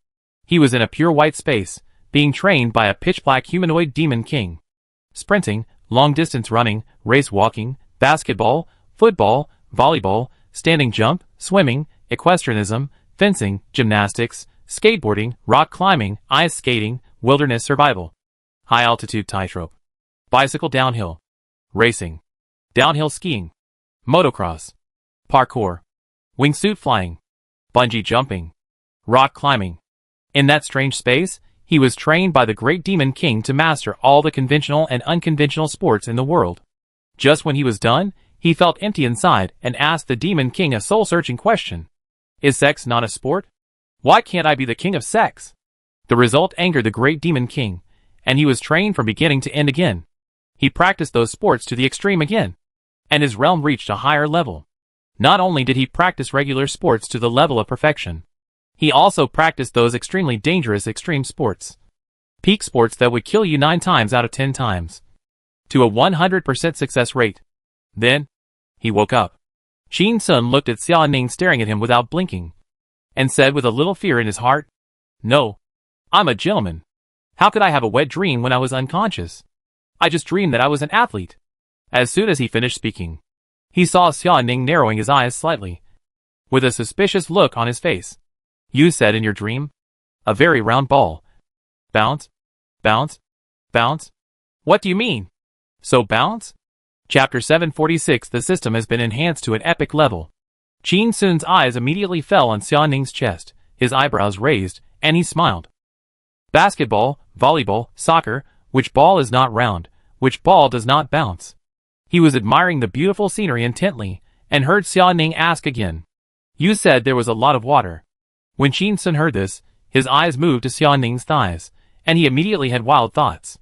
He was in a pure white space, being trained by a pitch-black humanoid demon king. Sprinting, long-distance running, race walking, basketball, football, volleyball, standing jump, swimming, equestrianism, fencing, gymnastics, skateboarding, rock climbing, ice skating, wilderness survival, high-altitude tightrope, bicycle downhill, racing, downhill skiing, motocross, parkour, wingsuit flying, bungee jumping, rock climbing. In that strange space, he was trained by the great demon king to master all the conventional and unconventional sports in the world. Just when he was done, he felt empty inside and asked the demon king a soul-searching question. Is sex not a sport? Why can't I be the king of sex? The result angered the great demon king, and he was trained from beginning to end again. He practiced those sports to the extreme again, and his realm reached a higher level. Not only did he practice regular sports to the level of perfection, he also practiced those extremely dangerous extreme sports. Peak sports that would kill you 9 times out of 10 times. To a 100% success rate. Then, he woke up. Chin Sun looked at Xia Ning staring at him without blinking, and said with a little fear in his heart, "No, I'm a gentleman. How could I have a wet dream when I was unconscious? I just dreamed that I was an athlete." As soon as he finished speaking, he saw Xia Ning narrowing his eyes slightly, with a suspicious look on his face. "You said in your dream? A very round ball. Bounce? Bounce? Bounce? What do you mean? So bounce?" Chapter 746. The system has been enhanced to an epic level. Chin Sun's eyes immediately fell on Xia Ning's chest, his eyebrows raised, and he smiled. Basketball, volleyball, soccer, which ball is not round, which ball does not bounce? He was admiring the beautiful scenery intently, and heard Xia Ning ask again. "You said there was a lot of water." When Chin Sun heard this, his eyes moved to Xia Ning's thighs, and he immediately had wild thoughts.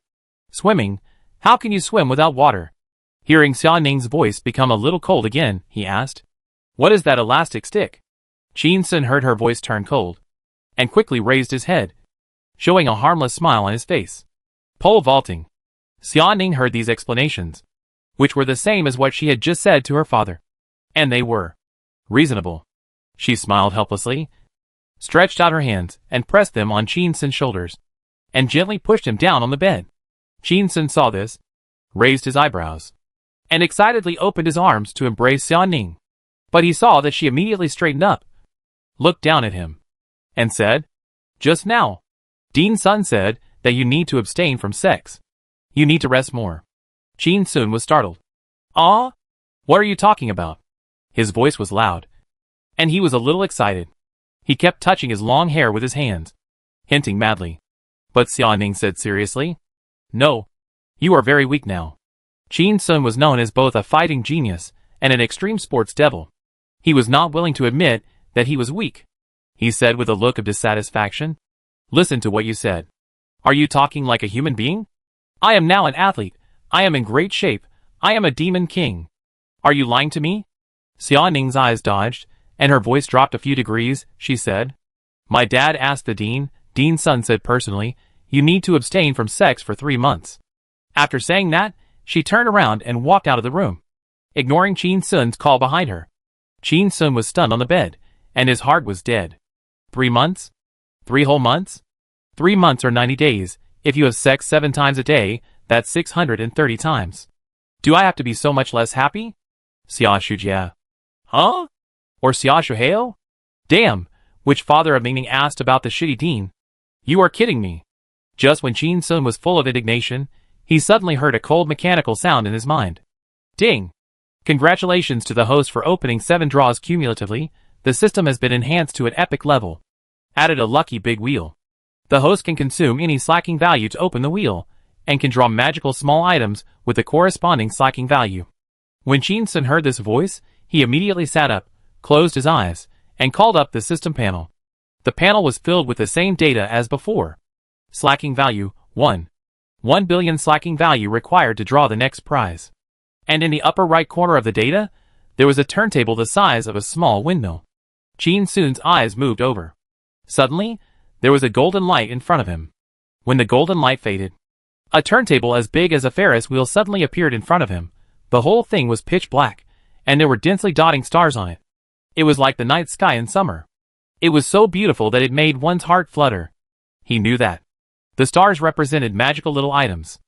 "Swimming? How can you swim without water?" Hearing Xia Ning's voice become a little cold again, he asked, "What is that elastic stick?" Chin Sun heard her voice turn cold, and quickly raised his head, showing a harmless smile on his face. "Pole vaulting." Xia Ning heard these explanations, which were the same as what she had just said to her father. And they were reasonable. She smiled helplessly, stretched out her hands, and pressed them on Chin Sun's shoulders, and gently pushed him down on the bed. Chin Sun saw this, raised his eyebrows, and excitedly opened his arms to embrace Xia Ning. But he saw that she immediately straightened up, looked down at him, and said, "Just now, Dean Sun said that you need to abstain from sex. You need to rest more." Chin Sun was startled. "Ah? What are you talking about?" His voice was loud, and he was a little excited. He kept touching his long hair with his hands, hinting madly. But Xia Ning said seriously, "No, you are very weak now." Chin Sun was known as both a fighting genius and an extreme sports devil. He was not willing to admit that he was weak. He said with a look of dissatisfaction, "Listen to what you said. Are you talking like a human being? I am now an athlete. I am in great shape. I am a demon king. Are you lying to me?" Xia Ning's eyes dodged, and her voice dropped a few degrees. She said, "My dad asked the dean. Dean Sun said personally, you need to abstain from sex for 3 months. After saying that, she turned around and walked out of the room, ignoring Chin Sun's call behind her. Chin Sun was stunned on the bed, and his heart was dead. 3 months? 3 whole months? 3 months or 90 days. If you have sex 7 times a day, that's 630 times. Do I have to be so much less happy? Xia Shujia. Huh? Or Xia Shuheo? Damn, which father of Mingning asked about the shitty dean? You are kidding me. Just when Chin Sun was full of indignation, he suddenly heard a cold mechanical sound in his mind. Ding! Congratulations to the host for opening 7 draws cumulatively. The system has been enhanced to an epic level. Added a lucky big wheel. The host can consume any slacking value to open the wheel, and can draw magical small items with the corresponding slacking value. When Chin Sun heard this voice, he immediately sat up, closed his eyes, and called up the system panel. The panel was filled with the same data as before. Slacking value, 1. 1 billion slacking value required to draw the next prize. And in the upper right corner of the data, there was a turntable the size of a small windmill. Chin Sun's eyes moved over. Suddenly, there was a golden light in front of him. When the golden light faded, a turntable as big as a Ferris wheel suddenly appeared in front of him, The whole thing was pitch black, and there were densely dotting stars on it. It was like the night sky in summer. It was so beautiful that it made one's heart flutter. He knew that. The stars represented magical little items.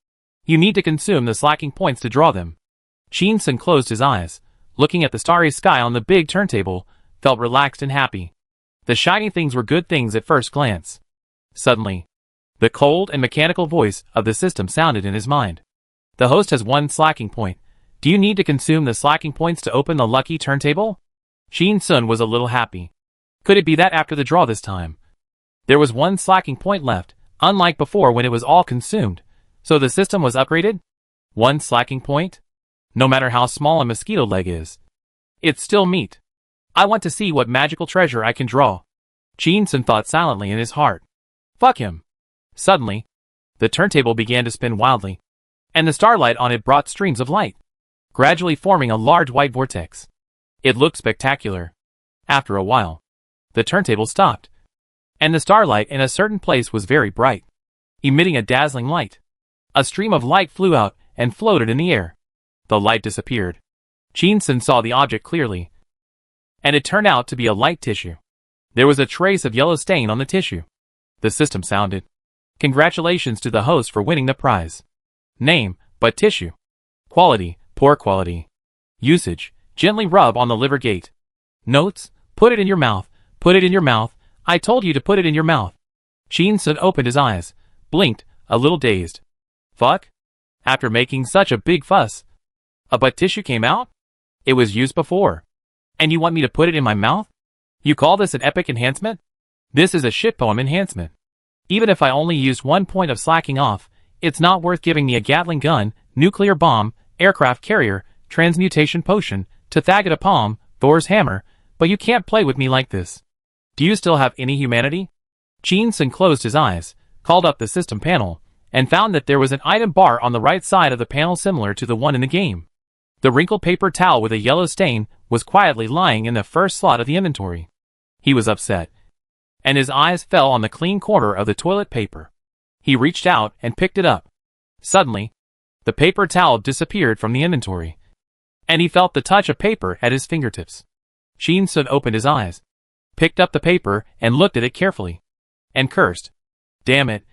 You need to consume the slacking points to draw them. Shin-sun closed his eyes, looking at the starry sky on the big turntable, felt relaxed and happy. The shiny things were good things at first glance. Suddenly, the cold and mechanical voice of the system sounded in his mind. The host has 1 slacking point. Do you need to consume the slacking points to open the lucky turntable? Shin-sun was a little happy. Could it be that after the draw this time? There was 1 slacking point left, unlike before when it was all consumed. So the system was upgraded? 1 slacking point? No matter how small a mosquito leg is. It's still meat. I want to see what magical treasure I can draw. Shin-sun thought silently in his heart. Fuck him. Suddenly, the turntable began to spin wildly, and the starlight on it brought streams of light, gradually forming a large white vortex. It looked spectacular. After a while, the turntable stopped, and the starlight in a certain place was very bright, emitting a dazzling light. A stream of light flew out and floated in the air. The light disappeared. Shin-sun saw the object clearly, and it turned out to be a light tissue. There was a trace of yellow stain on the tissue. The system sounded. Congratulations to the host for winning the prize. Name, but tissue. Quality, poor quality. Usage, gently rub on the liver gate. Notes, put it in your mouth, put it in your mouth, I told you to put it in your mouth. Shin-sun opened his eyes, blinked, a little dazed. Fuck? After making such a big fuss, a butt tissue came out? It was used before. And you want me to put it in my mouth? You call this an epic enhancement? This is a shitpoem enhancement. Even if I only used 1 point of slacking off, it's not worth giving me a Gatling gun, nuclear bomb, aircraft carrier, transmutation potion, Tathagata palm, Thor's hammer, but you can't play with me like this. Do you still have any humanity? Shin-sun closed his eyes, called up the system panel, and found that there was an item bar on the right side of the panel similar to the one in the game. The wrinkled paper towel with a yellow stain was quietly lying in the first slot of the inventory. He was upset, and his eyes fell on the clean corner of the toilet paper. He reached out and picked it up. Suddenly, the paper towel disappeared from the inventory, and he felt the touch of paper at his fingertips. Shin-sun opened his eyes, picked up the paper and looked at it carefully, and cursed. Damn it.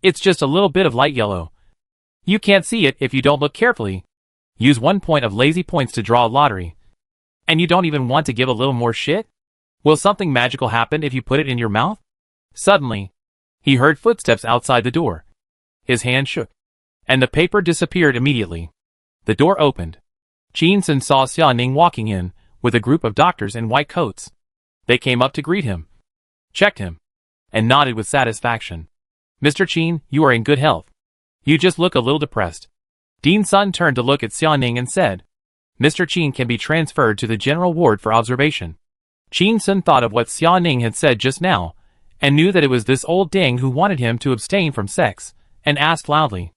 It's just a little bit of light yellow. You can't see it if you don't look carefully. Use 1 point of lazy points to draw a lottery. And you don't even want to give a little more shit? Will something magical happen if you put it in your mouth? Suddenly, he heard footsteps outside the door. His hand shook, and the paper disappeared immediately. The door opened. Shin-sun saw Xia-ning walking in, with a group of doctors in white coats. They came up to greet him, checked him, and nodded with satisfaction. Mr. Chin, you are in good health. You just look a little depressed. Dean-sun turned to look at Xia-ning and said, Mr. Chin can be transferred to the general ward for observation. Shin-sun thought of what Xia-ning had said just now, and knew that it was this old ding who wanted him to abstain from sex, and asked loudly,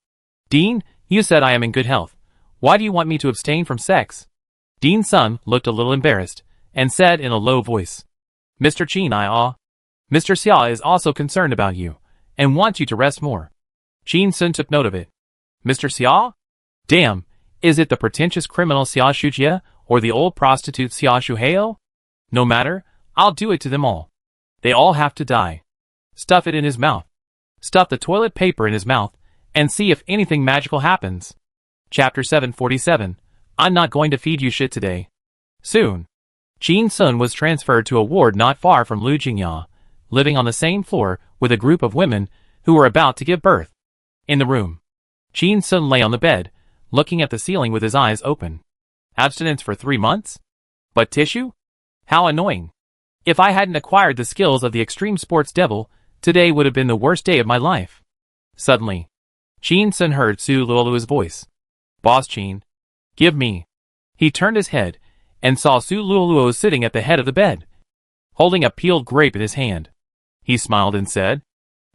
Dean, you said I am in good health. Why do you want me to abstain from sex? Dean-sun looked a little embarrassed, and said in a low voice, Mr. Chin, Mr. Xia is also concerned about you, and wants you to rest more. Shin-sun took note of it. Mr. Xia? Damn, is it the pretentious criminal Xia Shujie, or the old prostitute Xia Shuheo? No matter, I'll do it to them all. They all have to die. Stuff it in his mouth. Stuff the toilet paper in his mouth, and see if anything magical happens. Chapter 747, I'm not going to feed you shit today. Soon, Shin-sun was transferred to a ward not far from Lu Jingya, living on the same floor with a group of women who were about to give birth. In the room, Shin-sun lay on the bed, looking at the ceiling with his eyes open. Abstinence for 3 months? But tissue? How annoying. If I hadn't acquired the skills of the extreme sports devil, today would have been the worst day of my life. Suddenly, Shin-sun heard Su Luolu's voice. Boss Chin, give me. He turned his head, and saw Su Luoluo sitting at the head of the bed, holding a peeled grape in his hand. He smiled and said,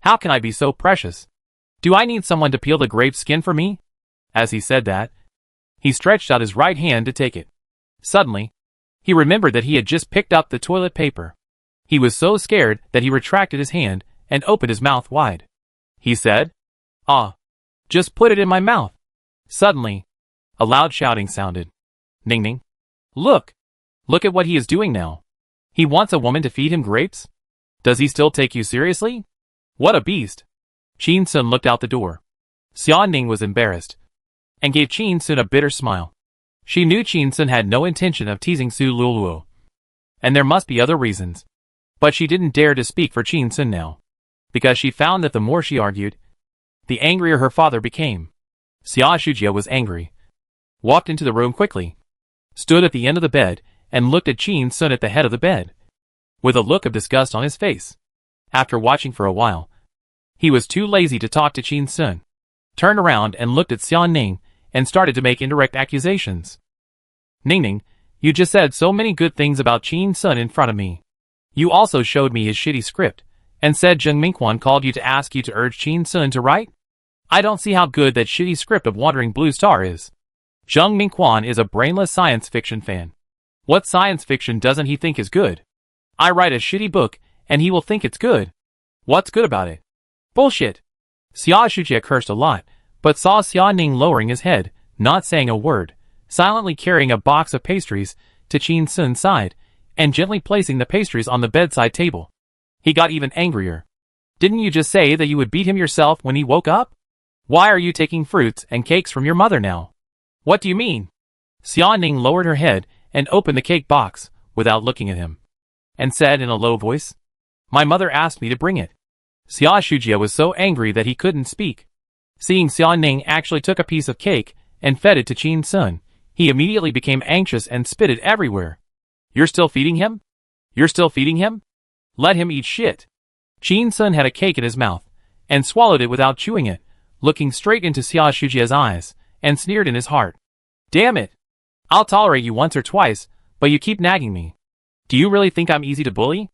How can I be so precious? Do I need someone to peel the grape skin for me? As he said that, he stretched out his right hand to take it. Suddenly, he remembered that he had just picked up the toilet paper. He was so scared that he retracted his hand and opened his mouth wide. He said, just put it in my mouth. Suddenly, A loud shouting sounded. Ning Ning. Look! Look at what he is doing now. He wants a woman to feed him grapes? Does he still take you seriously? What a beast! Qin Sun looked out the door. Xia Ning was embarrassed and gave Qin Sun a bitter smile. She knew Qin Sun had no intention of teasing Su Luluo, and there must be other reasons. But she didn't dare to speak for Qin Sun now, because she found that the more she argued, the angrier her father became. Xia Shujia was angry, walked into the room quickly, stood at the end of the bed, and looked at Qin Sun at the head of the bed, with a look of disgust on his face. After watching for a while, he was too lazy to talk to Qin Sun, turned around and looked at Xia Ning, and started to make indirect accusations. Ning Ning, you just said so many good things about Qin Sun in front of me. You also showed me his shitty script, and said Zheng Mingquan called you to ask you to urge Qin Sun to write? I don't see how good that shitty script of Wandering Blue Star is. Zheng Mingquan is a brainless science fiction fan. What science fiction doesn't he think is good? I write a shitty book, and he will think it's good. What's good about it? Bullshit. Xia Shujie cursed a lot, but saw Xia Ning lowering his head, not saying a word, silently carrying a box of pastries to Qin Sun's side, and gently placing the pastries on the bedside table. He got even angrier. Didn't you just say that you would beat him yourself when he woke up? Why are you taking fruits and cakes from your mother now? What do you mean? Xia Ning lowered her head and opened the cake box, without looking at him, and said in a low voice, My mother asked me to bring it. Xia Shujia was so angry that he couldn't speak. Seeing Xia Ning actually took a piece of cake and fed it to Qin Sun, he immediately became anxious and spit it everywhere. You're still feeding him? You're still feeding him? Let him eat shit. Qin Sun had a cake in his mouth, and swallowed it without chewing it, looking straight into Xia Shujia's eyes, and sneered in his heart. Damn it! I'll tolerate you once or twice, but you keep nagging me. Do you really think I'm easy to bully?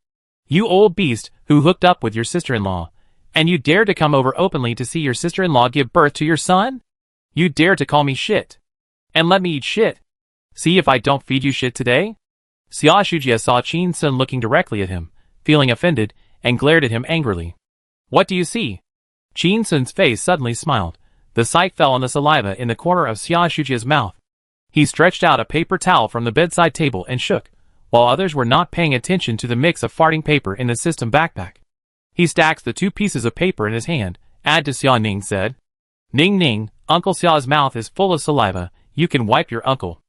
You old beast who hooked up with your sister-in-law, and you dare to come over openly to see your sister-in-law give birth to your son? You dare to call me shit. And let me eat shit. See if I don't feed you shit today? Xia Shujia saw Qin Sun looking directly at him, feeling offended, and glared at him angrily. What do you see? Qin Sun's face suddenly smiled. The sight fell on the saliva in the corner of Xia Shujia's mouth. He stretched out a paper towel from the bedside table and shook, while others were not paying attention to the mix of farting paper in the system backpack. He stacked the 2 pieces of paper in his hand, add to Xia Ning said, Ning Ning, Uncle Xia's mouth is full of saliva, you can wipe your uncle.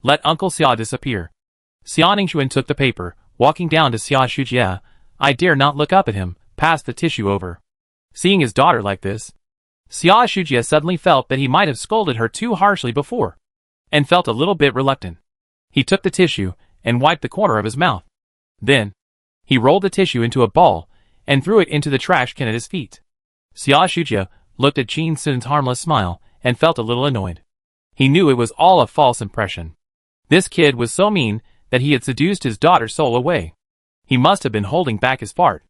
Let Uncle Xia disappear. Xia Ningxuan took the paper, walking down to Xia Shujia. I dare not look up at him, passed the tissue over. Seeing his daughter like this, Xia Shujia suddenly felt that he might have scolded her too harshly before, and felt a little bit reluctant. He took the tissue, and wiped the corner of his mouth. Then, he rolled the tissue into a ball, and threw it into the trash can at his feet. Xia Shujia looked at Qin Sun's harmless smile, and felt a little annoyed. He knew it was all a false impression. This kid was so mean that he had seduced his daughter's soul away. He must have been holding back his fart.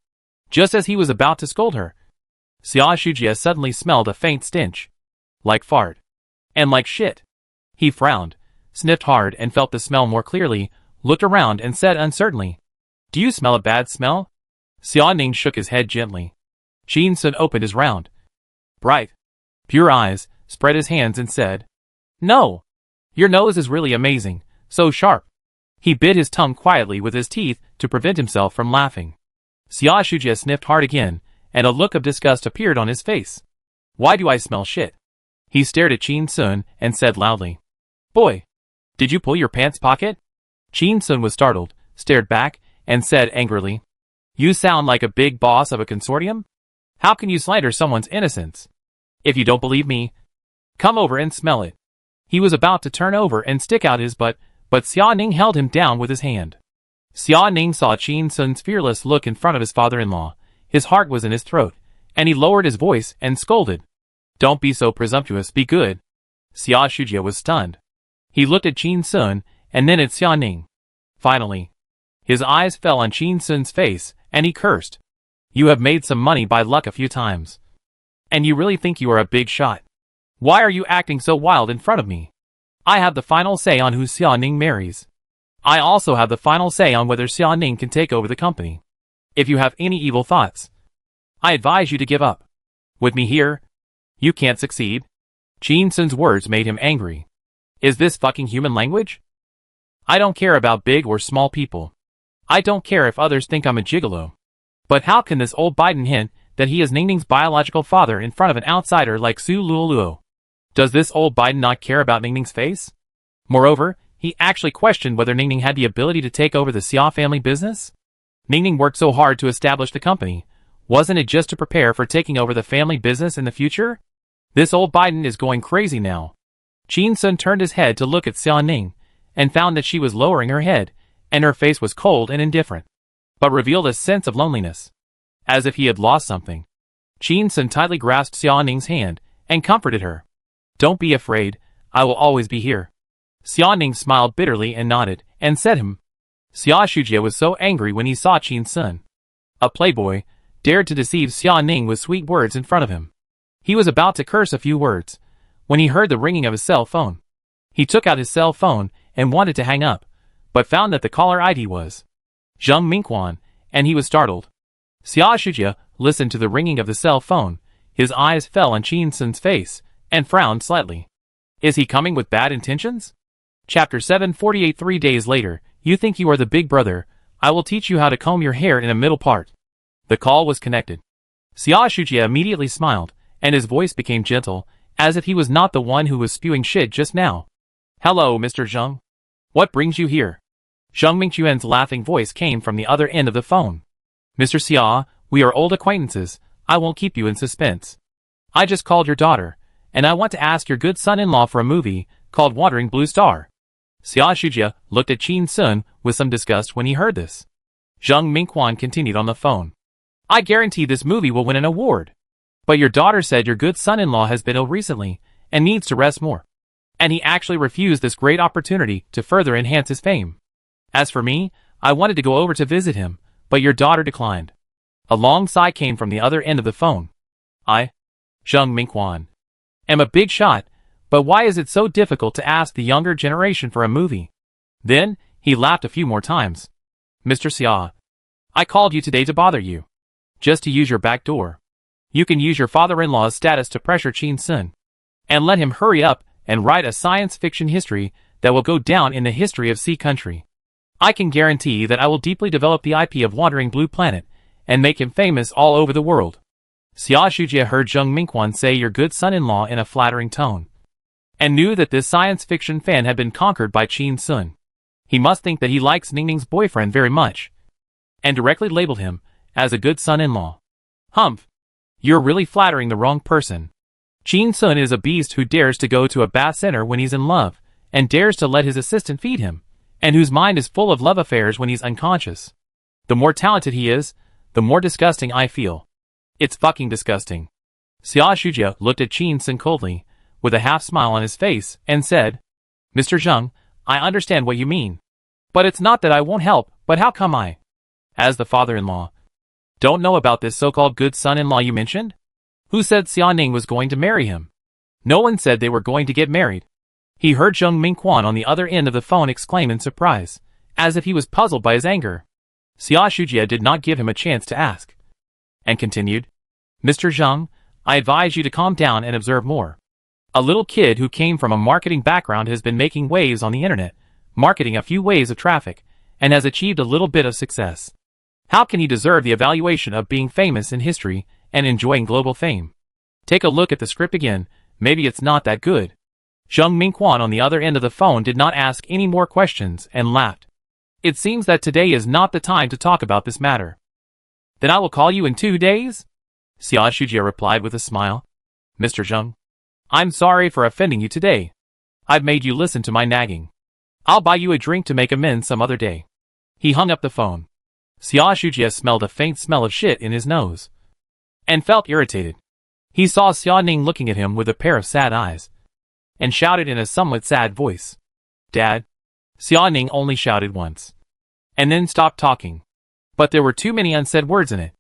Just as he was about to scold her, Xia Shujia suddenly smelled a faint stench. Like fart. And like shit. He frowned, sniffed hard and felt the smell more clearly, looked around and said uncertainly, Do you smell a bad smell? Xia Ning shook his head gently. Qin Sun opened his round, bright, pure eyes, spread his hands and said, No. Your nose is really amazing, so sharp. He bit his tongue quietly with his teeth to prevent himself from laughing. Xia Shujia sniffed hard again, and a look of disgust appeared on his face. Why do I smell shit? He stared at Qin Sun and said loudly, Boy, did you pull your pants pocket? Qin Sun was startled, stared back, and said angrily, You sound like a big boss of a consortium? How can you slander someone's innocence? If you don't believe me, come over and smell it. He was about to turn over and stick out his butt, but Xia Ning held him down with his hand. Xia Ning saw Qin Sun's fearless look in front of his father-in-law. His heart was in his throat, and he lowered his voice and scolded. Don't be so presumptuous, be good. Xia Shujia was stunned. He looked at Qin Sun, and then at Xia Ning. Finally, his eyes fell on Qin Sun's face, and he cursed. You have made some money by luck a few times. And you really think you are a big shot? Why are you acting so wild in front of me? I have the final say on who Xia Ning marries. I also have the final say on whether Xia Ning can take over the company. If you have any evil thoughts, I advise you to give up. With me here, you can't succeed. Qin Sun's words made him angry. Is this fucking human language? I don't care about big or small people. I don't care if others think I'm a gigolo. But how can this old Biden hint that he is Ningning's biological father in front of an outsider like Su Luoluo? Does this old Biden not care about Ningning's face? Moreover, he actually questioned whether Ningning had the ability to take over the Xia family business? Ningning worked so hard to establish the company. Wasn't it just to prepare for taking over the family business in the future? This old Biden is going crazy now. Qin Sun turned his head to look at Xia Ning, and found that she was lowering her head, and her face was cold and indifferent, but revealed a sense of loneliness, as if he had lost something. Qin Sun tightly grasped Xia Ning's hand, and comforted her. Don't be afraid, I will always be here. Xia Ning smiled bitterly and nodded, and said him. Xia Shujie was so angry when he saw Qin Sun. A playboy, dared to deceive Xia Ning with sweet words in front of him. He was about to curse a few words, when he heard the ringing of his cell phone. He took out his cell phone, and wanted to hang up, but found that the caller ID was Zheng Mingquan, and he was startled. Xia Shujie listened to the ringing of the cell phone, his eyes fell on Qin Sun's face, and frowned slightly. Is he coming with bad intentions? Chapter 748. 3 days later. You think you are the big brother, I will teach you how to comb your hair in a middle part. The call was connected. Xia Shujie immediately smiled, and his voice became gentle, as if he was not the one who was spewing shit just now. Hello, Mr. Zheng. What brings you here? Zheng Mingquan's laughing voice came from the other end of the phone. Mr. Xia, we are old acquaintances, I won't keep you in suspense. I just called your daughter, and I want to ask your good son-in-law for a movie called Wandering Blue Star. Xia Shujie looked at Qin Sun with some disgust when he heard this. Zheng Mingquan continued on the phone. I guarantee this movie will win an award. But your daughter said your good son-in-law has been ill recently, and needs to rest more. And he actually refused this great opportunity to further enhance his fame. As for me, I wanted to go over to visit him, but your daughter declined. A long sigh came from the other end of the phone. I, Zheng Mingquan, am a big shot, but why is it so difficult to ask the younger generation for a movie? Then, he laughed a few more times. Mr. Xia, I called you today to bother you. Just to use your back door. You can use your father-in-law's status to pressure Qin Sun, and let him hurry up and write a science fiction history that will go down in the history of Sea Country. I can guarantee that I will deeply develop the IP of Wandering Blue Planet, and make him famous all over the world. Xia Shujie heard Zheng Mingquan say your good son-in-law in a flattering tone, and knew that this science fiction fan had been conquered by Qin Sun. He must think that he likes Ningning's boyfriend very much, and directly labeled him as a good son-in-law. Humph! You're really flattering the wrong person. Qin Sun is a beast who dares to go to a bath center when he's in love, and dares to let his assistant feed him, and whose mind is full of love affairs when he's unconscious. The more talented he is, the more disgusting I feel. It's fucking disgusting. Xia Shujie looked at Qin Sun coldly, with a half smile on his face, and said, Mr. Zheng, I understand what you mean. But it's not that I won't help, but how come I, as the father-in-law, don't know about this so-called good son-in-law you mentioned? Who said Xia Ning was going to marry him? No one said they were going to get married. He heard Zheng Mingquan on the other end of the phone exclaim in surprise, as if he was puzzled by his anger. Xia Shujie did not give him a chance to ask, and continued, Mr. Zheng, I advise you to calm down and observe more. A little kid who came from a marketing background has been making waves on the internet, marketing a few waves of traffic, and has achieved a little bit of success. How can he deserve the evaluation of being famous in history and enjoying global fame? Take a look at the script again, maybe it's not that good. Zheng Mingquan on the other end of the phone did not ask any more questions and laughed. It seems that today is not the time to talk about this matter. Then I will call you in 2 days? Xia Shujie replied with a smile. Mr. Zheng, I'm sorry for offending you today. I've made you listen to my nagging. I'll buy you a drink to make amends some other day. He hung up the phone. Xia Shujie smelled a faint smell of shit in his nose, and felt irritated. He saw Xia Ning looking at him with a pair of sad eyes, and shouted in a somewhat sad voice, Dad. Xia Ning only shouted once, and then stopped talking. But there were too many unsaid words in it.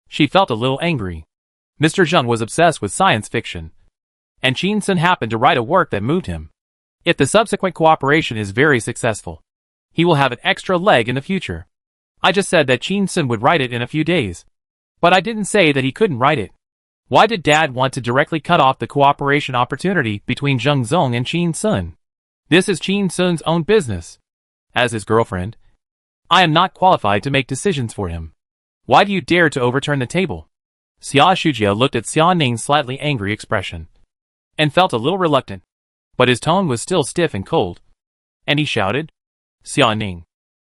She felt a little angry. Mr. Zheng was obsessed with science fiction, and Qin Sun happened to write a work that moved him. If the subsequent cooperation is very successful, he will have an extra leg in the future. I just said that Qin Sun would write it in a few days. But I didn't say that he couldn't write it. Why did Dad want to directly cut off the cooperation opportunity between Zheng Zong and Qin Sun? This is Qin Sun's own business. As his girlfriend, I am not qualified to make decisions for him. Why do you dare to overturn the table? Xia Shujia looked at Xia Ning's slightly angry expression and felt a little reluctant, but his tone was still stiff and cold, and he shouted, Xia Ning.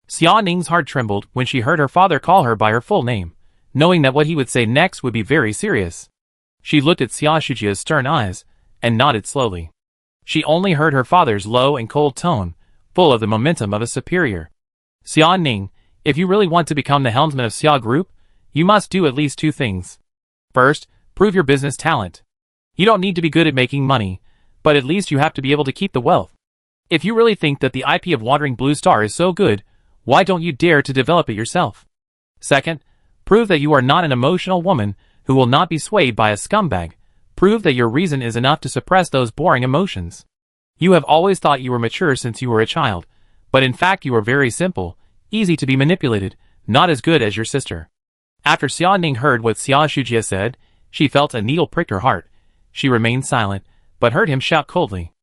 Xia Ning's heart trembled when she heard her father call her by her full name, knowing that what he would say next would be very serious. She looked at Xia Shujia's stern eyes and nodded slowly. She only heard her father's low and cold tone, full of the momentum of a superior. Xia Ning, if you really want to become the helmsman of Xia Group, you must do at least 2 things. First, prove your business talent. You don't need to be good at making money, but at least you have to be able to keep the wealth. If you really think that the IP of Wandering Blue Star is so good, why don't you dare to develop it yourself? Second, prove that you are not an emotional woman who will not be swayed by a scumbag. Prove that your reason is enough to suppress those boring emotions. You have always thought you were mature since you were a child, but in fact you are very simple, easy to be manipulated, not as good as your sister. After Xia Ning heard what Xia Shujia said, she felt a needle prick her heart. She remained silent, but heard him shout coldly,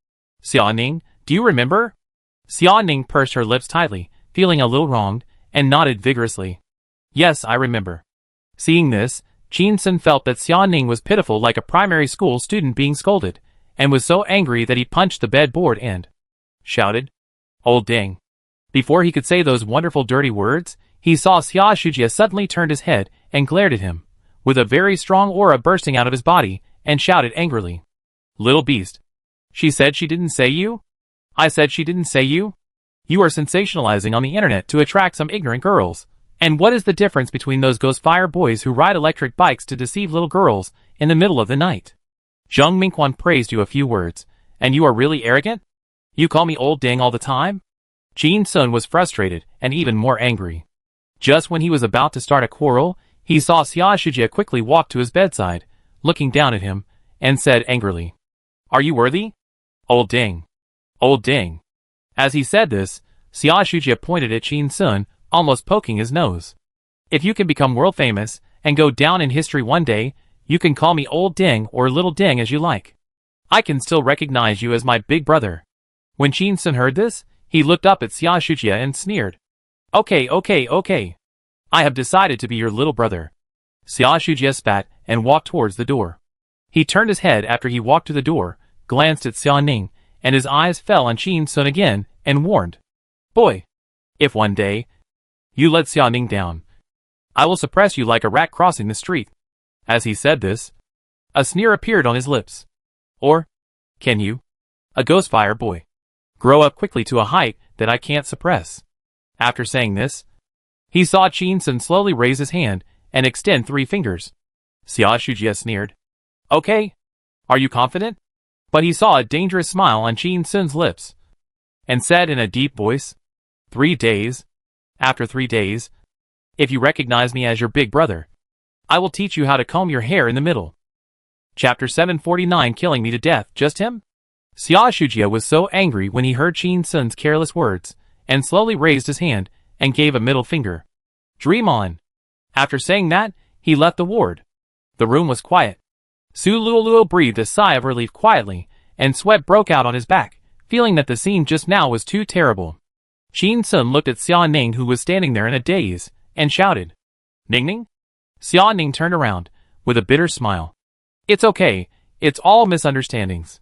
Xia Ning, do you remember? Xia Ning pursed her lips tightly, feeling a little wronged, and nodded vigorously. Yes, I remember. Seeing this, Qin Sun felt that Xia Ning was pitiful like a primary school student being scolded, and was so angry that he punched the bedboard and shouted, Old dang. Before he could say those wonderful dirty words, he saw Xia Shujia suddenly turned his head and glared at him, with a very strong aura bursting out of his body, and shouted angrily, Little beast. She said she didn't say you? I said she didn't say you? You are sensationalizing on the internet to attract some ignorant girls. And what is the difference between those Ghostfire boys who ride electric bikes to deceive little girls in the middle of the night? Zheng Mingquan praised you a few words, and you are really arrogant? You call me old dang all the time? Qin Sun was frustrated and even more angry. Just when he was about to start a quarrel, he saw Xia Shujia quickly walk to his bedside, looking down at him, and said angrily, Are you worthy? Old dang. Old dang. As he said this, Xia Shujia pointed at Qin Sun, almost poking his nose. If you can become world famous and go down in history one day, you can call me Old Ding or Little Ding as you like. I can still recognize you as my big brother. When Qin Sun heard this, he looked up at Xia Shujia and sneered. Okay. I have decided to be your little brother. Xia Shujia spat and walked towards the door. He turned his head after he walked to the door, glanced at Xia Ning, and his eyes fell on Qin Sun again, and warned, Boy, if one day you let Xia Ning down, I will suppress you like a rat crossing the street. As he said this, a sneer appeared on his lips. Or, can you, a Ghostfire boy, grow up quickly to a height that I can't suppress? After saying this, he saw Qin Sun slowly raise his hand and extend 3 fingers. Xia Shujia sneered. Okay. Are you confident? But he saw a dangerous smile on Qin Sun's lips, and said in a deep voice, 3 days. After 3 days, if you recognize me as your big brother, I will teach you how to comb your hair in the middle. Chapter 749 Killing me to death, just him? Xia Shujia was so angry when he heard Qin Sun's careless words, and slowly raised his hand, and gave a middle finger. Dream on. After saying that, he left the ward. The room was quiet. Su Luoluo breathed a sigh of relief quietly, and sweat broke out on his back, feeling that the scene just now was too terrible. Qin Sun looked at Xia Ning who was standing there in a daze, and shouted, Ning Ning? Xia Ning turned around, with a bitter smile. It's okay, it's all misunderstandings.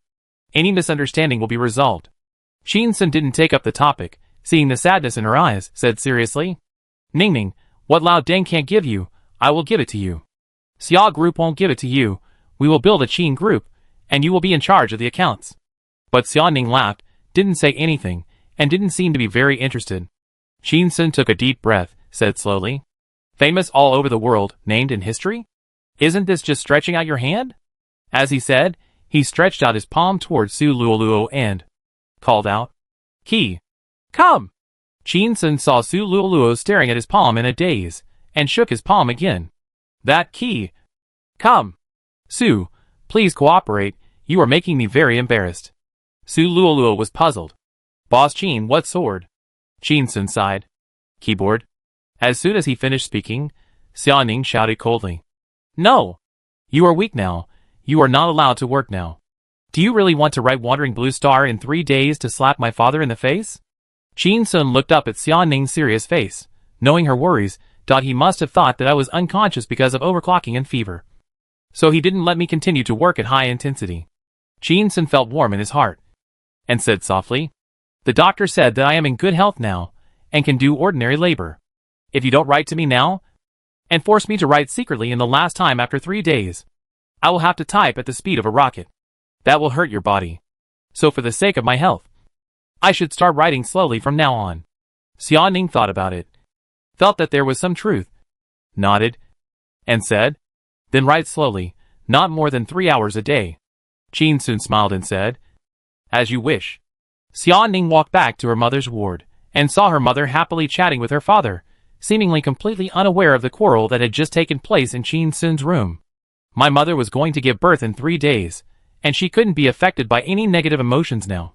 Any misunderstanding will be resolved. Qin Sun didn't take up the topic, seeing the sadness in her eyes, said seriously, Ning Ning, what Lao Deng can't give you, I will give it to you. Xia Group won't give it to you, we will build a Qin Group, and you will be in charge of the accounts. But Xia Ning laughed, didn't say anything, and didn't seem to be very interested. Qin Sun took a deep breath, said slowly, Famous all over the world, named in history? Isn't this just stretching out your hand? As he said, he stretched out his palm towards Su Luoluo and called out, Qi, come! Qin Sun saw Su Luoluo staring at his palm in a daze, and shook his palm again. That Qi, come! Su, please cooperate, you are making me very embarrassed. Su Luoluo was puzzled. Boss Qin, what sword? Qin Sun sighed. Keyboard. As soon as he finished speaking, Xia Ning shouted coldly, No! You are weak now, you are not allowed to work now. Do you really want to write Wandering Blue Star in 3 days to slap my father in the face? Qin Sun looked up at Xia Ning's serious face. Knowing her worries, he must have thought that I was unconscious because of overclocking and fever. So he didn't let me continue to work at high intensity. Qin Sun felt warm in his heart, and said softly, "The doctor said that I am in good health now, and can do ordinary labor. If you don't write to me now, and force me to write secretly in the last time after 3 days, I will have to type at the speed of a rocket. That will hurt your body. So for the sake of my health, I should start writing slowly from now on." Xia Ning thought about it, felt that there was some truth, nodded, and said, "Then write slowly, not more than 3 hours a day." Qin Sun smiled and said, "As you wish." Xia Ning walked back to her mother's ward, and saw her mother happily chatting with her father, seemingly completely unaware of the quarrel that had just taken place in Qin Sun's room. My mother was going to give birth in 3 days, and she couldn't be affected by any negative emotions now.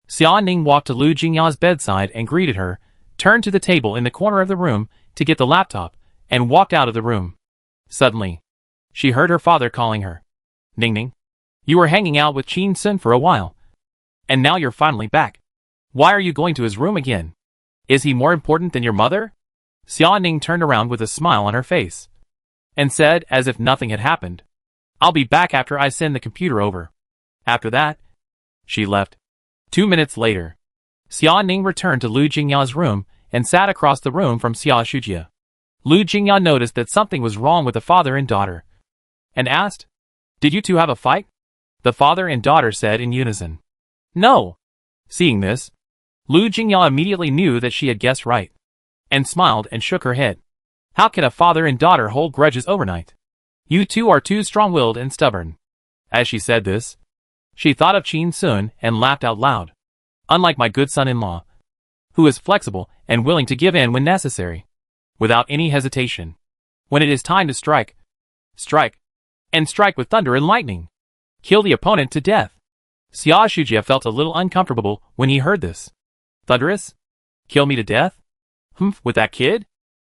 Xia Ning walked to Lu Jingya's bedside and greeted her, turned to the table in the corner of the room to get the laptop, and walked out of the room. Suddenly, she heard her father calling her. "Ning Ning, you were hanging out with Qin Sun for a while, and now you're finally back. Why are you going to his room again? Is he more important than your mother?" Xia Ning turned around with a smile on her face, and said as if nothing had happened, "I'll be back after I send the computer over." After that, she left. 2 minutes later, Xia Ning returned to Lu Jingya's room and sat across the room from Xia Shujia. Lu Jingya noticed that something was wrong with the father and daughter, and asked, "Did you two have a fight?" The father and daughter said in unison, "No." Seeing this, Lu Jingya immediately knew that she had guessed right, and smiled and shook her head. "How can a father and daughter hold grudges overnight? You two are too strong-willed and stubborn." As she said this, she thought of Qin Sun and laughed out loud. "Unlike my good son-in-law, who is flexible and willing to give in when necessary, without any hesitation. When it is time to strike, strike, and strike with thunder and lightning. Kill the opponent to death." Xia Shujia felt a little uncomfortable when he heard this. "Thunderous? Kill me to death? Humph, with that kid?"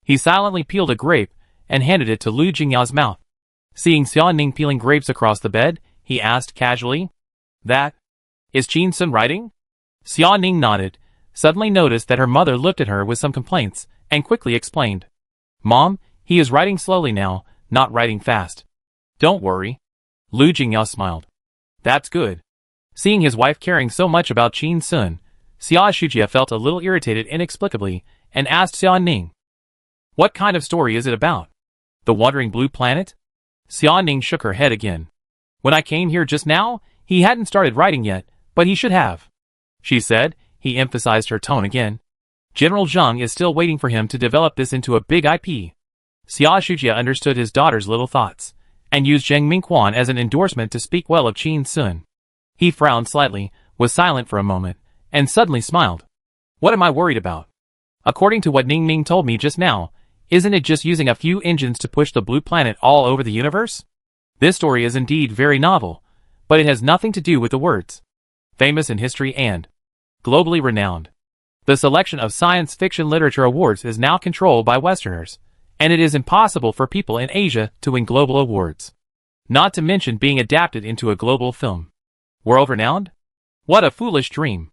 He silently peeled a grape and handed it to Lu Jingya's mouth. Seeing Xia Ning peeling grapes across the bed, he asked casually, "That is Qin Sun writing?" Xia Ning nodded, suddenly noticed that her mother looked at her with some complaints, and quickly explained, "Mom, he is writing slowly now, not writing fast." "Don't worry." Lu Jingya smiled. "That's good." Seeing his wife caring so much about Qin Sun, Xia Shujia felt a little irritated inexplicably, and asked Xia Ning, "What kind of story is it about? The Wandering Blue Planet?" Xia Ning shook her head again. "When I came here just now, he hadn't started writing yet, but he should have," she said. He emphasized her tone again. "General Zheng is still waiting for him to develop this into a big IP." Xia Shujia understood his daughter's little thoughts, and used Zheng Mingquan as an endorsement to speak well of Qin Sun. He frowned slightly, was silent for a moment, and suddenly smiled. "What am I worried about? According to what Ning Ning told me just now, isn't it just using a few engines to push the blue planet all over the universe? This story is indeed very novel, but it has nothing to do with the words. Famous in history and globally renowned. The selection of science fiction literature awards is now controlled by Westerners, and it is impossible for people in Asia to win global awards. Not to mention being adapted into a global film. World-renowned? What a foolish dream.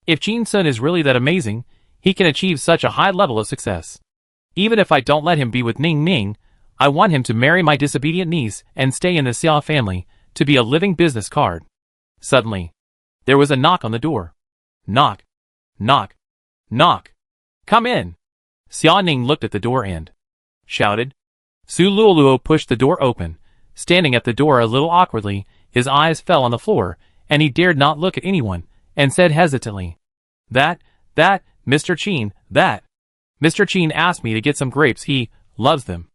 If Qin Sun is really that amazing, he can achieve such a high level of success. Even if I don't let him be with Ning Ning, I want him to marry my disobedient niece and stay in the Xia family, to be a living business card." Suddenly, there was a knock on the door. Knock. Knock. Knock. "Come in." Xia Ning looked at the door and shouted. Su Luoluo pushed the door open. Standing at the door a little awkwardly, his eyes fell on the floor, and he dared not look at anyone, and said hesitantly, That, Mr. Qin, that. Mr. Qin asked me to get some grapes, he loves them."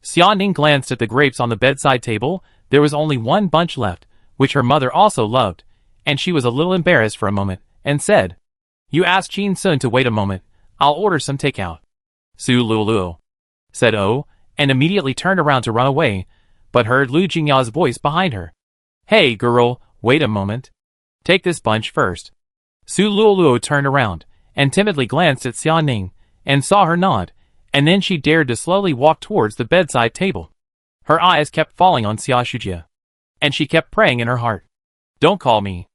Xia Ning glanced at the grapes on the bedside table. There was only one bunch left, which her mother also loved, and she was a little embarrassed for a moment, and said, "You ask Qin Sun to wait a moment, I'll order some takeout." Su Luoluo said "Oh," and immediately turned around to run away, but heard Lu Jingya's voice behind her. "Hey girl, wait a moment. Take this bunch first." Su Luoluo turned around, and timidly glanced at Xia Ning, and saw her nod, and then she dared to slowly walk towards the bedside table. Her eyes kept falling on Xia Shujia, and she kept praying in her heart, Don't call me.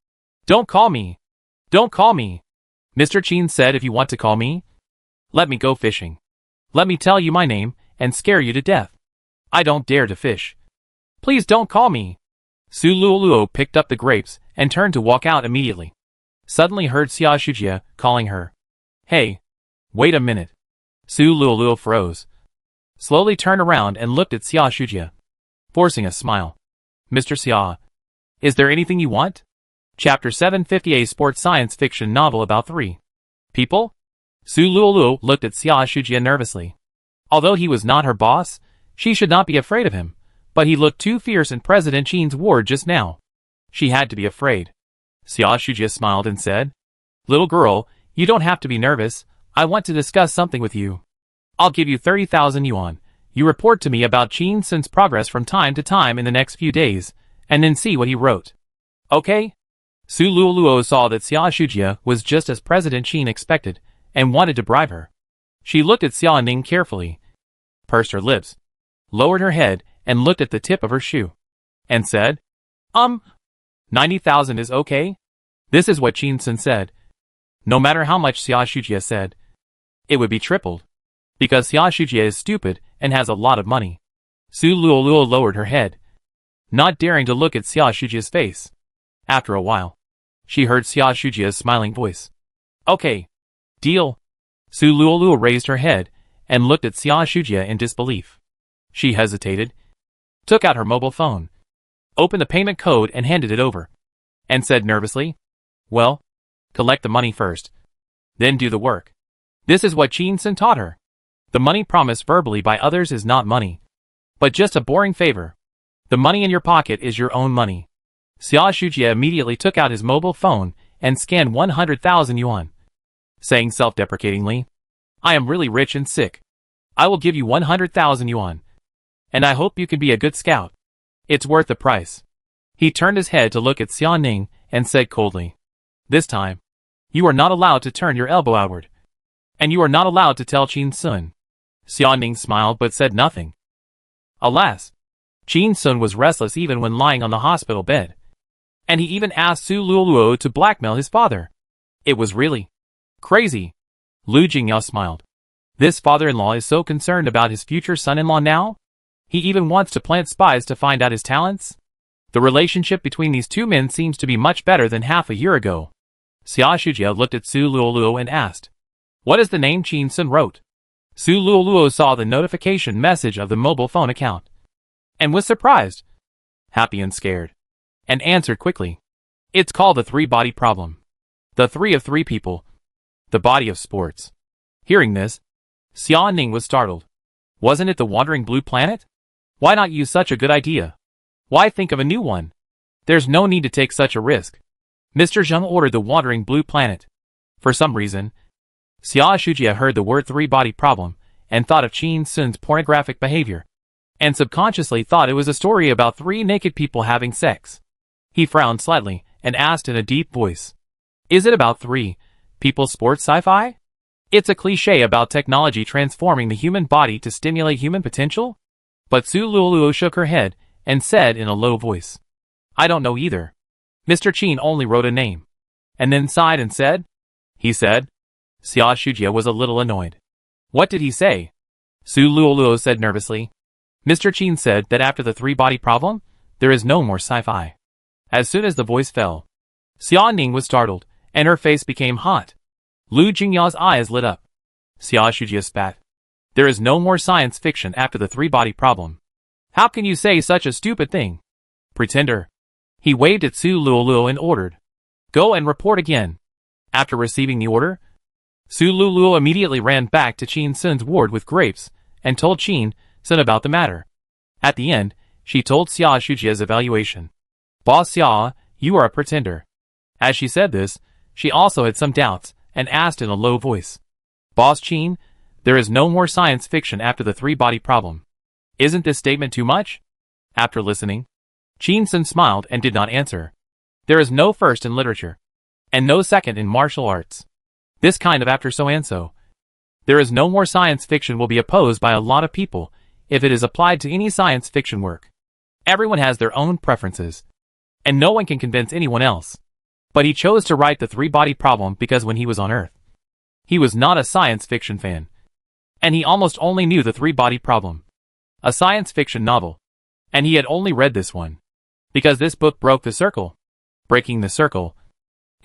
Don't call me. Don't call me. Mr. Chin said if you want to call me, let me go fishing. Let me tell you my name and scare you to death. I don't dare to fish. Please don't call me. Su Luoluo picked up the grapes and turned to walk out immediately. Suddenly heard Xia Shujie calling her. Hey, wait a minute. Su Luoluo froze. Slowly turned around and looked at Xia Shujie, forcing a smile. Mr. Xia, is there anything you want? Chapter 758 Sports Science Fiction Novel about 3 people? Su Luoluo looked at Xia Shujie nervously. Although he was not her boss, she should not be afraid of him, but he looked too fierce in President Qin's ward just now. She had to be afraid. Xia Shujie smiled and said, Little girl, you don't have to be nervous. I want to discuss something with you. I'll give you 30,000 yuan. You report to me about Qin Sun's progress from time to time in the next few days, and then see what he wrote. Okay? Su Luoluo saw that Xia Shujie was just as President Qin expected, and wanted to bribe her. She looked at Xia Ning carefully, pursed her lips, lowered her head, and looked at the tip of her shoe, and said, 90,000 is okay? This is what Qin Sun said. No matter how much Xia Shujie said, it would be tripled. Because Xia Shujie is stupid and has a lot of money. Su Luoluo lowered her head, not daring to look at Xia Shujie's face. After a while, she heard Xia Shujie's smiling voice. Okay. Deal. Su Luoluo raised her head and looked at Xia Shujie in disbelief. She hesitated, took out her mobile phone, opened the payment code and handed it over, and said nervously, Well, collect the money first, then do the work. This is what Qin Sun taught her. The money promised verbally by others is not money, but just a boring favor. The money in your pocket is your own money. Xia Shujie immediately took out his mobile phone and scanned 100,000 yuan, saying self-deprecatingly, I am really rich and sick. I will give you 100,000 yuan. And I hope you can be a good scout. It's worth the price. He turned his head to look at Xia Ning and said coldly, This time, you are not allowed to turn your elbow outward. And you are not allowed to tell Qin Sun. Xia Ning smiled but said nothing. Alas, Qin Sun was restless even when lying on the hospital bed. And he even asked Su Luoluo to blackmail his father. It was really crazy. Lu Jingyao smiled. This father-in-law is so concerned about his future son-in-law now? He even wants to plant spies to find out his talents? The relationship between these two men seems to be much better than half a year ago. Xia Shujie looked at Su Luoluo and asked, What is the name Qin Sun wrote? Su Luoluo saw the notification message of the mobile phone account, and was surprised, happy and scared, and answered quickly. It's called the three-body problem. The three of three people. The body of sports. Hearing this, Xia Ning was startled. Wasn't it the wandering blue planet? Why not use such a good idea? Why think of a new one? There's no need to take such a risk. Mr. Zheng ordered the wandering blue planet. For some reason, Xia Shujie heard the word three-body problem and thought of Qin Sun's pornographic behavior, and subconsciously thought it was a story about 3 naked people having sex. He frowned slightly and asked in a deep voice, Is it about 3 people sports sci-fi? It's a cliché about technology transforming the human body to stimulate human potential? But Su Luoluo shook her head and said in a low voice, I don't know either. Mr. Qin only wrote a name, and then sighed and said, He said. Xia Shujie was a little annoyed. What did he say? Su Luoluo said nervously. Mr. Qin said that after the three-body problem, there is no more sci-fi. As soon as the voice fell, Xia Ning was startled, and her face became hot. Lu Jingyao's eyes lit up. Xia Shujie spat. There is no more science fiction after the three-body problem. How can you say such a stupid thing? Pretender. He waved at Su Luoluo and ordered, Go and report again. After receiving the order, Su Luoluo immediately ran back to Qin Sun's ward with grapes and told Qin Sun about the matter. At the end, she told Xia Shujie's evaluation. Boss Xia, you are a pretender. As she said this, she also had some doubts and asked in a low voice, Boss Qin, there is no more science fiction after the three-body problem. Isn't this statement too much? After listening, Qin Sun smiled and did not answer. There is no first in literature, and no second in martial arts. This kind of after so and so. There is no more science fiction will be opposed by a lot of people if it is applied to any science fiction work. Everyone has their own preferences. and no one can convince anyone else. But he chose to write The Three-Body Problem because when he was on Earth, he was not a science fiction fan. And he almost only knew The Three-Body Problem, a science fiction novel. And he had only read this one. Because this book broke the circle. Breaking the circle.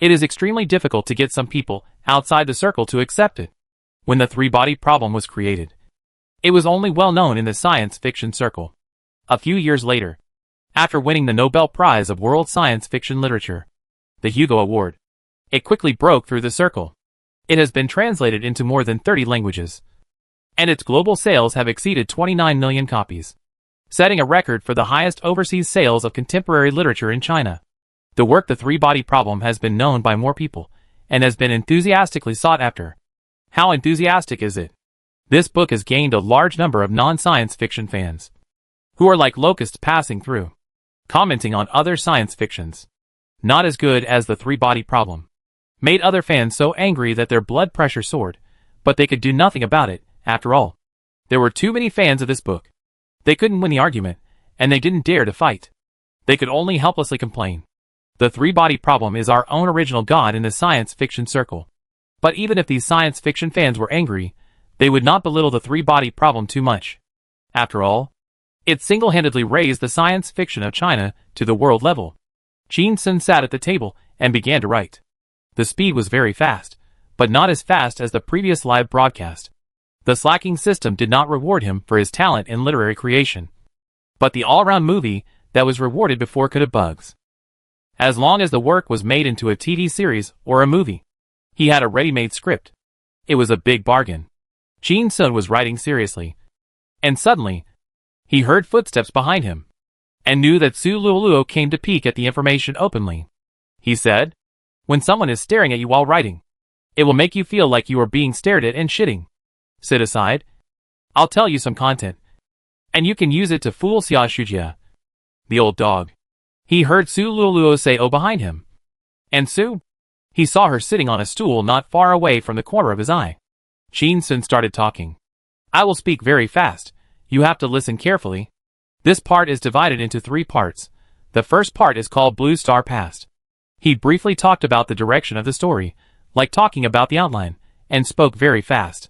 It is extremely difficult to get some people outside the circle to accept it. When The Three-Body Problem was created, it was only well known in the science fiction circle. A few years later, after winning the Nobel Prize of World Science Fiction Literature, the Hugo Award, it quickly broke through the circle. It has been translated into more than 30 languages, and its global sales have exceeded 29 million copies, setting a record for the highest overseas sales of contemporary literature in China. The work The Three-Body Problem has been known by more people, and has been enthusiastically sought after. How enthusiastic is it? This book has gained a large number of non-science fiction fans, who are like locusts passing through, commenting on other science fictions. Not as good as The Three-Body Problem. Made other fans so angry that their blood pressure soared, but they could do nothing about it, after all. There were too many fans of this book. They couldn't win the argument, and they didn't dare to fight. They could only helplessly complain. The Three-Body Problem is our own original god in the science fiction circle. But even if these science fiction fans were angry, they would not belittle The Three-Body Problem too much. After all, it single-handedly raised the science fiction of China to the world level. Qin Sun sat at the table and began to write. The speed was very fast, but not as fast as the previous live broadcast. The slacking system did not reward him for his talent in literary creation, but the all-round movie that was rewarded before could have bugs. As long as the work was made into a TV series or a movie, he had a ready-made script. It was a big bargain. Qin Sun was writing seriously, and suddenly, he heard footsteps behind him, and knew that Su Luoluo came to peek at the information openly. He said, "When someone is staring at you while writing, it will make you feel like you are being stared at and shitting. Sit aside. I'll tell you some content, and you can use it to fool Xia Shujia, the old dog." He heard Su Luoluo say "oh" behind him. And Su? He saw her sitting on a stool not far away from the corner of his eye. Qin Sun started talking. "I will speak very fast. You have to listen carefully. This part is divided into 3 parts. The first part is called Blue Star Past." He briefly talked about the direction of the story, like talking about the outline, and spoke very fast.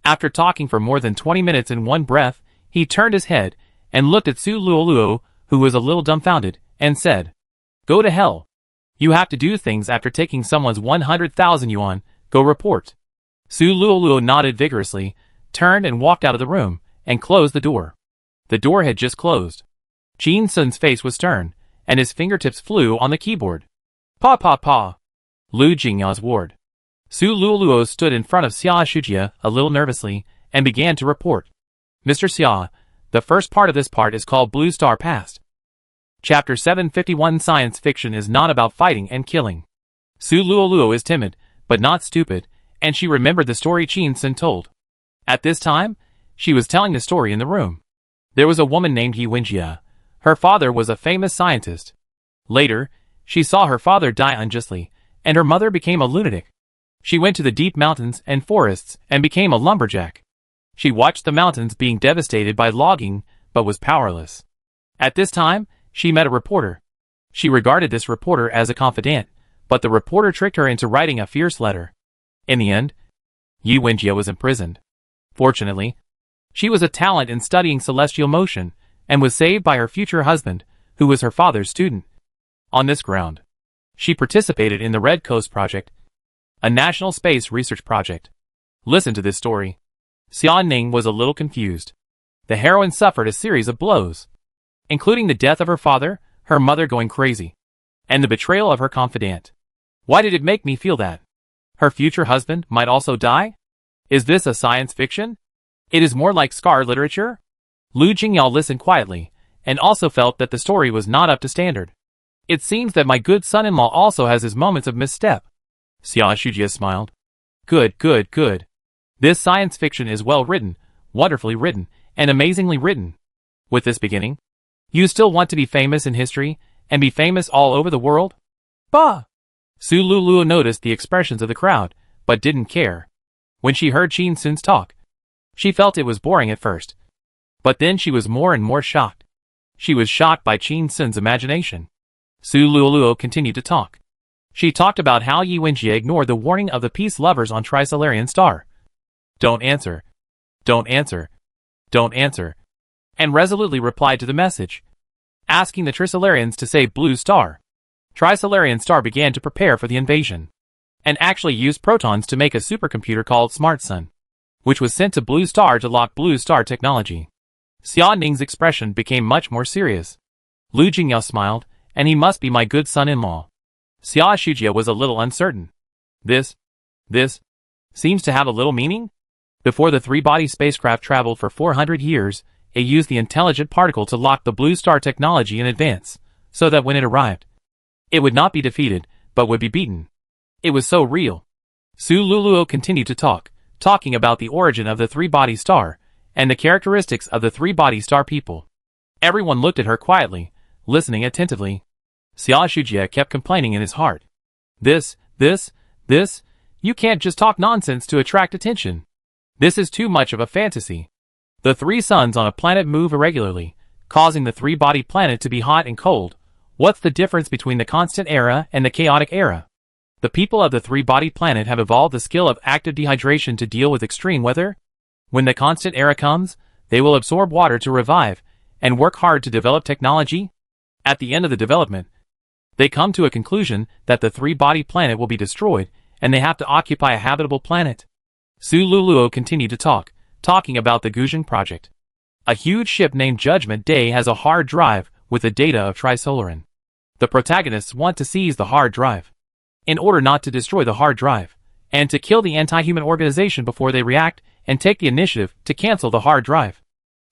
After talking for more than 20 minutes in one breath, he turned his head and looked at Su Luoluo, who was a little dumbfounded, and said, "Go to hell. You have to do things after taking someone's 100,000 yuan. Go report." Su Luoluo nodded vigorously, turned and walked out of the room, and closed the door. The door had just closed. Qin Sun's face was stern, and his fingertips flew on the keyboard. "Pa pa pa." Lu Jingya's ward. Su Luoluo stood in front of Xia Shujia a little nervously, and began to report. "Mr. Xia, the first part of this part is called Blue Star Past. Chapter 751 Science fiction is not about fighting and killing." Su Luoluo is timid, but not stupid, and she remembered the story Qin Sun told. At this time, she was telling the story in the room. There was a woman named Yi Wenjia. Her father was a famous scientist. Later, she saw her father die unjustly, and her mother became a lunatic. She went to the deep mountains and forests and became a lumberjack. She watched the mountains being devastated by logging, but was powerless. At this time, she met a reporter. She regarded this reporter as a confidant, but the reporter tricked her into writing a fierce letter. In the end, Yi Wenjia was imprisoned. Fortunately, she was a talent in studying celestial motion, and was saved by her future husband, who was her father's student. On this ground, she participated in the Red Coast Project, a national space research project. Listen to this story. Xia Ning was a little confused. The heroine suffered a series of blows, including the death of her father, her mother going crazy, and the betrayal of her confidant. Why did it make me feel that? Her future husband might also die? Is this a science fiction? It is more like scar literature? Lu Jingyao listened quietly, and also felt that the story was not up to standard. It seems that my good son-in-law also has his moments of misstep. Xia Shujia smiled. Good, good, good. This science fiction is well written, wonderfully written, and amazingly written. With this beginning, you still want to be famous in history, and be famous all over the world? Bah! Su Luoluo noticed the expressions of the crowd, but didn't care. When she heard Qin Sun's talk, she felt it was boring at first. But then she was more and more shocked. She was shocked by Qin Sun's imagination. Su Luoluo continued to talk. She talked about how Yi Wenjie ignored the warning of the peace lovers on Trisolarian Star. Don't answer. Don't answer. Don't answer. And resolutely replied to the message, asking the Trisolarians to save Blue Star. Trisolarian Star began to prepare for the invasion, and actually used protons to make a supercomputer called Smart Sun, which was sent to Blue Star to lock Blue Star technology. Xia Ning's expression became much more serious. Lu Jingyao smiled, and he must be my good son-in-law. Xia Shujia was a little uncertain. This seems to have a little meaning? Before the three-body spacecraft traveled for 400 years, it used the intelligent particle to lock the Blue Star technology in advance, so that when it arrived, it would not be defeated, but would be beaten. It was so real. Su Luoluo continued to talk, talking about the origin of the three-body star, and the characteristics of the three-body star people. Everyone looked at her quietly, listening attentively. Xia Shujia kept complaining in his heart. This, you can't just talk nonsense to attract attention. This is too much of a fantasy. The three suns on a planet move irregularly, causing the three-body planet to be hot and cold. What's the difference between the constant era and the chaotic era? The people of the three-body planet have evolved the skill of active dehydration to deal with extreme weather. When the constant era comes, they will absorb water to revive, and work hard to develop technology. At the end of the development, they come to a conclusion that the three-body planet will be destroyed, and they have to occupy a habitable planet. Su Luoluo continued to talk, talking about the Guzheng project. A huge ship named Judgment Day has a hard drive with the data of Trisolaran. The protagonists want to seize the hard drive, in order not to destroy the hard drive, and to kill the anti-human organization before they react and take the initiative to cancel the hard drive.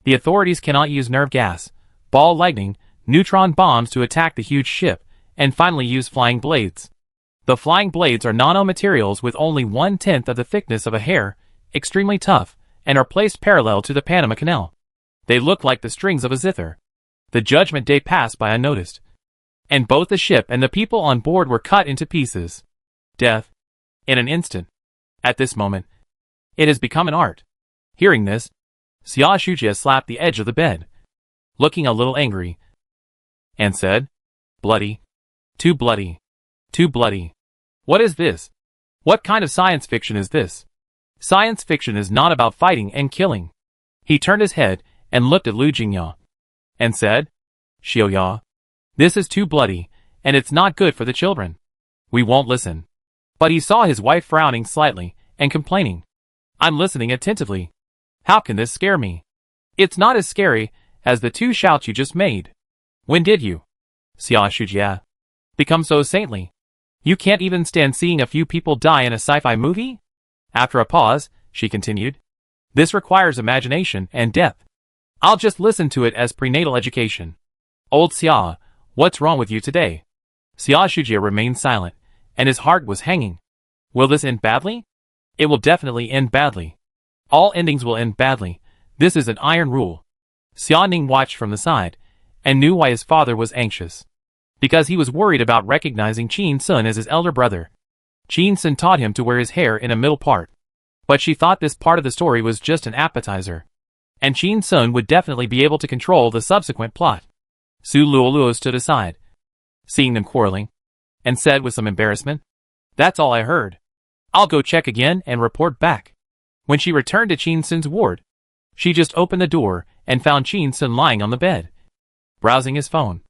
The authorities cannot use nerve gas, ball lightning, neutron bombs to attack the huge ship, and finally use flying blades. The flying blades are nanomaterials with only 1/10 of the thickness of a hair, extremely tough, and are placed parallel to the Panama Canal. They look like the strings of a zither. The Judgment Day passed by unnoticed, and both the ship and the people on board were cut into pieces. Death. In an instant. At this moment, it has become an art. Hearing this, Xia Shujia slapped the edge of the bed, looking a little angry, and said, "Bloody. Too bloody. Too bloody. What is this? What kind of science fiction is this? Science fiction is not about fighting and killing." He turned his head and looked at Lu Jingyao, and said, "Xiaoya, this is too bloody, and it's not good for the children. We won't listen." But he saw his wife frowning slightly and complaining. "I'm listening attentively. How can this scare me? It's not as scary as the two shouts you just made. When did you, Xia Shujia, become so saintly? You can't even stand seeing a few people die in a sci-fi movie?" After a pause, she continued, "This requires imagination and depth. I'll just listen to it as prenatal education. Old Xia, what's wrong with you today?" Xia Shujia remained silent, and his heart was hanging. Will this end badly? It will definitely end badly. All endings will end badly. This is an iron rule. Xia Ning watched from the side, and knew why his father was anxious. Because he was worried about recognizing Qin Sun as his elder brother. Qin Sun taught him to wear his hair in a middle part. But she thought this part of the story was just an appetizer, and Qin Sun would definitely be able to control the subsequent plot. Su Luoluo stood aside, seeing them quarreling, and said with some embarrassment, "That's all I heard. I'll go check again and report back." When she returned to Qin Sun's ward, she just opened the door and found Qin Sun lying on the bed, browsing his phone,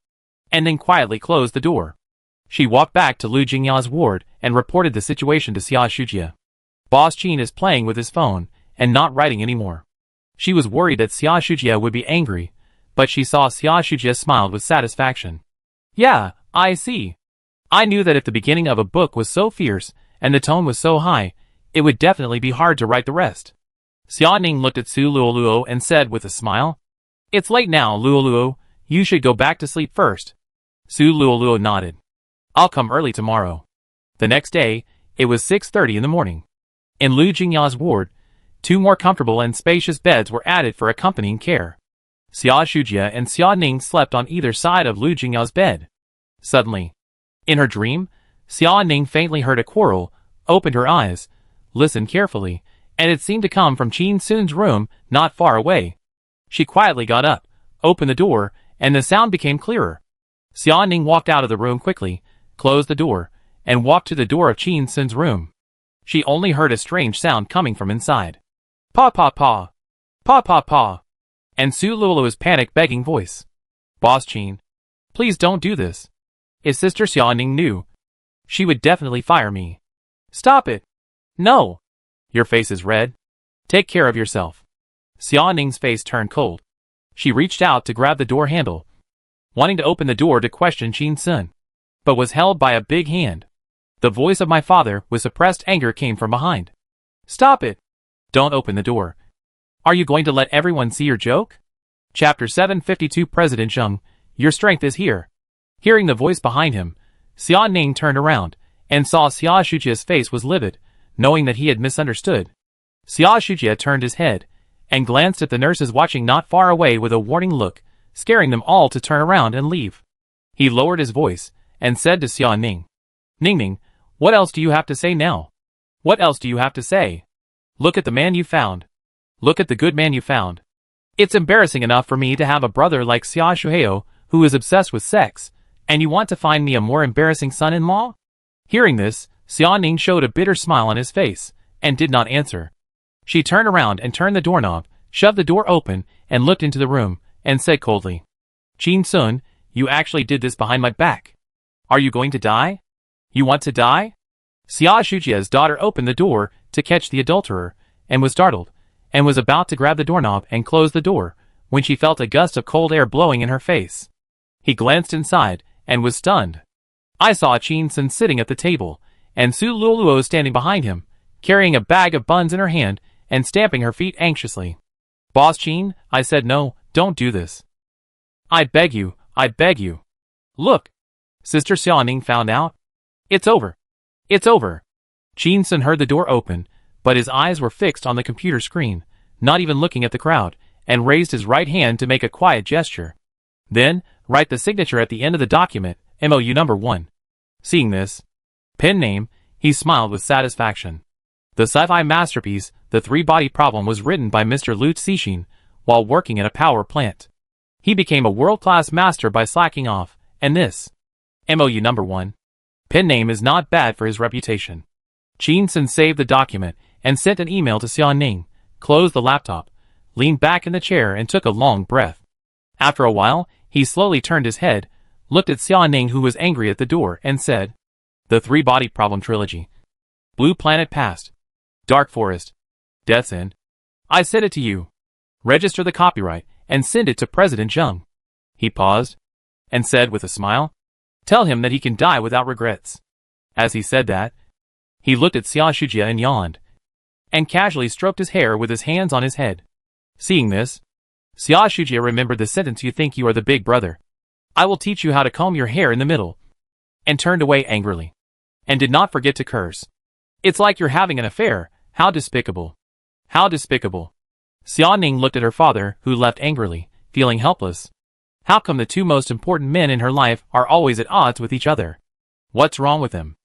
and then quietly closed the door. She walked back to Lu Jingyao's ward and reported the situation to Xia Shujia. Boss Qin is playing with his phone and not writing anymore. She was worried that Xia Shujia would be angry, but she saw Xia Shujia smiled with satisfaction. "Yeah, I see. I knew that if the beginning of a book was so fierce and the tone was so high, it would definitely be hard to write the rest." Xia Ning looked at Su Luoluo and said with a smile, "It's late now, Luoluo. You should go back to sleep first." Su Luoluo nodded. "I'll come early tomorrow." The next day, it was 6:30 in the morning. In Lu Jingyao's ward, 2 more comfortable and spacious beds were added for accompanying care. Xia Shujia and Xia Ning slept on either side of Lu Jingyao's bed. Suddenly, in her dream, Xia Ning faintly heard a quarrel, opened her eyes, listened carefully, and it seemed to come from Qin Sun's room not far away. She quietly got up, opened the door, and the sound became clearer. Xia Ning walked out of the room quickly, closed the door, and walked to the door of Qin Sun's room. She only heard a strange sound coming from inside. Pa pa pa. Pa pa pa. And Su Lulu's panic-begging voice. Boss Qin. Please don't do this. If Sister Xia Ning knew, she would definitely fire me. Stop it. No. Your face is red. Take care of yourself. Xia Ning's face turned cold. She reached out to grab the door handle, wanting to open the door to question Qin Sun, but was held by a big hand. The voice of my father with suppressed anger came from behind. Stop it. Don't open the door. Are you going to let everyone see your joke? Chapter 752 President Zheng, your strength is here. Hearing the voice behind him, Xia Ning turned around and saw Xia Shujia's face was livid, knowing that he had misunderstood. Xia Shujia turned his head and glanced at the nurses watching not far away with a warning look, scaring them all to turn around and leave. He lowered his voice and said to Xia Ning, Ning, what else do you have to say now? What else do you have to say? Look at the man you found. Look at the good man you found. It's embarrassing enough for me to have a brother like Xia Shuheo who is obsessed with sex, and you want to find me a more embarrassing son-in-law? Hearing this, Xia Ning showed a bitter smile on his face and did not answer. She turned around and turned the doorknob, shoved the door open, and looked into the room, and said coldly, Qin Sun, you actually did this behind my back. Are you going to die? You want to die? Xia Shujia's daughter opened the door to catch the adulterer, and was startled, and was about to grab the doorknob and close the door, when she felt a gust of cold air blowing in her face. He glanced inside, and was stunned. I saw Qin Sun sitting at the table, and Su Luluo standing behind him, carrying a bag of buns in her hand, and stamping her feet anxiously. Boss Qin, I said no, don't do this. I beg you, I beg you. Look. Sister Xia Ning found out. It's over. It's over. Qin Sun heard the door open, but his eyes were fixed on the computer screen, not even looking at the crowd, and raised his right hand to make a quiet gesture. Then, write the signature at the end of the document, MOU number 1. Seeing this pen name, he smiled with satisfaction. The sci-fi masterpiece, The Three-Body Problem, was written by Mr. Lu Cixin while working at a power plant. He became a world-class master by slacking off, and this MOU number 1 pen name is not bad for his reputation. Qin Sun saved the document and sent an email to Xia Ning, closed the laptop, leaned back in the chair and took a long breath. After a while, he slowly turned his head, looked at Xia Ning who was angry at the door, and said, The Three-Body Problem Trilogy. Blue Planet Past. Dark Forest. Death's End. I said it to you. Register the copyright and send it to President Zheng. He paused and said with a smile, Tell him that he can die without regrets. As he said that, he looked at Xia Shujia and yawned, and casually stroked his hair with his hands on his head. Seeing this, Xia Shujia remembered the sentence, You think you are the big brother. I will teach you how to comb your hair in the middle, and turned away angrily, and did not forget to curse. It's like you're having an affair. How despicable. How despicable. Xia Ning looked at her father, who left angrily, feeling helpless. How come the two most important men in her life are always at odds with each other? What's wrong with them?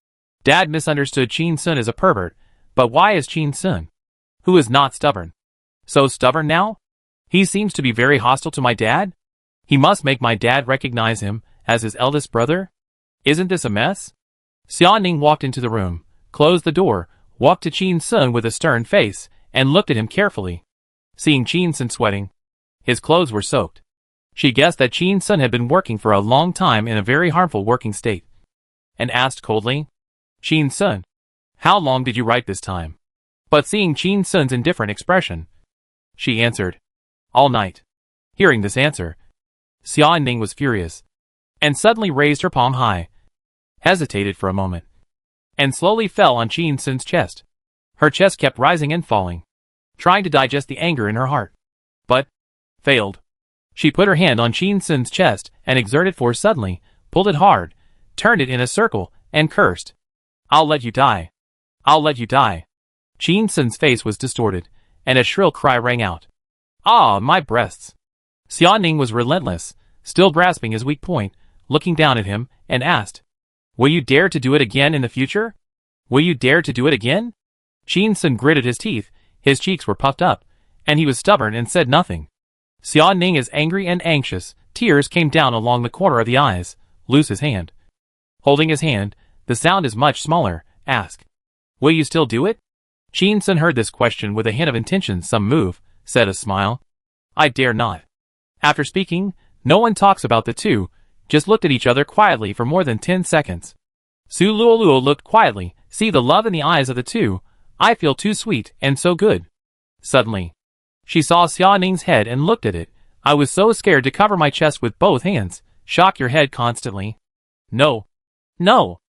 Dad misunderstood Qin Sun as a pervert, but why is Qin Sun, who is not stubborn, so stubborn now? He seems to be very hostile to my dad? He must make my dad recognize him as his eldest brother? Isn't this a mess? Xia Ning walked into the room, closed the door, walked to Qin Sun with a stern face, and looked at him carefully. Seeing Qin Sun sweating, his clothes were soaked, she guessed that Qin Sun had been working for a long time in a very harmful working state, and asked coldly, Qin Sun, how long did you write this time? But seeing Qin Sun's indifferent expression, she answered, All night. Hearing this answer, Xia Ning was furious, and suddenly raised her palm high, hesitated for a moment, and slowly fell on Qin Sun's chest. Her chest kept rising and falling, trying to digest the anger in her heart, but failed. She put her hand on Qin Sun's chest and exerted force suddenly, pulled it hard, turned it in a circle, and cursed. I'll let you die. I'll let you die. Qin Sun's face was distorted, and a shrill cry rang out. Ah, my breasts. Xia Ning was relentless, still grasping his weak point, looking down at him, and asked, Will you dare to do it again in the future? Will you dare to do it again? Qin Sun gritted his teeth, his cheeks were puffed up, and he was stubborn and said nothing. Xia Ning is angry and anxious, tears came down along the corner of the eyes, loose his hand. Holding his hand, the sound is much smaller, ask. Will you still do it? Chin Sun heard this question with a hint of intention some move, said a smile. I dare not. After speaking, no one talks about the two, just looked at each other quietly for more than 10 seconds. Su Luoluo looked quietly, see the love in the eyes of the two, I feel too sweet and so good. Suddenly, she saw Xia Ning's head and looked at it. I was so scared to cover my chest with both hands. Shock your head constantly. No. No.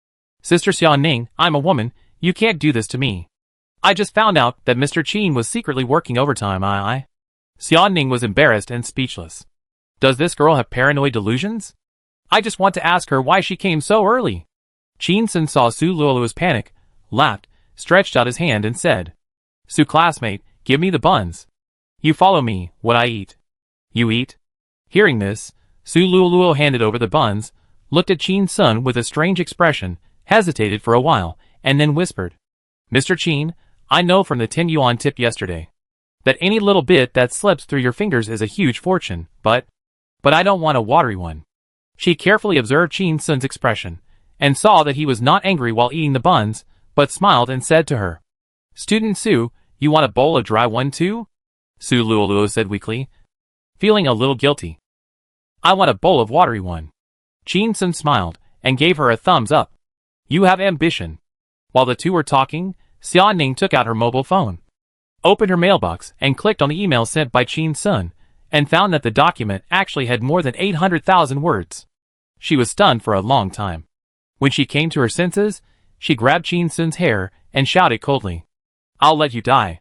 Sister Xia Ning, I'm a woman, you can't do this to me. I just found out that Mr. Qin was secretly working overtime. Xia Ning was embarrassed and speechless. Does this girl have paranoid delusions? I just want to ask her why she came so early. Chin Sun saw Su Luoluo's panic, laughed, stretched out his hand and said, Su classmate, give me the buns. You follow me, what I eat. You eat? Hearing this, Su Luoluo handed over the buns, looked at Chin Sun with a strange expression, hesitated for a while, and then whispered, Mr. Qin, I know from the 10 yuan tip yesterday that any little bit that slips through your fingers is a huge fortune, but I don't want a watery one. She carefully observed Chin Sun's expression, and saw that he was not angry while eating the buns, but smiled and said to her, Student Su, you want a bowl of dry one too? Su Luoluo said weakly, feeling a little guilty. I want a bowl of watery one. Chin Sun smiled, and gave her a thumbs up. You have ambition. While the two were talking, Xia Ning took out her mobile phone, opened her mailbox, and clicked on the email sent by Chin Sun, and found that the document actually had more than 800,000 words. She was stunned for a long time. When she came to her senses, she grabbed Chin Sun's hair and shouted coldly, I'll let you die.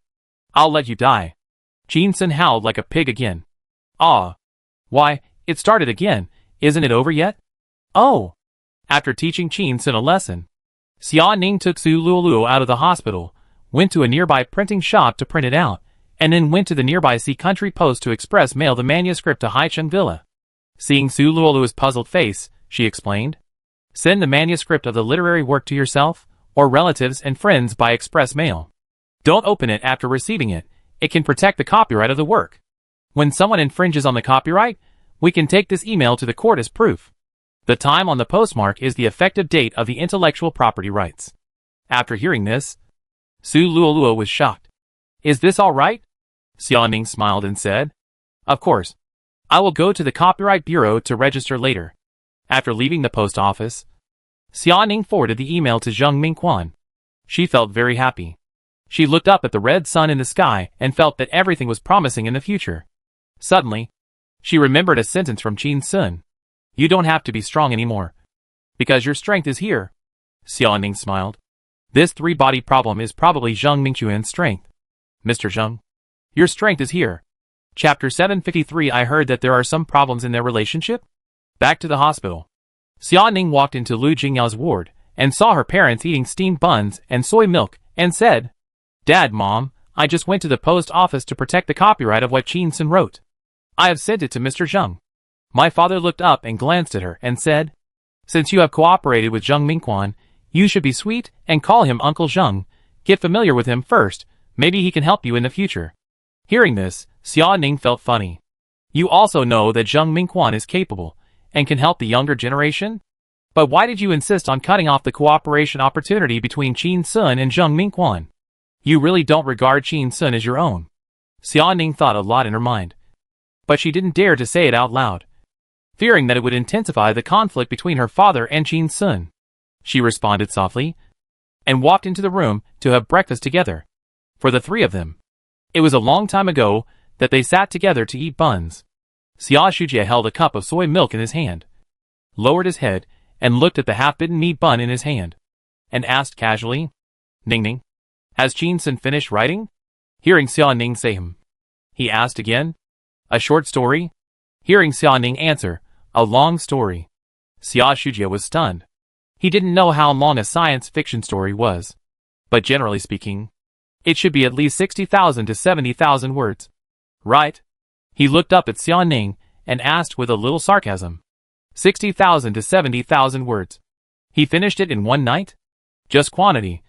I'll let you die. Chin Sun howled like a pig again. Ah. Why, it started again, isn't it over yet? Oh. After teaching Chin Sun a lesson, Xia Ning took Su Luoluo out of the hospital, went to a nearby printing shop to print it out, and then went to the nearby Sea Country Post to express mail the manuscript to Haicheng Villa. Seeing Su Luoluo's puzzled face, she explained, Send the manuscript of the literary work to yourself, or relatives and friends by express mail. Don't open it after receiving it, it can protect the copyright of the work. When someone infringes on the copyright, we can take this email to the court as proof. The time on the postmark is the effective date of the intellectual property rights. After hearing this, Su Luoluo was shocked. Is this all right? Xia Ning smiled and said, Of course. I will go to the Copyright Bureau to register later. After leaving the post office, Xia Ning forwarded the email to Zheng Mingquan. She felt very happy. She looked up at the red sun in the sky and felt that everything was promising in the future. Suddenly, she remembered a sentence from Chin Sun. You don't have to be strong anymore. Because your strength is here. Xia Ning smiled. This three-body problem is probably Zheng Mingquan's strength. Mr. Zheng, your strength is here. Chapter 753 I heard that there are some problems in their relationship? Back to the hospital. Xia Ning walked into Lu Jingyao's ward, and saw her parents eating steamed buns and soy milk, and said, Dad, Mom, I just went to the post office to protect the copyright of what Chin Sun wrote. I have sent it to Mr. Zheng. My father looked up and glanced at her and said, Since you have cooperated with Zheng Mingquan, you should be sweet and call him Uncle Zheng. Get familiar with him first, maybe he can help you in the future. Hearing this, Xia Ning felt funny. You also know that Zheng Mingquan is capable, and can help the younger generation? But why did you insist on cutting off the cooperation opportunity between Chin Sun and Zheng Mingquan? You really don't regard Chin Sun as your own. Xia Ning thought a lot in her mind. But she didn't dare to say it out loud, fearing that it would intensify the conflict between her father and Chin Sun. She responded softly, and walked into the room to have breakfast together. For the three of them, it was a long time ago that they sat together to eat buns. Xia Shujie held a cup of soy milk in his hand, lowered his head, and looked at the half-bitten meat bun in his hand, and asked casually, Ning Ning, has Chin Sun finished writing? Hearing Xia Ning say he asked again, a short story? Hearing Xia Ning answer, a long story. Xia Shujie was stunned. He didn't know how long a science fiction story was. But generally speaking, it should be at least 60,000 to 70,000 words. Right? He looked up at Xia Ning and asked with a little sarcasm. 60,000 to 70,000 words. He finished it in one night? Just quantity,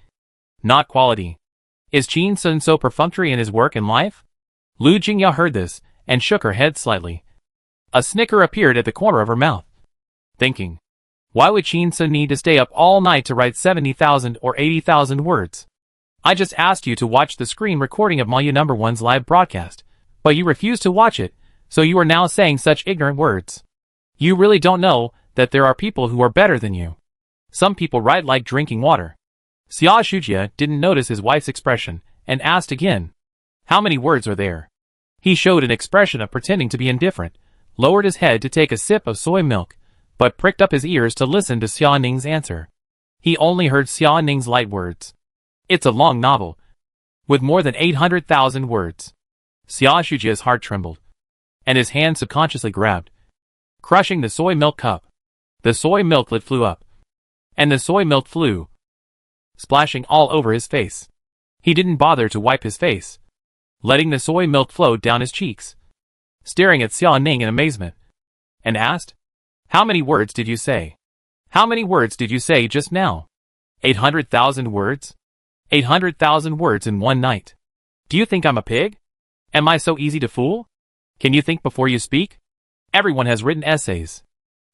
not quality. Is Chin Sun so perfunctory in his work and life? Lu Jingyao heard this and shook her head slightly. A snicker appeared at the corner of her mouth. Thinking, Why would Chin Sun need to stay up all night to write 70,000 or 80,000 words? I just asked you to watch the screen recording of Malya No. 1's live broadcast, but you refused to watch it, so you are now saying such ignorant words. You really don't know that there are people who are better than you. Some people write like drinking water. Xia Shujia didn't notice his wife's expression, and asked again, how many words are there? He showed an expression of pretending to be indifferent, lowered his head to take a sip of soy milk, but pricked up his ears to listen to Xia Ning's answer. He only heard Xia Ning's light words. It's a long novel, with more than 800,000 words. Xia Shujia's heart trembled, and his hand subconsciously grabbed, crushing the soy milk cup. The soy milk lid flew up, and the soy milk flew, splashing all over his face. He didn't bother to wipe his face, letting the soy milk flow down his cheeks, staring at Xia Ning in amazement, and asked, how many words did you say? How many words did you say just now? 800,000 words? 800,000 words in one night. Do you think I'm a pig? Am I so easy to fool? Can you think before you speak? Everyone has written essays.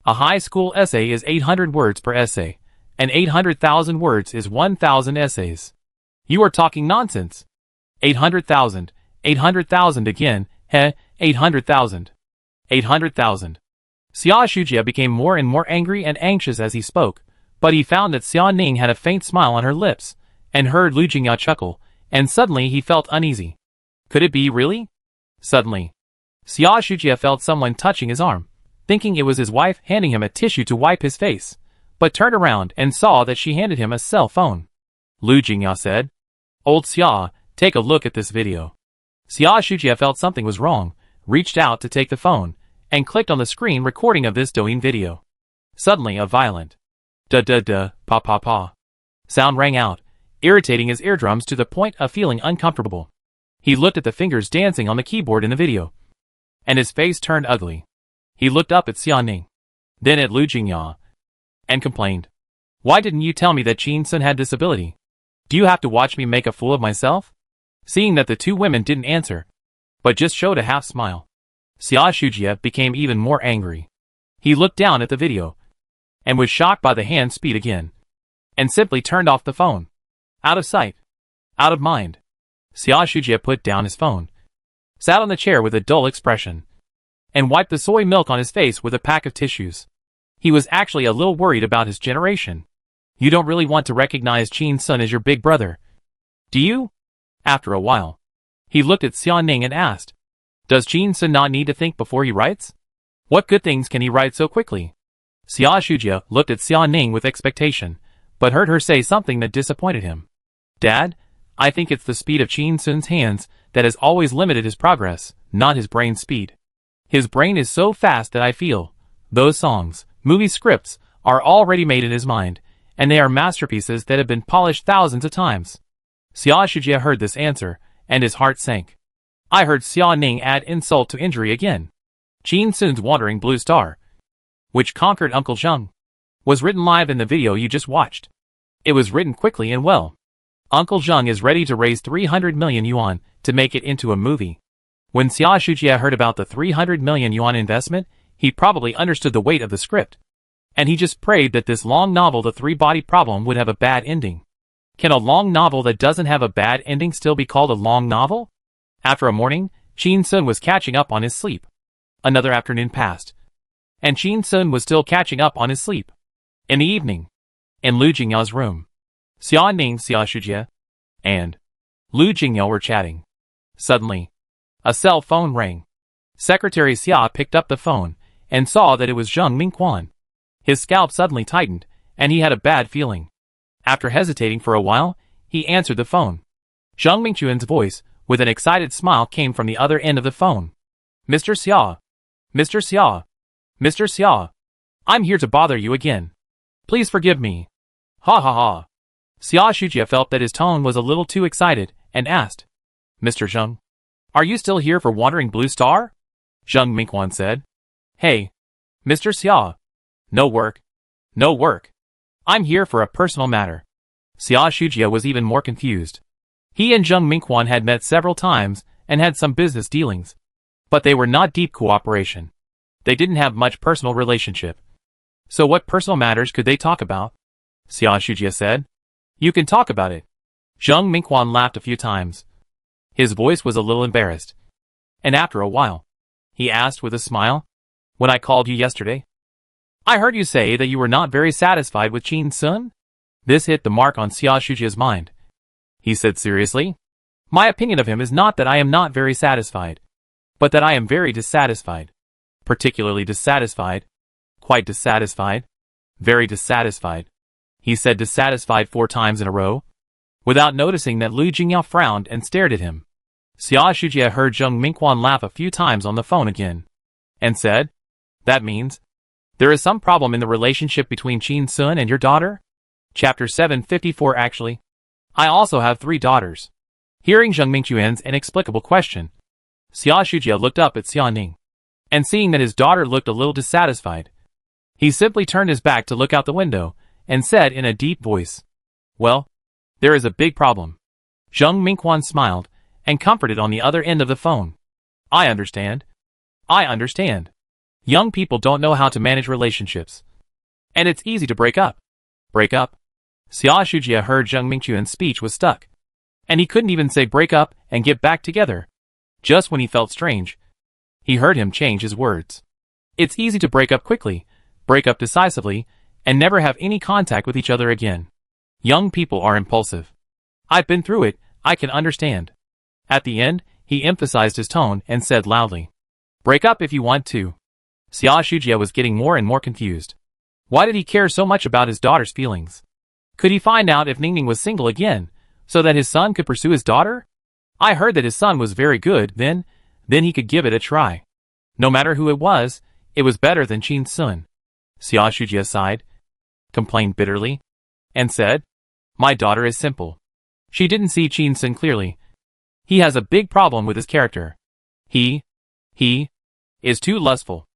A high school essay is 800 words per essay, and 800,000 words is 1,000 essays. You are talking nonsense. 800,000, 800,000 again, 800,000. 800,000. Xia Shujia became more and more angry and anxious as he spoke, but he found that Xia Ning had a faint smile on her lips, and heard Lu Jingya chuckle, and suddenly he felt uneasy. Could it be really? Suddenly, Xia Shujia felt someone touching his arm, thinking it was his wife handing him a tissue to wipe his face, but turned around and saw that she handed him a cell phone. Lu Jingya said, Old Xia, take a look at this video. Xia Shujia felt something was wrong, reached out to take the phone, and clicked on the screen recording of this Douyin video. Suddenly a violent pa sound rang out, irritating his eardrums to the point of feeling uncomfortable. He looked at the fingers dancing on the keyboard in the video, and his face turned ugly. He looked up at Xia Ning, then at Lu Jingya, and complained, why didn't you tell me that Chin Sun had this ability? Do you have to watch me make a fool of myself? Seeing that the two women didn't answer, but just showed a half smile, Xia Shujia became even more angry. He looked down at the video, and was shocked by the hand speed again, and simply turned off the phone. Out of sight, out of mind. Xia Shujia put down his phone, sat on the chair with a dull expression, and wiped the soy milk on his face with a pack of tissues. He was actually a little worried about his generation. You don't really want to recognize Chin Sun as your big brother, do you? After a while, he looked at Xia Ning and asked, does Chin Sun not need to think before he writes? What good things can he write so quickly? Xia Shujia looked at Xia Ning with expectation, but heard her say something that disappointed him. Dad, I think it's the speed of Chin Sun's hands that has always limited his progress, not his brain speed. His brain is so fast that I feel those songs, movie scripts, are already made in his mind, and they are masterpieces that have been polished thousands of times. Xia Shujia heard this answer, and his heart sank. I heard Xia Ning add insult to injury again. Chin Sun's Wandering Blue Star, which conquered Uncle Zheng, was written live in the video you just watched. It was written quickly and well. Uncle Zheng is ready to raise 300 million yuan to make it into a movie. When Xia Shujia heard about the 300 million yuan investment, he probably understood the weight of the script. And he just prayed that this long novel, The Three-Body Problem, would have a bad ending. Can a long novel that doesn't have a bad ending still be called a long novel? After a morning, Chin Sun was catching up on his sleep. Another afternoon passed, and Chin Sun was still catching up on his sleep. In the evening, in Lu Jingya's room, Xia Ning, Xia Shujia, and Lu Jingya were chatting. Suddenly, a cell phone rang. Secretary Xia picked up the phone and saw that it was Zheng Mingquan. His scalp suddenly tightened, and he had a bad feeling. After hesitating for a while, he answered the phone. Zheng Mingquan's voice, with an excited smile, came from the other end of the phone. Mr. Xia. Mr. Xia. Mr. Xia. I'm here to bother you again. Please forgive me. Ha ha ha. Xia Shujia felt that his tone was a little too excited, and asked, Mr. Zheng, are you still here for Wandering Blue Star? Zheng Mingquan said, Hey, Mr. Xia. No work. No work. I'm here for a personal matter. Xia Shujia was even more confused. He and Zheng Mingquan had met several times and had some business dealings, but they were not deep cooperation. They didn't have much personal relationship. So what personal matters could they talk about? Xia Shujie said. You can talk about it. Zheng Mingquan laughed a few times. His voice was a little embarrassed. And after a while, he asked with a smile, when I called you yesterday, I heard you say that you were not very satisfied with Qin Sun? This hit the mark on Xia Shujie's mind. He said seriously, my opinion of him is not that I am not very satisfied, but that I am very dissatisfied. Particularly dissatisfied. Quite dissatisfied. Very dissatisfied. He said dissatisfied 4 times in a row, without noticing that Lu Jingyao frowned and stared at him. Xia Shujie heard Zheng Mingquan laugh a few times on the phone again, and said, that means, there is some problem in the relationship between Qin Sun and your daughter? Chapter 754 Actually, I also have 3 daughters. Hearing Zheng Mingquan's inexplicable question, Xia Shujie looked up at Xia Ning, and seeing that his daughter looked a little dissatisfied, he simply turned his back to look out the window, and said in a deep voice, well, there is a big problem. Zheng Mingquan smiled, and comforted on the other end of the phone. I understand. I understand. Young people don't know how to manage relationships. And it's easy to break up. Break up? Xia Shujie heard Zheng Mingquan's speech was stuck, and he couldn't even say break up and get back together. Just when he felt strange, he heard him change his words. It's easy to break up quickly, break up decisively, and never have any contact with each other again. Young people are impulsive. I've been through it, I can understand. At the end, he emphasized his tone and said loudly, break up if you want to. Xia Shujie was getting more and more confused. Why did he care so much about his daughter's feelings? Could he find out if Ningning was single again, so that his son could pursue his daughter? I heard that his son was very good, then he could give it a try. No matter who it was better than Qin Sun. Xia Shujie sighed, complained bitterly, and said, my daughter is simple. She didn't see Qin Sun clearly. He has a big problem with his character. He is too lustful.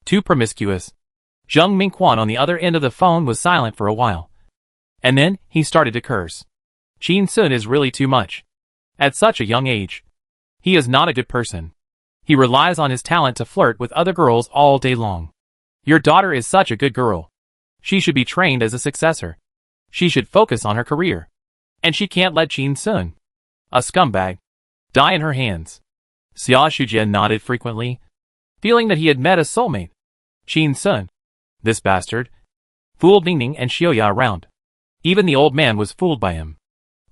Too promiscuous. Zheng Mingquan on the other end of the phone was silent for a while. And then, he started to curse. Qin Sun is really too much. At such a young age. He is not a good person. He relies on his talent to flirt with other girls all day long. Your daughter is such a good girl. She should be trained as a successor. She should focus on her career. And she can't let Qin Sun, a scumbag, die in her hands. Xia Shujie nodded frequently, feeling that he had met a soulmate. Qin Sun, this bastard, fooled Ningning and Xiaoya around. Even the old man was fooled by him.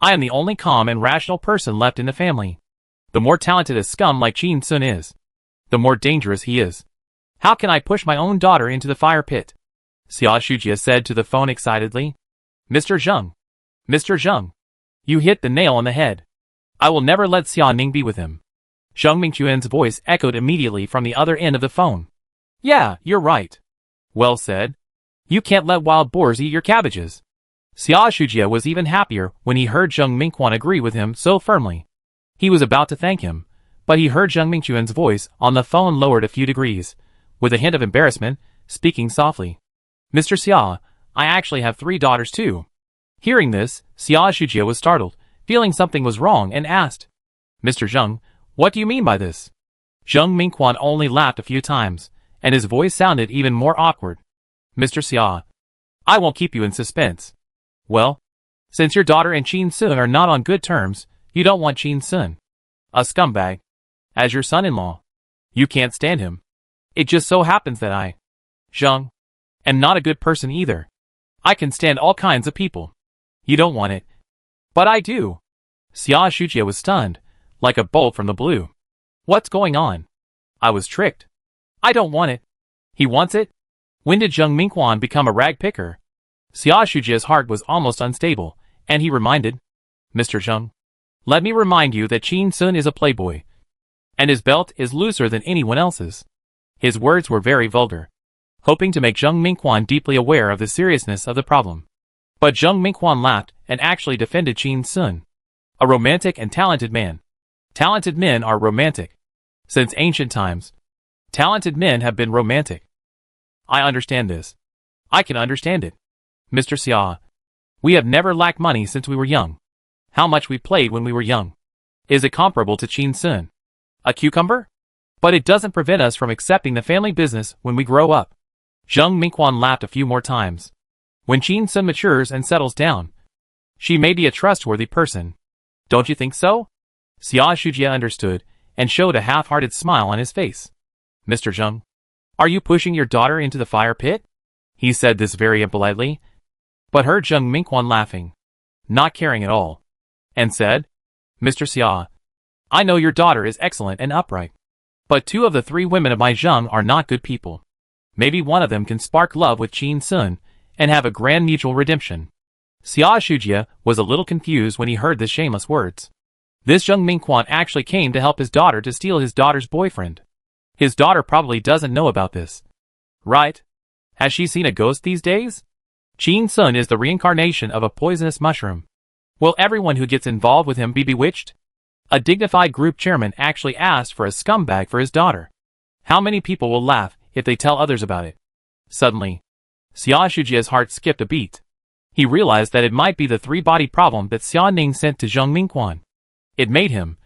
I am the only calm and rational person left in the family. The more talented a scum like Qin Sun is, the more dangerous he is. How can I push my own daughter into the fire pit? Xia Shujie said to the phone excitedly. Mr. Zheng, you hit the nail on the head. I will never let Xia Ning be with him. Zheng Mingquan's voice echoed immediately from the other end of the phone. Yeah, you're right. Well said. You can't let wild boars eat your cabbages. Xia Shujie was even happier when he heard Zheng Mingquan agree with him so firmly. He was about to thank him, but he heard Zheng Mingquan's voice on the phone lowered a few degrees, with a hint of embarrassment, speaking softly. Mr. Xia, I actually have 3 daughters too. Hearing this, Xia Shujie was startled, feeling something was wrong, and asked, Mr. Zheng, what do you mean by this? Zheng Mingquan only laughed a few times, and his voice sounded even more awkward. Mr. Xia, I won't keep you in suspense. Well, since your daughter and Qin Sun are not on good terms, you don't want Qin Sun, a scumbag, as your son-in-law. You can't stand him. It just so happens that I, Zheng, am not a good person either. I can stand all kinds of people. You don't want it. But I do. Xia Shujie was stunned, like a bolt from the blue. What's going on? I was tricked. I don't want it. He wants it? When did Zheng Mingquan become a rag picker? Xia Shujie's heart was almost unstable, and he reminded, Mr. Zheng, let me remind you that Qin Sun is a playboy, and his belt is looser than anyone else's. His words were very vulgar, hoping to make Zheng Mingquan deeply aware of the seriousness of the problem. But Zheng Mingquan laughed and actually defended Qin Sun, a romantic and talented man. Talented men are romantic. Since ancient times, talented men have been romantic. I understand this. I can understand it. Mr. Xia, we have never lacked money since we were young. How much we played when we were young. Is it comparable to Qin Sun? A cucumber? But it doesn't prevent us from accepting the family business when we grow up. Zheng Mingquan laughed a few more times. When Qin Sun matures and settles down, she may be a trustworthy person. Don't you think so? Xia Shujie understood, and showed a half-hearted smile on his face. Mr. Zheng, are you pushing your daughter into the fire pit? He said this very impolitely, but heard Zheng Mingquan laughing, not caring at all, and said, Mr. Xia, I know your daughter is excellent and upright, but 2 of the 3 women of my Zheng are not good people. Maybe one of them can spark love with Qin Sun and have a grand mutual redemption. Xia Shujie was a little confused when he heard the shameless words. This Zheng Mingquan actually came to help his daughter to steal his daughter's boyfriend. His daughter probably doesn't know about this. Right? Has she seen a ghost these days? Qin Sun is the reincarnation of a poisonous mushroom. Will everyone who gets involved with him be bewitched? A dignified group chairman actually asked for a scumbag for his daughter. How many people will laugh if they tell others about it? Suddenly, Xia Shujie's heart skipped a beat. He realized that it might be the 3-body problem that Xia Ning sent to Zheng Mingquan. It made him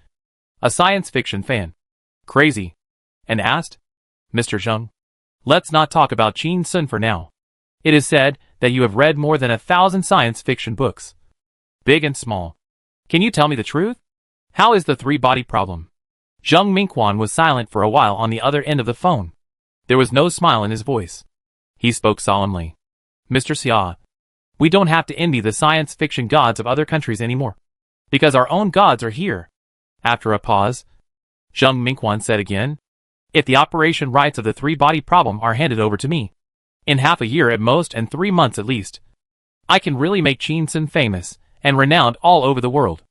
a science fiction fan crazy, and asked, Mr. Zheng, let's not talk about Qin Sun for now. It is said that you have read more than 1,000 science fiction books, big and small. Can you tell me the truth? How is the 3-body problem? Zheng Mingquan was silent for a while on the other end of the phone. There was no smile in his voice. He spoke solemnly. Mr. Xia, we don't have to envy the science fiction gods of other countries anymore, because our own gods are here. After a pause, Zheng Mingquan said again, if the operation rights of the 3-body problem are handed over to me, in half a year at most and 3 months at least, I can really make Qin Sun famous and renowned all over the world.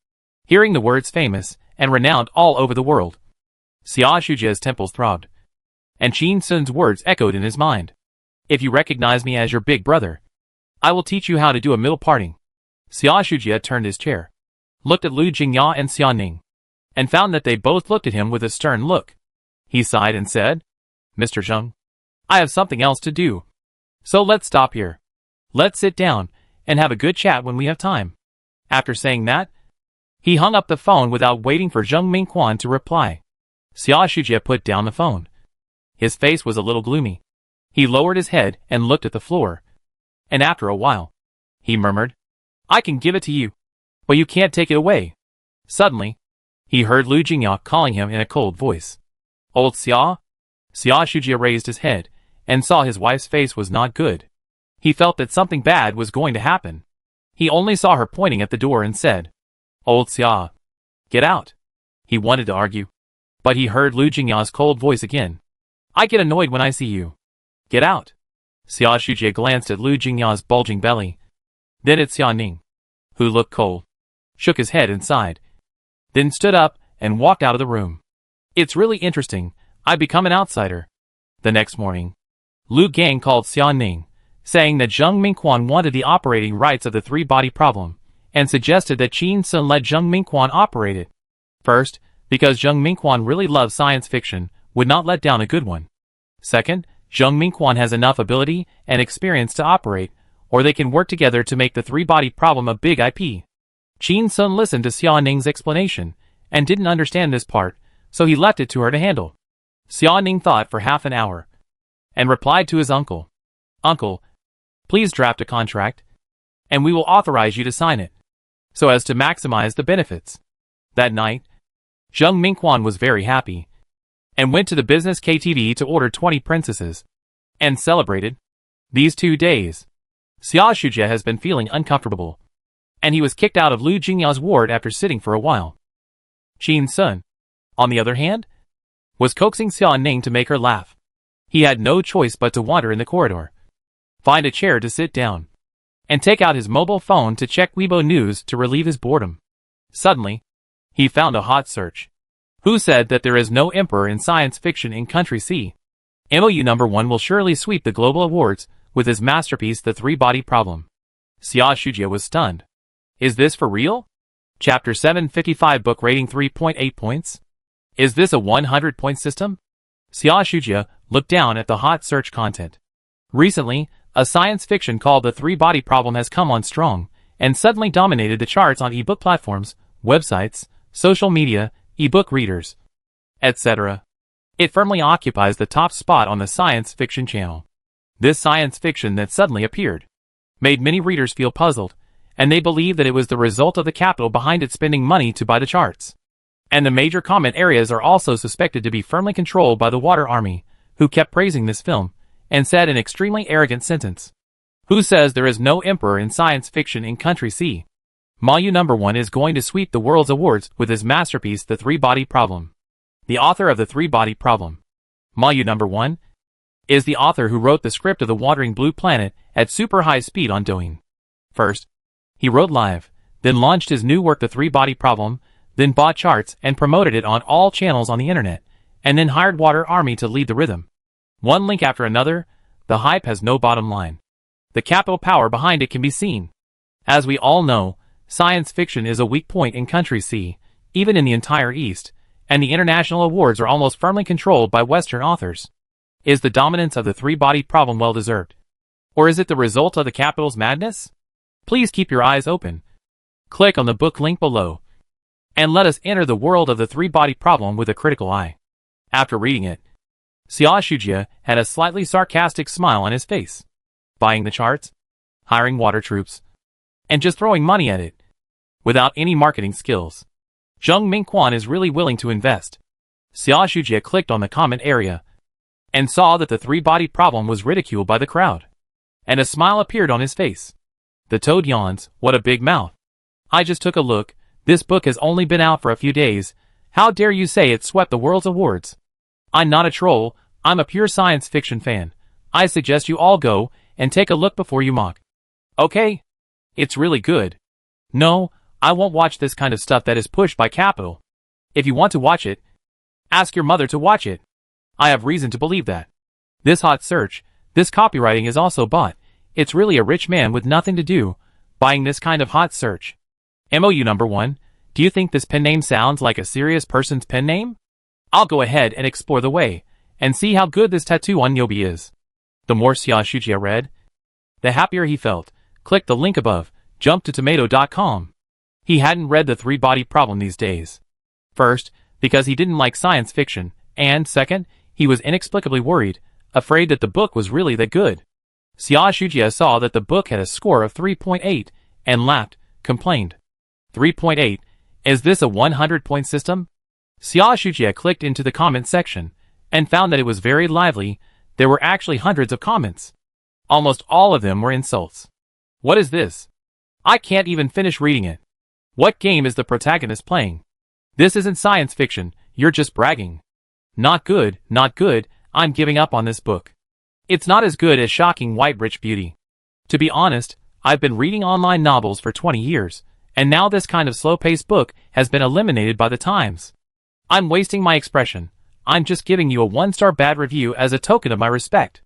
Hearing the words famous and renowned all over the world, Xia Shujie's temples throbbed, and Qin Sun's words echoed in his mind. If you recognize me as your big brother, I will teach you how to do a middle parting. Xia Shujie turned his chair, looked at Lu Jingya and Xia Ning, and found that they both looked at him with a stern look. He sighed and said, Mr. Zheng, I have something else to do. So let's stop here. Let's sit down and have a good chat when we have time. After saying that, he hung up the phone without waiting for Zheng Mingquan to reply. Xia Shujie put down the phone. His face was a little gloomy. He lowered his head and looked at the floor. And after a while, he murmured, I can give it to you, but you can't take it away. Suddenly, he heard Lu Jingya calling him in a cold voice. Old Xia? Xia Shujie raised his head and saw his wife's face was not good. He felt that something bad was going to happen. He only saw her pointing at the door and said, Old Xia, get out. He wanted to argue, but he heard Lu Jingya's cold voice again. I get annoyed when I see you. Get out. Xia Shujie glanced at Lu Jingya's bulging belly, then at Xia Ning, who looked cold, shook his head and sighed, then stood up and walked out of the room. It's really interesting, I've become an outsider. The next morning, Lu Gang called Xia Ning, saying that Zheng Mingquan wanted the operating rights of the 3-body problem, and suggested that Qin Sun let Zheng Mingquan operate it. First, because Zheng Mingquan really loves science fiction, would not let down a good one. Second, Zheng Mingquan has enough ability and experience to operate, or they can work together to make the 3-body problem a big IP. Qin Sun listened to Xia Ning's explanation, and didn't understand this part, so he left it to her to handle. Xia Ning thought for half an hour, and replied to his uncle, Uncle, please draft a contract, and we will authorize you to sign it, so as to maximize the benefits. That night, Zheng Mingquan was very happy, and went to the business KTV to order 20 princesses, and celebrated. These 2 days, Xia Shujie has been feeling uncomfortable, and he was kicked out of Lu Jingya's ward after sitting for a while. Qin Sun, on the other hand, was coaxing Xia Ning to make her laugh. He had no choice but to wander in the corridor, find a chair to sit down, and take out his mobile phone to check Weibo news to relieve his boredom. Suddenly, he found a hot search. Who said that there is no emperor in science fiction in Country C? MOU number 1 will surely sweep the global awards with his masterpiece The 3-Body Problem. Xia Shujie was stunned. Is this for real? Chapter 755 book rating 3.8 points? Is this a 100-point system? Xia Shujie looked down at the hot search content. Recently, a science fiction called The 3-Body Problem has come on strong, and suddenly dominated the charts on ebook platforms, websites, social media, ebook readers, etc. It firmly occupies the top spot on the science fiction channel. This science fiction that suddenly appeared made many readers feel puzzled, and they believed that it was the result of the capital behind it spending money to buy the charts. And the major comment areas are also suspected to be firmly controlled by the Water Army, who kept praising this film, and said an extremely arrogant sentence. Who says there is no emperor in science fiction in Country C? Mayu #1 is going to sweep the world's awards with his masterpiece The Three-Body Problem. The author of The Three-Body Problem, Mayu #1, is the author who wrote the script of The Wandering Blue Planet at super high speed on Douyin. First, he wrote live, then launched his new work The Three-Body Problem, then bought charts and promoted it on all channels on the internet, and then hired Water Army to lead the rhythm. One link after another, the hype has no bottom line. The capital power behind it can be seen. As we all know, science fiction is a weak point in Country C, even in the entire East, and the international awards are almost firmly controlled by Western authors. Is the dominance of The Three-Body Problem well-deserved? Or is it the result of the capital's madness? Please keep your eyes open. Click on the book link below, and let us enter the world of The Three-Body Problem with a critical eye. After reading it, Xia Shujia had a slightly sarcastic smile on his face. Buying the charts, hiring water troops, and just throwing money at it, without any marketing skills. Zheng Mingquan is really willing to invest. Xia Shujia clicked on the comment area, and saw that The Three-Body Problem was ridiculed by the crowd. And a smile appeared on his face. The toad yawns, what a big mouth. I just took a look, this book has only been out for a few days, how dare you say it swept the world's awards? I'm not a troll, I'm a pure science fiction fan. I suggest you all go and take a look before you mock. Okay? It's really good. No, I won't watch this kind of stuff that is pushed by capital. If you want to watch it, ask your mother to watch it. I have reason to believe that. This hot search, this copywriting is also bought. It's really a rich man with nothing to do, buying this kind of hot search. MOU #1, do you think this pen name sounds like a serious person's pen name? I'll go ahead and explore the way, and see how good this tattoo on Nyobi is. The more Xia Shujia read, the happier he felt. Click the link above, jump to tomato.com. He hadn't read The Three-Body Problem these days. First, because he didn't like science fiction, and second, he was inexplicably worried, afraid that the book was really that good. Xia Shujia saw that the book had a score of 3.8, and laughed, complained. 3.8, is this a 100-point system? Xia Shujia clicked into the comment section, and found that it was very lively. There were actually hundreds of comments. Almost all of them were insults. What is this? I can't even finish reading it. What game is the protagonist playing? This isn't science fiction, you're just bragging. Not good, I'm giving up on this book. It's not as good as Shocking White Rich Beauty. To be honest, I've been reading online novels for 20 years, and now this kind of slow-paced book has been eliminated by the times. I'm wasting my expression. I'm just giving you a 1-star bad review as a token of my respect.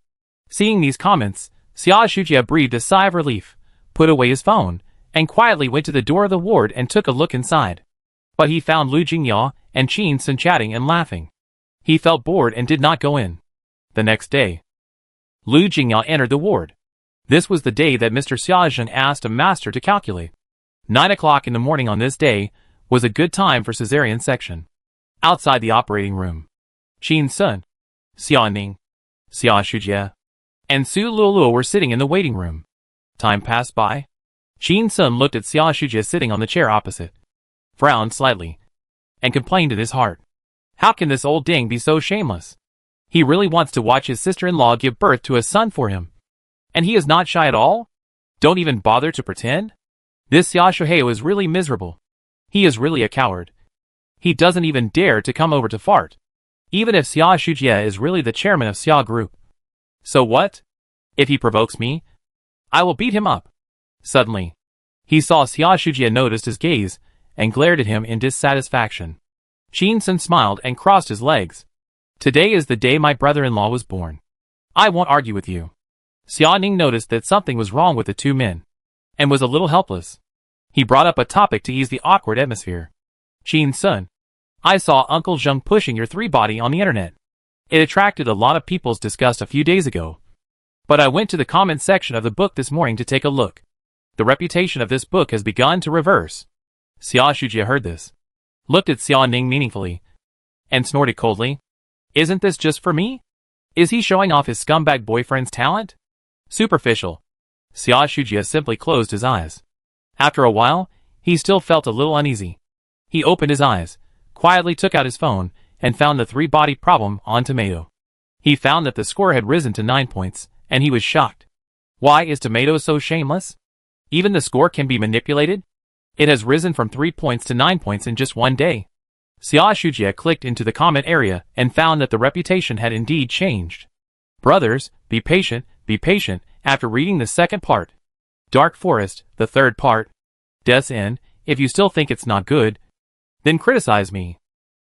Seeing these comments, Xia Shujia breathed a sigh of relief, put away his phone, and quietly went to the door of the ward and took a look inside. But he found Lu Jingya and Qin Sun chatting and laughing. He felt bored and did not go in. The next day, Lu Jingya entered the ward. This was the day that Mr. Xiaozhen asked a master to calculate. 9 o'clock in the morning on this day was a good time for cesarean section. Outside the operating room, Qin Sun, Xia Ning, Xia Shujia, and Su Luoluo were sitting in the waiting room. Time passed by. Qin Sun looked at Xia Shujia sitting on the chair opposite, frowned slightly, and complained in his heart. How can this old ding be so shameless? He really wants to watch his sister-in-law give birth to a son for him. And he is not shy at all? Don't even bother to pretend? This Xia Shuhei is really miserable. He is really a coward. He doesn't even dare to come over to fart. Even if Xia Shujia is really the chairman of Xia Group. So what? If he provokes me, I will beat him up. Suddenly, he saw Xia Shujia noticed his gaze, and glared at him in dissatisfaction. Qin Sun smiled and crossed his legs. Today is the day my brother-in-law was born. I won't argue with you. Xia Ning noticed that something was wrong with the two men, and was a little helpless. He brought up a topic to ease the awkward atmosphere. Qin Sun, I saw Uncle Zheng pushing your three-body on the internet. It attracted a lot of people's disgust a few days ago. But I went to the comment section of the book this morning to take a look. The reputation of this book has begun to reverse. Xia Shujia heard this, looked at Xia Ning meaningfully, and snorted coldly. Isn't this just for me? Is he showing off his scumbag boyfriend's talent? Superficial. Xia Shujia simply closed his eyes. After a while, he still felt a little uneasy. He opened his eyes, quietly took out his phone, and found the 3-body problem on Tomato. He found that the score had risen to 9 points, and he was shocked. Why is Tomato so shameless? Even the score can be manipulated? It has risen from 3 points to 9 points in just one day. Xia Shujia clicked into the comment area and found that the reputation had indeed changed. Brothers, be patient, after reading the second part. Dark Forest, the third part. Des End, if you still think it's not good, then criticize me.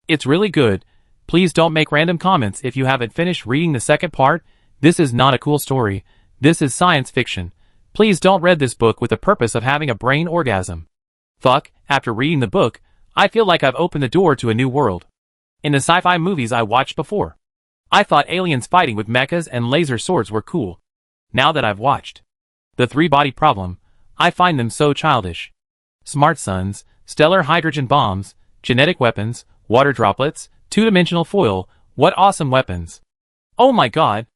It's really good. Please don't make random comments if you haven't finished reading the second part. This is not a cool story. This is science fiction. Please don't read this book with the purpose of having a brain orgasm. Fuck, after reading the book, I feel like I've opened the door to a new world. In the sci-fi movies I watched before, I thought aliens fighting with mechas and laser swords were cool. Now that I've watched the 3-body problem, I find them so childish. Smart suns, stellar hydrogen bombs, genetic weapons, water droplets, 2-dimensional foil, what awesome weapons. Oh my god!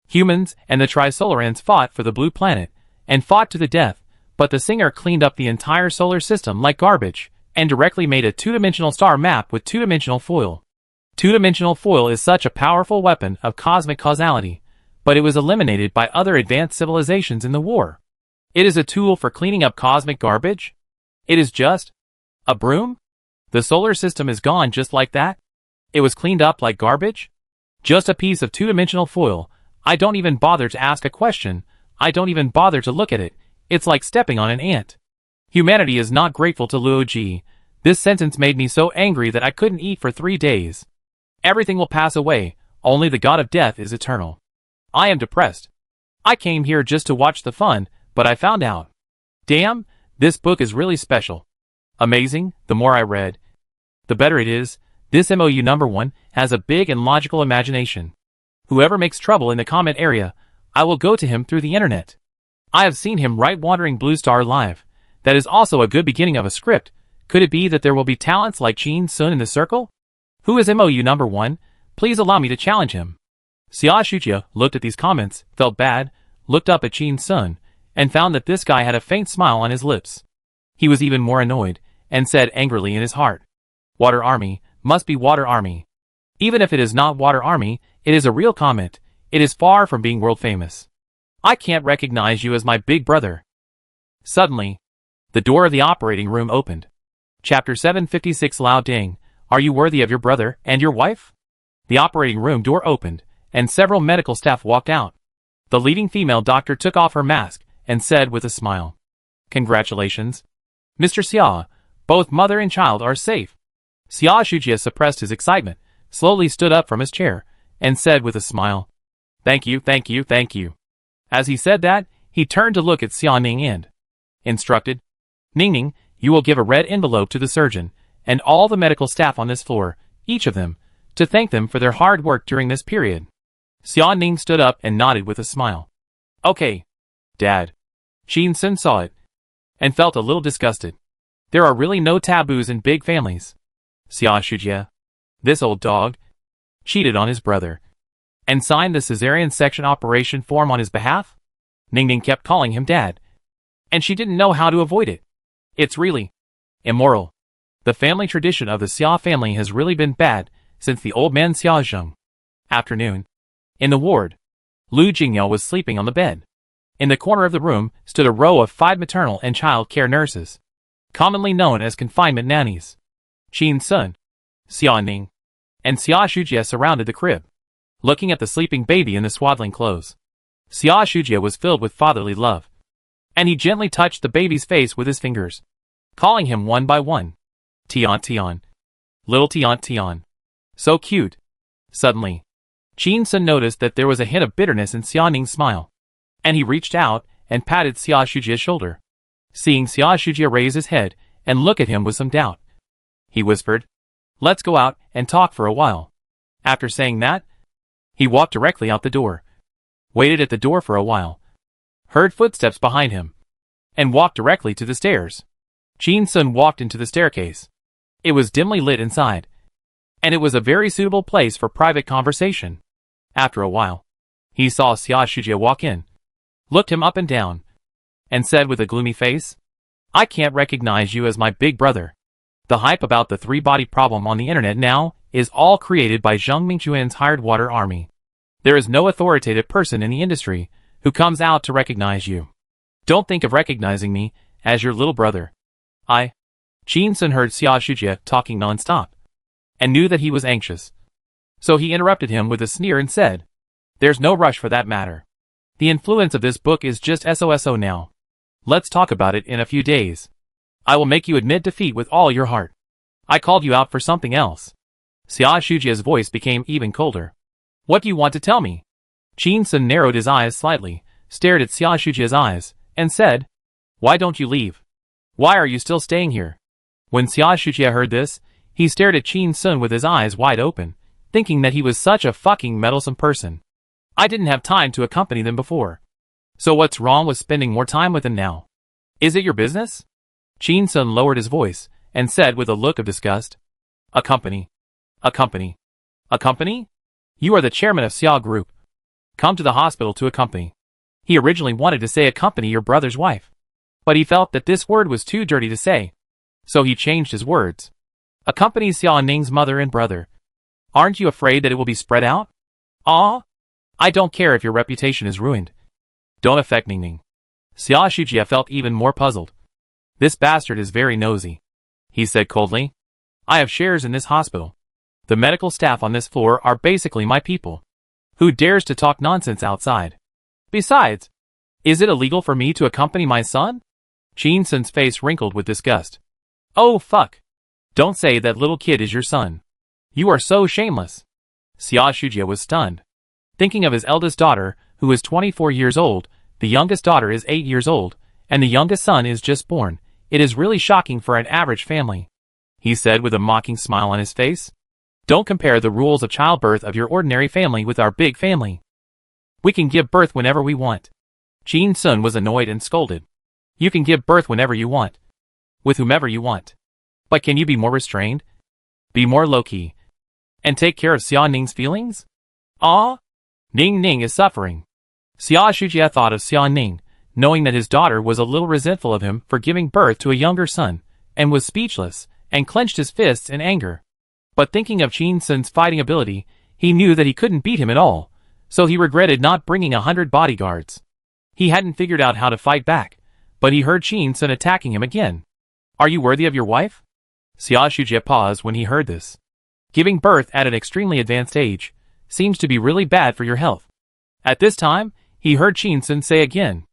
Humans and the Trisolarans fought for the blue planet, and fought to the death, but the singer cleaned up the entire solar system like garbage, and directly made a 2-dimensional star map with 2-dimensional foil. 2-dimensional foil is such a powerful weapon of cosmic causality, but it was eliminated by other advanced civilizations in the war. It is a tool for cleaning up cosmic garbage? It is just a broom? The solar system is gone just like that? It was cleaned up like garbage? Just a piece of 2-dimensional foil. I don't even bother to ask a question. I don't even bother to look at it. It's like stepping on an ant. Humanity is not grateful to Luo Ji. This sentence made me so angry that I couldn't eat for 3 days. Everything will pass away. Only the god of death is eternal. I am depressed. I came here just to watch the fun, but I found out. Damn, this book is really special. Amazing, the more I read, the better it is. This MOU number 1 has a big and logical imagination. Whoever makes trouble in the comment area, I will go to him through the internet. I have seen him write Wandering Blue Star live. That is also a good beginning of a script. Could it be that there will be talents like Chin Sun in the circle? Who is MOU number 1? Please allow me to challenge him. Xia Shujia looked at these comments, felt bad, looked up at Chin Sun, and found that this guy had a faint smile on his lips. He was even more annoyed, and said angrily in his heart, Water Army, must be Water Army. Even if it is not Water Army, it is a real comment. It is far from being world famous. I can't recognize you as my big brother. Suddenly, the door of the operating room opened. Chapter 756 Lao Ding, are you worthy of your brother and your wife? The operating room door opened, and several medical staff walked out. The leading female doctor took off her mask, and said with a smile, Congratulations. Mr. Xia, both mother and child are safe. Xia Shujia suppressed his excitement, slowly stood up from his chair, and said with a smile, Thank you. As he said that, he turned to look at Xia Ning and instructed, Ning, you will give a red envelope to the surgeon, and all the medical staff on this floor, each of them, to thank them for their hard work during this period. Xia Ning stood up and nodded with a smile. Okay, Dad. Chin Sun saw it, and felt a little disgusted. There are really no taboos in big families. Xia Shujia, this old dog, cheated on his brother, and signed the cesarean section operation form on his behalf? Ning kept calling him Dad, and she didn't know how to avoid it. It's really immoral. The family tradition of the Xia family has really been bad since the old man Xia Zheng. Afternoon. In the ward, Lu Jingyao was sleeping on the bed. In the corner of the room stood a row of 5 maternal and child care nurses, commonly known as confinement nannies. Chin Sun, Xia Ning, and Xia Shujia surrounded the crib, looking at the sleeping baby in the swaddling clothes. Xia Shujia was filled with fatherly love, and he gently touched the baby's face with his fingers, calling him one by one. Tian. Little Tian. So cute. Suddenly, Chin Sun noticed that there was a hint of bitterness in Xia Ning's smile, and he reached out and patted Xia Shujia's shoulder. Seeing Xia Shujia raise his head and look at him with some doubt, he whispered, Let's go out and talk for a while. After saying that, he walked directly out the door, waited at the door for a while, heard footsteps behind him, and walked directly to the stairs. Chin Sun walked into the staircase. It was dimly lit inside, and it was a very suitable place for private conversation. After a while, he saw Xia Shujia walk in. looked him up and down, and said with a gloomy face, I can't recognize you as my big brother. The hype about the three-body problem on the internet now is all created by Zheng Mingchuan's hired water army. There is no authoritative person in the industry who comes out to recognize you. Don't think of recognizing me as your little brother. Qin Sun heard Xia Shujie talking non-stop, and knew that he was anxious. So he interrupted him with a sneer and said, There's no rush for that matter. The influence of this book is just SOSO now. Let's talk about it in a few days. I will make you admit defeat with all your heart. I called you out for something else. Xia Shujie's voice became even colder. What do you want to tell me? Qin Sun narrowed his eyes slightly, stared at Xia Shujie's eyes, and said, Why don't you leave? Why are you still staying here? When Xia Shujie heard this, he stared at Qin Sun with his eyes wide open, thinking that he was such a fucking meddlesome person. I didn't have time to accompany them before. So what's wrong with spending more time with them now? Is it your business? Qin Sun lowered his voice, and said with a look of disgust, A company. A company. A company? You are the chairman of Xia Group. Come to the hospital to accompany. He originally wanted to say accompany your brother's wife, but he felt that this word was too dirty to say. So he changed his words. Accompany Xia Ning's mother and brother. Aren't you afraid that it will be spread out? I don't care if your reputation is ruined. Don't affect Ning. Xia Shujie felt even more puzzled. This bastard is very nosy, he said coldly. I have shares in this hospital. The medical staff on this floor are basically my people. Who dares to talk nonsense outside? Besides, is it illegal for me to accompany my son? Qin Sun's face wrinkled with disgust. Oh fuck. Don't say that little kid is your son. You are so shameless. Xia Shujie was stunned. Thinking of his eldest daughter, who is 24 years old, the youngest daughter is 8 years old, and the youngest son is just born, it is really shocking for an average family. He said with a mocking smile on his face. Don't compare the rules of childbirth of your ordinary family with our big family. We can give birth whenever we want. Qin Sun was annoyed and scolded. You can give birth whenever you want. With whomever you want. But can you be more restrained? Be more low-key. And take care of Xia Ning's feelings? Ning is suffering. Xia Shujie thought of Xia Ning, knowing that his daughter was a little resentful of him for giving birth to a younger son, and was speechless, and clenched his fists in anger. But thinking of Qin Sun's fighting ability, he knew that he couldn't beat him at all, so he regretted not bringing 100 bodyguards. He hadn't figured out how to fight back, but he heard Qin Sun attacking him again. Are you worthy of your wife? Xia Shujie paused when he heard this. Giving birth at an extremely advanced age seems to be really bad for your health. At this time, he heard Qin Sun say again,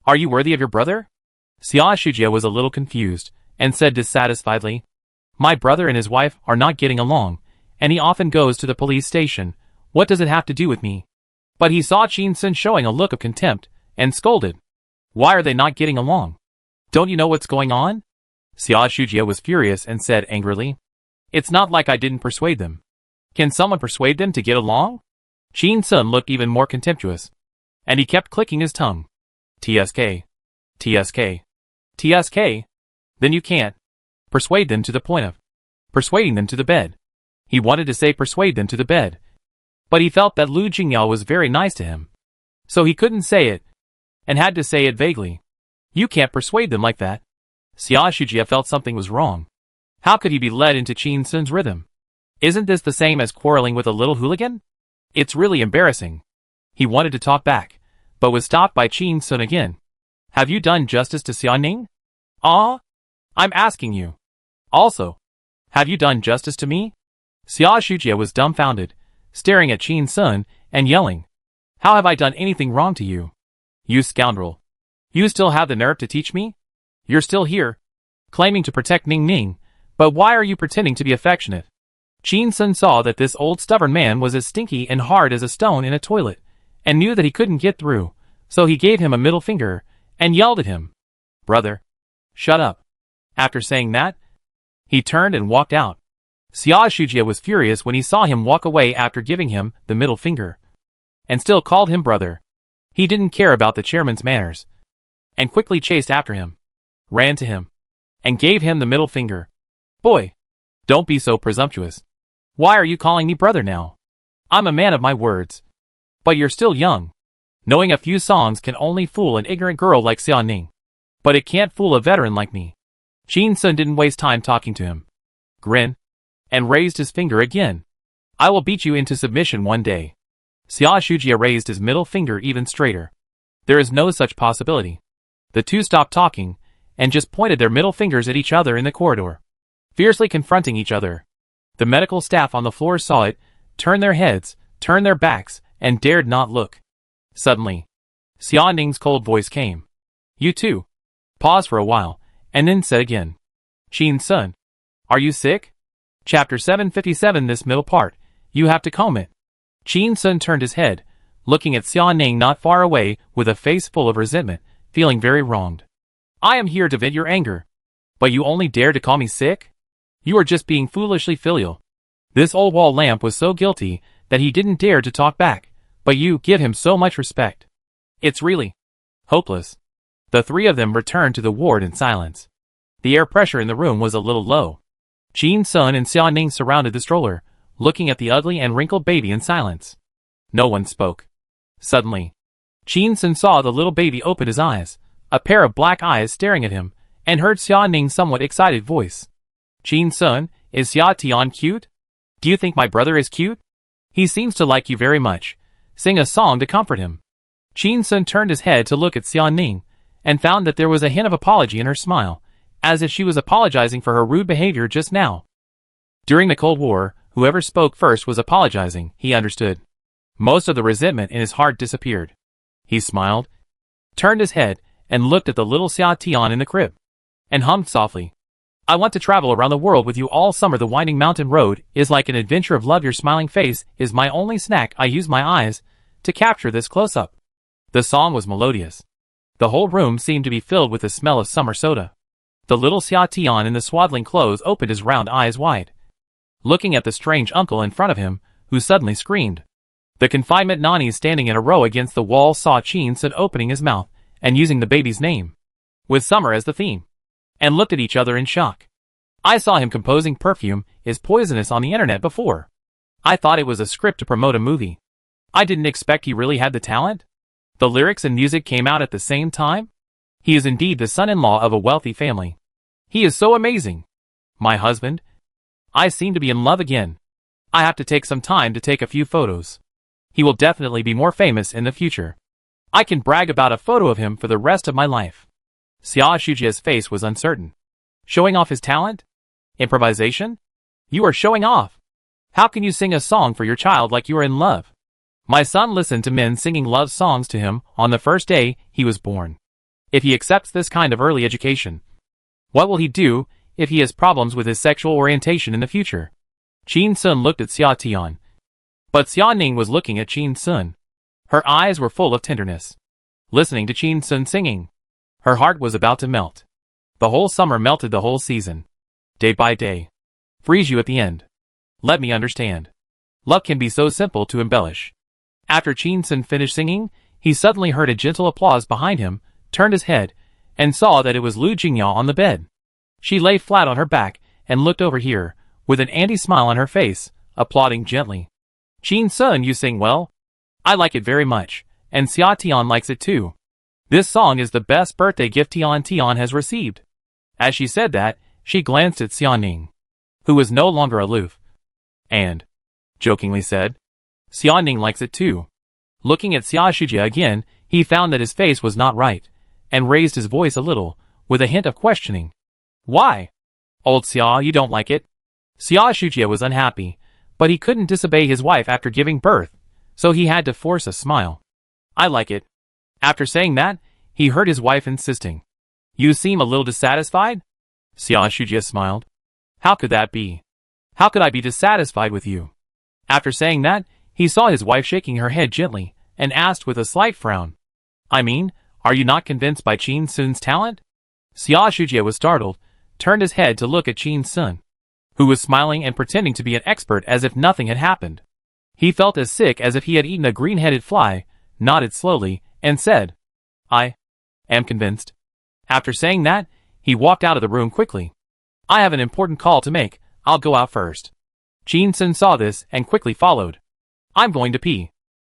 Are you worthy of your brother? Xia Shujie was a little confused, and said dissatisfiedly, My brother and his wife are not getting along, and he often goes to the police station. What does it have to do with me? But he saw Qin Sun showing a look of contempt, and scolded. Why are they not getting along? Don't you know what's going on? Xia Shujie was furious and said angrily, It's not like I didn't persuade them. Can someone persuade them to get along? Qin Sun looked even more contemptuous, and he kept clicking his tongue. TSK. TSK. TSK? Then you can't. Persuade them to the point of persuading them to the bed. He wanted to say persuade them to the bed, but he felt that Lu Jingyao was very nice to him. So he couldn't say it, and had to say it vaguely. You can't persuade them like that. Xia Shujie felt something was wrong. How could he be led into Qin Sun's rhythm? Isn't this the same as quarreling with a little hooligan? It's really embarrassing. He wanted to talk back, but was stopped by Qin Sun again. Have you done justice to Xia Ning? I'm asking you. Also, have you done justice to me? Xia Shujie was dumbfounded, staring at Qin Sun, and yelling, How have I done anything wrong to you? You scoundrel. You still have the nerve to teach me? You're still here, claiming to protect Ning, but why are you pretending to be affectionate? Qin Sun saw that this old stubborn man was as stinky and hard as a stone in a toilet, and knew that he couldn't get through, so he gave him a middle finger, and yelled at him. Brother. Shut up. After saying that, he turned and walked out. Xia Shujie was furious when he saw him walk away after giving him the middle finger, and still called him brother. He didn't care about the chairman's manners, and quickly chased after him, ran to him, and gave him the middle finger. Boy, don't be so presumptuous. Why are you calling me brother now? I'm a man of my words. But you're still young. Knowing a few songs can only fool an ignorant girl like Xia Ning. But it can't fool a veteran like me. Qin Sun didn't waste time talking to him. Grin. And raised his finger again. I will beat you into submission one day. Xia Shujia raised his middle finger even straighter. There is no such possibility. The two stopped talking, and just pointed their middle fingers at each other in the corridor, fiercely confronting each other. The medical staff on the floor saw it, turned their heads, turned their backs, and dared not look. Suddenly, Xia Ning's cold voice came. You two. Pause for a while, and then said again. Qin Sun. Are you sick? Chapter 757. This middle part, you have to comb it. Qin Sun turned his head, looking at Xia Ning not far away with a face full of resentment, feeling very wronged. I am here to vent your anger. But you only dare to call me sick? You are just being foolishly filial. This old wall lamp was so guilty that he didn't dare to talk back, but you give him so much respect. It's really hopeless. The three of them returned to the ward in silence. The air pressure in the room was a little low. Qin Sun and Xia Ning surrounded the stroller, looking at the ugly and wrinkled baby in silence. No one spoke. Suddenly, Qin Sun saw the little baby open his eyes, a pair of black eyes staring at him, and heard Xia Ning's somewhat excited voice. Qin Sun, is Xia Tian cute? Do you think my brother is cute? He seems to like you very much. Sing a song to comfort him. Qin Sun turned his head to look at Xia Ning, and found that there was a hint of apology in her smile, as if she was apologizing for her rude behavior just now. During the Cold War, whoever spoke first was apologizing, he understood. Most of the resentment in his heart disappeared. He smiled, turned his head, and looked at the little Xia Tian in the crib, and hummed softly. I want to travel around the world with you all summer. The winding mountain road is like an adventure of love. Your smiling face is my only snack. I use my eyes to capture this close-up. The song was melodious. The whole room seemed to be filled with the smell of summer soda. The little Xia Tian in the swaddling clothes opened his round eyes wide, looking at the strange uncle in front of him, who suddenly screamed. The confinement nannies standing in a row against the wall saw Qin Sun opening his mouth and using the baby's name, with summer as the theme, and looked at each other in shock. I saw him composing Perfume is Poisonous on the internet before. I thought it was a script to promote a movie. I didn't expect he really had the talent. The lyrics and music came out at the same time. He is indeed the son-in-law of a wealthy family. He is so amazing. My husband? I seem to be in love again. I have to take some time to take a few photos. He will definitely be more famous in the future. I can brag about a photo of him for the rest of my life. Xia Shujia's face was uncertain. Showing off his talent? Improvisation? You are showing off. How can you sing a song for your child like you are in love? My son listened to men singing love songs to him on the first day he was born. If he accepts this kind of early education, what will he do if he has problems with his sexual orientation in the future? Qin Sun looked at Xia Tian. But Xia Ning was looking at Qin Sun. Her eyes were full of tenderness. Listening to Qin Sun singing, her heart was about to melt. The whole summer melted the whole season. Day by day. Freeze you at the end. Let me understand. Love can be so simple to embellish. After Qin Sun finished singing, he suddenly heard a gentle applause behind him, turned his head, and saw that it was Lu Jingyao on the bed. She lay flat on her back and looked over here, with an anti-smile on her face, applauding gently. Qin Sun, you sing well. I like it very much, and Xia Tian likes it too. This song is the best birthday gift Tian has received. As she said that, she glanced at Xia Ning, who was no longer aloof, and jokingly said, Xia Ning likes it too. Looking at Xia Shujia again, he found that his face was not right, and raised his voice a little, with a hint of questioning. Why? Old Xia, you don't like it? Xia Shujia was unhappy, but he couldn't disobey his wife after giving birth, so he had to force a smile. I like it. After saying that, he heard his wife insisting. You seem a little dissatisfied? Xia Shujia smiled. How could that be? How could I be dissatisfied with you? After saying that, he saw his wife shaking her head gently, and asked with a slight frown. I mean, are you not convinced by Qin Sun's talent? Xia Shujia was startled, turned his head to look at Qin Sun, who was smiling and pretending to be an expert as if nothing had happened. He felt as sick as if he had eaten a green-headed fly, nodded slowly, and said, I am convinced. After saying that, he walked out of the room quickly. I have an important call to make, I'll go out first. Qin Sun saw this and quickly followed. I'm going to pee.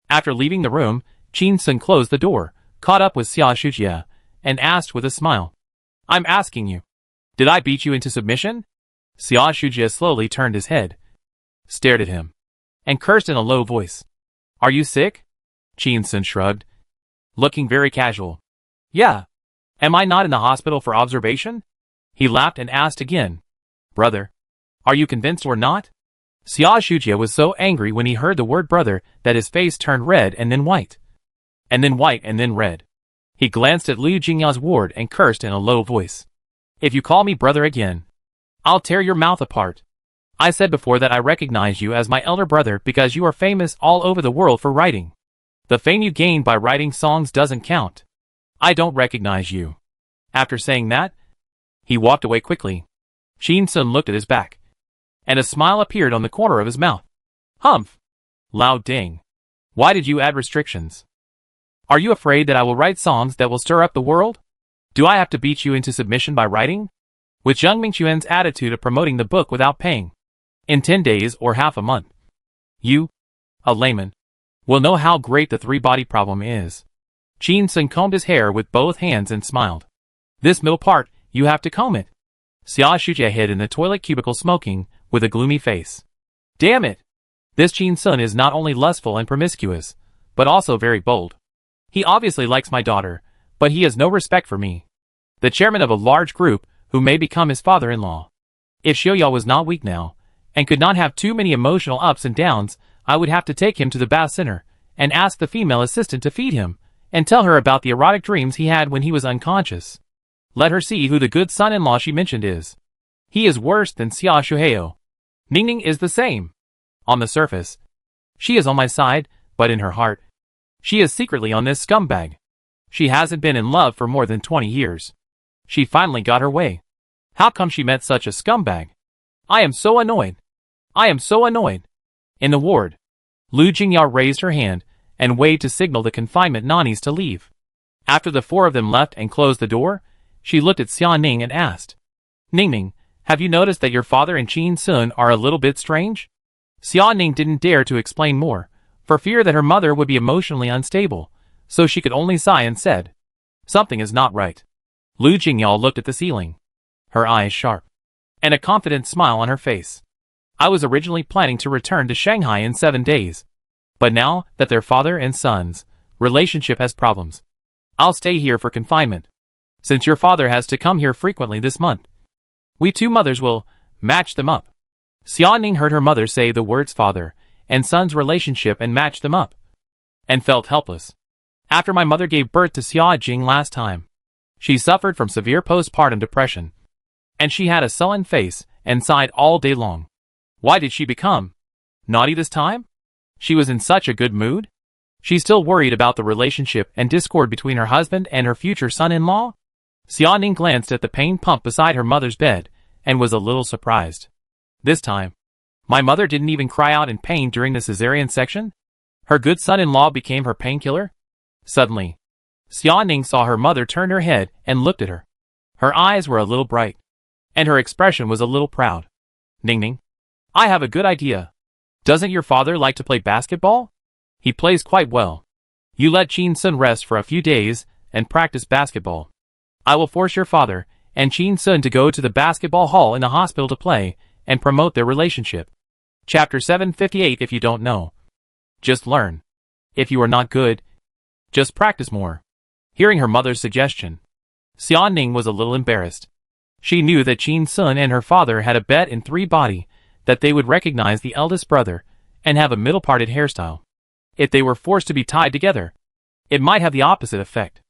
After leaving the room, Qin Sun closed the door, caught up with Xia Shujie, and asked with a smile. I'm asking you. Did I beat you into submission? Xia Shujie slowly turned his head, stared at him, and cursed in a low voice. Are you sick? Qin Sun shrugged, looking very casual. Yeah. Am I not in the hospital for observation? He laughed and asked again. Brother, are you convinced or not? Xia Shujie was so angry when he heard the word brother that his face turned red and then white. And then white and then red. He glanced at Liu Jingyao's ward and cursed in a low voice. If you call me brother again, I'll tear your mouth apart. I said before that I recognize you as my elder brother because you are famous all over the world for writing. The fame you gained by writing songs doesn't count. I don't recognize you. After saying that, he walked away quickly. Qin Sun looked at his back, and a smile appeared on the corner of his mouth. Humph! Loud ding. Why did you add restrictions? Are you afraid that I will write songs that will stir up the world? Do I have to beat you into submission by writing? With Zheng Mingquan's attitude of promoting the book without paying, in 10 days or half a month, you, a layman, will know how great the three-body problem is. Qin Sun combed his hair with both hands and smiled. This middle part, you have to comb it. Xia Shujie hid in the toilet cubicle smoking, with a gloomy face. Damn it! This Qin Sun is not only lustful and promiscuous, but also very bold. He obviously likes my daughter, but he has no respect for me, the chairman of a large group who may become his father-in-law. If Xiuyao was not weak now, and could not have too many emotional ups and downs, I would have to take him to the bath center, and ask the female assistant to feed him, and tell her about the erotic dreams he had when he was unconscious. Let her see who the good son-in-law she mentioned is. He is worse than Xia Shuheo. Ningning is the same. On the surface, she is on my side, but in her heart, she is secretly on this scumbag. She hasn't been in love for more than 20 years. She finally got her way. How come she met such a scumbag? I am so annoyed. I am so annoyed. In the ward, Liu Jingyao raised her hand and waved to signal the confinement nannies to leave. After the four of them left and closed the door, she looked at Xia Ning and asked, Ningning, have you noticed that your father and Qin Sun are a little bit strange? Xia Ning didn't dare to explain more, for fear that her mother would be emotionally unstable, so she could only sigh and said, Something is not right. Liu Jingyao looked at the ceiling, her eyes sharp, and a confident smile on her face. I was originally planning to return to Shanghai in 7 days, but now that their father and son's relationship has problems, I'll stay here for confinement, since your father has to come here frequently this month. We two mothers will match them up. Xia Ning heard her mother say the words father and son's relationship and match them up, and felt helpless. After my mother gave birth to Xia Jing last time, she suffered from severe postpartum depression, and she had a sullen face and sighed all day long. Why did she become naughty this time? She was in such a good mood? She's still worried about the relationship and discord between her husband and her future son-in-law? Xia Ning glanced at the pain pump beside her mother's bed and was a little surprised. This time, my mother didn't even cry out in pain during the cesarean section? Her good son-in-law became her painkiller? Suddenly, Xia Ning saw her mother turn her head and looked at her. Her eyes were a little bright, and her expression was a little proud. Ningning, I have a good idea. Doesn't your father like to play basketball? He plays quite well. You let Qin Sun rest for a few days and practice basketball. I will force your father and Qin Sun to go to the basketball hall in the hospital to play and promote their relationship. Chapter 758. If you don't know, just learn. If you are not good, just practice more. Hearing her mother's suggestion, Xia Ning was a little embarrassed. She knew that Qin Sun and her father had a bet in 3-body that they would recognize the eldest brother and have a middle-parted hairstyle. If they were forced to be tied together, it might have the opposite effect.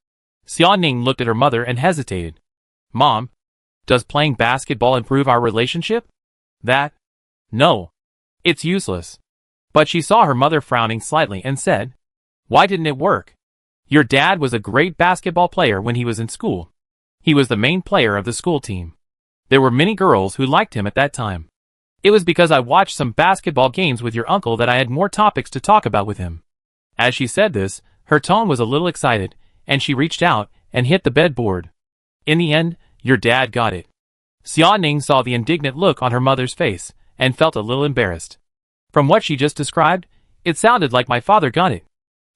Xia Ning looked at her mother and hesitated. Mom, does playing basketball improve our relationship? That? No. It's useless. But she saw her mother frowning slightly and said, Why didn't it work? Your dad was a great basketball player when he was in school. He was the main player of the school team. There were many girls who liked him at that time. It was because I watched some basketball games with your uncle that I had more topics to talk about with him. As she said this, her tone was a little excited, and she reached out and hit the bedboard. In the end, your dad got it. Xia Ning saw the indignant look on her mother's face and felt a little embarrassed. From what she just described, it sounded like my father got it.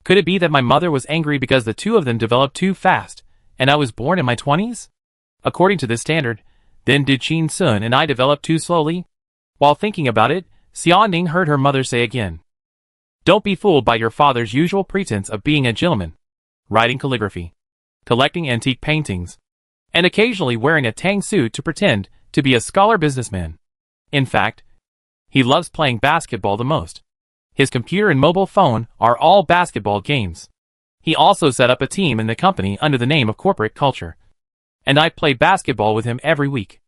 Could it be that my mother was angry because the two of them developed too fast, and I was born in my 20s? According to this standard, then did Qin Sun and I develop too slowly? While thinking about it, Xia Ning heard her mother say again, "Don't be fooled by your father's usual pretense of being a gentleman, writing calligraphy, collecting antique paintings, and occasionally wearing a tang suit to pretend to be a scholar businessman. In fact, he loves playing basketball the most. His computer and mobile phone are all basketball games. He also set up a team in the company under the name of Corporate Culture. And I play basketball with him every week.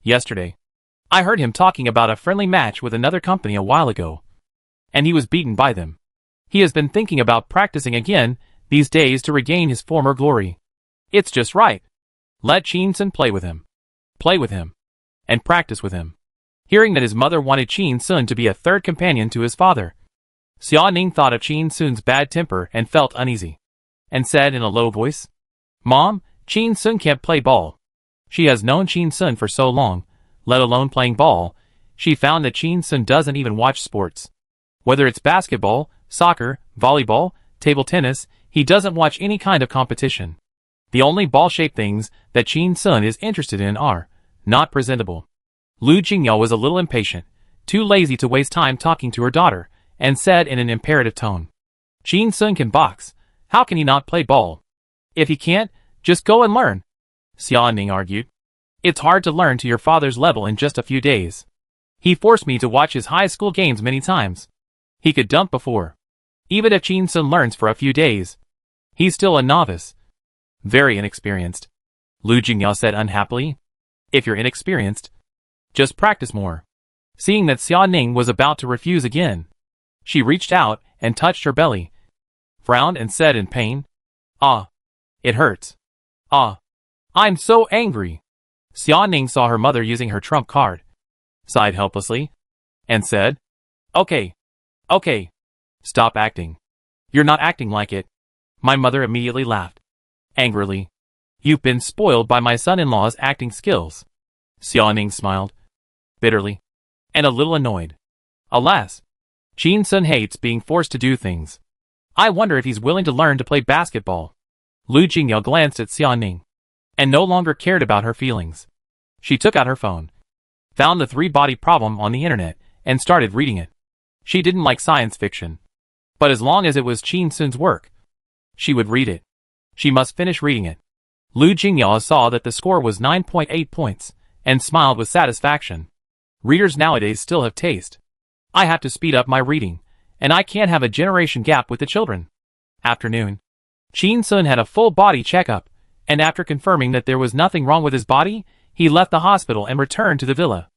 Yesterday, I heard him talking about a friendly match with another company a while ago. And he was beaten by them. He has been thinking about practicing again these days to regain his former glory. It's just right. Let Qin Sun play with him. Play with him. And practice with him." Hearing that his mother wanted Qin Sun to be a third companion to his father, Xia Ning thought of Qin Sun's bad temper and felt uneasy, and said in a low voice, "Mom, Qin Sun can't play ball." She has known Qin Sun for so long, let alone playing ball, she found that Qin Sun doesn't even watch sports. Whether it's basketball, soccer, volleyball, table tennis, he doesn't watch any kind of competition. The only ball-shaped things that Qin Sun is interested in are not presentable. Lu Jingyao was a little impatient, too lazy to waste time talking to her daughter, and said in an imperative tone, "Qin Sun can box. How can he not play ball? If he can't, just go and learn." Xia Ning argued. "It's hard to learn to your father's level in just a few days. He forced me to watch his high school games many times. He could dunk before. Even if Qin Sun learns for a few days, he's still a novice. Very inexperienced." Lu Jingyao said unhappily. "If you're inexperienced, just practice more." Seeing that Xia Ning was about to refuse again, she reached out and touched her belly, frowned and said in pain, "Ah, it hurts. Ah, I'm so angry." Xia Ning saw her mother using her trump card, sighed helplessly, and said, Okay, stop acting. You're not acting like it." My mother immediately laughed, angrily. "You've been spoiled by my son-in-law's acting skills." Xia Ning smiled, bitterly, and a little annoyed. Alas, Qin Sun hates being forced to do things. I wonder if he's willing to learn to play basketball. Lu Jingyao glanced at Xia Ning, and no longer cared about her feelings. She took out her phone, found the three-body problem on the internet, and started reading it. She didn't like science fiction, but as long as it was Qin Sun's work, she would read it. She must finish reading it. Lu Jingyao saw that the score was 9.8 points, and smiled with satisfaction. Readers nowadays still have taste. I have to speed up my reading, and I can't have a generation gap with the children. Afternoon. Qin Sun had a full body checkup, and after confirming that there was nothing wrong with his body, he left the hospital and returned to the villa.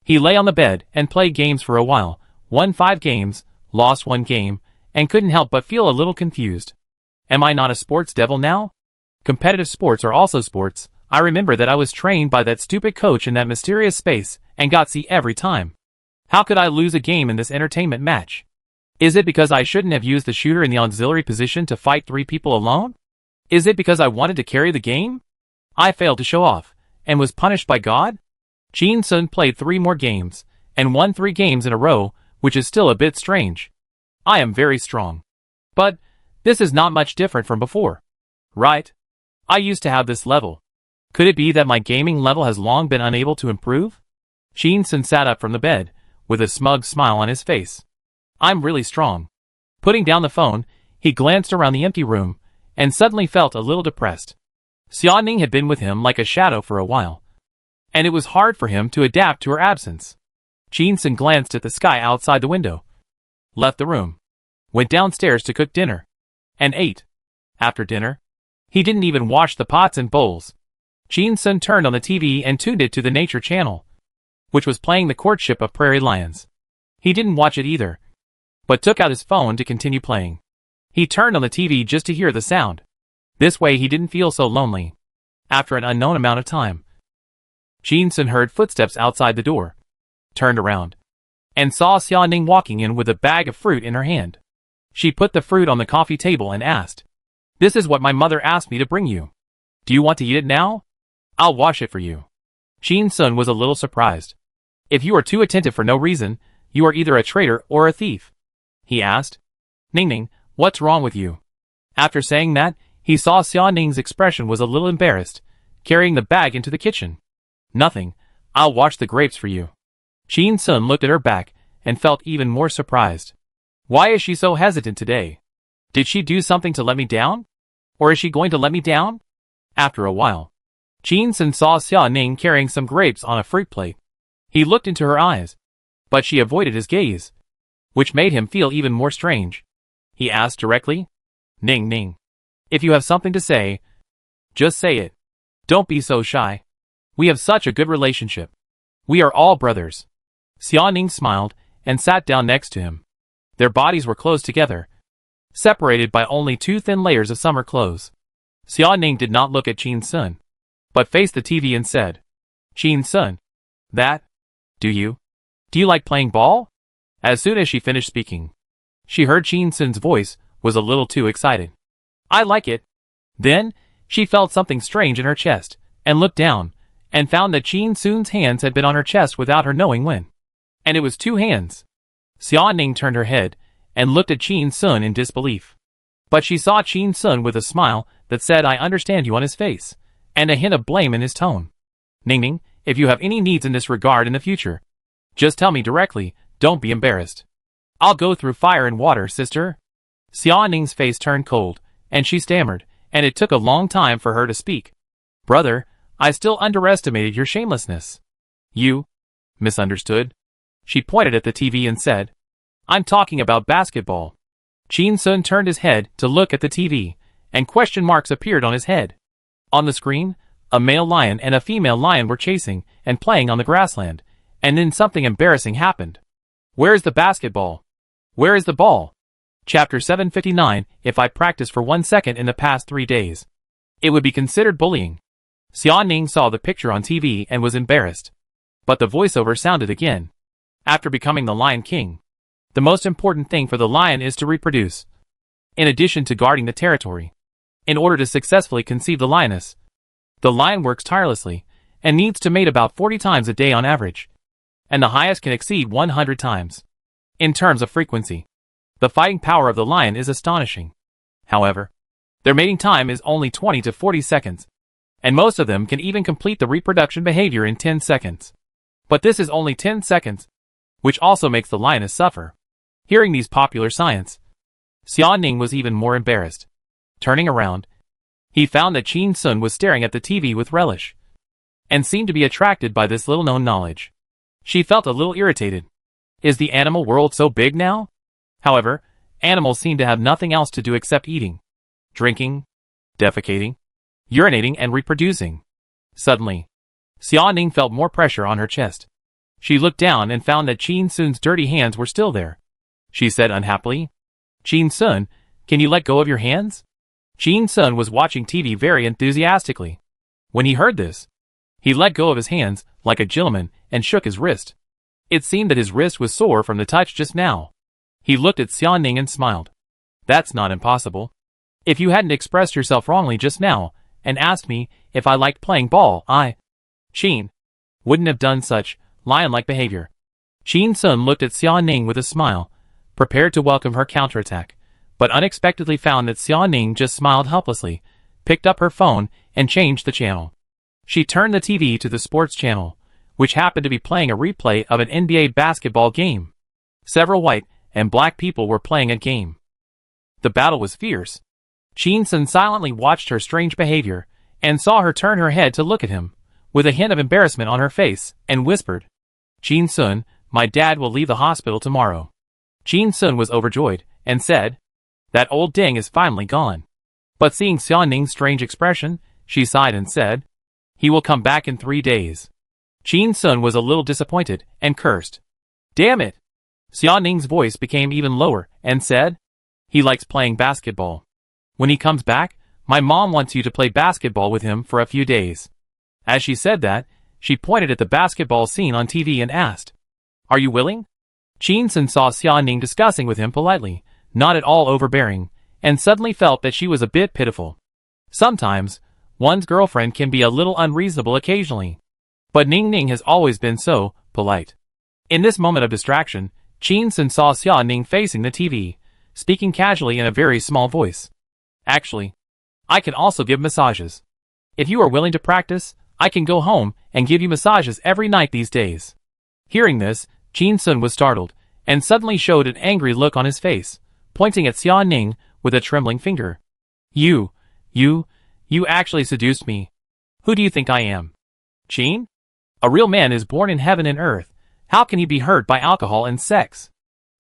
He lay on the bed and played games for a while, won 5 games, lost 1 game, and couldn't help but feel a little confused. Am I not a sports devil now? Competitive sports are also sports. I remember that I was trained by that stupid coach in that mysterious space, and got C every time. How could I lose a game in this entertainment match? Is it because I shouldn't have used the shooter in the auxiliary position to fight 3 people alone? Is it because I wanted to carry the game? I failed to show off, and was punished by God? Qin Sun played 3 more games, and won 3 games in a row, which is still a bit strange. I am very strong. But this is not much different from before. Right? I used to have this level. Could it be that my gaming level has long been unable to improve? Qin Sun sat up from the bed, with a smug smile on his face. I'm really strong. Putting down the phone, he glanced around the empty room, and suddenly felt a little depressed. Xia Ning had been with him like a shadow for a while, and it was hard for him to adapt to her absence. Qin Sun glanced at the sky outside the window, left the room, went downstairs to cook dinner, and ate. After dinner, he didn't even wash the pots and bowls. Qin Sun turned on the TV and tuned it to the Nature Channel, which was playing The Courtship of Prairie Lions. He didn't watch it either, but took out his phone to continue playing. He turned on the TV just to hear the sound. This way he didn't feel so lonely. After an unknown amount of time, Qin Sun heard footsteps outside the door, turned around, and saw Xia Ning walking in with a bag of fruit in her hand. She put the fruit on the coffee table and asked, "This is what my mother asked me to bring you. Do you want to eat it now? I'll wash it for you." Qin Sun was a little surprised. "If you are too attentive for no reason, you are either a traitor or a thief," he asked. "Ning Ning, what's wrong with you?" After saying that, he saw Xia Ning's expression was a little embarrassed, carrying the bag into the kitchen. Nothing. I'll wash the grapes for you. Qin Sun looked at her back and felt even more surprised. Why is she so hesitant today? Did she do something to let me down? Or is she going to let me down? After a while, Qin Sun saw Xia Ning carrying some grapes on a fruit plate. He looked into her eyes, but she avoided his gaze, which made him feel even more strange. He asked directly, Ning Ning, if you have something to say, just say it. Don't be so shy. We have such a good relationship. We are all brothers. Xia Ning smiled and sat down next to him. Their bodies were close together, separated by only 2 thin layers of summer clothes. Xia Ning did not look at Qin Sun, but faced the TV and said, Qin Sun, do you like playing ball? As soon as she finished speaking, she heard Qin Sun's voice was a little too excited. I like it. Then, she felt something strange in her chest, and looked down, and found that Qin Sun's hands had been on her chest without her knowing when. And it was 2 hands. Xia Ning turned her head, and looked at Qin Sun in disbelief. But she saw Qin Sun with a smile that said I understand you on his face, and a hint of blame in his tone. Ning Ning, if you have any needs in this regard in the future, just tell me directly, don't be embarrassed. I'll go through fire and water, sister. Xia Ning's face turned cold, and she stammered, and it took a long time for her to speak. Brother, I still underestimated your shamelessness. You misunderstood. She pointed at the TV and said, I'm talking about basketball. Qin Sun turned his head to look at the TV, and question marks appeared on his head. On the screen, a male lion and a female lion were chasing and playing on the grassland, and then something embarrassing happened. Where is the basketball? Where is the ball? Chapter 759. If I practiced for 1 second in the past 3 days, it would be considered bullying. Xia Ning saw the picture on TV and was embarrassed. But the voiceover sounded again. After becoming the Lion King, the most important thing for the lion is to reproduce, in addition to guarding the territory. In order to successfully conceive the lioness, the lion works tirelessly, and needs to mate about 40 times a day on average, and the highest can exceed 100 times. In terms of frequency, the fighting power of the lion is astonishing. However, their mating time is only 20 to 40 seconds, and most of them can even complete the reproduction behavior in 10 seconds. But this is only 10 seconds, which also makes the lioness suffer. Hearing these popular science, Xia Ning was even more embarrassed. Turning around, he found that Qin Sun was staring at the TV with relish, and seemed to be attracted by this little-known knowledge. She felt a little irritated. Is the animal world so big now? However, animals seem to have nothing else to do except eating, drinking, defecating, urinating and reproducing. Suddenly, Xia Ning felt more pressure on her chest. She looked down and found that Qin Sun's dirty hands were still there. She said unhappily, Qin Sun, can you let go of your hands? Qin Sun was watching TV very enthusiastically. When he heard this, he let go of his hands like a gentleman and shook his wrist. It seemed that his wrist was sore from the touch just now. He looked at Xia Ning and smiled. That's not impossible. If you hadn't expressed yourself wrongly just now, and asked me if I liked playing ball, Qin, wouldn't have done such lion-like behavior. Qin Sun looked at Xia Ning with a smile, prepared to welcome her counterattack, but unexpectedly found that Xia Ning just smiled helplessly, picked up her phone, and changed the channel. She turned the TV to the sports channel, which happened to be playing a replay of an NBA basketball game. Several white and black people were playing a game. The battle was fierce. Qin Sun silently watched her strange behavior, and saw her turn her head to look at him, with a hint of embarrassment on her face, and whispered, Qin Sun, my dad will leave the hospital tomorrow. Qin Sun was overjoyed, and said, that old ding is finally gone. But seeing Xia Ning's strange expression, she sighed and said, he will come back in 3 days. Qin Sun was a little disappointed, and cursed. Damn it! Xia Ning's voice became even lower, and said, he likes playing basketball. When he comes back, my mom wants you to play basketball with him for a few days. As she said that, she pointed at the basketball scene on TV and asked, are you willing? Qin Sun saw Xia Ning discussing with him politely, not at all overbearing, and suddenly felt that she was a bit pitiful. Sometimes, one's girlfriend can be a little unreasonable occasionally. But Ning Ning has always been so polite. In this moment of distraction, Qin Sun saw Xia Ning facing the TV, speaking casually in a very small voice. Actually, I can also give massages. If you are willing to practice, I can go home and give you massages every night these days. Hearing this, Jin Sun was startled, and suddenly showed an angry look on his face, pointing at Xia Ning with a trembling finger. You actually seduced me. Who do you think I am? Jin? A real man is born in heaven and earth. How can he be hurt by alcohol and sex?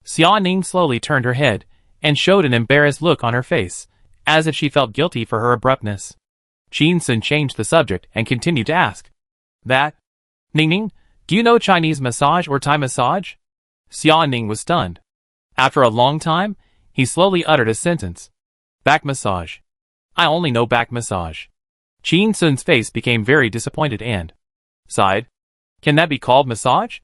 Xia Ning slowly turned her head, and showed an embarrassed look on her face, as if she felt guilty for her abruptness. Jin Sun changed the subject and continued to ask. That? Ning, do you know Chinese massage or Thai massage? Xia Ning was stunned. After a long time, he slowly uttered a sentence. Back massage. I only know back massage. Jin Sun's face became very disappointed and sighed. Can that be called massage?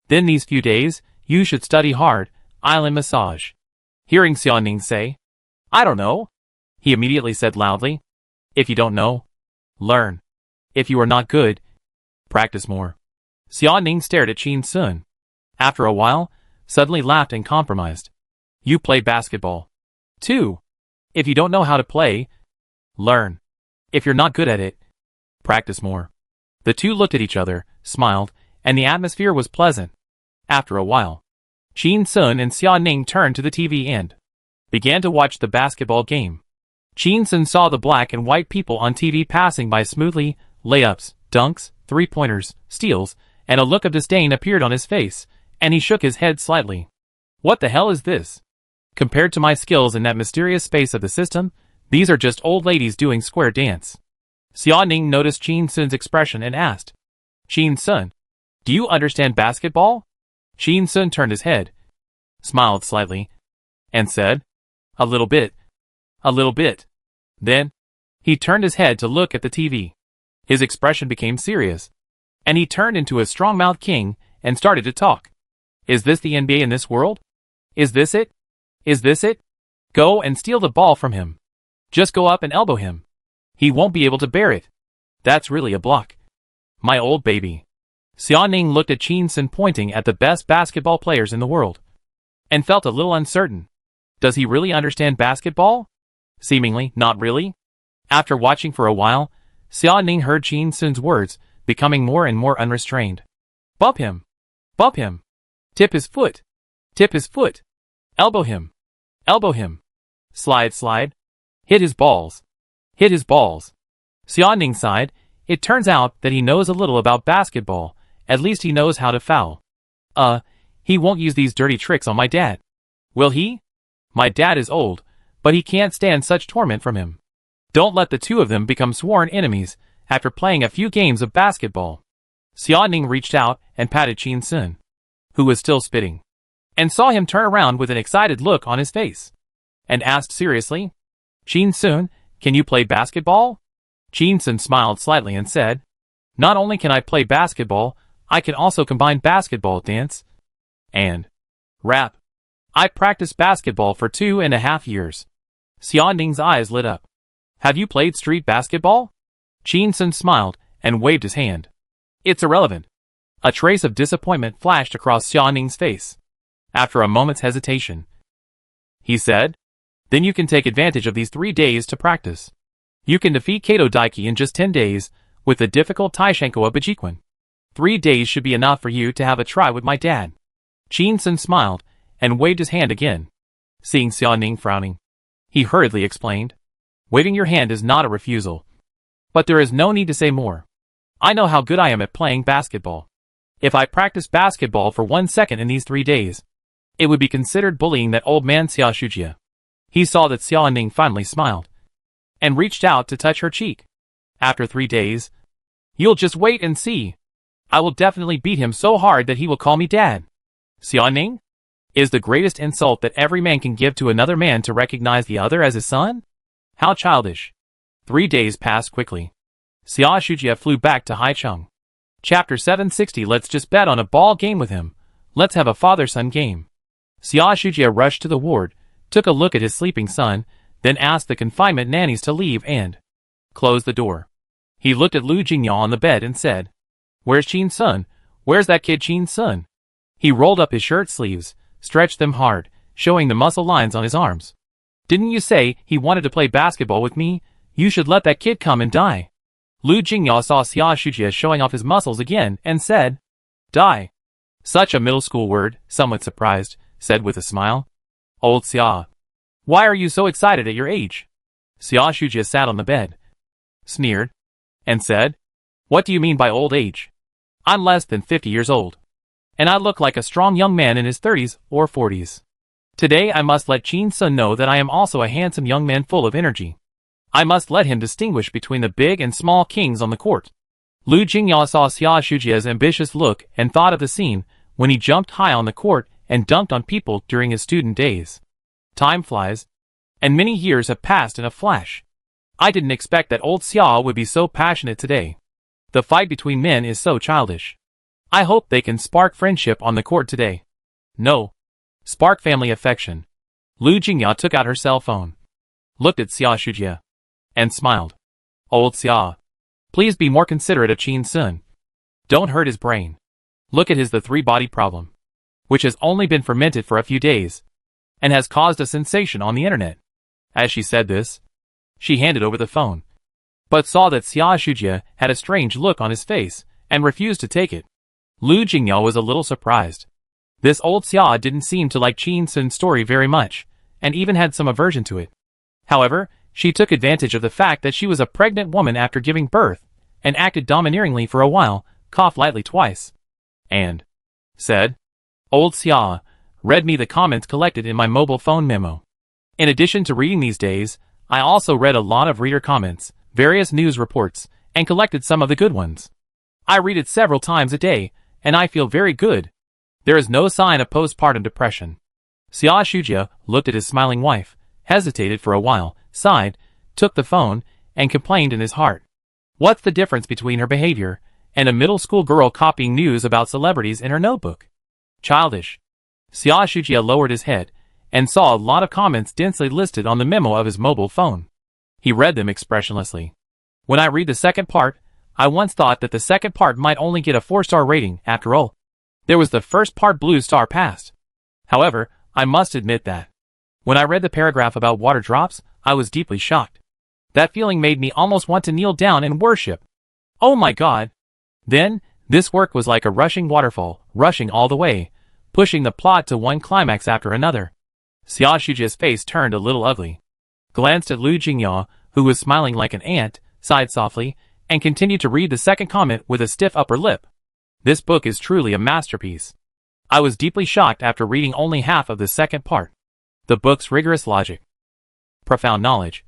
Then these few days, you should study hard, island massage. Hearing Xia Ning say, I don't know, he immediately said loudly. If you don't know, learn. If you are not good, practice more. Xia Ning stared at Jin Sun. After a while, suddenly laughed and compromised. You play basketball. 2. If you don't know how to play, learn. If you're not good at it, practice more. The two looked at each other, smiled, and the atmosphere was pleasant. After a while, Jin Sun and Xia Ning turned to the TV and began to watch the basketball game. Jin Sun saw the black and white people on TV passing by smoothly, layups, dunks, three-pointers, steals, and a look of disdain appeared on his face, and he shook his head slightly. What the hell is this? Compared to my skills in that mysterious space of the system, these are just old ladies doing square dance. Xia Ning noticed Jin Sun's expression and asked, Jin Sun, do you understand basketball? Jin Sun turned his head, smiled slightly, and said, A little bit. A little bit. Then, he turned his head to look at the TV. His expression became serious, and he turned into a strong-mouthed king and started to talk. Is this the NBA in this world? Is this it? Is this it? Go and steal the ball from him. Just go up and elbow him. He won't be able to bear it. That's really a block. My old baby. Xia Ning looked at Jin Sun pointing at the best basketball players in the world, and felt a little uncertain. Does he really understand basketball? Seemingly, not really. After watching for a while, Xia Ning heard Jin Sun's words, becoming more and more unrestrained. Bump him. Bump him. Tip his foot. Tip his foot. Elbow him. Elbow him. Slide, slide. Hit his balls. Hit his balls. Xia Ning sighed. It turns out that he knows a little about basketball. At least he knows how to foul. He won't use these dirty tricks on my dad. Will he? My dad is old, but he can't stand such torment from him. Don't let the two of them become sworn enemies after playing a few games of basketball. Xia Ning reached out and patted Jin Sun, who was still spitting, and saw him turn around with an excited look on his face, and asked seriously, Jin Sun, can you play basketball? Jin Sun smiled slightly and said, Not only can I play basketball, I can also combine basketball dance and rap. I practiced basketball for 2.5 years. Xia Ning's eyes lit up. Have you played street basketball? Jin Sun smiled and waved his hand. It's irrelevant. A trace of disappointment flashed across Xia Ning's face. After a moment's hesitation, he said, Then you can take advantage of these 3 days to practice. You can defeat Kato Daiki in just 10 days with the difficult Taishanko Bajiquan. 3 days should be enough for you to have a try with my dad. Jin Sun smiled and waved his hand again. Seeing Xia Ning frowning, he hurriedly explained, Waving your hand is not a refusal. But there is no need to say more. I know how good I am at playing basketball. If I practice basketball for 1 second in these 3 days, it would be considered bullying that old man Xia Shujia. He saw that Xia Ning finally smiled, and reached out to touch her cheek. After 3 days, you'll just wait and see. I will definitely beat him so hard that he will call me dad. Xia Ning? Is the greatest insult that every man can give to another man to recognize the other as his son? How childish. 3 days passed quickly. Xia Shujia flew back to Haicheng. Chapter 760. Let's just bet on a ball game with him. Let's have a father-son game. Xia Shujia rushed to the ward, took a look at his sleeping son, then asked the confinement nannies to leave and close the door. He looked at Lu Jingya on the bed and said, Where's Jin Sun? Where's that kid Jin Sun? He rolled up his shirt sleeves, stretched them hard, showing the muscle lines on his arms. Didn't you say he wanted to play basketball with me? You should let that kid come and die. Lu Jingyao saw Xia Shujie showing off his muscles again and said, Die. Such a middle school word, somewhat surprised, said with a smile. Old Xia. Why are you so excited at your age? Xia Shujie sat on the bed, sneered, and said, What do you mean by old age? I'm less than 50 years old. And I look like a strong young man in his 30s or 40s. Today I must let Qin Sun know that I am also a handsome young man full of energy. I must let him distinguish between the big and small kings on the court. Lu Jingyao saw Xia Shujie's ambitious look and thought of the scene when he jumped high on the court and dunked on people during his student days. Time flies, and many years have passed in a flash. I didn't expect that old Xia would be so passionate today. The fight between men is so childish. I hope they can spark friendship on the court today. No. Spark family affection. Lu Jingyao took out her cell phone, looked at Xia Shujie, and smiled. Old Xia. Please be more considerate of Qin Sun. Don't hurt his brain. Look at his the three-body problem, which has only been fermented for a few days, and has caused a sensation on the internet. As she said this, she handed over the phone, but saw that Xia Shujie had a strange look on his face, and refused to take it. Lu Jingyao was a little surprised. This old Xia didn't seem to like Qin Sun's story very much, and even had some aversion to it. However, she took advantage of the fact that she was a pregnant woman after giving birth, and acted domineeringly for a while, coughed lightly twice, and said, Old Xia, read me the comments collected in my mobile phone memo. In addition to reading these days, I also read a lot of reader comments, various news reports, and collected some of the good ones. I read it several times a day, and I feel very good. There is no sign of postpartum depression. Xia Shujie looked at his smiling wife, hesitated for a while, sighed, took the phone, and complained in his heart. What's the difference between her behavior and a middle school girl copying news about celebrities in her notebook? Childish. Xia Shujie lowered his head, and saw a lot of comments densely listed on the memo of his mobile phone. He read them expressionlessly. When I read the second part, I once thought that the second part might only get a 4-star rating after all. There was the first part blue star passed. However, I must admit that when I read the paragraph about water drops, I was deeply shocked. That feeling made me almost want to kneel down and worship. Oh my God! Then, this work was like a rushing waterfall, rushing all the way, pushing the plot to one climax after another. Xia Shujie's face turned a little ugly, glanced at Lu Jingyao, who was smiling like an ant, sighed softly, and continued to read the second comment with a stiff upper lip. This book is truly a masterpiece. I was deeply shocked after reading only half of the second part. The book's rigorous logic, profound knowledge,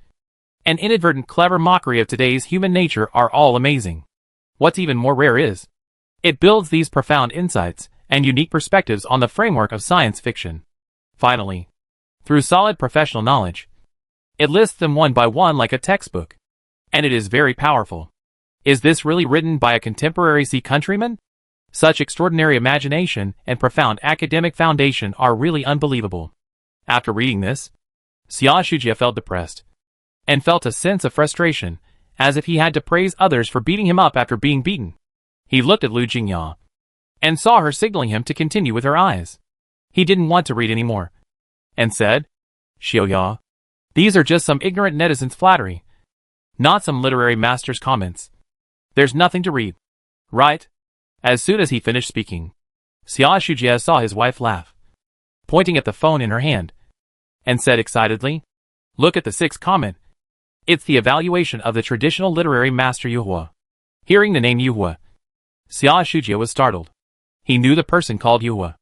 and inadvertent clever mockery of today's human nature are all amazing. What's even more rare is, it builds these profound insights and unique perspectives on the framework of science fiction. Finally, through solid professional knowledge, it lists them one by one like a textbook. And it is very powerful. Is this really written by a contemporary sea countryman? Such extraordinary imagination and profound academic foundation are really unbelievable. After reading this, Xia Shujie felt depressed, and felt a sense of frustration, as if he had to praise others for beating him up after being beaten. He looked at Lu Jingyao, and saw her signaling him to continue with her eyes. He didn't want to read anymore, and said, Xiaoya, these are just some ignorant netizens' flattery, not some literary master's comments. There's nothing to read, right? As soon as he finished speaking, Xia Shujie saw his wife laugh, pointing at the phone in her hand, and said excitedly, Look at the 6th comment. It's the evaluation of the traditional literary master Yuhua. Hearing the name Yuhua, Xia Shujie was startled. He knew the person called Yuhua.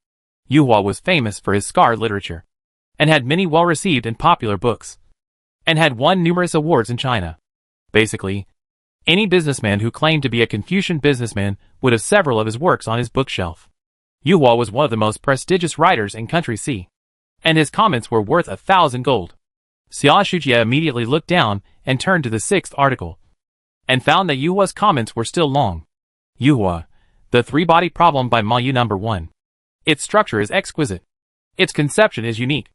Yuhua was famous for his scar literature, and had many well-received and popular books, and had won numerous awards in China. Basically, any businessman who claimed to be a Confucian businessman would have several of his works on his bookshelf. Yuhua was one of the most prestigious writers in Country C, and his comments were worth 1,000 gold. Xia Shujie immediately looked down and turned to the 6th article, and found that Yuhua's comments were still long. Yuhua, The Three-Body Problem by Ma Yu No. 1. Its structure is exquisite. Its conception is unique,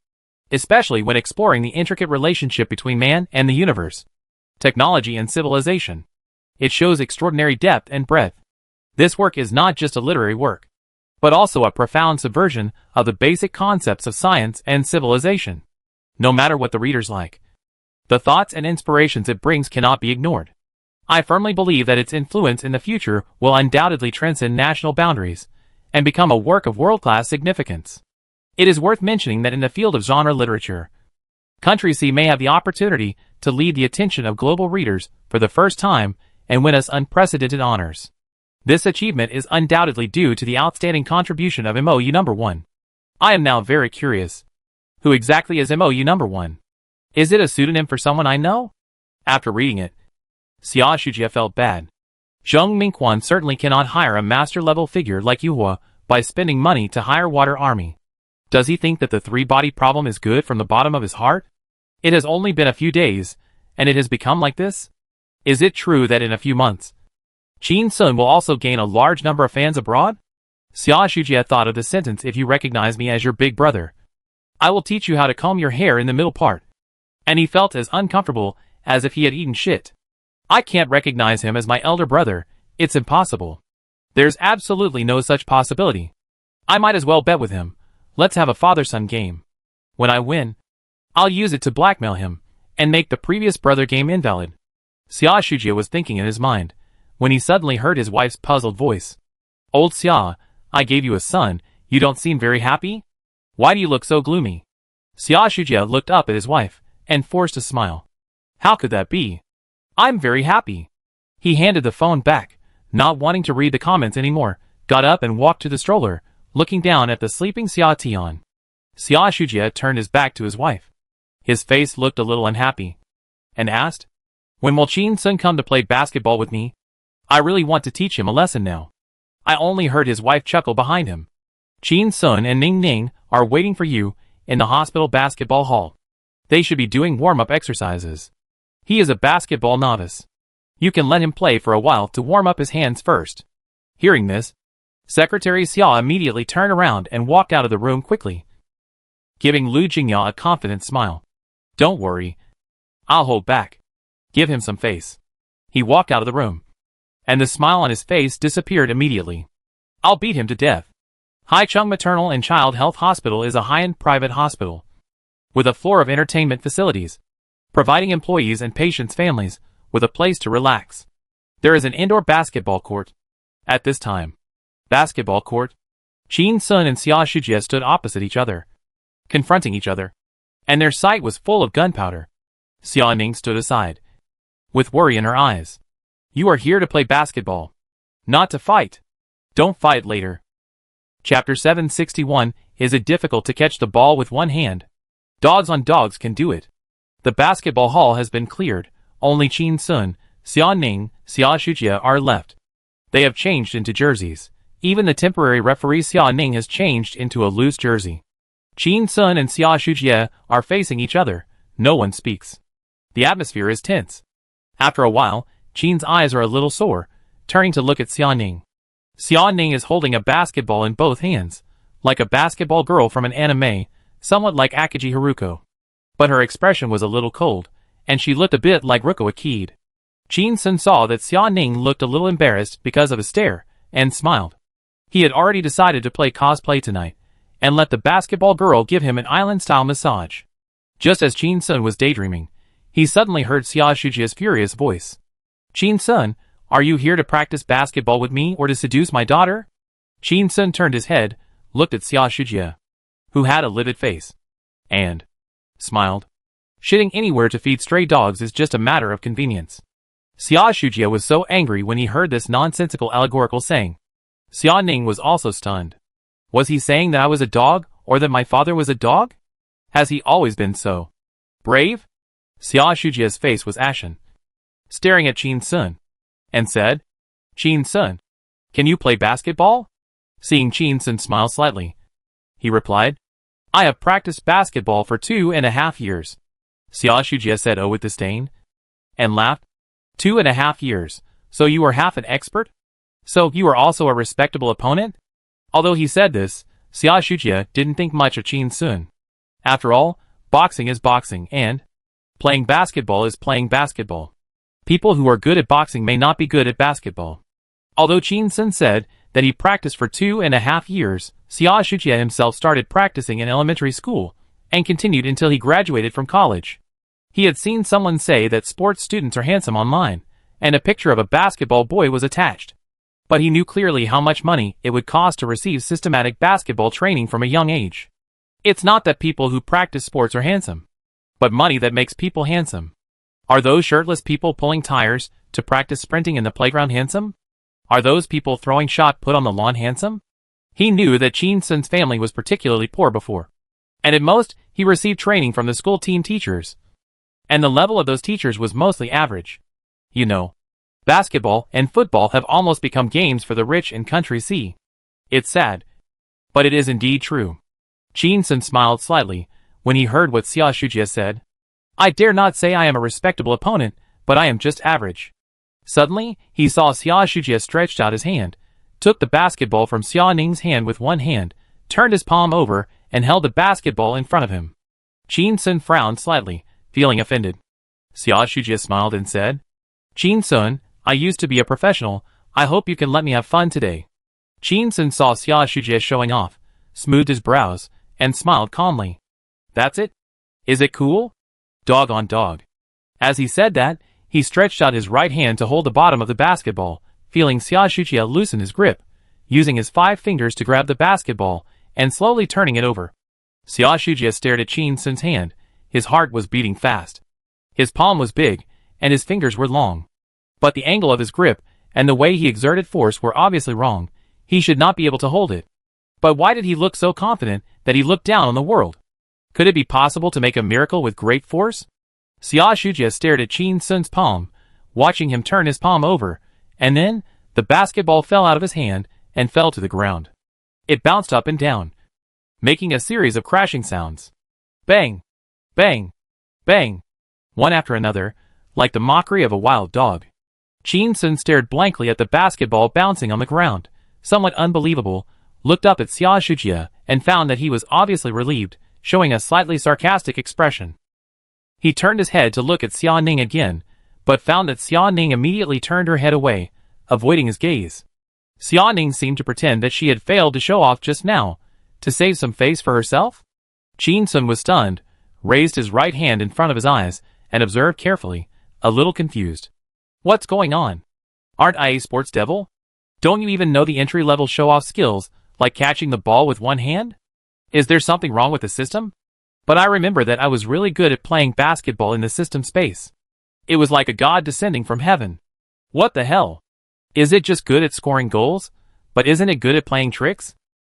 especially when exploring the intricate relationship between man and the universe, technology and civilization. It shows extraordinary depth and breadth. This work is not just a literary work, but also a profound subversion of the basic concepts of science and civilization. no matter what the readers like. The thoughts and inspirations it brings cannot be ignored. I firmly believe that its influence in the future will undoubtedly transcend national boundaries and become a work of world-class significance. It is worth mentioning that in the field of genre literature, Country C may have the opportunity to lead the attention of global readers for the first time and win us unprecedented honors. This achievement is undoubtedly due to the outstanding contribution of MOU number 1. I am now very curious. Who exactly is MOU number 1? Is it a pseudonym for someone I know? After reading it, Xia Shujie felt bad. Zheng Mingquan certainly cannot hire a master-level figure like Yuhua by spending money to hire water army. Does he think that the three-body problem is good from the bottom of his heart? It has only been a few days, and it has become like this? Is it true that in a few months, Qin Sun will also gain a large number of fans abroad? Xia Shujie thought of the sentence, if you recognize me as your big brother, I will teach you how to comb your hair in the middle part. And he felt as uncomfortable as if he had eaten shit. I can't recognize him as my elder brother, it's impossible. There's absolutely no such possibility. I might as well bet with him. Let's have a father-son game. When I win, I'll use it to blackmail him, and make the previous brother game invalid. Xia Shujie was thinking in his mind, when he suddenly heard his wife's puzzled voice. Old Xia, I gave you a son, you don't seem very happy? Why do you look so gloomy? Xia Shujie looked up at his wife, and forced a smile. How could that be? I'm very happy. He handed the phone back, not wanting to read the comments anymore, got up and walked to the stroller, looking down at the sleeping Xia Tian. Xia Shujie turned his back to his wife. His face looked a little unhappy, and asked, when will Qin Sun come to play basketball with me? I really want to teach him a lesson now. I only heard his wife chuckle behind him. Qin Sun and Ning Ning are waiting for you in the hospital basketball hall. They should be doing warm-up exercises. He is a basketball novice. You can let him play for a while to warm up his hands first. Hearing this, Secretary Xia immediately turned around and walked out of the room quickly, giving Lu Jingya a confident smile. Don't worry. I'll hold back. Give him some face. He walked out of the room, and the smile on his face disappeared immediately. I'll beat him to death. Haicheng Maternal and Child Health Hospital is a high-end private hospital with a floor of entertainment facilities, providing employees and patients' families with a place to relax. There is an indoor basketball court. At this time, basketball court, Qin Sun and Xia Shujie stood opposite each other, confronting each other, and their sight was full of gunpowder. Xia Ning stood aside, with worry in her eyes. You are here to play basketball, not to fight. Don't fight later. Chapter 761, Is it difficult to catch the ball with one hand? Dogs on dogs can do it. The basketball hall has been cleared. Only Qin Sun, Xia Ning, Xia Shujie are left. They have changed into jerseys. Even the temporary referee Xia Ning has changed into a loose jersey. Qin Sun and Xia Shujie are facing each other. No one speaks. The atmosphere is tense. After a while, Qin's eyes are a little sore, turning to look at Xia Ning. Xia Ning is holding a basketball in both hands, like a basketball girl from an anime, somewhat like Akiji Haruko. But her expression was a little cold, and she looked a bit like Ruko Akid. Qin Sun saw that Xia Ning looked a little embarrassed because of a stare, and smiled. He had already decided to play cosplay tonight, and let the basketball girl give him an island-style massage. Just as Qin Sun was daydreaming, he suddenly heard Xia Shujie's furious voice. Qin Sun, are you here to practice basketball with me or to seduce my daughter? Qin Sun turned his head, looked at Xia Shujie, who had a livid face, and smiled. Shitting anywhere to feed stray dogs is just a matter of convenience. Xia Shujie was so angry when he heard this nonsensical allegorical saying. Xia Ning was also stunned. Was he saying that I was a dog, or that my father was a dog? Has he always been so brave? Xia Shujie's face was ashen, staring at Qin Sun, and said, Qin Sun, can you play basketball? Seeing Qin Sun smile slightly, he replied, I have practiced basketball for 2.5 years. Xia Shujie said with disdain, and laughed. 2.5 years, so you are half an expert? So you are also a respectable opponent? Although he said this, Xia Shujie didn't think much of Qin Sun. After all, boxing is boxing, and playing basketball is playing basketball. People who are good at boxing may not be good at basketball. Although Qin Sun said that he practiced for 2.5 years, Xia Shujie himself started practicing in elementary school, and continued until he graduated from college. He had seen someone say that sports students are handsome online, and a picture of a basketball boy was attached. But he knew clearly how much money it would cost to receive systematic basketball training from a young age. It's not that people who practice sports are handsome, but money that makes people handsome. Are those shirtless people pulling tires to practice sprinting in the playground handsome? Are those people throwing shot put on the lawn handsome? He knew that Chin Sun's family was particularly poor before, and at most, he received training from the school team teachers. And the level of those teachers was mostly average. You know, basketball and football have almost become games for the rich in country C. It's sad, but it is indeed true. Chin Sun smiled slightly when he heard what Xia Shujie said. I dare not say I am a respectable opponent, but I am just average. Suddenly, he saw Xia Shujie stretched out his hand, took the basketball from Xia Ning's hand with one hand, turned his palm over, and held the basketball in front of him. Chin Sun frowned slightly, feeling offended. Xia Shujie smiled and said, Chin Sun, I used to be a professional, I hope you can let me have fun today. Chin Sun saw Xia Shujie showing off, smoothed his brows, and smiled calmly. That's it? Is it cool? Dog on dog. As he said that, he stretched out his right hand to hold the bottom of the basketball, feeling Xia Shujie loosen his grip, using his 5 fingers to grab the basketball, and slowly turning it over. Xia Shujie stared at Chin Sun's hand. His heart was beating fast. His palm was big, and his fingers were long. But the angle of his grip, and the way he exerted force were obviously wrong. He should not be able to hold it. But why did he look so confident that he looked down on the world? Could it be possible to make a miracle with great force? Xia Shujie stared at Chin Sun's palm, watching him turn his palm over, and then, the basketball fell out of his hand, and fell to the ground. It bounced up and down, making a series of crashing sounds. Bang! Bang! Bang! One after another, like the mockery of a wild dog. Chin Sun stared blankly at the basketball bouncing on the ground, somewhat unbelievable, looked up at Xia Shujie, and found that he was obviously relieved, showing a slightly sarcastic expression. He turned his head to look at Xia Ning again, but found that Xia Ning immediately turned her head away, avoiding his gaze. Xia Ning seemed to pretend that she had failed to show off just now, to save some face for herself. Chin Sun was stunned, raised his right hand in front of his eyes, and observed carefully, a little confused. What's going on? Aren't I a sports devil? Don't you even know the entry-level show-off skills, like catching the ball with one hand? Is there something wrong with the system? But I remember that I was really good at playing basketball in the system space. It was like a god descending from heaven. What the hell? Is it just good at scoring goals, but isn't it good at playing tricks?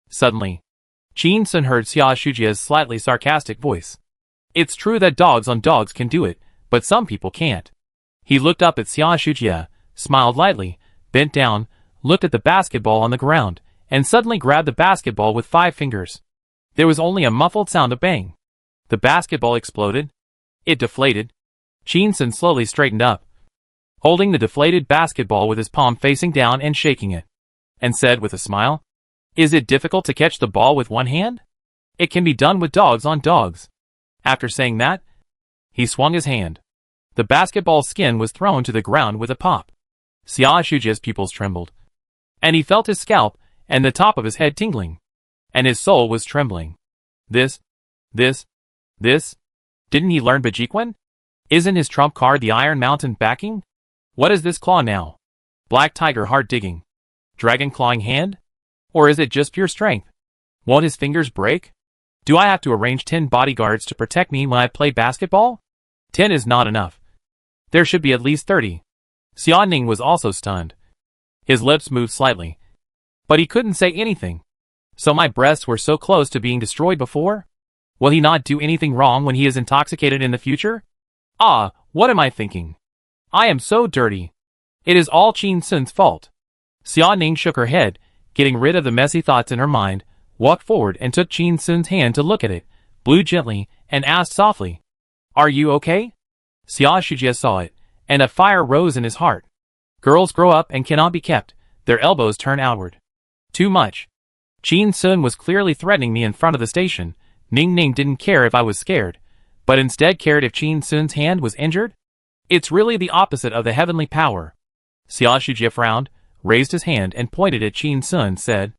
Suddenly, Chin Sun heard Xia Shujie's slightly sarcastic voice. It's true that dogs on dogs can do it, but some people can't. He looked up at Xia Shujie, smiled lightly, bent down, looked at the basketball on the ground, and suddenly grabbed the basketball with 5 fingers. There was only a muffled sound of bang. The basketball exploded. It deflated. Chin Sun slowly straightened up, holding the deflated basketball with his palm facing down and shaking it, and said with a smile, Is it difficult to catch the ball with one hand? It can be done with dogs on dogs. After saying that, he swung his hand. The basketball's skin was thrown to the ground with a pop. Xia Shujie's pupils trembled, and he felt his scalp and the top of his head tingling, and his soul was trembling. This? Didn't he learn Bajiquan? Isn't his trump card the Iron Mountain backing? What is this claw now? Black tiger heart digging? Dragon clawing hand? Or is it just pure strength? Won't his fingers break? Do I have to arrange 10 bodyguards to protect me when I play basketball? 10 is not enough. There should be at least 30. Xia Ning was also stunned. His lips moved slightly, but he couldn't say anything. So my breasts were so close to being destroyed before? Will he not do anything wrong when he is intoxicated in the future? Ah, what am I thinking? I am so dirty. It is all Chin Sun's fault. Xia Ning shook her head, getting rid of the messy thoughts in her mind, walked forward and took Chin Sun's hand to look at it, blew gently, and asked softly, Are you okay? Xia Shujie saw it, and a fire rose in his heart. Girls grow up and cannot be kept, their elbows turn outward. Too much. Chin Sun was clearly threatening me in front of the station. Ning Ning didn't care if I was scared, but instead cared if Chin Sun's hand was injured? It's really the opposite of the heavenly power. Xia Shujie frowned, raised his hand and pointed at Chin Sun, said,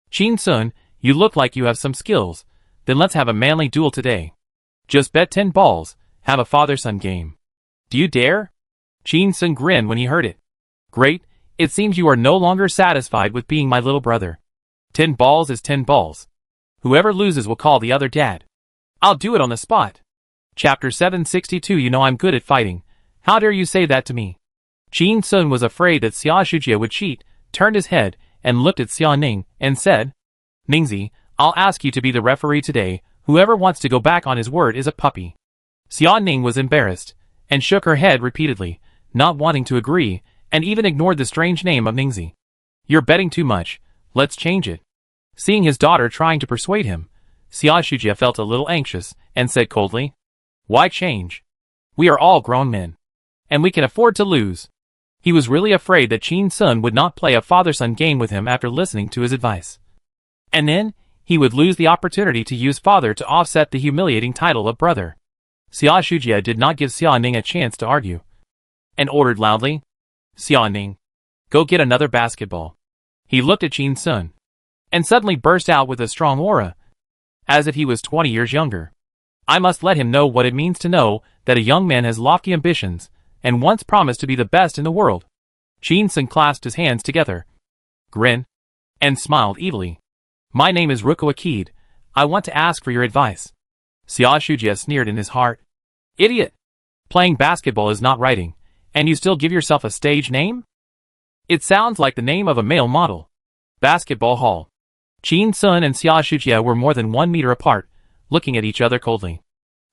Chin Sun, you look like you have some skills, then let's have a manly duel today. Just bet 10 balls, have a father-son game. Do you dare? Chin-sun grinned when he heard it. Great, it seems you are no longer satisfied with being my little brother. 10 balls is 10 balls. Whoever loses will call the other dad. I'll do it on the spot. Chapter 762. You know I'm good at fighting. How dare you say that to me? Chin-sun was afraid that Xia Shujie would cheat, turned his head, and looked at Xia Ning, and said, Ningzi, I'll ask you to be the referee today. Whoever wants to go back on his word is a puppy. Xia Ning was embarrassed, and shook her head repeatedly, not wanting to agree, and even ignored the strange name of Ningzi. You're betting too much, let's change it. Seeing his daughter trying to persuade him, Xia Shujie felt a little anxious, and said coldly, Why change? We are all grown men, and we can afford to lose. He was really afraid that Chin-sun would not play a father-son game with him after listening to his advice. And then, he would lose the opportunity to use father to offset the humiliating title of brother. Xia Shujie did not give Xia Ning a chance to argue, and ordered loudly, Xia Ning, go get another basketball. He looked at Chin-sun, and suddenly burst out with a strong aura, as if he was 20 years younger. I must let him know what it means to know that a young man has lofty ambitions, and once promised to be the best in the world. Chin-sun clasped his hands together, grinned, and smiled evilly. My name is Ruko Akid. I want to ask for your advice. Xia Shujie sneered in his heart. Idiot! Playing basketball is not writing, and you still give yourself a stage name? It sounds like the name of a male model. Basketball Hall. Chin-sun and Xia Shujie were more than 1 meter apart, looking at each other coldly.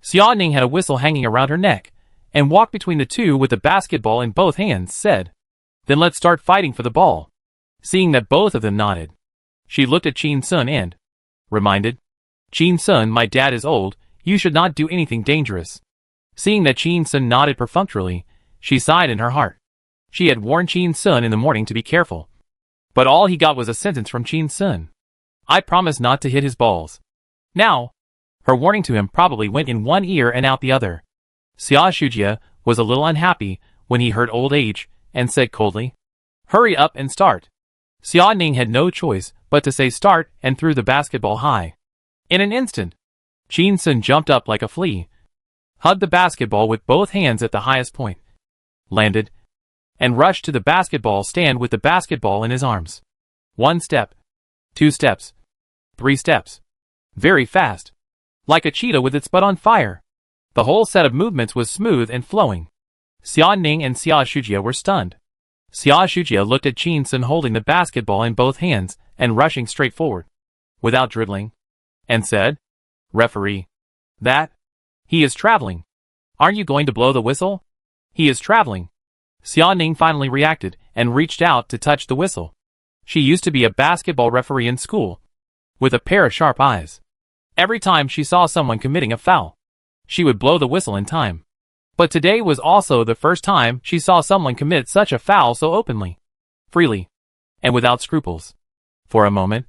Xia Ning had a whistle hanging around her neck, and walked between the two with the basketball in both hands, said, Then let's start fighting for the ball. Seeing that both of them nodded, she looked at Chin-sun and reminded, Chin-sun, my dad is old, you should not do anything dangerous. Seeing that Chin-sun nodded perfunctorily, she sighed in her heart. She had warned Chin-sun in the morning to be careful, but all he got was a sentence from Chin-sun. I promise not to hit his balls. Now, her warning to him probably went in one ear and out the other. Xia Shujie was a little unhappy when he heard old age, and said coldly, Hurry up and start. Xia Ning had no choice but to say start and threw the basketball high. In an instant, Chin-sun jumped up like a flea, hugged the basketball with both hands at the highest point, landed, and rushed to the basketball stand with the basketball in his arms. 1 step, 2 steps, 3 steps. Very fast. Like a cheetah with its butt on fire. The whole set of movements was smooth and flowing. Xia Ning and Xia Shujie were stunned. Xia Shujie looked at Chin-sun holding the basketball in both hands and rushing straight forward, without dribbling, and said, Referee. He is traveling. Aren't you going to blow the whistle? He is traveling. Xia Ning finally reacted and reached out to touch the whistle. She used to be a basketball referee in school, with a pair of sharp eyes. Every time she saw someone committing a foul, she would blow the whistle in time. But today was also the first time she saw someone commit such a foul so openly, freely, and without scruples. For a moment,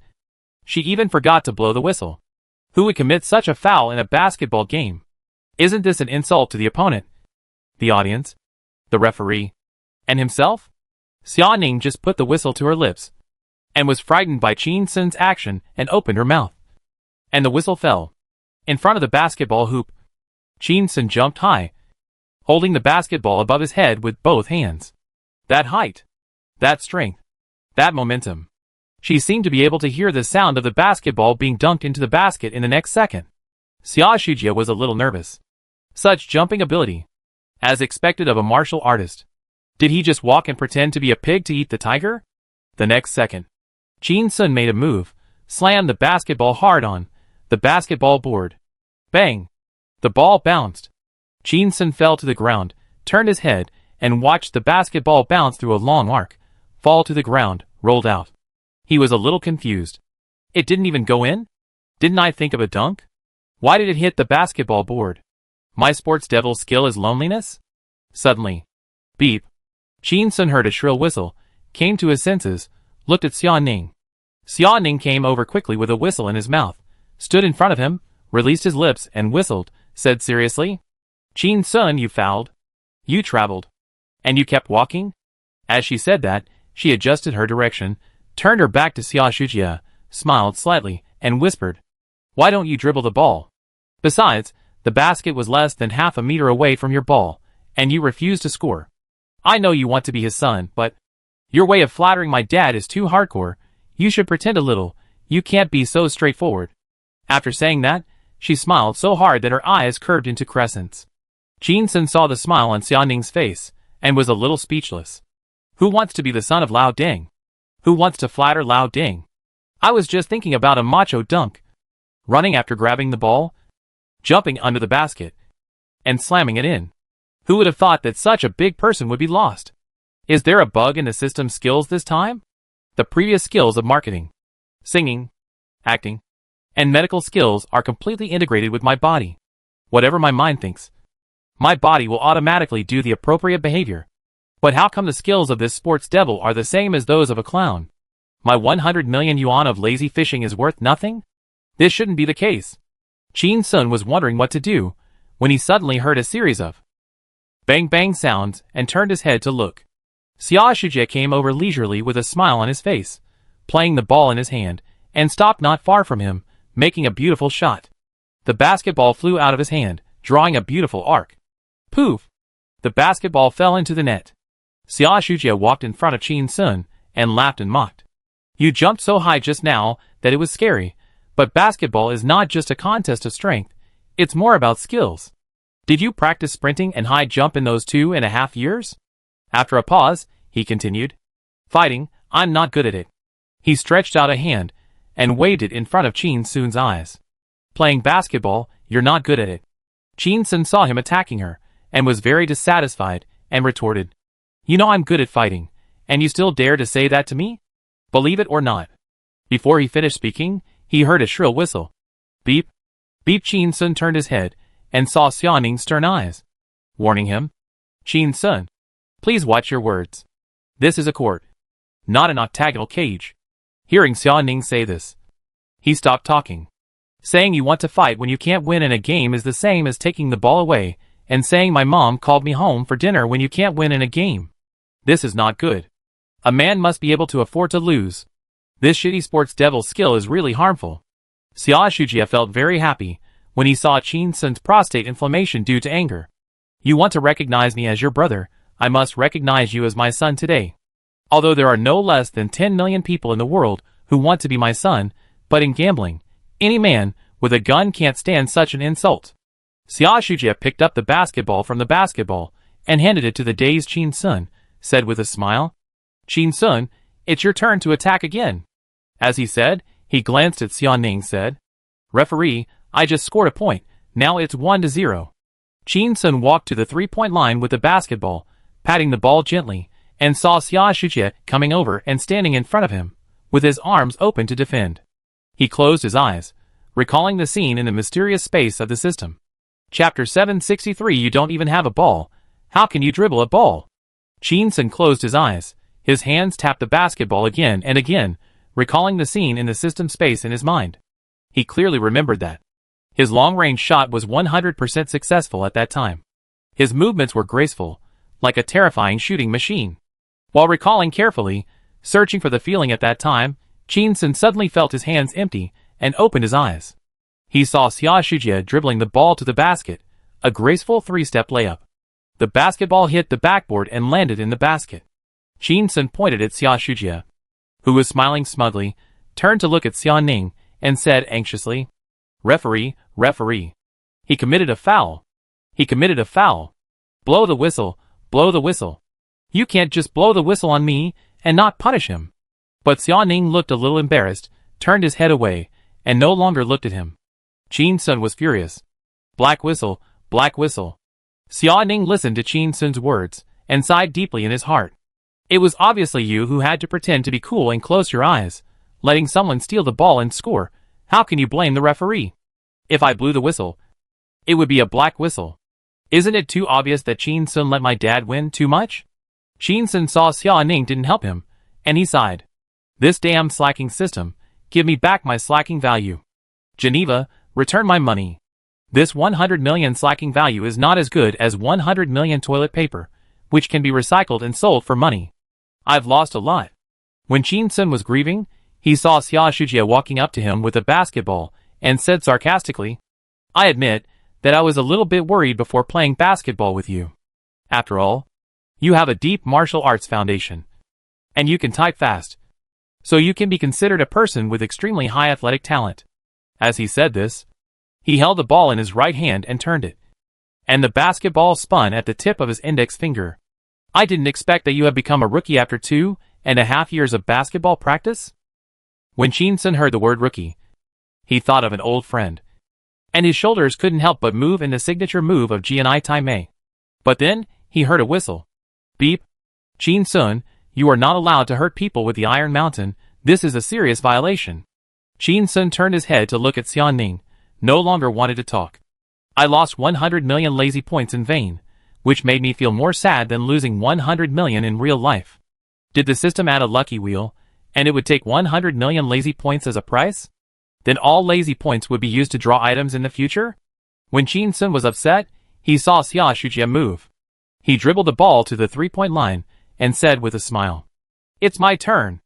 she even forgot to blow the whistle. Who would commit such a foul in a basketball game? Isn't this an insult to the opponent, the audience, the referee, and himself? Xia Ning just put the whistle to her lips, and was frightened by Chin-sun's action and opened her mouth. And the whistle fell in front of the basketball hoop. Chin-sun jumped high, holding the basketball above his head with both hands. That height, that strength, that momentum. She seemed to be able to hear the sound of the basketball being dunked into the basket in the next second. Xia Shujie was a little nervous. Such jumping ability, as expected of a martial artist. Did he just walk and pretend to be a pig to eat the tiger? The next second, Chin-sun made a move, slammed the basketball hard on the basketball board. Bang! The ball bounced. Chin-sun fell to the ground, turned his head, and watched the basketball bounce through a long arc, fall to the ground, rolled out. He was a little confused. It didn't even go in? Didn't I think of a dunk? Why did it hit the basketball board? My sports devil skill is loneliness? Suddenly, beep. Chin-sun heard a shrill whistle, came to his senses, looked at Xia Ning. Xia Ning came over quickly with a whistle in his mouth, stood in front of him, released his lips and whistled, said seriously, Chin-sun, you fouled. You traveled. And you kept walking? As she said that, she adjusted her direction, turned her back to Xia Shujie, smiled slightly, and whispered, Why don't you dribble the ball? Besides, The basket was less than half a meter away from your ball, and you refused to score. I know you want to be his son, but your way of flattering my dad is too hardcore. You should pretend a little. You can't be so straightforward. After saying that, she smiled so hard that her eyes curved into crescents. Jin-sun saw the smile on Xia Ning's face, and was a little speechless. Who wants to be the son of Lao Ding? Who wants to flatter Lao Ding? I was just thinking about a macho dunk. Running after grabbing the ball, jumping under the basket, and slamming it in. Who would have thought that such a big person would be lost? Is there a bug in the system's skills this time? The previous skills of marketing, singing, acting, and medical skills are completely integrated with my body. Whatever my mind thinks, my body will automatically do the appropriate behavior. But how come the skills of this sports devil are the same as those of a clown? My 100 million yuan of lazy fishing is worth nothing? This shouldn't be the case. Jin-sun was wondering what to do, when he suddenly heard a series of bang-bang sounds and turned his head to look. Xia Shujie came over leisurely with a smile on his face, playing the ball in his hand, and stopped not far from him, making a beautiful shot. The basketball flew out of his hand, drawing a beautiful arc. Poof! The basketball fell into the net. Xia Shujie walked in front of Jin-sun and laughed and mocked. You jumped so high just now that it was scary, but basketball is not just a contest of strength, it's more about skills. Did you practice sprinting and high jump in those 2.5 years? After a pause, he continued. Fighting, I'm not good at it. He stretched out a hand and waved it in front of Jin-sun's eyes. Playing basketball, you're not good at it. Jin-sun saw him attacking her, and was very dissatisfied, and retorted. You know I'm good at fighting, and you still dare to say that to me? Believe it or not. Before he finished speaking, he heard a shrill whistle. Beep. Beep. Jin-sun turned his head, and saw Xia Ning's stern eyes, warning him. Jin-sun, please watch your words. This is a court, not an octagonal cage. Hearing Xia Ning say this, he stopped talking. Saying you want to fight when you can't win in a game is the same as taking the ball away, and saying my mom called me home for dinner when you can't win in a game. This is not good. A man must be able to afford to lose. This shitty sports devil skill is really harmful. Xia Shujie felt very happy when he saw Jin-sun's prostate inflammation due to anger. You want to recognize me as your brother, I must recognize you as my son today. Although there are no less than 10 million people in the world who want to be my son, but in gambling, any man with a gun can't stand such an insult. Xia Shujie picked up the basketball from the basketball and handed it to the dazed Jin-sun, said with a smile, Jin-sun, it's your turn to attack again. As he said, he glanced at Xia Ning said, Referee, I just scored a point, now it's 1-0. Jin-sun walked to the three-point line with the basketball, patting the ball gently, and saw Xia Shujie coming over and standing in front of him, with his arms open to defend. He closed his eyes, recalling the scene in the mysterious space of the system. Chapter 763 You don't even have a ball. How can you dribble a ball? Jin-sun closed his eyes. His hands tapped the basketball again and again, recalling the scene in the system space in his mind. He clearly remembered that his long-range shot was 100% successful at that time. His movements were graceful, like a terrifying shooting machine. While recalling carefully, searching for the feeling at that time, Jin-sun suddenly felt his hands empty and opened his eyes. He saw Xia Shujie dribbling the ball to the basket, a graceful three-step layup. The basketball hit the backboard and landed in the basket. Jin-sun pointed at Xia Shujie, who was smiling smugly, turned to look at Xia Ning, and said anxiously, Referee, referee. He committed a foul. He committed a foul. Blow the whistle, blow the whistle. You can't just blow the whistle on me and not punish him. But Xia Ning looked a little embarrassed, turned his head away, and no longer looked at him. Jin-sun was furious. Black whistle, black whistle. Xia Ning listened to Jin-sun's words, and sighed deeply in his heart. It was obviously you who had to pretend to be cool and close your eyes, letting someone steal the ball and score. How can you blame the referee? If I blew the whistle, it would be a black whistle. Isn't it too obvious that Jin-sun let my dad win too much? Jin-sun saw Xia Ning didn't help him, and he sighed. This damn slacking system, give me back my slacking value. Geneva, return my money. This 100 million slacking value is not as good as 100 million toilet paper, which can be recycled and sold for money. I've lost a lot. When Jin-sun was grieving, he saw Xia Shujie walking up to him with a basketball, and said sarcastically, I admit that I was a little bit worried before playing basketball with you. After all, you have a deep martial arts foundation. And you can type fast. So you can be considered a person with extremely high athletic talent. As he said this, he held the ball in his right hand and turned it. And the basketball spun at the tip of his index finger. I didn't expect that you have become a rookie after 2.5 years of basketball practice. When Shin-sun heard the word rookie, he thought of an old friend. And his shoulders couldn't help but move in the signature move of Jianai Taimei. But then, he heard a whistle. Beep. Shin-sun, you are not allowed to hurt people with the Iron Mountain. This is a serious violation. Shin-sun turned his head to look at Xiao-ning, no longer wanted to talk. I lost 100 million lazy points in vain, which made me feel more sad than losing 100 million in real life. Did the system add a lucky wheel, and it would take 100 million lazy points as a price? Then all lazy points would be used to draw items in the future? When Shin-sun was upset, he saw Xia Shujie move. He dribbled the ball to the three-point line, and said with a smile, "It's my turn."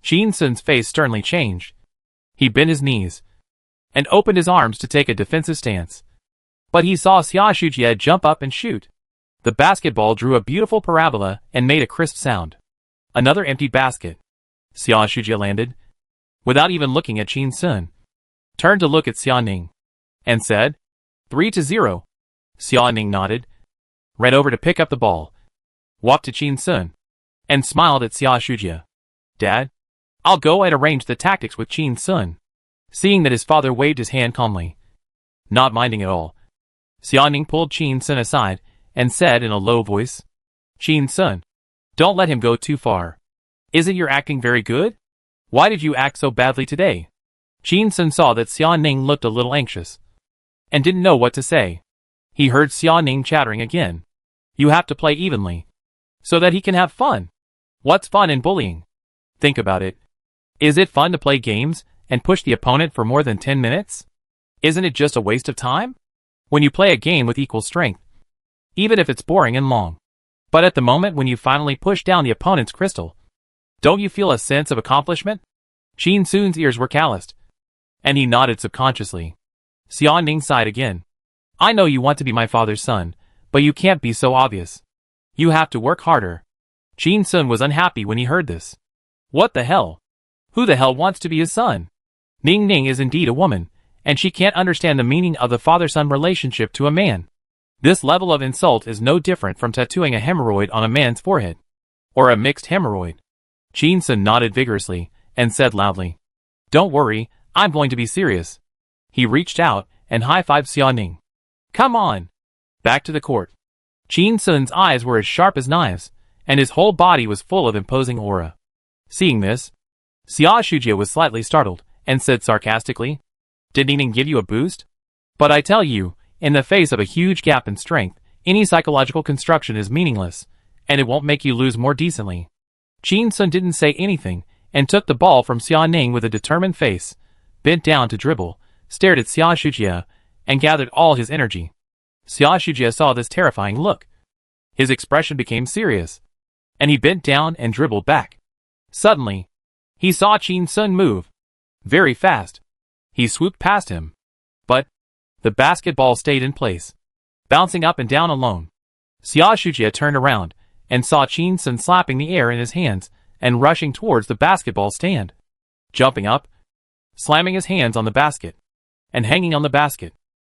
Shin-sun's face sternly changed. He bent his knees, and opened his arms to take a defensive stance. But he saw Xia Shujie jump up and shoot. The basketball drew a beautiful parabola and made a crisp sound. Another empty basket. Xia Shujie landed, without even looking at Shin-sun. Turned to look at Xiao-ning, and said, 3-0. Xiao-ning nodded, ran over to pick up the ball, walked to Shin-sun, and smiled at Xia Shujie. "Dad, I'll go and arrange the tactics with Shin-sun." Seeing that his father waved his hand calmly, not minding at all, Xiao-ning pulled Shin-sun aside and said in a low voice, "Shin-sun, don't let him go too far. Isn't your acting very good? Why did you act so badly today?" Shin-sun saw that Xiao-ning looked a little anxious, and didn't know what to say. He heard Xiao-ning chattering again. "You have to play evenly, so that he can have fun." What's fun in bullying? Think about it. Is it fun to play games and push the opponent for more than 10 minutes? Isn't it just a waste of time? When you play a game with equal strength, even if it's boring and long. But at the moment when you finally push down the opponent's crystal, don't you feel a sense of accomplishment? Shin-sun's ears were calloused, and he nodded subconsciously. Xiao-ning sighed again. "I know you want to be my father's son, but you can't be so obvious. You have to work harder." Shin-sun was unhappy when he heard this. What the hell? Who the hell wants to be his son? Ning-ning is indeed a woman, and she can't understand the meaning of the father-son relationship to a man. This level of insult is no different from tattooing a hemorrhoid on a man's forehead. Or a mixed hemorrhoid. Shin-sun nodded vigorously, and said loudly, "Don't worry, I'm going to be serious." He reached out, and high-fived Xiao-ning. "Come on!" Back to the court. Shin-sun's eyes were as sharp as knives, and his whole body was full of imposing aura. Seeing this, Xia Shujie was slightly startled, and said sarcastically, "Did Ning give you a boost? But I tell you, in the face of a huge gap in strength, any psychological construction is meaningless, and it won't make you lose more decently." Shin-sun didn't say anything, and took the ball from Xiao-ning with a determined face, bent down to dribble, stared at Xia Shujie, and gathered all his energy. Xia Shujie saw this terrifying look. His expression became serious, and he bent down and dribbled back. Suddenly, he saw Shin-sun move. Very fast. He swooped past him. But the basketball stayed in place, bouncing up and down alone. Xia Shujie turned around, and saw Shin-sun slapping the air in his hands, and rushing towards the basketball stand. Jumping up, slamming his hands on the basket, and hanging on the basket.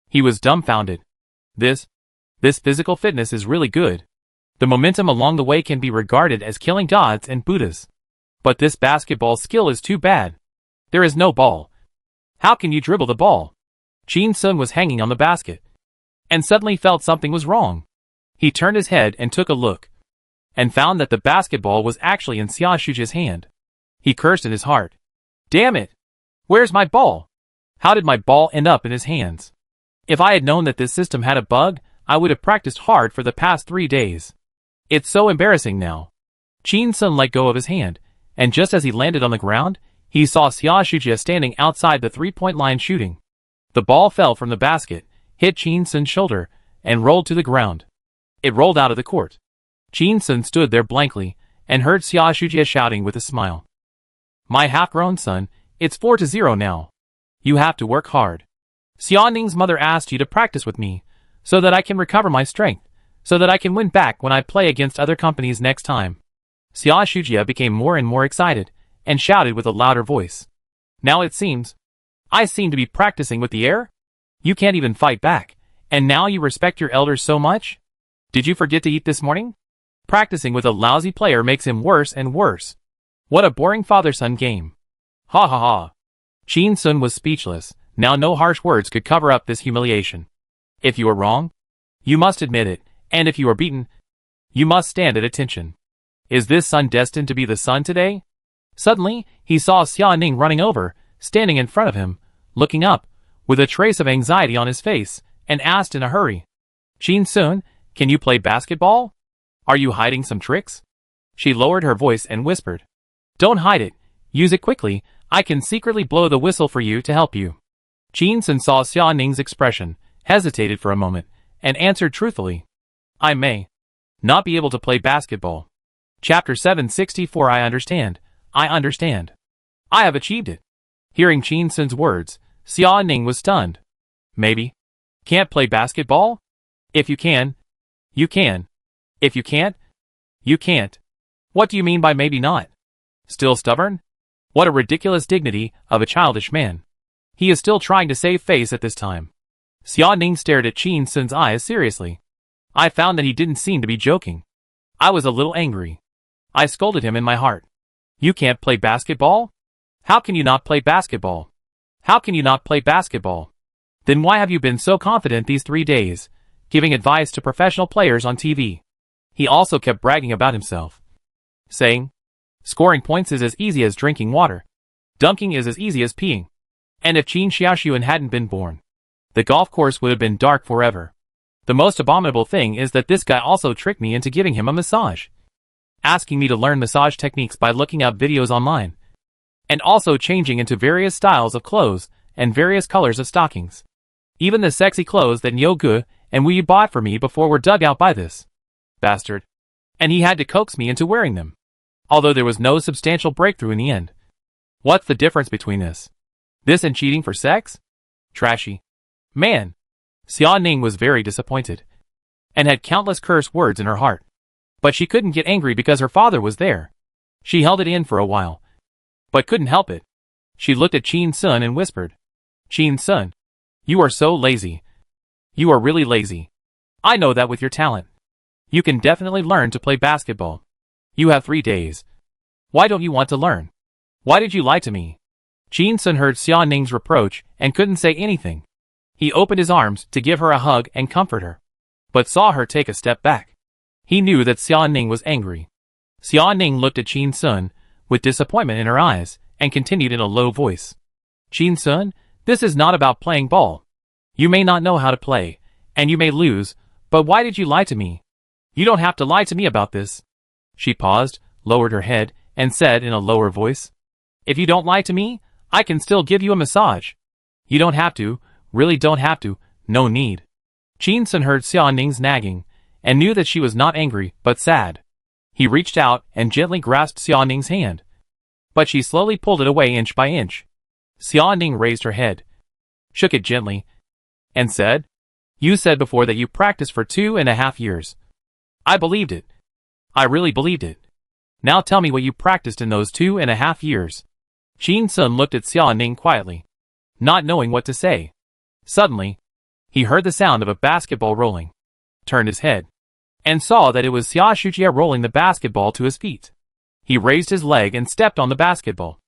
He was dumbfounded. This physical fitness is really good. The momentum along the way can be regarded as killing gods and Buddhas. But this basketball skill is too bad. There is no ball. How can you dribble the ball? Shin-sun was hanging on the basket, and suddenly felt something was wrong. He turned his head and took a look, and found that the basketball was actually in Xia Shujie's hand. He cursed in his heart. Damn it! Where's my ball? How did my ball end up in his hands? If I had known that this system had a bug, I would have practiced hard for the past 3 days. It's so embarrassing now. Shin-sun let go of his hand, and just as he landed on the ground, he saw Xia Shujie standing outside the three-point line shooting. The ball fell from the basket, hit Shin-sun's shoulder, and rolled to the ground. It rolled out of the court. Shin-sun stood there blankly, and heard Xia Shujie shouting with a smile. "My half-grown son, it's 4-0 now. You have to work hard. Xiao-ning's mother asked you to practice with me, so that I can recover my strength, so that I can win back when I play against other companies next time. Xia Shujia became more and more excited, and shouted with a louder voice. Now it seems, I seem to be practicing with the air? You can't even fight back, and now you respect your elders so much? Did you forget to eat this morning? Practicing with a lousy player makes him worse and worse. What a boring father-son game. Ha ha ha. Qin Sun was speechless. Now no harsh words could cover up this humiliation. If you are wrong, you must admit it, and if you are beaten, you must stand at attention. Is this son destined to be the son today? Suddenly, he saw Xia Ning running over, standing in front of him, looking up, with a trace of anxiety on his face, and asked in a hurry, Qin Sun, can you play basketball? Are you hiding some tricks? She lowered her voice and whispered, Don't hide it, use it quickly, I can secretly blow the whistle for you to help you. Qin Sun saw Xia Ning's expression, hesitated for a moment, and answered truthfully, I may not be able to play basketball. Chapter 764 I understand. I have achieved it. Hearing Qin Sun's words, Xia Ning was stunned. Maybe. Can't play basketball? If you can, you can. If you can't, you can't. What do you mean by maybe not? Still stubborn? What a ridiculous dignity of a childish man. He is still trying to save face at this time. Xia Ning stared at Qin Sun's eyes seriously. I found that he didn't seem to be joking. I was a little angry. I scolded him in my heart. You can't play basketball? How can you not play basketball? How can you not play basketball? Then why have you been so confident these 3 days, giving advice to professional players on TV? He also kept bragging about himself, saying, scoring points is as easy as drinking water. Dunking is as easy as peeing. And if Qin Xiaoxuan hadn't been born, the golf course would have been dark forever. The most abominable thing is that this guy also tricked me into giving him a massage, asking me to learn massage techniques by looking up videos online, and also changing into various styles of clothes and various colors of stockings. Even the sexy clothes that Niu Gu and Wu bought for me before were dug out by this bastard, and he had to coax me into wearing them, although there was no substantial breakthrough in the end. What's the difference between this and cheating for sex? Trashy. Man. Xia Ning was very disappointed, and had countless curse words in her heart. But she couldn't get angry because her father was there. She held it in for a while, but couldn't help it. She looked at Qin Sun and whispered, Qin Sun, you are so lazy. You are really lazy. I know that with your talent. You can definitely learn to play basketball. You have 3 days. Why don't you want to learn? Why did you lie to me? Qin Sun heard Xia Ning's reproach and couldn't say anything. He opened his arms to give her a hug and comfort her, but saw her take a step back. He knew that Xia Ning was angry. Xia Ning looked at Qin Sun with disappointment in her eyes and continued in a low voice. Qin Sun, this is not about playing ball. You may not know how to play, and you may lose, but why did you lie to me? You don't have to lie to me about this. She paused, lowered her head, and said in a lower voice, If you don't lie to me, I can still give you a massage. You don't have to, really don't have to, no need. Qin Sun heard Xia Ning's nagging, and knew that she was not angry, but sad. He reached out and gently grasped Xia Ning's hand, but she slowly pulled it away inch by inch. Xia Ning raised her head, shook it gently, and said, You said before that you practiced for 2.5 years. I believed it. I really believed it. Now tell me what you practiced in those 2.5 years. Qin Sun looked at Xia Ning quietly, not knowing what to say. Suddenly, he heard the sound of a basketball rolling, turned his head, and saw that it was Xia Shujia rolling the basketball to his feet. He raised his leg and stepped on the basketball,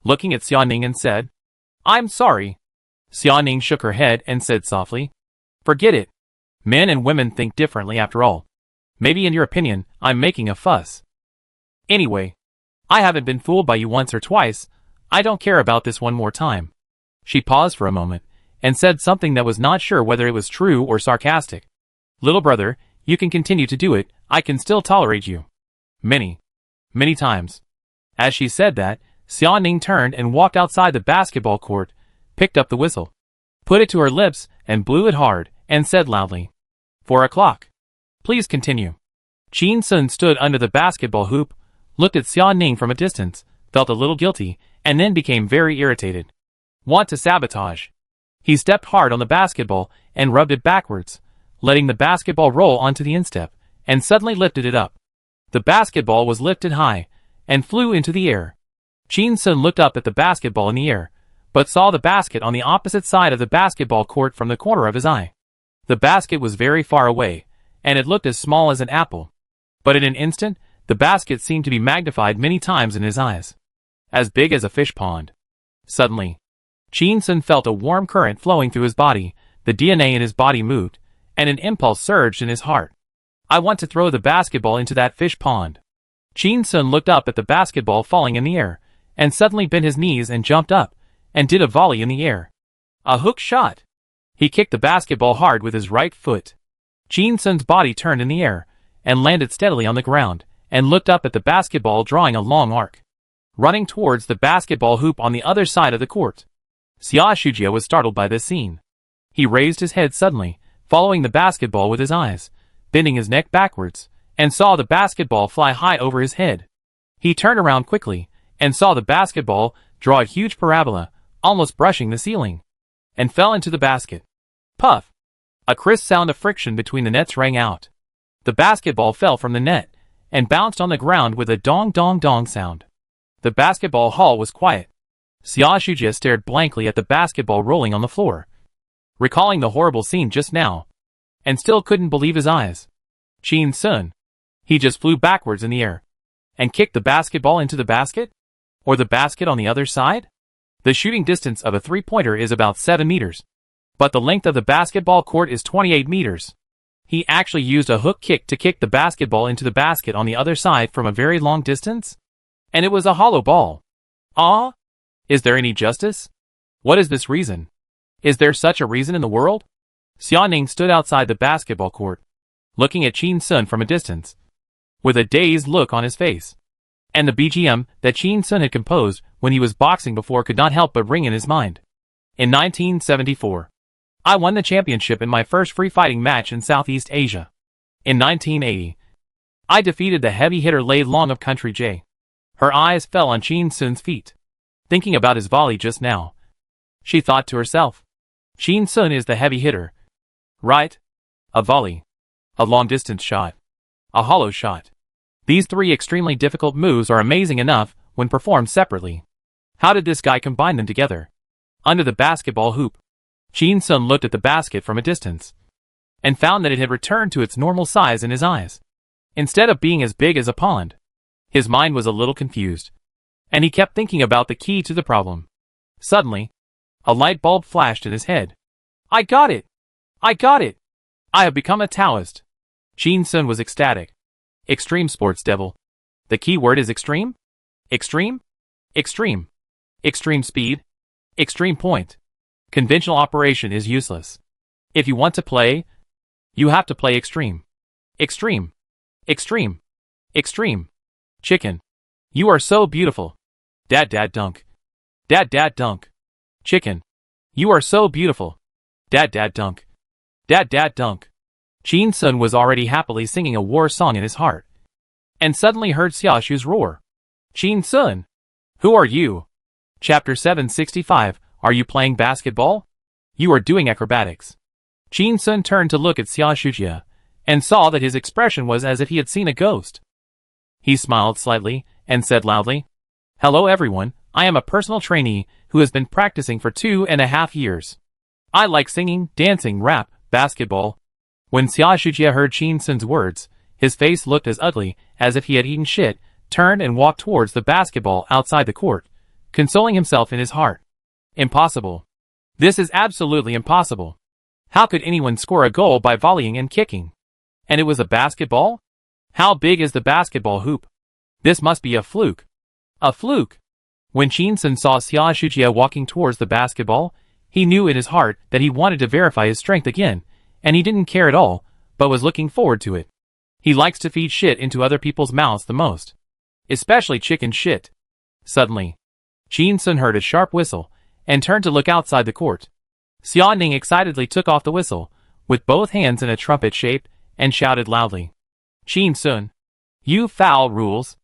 looking at Xia Ning and said, I'm sorry. Xia Ning shook her head and said softly, Forget it. Men and women think differently after all. Maybe in your opinion, I'm making a fuss. Anyway, I haven't been fooled by you once or twice. I don't care about this one more time. She paused for a moment, and said something that was not sure whether it was true or sarcastic. Little brother, you can continue to do it, I can still tolerate you. Many times. As she said that, Xia Ning turned and walked outside the basketball court, picked up the whistle, put it to her lips and blew it hard, and said loudly, 4 o'clock. Please continue. Qin Sun stood under the basketball hoop, looked at Xia Ning from a distance, felt a little guilty, and then became very irritated. Want to sabotage. He stepped hard on the basketball and rubbed it backwards, letting the basketball roll onto the instep, and suddenly lifted it up. The basketball was lifted high, and flew into the air. Chin Sun looked up at the basketball in the air, but saw the basket on the opposite side of the basketball court from the corner of his eye. The basket was very far away, and it looked as small as an apple. But in an instant, the basket seemed to be magnified many times in his eyes. As big as a fish pond. Suddenly, Chin Sun felt a warm current flowing through his body, the DNA in his body moved, and an impulse surged in his heart. I want to throw the basketball into that fish pond. Chin Sun looked up at the basketball falling in the air, and suddenly bent his knees and jumped up, and did a volley in the air. A hook shot. He kicked the basketball hard with his right foot. Chin Sun's body turned in the air, and landed steadily on the ground, and looked up at the basketball drawing a long arc, running towards the basketball hoop on the other side of the court. Xia Shujia was startled by this scene. He raised his head suddenly, following the basketball with his eyes, bending his neck backwards, and saw the basketball fly high over his head. He turned around quickly, and saw the basketball draw a huge parabola, almost brushing the ceiling, and fell into the basket. Puff! A crisp sound of friction between the nets rang out. The basketball fell from the net, and bounced on the ground with a dong dong dong sound. The basketball hall was quiet. Xia Shujia stared blankly at the basketball rolling on the floor, recalling the horrible scene just now, and still couldn't believe his eyes. Chin Sun. He just flew backwards in the air, and kicked the basketball into the basket? Or the basket on the other side? The shooting distance of a three-pointer is about 7 meters. But the length of the basketball court is 28 meters. He actually used a hook kick to kick the basketball into the basket on the other side from a very long distance? And it was a hollow ball. Ah? Is there any justice? What is this reason? Is there such a reason in the world? Xia Ning stood outside the basketball court, looking at Chin Sun from a distance, with a dazed look on his face. And the BGM that Chin Sun had composed when he was boxing before could not help but ring in his mind. In 1974, I won the championship in my first free fighting match in Southeast Asia. In 1980, I defeated the heavy hitter Lei Long of Country J. Her eyes fell on Chin Sun's feet. Thinking about his volley just now, she thought to herself, Chin Sun is the heavy hitter, right? A volley, a long-distance shot, a hollow shot. These three extremely difficult moves are amazing enough when performed separately. How did this guy combine them together? Under the basketball hoop, Chin Sun looked at the basket from a distance, and found that it had returned to its normal size in his eyes. Instead of being as big as a pond, his mind was a little confused, and he kept thinking about the key to the problem. Suddenly, a light bulb flashed in his head. I got it! I got it! I have become a Taoist. Chin Sun was ecstatic. Extreme sports devil. The key word is extreme? Extreme? Extreme. Extreme speed. Extreme point. Conventional operation is useless. If you want to play, you have to play extreme. Extreme. Extreme. Extreme. Chicken. You are so beautiful. Dad dad dunk. Dad dad dunk. Chicken. You are so beautiful. Dad dad dunk. Dad dad dunk. Chin Sun was already happily singing a war song in his heart, and suddenly heard Xia Shu's roar. Chin Sun! Who are you? Chapter 765, Are you playing basketball? You are doing acrobatics. Chin Sun turned to look at Xia Shujia, and saw that his expression was as if he had seen a ghost. He smiled slightly, and said loudly, Hello everyone, I am a personal trainee who has been practicing for 2.5 years. I like singing, dancing, rap, basketball. When Xia Shujia heard Chin Sun's words, his face looked as ugly as if he had eaten shit, turned and walked towards the basketball outside the court, consoling himself in his heart. Impossible. This is absolutely impossible. How could anyone score a goal by volleying and kicking? And it was a basketball? How big is the basketball hoop? This must be a fluke. A fluke. When Chin Sun saw Xia Shujia walking towards the basketball, he knew in his heart that he wanted to verify his strength again, and he didn't care at all, but was looking forward to it. He likes to feed shit into other people's mouths the most. Especially chicken shit. Suddenly, Chin Sun heard a sharp whistle, and turned to look outside the court. Xia Ning excitedly took off the whistle, with both hands in a trumpet shape, and shouted loudly. Chin Sun! You foul rules!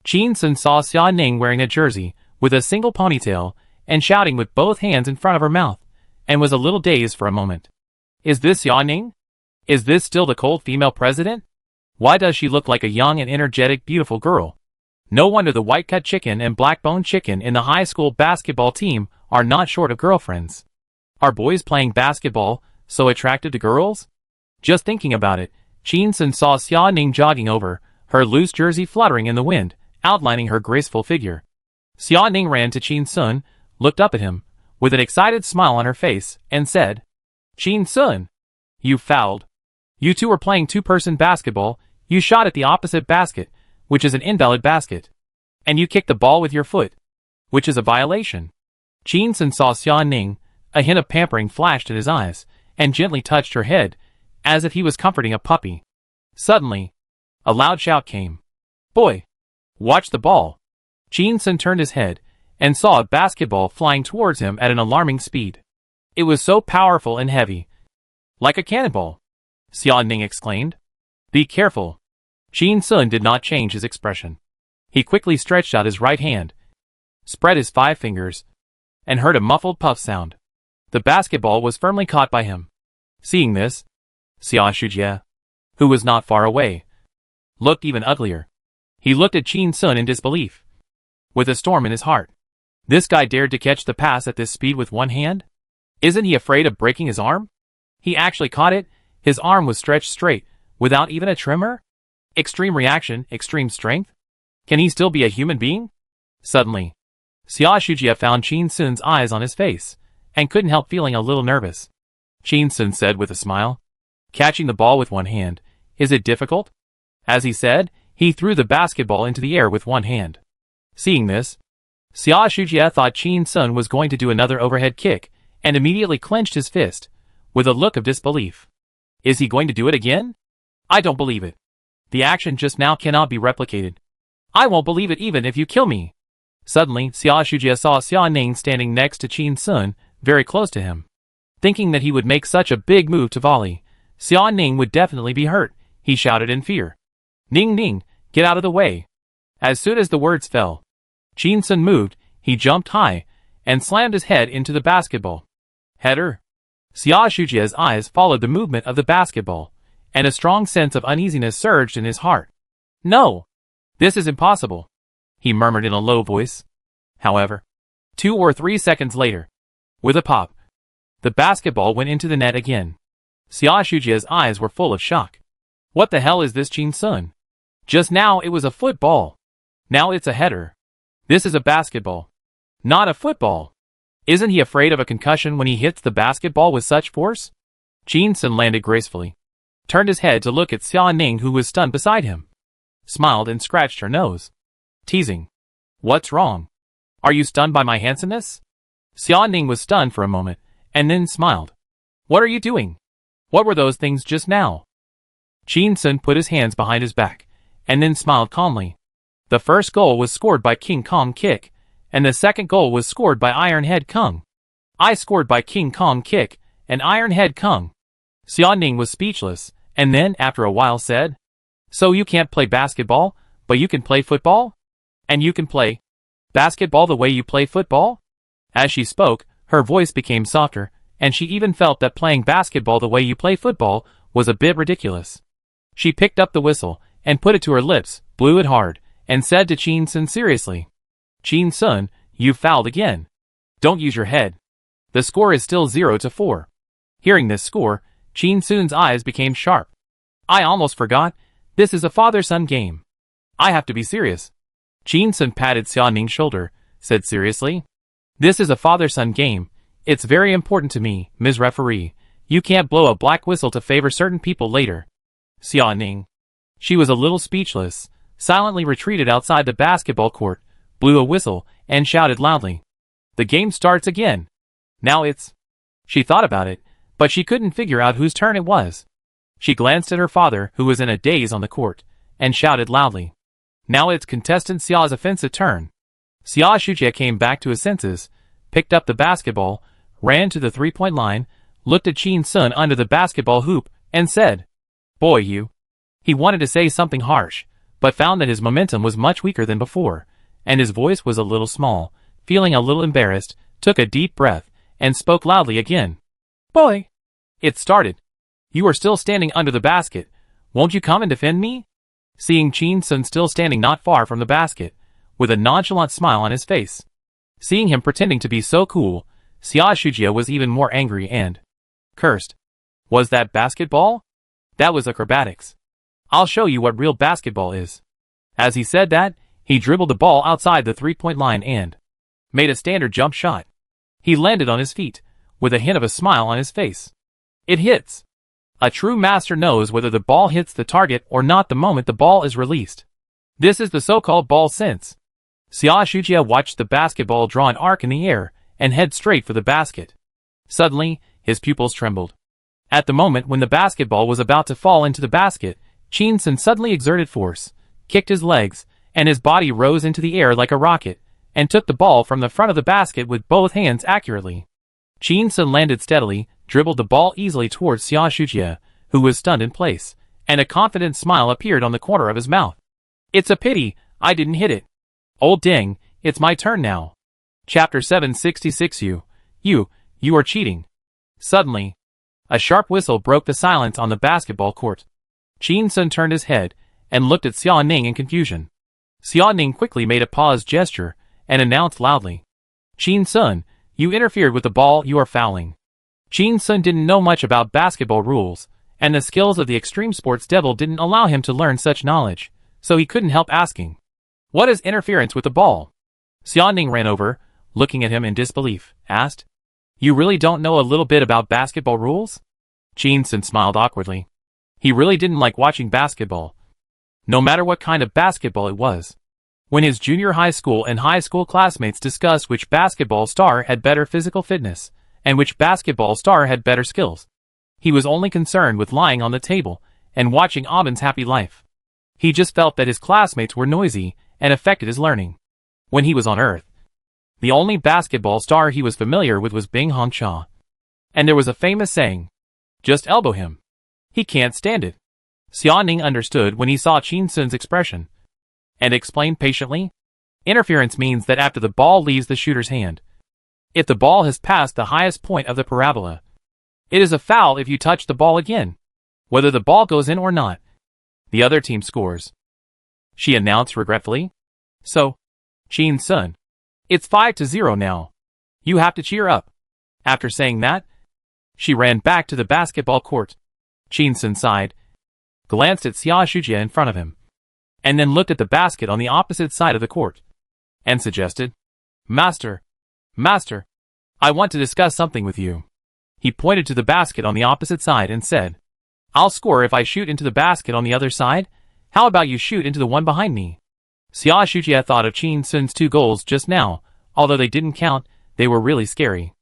Chin Sun saw Xia Ning wearing a jersey, with a single ponytail, and shouting with both hands in front of her mouth, and was a little dazed for a moment. Is this Xia Ning? Is this still the cold female president? Why does she look like a young and energetic beautiful girl? No wonder the white-cut chicken and black-bone chicken in the high school basketball team are not short of girlfriends. Are boys playing basketball so attractive to girls? Just thinking about it, Chin Sun saw Xia Ning jogging over, her loose jersey fluttering in the wind, outlining her graceful figure. Xia Ning ran to Chin Sun, looked up at him, with an excited smile on her face, and said, "Chin Sun, you fouled. You two were playing two-person basketball, you shot at the opposite basket, which is an invalid basket. And you kicked the ball with your foot, which is a violation." Chin Sun saw Xia Ning, a hint of pampering flashed in his eyes, and gently touched her head, as if he was comforting a puppy. Suddenly, a loud shout came. "Boy! Watch the ball!" Chin Sun turned his head, and saw a basketball flying towards him at an alarming speed. It was so powerful and heavy. "Like a cannonball!" Xia Ning exclaimed. "Be careful." Chin Sun did not change his expression. He quickly stretched out his right hand, spread his 5 fingers, and heard a muffled puff sound. The basketball was firmly caught by him. Seeing this, Xia Shujie, who was not far away, looked even uglier. He looked at Chin Sun in disbelief, with a storm in his heart. This guy dared to catch the pass at this speed with one hand? Isn't he afraid of breaking his arm? He actually caught it. His arm was stretched straight, without even a tremor? Extreme reaction, extreme strength? Can he still be a human being? Suddenly, Xia Shujie found Chin Sun's eyes on his face, and couldn't help feeling a little nervous. Chin Sun said with a smile, "Catching the ball with one hand, is it difficult?" As he said, he threw the basketball into the air with one hand. Seeing this, Xia Shujie thought Chin Sun was going to do another overhead kick, and immediately clenched his fist, with a look of disbelief. Is he going to do it again? I don't believe it. The action just now cannot be replicated. I won't believe it even if you kill me. Suddenly, Xia Shujie saw Xia Ning standing next to Chin Sun, very close to him. Thinking that he would make such a big move to volley, Xia Ning would definitely be hurt, he shouted in fear. "Ning Ning, get out of the way." As soon as the words fell, Chin Sun moved, he jumped high, and slammed his head into the basketball. Header. Xia Shujie's eyes followed the movement of the basketball, and a strong sense of uneasiness surged in his heart. "No! This is impossible," he murmured in a low voice. However, 2 or 3 seconds later, with a pop, the basketball went into the net again. Xia Shujie's eyes were full of shock. What the hell is this, Chin Sun? Just now it was a football. Now it's a header. This is a basketball, not a football. Isn't he afraid of a concussion when he hits the basketball with such force? Chin Sun landed gracefully, turned his head to look at Xia Ning, who was stunned beside him, smiled and scratched her nose. Teasing. "What's wrong? Are you stunned by my handsomeness?" Xia Ning was stunned for a moment, and then smiled. "What are you doing? What were those things just now?" Chin Sun put his hands behind his back, and then smiled calmly. The first goal was scored by King Kong Kick, and the second goal was scored by Iron Head Kung. I scored by King Kong Kick and Iron Head Kung. Xia Ning was speechless, and then, after a while, said, "So you can't play basketball, but you can play football? And you can play basketball the way you play football?" As she spoke, her voice became softer, and she even felt that playing basketball the way you play football was a bit ridiculous. She picked up the whistle, and put it to her lips, blew it hard, and said to Chin Sun seriously, "Chin Sun, you fouled again. Don't use your head. The score is still 0-4. Hearing this score, Chin Sun's eyes became sharp. "I almost forgot, this is a father-son game. I have to be serious." Chin Sun patted Xia Ning's shoulder, said seriously, "This is a father-son game. It's very important to me, Ms. Referee. You can't blow a black whistle to favor certain people later." Xia Ning. She was a little speechless, silently retreated outside the basketball court, blew a whistle, and shouted loudly, "The game starts again. Now it's..." She thought about it, but she couldn't figure out whose turn it was. She glanced at her father, who was in a daze on the court, and shouted loudly, "Now it's contestant Xia's offensive turn." Xia Shujie came back to his senses, picked up the basketball, ran to the three-point line, looked at Chin Sun under the basketball hoop, and said, "Boy, you..." He wanted to say something harsh, but found that his momentum was much weaker than before, and his voice was a little small. Feeling a little embarrassed, took a deep breath, and spoke loudly again. "Boy!" It started. You are still standing under the basket. Won't you come and defend me? Seeing Qin Sun still standing not far from the basket, with a nonchalant smile on his face. Seeing him pretending to be so cool, Xia Shujia was even more angry and cursed. Was that basketball? That was acrobatics. I'll show you what real basketball is. As he said that, he dribbled the ball outside the three-point line and made a standard jump shot. He landed on his feet, with a hint of a smile on his face. It hits. A true master knows whether the ball hits the target or not the moment the ball is released. This is the so-called ball sense. Xia Shujia watched the basketball draw an arc in the air and head straight for the basket. Suddenly, his pupils trembled. At the moment when the basketball was about to fall into the basket, Qin Sun suddenly exerted force, kicked his legs, and his body rose into the air like a rocket, and took the ball from the front of the basket with both hands accurately. Qin Sun landed steadily, dribbled the ball easily towards Xia Shujia, who was stunned in place, and a confident smile appeared on the corner of his mouth. It's a pity, I didn't hit it. Old ding, it's my turn now. Chapter 766 You are cheating. Suddenly, a sharp whistle broke the silence on the basketball court. Qin Sun turned his head, and looked at Xia Ning in confusion. Xia Ning quickly made a pause gesture, and announced loudly. Qin Sun, you interfered with the ball, you are fouling. Qin Sun didn't know much about basketball rules, and the skills of the extreme sports devil didn't allow him to learn such knowledge, so he couldn't help asking. What is interference with the ball? Xia Ning ran over, looking at him in disbelief, asked. You really don't know a little bit about basketball rules? Qin Sun smiled awkwardly. He really didn't like watching basketball, no matter what kind of basketball it was. When his junior high school and high school classmates discussed which basketball star had better physical fitness, and which basketball star had better skills, he was only concerned with lying on the table and watching Aubin's happy life. He just felt that his classmates were noisy and affected his learning. When he was on Earth, the only basketball star he was familiar with was Bing Hongcha. And there was a famous saying, just elbow him. He can't stand it. Xia Ning understood when he saw Qin Sun's expression, and explained patiently. Interference means that after the ball leaves the shooter's hand, if the ball has passed the highest point of the parabola, it is a foul if you touch the ball again, whether the ball goes in or not. The other team scores, she announced regretfully. So, Qin Sun, it's 5-0 now. You have to cheer up. After saying that, she ran back to the basketball court. Qin Sun sighed, glanced at Xia Shujia in front of him, and then looked at the basket on the opposite side of the court, and suggested, Master, I want to discuss something with you. He pointed to the basket on the opposite side and said, I'll score if I shoot into the basket on the other side. How about you shoot into the one behind me? Xia Shujia thought of Qin Sun's 2 goals just now. Although they didn't count, they were really scary.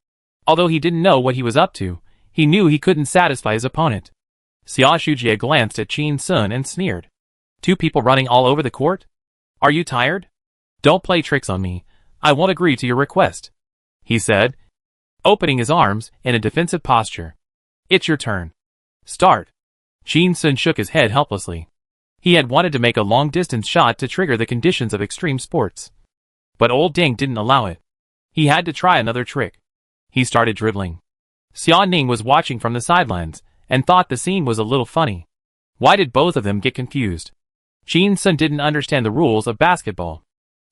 Although he didn't know what he was up to, he knew he couldn't satisfy his opponent. Xia Shujia glanced at Qin Sun and sneered. 2 people running all over the court? Are you tired? Don't play tricks on me. I won't agree to your request, he said, opening his arms in a defensive posture. It's your turn. Start. Qin Sun shook his head helplessly. He had wanted to make a long-distance shot to trigger the conditions of extreme sports, but old Ding didn't allow it. He had to try another trick. He started dribbling. Xia Ning was watching from the sidelines, and thought the scene was a little funny. Why did both of them get confused? Qin Sun didn't understand the rules of basketball.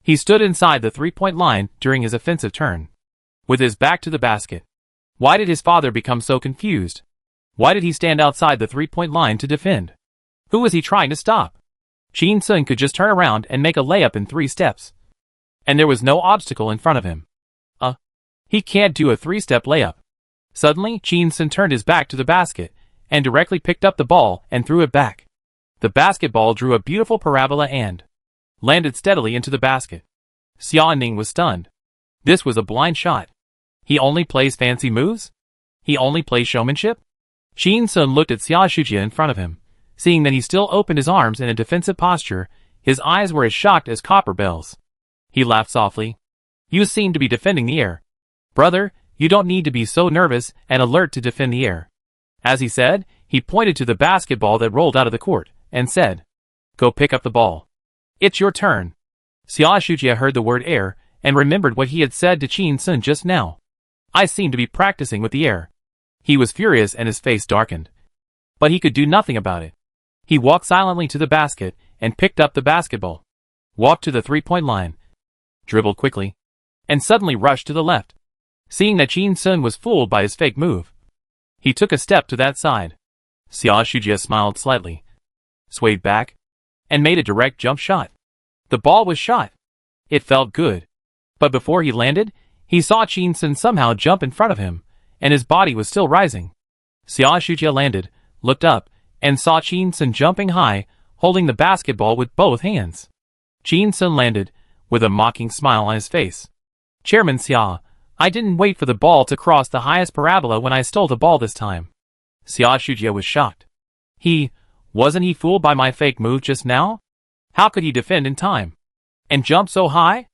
He stood inside the three-point line during his offensive turn, with his back to the basket. Why did his father become so confused? Why did he stand outside the three-point line to defend? Who was he trying to stop? Qin Sun could just turn around and make a layup in 3 steps. And there was no obstacle in front of him. He can't do a 3-step layup. Suddenly, Qin Sun turned his back to the basket, and directly picked up the ball and threw it back. The basketball drew a beautiful parabola and landed steadily into the basket. Xia Ning was stunned. This was a blind shot. He only plays fancy moves? He only plays showmanship? Qin Sun looked at Xia Shujia in front of him. Seeing that he still opened his arms in a defensive posture, his eyes were as shocked as copper bells. He laughed softly. You seem to be defending the air. Brother, you don't need to be so nervous and alert to defend the air. As he said, he pointed to the basketball that rolled out of the court, and said, Go pick up the ball. It's your turn. Xia Shujia heard the word air, and remembered what he had said to Qin Sun just now. I seem to be practicing with the air. He was furious and his face darkened. but he could do nothing about it. He walked silently to the basket and picked up the basketball, walked to the three-point line, dribbled quickly, and suddenly rushed to the left. Seeing that Jin Sun was fooled by his fake move, he took a step to that side. Xia Shujie smiled slightly, swayed back, and made a direct jump shot. The ball was shot. It felt good. But before he landed, he saw Jin Sun somehow jump in front of him, and his body was still rising. Xia Shujie landed, looked up, and saw Jin Sun jumping high, holding the basketball with both hands. Jin Sun landed, with a mocking smile on his face. Chairman Xia, I didn't wait for the ball to cross the highest parabola when I stole the ball this time. Xia Shujie was shocked. Wasn't he fooled by my fake move just now? How could he defend in time? And jump so high?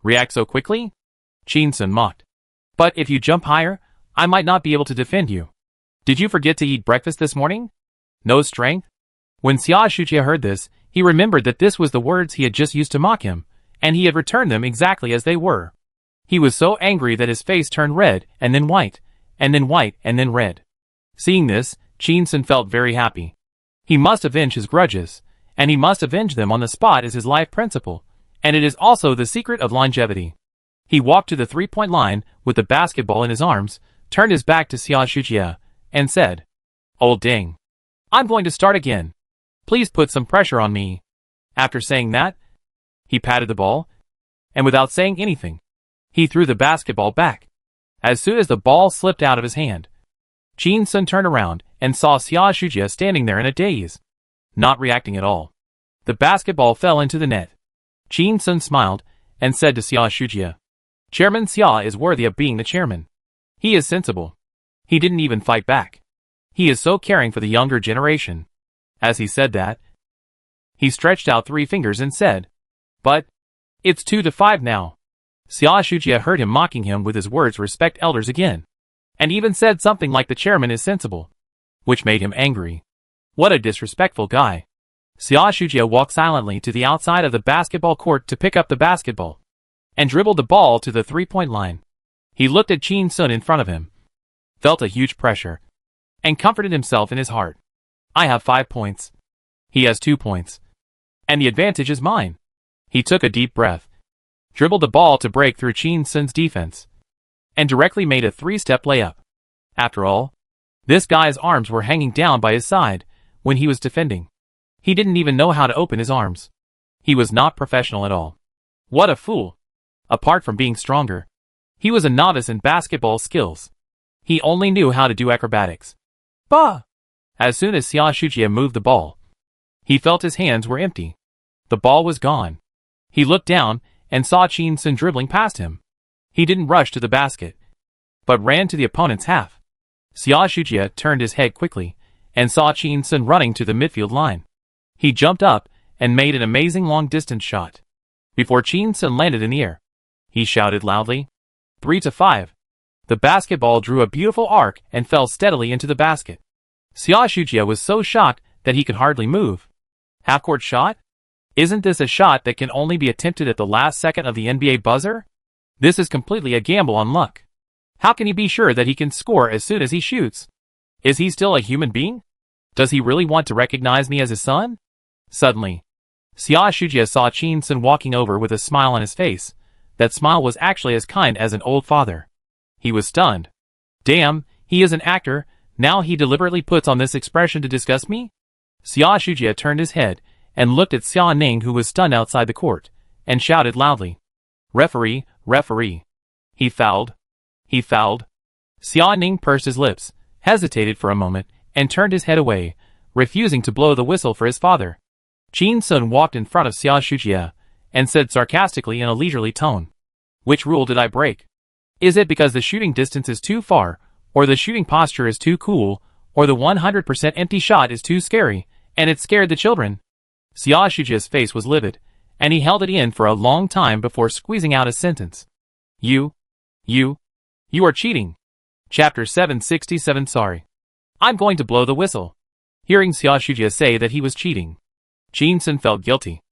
React so quickly? Jin Sun mocked. But if you jump higher, I might not be able to defend you. Did you forget to eat breakfast this morning? No strength? When Xia Shujie heard this, he remembered that this was the words he had just used to mock him, and he had returned them exactly as they were. He was so angry that his face turned red, and then white, and then white, and then red. Seeing this, Jin Sun felt very happy. He must avenge his grudges, and he must avenge them on the spot as his life principle, and it is also the secret of longevity. He walked to the three-point line with the basketball in his arms, turned his back to Xia Shujie, and said, "Old ding. I'm going to start again. Please put some pressure on me." After saying that, he patted the ball, and without saying anything, he threw the basketball back. As soon as the ball slipped out of his hand, Jin Sun turned around and saw Xia Shujie standing there in a daze, not reacting at all. The basketball fell into the net. Jin Sun smiled and said to Xia Shujie, "Chairman Xia is worthy of being the chairman. He is sensible. He didn't even fight back. He is so caring for the younger generation." As he said that, he stretched out 3 fingers and said, "But it's 2-5 now." Xia Shujie heard him mocking him with his words respect elders again, and even said something like the chairman is sensible, which made him angry. What a disrespectful guy. Xia Shujie walked silently to the outside of the basketball court to pick up the basketball, and dribbled the ball to the three-point line. He looked at Jin Sun in front of him, felt a huge pressure, and comforted himself in his heart. I have 5 points. He has 2 points. And the advantage is mine. He took a deep breath, dribbled the ball to break through Jin Sun's defense, and directly made a 3-step layup. After all, this guy's arms were hanging down by his side when he was defending. He didn't even know how to open his arms. He was not professional at all. What a fool. Apart from being stronger, he was a novice in basketball skills. He only knew how to do acrobatics. Bah! As soon as Xia Shujie moved the ball, he felt his hands were empty. The ball was gone. He looked down and saw Jin Sun dribbling past him. He didn't rush to the basket, but ran to the opponent's half. Xia Shujie turned his head quickly and saw Jin Sun running to the midfield line. He jumped up and made an amazing long-distance shot. Before Jin Sun landed in the air, he shouted loudly, 3-5. The basketball drew a beautiful arc and fell steadily into the basket. Xia Shujie was so shocked that he could hardly move. Half-court shot? Isn't this a shot that can only be attempted at the last second of the NBA buzzer? This is completely a gamble on luck. How can he be sure that he can score as soon as he shoots? Is he still a human being? Does he really want to recognize me as his son? Suddenly, Xia Shujie saw Jin Sun walking over with a smile on his face. That smile was actually as kind as an old father. He was stunned. Damn, he is an actor. Now he deliberately puts on this expression to disgust me? Xia Shujie turned his head and looked at Xia Ning, who was stunned outside the court, and shouted loudly, "Referee, referee." He fouled. He fouled. Xia Ning pursed his lips, hesitated for a moment, and turned his head away, refusing to blow the whistle for his father. Jin Sun walked in front of Xia Shujie and said sarcastically in a leisurely tone, "Which rule did I break? Is it because the shooting distance is too far, or the shooting posture is too cool, or the 100% empty shot is too scary, and it scared the children?" Xia Shujie's face was livid, and he held it in for a long time before squeezing out a sentence. You are cheating. Chapter 767. Sorry. I'm going to blow the whistle. Hearing Xia Shujie say that he was cheating, Jin Sun felt guilty.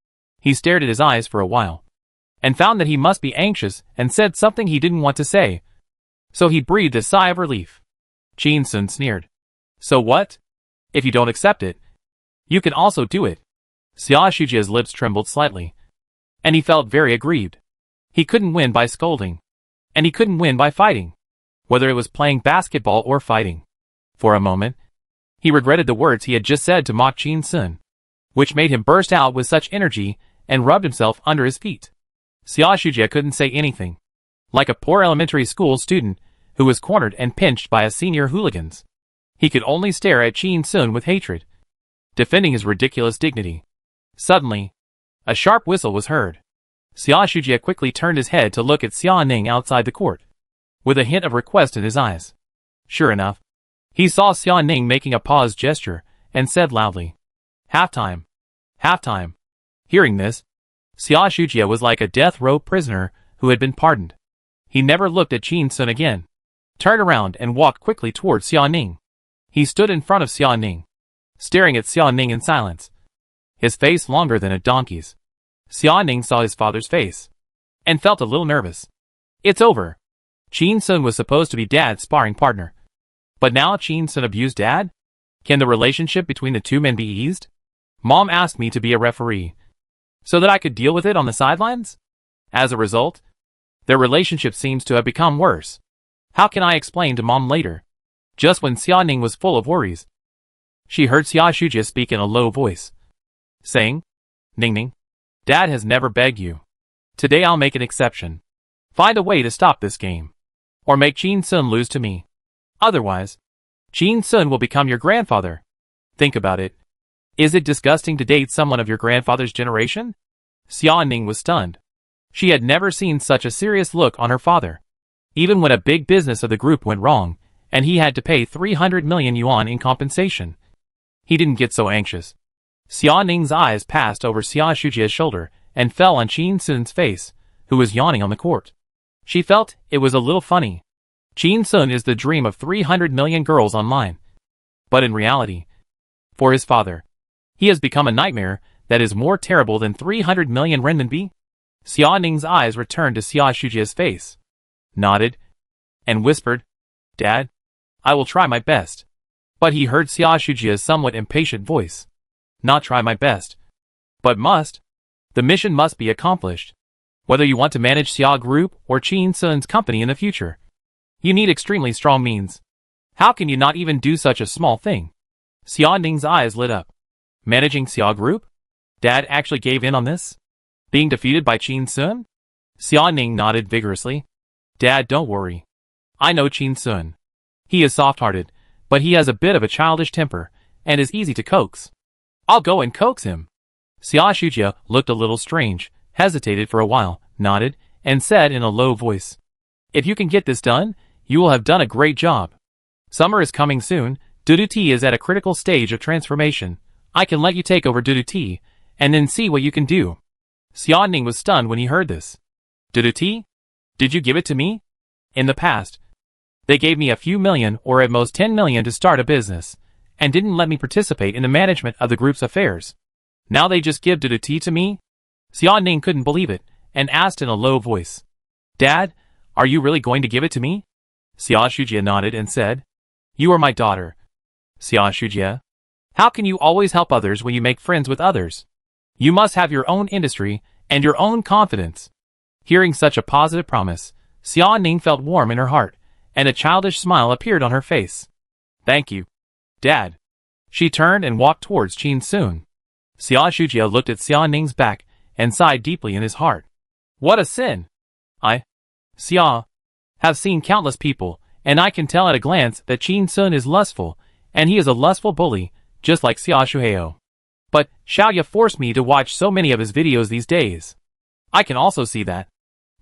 He stared at his eyes for a while, and found that he must be anxious and said something he didn't want to say. So he breathed a sigh of relief. Jin Sun sneered. So what? If you don't accept it, you can also do it. Xia Shujia's lips trembled slightly, and he felt very aggrieved. He couldn't win by scolding, and he couldn't win by fighting, whether it was playing basketball or fighting. For a moment, he regretted the words he had just said to mock Qin Sun, which made him burst out with such energy and rubbed himself under his feet. Xia Shujia couldn't say anything. Like a poor elementary school student who was cornered and pinched by a senior hooligans, he could only stare at Qin Sun with hatred, defending his ridiculous dignity. Suddenly, a sharp whistle was heard. Xia Shujia quickly turned his head to look at Xia Ning outside the court, with a hint of request in his eyes. Sure enough, he saw Xia Ning making a pause gesture and said loudly, "Halftime! Halftime!" Hearing this, Xia Shujia was like a death row prisoner who had been pardoned. He never looked at Qin Sun again, turned around and walked quickly towards Xia Ning. He stood in front of Xia Ning, staring at Xia Ning in silence, his face longer than a donkey's. Xia Ning saw his father's face, and felt a little nervous. It's over. Qin Sun was supposed to be Dad's sparring partner. But now Qin Sun abused Dad? Can the relationship between the two men be eased? Mom asked me to be a referee, so that I could deal with it on the sidelines? As a result, their relationship seems to have become worse. How can I explain to Mom later? Just when Xia Ning was full of worries, she heard Xia Shujia speak in a low voice, saying, "Ning Ning, Dad has never begged you. Today I'll make an exception. Find a way to stop this game, or make Qin Sun lose to me. Otherwise, Qin Sun will become your grandfather. Think about it. Is it disgusting to date someone of your grandfather's generation?" Xia Ning was stunned. She had never seen such a serious look on her father. Even when a big business of the group went wrong, and he had to pay 300 million yuan in compensation, he didn't get so anxious. Xia Ning's eyes passed over Xia Shujia's shoulder and fell on Qin Sun's face, who was yawning on the court. She felt it was a little funny. Qin Sun is the dream of 300 million girls online. But in reality, for his father, he has become a nightmare that is more terrible than 300 million renminbi. Xia Ning's eyes returned to Xia Shujia's face, nodded, and whispered, "Dad, I will try my best." But he heard Xia Shujia's somewhat impatient voice. "Not try my best, but must. The mission must be accomplished. Whether you want to manage Xia Group or Qin Sun's company in the future, you need extremely strong means. How can you not even do such a small thing?" Xia Ning's eyes lit up. Managing Xia Group? Dad actually gave in on this? Being defeated by Qin Sun? Xia Ning nodded vigorously. "Dad, don't worry. I know Qin Sun. He is soft-hearted, but he has a bit of a childish temper, and is easy to coax. I'll go and coax him." Xia Shujia looked a little strange, hesitated for a while, nodded, and said in a low voice, "If you can get this done, you will have done a great job. Summer is coming soon. Dudu is at a critical stage of transformation. I can let you take over Dudu, and then see what you can do." Xia Ning was stunned when he heard this. "Dudu? Did you give it to me? In the past, they gave me a few million or at most 10 million to start a business, and didn't let me participate in the management of the group's affairs. Now they just give Dudu to me?" Xia Ning couldn't believe it, and asked in a low voice, "Dad, are you really going to give it to me?" Xia Shujia nodded and said, "You are my daughter." Xia Shujia, how can you always help others when you make friends with others? You must have your own industry and your own confidence. Hearing such a positive promise, Xia Ning felt warm in her heart, and a childish smile appeared on her face. "Thank you, Dad." She turned and walked towards Qin Sun. Xia Shujia looked at Xia Ning's back and sighed deeply in his heart. What a sin! Xia, have seen countless people, and I can tell at a glance that Qin Sun is lustful, and he is a lustful bully, just like Xia Shuheo. But Xiaoya forced me to watch so many of his videos these days. I can also see that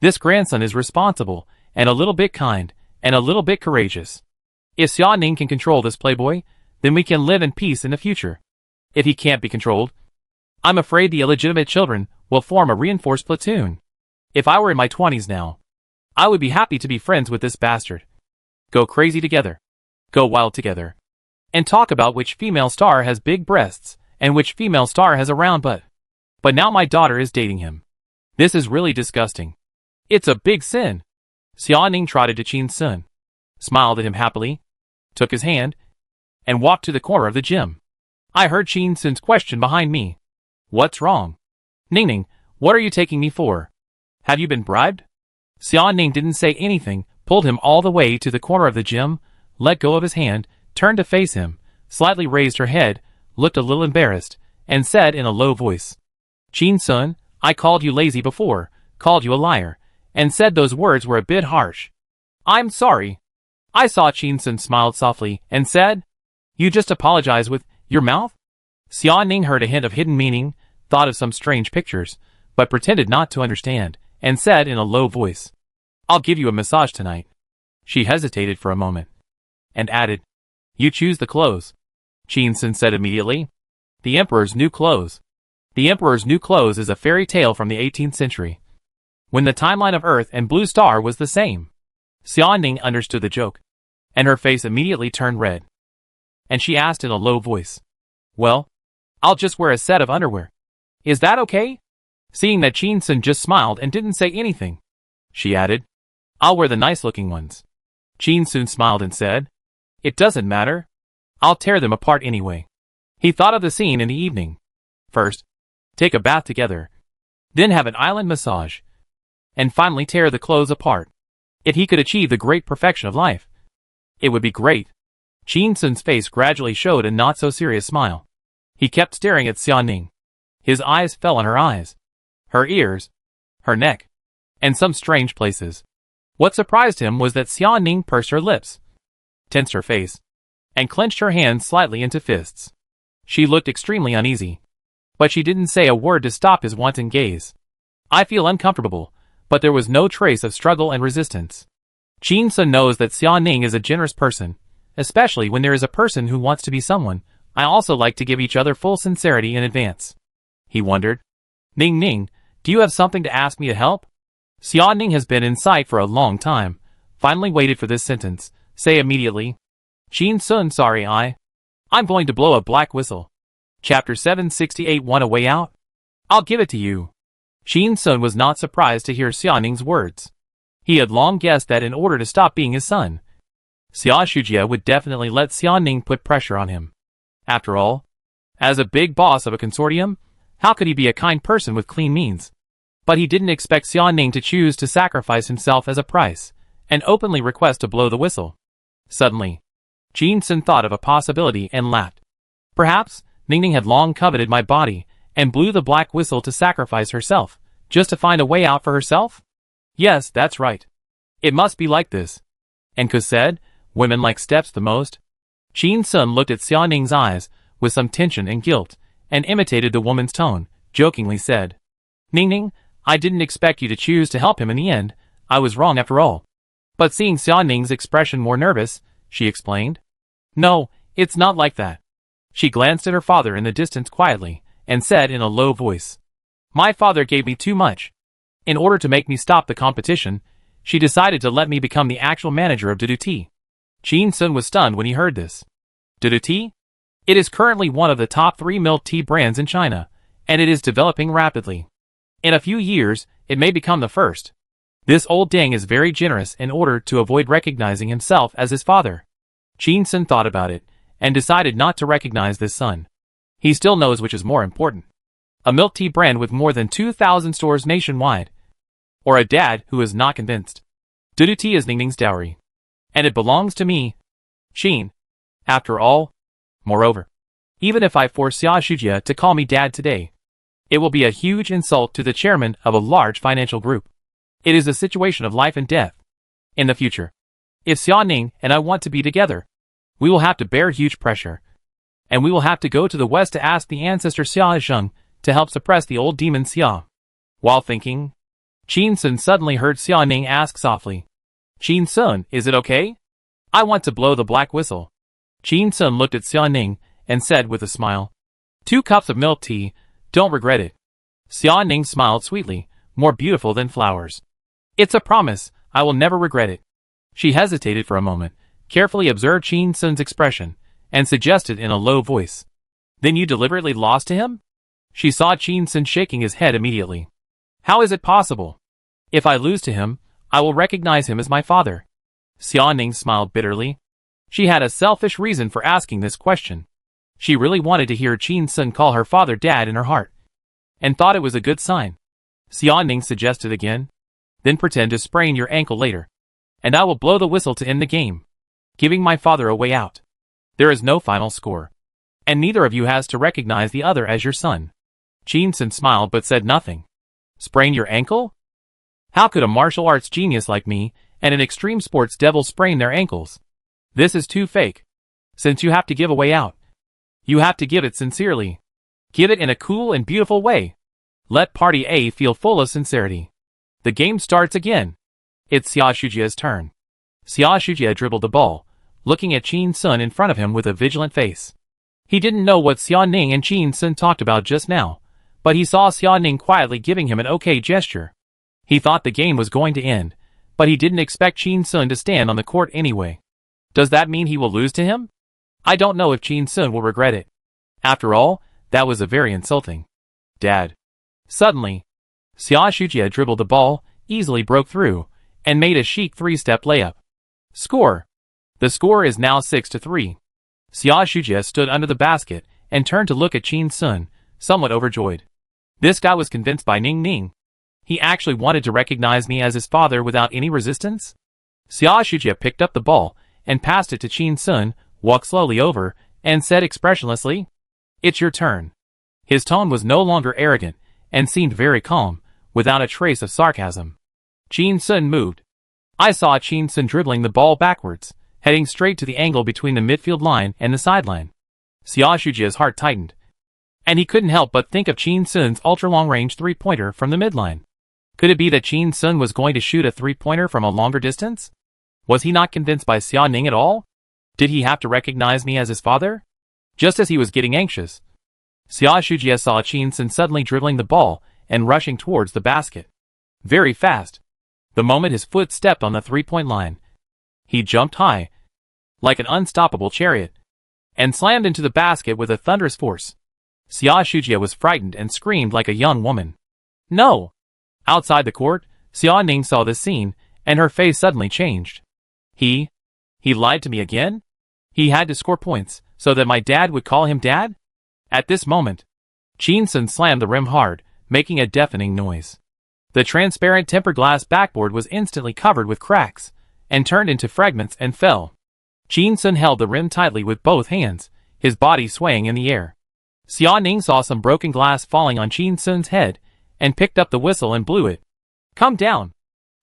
this grandson is responsible, and a little bit kind, and a little bit courageous. If Xia Ning can control this playboy, then we can live in peace in the future. If he can't be controlled, I'm afraid the illegitimate children will form a reinforced platoon. If I were in my 20s now, I would be happy to be friends with this bastard. Go crazy together. Go wild together. And talk about which female star has big breasts, and which female star has a round butt. But now my daughter is dating him. This is really disgusting. It's a big sin." Xia Ning trotted to Qin Sun, smiled at him happily, took his hand, and walked to the corner of the gym. I heard Qin Sun's question behind me. What's wrong? Ningning, what are you taking me for? Have you been bribed? Xia Ning didn't say anything, pulled him all the way to the corner of the gym, let go of his hand, turned to face him, slightly raised her head, looked a little embarrassed, and said in a low voice, Qin Sun, I called you lazy before, called you a liar, and said those words were a bit harsh. I'm sorry. I saw Qin Sun smiled softly and said, You just apologize with your mouth? Xia Ning heard a hint of hidden meaning, thought of some strange pictures, but pretended not to understand, and said in a low voice, I'll give you a massage tonight. She hesitated for a moment, and added, You choose the clothes. Qin Sun said immediately, The Emperor's new clothes. The Emperor's New Clothes is a fairy tale from the 18th century, when the timeline of Earth and Blue Star was the same. Xia Ning understood the joke, and her face immediately turned red. And she asked in a low voice, Well, I'll just wear a set of underwear. Is that okay? Seeing that Qin Sun just smiled and didn't say anything, she added, I'll wear the nice-looking ones. Qin Sun smiled and said, It doesn't matter. I'll tear them apart anyway. He thought of the scene in the evening. First, take a bath together, then have an island massage, and finally tear the clothes apart. If he could achieve the great perfection of life, it would be great. Qin Sun's face gradually showed a not-so-serious smile. He kept staring at Xia Ning. His eyes fell on her eyes, her ears, her neck, and some strange places. What surprised him was that Xia Ning pursed her lips, tensed her face, and clenched her hands slightly into fists. She looked extremely uneasy, but she didn't say a word to stop his wanton gaze. I feel uncomfortable, but there was no trace of struggle and resistance. Qin Sun knows that Xia Ning is a generous person, especially when there is a person who wants to be someone. I also like to give each other full sincerity in advance. He wondered, Ning Ning, do you have something to ask me to help? Xia Ning has been in sight for a long time, finally waited for this sentence, say immediately, Qin Sun, sorry I'm going to blow a black whistle. Chapter 768 A Way Out? I'll give it to you. Qin Sun was not surprised to hear Xia Ning's words. He had long guessed that in order to stop being his son, Xia Shujia would definitely let Xia Ning put pressure on him. After all, as a big boss of a consortium, how could he be a kind person with clean means? But he didn't expect Xia Ning to choose to sacrifice himself as a price, and openly request to blow the whistle. Suddenly, Qin Sun thought of a possibility and laughed. Perhaps, Ningning had long coveted my body, and blew the black whistle to sacrifice herself, just to find a way out for herself? Yes, that's right. It must be like this. And Ku said, women like steps the most. Qin Sun looked at Xia Ning's eyes, with some tension and guilt, and imitated the woman's tone, jokingly said, Ningning, I didn't expect you to choose to help him in the end, I was wrong after all. But seeing Xia Ning's expression more nervous, she explained, No, it's not like that. She glanced at her father in the distance quietly, and said in a low voice, My father gave me too much. In order to make me stop the competition, she decided to let me become the actual manager of Dudu Tea. Qin Sun was stunned when he heard this. Dudu Tea? It is currently one of the top 3 milk tea brands in China, and it is developing rapidly. In a few years, it may become the first. This old dang is very generous in order to avoid recognizing himself as his father. Qin Sun thought about it, and decided not to recognize this son. He still knows which is more important. A milk tea brand with more than 2,000 stores nationwide. Or a dad who is not convinced. Dudu Tea is Ningning's dowry. And it belongs to me. Qin. After all. Moreover, even if I force Xia Shujia to call me dad today, it will be a huge insult to the chairman of a large financial group. It is a situation of life and death. In the future, if Xia Ning and I want to be together, we will have to bear huge pressure. And we will have to go to the west to ask the ancestor Xia Zheng to help suppress the old demon Xia. While thinking, Qin Sun suddenly heard Xia Ning ask softly, Qin Sun, is it okay? I want to blow the black whistle. Qin Sun looked at Xia Ning and said with a smile, 2 cups of milk tea, don't regret it. Xia Ning smiled sweetly, more beautiful than flowers. It's a promise, I will never regret it. She hesitated for a moment, carefully observed Qin Sun's expression, and suggested in a low voice, Then you deliberately lost to him? She saw Qin Sun shaking his head immediately. How is it possible? If I lose to him, I will recognize him as my father. Xia Ning smiled bitterly. She had a selfish reason for asking this question. She really wanted to hear Qin Sun call her father dad in her heart, and thought it was a good sign. Xia Ning suggested again. Then pretend to sprain your ankle later, and I will blow the whistle to end the game, giving my father a way out. There is no final score, and neither of you has to recognize the other as your son. Qin Sun smiled but said nothing. Sprain your ankle? How could a martial arts genius like me and an extreme sports devil sprain their ankles? This is too fake. Since you have to give a way out, you have to give it sincerely. Give it in a cool and beautiful way. Let Party A feel full of sincerity. The game starts again. It's Xia Shujia's turn. Xia Shujia dribbled the ball, looking at Qin Sun in front of him with a vigilant face. He didn't know what Xia Ning and Qin Sun talked about just now, but he saw Xia Ning quietly giving him an okay gesture. He thought the game was going to end, but he didn't expect Qin Sun to stand on the court anyway. Does that mean he will lose to him? I don't know if Qin Sun will regret it. After all, that was a very insulting. Dad. Suddenly, Xia Shujia dribbled the ball, easily broke through, and made a chic three-step layup. Score. The score is now 6-3. Xia Shujia stood under the basket and turned to look at Qin Sun, somewhat overjoyed. This guy was convinced by Ning Ning. He actually wanted to recognize me as his father without any resistance? Xia Shujia picked up the ball and passed it to Qin Sun, walked slowly over, and said expressionlessly, "It's your turn." His tone was no longer arrogant and seemed very calm, without a trace of sarcasm. Qin Sun moved. I saw Qin Sun dribbling the ball backwards, heading straight to the angle between the midfield line and the sideline. Xia Shujia's heart tightened, and he couldn't help but think of Qin Sun's ultra-long-range three-pointer from the midline. Could it be that Qin Sun was going to shoot a three-pointer from a longer distance? Was he not convinced by Xia Ning at all? Did he have to recognize me as his father? Just as he was getting anxious, Xia Shujia saw Qin Sun suddenly dribbling the ball and rushing towards the basket. Very fast. The moment his foot stepped on the three-point line, he jumped high, like an unstoppable chariot, and slammed into the basket with a thunderous force. Xia Shujia was frightened and screamed like a young woman. No! Outside the court, Xia Ning saw this scene, and her face suddenly changed. He lied to me again? He had to score points, so that my dad would call him dad? At this moment, Qin Sun slammed the rim hard, making a deafening noise. The transparent tempered glass backboard was instantly covered with cracks, and turned into fragments and fell. Qin Sun held the rim tightly with both hands, his body swaying in the air. Xia Ning saw some broken glass falling on Qin Sun's head, and picked up the whistle and blew it. Come down!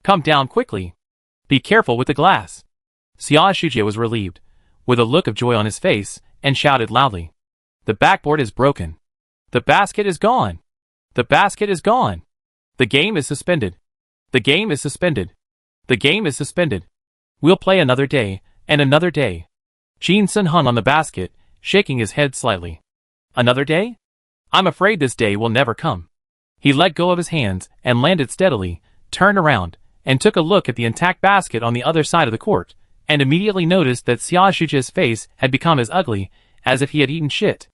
Come down quickly! Be careful with the glass! Xia Shujia was relieved, with a look of joy on his face, and shouted loudly. The backboard is broken. The basket is gone. The basket is gone. The game is suspended. The game is suspended. The game is suspended. We'll play another day, and another day. Qin Sun hung on the basket, shaking his head slightly. Another day? I'm afraid this day will never come. He let go of his hands and landed steadily, turned around, and took a look at the intact basket on the other side of the court, and immediately noticed that Xia Shujia's face had become as ugly as if he had eaten shit.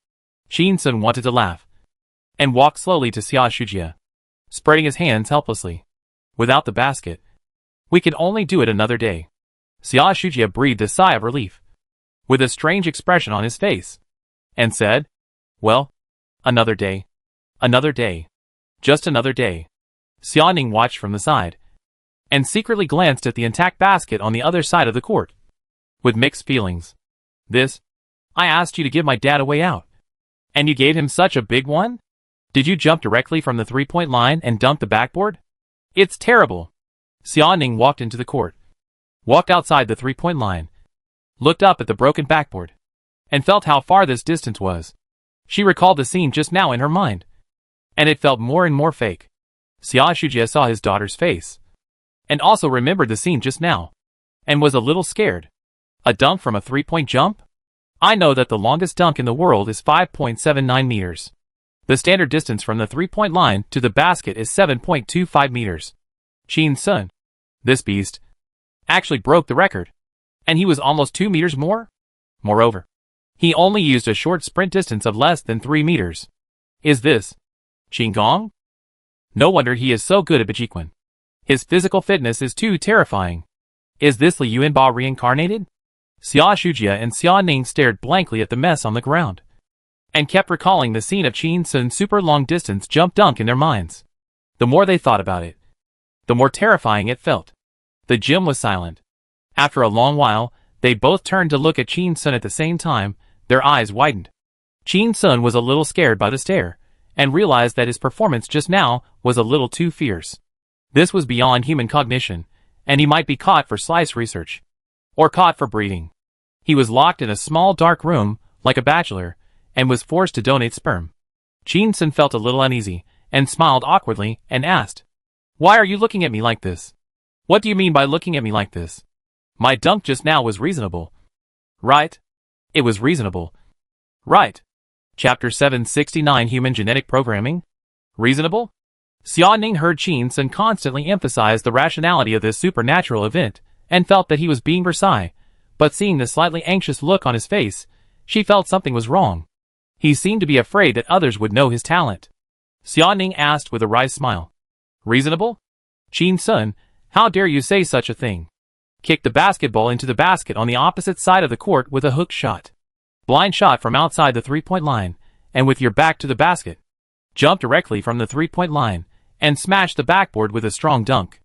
Qin Sun wanted to laugh, and walked slowly to Xia Shujia, spreading his hands helplessly. Without the basket, we can only do it another day. Xia Shujia breathed a sigh of relief, with a strange expression on his face, and said, well, another day. Another day. Just another day. Xia Ning watched from the side, and secretly glanced at the intact basket on the other side of the court, with mixed feelings. I asked you to give my dad a way out, and you gave him such a big one? Did you jump directly from the three-point line and dump the backboard? It's terrible. Xia Ning walked into the court, walked outside the three-point line, looked up at the broken backboard, and felt how far this distance was. She recalled the scene just now in her mind, and it felt more and more fake. Xia Shujia saw his daughter's face, and also remembered the scene just now, and was a little scared. A dunk from a three-point jump? I know that the longest dunk in the world is 5.79 meters. The standard distance from the three-point line to the basket is 7.25 meters. Qin Sun, this beast, actually broke the record, and he was almost 2 meters more? Moreover, he only used a short sprint distance of less than 3 meters. Is this Qin Gong? No wonder he is so good at Bajiquan. His physical fitness is too terrifying. Is this Li Yuanba reincarnated? Xia Shujia and Xia Ning stared blankly at the mess on the ground. and kept recalling the scene of Chin Sun's super long-distance jump dunk in their minds. The more they thought about it, the more terrifying it felt. The gym was silent. After a long while, they both turned to look at Chin Sun at the same time. Their eyes widened. Chin Sun was a little scared by the stare, and realized that his performance just now was a little too fierce. This was beyond human cognition, and he might be caught for slice research. Or caught for breeding. He was locked in a small dark room, like a bachelor, and was forced to donate sperm. Chin Sun felt a little uneasy, and smiled awkwardly, and asked, "Why are you looking at me like this? What do you mean by looking at me like this? My dunk just now was reasonable. Right? It was reasonable. Right. Chapter 769 Human Genetic Programming? Reasonable?" Xia Ning heard Chin Sun constantly emphasize the rationality of this supernatural event, and felt that he was being Versailles, but seeing the slightly anxious look on his face, she felt something was wrong. He seemed to be afraid that others would know his talent. Xia Ning asked with a wry smile. "Reasonable? Chin Sun, how dare you say such a thing? Kick the basketball into the basket on the opposite side of the court with a hook shot. Blind shot from outside the three-point line, and with your back to the basket. Jump directly from the three-point line, and smash the backboard with a strong dunk.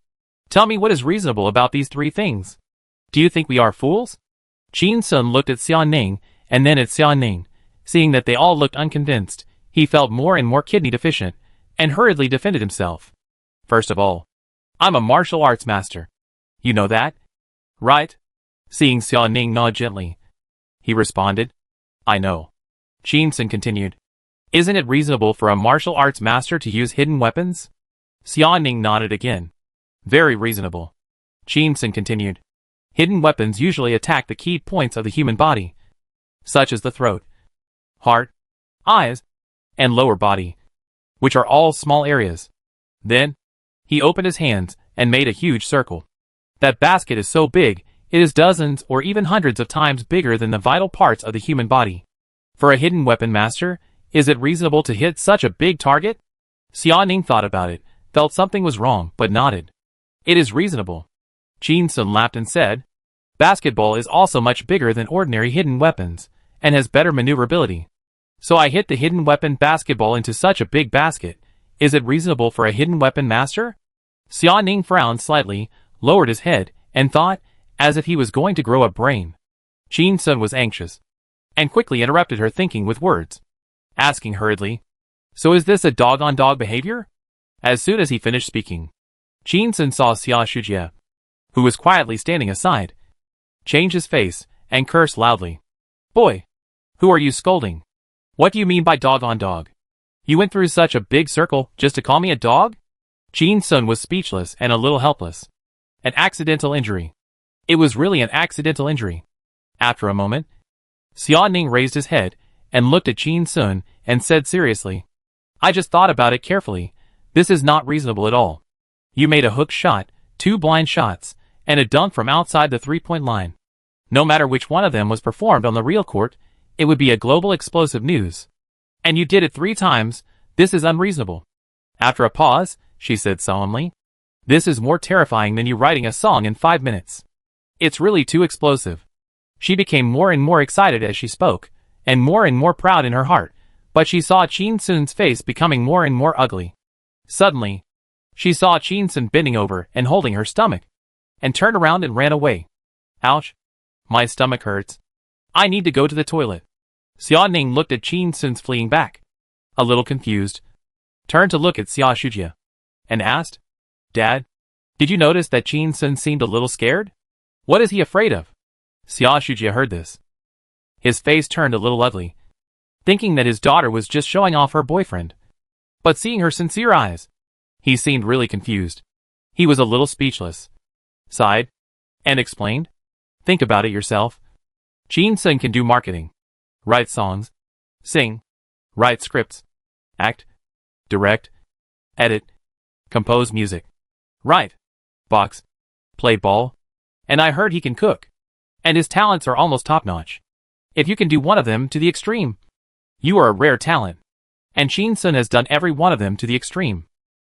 Tell me what is reasonable about these three things. Do you think we are fools?" Chin Sun looked at Xia Ning, and then at Xia Ning. Seeing that they all looked unconvinced, he felt more and more kidney deficient, and hurriedly defended himself. "First of all, I'm a martial arts master. You know that? Right?" Seeing Xia Ning nod gently, he responded, "I know." Chin Sun continued, "Isn't it reasonable for a martial arts master to use hidden weapons?" Xia Ning nodded again. "Very reasonable." Chin Sun continued, "Hidden weapons usually attack the key points of the human body, such as the throat, heart, eyes, and lower body, which are all small areas." Then, he opened his hands and made a huge circle. "That basket is so big, it is dozens or even hundreds of times bigger than the vital parts of the human body. For a hidden weapon master, is it reasonable to hit such a big target?" Xia Ning thought about it, felt something was wrong, but nodded. "It is reasonable." Chin Sun laughed and said, "Basketball is also much bigger than ordinary hidden weapons, and has better maneuverability. So I hit the hidden weapon basketball into such a big basket. Is it reasonable for a hidden weapon master?" Xia Ning frowned slightly, lowered his head, and thought, as if he was going to grow a brain. Chin Sun was anxious, and quickly interrupted her thinking with words, asking hurriedly, "So is this a dog-on-dog behavior?" As soon as he finished speaking, Chin Sun saw Xia Shujie, who was quietly standing aside, change his face, and curse loudly. "Boy! Who are you scolding? What do you mean by dog-on-dog? You went through such a big circle just to call me a dog?" Chin Sun was speechless and a little helpless. An accidental injury. It was really an accidental injury. After a moment, Xia Ning raised his head and looked at Chin Sun and said seriously, "I just thought about it carefully. This is not reasonable at all. You made a hook shot, 2 blind shots, and a dunk from outside the three-point line. No matter which one of them was performed on the real court, it would be a global explosive news. And you did it 3 times. This is unreasonable." After a pause, she said solemnly, "This is more terrifying than you writing a song in 5 minutes. It's really too explosive." She became more and more excited as she spoke, and more proud in her heart, but she saw Chin Sun's face becoming more and more ugly. Suddenly, she saw Chin Sun bending over and holding her stomach, and turned around and ran away. "Ouch! My stomach hurts. I need to go to the toilet." Xia Ning looked at Chin Sun's fleeing back, a little confused, turned to look at Xia Shujie, and asked, "Dad, did you notice that Chin Sun seemed a little scared? What is he afraid of?" Xia Shujie heard this. His face turned a little ugly, thinking that his daughter was just showing off her boyfriend. But seeing her sincere eyes, he seemed really confused. He was a little speechless, sighed, and explained, "Think about it yourself. Chin Sun can do marketing, write songs, sing, write scripts, act, direct, edit, compose music, write, box, play ball, and I heard he can cook. And his talents are almost top-notch. If you can do one of them to the extreme, you are a rare talent. And Chin Sun has done every one of them to the extreme.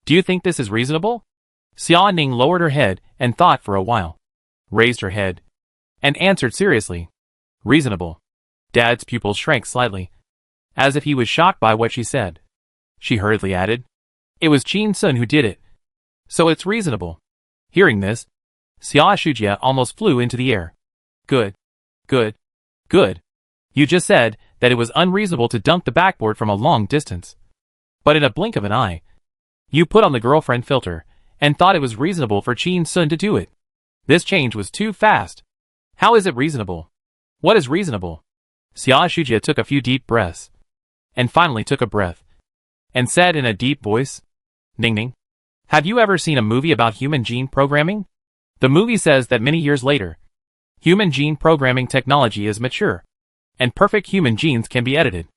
Do you think this is reasonable?" Xia Ning lowered her head and thought for a while, raised her head, and answered seriously, "Reasonable." Dad's pupils shrank slightly, as if he was shocked by what she said. She hurriedly added, "It was Qin Sun who did it. So it's reasonable." Hearing this, Xia Shujia almost flew into the air. Good. Good. Good. You just said that it was unreasonable to dunk the backboard from a long distance. But in a blink of an eye, you put on the girlfriend filter and thought it was reasonable for Qin Sun to do it. This change was too fast. How is it reasonable? What is reasonable? Xia Shujia took a few deep breaths, and finally took a breath, and said in a deep voice, "Ning Ning, have you ever seen a movie about human gene programming? The movie says that many years later, human gene programming technology is mature, and perfect human genes can be edited.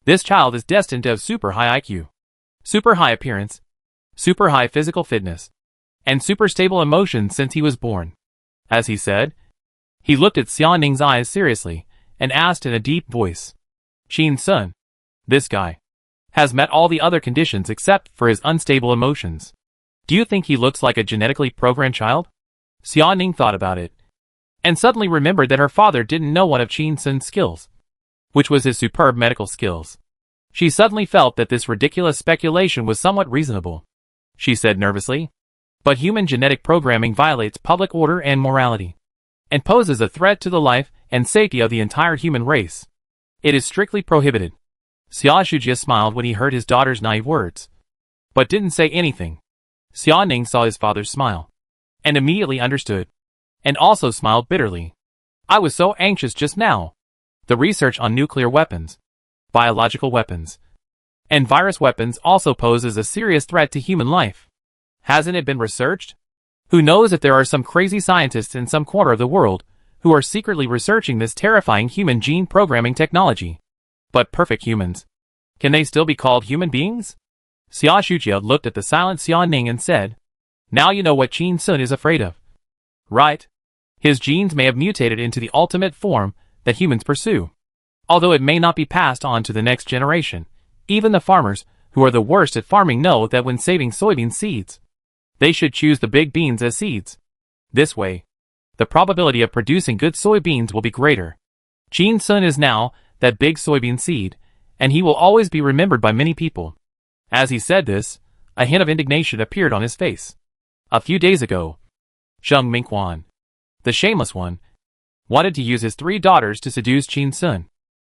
This child is destined to have super high IQ, super high appearance, super high physical fitness, and super stable emotions since he was born." As he said, he looked at Xia Ning's eyes seriously, and asked in a deep voice, "Qin Sun, this guy, has met all the other conditions except for his unstable emotions. Do you think he looks like a genetically programmed child?" Xia Ning thought about it, and suddenly remembered that her father didn't know one of Qin Sun's skills, which was his superb medical skills. She suddenly felt that this ridiculous speculation was somewhat reasonable. She said nervously, "But human genetic programming violates public order and morality, and poses a threat to the life and safety of the entire human race. It is strictly prohibited." Xia Shujia smiled when he heard his daughter's naive words, but didn't say anything. Xia Ning saw his father's smile, and immediately understood, and also smiled bitterly. "I was so anxious just now. The research on nuclear weapons, biological weapons, and virus weapons also poses a serious threat to human life. Hasn't it been researched? Who knows if there are some crazy scientists in some corner of the world who are secretly researching this terrifying human gene programming technology. But perfect humans, can they still be called human beings?" Xia Shujia looked at the silent Xia Ning and said, "Now you know what Qin Sun is afraid of. Right? His genes may have mutated into the ultimate form that humans pursue. Although it may not be passed on to the next generation, even the farmers, who are the worst at farming, know that when saving soybean seeds, they should choose the big beans as seeds. This way, the probability of producing good soybeans will be greater. Qin Sun is now that big soybean seed, and he will always be remembered by many people." As he said this, a hint of indignation appeared on his face. A few days ago, Zheng Mingquan, the shameless one, wanted to use his 3 daughters to seduce Qin Sun.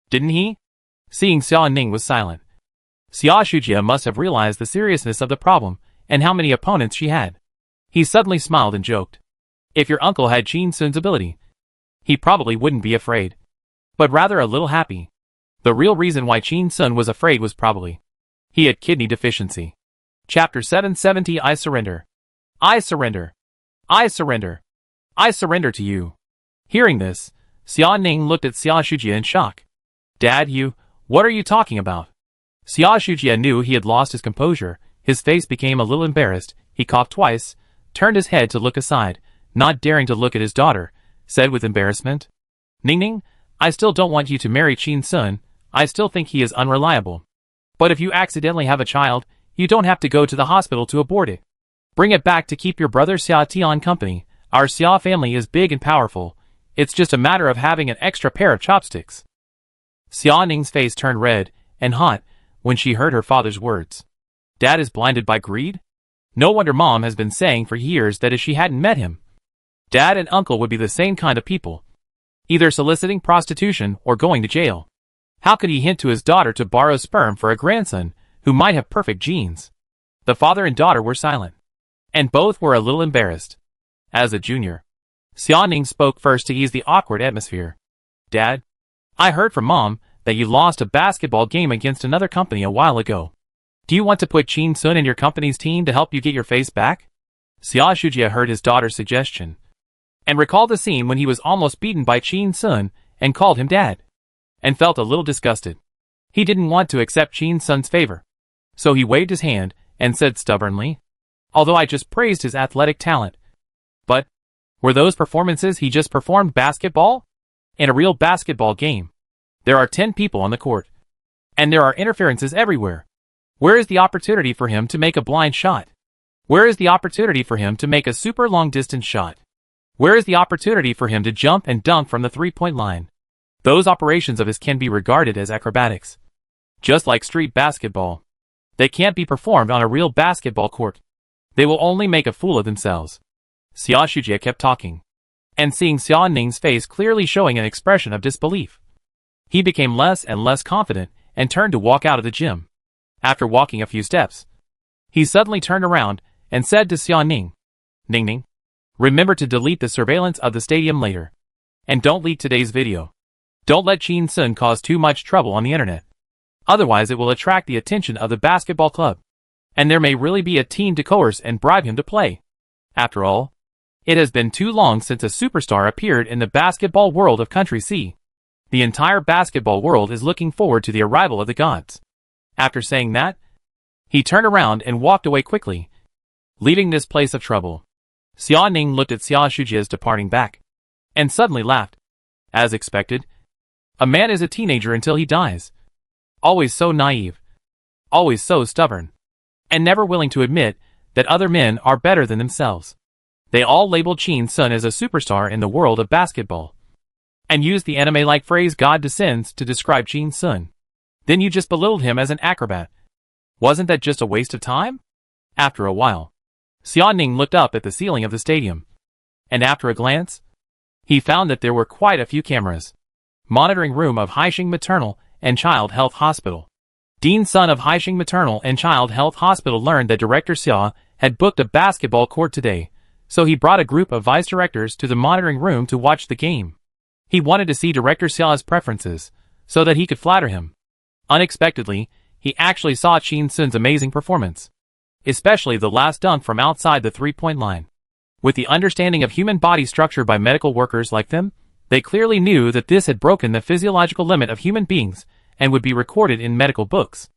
Didn't he? Seeing Xia Ning was silent, Xia Shujia must have realized the seriousness of the problem and how many opponents she had. He suddenly smiled and joked. If your uncle had Qin Sun's ability, he probably wouldn't be afraid, but rather a little happy. The real reason why Qin Sun was afraid was probably he had kidney deficiency. Chapter 770. I surrender. I surrender. I surrender. I surrender to you. Hearing this, Xia Ning looked at Xia Shujia in shock. Dad, what are you talking about? Xia Shujia knew he had lost his composure. His face became a little embarrassed. He coughed twice, turned his head to look aside, not daring to look at his daughter, said with embarrassment, Ning Ning, I still don't want you to marry Qin Sun. I still think he is unreliable. But if you accidentally have a child, you don't have to go to the hospital to abort it. Bring it back to keep your brother Xia Tian company. Our Xia family is big and powerful. It's just a matter of having an extra pair of chopsticks. Xia Ning's face turned red and hot when she heard her father's words. Dad is blinded by greed? No wonder Mom has been saying for years that if she hadn't met him, Dad and Uncle would be the same kind of people, either soliciting prostitution or going to jail. How could he hint to his daughter to borrow sperm for a grandson who might have perfect genes? The father and daughter were silent, and both were a little embarrassed. As a junior, Xia Ning spoke first to ease the awkward atmosphere. Dad, I heard from Mom that you lost a basketball game against another company a while ago. Do you want to put Qin Sun in your company's team to help you get your face back? Xia Shujia heard his daughter's suggestion, and recalled the scene when he was almost beaten by Qin Sun and called him Dad, and felt a little disgusted. He didn't want to accept Qin Sun's favor, so he waved his hand and said stubbornly, although I just praised his athletic talent. But, were those performances he just performed basketball? In a real basketball game, there are 10 people on the court, and there are interferences everywhere. Where is the opportunity for him to make a blind shot? Where is the opportunity for him to make a super long distance shot? Where is the opportunity for him to jump and dunk from the 3-point line? Those operations of his can be regarded as acrobatics. Just like street basketball. They can't be performed on a real basketball court. They will only make a fool of themselves. Xia Shujie kept talking. And seeing Xia Ning's face clearly showing an expression of disbelief, he became less and less confident and turned to walk out of the gym. After walking a few steps, he suddenly turned around and said to Xia Ning, "Ning, remember to delete the surveillance of the stadium later. And don't leak today's video. Don't let Qin Sun cause too much trouble on the internet. Otherwise it will attract the attention of the basketball club. And there may really be a team to coerce and bribe him to play. After all, it has been too long since a superstar appeared in the basketball world of Country C. The entire basketball world is looking forward to the arrival of the gods." After saying that, he turned around and walked away quickly, leaving this place of trouble. Xia Ning looked at Xia Shujie's departing back, and suddenly laughed. As expected, a man is a teenager until he dies. Always so naive, always so stubborn, and never willing to admit that other men are better than themselves. They all labeled Qin Sun as a superstar in the world of basketball, and used the anime-like phrase "God descends" to describe Qin Sun. Then you just belittled him as an acrobat. Wasn't that just a waste of time? After a while, Xia Ning looked up at the ceiling of the stadium, and after a glance, he found that there were quite a few cameras. Monitoring room of Haixing Maternal and Child Health Hospital. Dean Sun of Haixing Maternal and Child Health Hospital learned that Director Xia had booked a basketball court today, so he brought a group of vice directors to the monitoring room to watch the game. He wanted to see Director Xia's preferences, so that he could flatter him. Unexpectedly, he actually saw Qin Sun's amazing performance, especially the last dunk from outside the three-point line. With the understanding of human body structure by medical workers like them, they clearly knew that this had broken the physiological limit of human beings and would be recorded in medical books.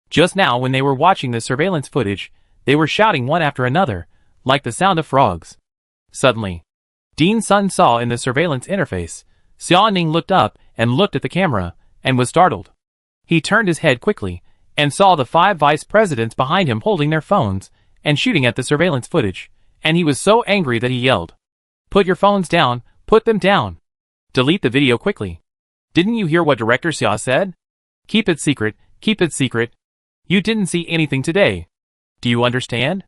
Just now when they were watching the surveillance footage, they were shouting one after another, like the sound of frogs. Suddenly, Dean Sun saw in the surveillance interface, Xia Ning looked up and looked at the camera, and was startled. He turned his head quickly, and saw the 5 vice presidents behind him holding their phones, and shooting at the surveillance footage, and he was so angry that he yelled, "Put your phones down, put them down. Delete the video quickly. Didn't you hear what Director Xia said? Keep it secret, keep it secret. You didn't see anything today. Do you understand?"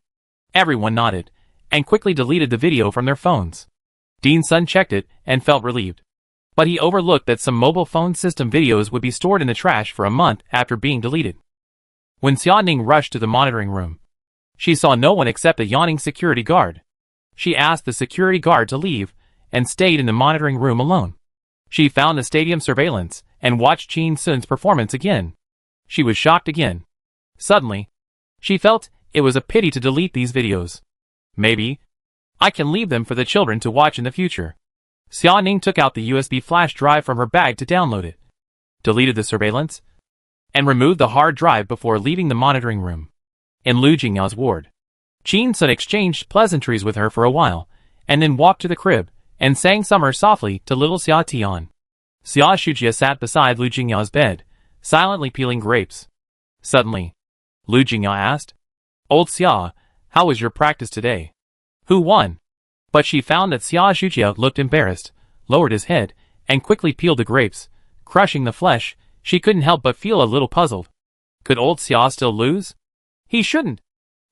Everyone nodded, and quickly deleted the video from their phones. Dean Sun checked it, and felt relieved. But he overlooked that some mobile phone system videos would be stored in the trash for a month after being deleted. When Xia Ning rushed to the monitoring room, she saw no one except a yawning security guard. She asked the security guard to leave, and stayed in the monitoring room alone. She found the stadium surveillance, and watched Qin Sun's performance again. She was shocked again. Suddenly, she felt it was a pity to delete these videos. Maybe I can leave them for the children to watch in the future. Xia Ning took out the USB flash drive from her bag to download it, deleted the surveillance, and removed the hard drive before leaving the monitoring room. In Lu Jingyao's ward, Qin Sun exchanged pleasantries with her for a while, and then walked to the crib, and sang Summer softly to little Xia Tian. Xia Shujie sat beside Lu Jingyao's bed, silently peeling grapes. Suddenly, Lu Jingyao asked, "Old Xia, how was your practice today? Who won?" But she found that Xia Shujie looked embarrassed, lowered his head, and quickly peeled the grapes, crushing the flesh. She couldn't help but feel a little puzzled. Could old Xia still lose? He shouldn't.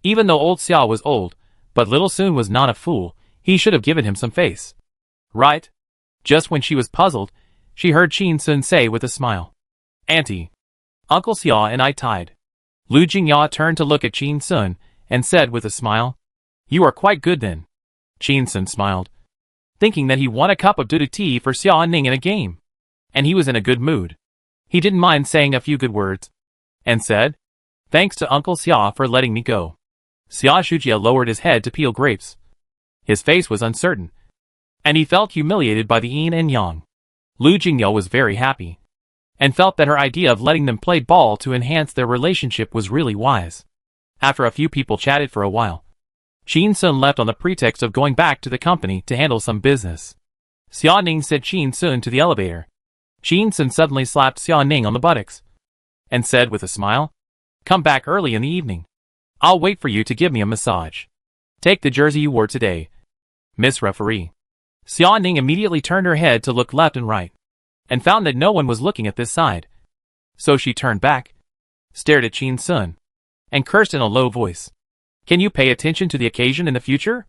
Even though old Xia was old, but little Sun was not a fool, he should have given him some face. Right? Just when she was puzzled, she heard Qin Sun say with a smile, "Auntie, Uncle Xia and I tied." Lu Jingyao turned to look at Qin Sun, and said with a smile, "You are quite good then." Qin Sun smiled, thinking that he won a cup of dudu tea for Xia Ning in a game. And he was in a good mood. He didn't mind saying a few good words, and said, "Thanks to Uncle Xia for letting me go." Xia Shujie lowered his head to peel grapes. His face was uncertain, and he felt humiliated by the yin and yang. Lu Jingyao was very happy, and felt that her idea of letting them play ball to enhance their relationship was really wise. After a few people chatted for a while, Qin Sun left on the pretext of going back to the company to handle some business. Xia Ning sent Qin Sun to the elevator. Qin Sun suddenly slapped Xia Ning on the buttocks, and said with a smile, "Come back early in the evening. I'll wait for you to give me a massage. Take the jersey you wore today, Miss Referee." Xia Ning immediately turned her head to look left and right, and found that no one was looking at this side. So she turned back, stared at Qin Sun, and cursed in a low voice. Can you pay attention to the occasion in the future?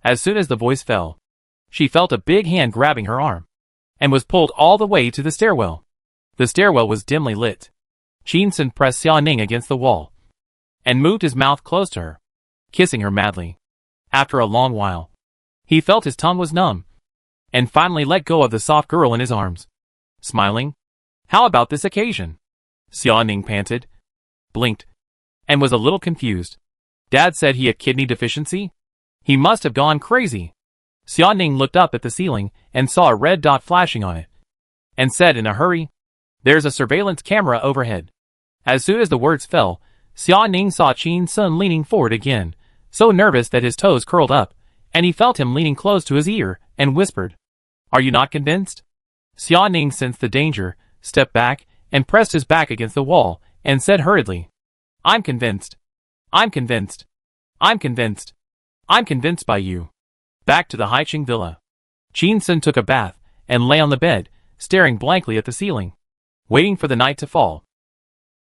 As soon as the voice fell, she felt a big hand grabbing her arm, and was pulled all the way to the stairwell. The stairwell was dimly lit. Qin Sun pressed Xia Ning against the wall, and moved his mouth close to her, kissing her madly. After a long while, he felt his tongue was numb, and finally let go of the soft girl in his arms. Smiling, how about this occasion? Xia Ning panted, blinked, and was a little confused. Dad said he had kidney deficiency? He must have gone crazy. Xia Ning looked up at the ceiling and saw a red dot flashing on it, and said in a hurry, "There's a surveillance camera overhead." As soon as the words fell, Xia Ning saw Qin Sun leaning forward again, so nervous that his toes curled up, and he felt him leaning close to his ear, and whispered, "Are you not convinced?" Xia Ning sensed the danger, stepped back, and pressed his back against the wall, and said hurriedly, "I'm convinced. I'm convinced. I'm convinced. I'm convinced by you." Back to the Haiqing villa. Qin Sun took a bath, and lay on the bed, staring blankly at the ceiling, waiting for the night to fall.